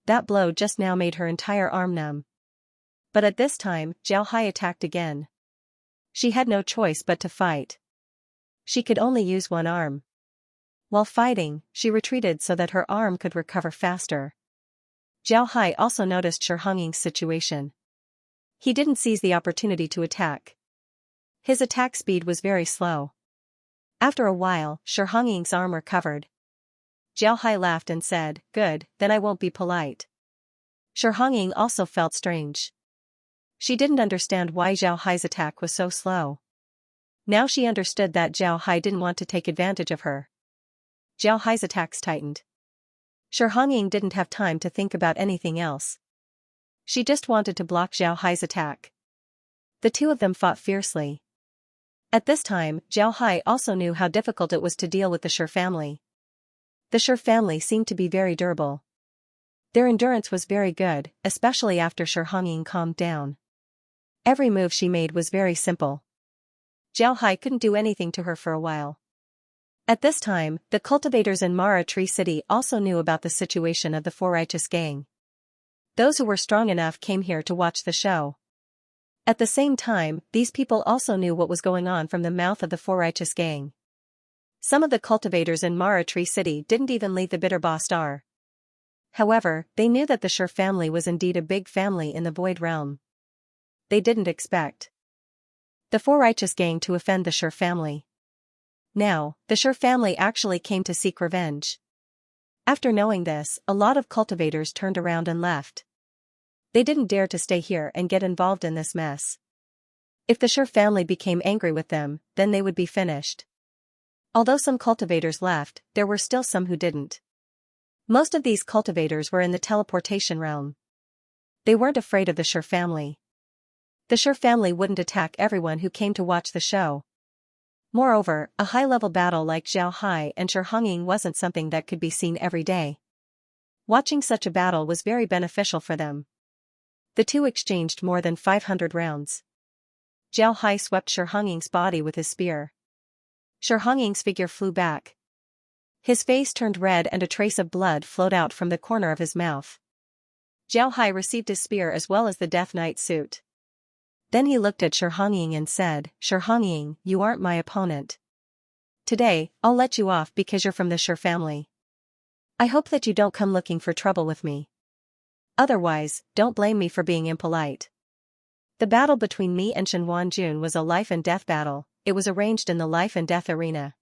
That blow just now made her entire arm numb. But at this time, Zhao Hai attacked again. She had no choice but to fight. She could only use one arm. While fighting, she retreated so that her arm could recover faster. Zhao Hai also noticed Shi Hongying's situation. He didn't seize the opportunity to attack. His attack speed was very slow. After a while, Shi Hongying's arm recovered. Zhao Hai laughed and said, "Good, then I won't be polite." Shi Hongying also felt strange. She didn't understand why Zhao Hai's attack was so slow. Now she understood that Zhao Hai didn't want to take advantage of her. Zhao Hai's attacks tightened. Shi Hongying didn't have time to think about anything else. She just wanted to block Zhao Hai's attack. The two of them fought fiercely. At this time, Zhao Hai also knew how difficult it was to deal with the Shi family. The Shi family seemed to be very durable. Their endurance was very good, especially after Shi Hongying calmed down. Every move she made was very simple. Zhao Hai couldn't do anything to her for a while. At this time, the cultivators in Mara Tree City also knew about the situation of the Four Righteous Gang. Those who were strong enough came here to watch the show. At the same time, these people also knew what was going on from the mouth of the Four Righteous Gang. Some of the cultivators in Mara Tree City didn't even leave the Bitterba Star. However, they knew that the Shi family was indeed a big family in the Void Realm. They didn't expect the Four Righteous Gang to offend the Shi family. Now, the Shi family actually came to seek revenge. After knowing this, a lot of cultivators turned around and left. They didn't dare to stay here and get involved in this mess. If the Shi family became angry with them, then they would be finished. Although some cultivators left, there were still some who didn't. Most of these cultivators were in the teleportation realm. They weren't afraid of the Shi family. The Shi family wouldn't attack everyone who came to watch the show. Moreover, a high-level battle like Zhao Hai and Shi Hongying wasn't something that could be seen every day. Watching such a battle was very beneficial for them. The two exchanged more than 500 rounds. Zhao Hai swept Shi Hongying's body with his spear. Shi Hongying's figure flew back. His face turned red and a trace of blood flowed out from the corner of his mouth. Zhao Hai received his spear as well as the Death Knight suit. Then he looked at Shi Hongying and said, Shi Hongying, you aren't my opponent. Today, I'll let you off because you're from the Shi family. I hope that you don't come looking for trouble with me. Otherwise, don't blame me for being impolite. The battle between me and Shen Wanjun was a life and death battle. It was arranged in the life and death arena.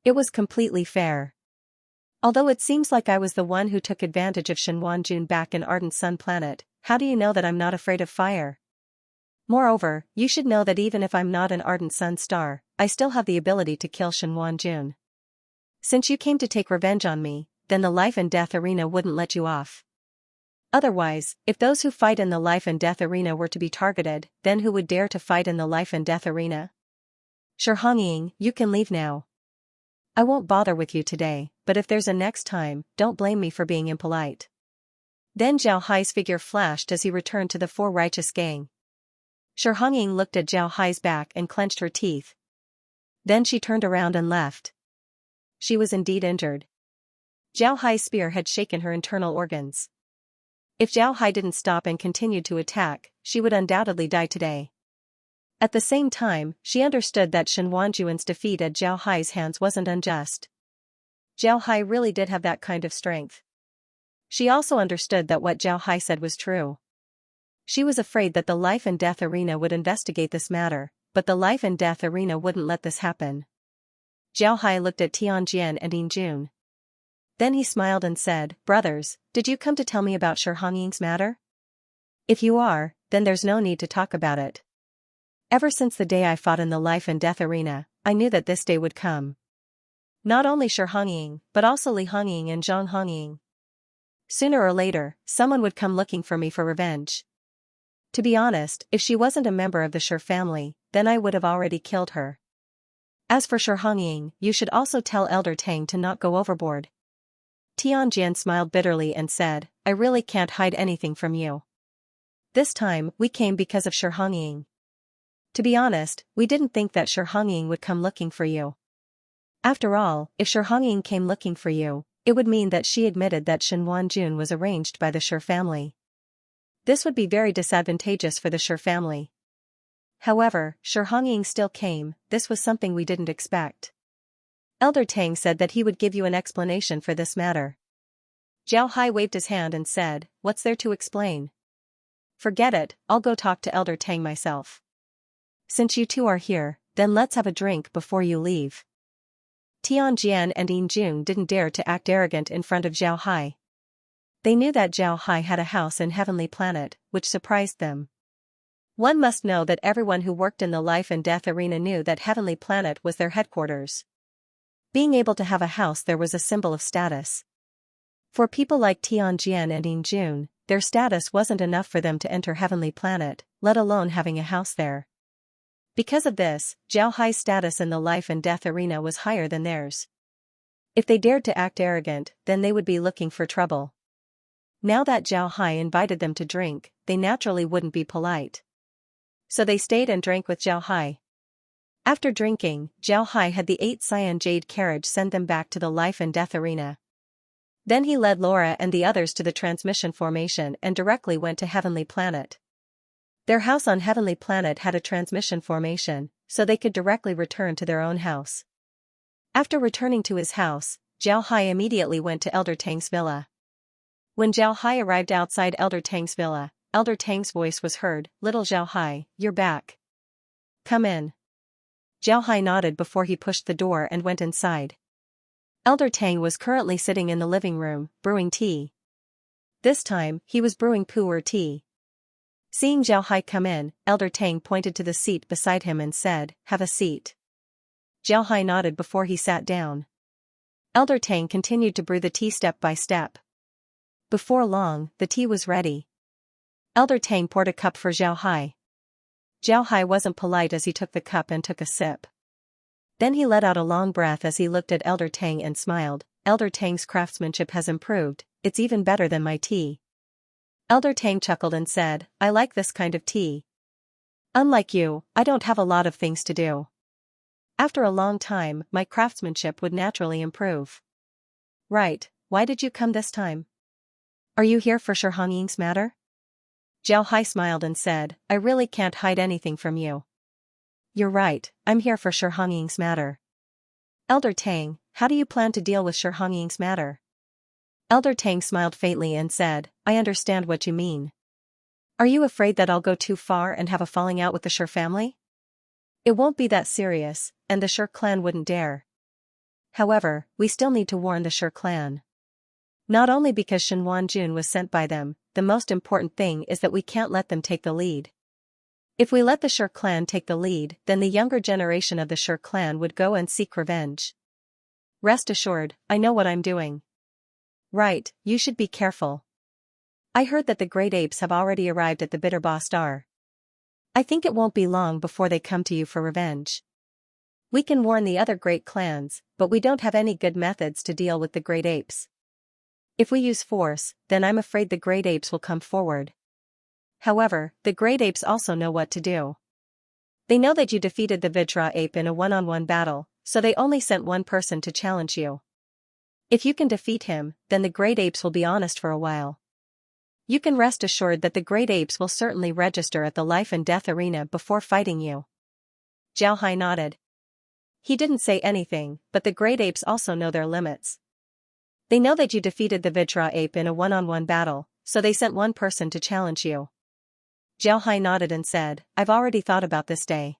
It was completely fair. Although it seems like I was the one who took advantage of Shen Wanjun back in Ardent Sun Planet, how do you know that I'm not afraid of fire? Moreover, you should know that even if I'm not an Ardent Sun star, I still have the ability to kill Shen Wanjun. Since you came to take revenge on me, then the life and death arena wouldn't let you off. Otherwise, if those who fight in the life and death arena were to be targeted, then who would dare to fight in the life and death arena? Shi Hongying, you can leave now. I won't bother with you today, but if there's a next time, don't blame me for being impolite. Then Zhao Hai's figure flashed as he returned to the Four Righteous Gang. Shi Hongying looked at Zhao Hai's back and clenched her teeth. Then she turned around and left. She was indeed injured. Zhao Hai's spear had shaken her internal organs. If Zhao Hai didn't stop and continued to attack, she would undoubtedly die today. At the same time, she understood that Shen Wanjun's defeat at Zhao Hai's hands wasn't unjust. Zhao Hai really did have that kind of strength. She also understood that what Zhao Hai said was true. She was afraid that the life and death arena would investigate this matter, but the life and death arena wouldn't let this happen. Zhao Hai looked at Tianjian and Yinjun. Then he smiled and said, Brothers, did you come to tell me about Shi Hongying's matter? If you are, then there's no need to talk about it. Ever since the day I fought in the life and death arena, I knew that this day would come. Not only Shi Hongying, but also Li Hongying and Zhang Hongying. Sooner or later, someone would come looking for me for revenge. To be honest, if she wasn't a member of the Shi family, then I would have already killed her. As for Shi Hongying, you should also tell Elder Tang to not go overboard. Tianjian smiled bitterly and said, I really can't hide anything from you. This time, we came because of Shi Hongying. To be honest, we didn't think that Shi Hongying would come looking for you. After all, if Shi Hongying came looking for you, it would mean that she admitted that Shen Wanjun was arranged by the Shi family. This would be very disadvantageous for the Shi family. However, Shi Hongying still came. This was something we didn't expect. Elder Tang said that he would give you an explanation for this matter. Zhao Hai waved his hand and said, What's there to explain? Forget it, I'll go talk to Elder Tang myself. Since you two are here, then let's have a drink before you leave. Tianjian and Yinjun didn't dare to act arrogant in front of Zhao Hai. They knew that Zhao Hai had a house in Heavenly Planet, which surprised them. One must know that everyone who worked in the life and death arena knew that Heavenly Planet was their headquarters. Being able to have a house there was a symbol of status. For people like Tianjian and Yinjun, their status wasn't enough for them to enter Heavenly Planet, let alone having a house there. Because of this, Zhao Hai's status in the life and death arena was higher than theirs. If they dared to act arrogant, then they would be looking for trouble. Now that Zhao Hai invited them to drink, they naturally wouldn't be polite. So they stayed and drank with Zhao Hai. After drinking, Zhao Hai had the 8 cyan jade carriage send them back to the life and death arena. Then he led Laura and the others to the transmission formation and directly went to Heavenly Planet. Their house on Heavenly Planet had a transmission formation, so they could directly return to their own house. After returning to his house, Zhao Hai immediately went to Elder Tang's villa. When Zhao Hai arrived outside Elder Tang's villa, Elder Tang's voice was heard, Little Zhao Hai, you're back. Come in. Zhao Hai nodded before he pushed the door and went inside. Elder Tang was currently sitting in the living room, brewing tea. This time, he was brewing pu'er tea. Seeing Zhao Hai come in, Elder Tang pointed to the seat beside him and said, Have a seat. Zhao Hai nodded before he sat down. Elder Tang continued to brew the tea step by step. Before long, the tea was ready. Elder Tang poured a cup for Zhao Hai. Zhao Hai wasn't polite as he took the cup and took a sip. Then he let out a long breath as he looked at Elder Tang and smiled. Elder Tang's craftsmanship has improved, it's even better than my tea. Elder Tang chuckled and said, I like this kind of tea. Unlike you, I don't have a lot of things to do. After a long time, my craftsmanship would naturally improve. Right, why did you come this time? Are you here for Shi Hongying's matter? Zhao Hai smiled and said, I really can't hide anything from you. You're right, I'm here for Shi Hongying's matter. Elder Tang, how do you plan to deal with Shi Hongying's matter? Elder Tang smiled faintly and said, I understand what you mean. Are you afraid that I'll go too far and have a falling out with the Shi family? It won't be that serious, and the Shi clan wouldn't dare. However, we still need to warn the Shi clan. Not only because Shen Wanjun was sent by them, the most important thing is that we can't let them take the lead. If we let the Shi clan take the lead, then the younger generation of the Shi clan would go and seek revenge. Rest assured, I know what I'm doing. Right, you should be careful. I heard that the great apes have already arrived at the Bitterba Star. I think it won't be long before they come to you for revenge. We can warn the other great clans, but we don't have any good methods to deal with the great apes. If we use force, then I'm afraid the great apes will come forward. However, the great apes also know what to do. They know that you defeated the Vajra ape in a one-on-one battle, so they only sent one person to challenge you. If you can defeat him, then the great apes will be honest for a while. You can rest assured that the great apes will certainly register at the life and death arena before fighting you. Zhao Hai nodded. He didn't say anything, but the great apes also know their limits. They know that you defeated the Vajra ape in a one-on-one battle, so they sent one person to challenge you. Zhao Hai nodded and said, I've already thought about this day.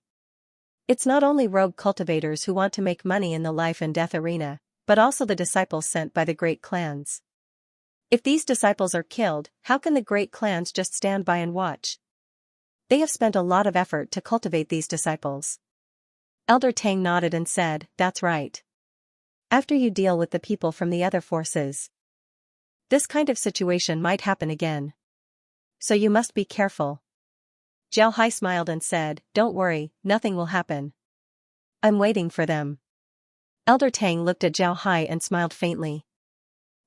It's not only rogue cultivators who want to make money in the life and death arena, but also the disciples sent by the great clans. If these disciples are killed, how can the great clans just stand by and watch? They have spent a lot of effort to cultivate these disciples. Elder Tang nodded and said, that's right. After you deal with the people from the other forces, this kind of situation might happen again. So you must be careful. Zhao Hai smiled and said, don't worry, nothing will happen. I'm waiting for them. Elder Tang looked at Zhao Hai and smiled faintly.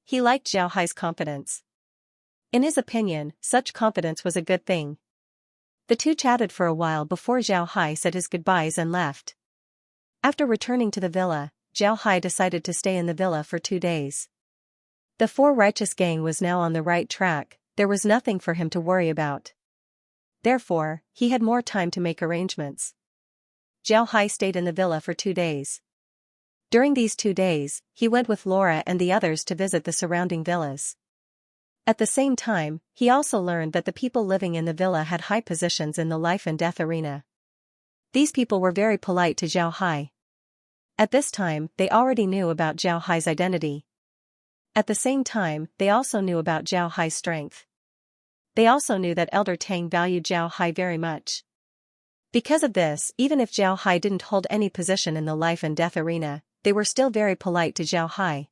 He liked Zhao Hai's confidence. In his opinion, such confidence was a good thing. The two chatted for a while before Zhao Hai said his goodbyes and left. After returning to the villa, Zhao Hai decided to stay in the villa for 2 days. The four righteous gang was now on the right track, there was nothing for him to worry about. Therefore, he had more time to make arrangements. Zhao Hai stayed in the villa for 2 days. During these 2 days, he went with Laura and the others to visit the surrounding villas. At the same time, he also learned that the people living in the villa had high positions in the life and death arena. These people were very polite to Zhao Hai. At this time, they already knew about Zhao Hai's identity. At the same time, they also knew about Zhao Hai's strength. They also knew that Elder Tang valued Zhao Hai very much. Because of this, even if Zhao Hai didn't hold any position in the life and death arena, they were still very polite to Zhao Hai.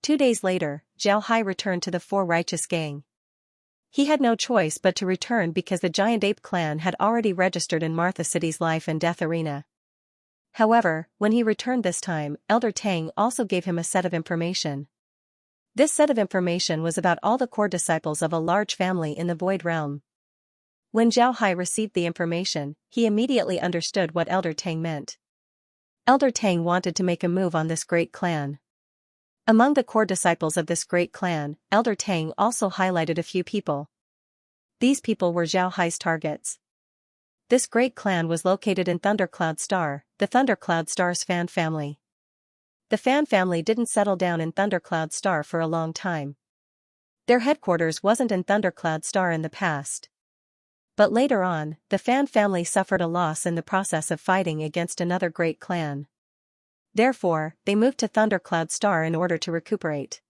2 days later, Zhao Hai returned to the four righteous gang. He had no choice but to return because the giant ape clan had already registered in Martha City's life and death arena. However, when he returned this time, Elder Tang also gave him a set of information. This set of information was about all the core disciples of a large family in the Void Realm. When Zhao Hai received the information, he immediately understood what Elder Tang meant. Elder Tang wanted to make a move on this great clan. Among the core disciples of this great clan, Elder Tang also highlighted a few people. These people were Zhao Hai's targets. This great clan was located in Thundercloud Star, the Thundercloud Star's fan family. The fan family didn't settle down in Thundercloud Star for a long time. Their headquarters wasn't in Thundercloud Star in the past. But later on, the fan family suffered a loss in the process of fighting against another great clan. Therefore, they moved to Thundercloud Star in order to recuperate.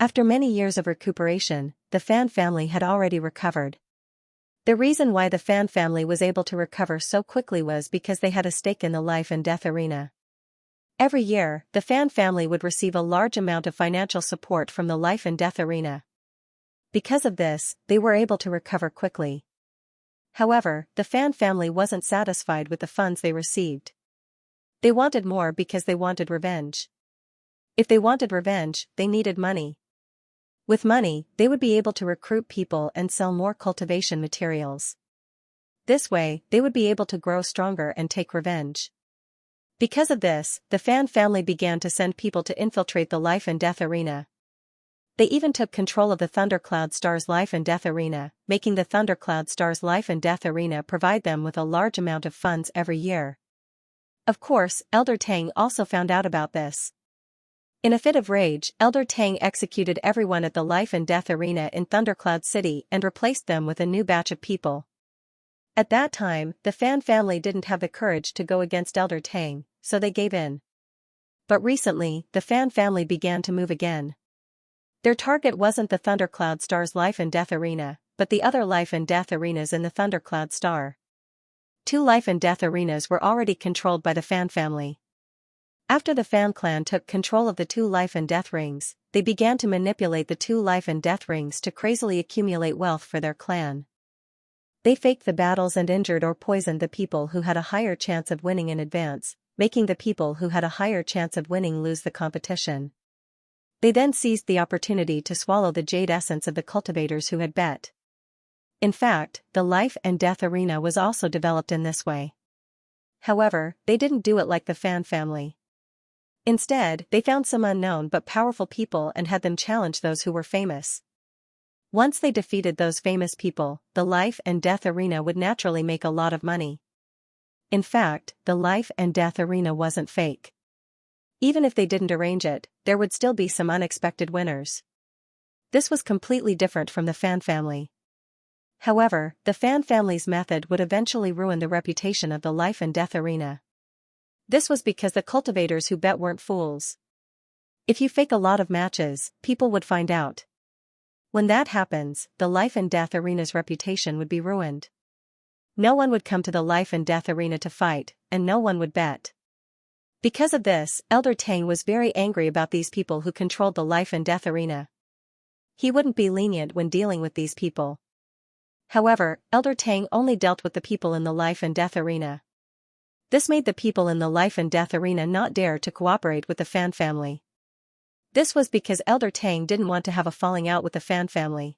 After many years of recuperation, the fan family had already recovered. The reason why the fan family was able to recover so quickly was because they had a stake in the life and death arena. Every year, the fan family would receive a large amount of financial support from the life and death arena. Because of this, they were able to recover quickly. However, the fan family wasn't satisfied with the funds they received. They wanted more because they wanted revenge. If they wanted revenge, they needed money. With money, they would be able to recruit people and sell more cultivation materials. This way, they would be able to grow stronger and take revenge. Because of this, the fan family began to send people to infiltrate the life and death arena. They even took control of the Thundercloud Star's Life and Death Arena, making the Thundercloud Star's Life and Death Arena provide them with a large amount of funds every year. Of course, Elder Tang also found out about this. In a fit of rage, Elder Tang executed everyone at the Life and Death Arena in Thundercloud City and replaced them with a new batch of people. At that time, the Fan family didn't have the courage to go against Elder Tang, so they gave in. But recently, the Fan family began to move again. Their target wasn't the Thundercloud Star's Life and Death Arena, but the other Life and Death Arenas in the Thundercloud Star. 2 Life and Death Arenas were already controlled by the Fan family. After the Fan clan took control of the 2 Life and Death Rings, they began to manipulate the 2 Life and Death Rings to crazily accumulate wealth for their clan. They faked the battles and injured or poisoned the people who had a higher chance of winning in advance, making the people who had a higher chance of winning lose the competition. They then seized the opportunity to swallow the jade essence of the cultivators who had bet. In fact, the Life and Death Arena was also developed in this way. However, they didn't do it like the Fan family. Instead, they found some unknown but powerful people and had them challenge those who were famous. Once they defeated those famous people, the Life and Death Arena would naturally make a lot of money. In fact, the Life and Death Arena wasn't fake. Even if they didn't arrange it, there would still be some unexpected winners. This was completely different from the Fan family. However, the Fan family's method would eventually ruin the reputation of the Life and Death Arena. This was because the cultivators who bet weren't fools. If you fake a lot of matches, people would find out. When that happens, the Life and Death Arena's reputation would be ruined. No one would come to the Life and Death Arena to fight, and no one would bet. Because of this, Elder Tang was very angry about these people who controlled the Life and Death Arena. He wouldn't be lenient when dealing with these people. However, Elder Tang only dealt with the people in the Life and Death Arena. This made the people in the Life and Death Arena not dare to cooperate with the Fan family. This was because Elder Tang didn't want to have a falling out with the Fan family.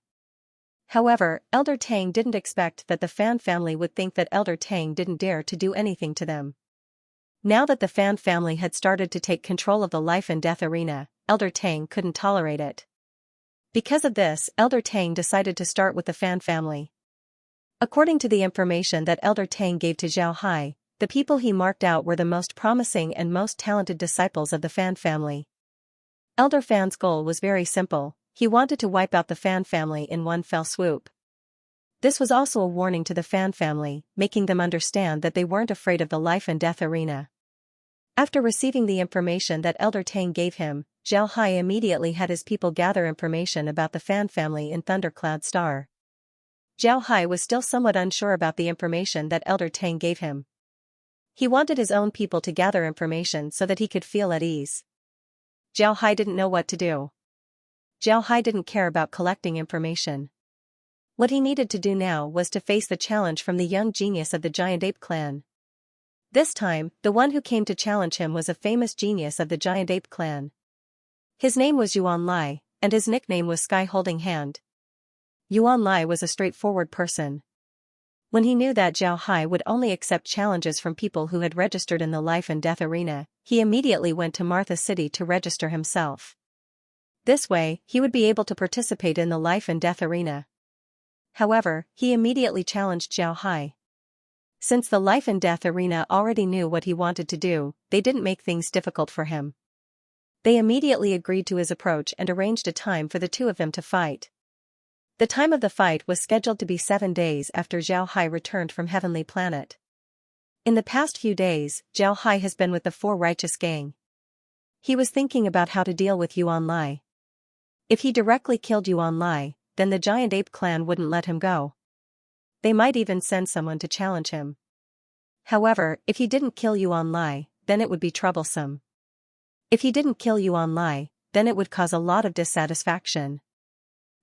However, Elder Tang didn't expect that the Fan family would think that Elder Tang didn't dare to do anything to them. Now that the Fan family had started to take control of the Life and Death Arena, Elder Tang couldn't tolerate it. Because of this, Elder Tang decided to start with the Fan family. According to the information that Elder Tang gave to Zhao Hai, the people he marked out were the most promising and most talented disciples of the Fan family. Elder Fan's goal was very simple: he wanted to wipe out the Fan family in one fell swoop. This was also a warning to the Fan family, making them understand that they weren't afraid of the Life and Death Arena. After receiving the information that Elder Tang gave him, Zhao Hai immediately had his people gather information about the Fan family in Thundercloud Star. Zhao Hai was still somewhat unsure about the information that Elder Tang gave him. He wanted his own people to gather information so that he could feel at ease. Zhao Hai didn't know what to do. Zhao Hai didn't care about collecting information. What he needed to do now was to face the challenge from the young genius of the Giant Ape clan. This time, the one who came to challenge him was a famous genius of the Giant Ape clan. His name was Yuan Lai, and his nickname was Sky Holding Hand. Yuan Lai was a straightforward person. When he knew that Zhao Hai would only accept challenges from people who had registered in the Life and Death Arena, he immediately went to Martha City to register himself. This way, he would be able to participate in the Life and Death Arena. However, he immediately challenged Zhao Hai. Since the Life and Death Arena already knew what he wanted to do, they didn't make things difficult for him. They immediately agreed to his approach and arranged a time for the two of them to fight. The time of the fight was scheduled to be 7 days after Zhao Hai returned from Heavenly Planet. In the past few days, Zhao Hai has been with the Four Righteous Gang. He was thinking about how to deal with Yuan Lai. If he directly killed Yuan Lai, then the Giant Ape clan wouldn't let him go. They might even send someone to challenge him. However, if he didn't kill Yuan Lai, then it would be troublesome. If he didn't kill Yuan Lai, then it would cause a lot of dissatisfaction.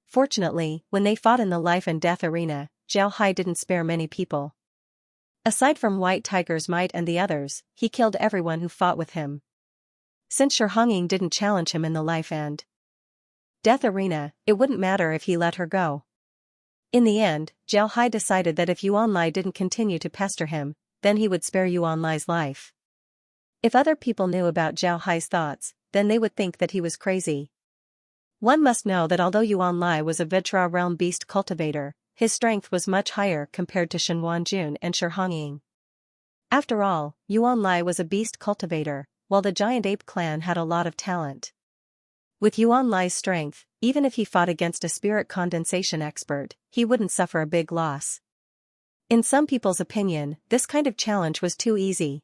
Fortunately, when they fought in the Life and Death Arena, Zhao Hai didn't spare many people. Aside from White Tiger's Might and the others, he killed everyone who fought with him. Since Shi Hongying didn't challenge him in the Life and Death Arena, it wouldn't matter if he let her go. In the end, Zhao Hai decided that if Yuan Lai didn't continue to pester him, then he would spare Yuan Lai's life. If other people knew about Zhao Hai's thoughts, then they would think that he was crazy. One must know that although Yuan Lai was a Vitra realm beast cultivator, his strength was much higher compared to Shen Wanjun and Shi Hongying. After all, Yuan Lai was a beast cultivator, while the giant ape clan had a lot of talent. With Yuan Lai's strength, even if he fought against a spirit condensation expert, he wouldn't suffer a big loss. In some people's opinion, this kind of challenge was too easy.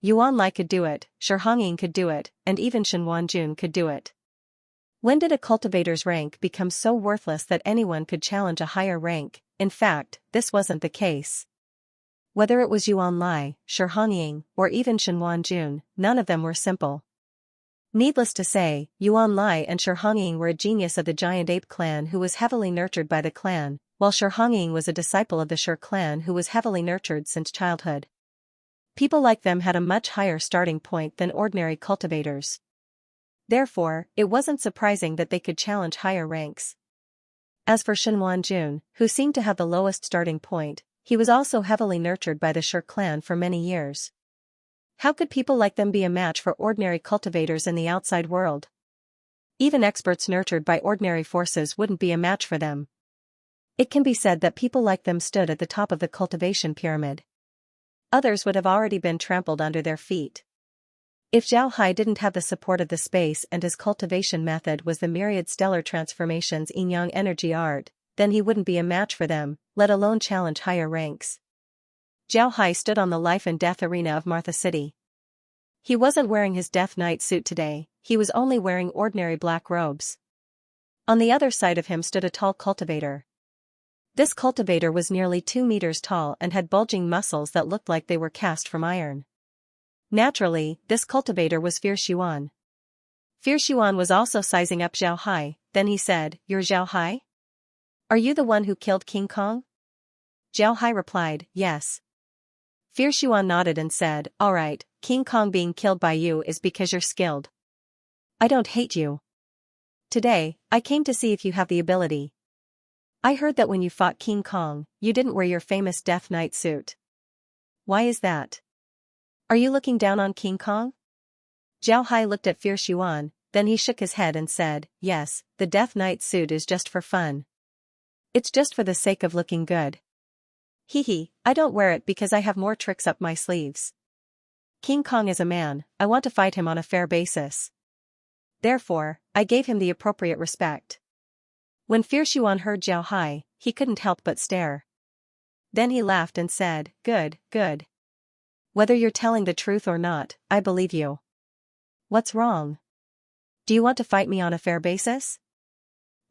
Yuan Lai could do it, Shi Hongying could do it, and even Shen Wanjun could do it. When did a cultivator's rank become so worthless that anyone could challenge a higher rank? In fact, this wasn't the case. Whether it was Yuan Lai, Shi Hongying, or even Shen Wanjun, none of them were simple. Needless to say, Yuan Lai and Shi Hongying were a genius of the giant ape clan who was heavily nurtured by the clan, while Shi Hongying was a disciple of the Shi clan who was heavily nurtured since childhood. People like them had a much higher starting point than ordinary cultivators. Therefore, it wasn't surprising that they could challenge higher ranks. As for Shen Wanjun, who seemed to have the lowest starting point, he was also heavily nurtured by the Shi clan for many years. How could people like them be a match for ordinary cultivators in the outside world? Even experts nurtured by ordinary forces wouldn't be a match for them. It can be said that people like them stood at the top of the cultivation pyramid. Others would have already been trampled under their feet. If Zhao Hai didn't have the support of the space and his cultivation method was the myriad stellar transformations yin-yang energy art, then he wouldn't be a match for them, let alone challenge higher ranks. Zhao Hai stood on the life and death arena of Martha City. He wasn't wearing his Death Knight suit today, he was only wearing ordinary black robes. On the other side of him stood a tall cultivator. This cultivator was nearly 2 meters tall and had bulging muscles that looked like they were cast from iron. Naturally, this cultivator was Fierce Yuan. Fierce Yuan was also sizing up Zhao Hai, then he said, "You're Zhao Hai? Are you the one who killed King Kong?" Zhao Hai replied, "Yes." Fierce Yuan nodded and said, "All right, King Kong being killed by you is because you're skilled. I don't hate you. Today, I came to see if you have the ability. I heard that when you fought King Kong, you didn't wear your famous Death Knight suit. Why is that? Are you looking down on King Kong?" Zhao Hai looked at Fierce Yuan, then he shook his head and said, "Yes, the Death Knight suit is just for fun. It's just for the sake of looking good. Hee, I don't wear it because I have more tricks up my sleeves. King Kong is a man, I want to fight him on a fair basis. Therefore, I gave him the appropriate respect." When Fierce Yuan heard Zhao Hai, he couldn't help but stare. Then he laughed and said, "Good, good. Whether you're telling the truth or not, I believe you. What's wrong? Do you want to fight me on a fair basis?"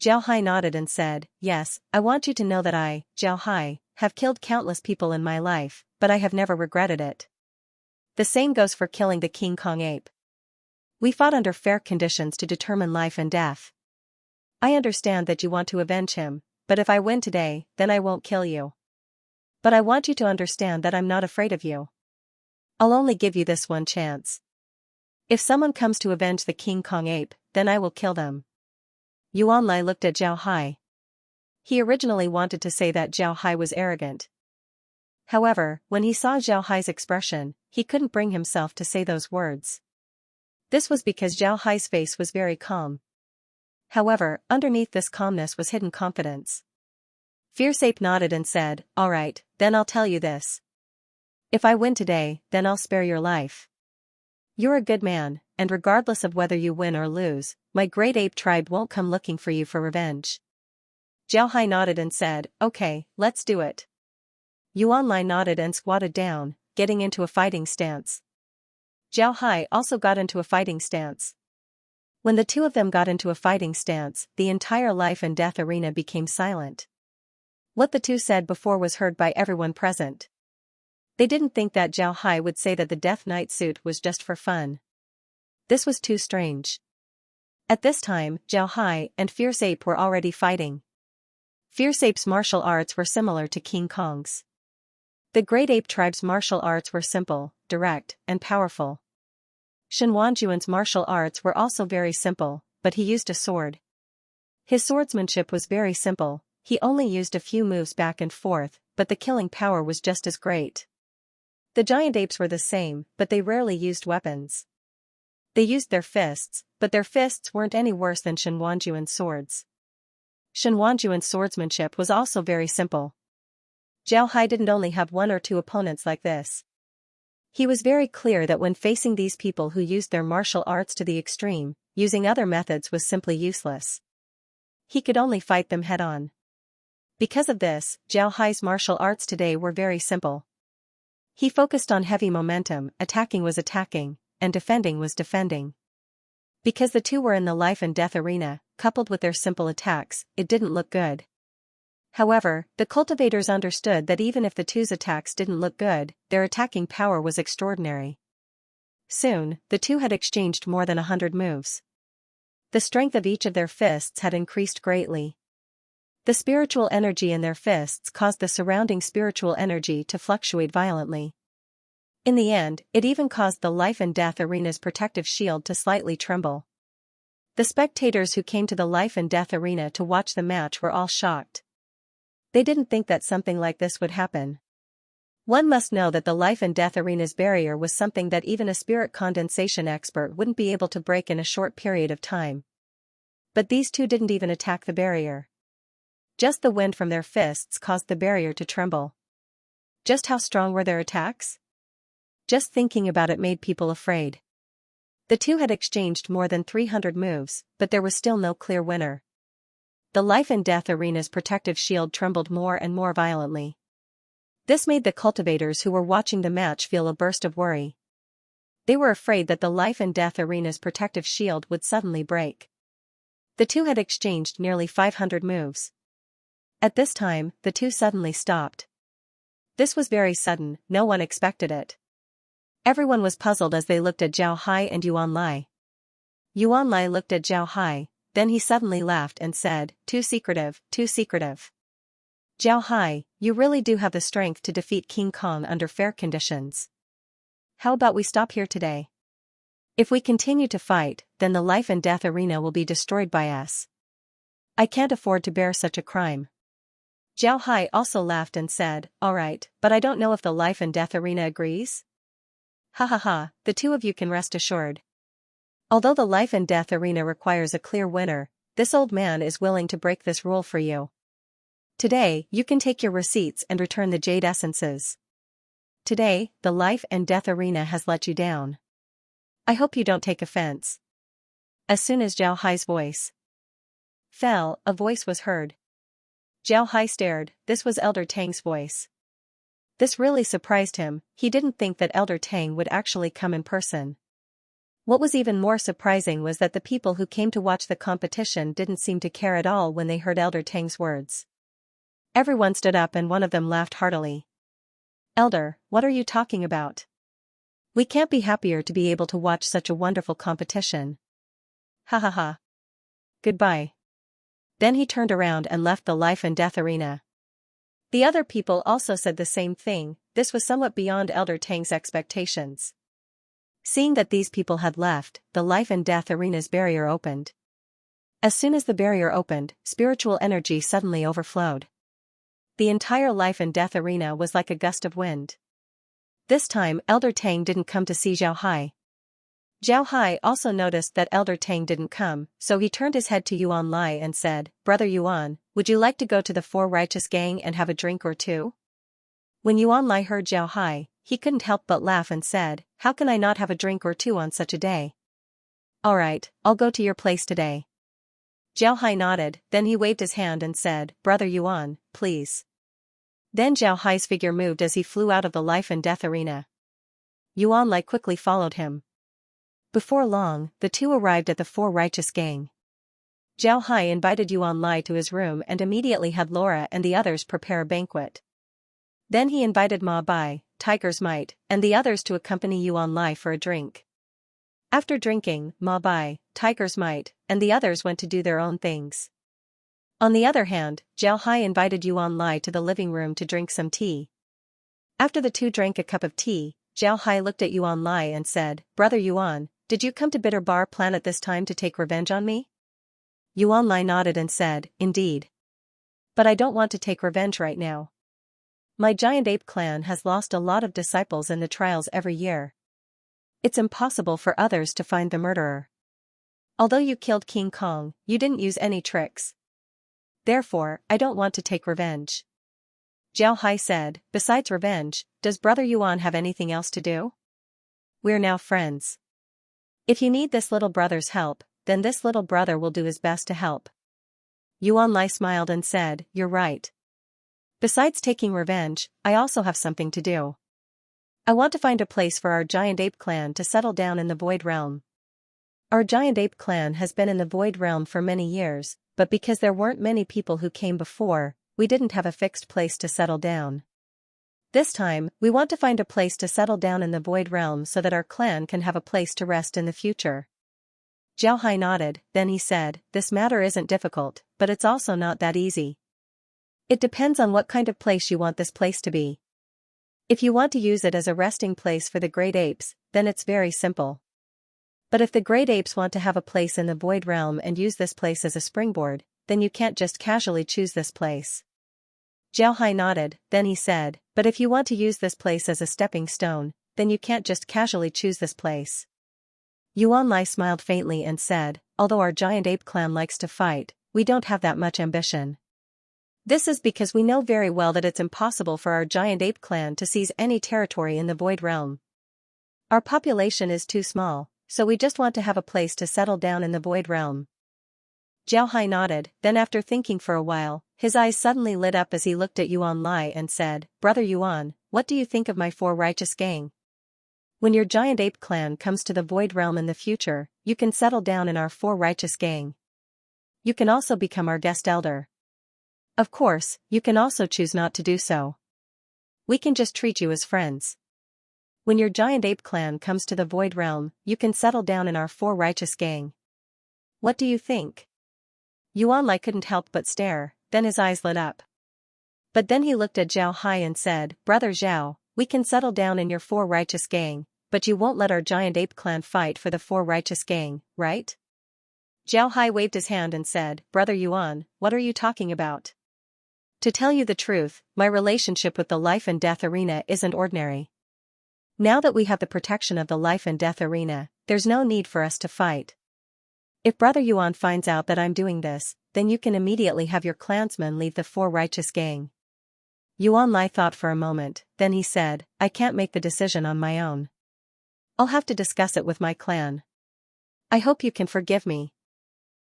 Zhao Hai nodded and said, "Yes, I want you to know that I, Zhao Hai, have killed countless people in my life, but I have never regretted it. The same goes for killing the King Kong ape. We fought under fair conditions to determine life and death. I understand that you want to avenge him, but if I win today, then I won't kill you. But I want you to understand that I'm not afraid of you. I'll only give you this one chance. If someone comes to avenge the King Kong ape, then I will kill them." Yuan Lai looked at Zhao Hai. He originally wanted to say that Zhao Hai was arrogant. However, when he saw Zhao Hai's expression, he couldn't bring himself to say those words. This was because Zhao Hai's face was very calm. However, underneath this calmness was hidden confidence. Fierce Ape nodded and said, "All right, then I'll tell you this. If I win today, then I'll spare your life. You're a good man, and regardless of whether you win or lose, my great ape tribe won't come looking for you for revenge." Zhao Hai nodded and said, "Okay, let's do it." Yuan Lai nodded and squatted down, getting into a fighting stance. Zhao Hai also got into a fighting stance. When the two of them got into a fighting stance, the entire life and death arena became silent. What the two said before was heard by everyone present. They didn't think that Zhao Hai would say that the Death Knight suit was just for fun. This was too strange. At this time, Zhao Hai and Fierce Ape were already fighting. Fierce Ape's martial arts were similar to King Kong's. The Great Ape tribe's martial arts were simple, direct, and powerful. Shen Wanjuan's martial arts were also very simple, but he used a sword. His swordsmanship was very simple, he only used a few moves back and forth, but the killing power was just as great. The giant apes were the same, but they rarely used weapons. They used their fists, but their fists weren't any worse than Shenhuanjuan's swords. Shenhuanjuan's swordsmanship was also very simple. Zhao Hai didn't only have one or two opponents like this. He was very clear that when facing these people who used their martial arts to the extreme, using other methods was simply useless. He could only fight them head-on. Because of this, Zhao Hai's martial arts today were very simple. He focused on heavy momentum, attacking was attacking, and defending was defending. Because the two were in the life and death arena, coupled with their simple attacks, it didn't look good. However, the cultivators understood that even if the two's attacks didn't look good, their attacking power was extraordinary. Soon, the two had exchanged more than 100 moves. The strength of each of their fists had increased greatly. The spiritual energy in their fists caused the surrounding spiritual energy to fluctuate violently. In the end, it even caused the life and death arena's protective shield to slightly tremble. The spectators who came to the life and death arena to watch the match were all shocked. They didn't think that something like this would happen. One must know that the life and death arena's barrier was something that even a spirit condensation expert wouldn't be able to break in a short period of time. But these two didn't even attack the barrier. Just the wind from their fists caused the barrier to tremble. Just how strong were their attacks? Just thinking about it made people afraid. The two had exchanged more than 300 moves, but there was still no clear winner. The life and death arena's protective shield trembled more and more violently. This made the cultivators who were watching the match feel a burst of worry. They were afraid that the life and death arena's protective shield would suddenly break. The two had exchanged nearly 500 moves. At this time, the two suddenly stopped. This was very sudden, no one expected it. Everyone was puzzled as they looked at Zhao Hai and Yuan Lai. Yuan Lai looked at Zhao Hai, then he suddenly laughed and said, "Too secretive, too secretive. Zhao Hai, you really do have the strength to defeat King Kong under fair conditions. How about we stop here today? If we continue to fight, then the life and death arena will be destroyed by us. I can't afford to bear such a crime." Zhao Hai also laughed and said, "All right, but I don't know if the life and death arena agrees?" Ha ha ha, the two of you can rest assured. Although the life and death arena requires a clear winner, this old man is willing to break this rule for you. Today, you can take your receipts and return the jade essences. Today, the life and death arena has let you down. I hope you don't take offense. As soon as Zhao Hai's voice fell, a voice was heard. Zhao Hai stared, this was Elder Tang's voice. This really surprised him, he didn't think that Elder Tang would actually come in person. What was even more surprising was that the people who came to watch the competition didn't seem to care at all when they heard Elder Tang's words. Everyone stood up and one of them laughed heartily. "Elder, what are you talking about? We can't be happier to be able to watch such a wonderful competition. Ha ha ha. Goodbye." Then he turned around and left the life and death arena. The other people also said the same thing, this was somewhat beyond Elder Tang's expectations. Seeing that these people had left, the life and death arena's barrier opened. As soon as the barrier opened, spiritual energy suddenly overflowed. The entire life and death arena was like a gust of wind. This time Elder Tang didn't come to see Zhao Hai. Zhao Hai also noticed that Elder Tang didn't come, so he turned his head to Yuan Lai and said, "Brother Yuan, would you like to go to the Four Righteous Gang and have a drink or two?" When Yuan Lai heard Zhao Hai, he couldn't help but laugh and said, "How can I not have a drink or two on such a day? Alright, I'll go to your place today." Zhao Hai nodded, then he waved his hand and said, "Brother Yuan, please." Then Zhao Hai's figure moved as he flew out of the life and death arena. Yuan Lai quickly followed him. Before long, the two arrived at the Four Righteous Gang. Zhao Hai invited Yuan Lai to his room and immediately had Laura and the others prepare a banquet. Then he invited Ma Bai, Tiger's Might, and the others to accompany Yuan Lai for a drink. After drinking, Ma Bai, Tiger's Might, and the others went to do their own things. On the other hand, Zhao Hai invited Yuan Lai to the living room to drink some tea. After the two drank a cup of tea, Zhao Hai looked at Yuan Lai and said, "Brother Yuan, did you come to Bitter Bar Planet this time to take revenge on me?" Yuan Lai nodded and said, "Indeed. But I don't want to take revenge right now. My giant ape clan has lost a lot of disciples in the trials every year. It's impossible for others to find the murderer. Although you killed King Kong, you didn't use any tricks. Therefore, I don't want to take revenge. Zhao Hai said, besides revenge, does Brother Yuan have anything else to do? We're now friends. If you need this little brother's help, then this little brother will do his best to help. Yuan Lai smiled and said, you're right. Besides taking revenge, I also have something to do. I want to find a place for our giant ape clan to settle down in the Void Realm. Our giant ape clan has been in the Void Realm for many years, but because there weren't many people who came before, we didn't have a fixed place to settle down. This time, we want to find a place to settle down in the Void Realm so that our clan can have a place to rest in the future. Zhao Hai nodded, then he said, this matter isn't difficult, but it's also not that easy. It depends on what kind of place you want this place to be. If you want to use it as a resting place for the great apes, then it's very simple. But if the great apes want to have a place in the Void Realm and use this place as a springboard, then you can't just casually choose this place. Zhao Hai nodded, then he said, but if you want to use this place as a stepping stone, then you can't just casually choose this place. Yuan Lai smiled faintly and said, although our giant ape clan likes to fight, we don't have that much ambition. This is because we know very well that it's impossible for our giant ape clan to seize any territory in the Void Realm. Our population is too small, so we just want to have a place to settle down in the Void Realm. Zhao Hai nodded, then after thinking for a while, his eyes suddenly lit up as he looked at Yuan Lai and said, Brother Yuan, what do you think of my 4 righteous gang? When your giant ape clan comes to the Void Realm in the future, you can settle down in our 4 righteous gang. You can also become our guest elder. Of course, you can also choose not to do so. We can just treat you as friends. When your giant ape clan comes to the Void Realm, you can settle down in our 4 righteous gang. What do you think? Yuan Lai couldn't help but stare, then his eyes lit up. But then he looked at Zhao Hai and said, Brother Zhao, we can settle down in your 4 righteous gang, but you won't let our giant ape clan fight for the 4 righteous gang, right? Zhao Hai waved his hand and said, Brother Yuan, what are you talking about? To tell you the truth, my relationship with the life and death arena isn't ordinary. Now that we have the protection of the life and death arena, there's no need for us to fight. If Brother Yuan finds out that I'm doing this, then you can immediately have your clansmen leave the 4 righteous gang. Yuan Lai thought for a moment, then he said, I can't make the decision on my own. I'll have to discuss it with my clan. I hope you can forgive me.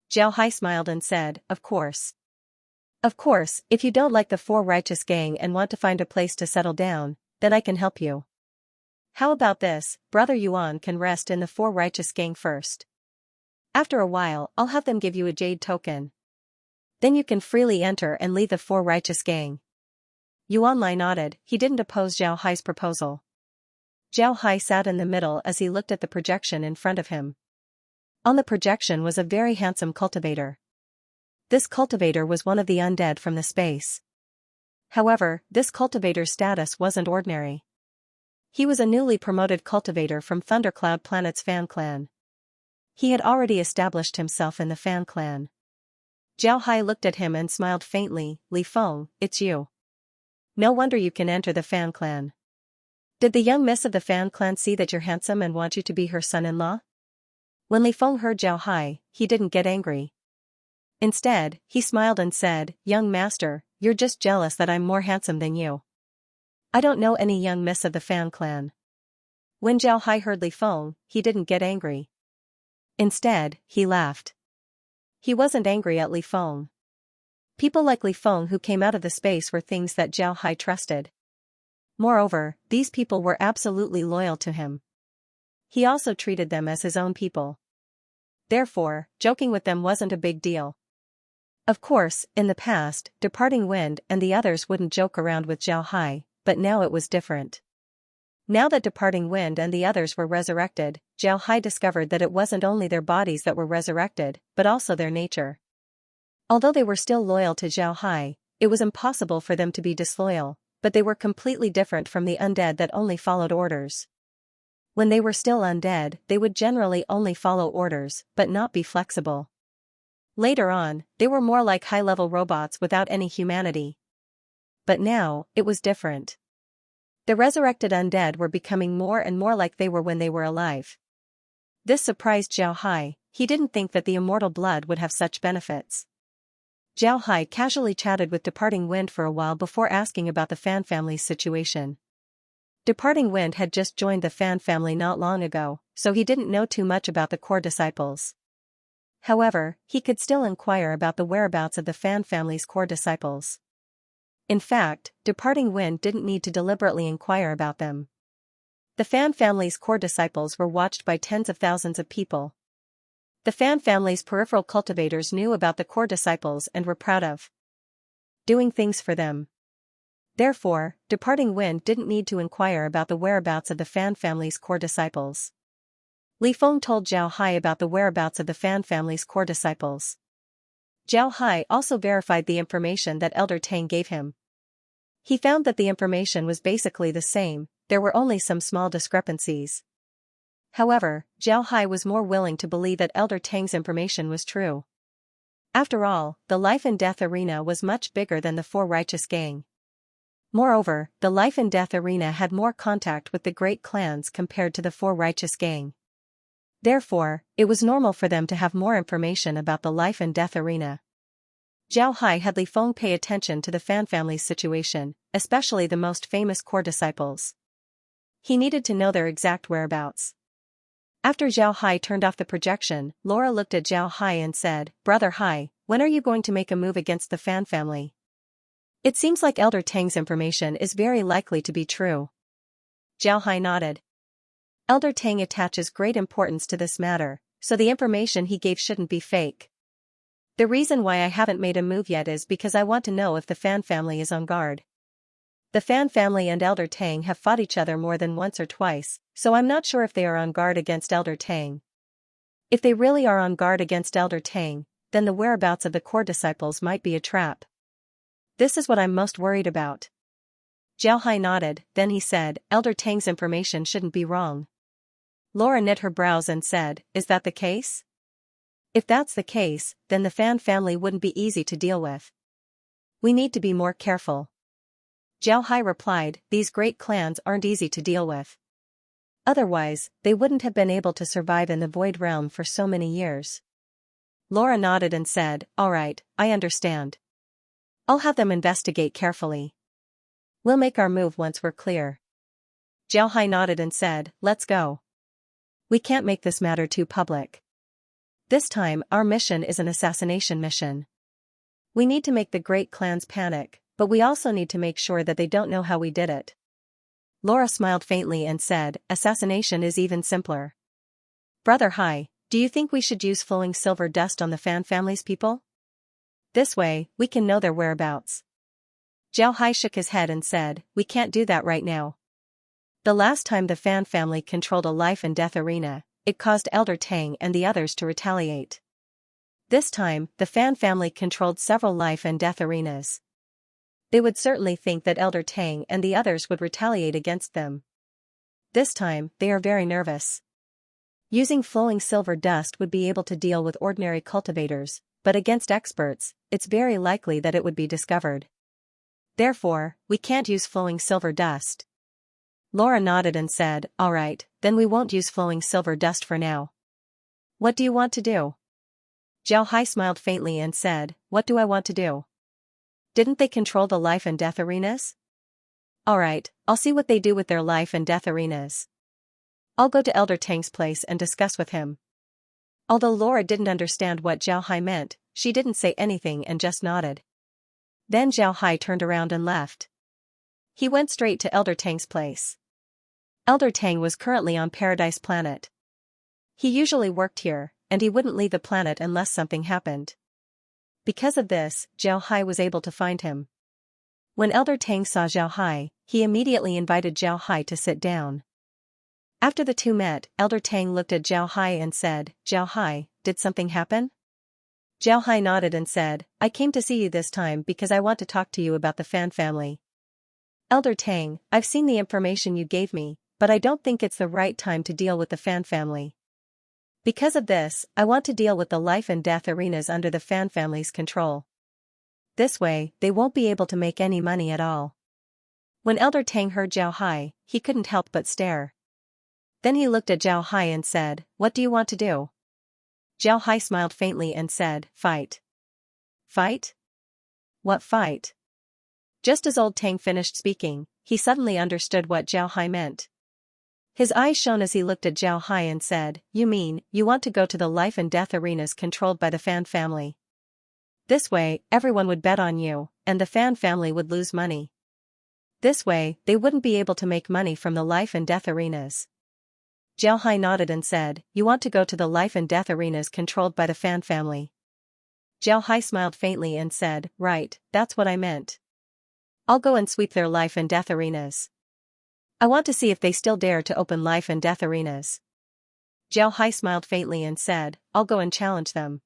Zhao Hai smiled and said, Of course. Of course, if you don't like the 4 righteous gang and want to find a place to settle down, then I can help you. How about this, Brother Yuan can rest in the 4 righteous gang first. After a while, I'll have them give you a jade token. Then you can freely enter and leave the 4 righteous gang. Yuan Lai nodded, he didn't oppose Zhao Hai's proposal. Zhao Hai sat in the middle as he looked at the projection in front of him. On the projection was a very handsome cultivator. This cultivator was one of the undead from the space. However, this cultivator's status wasn't ordinary. He was a newly promoted cultivator from Thundercloud Planet's fan clan. He had already established himself in the fan clan. Zhao Hai looked at him and smiled faintly, Li Feng, it's you. No wonder you can enter the fan clan. Did the young miss of the fan clan see that you're handsome and want you to be her son-in-law? When Li Feng heard Zhao Hai, he didn't get angry. Instead, he smiled and said, Young master, you're just jealous that I'm more handsome than you. I don't know any young miss of the fan clan. When Zhao Hai heard Li Feng, he didn't get angry. Instead, he laughed. He wasn't angry at Li Feng. People like Li Feng who came out of the space were things that Zhao Hai trusted. Moreover, these people were absolutely loyal to him. He also treated them as his own people. Therefore, joking with them wasn't a big deal. Of course, in the past, Departing Wind and the others wouldn't joke around with Zhao Hai, but now it was different. Now that Departing Wind and the others were resurrected, Zhao Hai discovered that it wasn't only their bodies that were resurrected, but also their nature. Although they were still loyal to Zhao Hai, it was impossible for them to be disloyal, but they were completely different from the undead that only followed orders. When they were still undead, they would generally only follow orders, but not be flexible. Later on, they were more like high-level robots without any humanity. But now, it was different. The resurrected undead were becoming more and more like they were when they were alive. This surprised Zhao Hai. He didn't think that the immortal blood would have such benefits. Zhao Hai casually chatted with Departing Wind for a while before asking about the Fan family's situation. Departing Wind had just joined the Fan family not long ago, so he didn't know too much about the core disciples. However, he could still inquire about the whereabouts of the Fan family's core disciples. In fact, Departing Wind didn't need to deliberately inquire about them. The Fan family's core disciples were watched by tens of thousands of people. The Fan family's peripheral cultivators knew about the core disciples and were proud of doing things for them. Therefore, Departing Wind didn't need to inquire about the whereabouts of the Fan family's core disciples. Li Feng told Zhao Hai about the whereabouts of the Fan family's core disciples. Zhao Hai also verified the information that Elder Tang gave him. He found that the information was basically the same, there were only some small discrepancies. However, Zhao Hai was more willing to believe that Elder Tang's information was true. After all, the life and death arena was much bigger than the Four Righteous Gang. Moreover, the life and death arena had more contact with the great clans compared to the Four Righteous Gang. Therefore, it was normal for them to have more information about the life and death arena. Zhao Hai had Li Feng pay attention to the Fan family's situation, especially the most famous core disciples. He needed to know their exact whereabouts. After Zhao Hai turned off the projection, Laura looked at Zhao Hai and said, "Brother Hai, when are you going to make a move against the Fan family? It seems like Elder Tang's information is very likely to be true." Zhao Hai nodded. Elder Tang attaches great importance to this matter, so the information he gave shouldn't be fake. The reason why I haven't made a move yet is because I want to know if the Fan family is on guard. The Fan family and Elder Tang have fought each other more than once or twice, so I'm not sure if they are on guard against Elder Tang. If they really are on guard against Elder Tang, then the whereabouts of the core disciples might be a trap. This is what I'm most worried about. Zhao Hai nodded, then he said, "Elder Tang's information shouldn't be wrong." Laura knit her brows and said, "Is that the case?" If that's the case, then the Fan family wouldn't be easy to deal with. We need to be more careful. Zhao Hai replied, "These great clans aren't easy to deal with. Otherwise, they wouldn't have been able to survive in the Void Realm for so many years." Laura nodded and said, "All right, I understand. I'll have them investigate carefully. We'll make our move once we're clear." Zhao Hai nodded and said, "Let's go. We can't make this matter too public. This time our mission is an assassination mission. We need to make the great clans panic, but we also need to make sure that they don't know how we did it." Laura smiled faintly and said, "Assassination is even simpler. Brother Hai, do you think we should use flowing silver dust on the Fan family's people? This way, we can know their whereabouts." Zhao Hai shook his head and said, "We can't do that right now. The last time the Fan family controlled a life and death arena, it caused Elder Tang and the others to retaliate. This time, the Fan family controlled several life and death arenas. They would certainly think that Elder Tang and the others would retaliate against them. This time, they are very nervous. Using flowing silver dust would be able to deal with ordinary cultivators, but against experts, it's very likely that it would be discovered. Therefore, we can't use flowing silver dust." Laura nodded and said, "All right, then we won't use flowing silver dust for now. What do you want to do?" Zhao Hai smiled faintly and said, "What do I want to do? Didn't they control the life and death arenas? All right, I'll see what they do with their life and death arenas. I'll go to Elder Tang's place and discuss with him." Although Laura didn't understand what Zhao Hai meant, she didn't say anything and just nodded. Then Zhao Hai turned around and left. He went straight to Elder Tang's place. Elder Tang was currently on Paradise Planet. He usually worked here, and he wouldn't leave the planet unless something happened. Because of this, Zhao Hai was able to find him. When Elder Tang saw Zhao Hai, he immediately invited Zhao Hai to sit down. After the two met, Elder Tang looked at Zhao Hai and said, "Zhao Hai, did something happen?" Zhao Hai nodded and said, "I came to see you this time because I want to talk to you about the Fan family. Elder Tang, I've seen the information you gave me, but I don't think it's the right time to deal with the Fan family. Because of this, I want to deal with the life and death arenas under the Fan family's control. This way, they won't be able to make any money at all." When Elder Tang heard Zhao Hai, he couldn't help but stare. Then he looked at Zhao Hai and said, "What do you want to do?" Zhao Hai smiled faintly and said, "Fight." "Fight? What fight?" Just as Old Tang finished speaking, he suddenly understood what Zhao Hai meant. His eyes shone as he looked at Zhao Hai and said, "You mean, you want to go to the life and death arenas controlled by the Fan family? This way, everyone would bet on you, and the Fan family would lose money. This way, they wouldn't be able to make money from the life and death arenas." Zhao Hai nodded and said, "You want to go to the life and death arenas controlled by the Fan family?" Zhao Hai smiled faintly and said, "Right, that's what I meant. I'll go and sweep their life and death arenas. I want to see if they still dare to open life and death arenas." Zhao Hai smiled faintly and said, "I'll go and challenge them."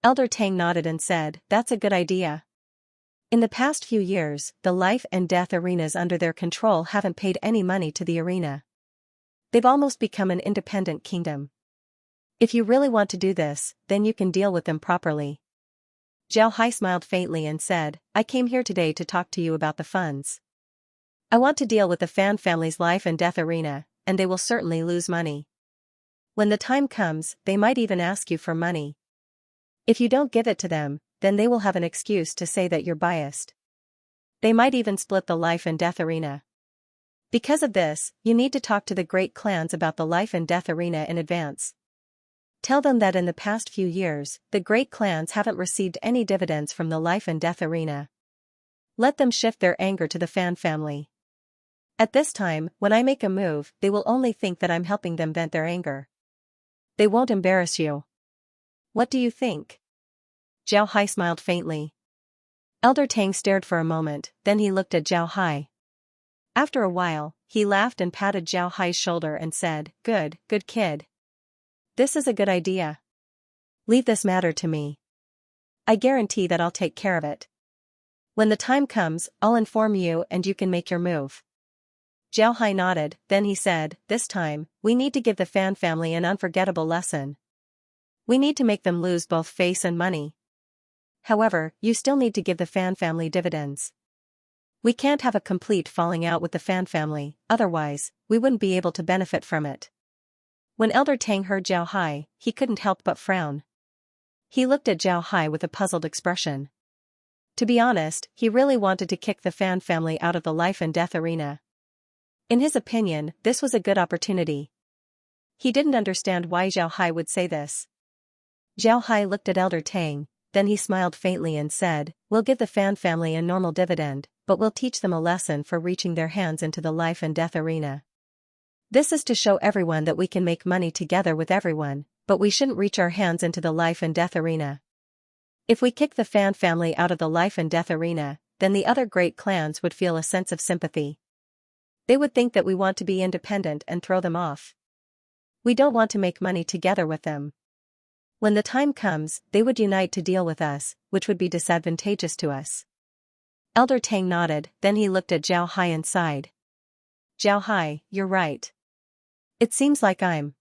Elder Tang nodded and said, "That's a good idea." In the past few years, the life and death arenas under their control haven't paid any money to the arena. They've almost become an independent kingdom. If you really want to do this, then you can deal with them properly. Zhao Hai smiled faintly and said, "I came here today to talk to you about the funds. I want to deal with the Fan family's life and death arena, and they will certainly lose money. When the time comes, they might even ask you for money. If you don't give it to them, then they will have an excuse to say that you're biased. They might even split the life and death arena. Because of this, you need to talk to the great clans about the life and death arena in advance. Tell them that in the past few years, the great clans haven't received any dividends from the life and death arena. Let them shift their anger to the Fan family. At this time, when I make a move, they will only think that I'm helping them vent their anger. They won't embarrass you. What do you think?" Zhao Hai smiled faintly. Elder Tang stared for a moment, then he looked at Zhao Hai. After a while, he laughed and patted Zhao Hai's shoulder and said, "Good, good kid. This is a good idea. Leave this matter to me. I guarantee that I'll take care of it. When the time comes, I'll inform you and you can make your move." Zhao Hai nodded, then he said, "This time, we need to give the Fan family an unforgettable lesson. We need to make them lose both face and money. However, you still need to give the Fan family dividends. We can't have a complete falling out with the Fan family, otherwise, we wouldn't be able to benefit from it." When Elder Tang heard Zhao Hai, he couldn't help but frown. He looked at Zhao Hai with a puzzled expression. To be honest, he really wanted to kick the Fan family out of the life and death arena. In his opinion, this was a good opportunity. He didn't understand why Zhao Hai would say this. Zhao Hai looked at Elder Tang, then he smiled faintly and said, "We'll give the Fan family a normal dividend, but we'll teach them a lesson for reaching their hands into the life and death arena. This is to show everyone that we can make money together with everyone, but we shouldn't reach our hands into the life and death arena. If we kick the Fan family out of the life and death arena, then the other great clans would feel a sense of sympathy. They would think that we want to be independent and throw them off. We don't want to make money together with them. When the time comes, they would unite to deal with us, which would be disadvantageous to us." Elder Tang nodded, then he looked at Zhao Hai and sighed. "Zhao Hai, you're right. It seems like I'm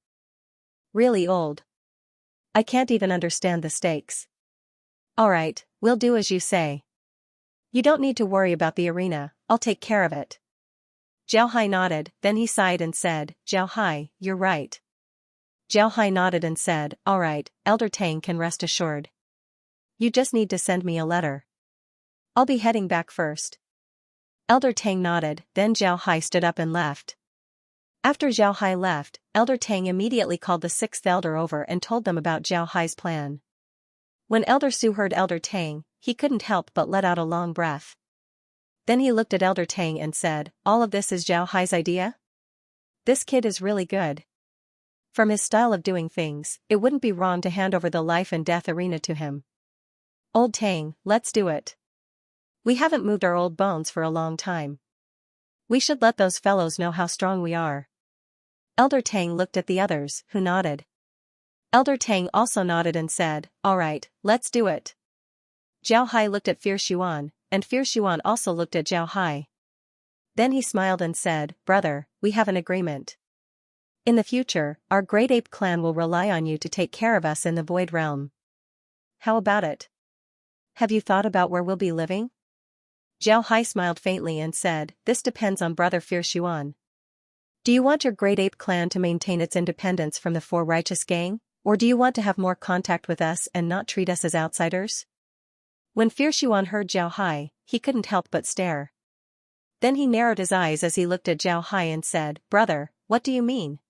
really old. I can't even understand the stakes. Alright, we'll do as you say. You don't need to worry about the arena, I'll take care of it." Zhao Hai nodded, then he sighed and said, "Zhao Hai, you're right." Zhao Hai nodded and said, "Alright, Elder Tang can rest assured. You just need to send me a letter. I'll be heading back first." Elder Tang nodded, then Zhao Hai stood up and left. After Zhao Hai left, Elder Tang immediately called the sixth elder over and told them about Zhao Hai's plan. When Elder Su heard Elder Tang, he couldn't help but let out a long breath. Then he looked at Elder Tang and said, "All of this is Zhao Hai's idea? This kid is really good. From his style of doing things, it wouldn't be wrong to hand over the life and death arena to him. Old Tang, let's do it. We haven't moved our old bones for a long time. We should let those fellows know how strong we are." Elder Tang looked at the others, who nodded. Elder Tang also nodded and said, "Alright, let's do it." Zhao Hai looked at Fierce Yuan, and Fierce Yuan also looked at Zhao Hai. Then he smiled and said, "Brother, we have an agreement. In the future, our Great Ape clan will rely on you to take care of us in the Void Realm. How about it? Have you thought about where we'll be living?" Zhao Hai smiled faintly and said, this depends on Brother Fierce Yuan. Do you want your Great Ape clan to maintain its independence from the Four Righteous Gang, or do you want to have more contact with us and not treat us as outsiders? When Fierce Yuan heard Zhao Hai, he couldn't help but stare. Then he narrowed his eyes as he looked at Zhao Hai and said, brother, what do you mean?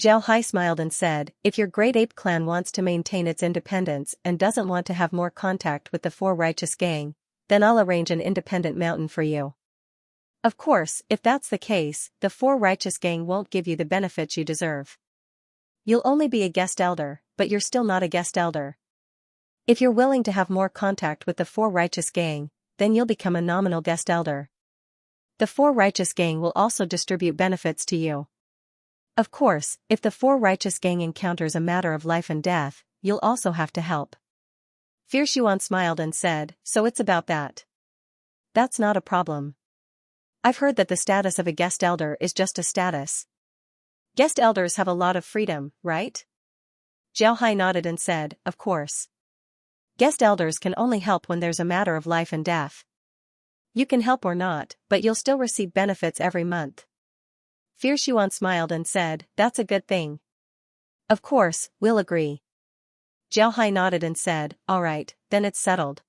Zhao Hai smiled and said, if your Great Ape clan wants to maintain its independence and doesn't want to have more contact with the Four Righteous Gang, then I'll arrange an independent mountain for you. Of course, if that's the case, the Four Righteous Gang won't give you the benefits you deserve. You'll only be a guest elder, but you're still not a guest elder. If you're willing to have more contact with the Four Righteous Gang, then you'll become a nominal guest elder. The Four Righteous Gang will also distribute benefits to you. Of course, if the Four Righteous Gang encounters a matter of life and death, you'll also have to help. Fierce Yuan smiled and said, so it's about that. That's not a problem. I've heard that the status of a guest elder is just a status. Guest elders have a lot of freedom, right? Zhao Hai nodded and said, of course. Guest elders can only help when there's a matter of life and death. You can help or not, but you'll still receive benefits every month. Fierce Yuan smiled and said, that's a good thing. Of course, we'll agree. Zhao Hai nodded and said, all right, then it's settled.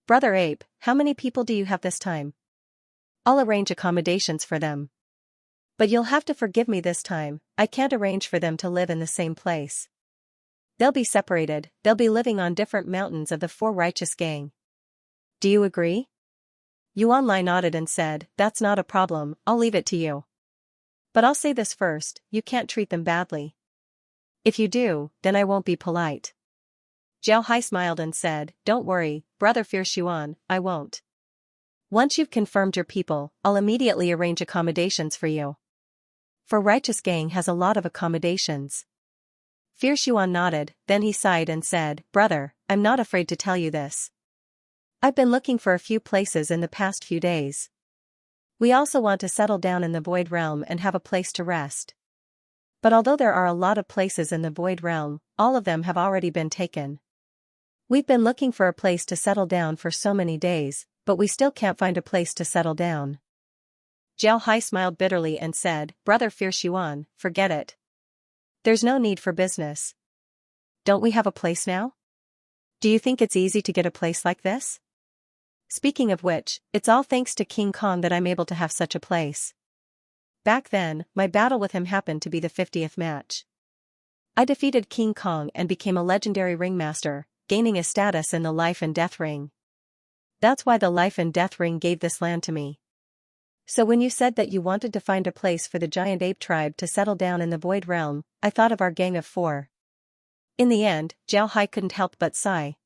Brother Ape, how many people do you have this time? I'll arrange accommodations for them. But you'll have to forgive me this time, I can't arrange for them to live in the same place. They'll be separated, they'll be living on different mountains of the Four Righteous Gang. Do you agree? Yuan Lai nodded and said, that's not a problem, I'll leave it to you. But I'll say this first, you can't treat them badly. If you do, then I won't be polite. Zhao Hai smiled and said, don't worry, Brother Fierce Yuan, I won't. Once you've confirmed your people, I'll immediately arrange accommodations for you. For Righteous Gang has a lot of accommodations. Fierce Yuan nodded, then he sighed and said, brother, I'm not afraid to tell you this. I've been looking for a few places in the past few days. We also want to settle down in the Void Realm and have a place to rest. But although there are a lot of places in the Void Realm, all of them have already been taken. We've been looking for a place to settle down for so many days, but we still can't find a place to settle down. Zhao Hai smiled bitterly and said, Brother Fierce Yuan, forget it. There's no need for business. Don't we have a place now? Do you think it's easy to get a place like this? Speaking of which, it's all thanks to King Kong that I'm able to have such a place. Back then, my battle with him happened to be the 50th match. I defeated King Kong and became a legendary ringmaster, gaining a status in the Life and Death Ring. That's why the Life and Death Ring gave this land to me. So when you said that you wanted to find a place for the giant ape tribe to settle down in the Void Realm, I thought of our gang of 4. In the end, Zhao Hai couldn't help but sigh.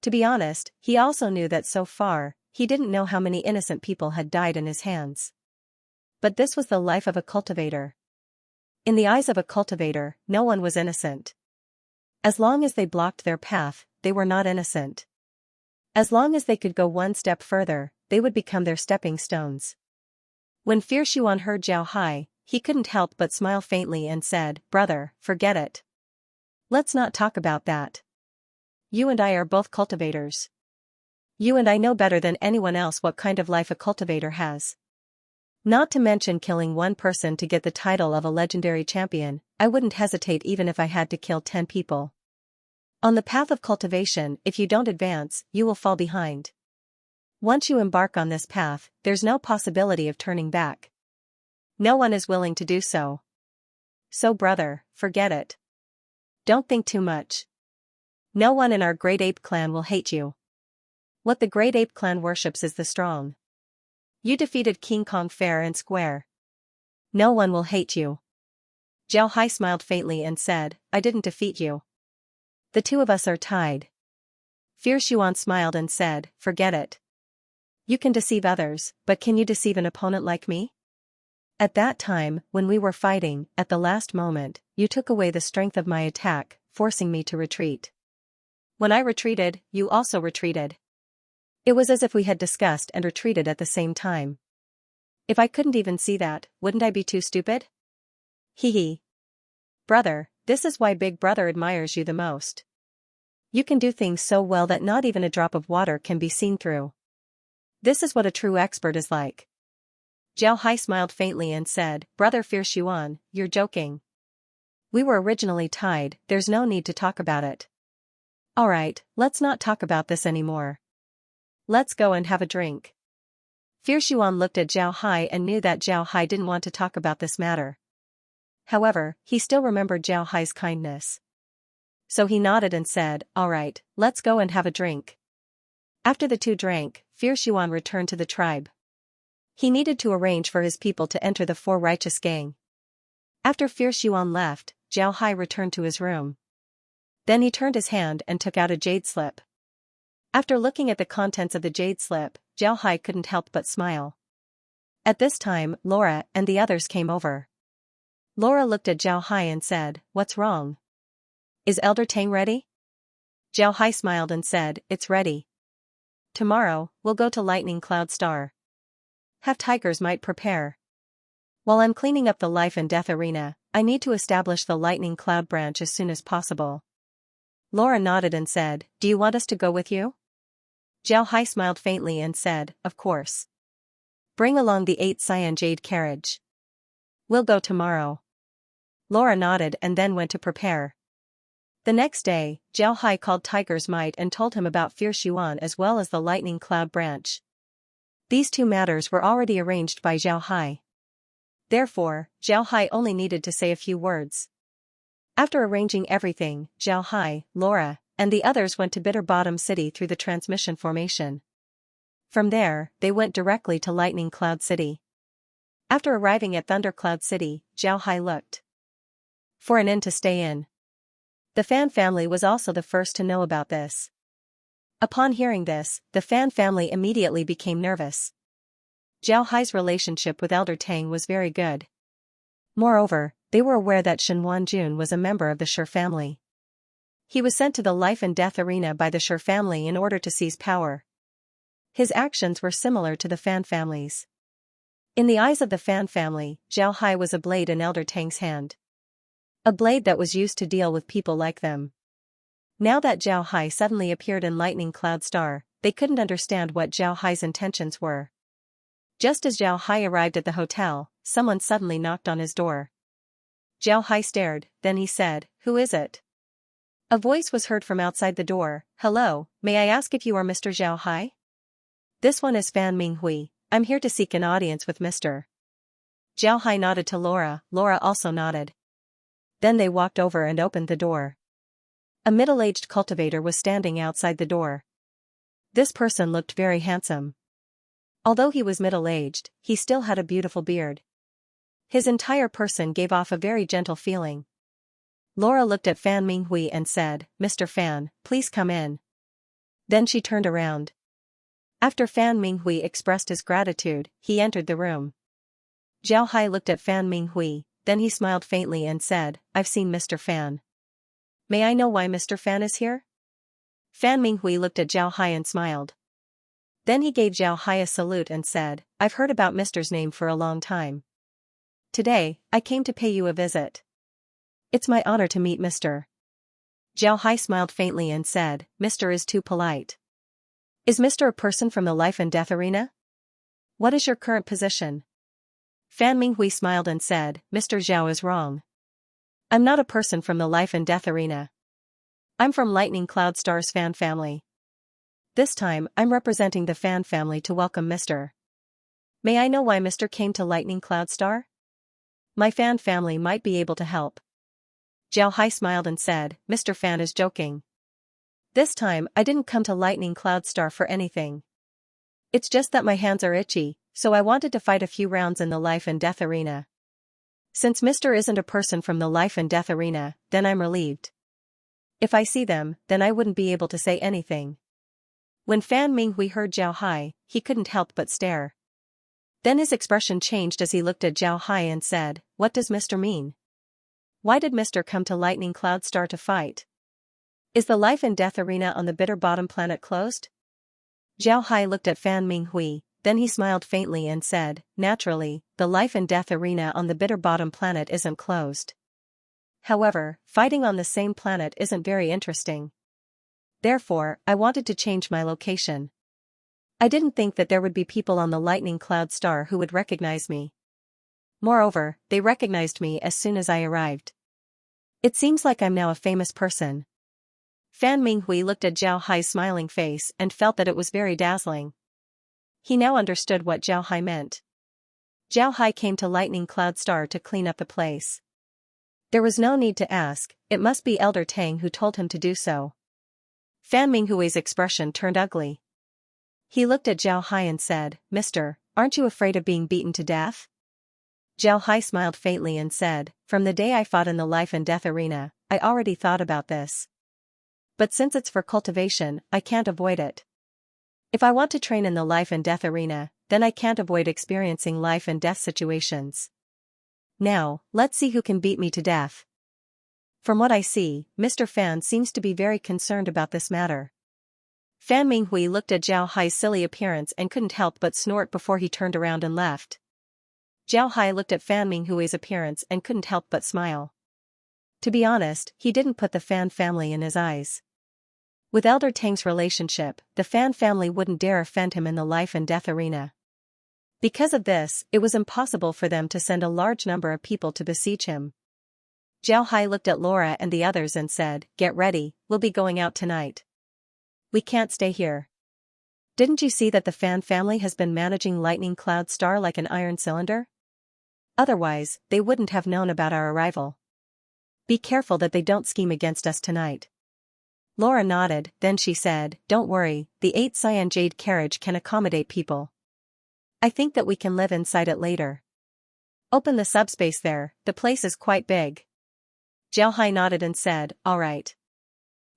To be honest, he also knew that so far, he didn't know how many innocent people had died in his hands. But this was the life of a cultivator. In the eyes of a cultivator, no one was innocent. As long as they blocked their path, they were not innocent. As long as they could go one step further, they would become their stepping stones. When Fierce Yuan heard Zhao Hai, he couldn't help but smile faintly and said, Brother, forget it. Let's not talk about that. You and I are both cultivators. You and I know better than anyone else what kind of life a cultivator has. Not to mention killing one person to get the title of a legendary champion, I wouldn't hesitate even if I had to kill 10 people. On the path of cultivation, if you don't advance, you will fall behind. Once you embark on this path, there's no possibility of turning back. No one is willing to do so. So brother, forget it. Don't think too much. No one in our Great Ape clan will hate you. What the Great Ape clan worships is the strong. You defeated King Kong fair and square. No one will hate you. Zhao Hai smiled faintly and said, I didn't defeat you. The two of us are tied. Fierce Yuan smiled and said, forget it. You can deceive others, but can you deceive an opponent like me? At that time, when we were fighting, at the last moment, you took away the strength of my attack, forcing me to retreat. When I retreated, you also retreated. It was as if we had discussed and retreated at the same time. If I couldn't even see that, wouldn't I be too stupid? Hee hee. Brother, this is why Big Brother admires you the most. You can do things so well that not even a drop of water can be seen through. This is what a true expert is like. Zhao Hai smiled faintly and said, Brother Fierce Yuan, you're joking. We were originally tied, there's no need to talk about it. Alright, let's not talk about this anymore. Let's go and have a drink. Fierce Yuan looked at Zhao Hai and knew that Zhao Hai didn't want to talk about this matter. However, he still remembered Zhao Hai's kindness. So he nodded and said, Alright, let's go and have a drink. After the two drank, Fierce Yuan returned to the tribe. He needed to arrange for his people to enter the Four Righteous Gang. After Fierce Yuan left, Zhao Hai returned to his room. Then he turned his hand and took out a jade slip. After looking at the contents of the jade slip, Zhao Hai couldn't help but smile. At this time, Laura and the others came over. Laura looked at Zhao Hai and said, What's wrong? Is Elder Tang ready? Zhao Hai smiled and said, It's ready. Tomorrow, we'll go to Lightning Cloud Star. Have Tigers might prepare. While I'm cleaning up the life and death arena, I need to establish the Lightning Cloud branch as soon as possible. Laura nodded and said, Do you want us to go with you? Zhao Hai smiled faintly and said, Of course. Bring along the 8 cyan jade carriage. We'll go tomorrow. Laura nodded and then went to prepare. The next day, Zhao Hai called Tiger's Might and told him about Fierce Yuan as well as the Lightning Cloud branch. These two matters were already arranged by Zhao Hai. Therefore, Zhao Hai only needed to say a few words. After arranging everything, Zhao Hai, Laura, and the others went to Bitter Bottom City through the transmission formation. From there, they went directly to Lightning Cloud City. After arriving at Thundercloud City, Zhao Hai looked for an inn to stay in. The Fan family was also the first to know about this. Upon hearing this, the Fan family immediately became nervous. Zhao Hai's relationship with Elder Tang was very good. Moreover, they were aware that Shen Wanjun was a member of the Shi family. He was sent to the life and death arena by the Shi family in order to seize power. His actions were similar to the Fan family's. In the eyes of the Fan family, Zhao Hai was a blade in Elder Tang's hand. A blade that was used to deal with people like them. Now that Zhao Hai suddenly appeared in Lightning Cloud Star, they couldn't understand what Zhao Hai's intentions were. Just as Zhao Hai arrived at the hotel, someone suddenly knocked on his door. Zhao Hai stared, then he said, Who is it? A voice was heard from outside the door, Hello, may I ask if you are Mr. Zhao Hai? This one is Fan Minghui, I'm here to seek an audience with Mr. Zhao Hai nodded to Laura, Laura also nodded. Then they walked over and opened the door. A middle-aged cultivator was standing outside the door. This person looked very handsome. Although he was middle-aged, he still had a beautiful beard. His entire person gave off a very gentle feeling. Laura looked at Fan Minghui and said, Mr. Fan, please come in. Then she turned around. After Fan Minghui expressed his gratitude, he entered the room. Zhao Hai looked at Fan Minghui, then he smiled faintly and said, I've seen Mr. Fan. May I know why Mr. Fan is here? Fan Minghui looked at Zhao Hai and smiled. Then he gave Zhao Hai a salute and said, I've heard about Mr.'s name for a long time. Today, I came to pay you a visit. It's my honor to meet Mr. Zhao Hai smiled faintly and said, Mr. is too polite. Is Mr. a person from the life and death arena? What is your current position? Fan Minghui smiled and said, Mr. Zhao is wrong. I'm not a person from the life and death arena. I'm from Lightning Cloud Star's Fan family. This time, I'm representing the Fan family to welcome Mr. May I know why Mr. came to Lightning Cloud Star? My Fan family might be able to help. Zhao Hai smiled and said, Mr. Fan is joking. This time, I didn't come to Lightning Cloud Star for anything. It's just that my hands are itchy, so I wanted to fight a few rounds in the life and death arena. Since Mr. isn't a person from the life and death arena, then I'm relieved. If I see them, then I wouldn't be able to say anything. When Fan Minghui heard Zhao Hai, he couldn't help but stare. Then his expression changed as he looked at Zhao Hai and said, What does Mr. mean? Why did Mr. come to Lightning Cloud Star to fight? Is the life and death arena on the Bitter Bottom planet closed? Zhao Hai looked at Fan Minghui, then he smiled faintly and said, Naturally, the life and death arena on the Bitter Bottom planet isn't closed. However, fighting on the same planet isn't very interesting. Therefore, I wanted to change my location. I didn't think that there would be people on the lightning cloud star who would recognize me. Moreover, they recognized me as soon as I arrived. It seems like I'm now a famous person. Fan Minghui looked at Zhao Hai's smiling face and felt that it was very dazzling. He now understood what Zhao Hai meant. Zhao Hai came to Lightning Cloud Star to clean up the place. There was no need to ask, it must be Elder Tang who told him to do so. Fan Minghui's expression turned ugly. He looked at Zhao Hai and said, "Mister, aren't you afraid of being beaten to death?" Zhao Hai smiled faintly and said, "From the day I fought in the life and death arena, I already thought about this. But since it's for cultivation, I can't avoid it. If I want to train in the life and death arena, then I can't avoid experiencing life and death situations. Now, let's see who can beat me to death." From what I see, Mr. Fan seems to be very concerned about this matter. Fan Minghui looked at Zhao Hai's silly appearance and couldn't help but snort before he turned around and left. Zhao Hai looked at Fan Minghui's appearance and couldn't help but smile. To be honest, he didn't put the Fan family in his eyes. With Elder Tang's relationship, the Fan family wouldn't dare offend him in the life and death arena. Because of this, it was impossible for them to send a large number of people to besiege him. Zhao Hai looked at Laura and the others and said, "Get ready, we'll be going out tonight. We can't stay here. Didn't you see that the Fan family has been managing Lightning Cloud Star like an iron cylinder? Otherwise, they wouldn't have known about our arrival. Be careful that they don't scheme against us tonight." Laura nodded, then she said, "Don't worry, the 8 cyan jade carriage can accommodate people. I think that we can live inside it later. Open the subspace there, the place is quite big." Zhao Hai nodded and said, "All right."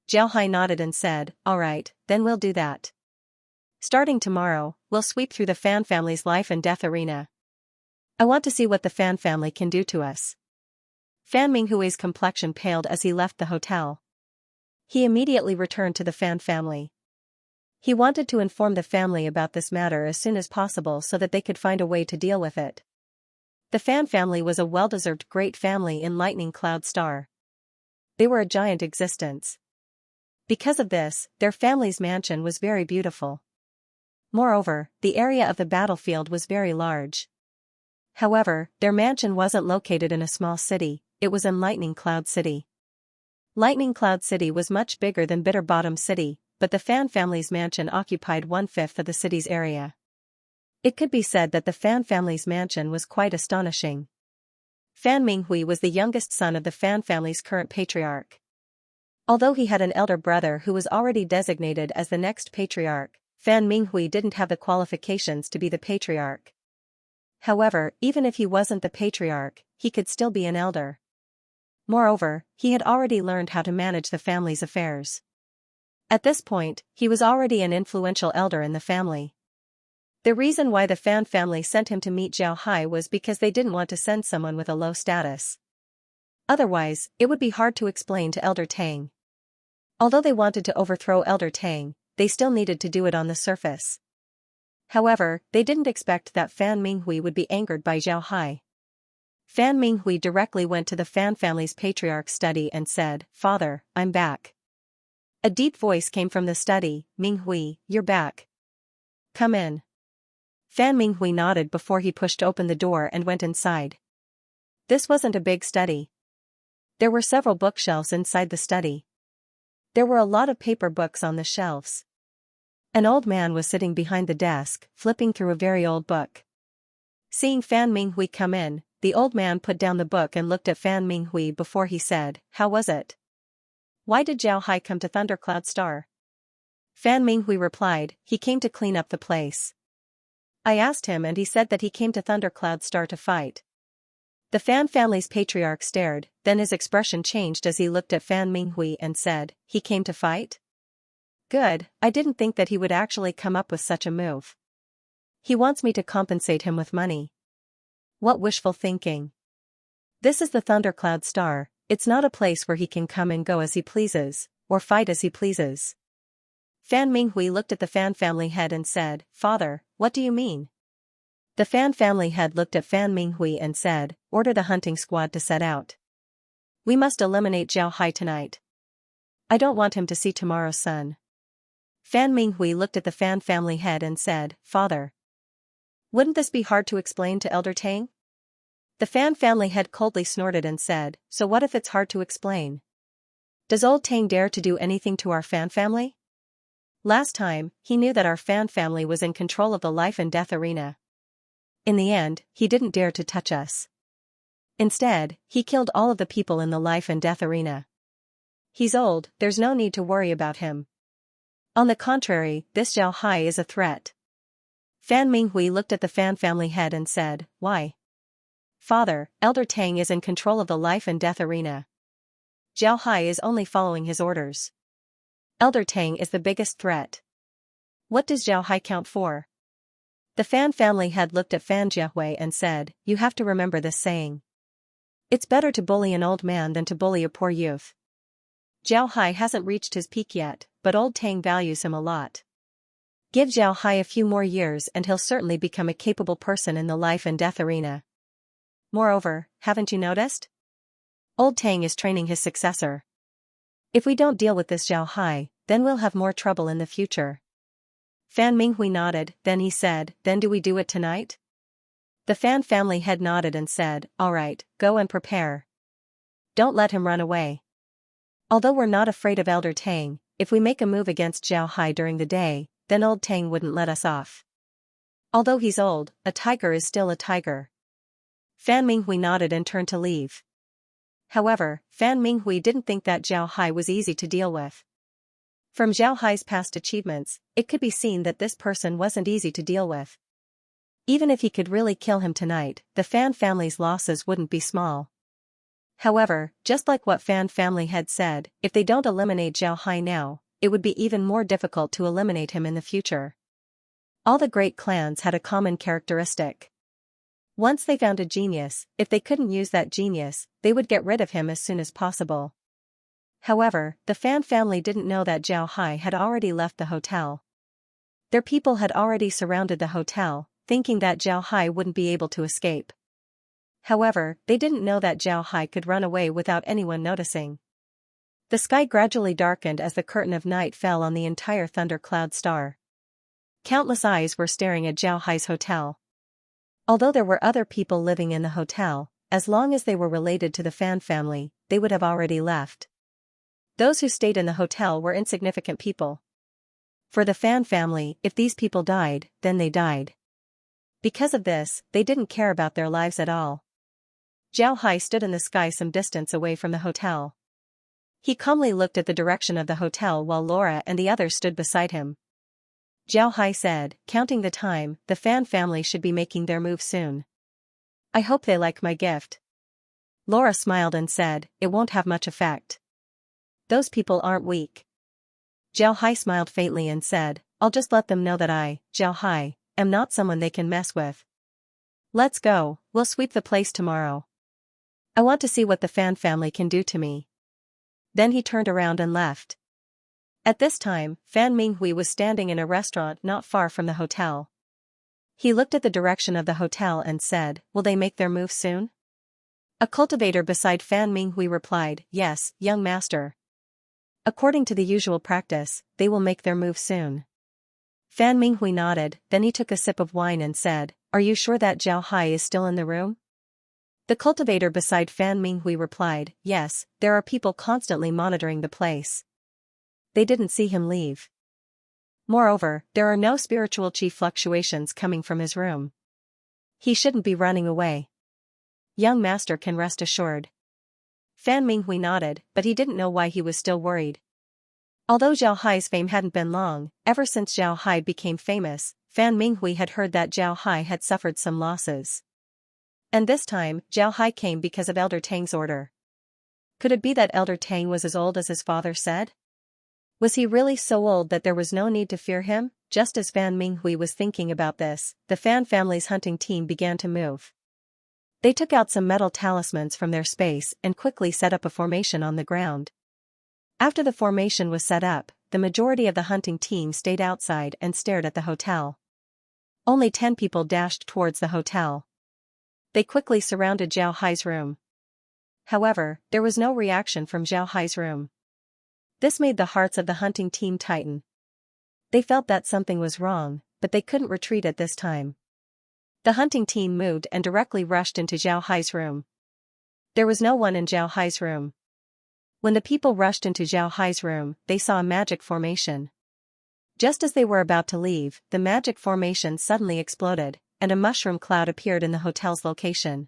Zhao Hai nodded and said, "All right, then we'll do that. Starting tomorrow, we'll sweep through the Fan family's life and death arena. I want to see what the Fan family can do to us." Fan Minghui's complexion paled as he left the hotel. He immediately returned to the Fan family. He wanted to inform the family about this matter as soon as possible so that they could find a way to deal with it. The Fan family was a well-deserved great family in Lightning Cloud Star. They were a giant existence. Because of this, their family's mansion was very beautiful. Moreover, the area of the battlefield was very large. However, their mansion wasn't located in a small city, it was in Lightning Cloud City. Lightning Cloud City was much bigger than Bitter Bottom City, but the Fan family's mansion occupied 1/5 of the city's area. It could be said that the Fan family's mansion was quite astonishing. Fan Minghui was the youngest son of the Fan family's current patriarch. Although he had an elder brother who was already designated as the next patriarch, Fan Minghui didn't have the qualifications to be the patriarch. However, even if he wasn't the patriarch, he could still be an elder. Moreover, he had already learned how to manage the family's affairs. At this point, he was already an influential elder in the family. The reason why the Fan family sent him to meet Zhao Hai was because they didn't want to send someone with a low status. Otherwise, it would be hard to explain to Elder Tang. Although they wanted to overthrow Elder Tang, they still needed to do it on the surface. However, they didn't expect that Fan Minghui would be angered by Zhao Hai. Fan Minghui directly went to the Fan family's patriarch's study and said, "Father, I'm back." A deep voice came from the study, "Minghui, you're back. Come in." Fan Minghui nodded before he pushed open the door and went inside. This wasn't a big study. There were several bookshelves inside the study. There were a lot of paper books on the shelves. An old man was sitting behind the desk, flipping through a very old book. Seeing Fan Minghui come in, the old man put down the book and looked at Fan Minghui before he said, "How was it? Why did Zhao Hai come to Thundercloud Star?" Fan Minghui replied, "He came to clean up the place. I asked him and he said that he came to Thundercloud Star to fight." The Fan family's patriarch stared, then his expression changed as he looked at Fan Minghui and said, "He came to fight? Good, I didn't think that he would actually come up with such a move. He wants me to compensate him with money. What wishful thinking. This is the Thundercloud Star, it's not a place where he can come and go as he pleases, or fight as he pleases." Fan Minghui looked at the Fan family head and said, "Father, what do you mean?" The Fan family head looked at Fan Minghui and said, "Order the hunting squad to set out. We must eliminate Zhao Hai tonight. I don't want him to see tomorrow's sun." Fan Minghui looked at the Fan family head and said, "Father, wouldn't this be hard to explain to Elder Tang?" The Fan family head coldly snorted and said, "So what if it's hard to explain? Does old Tang dare to do anything to our Fan family? Last time, he knew that our Fan family was in control of the life and death arena. In the end, he didn't dare to touch us. Instead, he killed all of the people in the life and death arena. He's old, there's no need to worry about him. On the contrary, this Zhao Hai is a threat." Fan Minghui looked at the Fan family head and said, "Why?" "Father, Elder Tang is in control of the life and death arena. Zhao Hai is only following his orders. Elder Tang is the biggest threat. What does Zhao Hai count for?" The Fan family head looked at Fan Jiahui and said, "You have to remember this saying. It's better to bully an old man than to bully a poor youth. Zhao Hai hasn't reached his peak yet, but old Tang values him a lot. Give Zhao Hai a few more years and he'll certainly become a capable person in the life and death arena. Moreover, haven't you noticed? Old Tang is training his successor. If we don't deal with this Zhao Hai, then we'll have more trouble in the future." Fan Minghui nodded, then he said, "Then do we do it tonight?" The Fan family head nodded and said, "All right, go and prepare. Don't let him run away. Although we're not afraid of Elder Tang, if we make a move against Zhao Hai during the day, then old Tang wouldn't let us off. Although he's old, a tiger is still a tiger." Fan Minghui nodded and turned to leave. However, Fan Minghui didn't think that Zhao Hai was easy to deal with. From Zhao Hai's past achievements, it could be seen that this person wasn't easy to deal with. Even if he could really kill him tonight, the Fan family's losses wouldn't be small. However, just like what Fan family had said, if they don't eliminate Zhao Hai now, it would be even more difficult to eliminate him in the future. All the great clans had a common characteristic. Once they found a genius, if they couldn't use that genius, they would get rid of him as soon as possible. However, the Fan family didn't know that Zhao Hai had already left the hotel. Their people had already surrounded the hotel, thinking that Zhao Hai wouldn't be able to escape. However, they didn't know that Zhao Hai could run away without anyone noticing. The sky gradually darkened as the curtain of night fell on the entire thundercloud star. Countless eyes were staring at Zhao Hai's hotel. Although there were other people living in the hotel, as long as they were related to the Fan family, they would have already left. Those who stayed in the hotel were insignificant people. For the Fan family, if these people died, then they died. Because of this, they didn't care about their lives at all. Zhao Hai stood in the sky some distance away from the hotel. He calmly looked at the direction of the hotel while Laura and the others stood beside him. Zhao Hai said, "Counting the time, the Fan family should be making their move soon. I hope they like my gift." Laura smiled and said, "It won't have much effect. Those people aren't weak." Zhao Hai smiled faintly and said, "I'll just let them know that I, Zhao Hai, am not someone they can mess with. Let's go, we'll sweep the place tomorrow. I want to see what the Fan family can do to me." Then he turned around and left. At this time, Fan Minghui was standing in a restaurant not far from the hotel. He looked at the direction of the hotel and said, "Will they make their move soon?" A cultivator beside Fan Minghui replied, "Yes, young master. According to the usual practice, they will make their move soon." Fan Minghui nodded, then he took a sip of wine and said, "Are you sure that Zhao Hai is still in the room?" The cultivator beside Fan Minghui replied, "Yes, there are people constantly monitoring the place. They didn't see him leave. Moreover, there are no spiritual chi fluctuations coming from his room. He shouldn't be running away. Young master can rest assured." Fan Minghui nodded, but he didn't know why he was still worried. Although Zhao Hai's fame hadn't been long, ever since Zhao Hai became famous, Fan Minghui had heard that Zhao Hai had suffered some losses. And this time, Zhao Hai came because of Elder Tang's order. Could it be that Elder Tang was as old as his father said? Was he really so old that there was no need to fear him? Just as Fan Minghui was thinking about this, the Fan family's hunting team began to move. They took out some metal talismans from their space and quickly set up a formation on the ground. After the formation was set up, the majority of the hunting team stayed outside and stared at the hotel. Only 10 people dashed towards the hotel. They quickly surrounded Zhao Hai's room. However, there was no reaction from Zhao Hai's room. This made the hearts of the hunting team tighten. They felt that something was wrong, but they couldn't retreat at this time. The hunting team moved and directly rushed into Zhao Hai's room. There was no one in Zhao Hai's room. When the people rushed into Zhao Hai's room, they saw a magic formation. Just as they were about to leave, the magic formation suddenly exploded, and a mushroom cloud appeared in the hotel's location.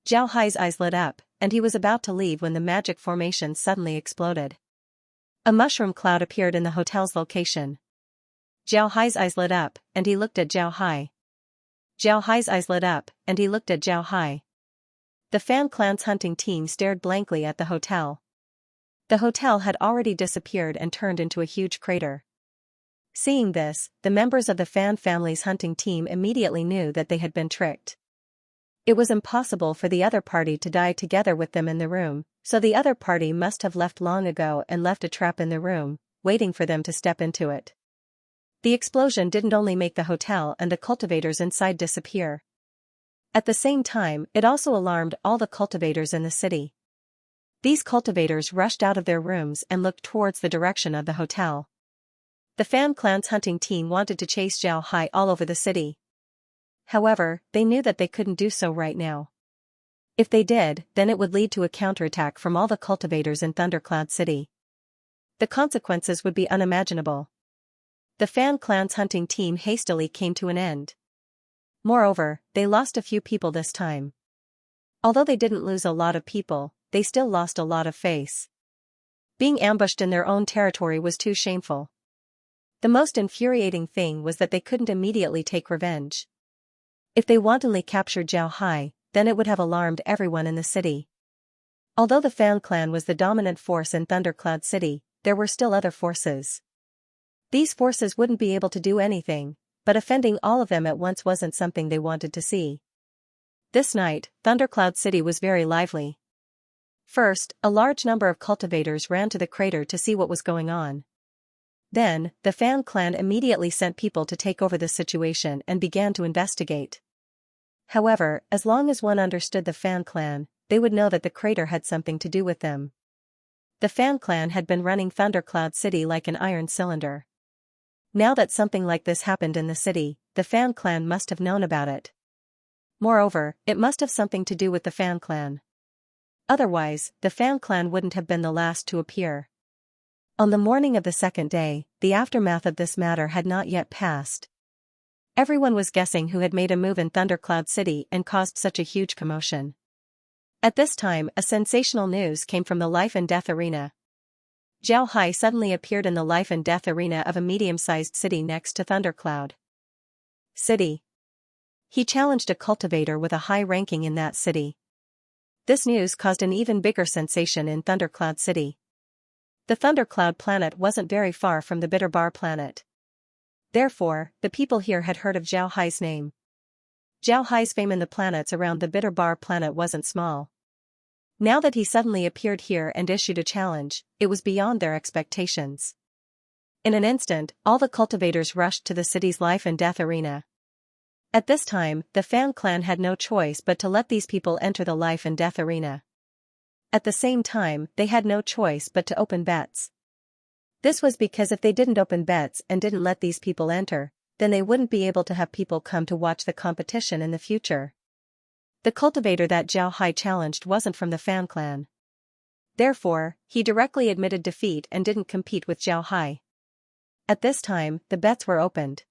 Zhao Hai's eyes lit up, and he was about to leave when the magic formation suddenly exploded. A mushroom cloud appeared in the hotel's location. Zhao Hai's eyes lit up, and he looked at Zhao Hai. Zhao Hai's eyes lit up, and he looked at Zhao Hai. The Fan Clan's hunting team stared blankly at the hotel. The hotel had already disappeared and turned into a huge crater. Seeing this, the members of the Fan family's hunting team immediately knew that they had been tricked. It was impossible for the other party to die together with them in the room, so the other party must have left long ago and left a trap in the room, waiting for them to step into it. The explosion didn't only make the hotel and the cultivators inside disappear. At the same time, it also alarmed all the cultivators in the city. These cultivators rushed out of their rooms and looked towards the direction of the hotel. The Fan Clan's hunting team wanted to chase Zhao Hai all over the city. However, they knew that they couldn't do so right now. If they did, then it would lead to a counterattack from all the cultivators in Thundercloud City. The consequences would be unimaginable. The Fan Clan's hunting team hastily came to an end. Moreover, they lost a few people this time. Although they didn't lose a lot of people, they still lost a lot of face. Being ambushed in their own territory was too shameful. The most infuriating thing was that they couldn't immediately take revenge. If they wantonly captured Zhao Hai, then it would have alarmed everyone in the city. Although the Fan Clan was the dominant force in Thundercloud City, there were still other forces. These forces wouldn't be able to do anything, but offending all of them at once wasn't something they wanted to see. This night, Thundercloud City was very lively. First, a large number of cultivators ran to the crater to see what was going on. Then, the Fan Clan immediately sent people to take over the situation and began to investigate. However, as long as one understood the Fan Clan, they would know that the crater had something to do with them. The Fan Clan had been running Thundercloud City like an iron cylinder. Now that something like this happened in the city, the Fan Clan must have known about it. Moreover, it must have something to do with the Fan Clan. Otherwise, the Fan Clan wouldn't have been the last to appear. On the morning of the second day, the aftermath of this matter had not yet passed. Everyone was guessing who had made a move in Thundercloud City and caused such a huge commotion. At this time, a sensational news came from the life and death arena. Zhao Hai suddenly appeared in the life and death arena of a medium-sized city next to Thundercloud City. He challenged a cultivator with a high ranking in that city. This news caused an even bigger sensation in Thundercloud City. The Thundercloud planet wasn't very far from the Bitter Bar planet. Therefore, the people here had heard of Zhao Hai's name. Zhao Hai's fame in the planets around the Bitter Bar planet wasn't small. Now that he suddenly appeared here and issued a challenge, it was beyond their expectations. In an instant, all the cultivators rushed to the city's life and death arena. At this time, the Fan Clan had no choice but to let these people enter the life and death arena. At the same time, they had no choice but to open bets. This was because if they didn't open bets and didn't let these people enter, then they wouldn't be able to have people come to watch the competition in the future. The cultivator that Zhao Hai challenged wasn't from the Fan Clan. Therefore, he directly admitted defeat and didn't compete with Zhao Hai. At this time, the bets were opened.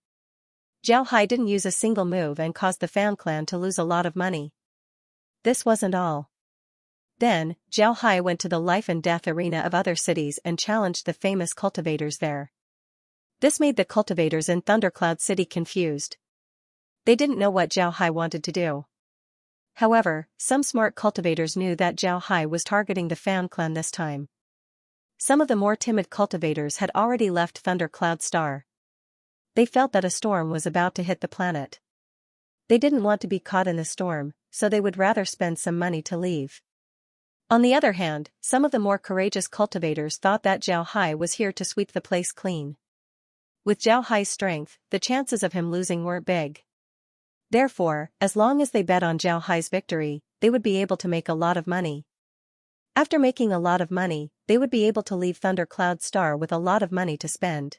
Zhao Hai didn't use a single move and caused the Fan Clan to lose a lot of money. This wasn't all. Then, Zhao Hai went to the life and death arena of other cities and challenged the famous cultivators there. This made the cultivators in Thundercloud City confused. They didn't know what Zhao Hai wanted to do. However, some smart cultivators knew that Zhao Hai was targeting the Fan Clan this time. Some of the more timid cultivators had already left Thundercloud Star. They felt that a storm was about to hit the planet. They didn't want to be caught in the storm, so they would rather spend some money to leave. On the other hand, some of the more courageous cultivators thought that Zhao Hai was here to sweep the place clean. With Zhao Hai's strength, the chances of him losing weren't big. Therefore, as long as they bet on Zhao Hai's victory, they would be able to make a lot of money. After making a lot of money, they would be able to leave Thundercloud Star with a lot of money to spend.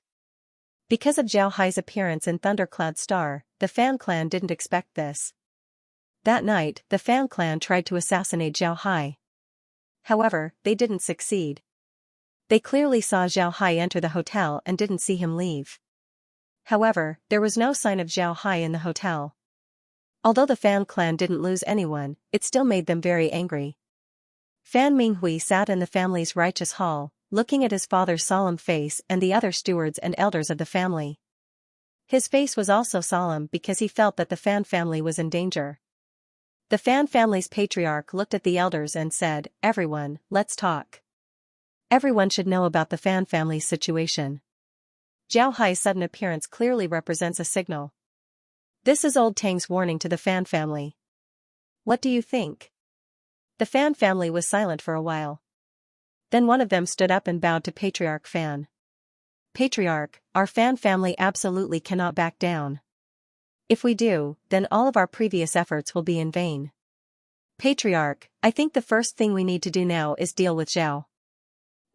Because of Zhao Hai's appearance in Thundercloud Star, the Fan clan didn't expect this. That night, the Fan clan tried to assassinate Zhao Hai. However, they didn't succeed. They clearly saw Zhao Hai enter the hotel and didn't see him leave. However, there was no sign of Zhao Hai in the hotel. Although the Fan clan didn't lose anyone, it still made them very angry. Fan Minghui sat in the family's righteous hall, looking at his father's solemn face and the other stewards and elders of the family. His face was also solemn because he felt that the Fan family was in danger. The Fan family's patriarch looked at the elders and said, "Everyone, let's talk. Everyone should know about the Fan family's situation." Zhao Hai's sudden appearance clearly represents a signal. This is Old Tang's warning to the Fan family. What do you think? The Fan family was silent for a while. Then one of them stood up and bowed to Patriarch Fan. "Patriarch, our Fan family absolutely cannot back down. If we do, then all of our previous efforts will be in vain. Patriarch, I think the first thing we need to do now is deal with Zhao.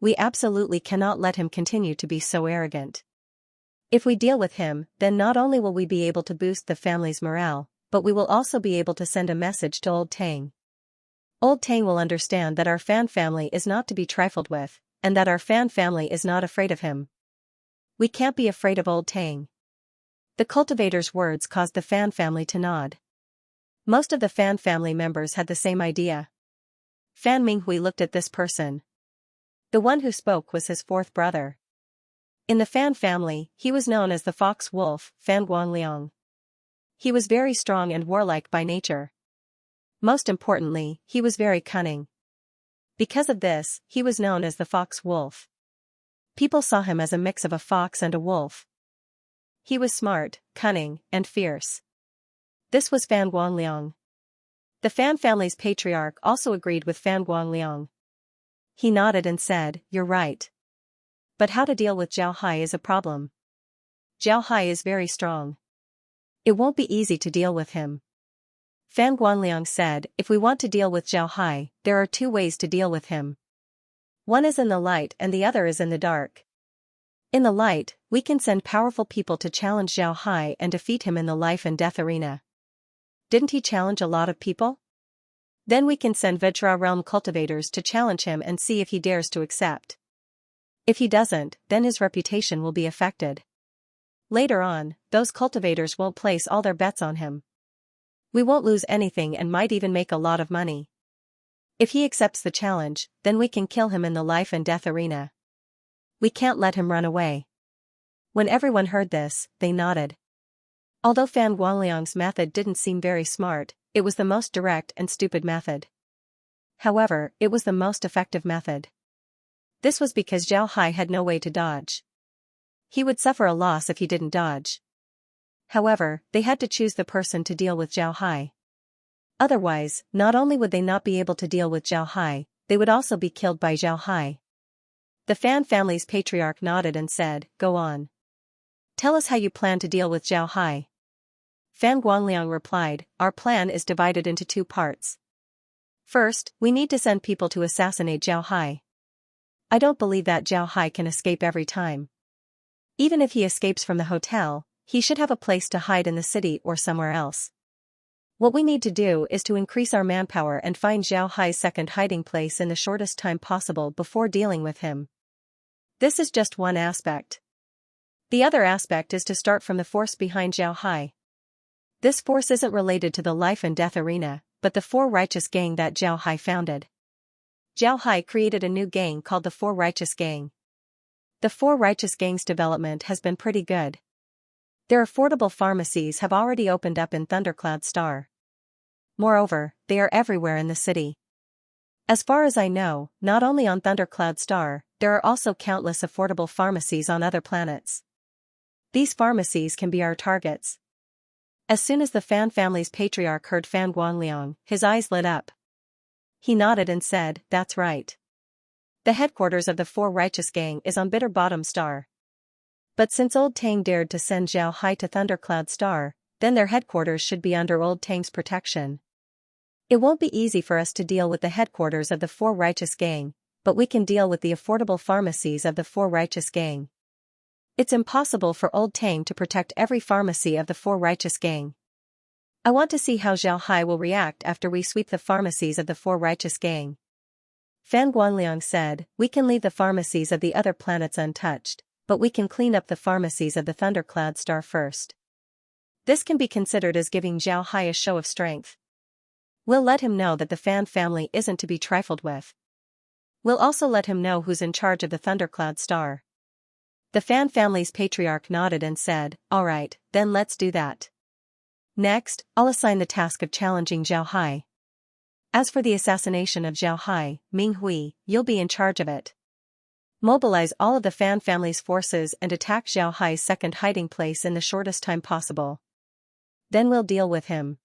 We absolutely cannot let him continue to be so arrogant. If we deal with him, then not only will we be able to boost the family's morale, but we will also be able to send a message to Old Tang. Old Tang will understand that our Fan family is not to be trifled with, and that our Fan family is not afraid of him. We can't be afraid of Old Tang." The cultivator's words caused the Fan family to nod. Most of the Fan family members had the same idea. Fan Minghui looked at this person. The one who spoke was his fourth brother. In the Fan family, he was known as the Fox Wolf, Fan Guangliang. He was very strong and warlike by nature. Most importantly, he was very cunning. Because of this, he was known as the Fox Wolf. People saw him as a mix of a fox and a wolf. He was smart, cunning, and fierce. This was Fan Guangliang. The Fan family's patriarch also agreed with Fan Guangliang. He nodded and said, "You're right. But how to deal with Zhao Hai is a problem. Zhao Hai is very strong. It won't be easy to deal with him." Fan Guanliang said, "If we want to deal with Zhao Hai, there are two ways to deal with him. One is in the light and the other is in the dark. In the light, we can send powerful people to challenge Zhao Hai and defeat him in the life and death arena. Didn't he challenge a lot of people? Then we can send Vajra realm cultivators to challenge him and see if he dares to accept. If he doesn't, then his reputation will be affected. Later on, those cultivators won't place all their bets on him. We won't lose anything and might even make a lot of money. If he accepts the challenge, then we can kill him in the life and death arena. We can't let him run away." When everyone heard this, they nodded. Although Fan Guanliang's method didn't seem very smart, it was the most direct and stupid method. However, it was the most effective method. This was because Zhao Hai had no way to dodge. He would suffer a loss if he didn't dodge. However, they had to choose the person to deal with Zhao Hai. Otherwise, not only would they not be able to deal with Zhao Hai, they would also be killed by Zhao Hai. The Fan family's patriarch nodded and said, "Go on. Tell us how you plan to deal with Zhao Hai." Fan Guangliang replied, "Our plan is divided into two parts. First, we need to send people to assassinate Zhao Hai. I don't believe that Zhao Hai can escape every time. Even if he escapes from the hotel, he should have a place to hide in the city or somewhere else. What we need to do is to increase our manpower and find Zhao Hai's second hiding place in the shortest time possible before dealing with him. This is just one aspect. The other aspect is to start from the force behind Zhao Hai. This force isn't related to the life and death arena, but the Four Righteous Gang that Zhao Hai founded. Zhao Hai created a new gang called the Four Righteous Gang. The Four Righteous Gang's development has been pretty good. Their affordable pharmacies have already opened up in Thundercloud Star. Moreover, they are everywhere in the city. As far as I know, not only on Thundercloud Star, there are also countless affordable pharmacies on other planets. These pharmacies can be our targets." As soon as the Fan family's patriarch heard Fan Guangliang, his eyes lit up. He nodded and said, "That's right. The headquarters of the Four Righteous Gang is on Bitter Bottom Star. But since Old Tang dared to send Zhao Hai to Thundercloud Star, then their headquarters should be under Old Tang's protection. It won't be easy for us to deal with the headquarters of the Four Righteous Gang, but we can deal with the affordable pharmacies of the Four Righteous Gang. It's impossible for Old Tang to protect every pharmacy of the Four Righteous Gang. I want to see how Zhao Hai will react after we sweep the pharmacies of the Four Righteous Gang. Fan Guanliang said, we can leave the pharmacies of the other planets untouched, but we can clean up the pharmacies of the Thundercloud Star first. This can be considered as giving Zhao Hai a show of strength. We'll let him know that the Fan family isn't to be trifled with. We'll also let him know who's in charge of the Thundercloud Star. The Fan family's patriarch nodded and said, all right, then let's do that. Next, I'll assign the task of challenging Zhao Hai. As for the assassination of Zhao Hai, Ming Hui, you'll be in charge of it. Mobilize all of the Fan family's forces and attack Zhao Hai's second hiding place in the shortest time possible. Then we'll deal with him.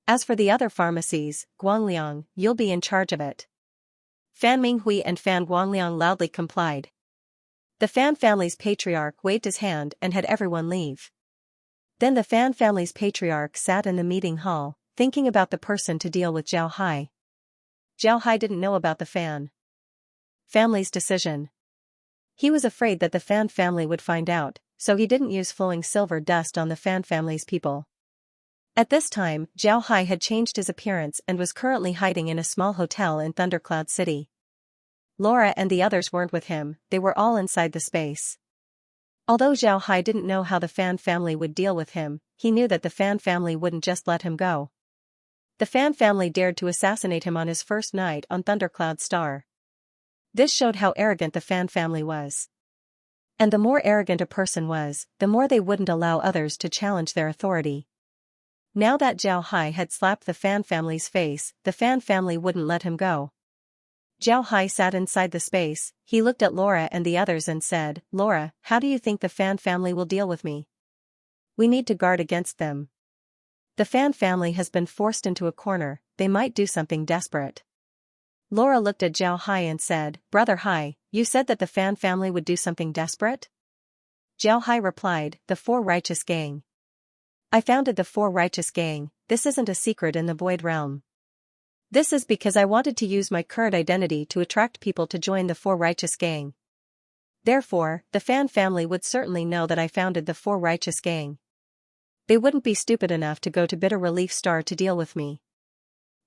As for the other pharmacies, Guangliang, you'll be in charge of it. Fan Minghui and Fan Guangliang loudly complied. The Fan family's patriarch waved his hand and had everyone leave. Then the Fan family's patriarch sat in the meeting hall, thinking about the person to deal with Zhao Hai. Zhao Hai didn't know about the Fan family's decision. He was afraid that the Fan family would find out, so he didn't use flowing silver dust on the Fan family's people. At this time, Zhao Hai had changed his appearance and was currently hiding in a small hotel in Thundercloud City. Laura and the others weren't with him, they were all inside the space. Although Zhao Hai didn't know how the Fan family would deal with him, he knew that the Fan family wouldn't just let him go. The Fan family dared to assassinate him on his first night on Thundercloud Star. This showed how arrogant the Fan family was. And the more arrogant a person was, the more they wouldn't allow others to challenge their authority. Now that Zhao Hai had slapped the Fan family's face, the Fan family wouldn't let him go. Zhao Hai sat inside the space, he looked at Laura and the others and said, Laura, how do you think the Fan family will deal with me? We need to guard against them. The Fan family has been forced into a corner, they might do something desperate. Laura looked at Zhao Hai and said, Brother Hai, you said that the Fan family would do something desperate? Zhao Hai replied, the Four Righteous Gang. I founded the Four Righteous Gang, this isn't a secret in the Void Realm. This is because I wanted to use my current identity to attract people to join the Four Righteous Gang. Therefore, the Fan family would certainly know that I founded the Four Righteous Gang. They wouldn't be stupid enough to go to Bitter Relief Star to deal with me.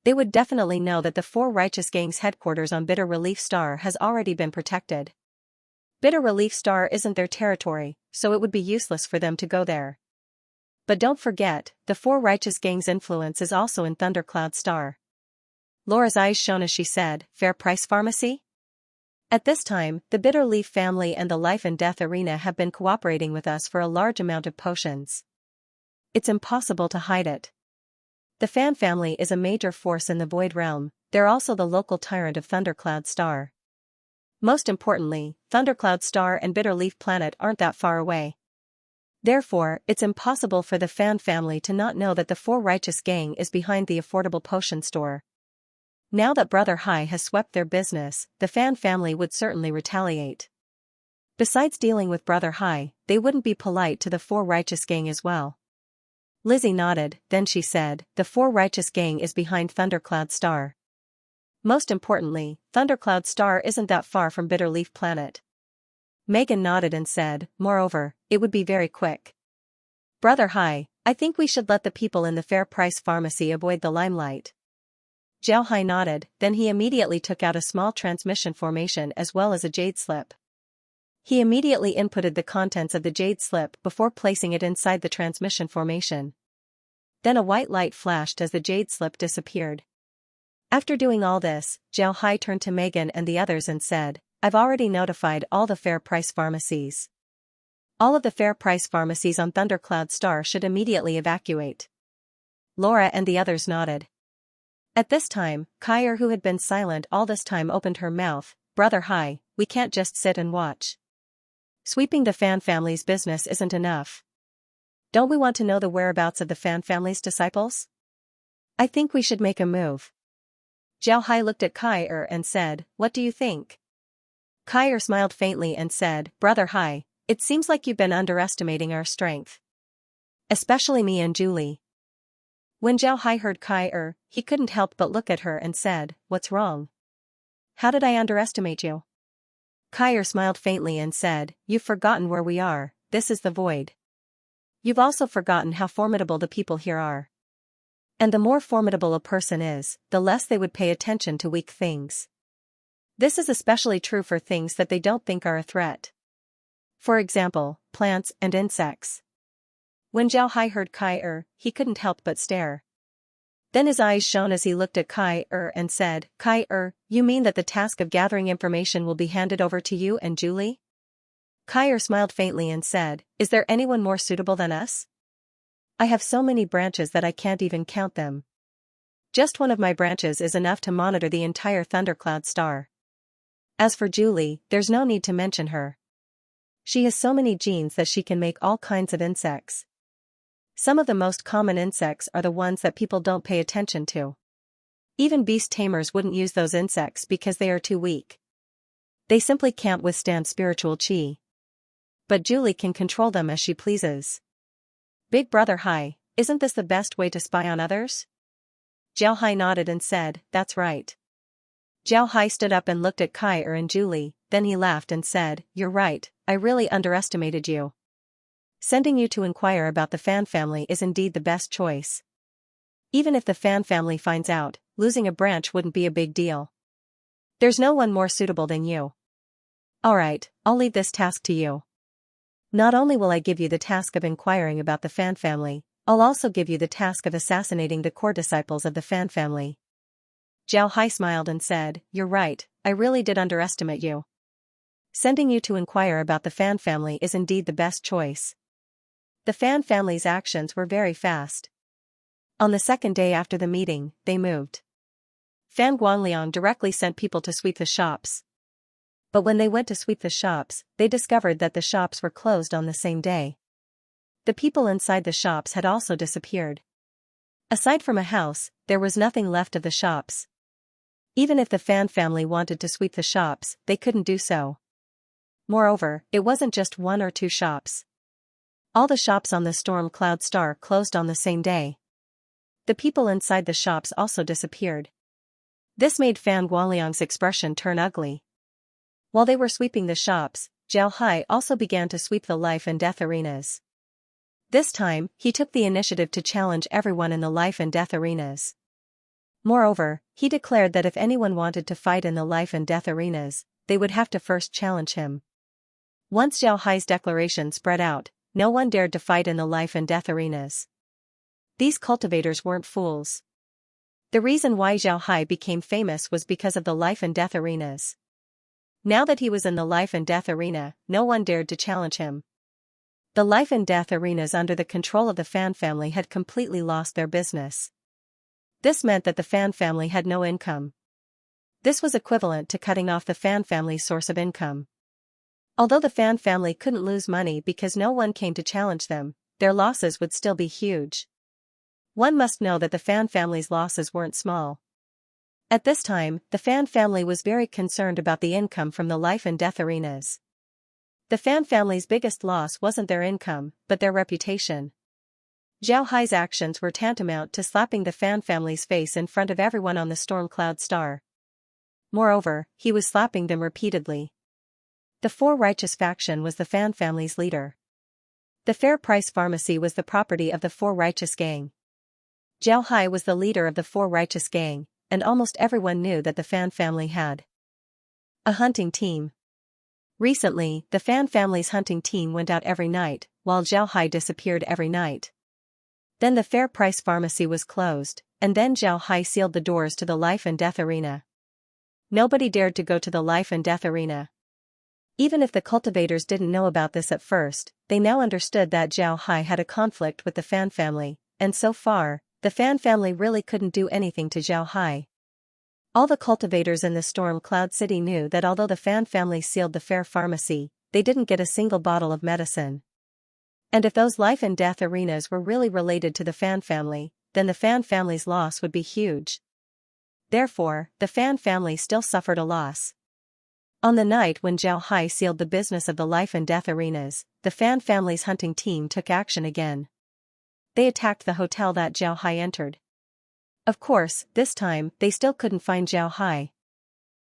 They would definitely know that the Four Righteous Gang's headquarters on Bitter Relief Star has already been protected. Bitter Relief Star isn't their territory, so it would be useless for them to go there. But don't forget, the Four Righteous Gang's influence is also in Thundercloud Star. Laura's eyes shone as she said, Fair Price Pharmacy? At this time, the Bitter Leaf family and the Life and Death Arena have been cooperating with us for a large amount of potions. It's impossible to hide it. The Fan family is a major force in the Void Realm, they're also the local tyrant of Thundercloud Star. Most importantly, Thundercloud Star and Bitter Leaf Planet aren't that far away. Therefore, it's impossible for the Fan family to not know that the Four Righteous Gang is behind the affordable potion store. Now that Brother Hai has swept their business, the Fan family would certainly retaliate. Besides dealing with Brother Hai, they wouldn't be polite to the Four Righteous Gang as well. Lizzie nodded, then she said, the Four Righteous Gang is behind Thundercloud Star. Most importantly, Thundercloud Star isn't that far from Bitter Leaf Planet. Megan nodded and said, moreover, it would be very quick. Brother Hai, I think we should let the people in the Fair Price Pharmacy avoid the limelight. Zhao Hai nodded, then he immediately took out a small transmission formation as well as a jade slip. He immediately inputted the contents of the jade slip before placing it inside the transmission formation. Then a white light flashed as the jade slip disappeared. After doing all this, Zhao Hai turned to Megan and the others and said, I've already notified all the Fair Price Pharmacies. All of the Fair Price Pharmacies on Thundercloud Star should immediately evacuate. Laura and the others nodded. At this time, Kyer, who had been silent all this time, opened her mouth, Brother Hai, we can't just sit and watch. Sweeping the Fan family's business isn't enough. Don't we want to know the whereabouts of the Fan family's disciples? I think we should make a move. Zhao Hai looked at Kyer and said, what do you think? Kyer smiled faintly and said, Brother Hai, it seems like you've been underestimating our strength. Especially me and Julie. When Zhao Hai heard Kyer, he couldn't help but look at her and said, what's wrong? How did I underestimate you? Kai'er smiled faintly and said, "You've forgotten where we are, this is the void. You've also forgotten how formidable the people here are. And the more formidable a person is, the less they would pay attention to weak things. This is especially true for things that they don't think are a threat. For example, plants and insects." When Zhao Hai heard Kai'er, he couldn't help but stare. Then his eyes shone as he looked at Kai'er and said, "Kai'er, you mean that the task of gathering information will be handed over to you and Julie?" Kai'er smiled faintly and said, "Is there anyone more suitable than us? I have so many branches that I can't even count them. Just one of my branches is enough to monitor the entire thundercloud star. As for Julie, there's no need to mention her. She has so many genes that she can make all kinds of insects. Some of the most common insects are the ones that people don't pay attention to. Even beast tamers wouldn't use those insects because they are too weak. They simply can't withstand spiritual qi. But Julie can control them as she pleases." "Big Brother Hai, isn't this the best way to spy on others?" Zhao Hai nodded and said, "That's right." Zhao Hai stood up and looked at Kai'er and Julie, then he laughed and said, "You're right, I really underestimated you. Sending you to inquire about the Fan family is indeed the best choice. Even if the Fan family finds out, losing a branch wouldn't be a big deal. There's no one more suitable than you. Alright, I'll leave this task to you. Not only will I give you the task of inquiring about the Fan family, I'll also give you the task of assassinating the core disciples of the Fan family." Zhao Hai smiled and said, "You're right, I really did underestimate you. Sending you to inquire about the Fan family is indeed the best choice." The Fan family's actions were very fast. On the second day after the meeting, they moved. Fan Guangliang directly sent people to sweep the shops. But when they went to sweep the shops, they discovered that the shops were closed on the same day. The people inside the shops had also disappeared. Aside from a house, there was nothing left of the shops. Even if the Fan family wanted to sweep the shops, they couldn't do so. Moreover, it wasn't just one or two shops. All the shops on the storm cloud star closed on the same day. The people inside the shops also disappeared. This made Fan Guangliang's expression turn ugly. While they were sweeping the shops, Zhao Hai also began to sweep the life and death arenas. This time, he took the initiative to challenge everyone in the life and death arenas. Moreover, he declared that if anyone wanted to fight in the life and death arenas, they would have to first challenge him. Once Zhao Hai's declaration spread out, no one dared to fight in the life and death arenas. These cultivators weren't fools. The reason why Zhao Hai became famous was because of the life and death arenas. Now that he was in the life and death arena, no one dared to challenge him. The life and death arenas under the control of the Fan family had completely lost their business. This meant that the Fan family had no income. This was equivalent to cutting off the Fan family's source of income. Although the Fan family couldn't lose money because no one came to challenge them, their losses would still be huge. One must know that the Fan family's losses weren't small. At this time, the Fan family was very concerned about the income from the life and death arenas. The Fan family's biggest loss wasn't their income, but their reputation. Zhao Hai's actions were tantamount to slapping the Fan family's face in front of everyone on the storm cloud star. Moreover, he was slapping them repeatedly. The Four Righteous faction was the Fan family's leader. The Fair Price Pharmacy was the property of the Four Righteous gang. Zhao Hai was the leader of the Four Righteous gang, and almost everyone knew that the Fan family had a hunting team. Recently, the Fan family's hunting team went out every night, while Zhao Hai disappeared every night. Then the Fair Price Pharmacy was closed, and then Zhao Hai sealed the doors to the life and death arena. Nobody dared to go to the life and death arena. Even if the cultivators didn't know about this at first, they now understood that Zhao Hai had a conflict with the Fan family, and so far, the Fan family really couldn't do anything to Zhao Hai. All the cultivators in the Storm Cloud City knew that although the Fan family sealed the Fair Pharmacy, they didn't get a single bottle of medicine. And if those life and death arenas were really related to the Fan family, then the Fan family's loss would be huge. Therefore, the Fan family still suffered a loss. On the night when Zhao Hai sealed the business of the life and death arenas, the Fan family's hunting team took action again. They attacked the hotel that Zhao Hai entered. Of course, this time, they still couldn't find Zhao Hai.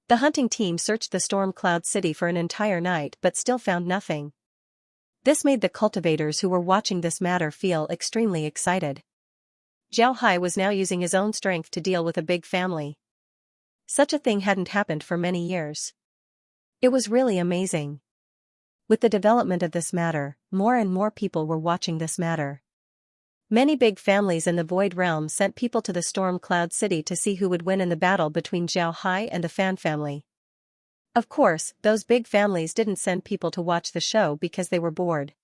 The hunting team searched the storm cloud city for an entire night but still found nothing. This made the cultivators who were watching this matter feel extremely excited. Zhao Hai was now using his own strength to deal with a big family. Such a thing hadn't happened for many years. It was really amazing. With the development of this matter, more and more people were watching this matter. Many big families in the Void Realm sent people to the Storm Cloud City to see who would win in the battle between Zhao Hai and the Fan family. Of course, those big families didn't send people to watch the show because they were bored.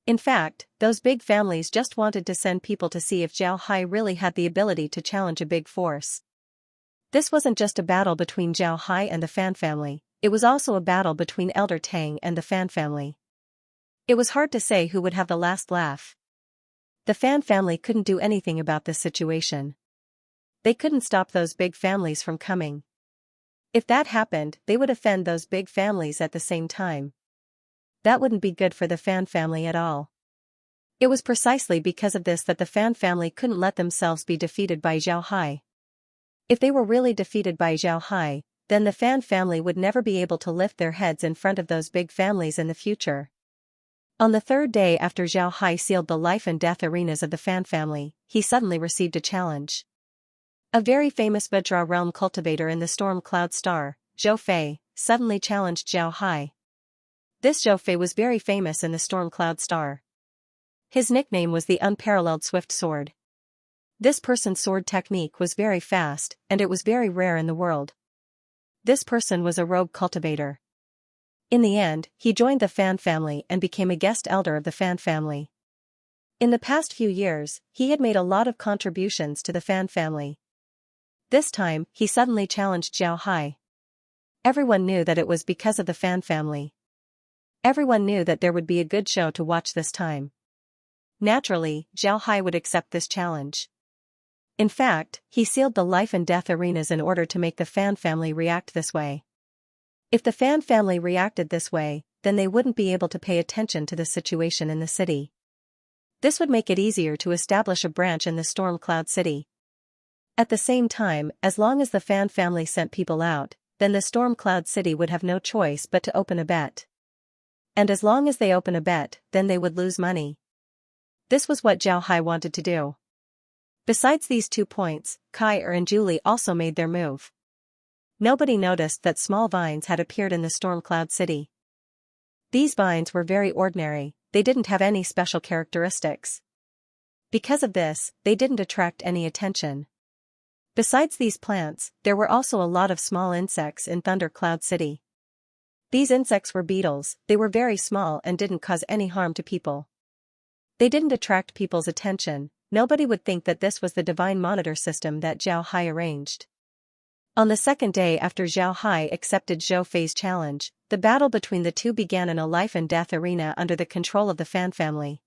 In fact, those big families just wanted to send people to see if Zhao Hai really had the ability to challenge a big force. This wasn't just a battle between Zhao Hai and the Fan family, it was also a battle between Elder Tang and the Fan family. It was hard to say who would have the last laugh. The Fan family couldn't do anything about this situation. They couldn't stop those big families from coming. If that happened, they would offend those big families at the same time. That wouldn't be good for the Fan family at all. It was precisely because of this that the Fan family couldn't let themselves be defeated by Zhao Hai. If they were really defeated by Zhao Hai, then the Fan family would never be able to lift their heads in front of those big families in the future. On the third day after Zhao Hai sealed the life and death arenas of the Fan family, he suddenly received a challenge. A very famous Vajra realm cultivator in the Storm Cloud Star, Zhou Fei, suddenly challenged Zhao Hai. This Zhou Fei was very famous in the Storm Cloud Star. His nickname was the Unparalleled Swift Sword. This person's sword technique was very fast, and it was very rare in the world. This person was a rogue cultivator. In the end, he joined the Fan family and became a guest elder of the Fan family. In the past few years, he had made a lot of contributions to the Fan family. This time, he suddenly challenged Zhao Hai. Everyone knew that it was because of the Fan family. Everyone knew that there would be a good show to watch this time. Naturally, Zhao Hai would accept this challenge. In fact, he sealed the life and death arenas in order to make the Fan family react this way. If the Fan family reacted this way, then they wouldn't be able to pay attention to the situation in the city. This would make it easier to establish a branch in the Storm Cloud City. At the same time, as long as the Fan family sent people out, then the Storm Cloud City would have no choice but to open a bet. And as long as they open a bet, then they would lose money. This was what Zhao Hai wanted to do. Besides these 2 points, Kai and Julie also made their move. Nobody noticed that small vines had appeared in the Storm Cloud City. These vines were very ordinary, they didn't have any special characteristics. Because of this, they didn't attract any attention. Besides these plants, there were also a lot of small insects in Thunder Cloud City. These insects were beetles, they were very small and didn't cause any harm to people. They didn't attract people's attention, nobody would think that this was the divine monitor system that Zhao Hai arranged. On the second day after Zhao Hai accepted Zhou Fei's challenge, the battle between the two began in a life and death arena under the control of the Fan family.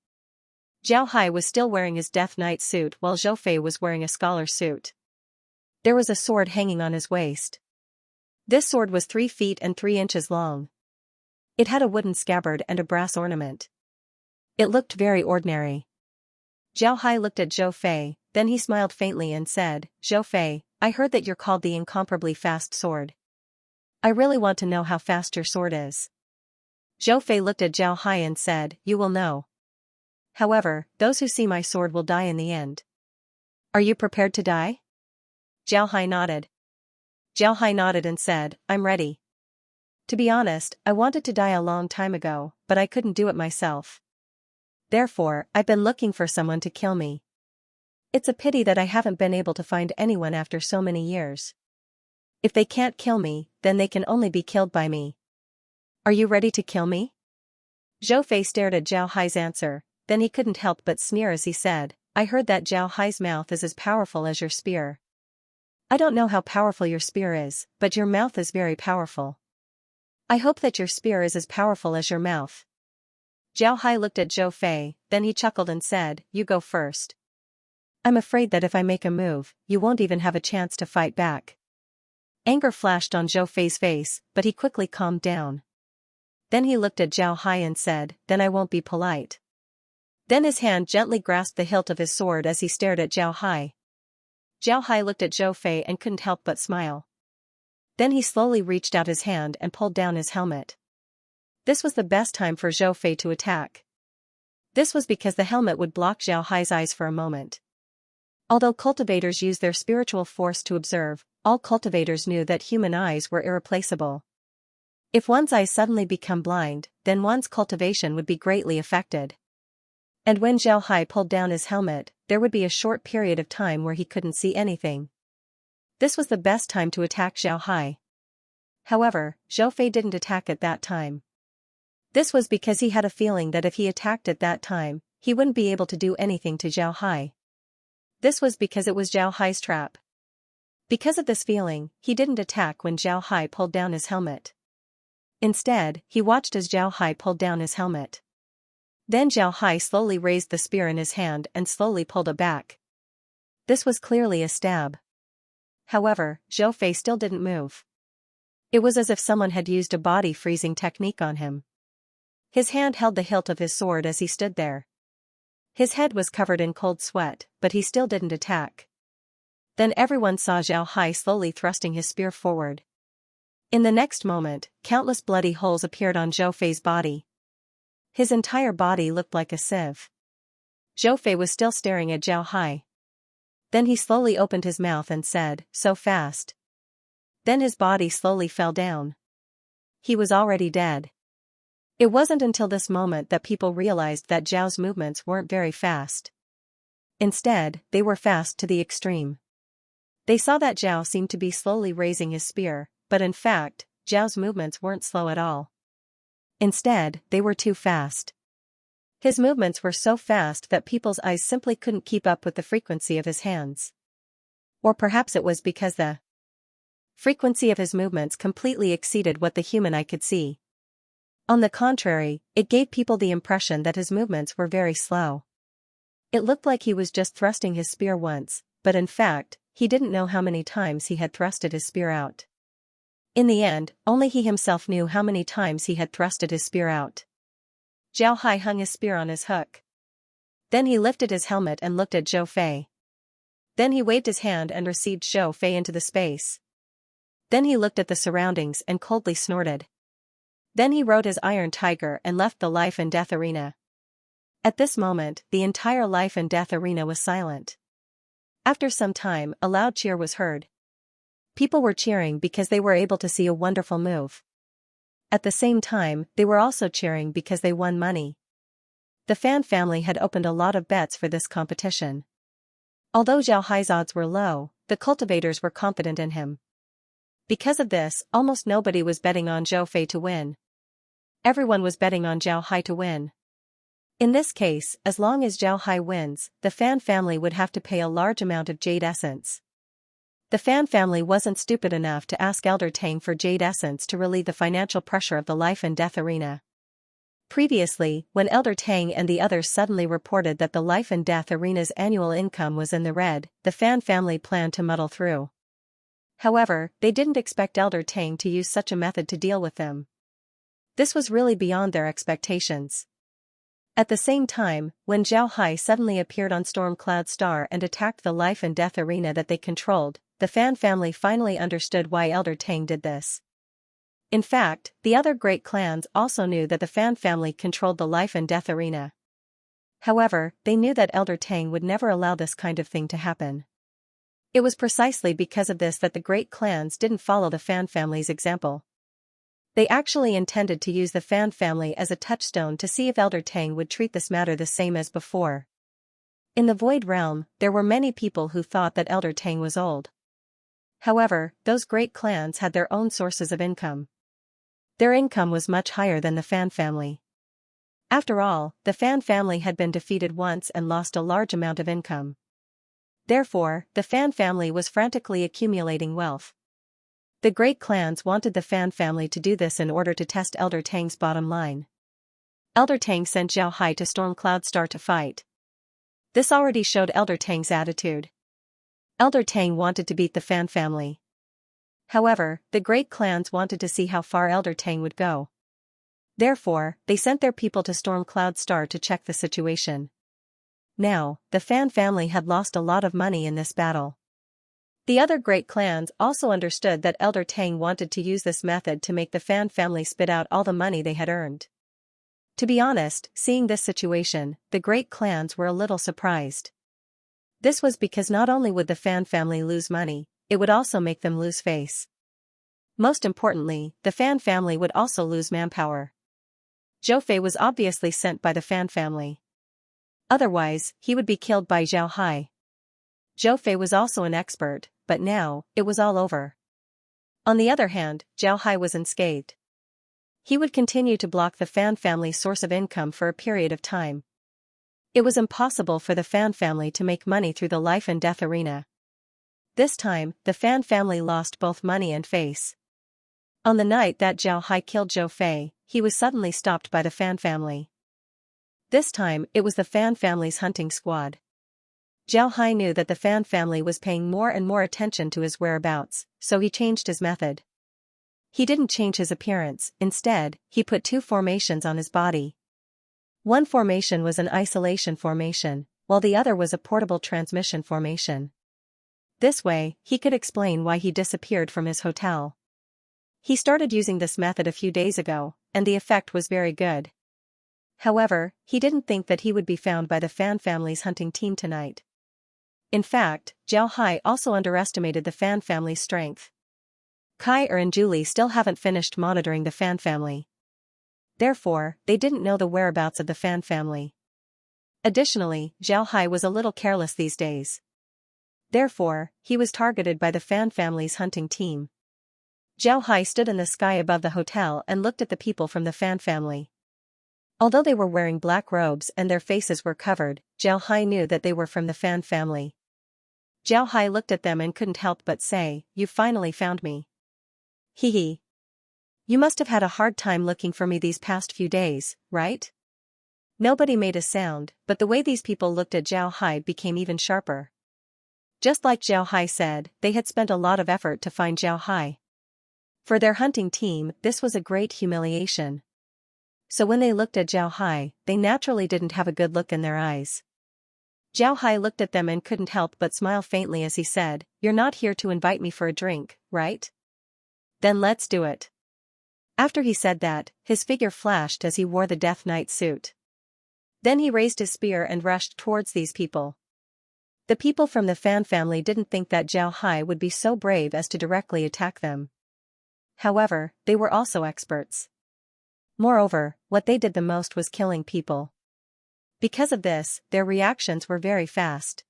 Zhao Hai was still wearing his Death Knight suit while Zhou Fei was wearing a scholar suit. There was a sword hanging on his waist. This sword was 3 feet and 3 inches long. It had a wooden scabbard and a brass ornament. It looked very ordinary. Zhao Hai looked at Zhou Fei, then he smiled faintly and said, "Zhou Fei, I heard that you're called the incomparably fast sword. I really want to know how fast your sword is." Zhou Fei looked at Zhao Hai and said, "You will know. However, those who see my sword will die in the end. Are you prepared to die?" Zhao Hai nodded. Zhao Hai nodded and said, "I'm ready. To be honest, I wanted to die a long time ago, but I couldn't do it myself. Therefore, I've been looking for someone to kill me. It's a pity that I haven't been able to find anyone after so many years. If they can't kill me, then they can only be killed by me. Are you ready to kill me?" Zhou Fei stared at Zhao Hai's answer, then he couldn't help but sneer as he said, "I heard that Zhao Hai's mouth is as powerful as your spear. I don't know how powerful your spear is, but your mouth is very powerful. I hope that your spear is as powerful as your mouth." Zhao Hai looked at Zhou Fei, then he chuckled and said, "You go first. I'm afraid that if I make a move, you won't even have a chance to fight back." Anger flashed on Zhou Fei's face, but he quickly calmed down. Then he looked at Zhao Hai and said, "Then I won't be polite." Then his hand gently grasped the hilt of his sword as he stared at Zhao Hai. Zhao Hai looked at Zhou Fei and couldn't help but smile. Then he slowly reached out his hand and pulled down his helmet. This was the best time for Zhou Fei to attack. This was because the helmet would block Zhao Hai's eyes for a moment. Although cultivators use their spiritual force to observe, all cultivators knew that human eyes were irreplaceable. If one's eyes suddenly become blind, then one's cultivation would be greatly affected. And when Zhao Hai pulled down his helmet, there would be a short period of time where he couldn't see anything. This was the best time to attack Zhao Hai. However, Zhou Fei didn't attack at that time. This was because he had a feeling that if he attacked at that time, he wouldn't be able to do anything to Zhao Hai. This was because it was Zhao Hai's trap. Because of this feeling, he didn't attack when Zhao Hai pulled down his helmet. Instead, he watched as Zhao Hai pulled down his helmet. Then Zhao Hai slowly raised the spear in his hand and slowly pulled it back. This was clearly a stab. However, Zhou Fei still didn't move. It was as if someone had used a body freezing technique on him. His hand held the hilt of his sword as he stood there. His head was covered in cold sweat, but he still didn't attack. Then everyone saw Zhao Hai slowly thrusting his spear forward. In the next moment, countless bloody holes appeared on Zhou Fei's body. His entire body looked like a sieve. Zhou Fei was still staring at Zhao Hai. Then he slowly opened his mouth and said, "So fast." Then his body slowly fell down. He was already dead. It wasn't until this moment that people realized that Zhao's movements weren't very fast. Instead, they were fast to the extreme. They saw that Zhao seemed to be slowly raising his spear, but in fact, Zhao's movements weren't slow at all. Instead, they were too fast. His movements were so fast that people's eyes simply couldn't keep up with the frequency of his hands. Or perhaps it was because the frequency of his movements completely exceeded what the human eye could see. On the contrary, it gave people the impression that his movements were very slow. It looked like he was just thrusting his spear once, but in fact, he didn't know how many times he had thrusted his spear out. In the end, only he himself knew how many times he had thrusted his spear out. Zhao Hai hung his spear on his hook. Then he lifted his helmet and looked at Zhou Fei. Then he waved his hand and received Zhou Fei into the space. Then he looked at the surroundings and coldly snorted. Then he rode his iron tiger and left the life and death arena. At this moment, the entire life and death arena was silent. After some time, a loud cheer was heard. People were cheering because they were able to see a wonderful move. At the same time, they were also cheering because they won money. The Fan family had opened a lot of bets for this competition. Although Zhao Hai's odds were low, the cultivators were confident in him. Because of this, almost nobody was betting on Zhou Fei to win. Everyone was betting on Zhao Hai to win. In this case, as long as Zhao Hai wins, the Fan family would have to pay a large amount of jade essence. The Fan family wasn't stupid enough to ask Elder Tang for jade essence to relieve the financial pressure of the life and death arena. Previously, when Elder Tang and the others suddenly reported that the life and death arena's annual income was in the red, the Fan family planned to muddle through. However, they didn't expect Elder Tang to use such a method to deal with them. This was really beyond their expectations. At the same time, when Zhao Hai suddenly appeared on Storm Cloud Star and attacked the life and death arena that they controlled, the Fan family finally understood why Elder Tang did this. In fact, the other great clans also knew that the Fan family controlled the life and death arena. However, they knew that Elder Tang would never allow this kind of thing to happen. It was precisely because of this that the great clans didn't follow the Fan family's example. They actually intended to use the Fan family as a touchstone to see if Elder Tang would treat this matter the same as before. In the Void Realm, there were many people who thought that Elder Tang was old. However, those great clans had their own sources of income. Their income was much higher than the Fan family. After all, the Fan family had been defeated once and lost a large amount of income. Therefore, the Fan family was frantically accumulating wealth. The great clans wanted the Fan family to do this in order to test Elder Tang's bottom line. Elder Tang sent Zhao Hai to Storm Cloud Star to fight. This already showed Elder Tang's attitude. Elder Tang wanted to beat the Fan family. However, the great clans wanted to see how far Elder Tang would go. Therefore, they sent their people to Storm Cloud Star to check the situation. Now, the Fan family had lost a lot of money in this battle. The other great clans also understood that Elder Tang wanted to use this method to make the Fan family spit out all the money they had earned. To be honest, seeing this situation, the great clans were a little surprised. This was because not only would the Fan family lose money, it would also make them lose face. Most importantly, the Fan family would also lose manpower. Zhou Fei was obviously sent by the Fan family. Otherwise, he would be killed by Zhao Hai. Zhou Fei was also an expert, but now, it was all over. On the other hand, Zhao Hai was unscathed. He would continue to block the Fan family's source of income for a period of time. It was impossible for the Fan family to make money through the life and death arena. This time, the Fan family lost both money and face. On the night that Zhao Hai killed Zhou Fei, he was suddenly stopped by the Fan family. This time, it was the Fan family's hunting squad. Zhao Hai knew that the Fan family was paying more and more attention to his whereabouts, so he changed his method. He didn't change his appearance, instead, he put 2 formations on his body. One formation was an isolation formation, while the other was a portable transmission formation. This way, he could explain why he disappeared from his hotel. He started using this method a few days ago, and the effect was very good. However, he didn't think that he would be found by the Fan family's hunting team tonight. In fact, Zhao Hai also underestimated the Fan family's strength. Kai and Julie still haven't finished monitoring the Fan family. Therefore, they didn't know the whereabouts of the Fan family. Additionally, Zhao Hai was a little careless these days. Therefore, he was targeted by the Fan family's hunting team. Zhao Hai stood in the sky above the hotel and looked at the people from the Fan family. Although they were wearing black robes and their faces were covered, Zhao Hai knew that they were from the Fan family. Zhao Hai looked at them and couldn't help but say, "You finally found me." Hee hee. You must have had a hard time looking for me these past few days, right? Nobody made a sound, but the way these people looked at Zhao Hai became even sharper. Just like Zhao Hai said, they had spent a lot of effort to find Zhao Hai. For their hunting team, this was a great humiliation. So when they looked at Zhao Hai, they naturally didn't have a good look in their eyes. Zhao Hai looked at them and couldn't help but smile faintly as he said, "You're not here to invite me for a drink, right? Then let's do it." After he said that, his figure flashed as he wore the Death Knight suit. Then he raised his spear and rushed towards these people. The people from the Fan family didn't think that Zhao Hai would be so brave as to directly attack them. However, they were also experts. Moreover, what they did the most was killing people. Because of this, their reactions were very fast.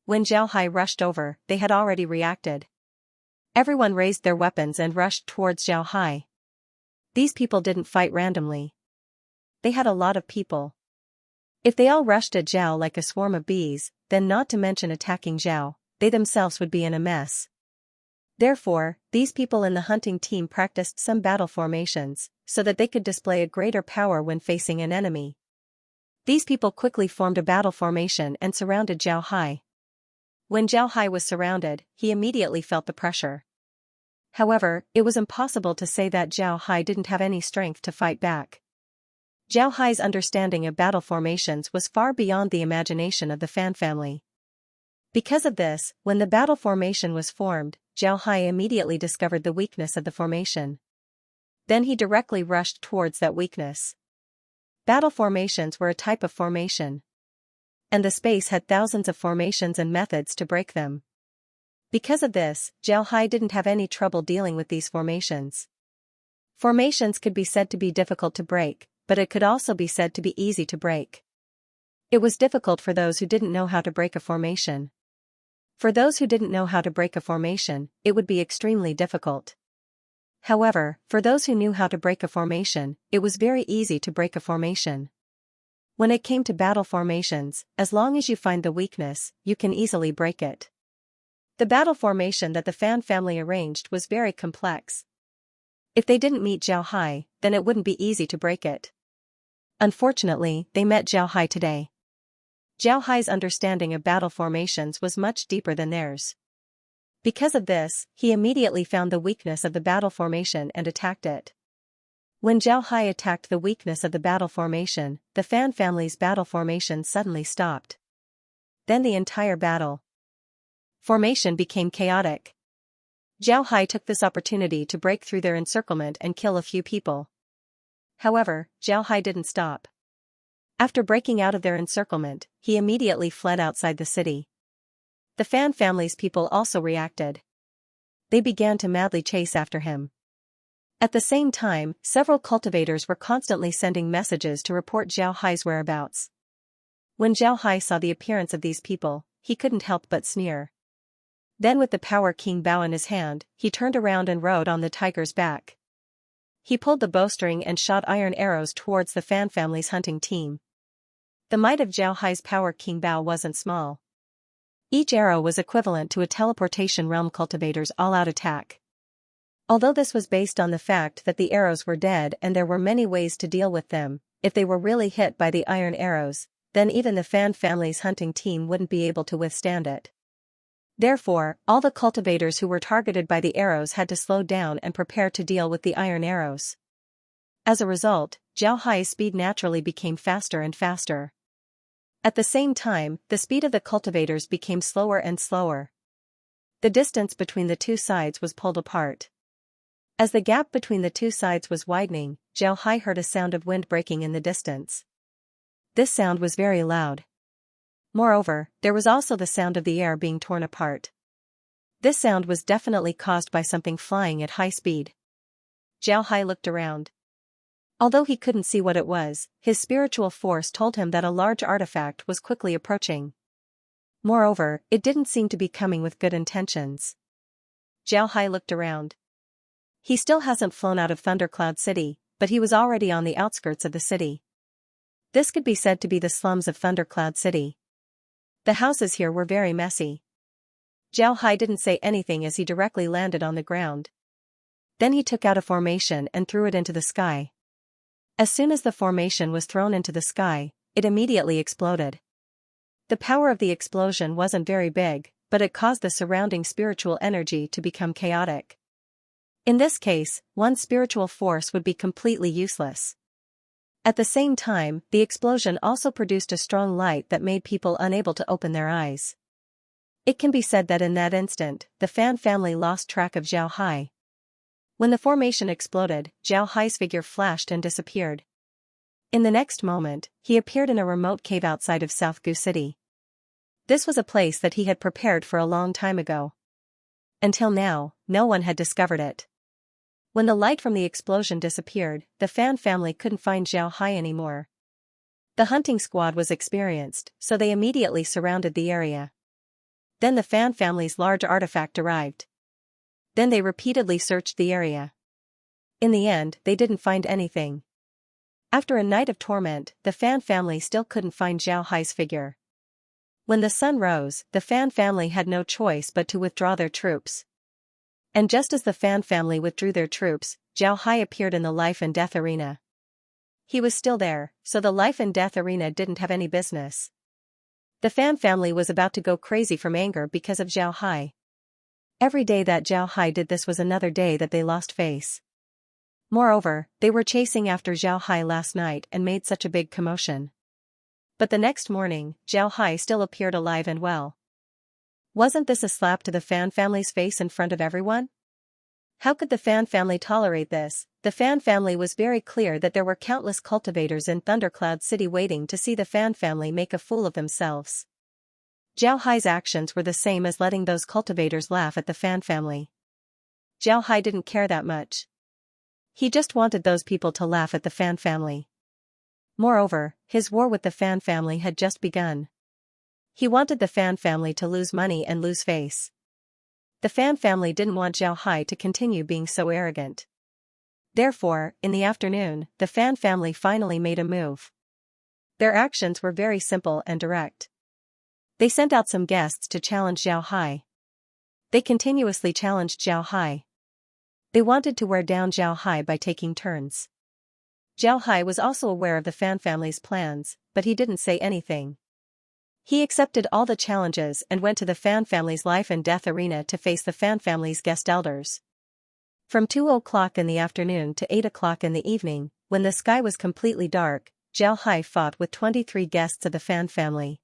When Zhao Hai rushed over, they had already reacted. Everyone raised their weapons and rushed towards Zhao Hai. These people didn't fight randomly. They had a lot of people. If they all rushed at Zhao like a swarm of bees, then not to mention attacking Zhao, they themselves would be in a mess. Therefore, these people in the hunting team practiced some battle formations, so that they could display a greater power when facing an enemy. These people quickly formed a battle formation and surrounded Zhao Hai. When Zhao Hai was surrounded, he immediately felt the pressure. However, it was impossible to say that Zhao Hai didn't have any strength to fight back. Zhao Hai's understanding of battle formations was far beyond the imagination of the Fan family. Because of this, when the battle formation was formed, Zhao Hai immediately discovered the weakness of the formation. Then he directly rushed towards that weakness. Battle formations were a type of formation. And the space had thousands of formations and methods to break them. Because of this, Zhao Hai didn't have any trouble dealing with these formations. Formations could be said to be difficult to break, but it could also be said to be easy to break. It was difficult for those who didn't know how to break a formation. For those who didn't know how to break a formation, it would be extremely difficult. However, for those who knew how to break a formation, it was very easy to break a formation. When it came to battle formations, as long as you find the weakness, you can easily break it. The battle formation that the Fan family arranged was very complex. If they didn't meet Zhao Hai, then it wouldn't be easy to break it. Unfortunately, they met Zhao Hai today. Zhao Hai's understanding of battle formations was much deeper than theirs. Because of this, he immediately found the weakness of the battle formation and attacked it. When Zhao Hai attacked the weakness of the battle formation, the Fan family's battle formation suddenly stopped. Then the entire battle Formation became chaotic. Zhao Hai took this opportunity to break through their encirclement and kill a few people. However, Zhao Hai didn't stop. After breaking out of their encirclement, he immediately fled outside the city. The Fan family's people also reacted. They began to madly chase after him. At the same time, several cultivators were constantly sending messages to report Zhao Hai's whereabouts. When Zhao Hai saw the appearance of these people, he couldn't help but sneer. Then with the Power King Bao in his hand, he turned around and rode on the tiger's back. He pulled the bowstring and shot iron arrows towards the Fan family's hunting team. The might of Zhao Hai's Power King Bao wasn't small. Each arrow was equivalent to a teleportation realm cultivator's all-out attack. Although this was based on the fact that the arrows were dead and there were many ways to deal with them, if they were really hit by the iron arrows, then even the Fan family's hunting team wouldn't be able to withstand it. Therefore, all the cultivators who were targeted by the arrows had to slow down and prepare to deal with the iron arrows. As a result, Zhao Hai's speed naturally became faster and faster. At the same time, the speed of the cultivators became slower and slower. The distance between the two sides was pulled apart. As the gap between the two sides was widening, Zhao Hai heard a sound of wind breaking in the distance. This sound was very loud. Moreover, there was also the sound of the air being torn apart. This sound was definitely caused by something flying at high speed. Zhao Hai looked around. Although he couldn't see what it was, his spiritual force told him that a large artifact was quickly approaching. Moreover, it didn't seem to be coming with good intentions. Zhao Hai looked around. He still hasn't flown out of Thundercloud City, but he was already on the outskirts of the city. This could be said to be the slums of Thundercloud City. The houses here were very messy. Zhao Hai didn't say anything as he directly landed on the ground. Then he took out a formation and threw it into the sky. As soon as the formation was thrown into the sky, it immediately exploded. The power of the explosion wasn't very big, but it caused the surrounding spiritual energy to become chaotic. In this case, one spiritual force would be completely useless. At the same time, the explosion also produced a strong light that made people unable to open their eyes. It can be said that in that instant, the Fan family lost track of Zhao Hai. When the formation exploded, Zhao Hai's figure flashed and disappeared. In the next moment, he appeared in a remote cave outside of South Gu City. This was a place that he had prepared for a long time ago. Until now, no one had discovered it. When the light from the explosion disappeared, the Fan family couldn't find Zhao Hai anymore. The hunting squad was experienced, so they immediately surrounded the area. Then the Fan family's large artifact arrived. Then they repeatedly searched the area. In the end, they didn't find anything. After a night of torment, the Fan family still couldn't find Zhao Hai's figure. When the sun rose, the Fan family had no choice but to withdraw their troops. And just as the Fan family withdrew their troops, Zhao Hai appeared in the life and death arena. He was still there, so the life and death arena didn't have any business. The Fan family was about to go crazy from anger because of Zhao Hai. Every day that Zhao Hai did this was another day that they lost face. Moreover, they were chasing after Zhao Hai last night and made such a big commotion. But the next morning, Zhao Hai still appeared alive and well. Wasn't this a slap to the Fan family's face in front of everyone? How could the Fan family tolerate this? The Fan family was very clear that there were countless cultivators in Thundercloud City waiting to see the Fan family make a fool of themselves. Zhao Hai's actions were the same as letting those cultivators laugh at the Fan family. Zhao Hai didn't care that much. He just wanted those people to laugh at the Fan family. Moreover, his war with the Fan family had just begun. He wanted the Fan family to lose money and lose face. The Fan family didn't want Zhao Hai to continue being so arrogant. Therefore, in the afternoon, the Fan family finally made a move. Their actions were very simple and direct. They sent out some guests to challenge Zhao Hai. They continuously challenged Zhao Hai. They wanted to wear down Zhao Hai by taking turns. Zhao Hai was also aware of the Fan family's plans, but he didn't say anything. He accepted all the challenges and went to the Fan family's life and death arena to face the Fan family's guest elders. From 2 o'clock in the afternoon to 8 o'clock in the evening, when the sky was completely dark, Zhao Hai fought with 23 guests of the Fan family.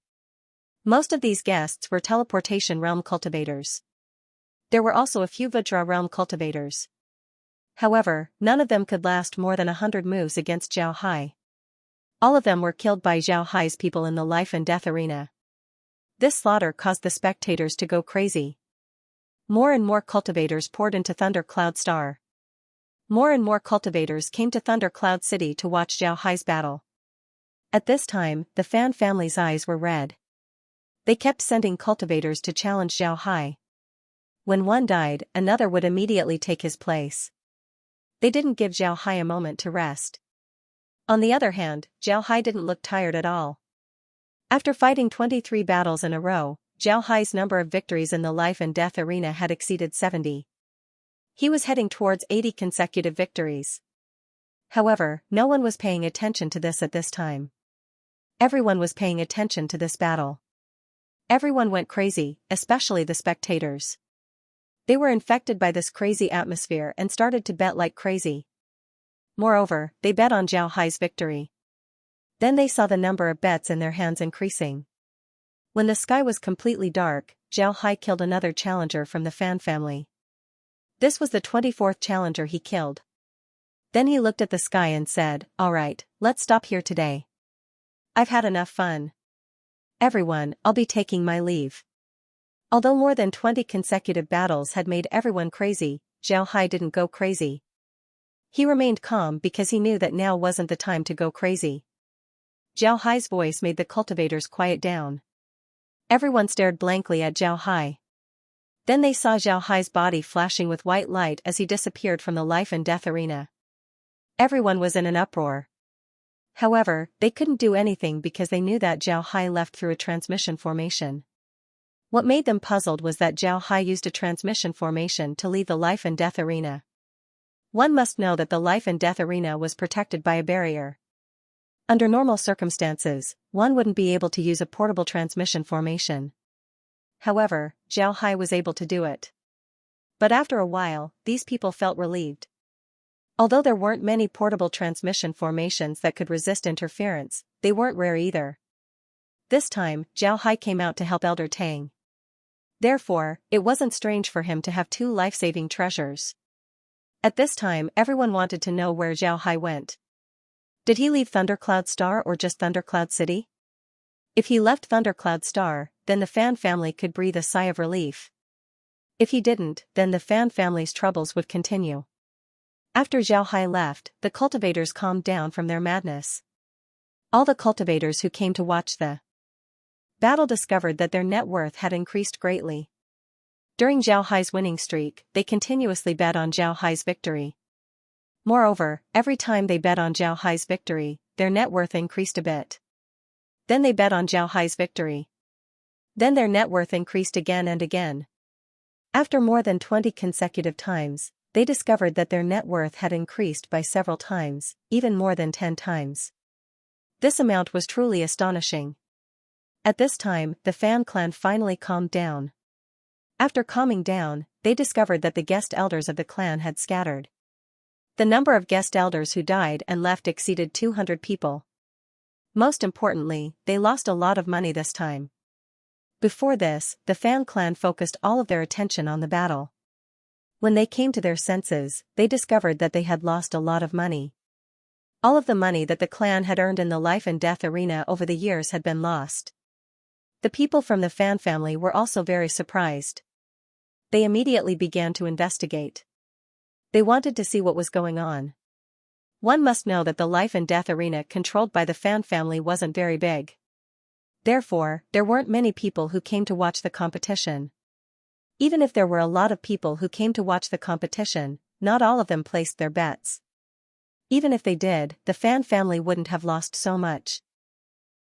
Most of these guests were teleportation realm cultivators. There were also a few Vajra realm cultivators. However, none of them could last more than 100 moves against Zhao Hai. All of them were killed by Zhao Hai's people in the life and death arena. This slaughter caused the spectators to go crazy. More and more cultivators poured into Thunder Cloud Star. More and more cultivators came to Thunder Cloud City to watch Zhao Hai's battle. At this time, the Fan family's eyes were red. They kept sending cultivators to challenge Zhao Hai. When one died, another would immediately take his place. They didn't give Zhao Hai a moment to rest. On the other hand, Zhao Hai didn't look tired at all. After fighting 23 battles in a row, Zhao Hai's number of victories in the life and death arena had exceeded 70. He was heading towards 80 consecutive victories. However, no one was paying attention to this at this time. Everyone was paying attention to this battle. Everyone went crazy, especially the spectators. They were infected by this crazy atmosphere and started to bet like crazy. Moreover, they bet on Zhao Hai's victory. Then they saw the number of bets in their hands increasing. When the sky was completely dark, Zhao Hai killed another challenger from the Fan family. This was the 24th challenger he killed. Then he looked at the sky and said, "Alright, let's stop here today. I've had enough fun. Everyone, I'll be taking my leave." Although more than 20 consecutive battles had made everyone crazy, Zhao Hai didn't go crazy. He remained calm because he knew that now wasn't the time to go crazy. Zhao Hai's voice made the cultivators quiet down. Everyone stared blankly at Zhao Hai. Then they saw Zhao Hai's body flashing with white light as he disappeared from the life and death arena. Everyone was in an uproar. However, they couldn't do anything because they knew that Zhao Hai left through a transmission formation. What made them puzzled was that Zhao Hai used a transmission formation to leave the life and death arena. One must know that the life and death arena was protected by a barrier. Under normal circumstances, one wouldn't be able to use a portable transmission formation. However, Zhao Hai was able to do it. But after a while, these people felt relieved. Although there weren't many portable transmission formations that could resist interference, they weren't rare either. This time, Zhao Hai came out to help Elder Tang. Therefore, it wasn't strange for him to have 2 life-saving treasures. At this time, everyone wanted to know where Zhao Hai went. Did he leave Thundercloud Star or just Thundercloud City? If he left Thundercloud Star, then the Fan family could breathe a sigh of relief. If he didn't, then the Fan family's troubles would continue. After Zhao Hai left, the cultivators calmed down from their madness. All the cultivators who came to watch the battle discovered that their net worth had increased greatly. During Zhao Hai's winning streak, they continuously bet on Zhao Hai's victory. Moreover, every time they bet on Zhao Hai's victory, their net worth increased a bit. Then they bet on Zhao Hai's victory. Then their net worth increased again and again. After more than 20 consecutive times, they discovered that their net worth had increased by several times, even more than 10 times. This amount was truly astonishing. At this time, the Fan clan finally calmed down. After calming down, they discovered that the guest elders of the clan had scattered. The number of guest elders who died and left exceeded 200 people. Most importantly, they lost a lot of money this time. Before this, the Fan clan focused all of their attention on the battle. When they came to their senses, they discovered that they had lost a lot of money. All of the money that the clan had earned in the life and death arena over the years had been lost. The people from the Fan family were also very surprised. They immediately began to investigate. They wanted to see what was going on. One must know that the life and death arena controlled by the Fan family wasn't very big. Therefore, there weren't many people who came to watch the competition. Even if there were a lot of people who came to watch the competition, not all of them placed their bets. Even if they did, the Fan family wouldn't have lost so much.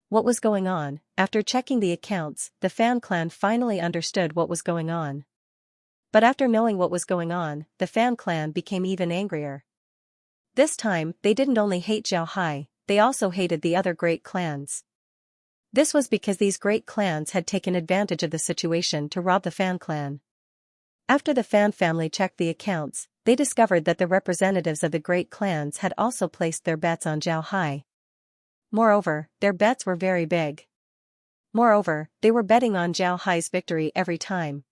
What was going on? After checking the accounts, the Fan clan finally understood what was going on. But after knowing what was going on, the Fan clan became even angrier. This time, they didn't only hate Zhao Hai, they also hated the other great clans. This was because these great clans had taken advantage of the situation to rob the Fan clan. After the Fan family checked the accounts, they discovered that the representatives of the great clans had also placed their bets on Zhao Hai. Moreover, their bets were very big. Moreover, they were betting on Zhao Hai's victory every time.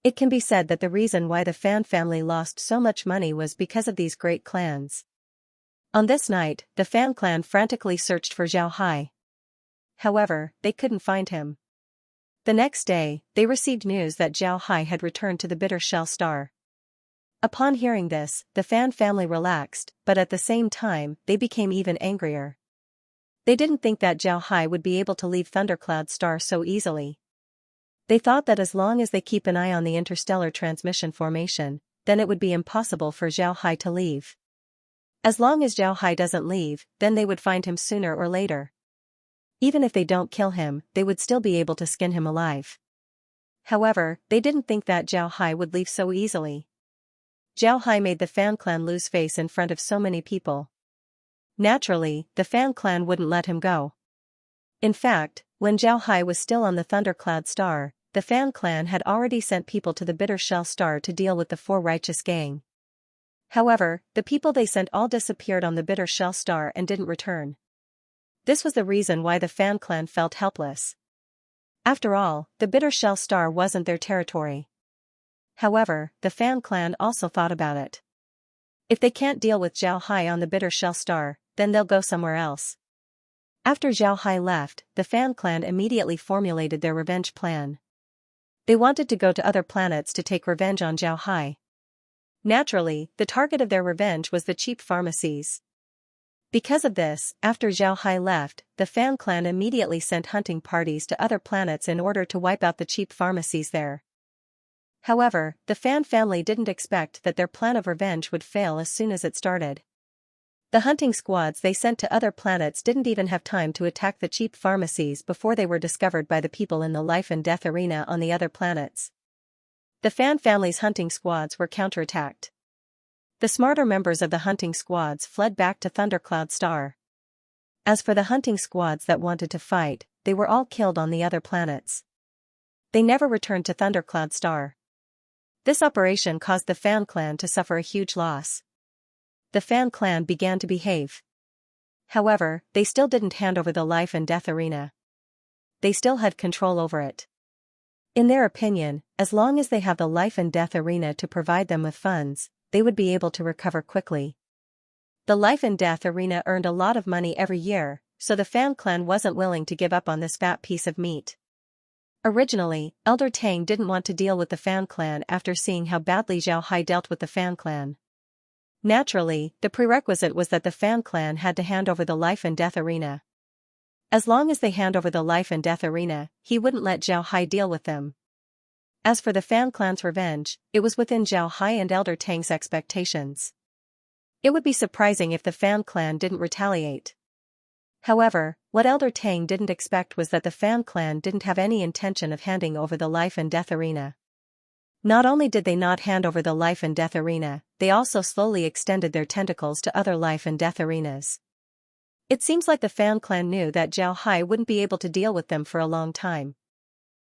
It can be said that the reason why the Fan family lost so much money was because of these great clans. On this night, the Fan clan frantically searched for Zhao Hai. However, they couldn't find him. The next day, they received news that Zhao Hai had returned to the Bitter Shell Star. Upon hearing this, the Fan family relaxed, but at the same time, they became even angrier. They didn't think that Zhao Hai would be able to leave Thundercloud Star so easily. They thought that as long as they keep an eye on the interstellar transmission formation, then it would be impossible for Zhao Hai to leave. As long as Zhao Hai doesn't leave, then they would find him sooner or later. Even if they don't kill him, they would still be able to skin him alive. However, they didn't think that Zhao Hai would leave so easily. Zhao Hai made the Fan clan lose face in front of so many people. Naturally, the Fan clan wouldn't let him go. In fact, when Zhao Hai was still on the Thundercloud Star, the Fan clan had already sent people to the Bitter Shell Star to deal with the Four Righteous Gang. However, the people they sent all disappeared on the Bitter Shell Star and didn't return. This was the reason why the Fan clan felt helpless. After all, the Bitter Shell Star wasn't their territory. However, the Fan clan also thought about it. If they can't deal with Zhao Hai on the Bitter Shell Star, then they'll go somewhere else. After Zhao Hai left, the Fan clan immediately formulated their revenge plan. They wanted to go to other planets to take revenge on Zhao Hai. Naturally, the target of their revenge was the cheap pharmacies. Because of this, after Zhao Hai left, the Fan clan immediately sent hunting parties to other planets in order to wipe out the cheap pharmacies there. However, the Fan family didn't expect that their plan of revenge would fail as soon as it started. The hunting squads they sent to other planets didn't even have time to attack the cheap pharmacies before they were discovered by the people in the life and death arena on the other planets. The Fan family's hunting squads were counterattacked. The smarter members of the hunting squads fled back to Thundercloud Star. As for the hunting squads that wanted to fight, they were all killed on the other planets. They never returned to Thundercloud Star. This operation caused the Fan clan to suffer a huge loss. The Fan clan began to behave. However, they still didn't hand over the life and death arena. They still had control over it. In their opinion, as long as they have the life and death arena to provide them with funds, they would be able to recover quickly. The life and death arena earned a lot of money every year, so the Fan clan wasn't willing to give up on this fat piece of meat. Originally, Elder Tang didn't want to deal with the Fan clan after seeing how badly Zhao Hai dealt with the Fan clan. Naturally, the prerequisite was that the Fan clan had to hand over the life and death arena. As long as they hand over the life and death arena, he wouldn't let Zhao Hai deal with them. As for the Fan clan's revenge, it was within Zhao Hai and Elder Tang's expectations. It would be surprising if the Fan clan didn't retaliate. However, what Elder Tang didn't expect was that the Fan clan didn't have any intention of handing over the life and death arena. Not only did they not hand over the life and death arena, they also slowly extended their tentacles to other life and death arenas. It seems like the Fan clan knew that Zhao Hai wouldn't be able to deal with them for a long time.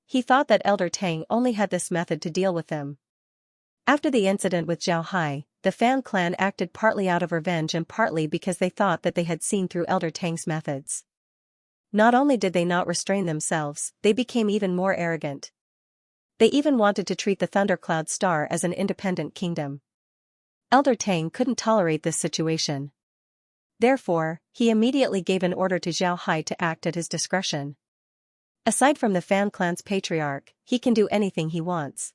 He thought that Elder Tang only had this method to deal with them. After the incident with Zhao Hai, the Fan clan acted partly out of revenge and partly because they thought that they had seen through Elder Tang's methods. Not only did they not restrain themselves, they became even more arrogant. They even wanted to treat the Thundercloud Star as an independent kingdom. Elder Tang couldn't tolerate this situation. Therefore, he immediately gave an order to Zhao Hai to act at his discretion. Aside from the Fan clan's patriarch, he can do anything he wants.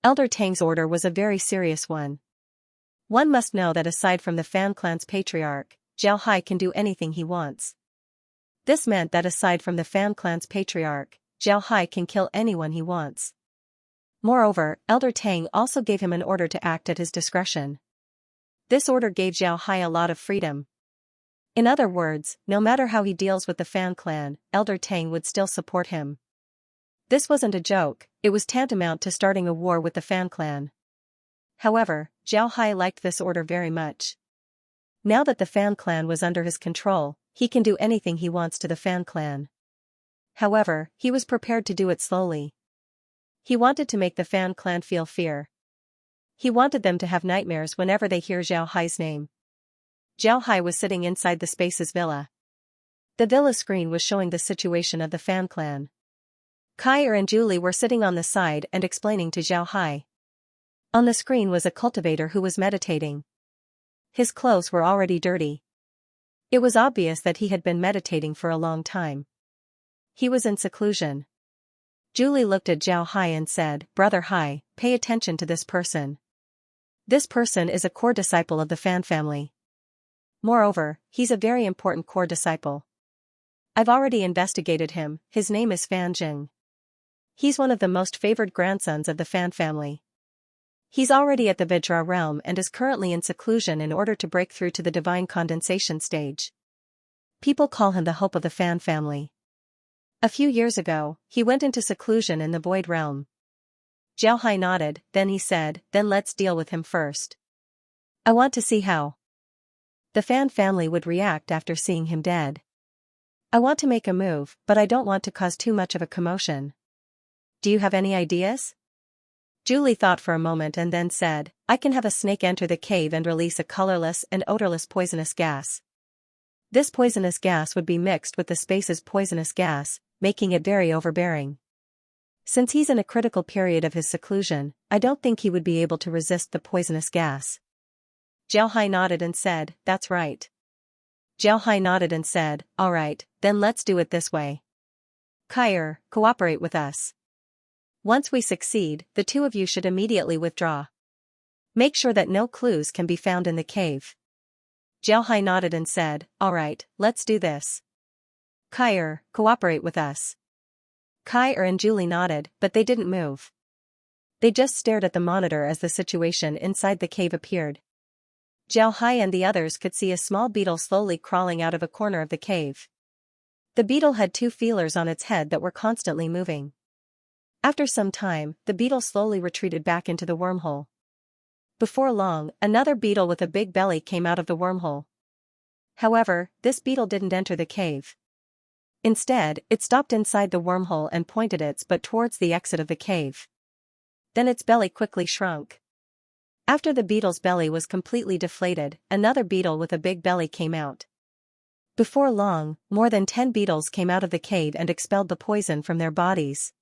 Elder Tang's order was a very serious one. One must know that aside from the Fan clan's patriarch, Zhao Hai can do anything he wants. This meant that aside from the Fan clan's patriarch, Zhao Hai can kill anyone he wants. Moreover, Elder Tang also gave him an order to act at his discretion. This order gave Zhao Hai a lot of freedom. In other words, no matter how he deals with the Fan clan, Elder Tang would still support him. This wasn't a joke, it was tantamount to starting a war with the Fan clan. However, Zhao Hai liked this order very much. Now that the Fan clan was under his control, he can do anything he wants to the Fan clan. However, he was prepared to do it slowly. He wanted to make the Fan clan feel fear. He wanted them to have nightmares whenever they hear Zhao Hai's name. Zhao Hai was sitting inside the Space's villa. The villa screen was showing the situation of the Fan clan. Kai and Julie were sitting on the side and explaining to Zhao Hai. On the screen was a cultivator who was meditating. His clothes were already dirty. It was obvious that he had been meditating for a long time. He was in seclusion. Julie looked at Zhao Hai and said, "Brother Hai, pay attention to this person. This person is a core disciple of the Fan family. Moreover, he's a very important core disciple. I've already investigated him. His name is Fan Jing. He's one of the most favored grandsons of the Fan family. He's already at the Vajra realm and is currently in seclusion in order to break through to the divine condensation stage. People call him the hope of the Fan family. A few years ago, he went into seclusion in the Void realm." Zhao Hai nodded, then he said, "Then let's deal with him first. I want to see how the Fan family would react after seeing him dead. I want to make a move, but I don't want to cause too much of a commotion. Do you have any ideas?" Julie thought for a moment and then said, "I can have a snake enter the cave and release a colorless and odorless poisonous gas. This poisonous gas would be mixed with the space's poisonous gas, making it very overbearing. Since he's in a critical period of his seclusion, I don't think he would be able to resist the poisonous gas." Zhao Hai nodded and said, "That's right." Zhao Hai nodded and said, "All right, then let's do it this way. Kai, cooperate with us. Once we succeed, the two of you should immediately withdraw. Make sure that no clues can be found in the cave." Zhao Hai nodded and said, "All right, let's do this. Kai, cooperate with us." Kai and Julie nodded, but they didn't move. They just stared at the monitor as the situation inside the cave appeared. Zhao Hai and the others could see a small beetle slowly crawling out of a corner of the cave. The beetle had two feelers on its head that were constantly moving. After some time, the beetle slowly retreated back into the wormhole. Before long, another beetle with a big belly came out of the wormhole. However, this beetle didn't enter the cave. Instead, it stopped inside the wormhole and pointed its butt towards the exit of the cave. Then its belly quickly shrunk. After the beetle's belly was completely deflated, another beetle with a big belly came out. Before long, more than 10 beetles came out of the cave and expelled the poison from their bodies.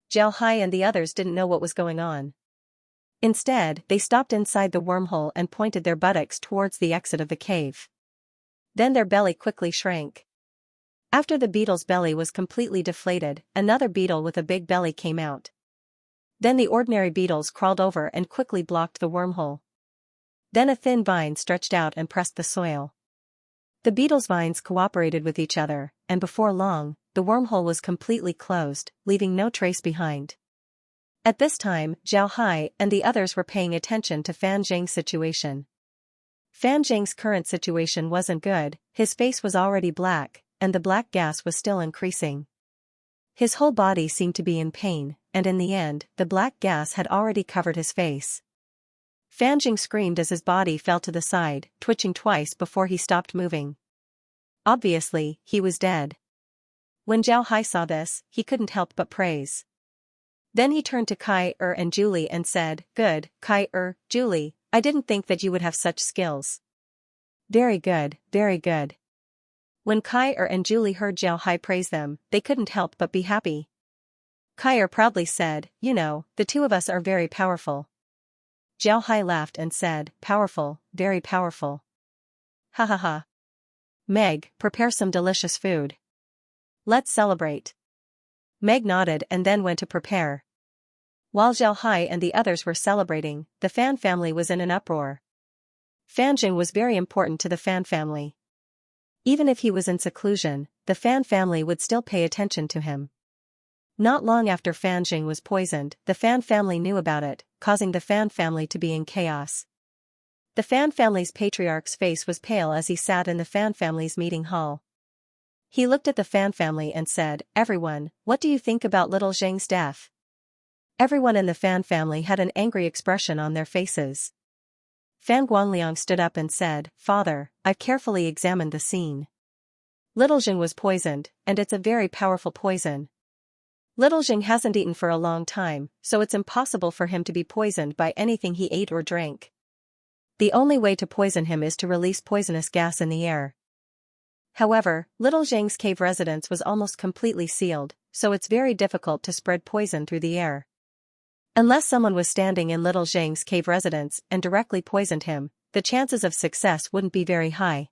Zhao Hai and the others didn't know what was going on. Instead, they stopped inside the wormhole and pointed their buttocks towards the exit of the cave. Then their belly quickly shrank. After the beetle's belly was completely deflated, another beetle with a big belly came out. Then the ordinary beetles crawled over and quickly blocked the wormhole. Then a thin vine stretched out and pressed the soil. The beetles' vines cooperated with each other, and before long, the wormhole was completely closed, leaving no trace behind. At this time, Zhao Hai and the others were paying attention to Fan Zhang's situation. Fan Zhang's current situation wasn't good, his face was already black, and the black gas was still increasing. His whole body seemed to be in pain, and in the end, the black gas had already covered his face. Fan Zhang screamed as his body fell to the side, twitching twice before he stopped moving. Obviously, he was dead. When Zhao Hai saw this, he couldn't help but praise. Then he turned to Kai and Julie and said, "Good, Kai Julie, I didn't think that you would have such skills." Very good, very good." When Kai and Julie heard Zhao Hai praise them, they couldn't help but be happy. Kai proudly said, "You know, the two of us are very powerful." Zhao Hai laughed and said, "Powerful, very powerful. Ha ha ha. Meg, prepare some delicious food. Let's celebrate." Meg nodded and then went to prepare. While Zhao Hai and the others were celebrating, the Fan family was in an uproar. Fan Jing was very important to the Fan family. Even if he was in seclusion, the Fan family would still pay attention to him. Not long after Fan Jing was poisoned, the Fan family knew about it, causing the Fan family to be in chaos. The Fan family's patriarch's face was pale as he sat in the Fan family's meeting hall. He looked at the Fan family and said, "Everyone, what do you think about little Zhang's death?" Everyone in the Fan family had an angry expression on their faces. Fan Guangliang stood up and said, "Father, I've carefully examined the scene. Little Zhang was poisoned, and it's a very powerful poison. Little Zhang hasn't eaten for a long time, so it's impossible for him to be poisoned by anything he ate or drank. The only way to poison him is to release poisonous gas in the air. However, Little Zhang's cave residence was almost completely sealed, so it's very difficult to spread poison through the air. Unless someone was standing in Little Zhang's cave residence and directly poisoned him, the chances of success wouldn't be very high.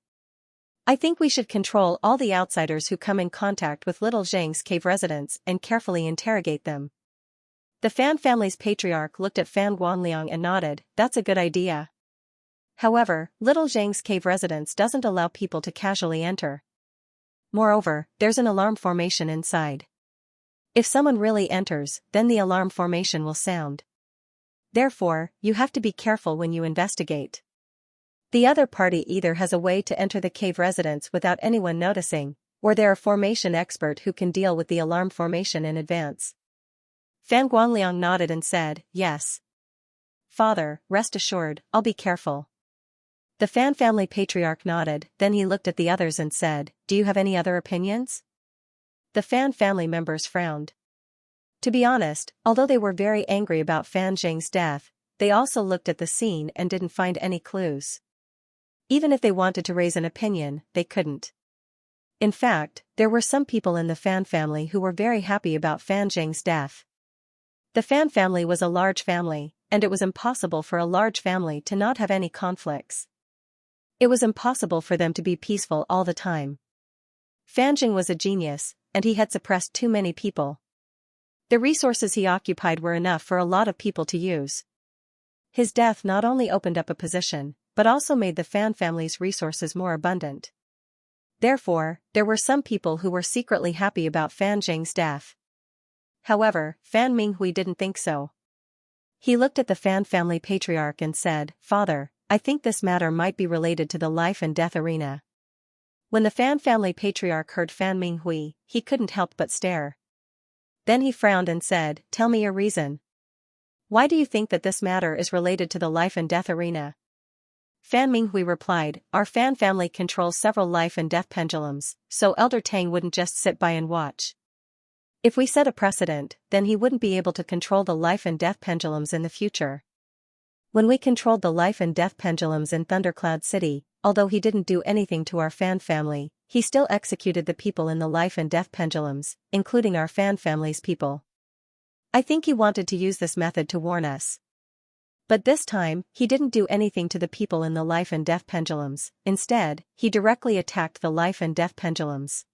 I think we should control all the outsiders who come in contact with Little Zhang's cave residence and carefully interrogate them. The Fan family's patriarch looked at Fan Guanliang and nodded, that's a good idea. However, Little Zhang's cave residence doesn't allow people to casually enter. Moreover, there's an alarm formation inside. If someone really enters, then the alarm formation will sound. Therefore, you have to be careful when you investigate. The other party either has a way to enter the cave residence without anyone noticing, or they're a formation expert who can deal with the alarm formation in advance. Fan Guanliang nodded and said, yes. Father, rest assured, I'll be careful. The Fan family patriarch nodded, then he looked at the others and said, do you have any other opinions? The Fan family members frowned. To be honest, although they were very angry about Fan Zhang's death, they also looked at the scene and didn't find any clues. Even if they wanted to raise an opinion, they couldn't. In fact, there were some people in the Fan family who were very happy about Fan Zhang's death. The Fan family was a large family, and it was impossible for a large family to not have any conflicts. It was impossible for them to be peaceful all the time. Fan Zhang was a genius, and he had suppressed too many people. The resources he occupied were enough for a lot of people to use. His death not only opened up a position, but also made the Fan family's resources more abundant. Therefore, there were some people who were secretly happy about Fan Zhang's death. However, Fan Minghui didn't think so. He looked at the Fan family patriarch and said, Father, I think this matter might be related to the life and death arena. When the Fan family patriarch heard Fan Minghui, he couldn't help but stare. Then he frowned and said, tell me your reason. Why do you think that this matter is related to the life and death arena? Fan Minghui replied, our Fan family controls several life and death pendulums, so Elder Tang wouldn't just sit by and watch. If we set a precedent, then he wouldn't be able to control the life and death pendulums in the future. When we controlled the life and death pendulums in Thundercloud City, although he didn't do anything to our Fan family, he still executed the people in the life and death pendulums, including our Fan family's people. I think he wanted to use this method to warn us. But this time, he didn't do anything to the people in the life and death pendulums. Instead, he directly attacked the life and death pendulums.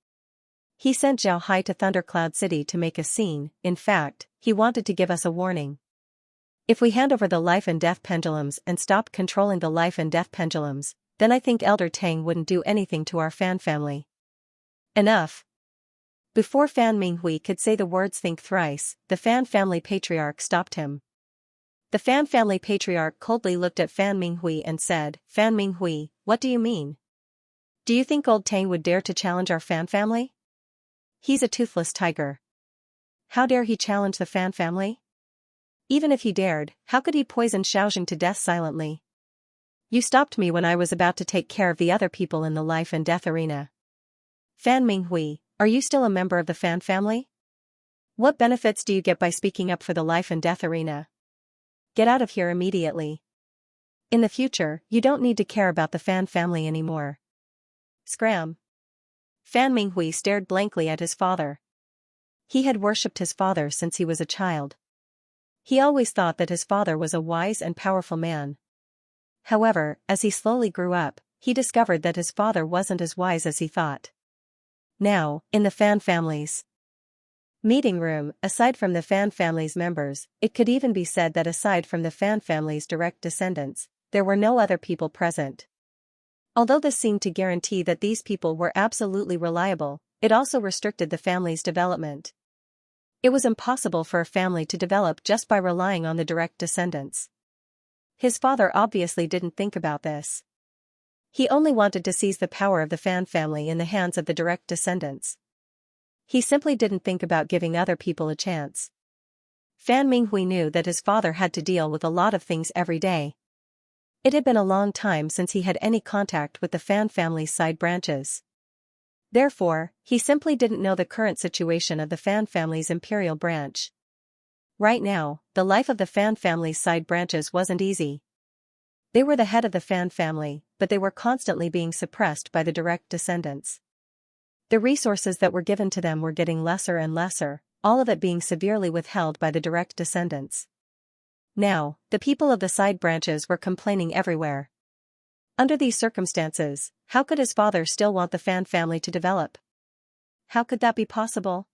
He sent Zhao Hai to Thundercloud City to make a scene. In fact, he wanted to give us a warning. If we hand over the life and death pendulums and stop controlling the life and death pendulums, then I think Elder Tang wouldn't do anything to our Fan family. Enough. Before Fan Minghui could say the words think thrice, the Fan family patriarch stopped him. The Fan family patriarch coldly looked at Fan Minghui and said, Fan Minghui, what do you mean? Do you think old Tang would dare to challenge our Fan family? He's a toothless tiger. How dare he challenge the Fan family? Even if he dared, how could he poison Xiaoxing to death silently? You stopped me when I was about to take care of the other people in the life and death arena. Fan Minghui, are you still a member of the Fan family? What benefits do you get by speaking up for the life and death arena? Get out of here immediately. In the future, you don't need to care about the Fan family anymore. Scram. Fan Minghui stared blankly at his father. He had worshipped his father since he was a child. He always thought that his father was a wise and powerful man. However, as he slowly grew up, he discovered that his father wasn't as wise as he thought. Now, in the Fan family's meeting room, aside from the Fan family's members, it could even be said that aside from the Fan family's direct descendants, there were no other people present. Although this seemed to guarantee that these people were absolutely reliable, it also restricted the family's development. It was impossible for a family to develop just by relying on the direct descendants. His father obviously didn't think about this. He only wanted to seize the power of the Fan family in the hands of the direct descendants. He simply didn't think about giving other people a chance. Fan Minghui knew that his father had to deal with a lot of things every day. It had been a long time since he had any contact with the Fan family's side branches. Therefore, he simply didn't know the current situation of the Fan family's imperial branch. Right now, the life of the Fan family's side branches wasn't easy. They were the head of the Fan family, but they were constantly being suppressed by the direct descendants. The resources that were given to them were getting lesser and lesser, all of it being severely withheld by the direct descendants. Now, the people of the side branches were complaining everywhere. Under these circumstances, how could his father still want the Fan family to develop? How could that be possible?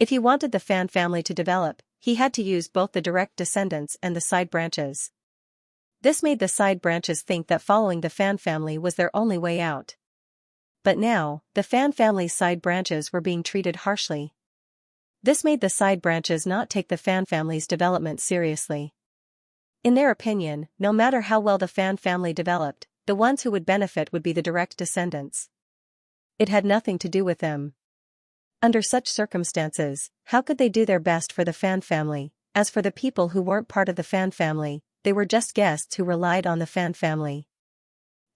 If he wanted the Fan family to develop, he had to use both the direct descendants and the side branches. This made the side branches think that following the Fan family was their only way out. But now, the Fan family's side branches were being treated harshly. This made the side branches not take the Fan family's development seriously. In their opinion, no matter how well the Fan family developed, the ones who would benefit would be the direct descendants. It had nothing to do with them. Under such circumstances, how could they do their best for the Fan family? As for the people who weren't part of the Fan family, they were just guests who relied on the Fan family.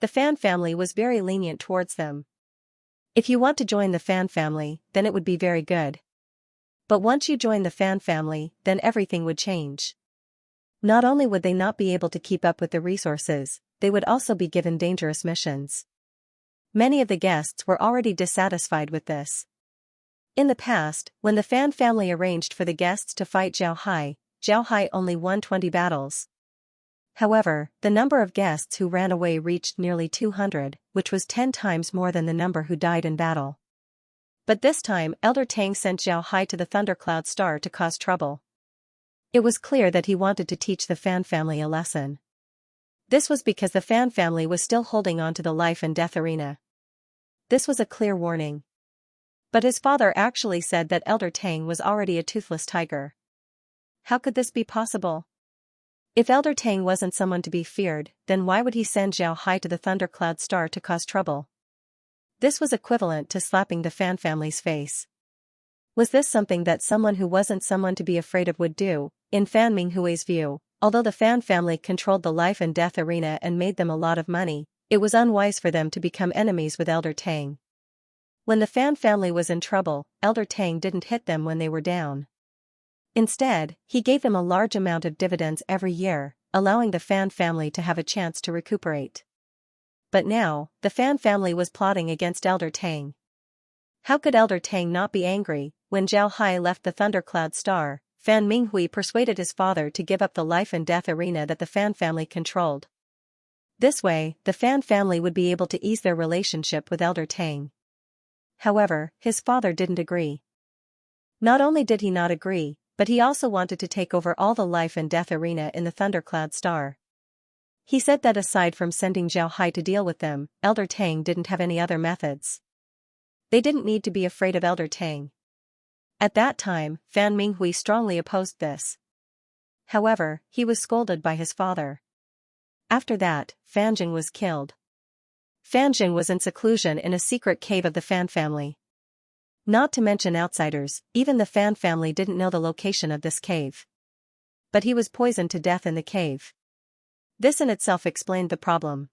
The Fan family was very lenient towards them. If you want to join the Fan family, then it would be very good. But once you join the Fan family, then everything would change. Not only would they not be able to keep up with the resources, they would also be given dangerous missions. Many of the guests were already dissatisfied with this. In the past, when the Fan family arranged for the guests to fight Zhao Hai only won 20 battles. However, the number of guests who ran away reached nearly 200, which was 10 times more than the number who died in battle. But this time Elder Tang sent Zhao Hai to the Thundercloud Star to cause trouble. It was clear that he wanted to teach the Fan family a lesson. This was because the Fan family was still holding on to the life and death arena. This was a clear warning. But his father actually said that Elder Tang was already a toothless tiger. How could this be possible? If Elder Tang wasn't someone to be feared, then why would he send Zhao Hai to the Thundercloud Star to cause trouble? This was equivalent to slapping the Fan family's face. Was this something that someone who wasn't someone to be afraid of would do? In Fan Minghui's view, although the Fan family controlled the life and death arena and made them a lot of money, it was unwise for them to become enemies with Elder Tang. When the Fan family was in trouble, Elder Tang didn't hit them when they were down. Instead, he gave them a large amount of dividends every year, allowing the Fan family to have a chance to recuperate. But now, the Fan family was plotting against Elder Tang. How could Elder Tang not be angry? When Zhao Hai left the Thundercloud Star, Fan Minghui persuaded his father to give up the life and death arena that the Fan family controlled. This way, the Fan family would be able to ease their relationship with Elder Tang. However, his father didn't agree. Not only did he not agree, but he also wanted to take over all the life and death arena in the Thundercloud Star. He said that aside from sending Zhao Hai to deal with them, Elder Tang didn't have any other methods. They didn't need to be afraid of Elder Tang. At that time, Fan Minghui strongly opposed this. However, he was scolded by his father. After that, Fan Jing was killed. Fan Jing was in seclusion in a secret cave of the Fan family. Not to mention outsiders, even the Fan family didn't know the location of this cave. But he was poisoned to death in the cave. This in itself explained the problem.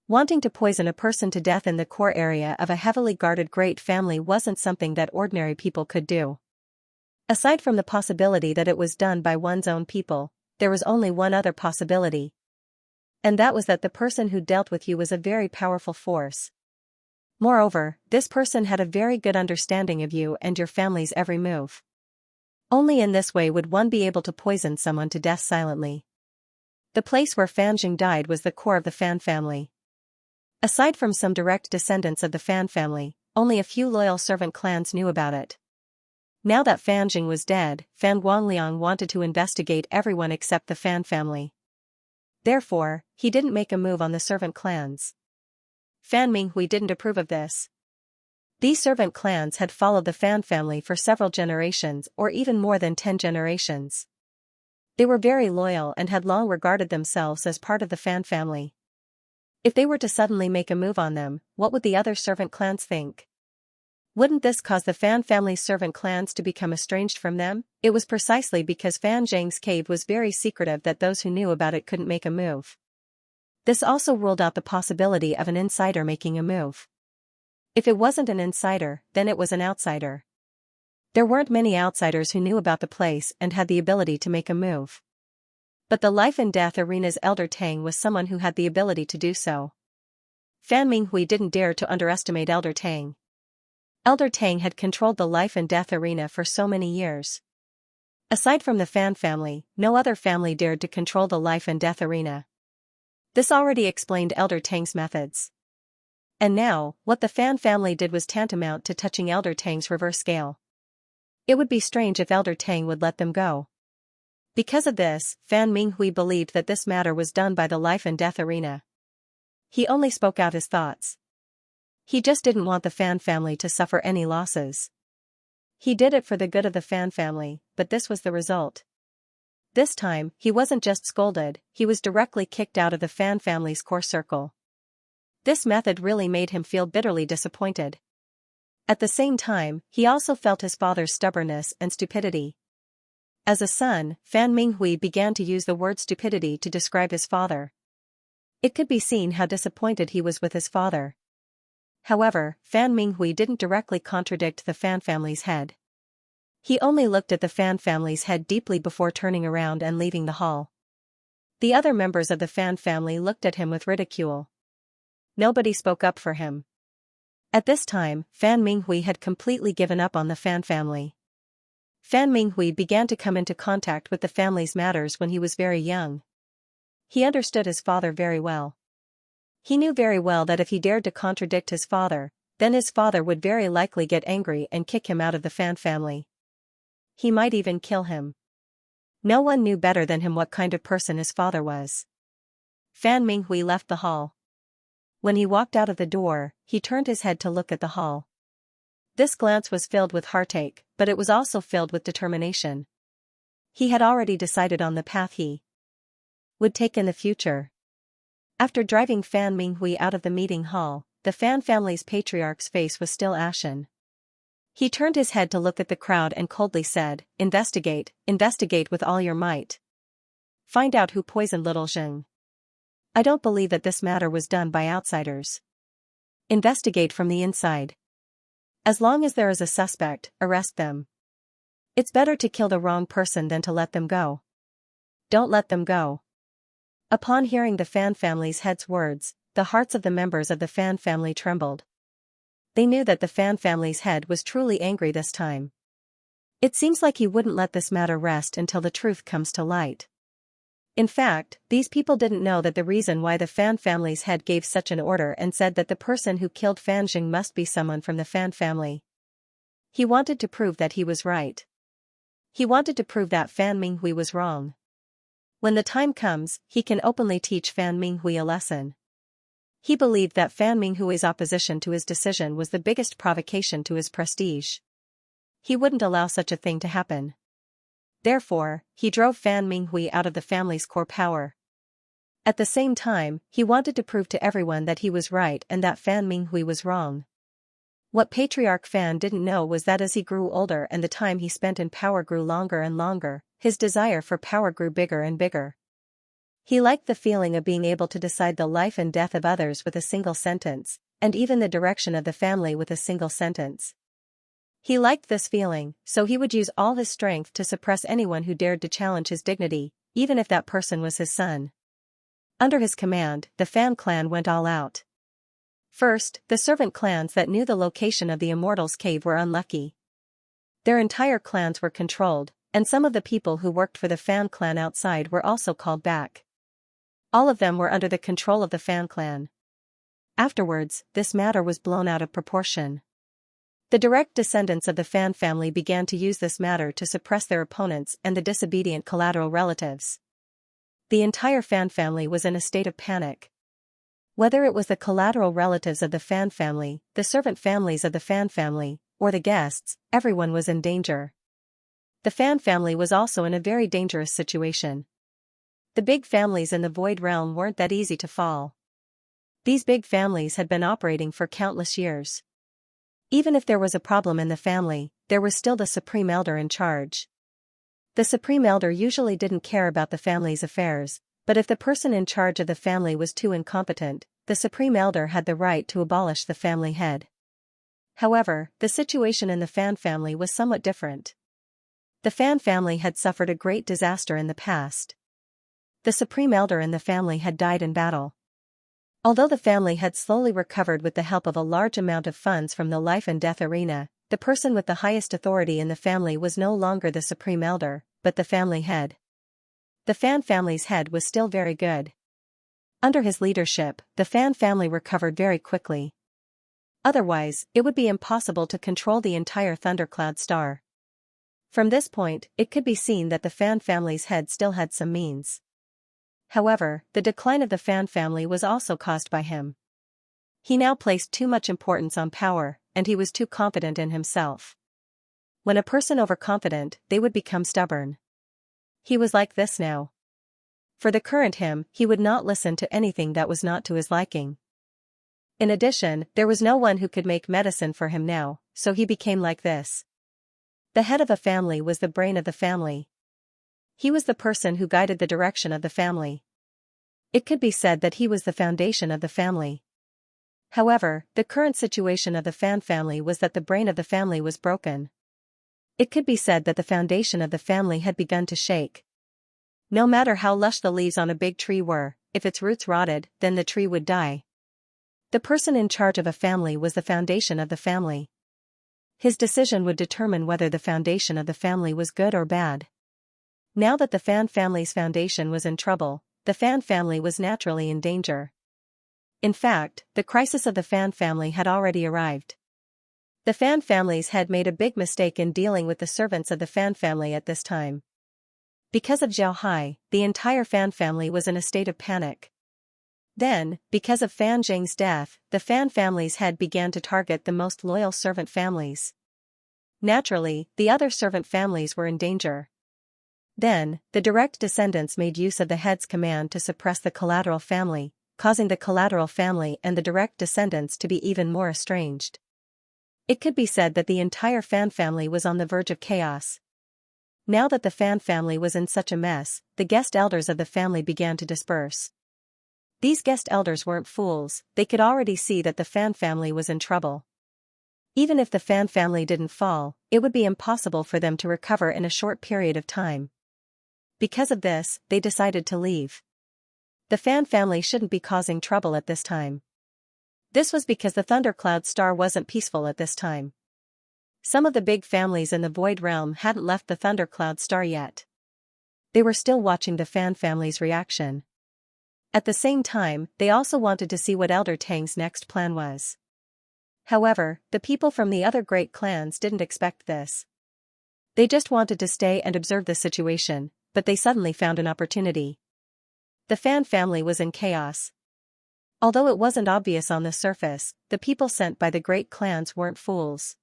Wanting to poison a person to death in the core area of a heavily guarded great family wasn't something that ordinary people could do. Aside from the possibility that it was done by one's own people, there was only one other possibility. And that was that the person who dealt with you was a very powerful force. Moreover, this person had a very good understanding of you and your family's every move. Only in this way would one be able to poison someone to death silently. The place where Fan Jing died was the core of the Fan family. Aside from some direct descendants of the Fan family, only a few loyal servant clans knew about it. Now that Fan Jing was dead, Fan Guangliang wanted to investigate everyone except the Fan family. Therefore, he didn't make a move on the servant clans. Fan Minghui didn't approve of this. These servant clans had followed the Fan family for several generations or even more than 10 generations. They were very loyal and had long regarded themselves as part of the Fan family. If they were to suddenly make a move on them, what would the other servant clans think? Wouldn't this cause the Fan family's servant clans to become estranged from them? It was precisely because Fan Zhang's cave was very secretive that those who knew about it couldn't make a move. This also ruled out the possibility of an insider making a move. If it wasn't an insider, then it was an outsider. There weren't many outsiders who knew about the place and had the ability to make a move. But the life and death arena's Elder Tang was someone who had the ability to do so. Fan Minghui didn't dare to underestimate Elder Tang. Elder Tang had controlled the life and death arena for so many years. Aside from the Fan family, no other family dared to control the life and death arena. This already explained Elder Tang's methods. And now, what the Fan family did was tantamount to touching Elder Tang's reverse scale. It would be strange if Elder Tang would let them go. Because of this, Fan Minghui believed that this matter was done by the life and death arena. He only spoke out his thoughts. He just didn't want the Fan family to suffer any losses. He did it for the good of the Fan family, but this was the result. This time, he wasn't just scolded, he was directly kicked out of the Fan family's core circle. This method really made him feel bitterly disappointed. At the same time, he also felt his father's stubbornness and stupidity. As a son, Fan Minghui began to use the word stupidity to describe his father. It could be seen how disappointed he was with his father. However, Fan Minghui didn't directly contradict the Fan family's head. He only looked at the Fan family's head deeply before turning around and leaving the hall. The other members of the Fan family looked at him with ridicule. Nobody spoke up for him. At this time, Fan Minghui had completely given up on the Fan family. Fan Minghui began to come into contact with the family's matters when he was very young. He understood his father very well. He knew very well that if he dared to contradict his father, then his father would very likely get angry and kick him out of the Fan family. He might even kill him. No one knew better than him what kind of person his father was. Fan Minghui left the hall. When he walked out of the door, he turned his head to look at the hall. This glance was filled with heartache, but it was also filled with determination. He had already decided on the path he would take in the future. After driving Fan Minghui out of the meeting hall, the Fan family's patriarch's face was still ashen. He turned his head to look at the crowd and coldly said, "Investigate, investigate with all your might. Find out who poisoned little Zheng. I don't believe that this matter was done by outsiders. Investigate from the inside. As long as there is a suspect, arrest them. It's better to kill the wrong person than to let them go. Don't let them go." Upon hearing the Fan family's head's words, the hearts of the members of the Fan family trembled. They knew that the Fan family's head was truly angry this time. It seems like he wouldn't let this matter rest until the truth comes to light. In fact, these people didn't know that the reason why the Fan family's head gave such an order and said that the person who killed Fan Jing must be someone from the Fan family. He wanted to prove that he was right. He wanted to prove that Fan Minghui was wrong. When the time comes, he can openly teach Fan Minghui a lesson. He believed that Fan Minghui's opposition to his decision was the biggest provocation to his prestige. He wouldn't allow such a thing to happen. Therefore, he drove Fan Minghui out of the family's core power. At the same time, he wanted to prove to everyone that he was right and that Fan Minghui was wrong. What Patriarch Fan didn't know was that as he grew older and the time he spent in power grew longer and longer, his desire for power grew bigger and bigger. He liked the feeling of being able to decide the life and death of others with a single sentence, and even the direction of the family with a single sentence. He liked this feeling, so he would use all his strength to suppress anyone who dared to challenge his dignity, even if that person was his son. Under his command, the Fan clan went all out. First, the servant clans that knew the location of the Immortals' Cave were unlucky. Their entire clans were controlled, and some of the people who worked for the Fan clan outside were also called back. All of them were under the control of the Fan clan. Afterwards, this matter was blown out of proportion. The direct descendants of the Fan family began to use this matter to suppress their opponents and the disobedient collateral relatives. The entire Fan family was in a state of panic. Whether it was the collateral relatives of the Fan family, the servant families of the Fan family, or the guests, everyone was in danger. The Fan family was also in a very dangerous situation. The big families in the Void Realm weren't that easy to fall. These big families had been operating for countless years. Even if there was a problem in the family, there was still the Supreme Elder in charge. The Supreme Elder usually didn't care about the family's affairs, but if the person in charge of the family was too incompetent, the Supreme Elder had the right to abolish the family head. However, the situation in the Fan family was somewhat different. The Fan family had suffered a great disaster in the past. The Supreme Elder in the family had died in battle. Although the family had slowly recovered with the help of a large amount of funds from the life and death arena, the person with the highest authority in the family was no longer the supreme elder, but the family head. The Fan family's head was still very good. Under his leadership, the Fan family recovered very quickly. Otherwise, it would be impossible to control the entire thundercloud star. From this point, it could be seen that the Fan family's head still had some means. However, the decline of the Fan family was also caused by him. He now placed too much importance on power, and he was too confident in himself. When a person overconfident, they would become stubborn. He was like this now. For the current him, he would not listen to anything that was not to his liking. In addition, there was no one who could make medicine for him now, so he became like this. The head of a family was the brain of the family. He was the person who guided the direction of the family. It could be said that he was the foundation of the family. However, the current situation of the Fan family was that the brain of the family was broken. It could be said that the foundation of the family had begun to shake. No matter how lush the leaves on a big tree were, if its roots rotted, then the tree would die. The person in charge of a family was the foundation of the family. His decision would determine whether the foundation of the family was good or bad. Now that the Fan family's foundation was in trouble, the Fan family was naturally in danger. In fact, the crisis of the Fan family had already arrived. The Fan family's head made a big mistake in dealing with the servants of the Fan family at this time. Because of Zhao Hai, the entire Fan family was in a state of panic. Then, because of Fan Zheng's death, the Fan family's head began to target the most loyal servant families. Naturally, the other servant families were in danger. Then, the direct descendants made use of the head's command to suppress the collateral family, causing the collateral family and the direct descendants to be even more estranged. It could be said that the entire Fan family was on the verge of chaos. Now that the Fan family was in such a mess, the guest elders of the family began to disperse. These guest elders weren't fools, they could already see that the Fan family was in trouble. Even if the Fan family didn't fall, it would be impossible for them to recover in a short period of time. Because of this, they decided to leave. The Fan family shouldn't be causing trouble at this time. This was because the thundercloud star wasn't peaceful at this time. Some of the big families in the Void Realm hadn't left the thundercloud star yet. They were still watching the Fan family's reaction. At the same time, they also wanted to see what Elder Tang's next plan was. However, the people from the other great clans didn't expect this. They just wanted to stay and observe the situation, but they suddenly found an opportunity. The Fan family was in chaos. Although it wasn't obvious on the surface, the people sent by the great clans weren't fools.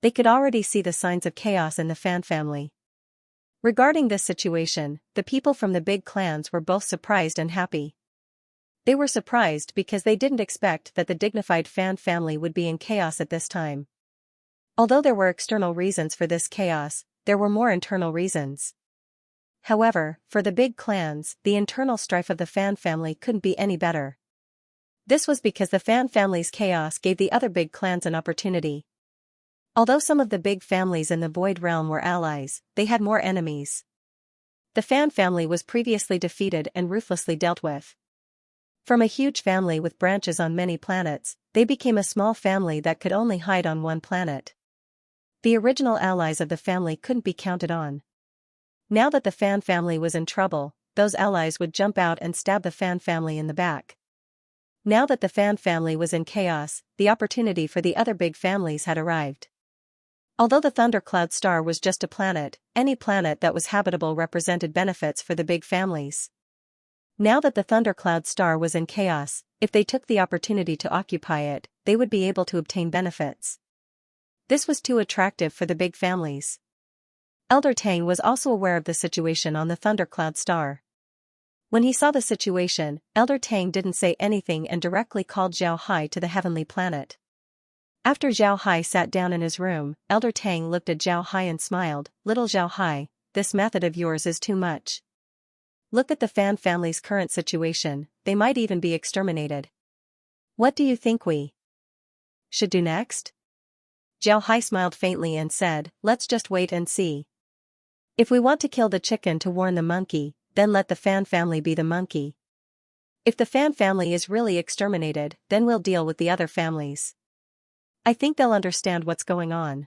They could already see the signs of chaos in the Fan family. Regarding this situation, the people from the big clans were both surprised and happy. They were surprised because they didn't expect that the dignified Fan family would be in chaos at this time. Although there were external reasons for this chaos, there were more internal reasons. However, for the big clans, the internal strife of the Fan family couldn't be any better. This was because the Fan family's chaos gave the other big clans an opportunity. Although some of the big families in the Void Realm were allies, they had more enemies. The Fan family was previously defeated and ruthlessly dealt with. From a huge family with branches on many planets, they became a small family that could only hide on one planet. The original allies of the family couldn't be counted on. Now that the Fan family was in trouble, those allies would jump out and stab the Fan family in the back. Now that the Fan family was in chaos, the opportunity for the other big families had arrived. Although the thundercloud star was just a planet, any planet that was habitable represented benefits for the big families. Now that the thundercloud star was in chaos, if they took the opportunity to occupy it, they would be able to obtain benefits. This was too attractive for the big families. Elder Tang was also aware of the situation on the thundercloud star. When he saw the situation, Elder Tang didn't say anything and directly called Zhao Hai to the heavenly planet. After Zhao Hai sat down in his room, Elder Tang looked at Zhao Hai and smiled. "Little Zhao Hai, this method of yours is too much. Look at the Fan family's current situation, they might even be exterminated. What do you think we should do next?" Zhao Hai smiled faintly and said, "Let's just wait and see. If we want to kill the chicken to warn the monkey, then let the Fan family be the monkey. If the Fan family is really exterminated, then we'll deal with the other families. I think they'll understand what's going on.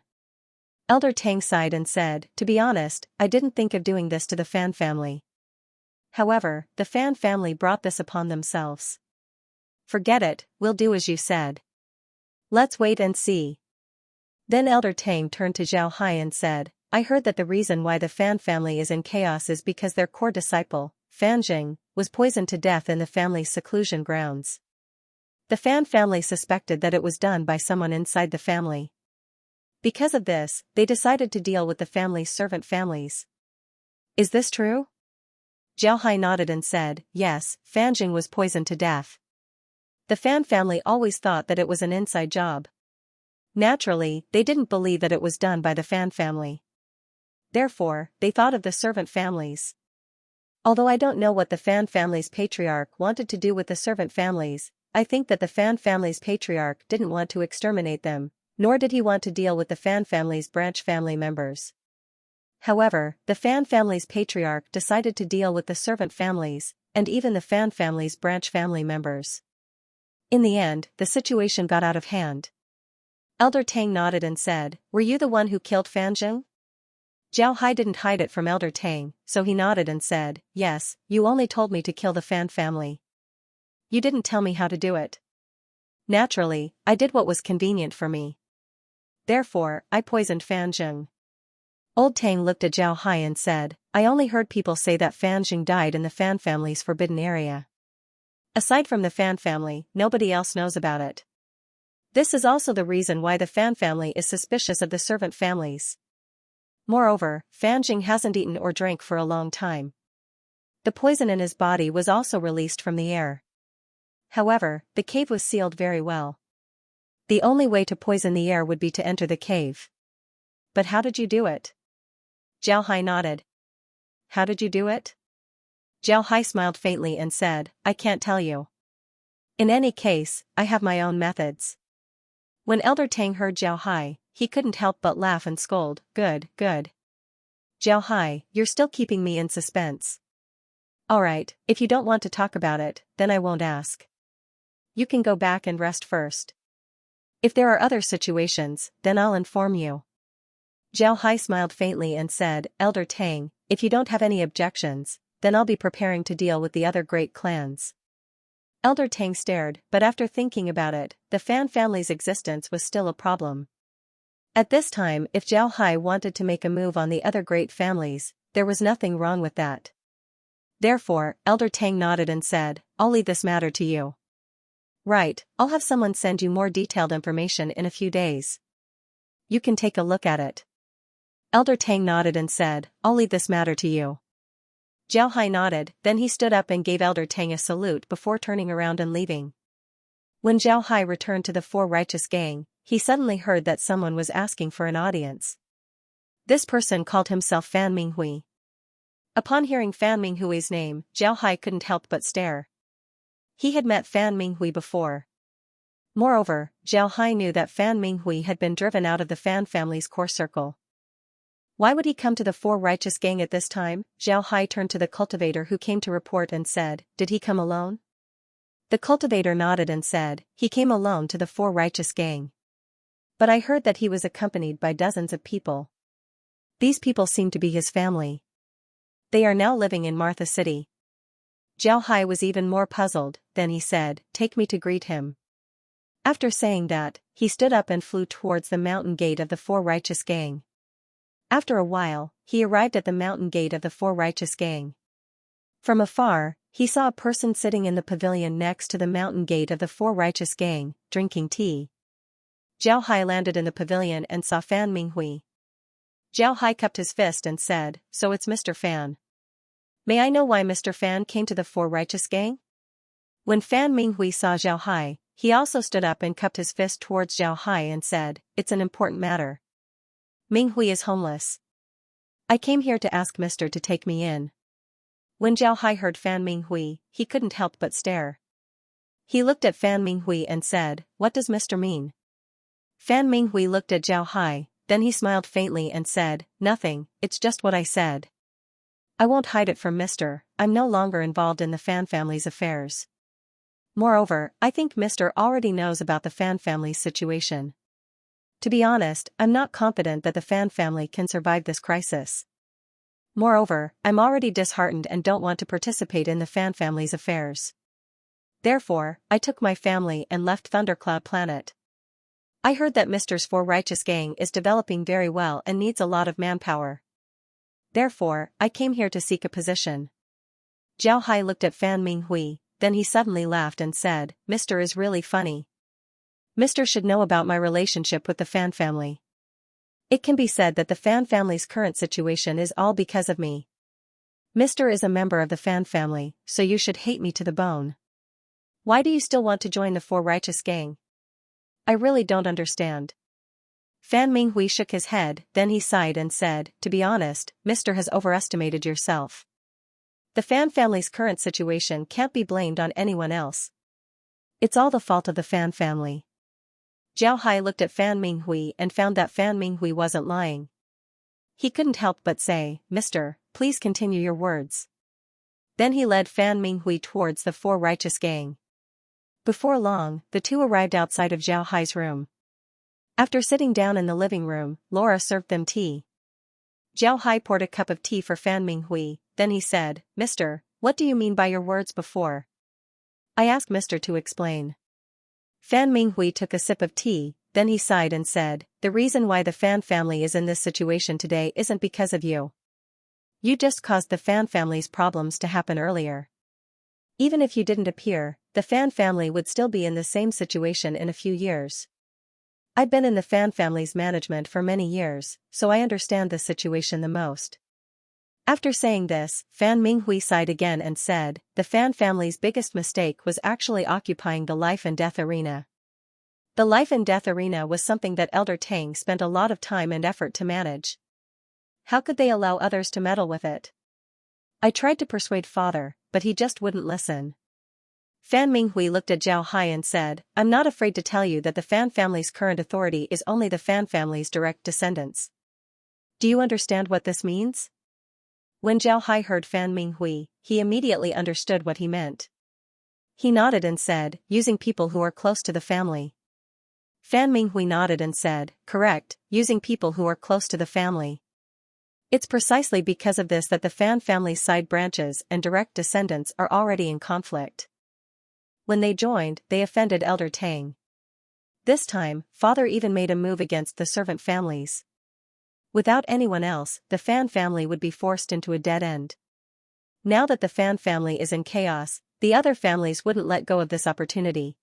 Elder Tang sighed and said, to be honest, I didn't think of doing this to the Fan family. However, the Fan family brought this upon themselves. Forget it, we'll do as you said. Let's wait and see. Then Elder Tang turned to Zhao Hai and said, I heard that the reason why the Fan family is in chaos is because their core disciple, Fan Jing, was poisoned to death in the family's seclusion grounds. The Fan family suspected that it was done by someone inside the family. Because of this, they decided to deal with the family's servant families. Is this true? Zhao Hai nodded and said, yes, Fan Jing was poisoned to death. The Fan family always thought that it was an inside job. Naturally, they didn't believe that it was done by the Fan family. Therefore, they thought of the servant families. Although I don't know what the Fan family's patriarch wanted to do with the servant families, I think that the Fan family's patriarch didn't want to exterminate them, nor did he want to deal with the Fan family's branch family members. However, the Fan family's patriarch decided to deal with the servant families, and even the Fan family's branch family members. In the end, the situation got out of hand. Elder Tang nodded and said, were you the one who killed Fan Jing? Zhao Hai didn't hide it from Elder Tang, so he nodded and said, yes, you only told me to kill the Fan family. You didn't tell me how to do it. Naturally, I did what was convenient for me. Therefore, I poisoned Fan Jing. Old Tang looked at Zhao Hai and said, I only heard people say that Fan Jing died in the Fan family's forbidden area. Aside from the Fan family, nobody else knows about it. This is also the reason why the Fan family is suspicious of the servant families. Moreover, Fan Jing hasn't eaten or drank for a long time. The poison in his body was also released from the air. However, the cave was sealed very well. The only way to poison the air would be to enter the cave. But how did you do it? Zhao Hai nodded. How did you do it? Zhao Hai smiled faintly and said, I can't tell you. In any case, I have my own methods. When Elder Tang heard Zhao Hai, he couldn't help but laugh and scold, good, good. Zhao Hai, you're still keeping me in suspense. Alright, if you don't want to talk about it, then I won't ask. You can go back and rest first. If there are other situations, then I'll inform you. Zhao Hai smiled faintly and said, Elder Tang, if you don't have any objections, then I'll be preparing to deal with the other great clans. Elder Tang stared, but after thinking about it, the Fan family's existence was still a problem. At this time, if Zhao Hai wanted to make a move on the other great families, there was nothing wrong with that. Therefore, Elder Tang nodded and said, I'll leave this matter to you. Right, I'll have someone send you more detailed information in a few days. You can take a look at it. Elder Tang nodded and said, I'll leave this matter to you. Zhao Hai nodded, then he stood up and gave Elder Tang a salute before turning around and leaving. When Zhao Hai returned to the Four Righteous Gang, he suddenly heard that someone was asking for an audience. This person called himself Fan Minghui. Upon hearing Fan Minghui's name, Zhao Hai couldn't help but stare. He had met Fan Minghui before. Moreover, Zhao Hai knew that Fan Minghui had been driven out of the Fan family's core circle. Why would he come to the Four Righteous Gang at this time? Zhao Hai turned to the cultivator who came to report and said, did he come alone? The cultivator nodded and said, he came alone to the Four Righteous Gang. But I heard that he was accompanied by dozens of people. These people seem to be his family. They are now living in Martha City. Zhao Hai was even more puzzled, then he said, take me to greet him. After saying that, he stood up and flew towards the mountain gate of the Four Righteous Gang. After a while, he arrived at the mountain gate of the Four Righteous Gang. From afar, he saw a person sitting in the pavilion next to the mountain gate of the Four Righteous Gang, drinking tea. Zhao Hai landed in the pavilion and saw Fan Minghui. Zhao Hai cupped his fist and said, so it's Mr. Fan. May I know why Mr. Fan came to the Four Righteous Gang? When Fan Minghui saw Zhao Hai, he also stood up and cupped his fist towards Zhao Hai and said, it's an important matter. Minghui is homeless. I came here to ask Mr. to take me in. When Zhao Hai heard Fan Minghui, he couldn't help but stare. He looked at Fan Minghui and said, what does Mr. mean? Fan Minghui looked at Zhao Hai, then he smiled faintly and said, nothing, it's just what I said. I won't hide it from Mr. I'm no longer involved in the Fan family's affairs. Moreover, I think Mr. already knows about the Fan family's situation. To be honest, I'm not confident that the Fan family can survive this crisis. Moreover, I'm already disheartened and don't want to participate in the Fan family's affairs. Therefore, I took my family and left Thundercloud Planet. I heard that Mr.'s Four Righteous Gang is developing very well and needs a lot of manpower. Therefore, I came here to seek a position. Zhao Hai looked at Fan Minghui, then he suddenly laughed and said, Mr. is really funny. Mr. should know about my relationship with the Fan family. It can be said that the Fan family's current situation is all because of me. Mr. is a member of the Fan family, so you should hate me to the bone. Why do you still want to join the Four Righteous Gang? I really don't understand. Fan Minghui shook his head, then he sighed and said, to be honest, Mr. has overestimated yourself. The Fan family's current situation can't be blamed on anyone else. It's all the fault of the Fan family. Zhao Hai looked at Fan Minghui and found that Fan Minghui wasn't lying. He couldn't help but say, Mr., please continue your words. Then he led Fan Minghui towards the Four Righteous Gang. Before long, the two arrived outside of Zhao Hai's room. After sitting down in the living room, Laura served them tea. Zhao Hai poured a cup of tea for Fan Minghui, then he said, Mr., what do you mean by your words before? I asked Mr. to explain. Fan Minghui took a sip of tea, then he sighed and said, the reason why the Fan family is in this situation today isn't because of you. You just caused the Fan family's problems to happen earlier. Even if you didn't appear, the Fan family would still be in the same situation in a few years. I've been in the Fan family's management for many years, so I understand this situation the most. After saying this, Fan Minghui sighed again and said, the Fan family's biggest mistake was actually occupying the life and death arena. The life and death arena was something that Elder Tang spent a lot of time and effort to manage. How could they allow others to meddle with it? I tried to persuade father, but he just wouldn't listen. Fan Minghui looked at Zhao Hai and said, I'm not afraid to tell you that the Fan family's current authority is only the Fan family's direct descendants. Do you understand what this means? When Zhao Hai heard Fan Minghui, he immediately understood what he meant. He nodded and said, using people who are close to the family. Fan Minghui nodded and said, correct, using people who are close to the family. It's precisely because of this that the Fan family's side branches and direct descendants are already in conflict. When they joined, they offended Elder Tang. This time, father even made a move against the servant families. Without anyone else, the Fan family would be forced into a dead end. Now that the Fan family is in chaos, the other families wouldn't let go of this opportunity.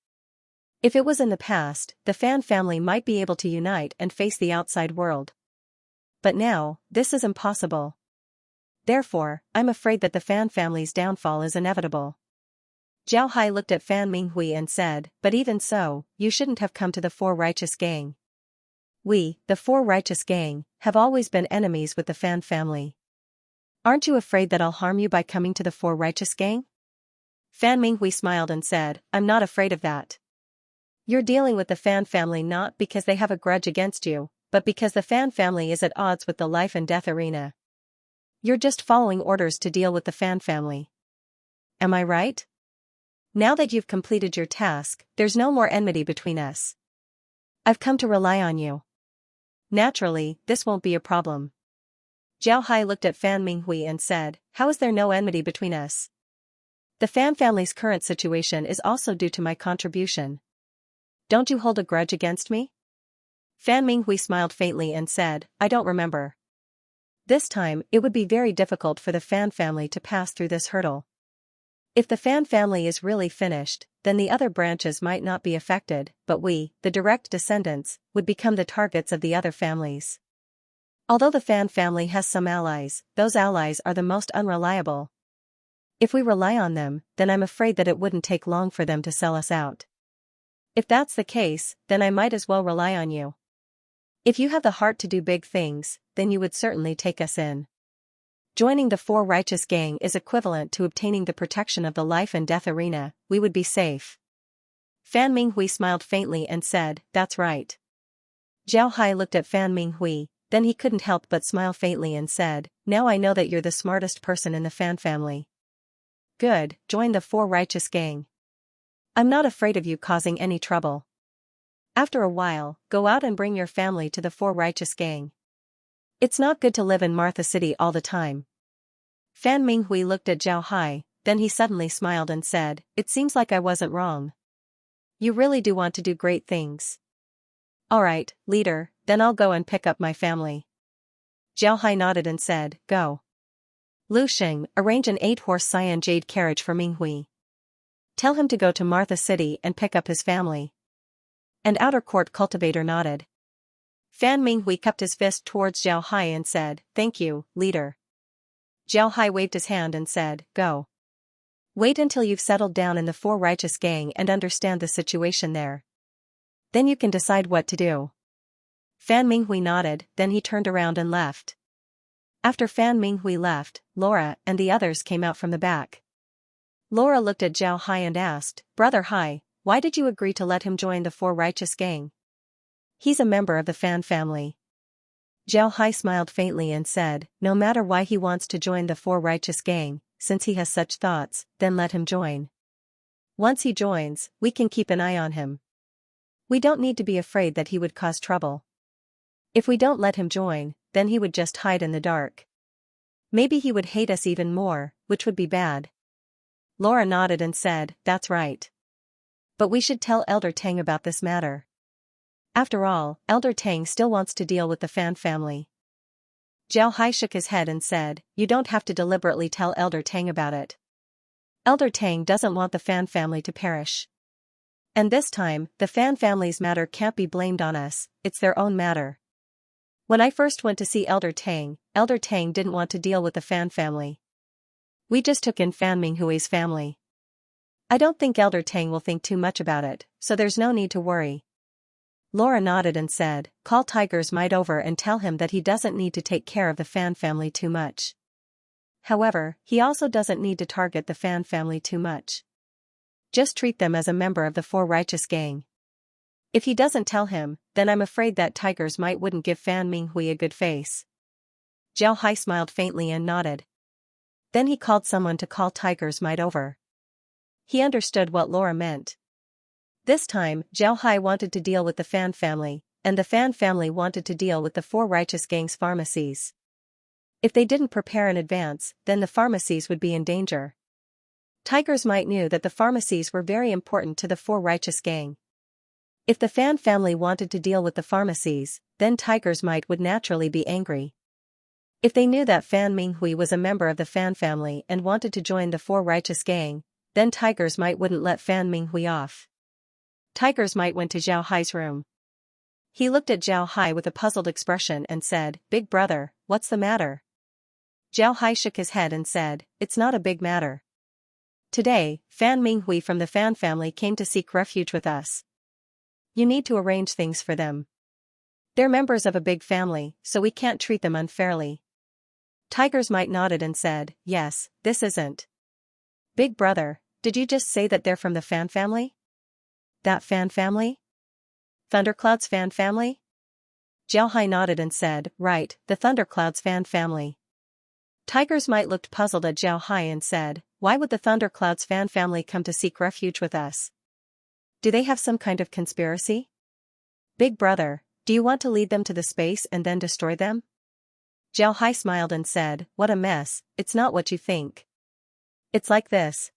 If it was in the past, the Fan family might be able to unite and face the outside world. But now, this is impossible. Therefore, I'm afraid that the Fan family's downfall is inevitable. Zhao Hai looked at Fan Minghui and said, but even so, you shouldn't have come to the Four Righteous Gang. We, the Four Righteous Gang, have always been enemies with the Fan family. Aren't you afraid that I'll harm you by coming to the Four Righteous Gang? Fan Minghui smiled and said, I'm not afraid of that. You're dealing with the Fan family not because they have a grudge against you, but because the Fan family is at odds with the life and death arena. You're just following orders to deal with the Fan family. Am I right? Now that you've completed your task, there's no more enmity between us. I've come to rely on you. Naturally, this won't be a problem. Zhao Hai looked at Fan Minghui and said, how is there no enmity between us? The Fan family's current situation is also due to my contribution. Don't you hold a grudge against me? Fan Minghui smiled faintly and said, I don't remember. This time, it would be very difficult for the Fan family to pass through this hurdle. If the Fan family is really finished, then the other branches might not be affected, but we, the direct descendants, would become the targets of the other families. Although the Fan family has some allies, those allies are the most unreliable. If we rely on them, then I'm afraid that it wouldn't take long for them to sell us out. If that's the case, then I might as well rely on you. If you have the heart to do big things, then you would certainly take us in. Joining the Four Righteous Gang is equivalent to obtaining the protection of the life and death arena, we would be safe. Fan Minghui smiled faintly and said, that's right. Zhao Hai looked at Fan Minghui, then he couldn't help but smile faintly and said, now I know that you're the smartest person in the Fan family. Good, join the Four Righteous Gang. I'm not afraid of you causing any trouble. After a while, go out and bring your family to the Four Righteous Gang. It's not good to live in Martha City all the time. Fan Minghui looked at Zhao Hai, then he suddenly smiled and said, "It seems like I wasn't wrong. You really do want to do great things." "Alright, leader, then I'll go and pick up my family." Zhao Hai nodded and said, "Go. Lu Xing, arrange an 8-horse cyan jade carriage for Minghui. Tell him to go to Martha City and pick up his family." And Outer Court Cultivator nodded. Fan Minghui cupped his fist towards Zhao Hai and said, "Thank you, leader." Zhao Hai waved his hand and said, "Go. Wait until you've settled down in the Four Righteous Gang and understand the situation there. Then you can decide what to do." Fan Minghui nodded, then he turned around and left. After Fan Minghui left, Laura and the others came out from the back. Laura looked at Zhao Hai and asked, "Brother Hai, why did you agree to let him join the Four Righteous Gang? He's a member of the Fan family." Zhao Hai smiled faintly and said, "No matter why he wants to join the Four Righteous Gang, since he has such thoughts, then let him join. Once he joins, we can keep an eye on him. We don't need to be afraid that he would cause trouble. If we don't let him join, then he would just hide in the dark. Maybe he would hate us even more, which would be bad." Laura nodded and said, "That's right. But we should tell Elder Tang about this matter. After all, Elder Tang still wants to deal with the Fan family." Zhao Hai shook his head and said, "You don't have to deliberately tell Elder Tang about it. Elder Tang doesn't want the Fan family to perish. And this time, the Fan family's matter can't be blamed on us, it's their own matter. When I first went to see Elder Tang didn't want to deal with the Fan family. We just took in Fan Minghui's family. I don't think Elder Tang will think too much about it, so there's no need to worry." Laura nodded and said, "Call Tiger's Might over and tell him that he doesn't need to take care of the Fan family too much. However, he also doesn't need to target the Fan family too much. Just treat them as a member of the Four Righteous Gang. If he doesn't tell him, then I'm afraid that Tiger's Might wouldn't give Fan Minghui a good face." Zhao Hai smiled faintly and nodded. Then he called someone to call Tiger's Might over. He understood what Laura meant. This time, Zhao Hai wanted to deal with the Fan family, and the Fan family wanted to deal with the Four Righteous Gang's pharmacies. If they didn't prepare in advance, then the pharmacies would be in danger. Tiger's Might knew that the pharmacies were very important to the Four Righteous Gang. If the Fan family wanted to deal with the pharmacies, then Tiger's Might would naturally be angry. If they knew that Fan Minghui was a member of the Fan family and wanted to join the Four Righteous Gang, then Tiger's Might wouldn't let Fan Minghui off. Tiger's Might went to Zhao Hai's room. He looked at Zhao Hai with a puzzled expression and said, "Big brother, what's the matter?" Zhao Hai shook his head and said, "It's not a big matter. Today, Fan Minghui from the Fan family came to seek refuge with us. You need to arrange things for them. They're members of a big family, so we can't treat them unfairly." Tiger's Might nodded and said, "Yes, this isn't. Big brother, did you just say that they're from the Fan family? That Fan family? Thundercloud's Fan family?" Zhao Hai nodded and said, "Right, the Thundercloud's Fan family." Tiger's Might looked puzzled at Zhao Hai and said, "Why would the Thundercloud's Fan family come to seek refuge with us? Do they have some kind of conspiracy? Big brother, do you want to lead them to the space and then destroy them?" Zhao Hai smiled and said, "What a mess, it's not what you think. It's like this."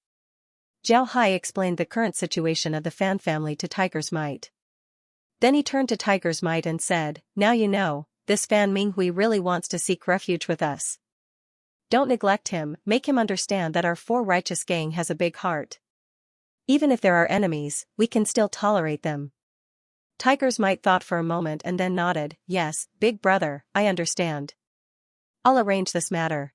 Zhao Hai explained the current situation of the Fan family to Tiger's Might. Then he turned to Tiger's Might and said, "Now you know, this Fan Minghui really wants to seek refuge with us. Don't neglect him, make him understand that our Four Righteous Gang has a big heart. Even if there are enemies, we can still tolerate them." Tiger's Might thought for a moment and then nodded, "Yes, big brother, I understand. I'll arrange this matter."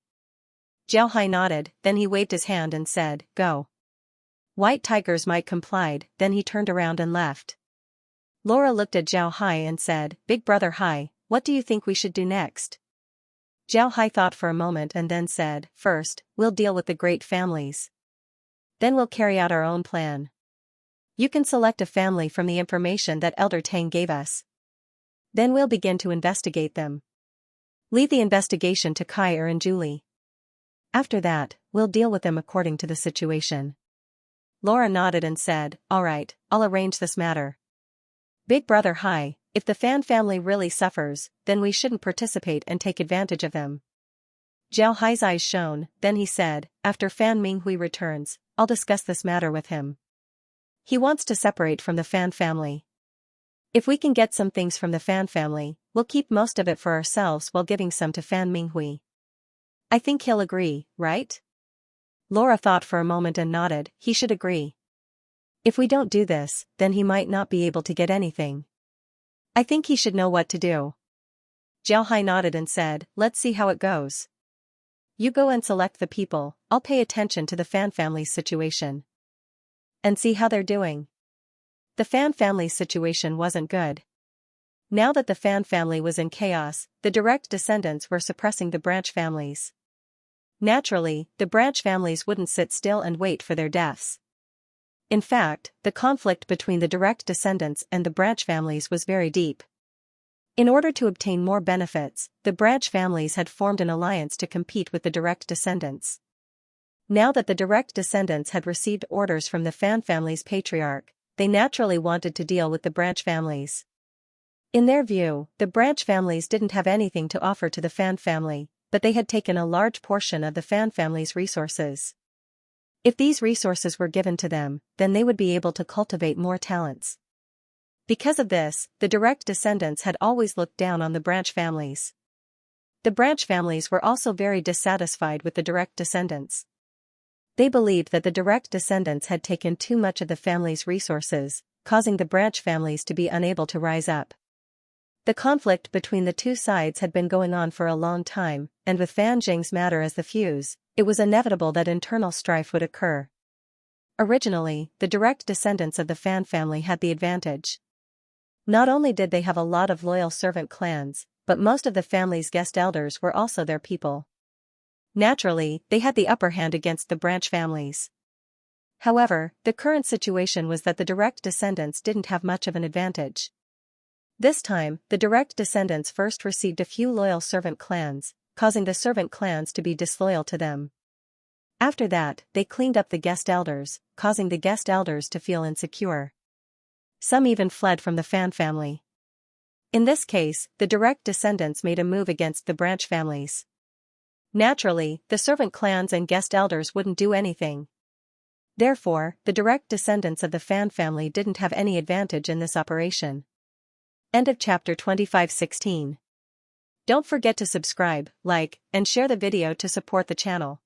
Zhao Hai nodded, then he waved his hand and said, "Go." White Tiger's Might complied, then he turned around and left. Laura looked at Zhao Hai and said, "Big brother Hai, what do you think we should do next?" Zhao Hai thought for a moment and then said, "First, we'll deal with the great families. Then we'll carry out our own plan. You can select a family from the information that Elder Tang gave us. Then we'll begin to investigate them. Leave the investigation to Kai and Julie. After that, we'll deal with them according to the situation." Laura nodded and said, "All right, I'll arrange this matter." Big Brother Hi, if the Fan family really suffers, then we shouldn't participate and take advantage of them. Jiao Hai's eyes shone, then he said, "After Fan Minghui returns, I'll discuss this matter with him. He wants to separate from the Fan family. If we can get some things from the Fan family, we'll keep most of it for ourselves while giving some to Fan Minghui. I think he'll agree, right?" Laura thought for a moment and nodded, he should agree. If we don't do this, then he might not be able to get anything. I think he should know what to do. Jiao Hai nodded and said, "Let's see how it goes. You go and select the people, I'll pay attention to the Fan family's situation. And see how they're doing." The Fan family's situation wasn't good. Now that the Fan family was in chaos, the direct descendants were suppressing the branch families. Naturally, the branch families wouldn't sit still and wait for their deaths. In fact, the conflict between the direct descendants and the branch families was very deep. In order to obtain more benefits, the branch families had formed an alliance to compete with the direct descendants. Now that the direct descendants had received orders from the Fan family's patriarch, they naturally wanted to deal with the branch families. In their view, the branch families didn't have anything to offer to the Fan family, but they had taken a large portion of the Fan family's resources. If these resources were given to them, then they would be able to cultivate more talents. Because of this, the direct descendants had always looked down on the branch families. The branch families were also very dissatisfied with the direct descendants. They believed that the direct descendants had taken too much of the family's resources, causing the branch families to be unable to rise up. The conflict between the two sides had been going on for a long time, and with Fan Jing's matter as the fuse, it was inevitable that internal strife would occur. Originally, the direct descendants of the Fan family had the advantage. Not only did they have a lot of loyal servant clans, but most of the family's guest elders were also their people. Naturally, they had the upper hand against the branch families. However, the current situation was that the direct descendants didn't have much of an advantage. This time, the direct descendants first received a few loyal servant clans, causing the servant clans to be disloyal to them. After that, they cleaned up the guest elders, causing the guest elders to feel insecure. Some even fled from the Fan family. In this case, the direct descendants made a move against the branch families. Naturally, the servant clans and guest elders wouldn't do anything. Therefore, the direct descendants of the Fan family didn't have any advantage in this operation. End of chapter 25:16. Don't forget to subscribe, like, and share the video to support the channel.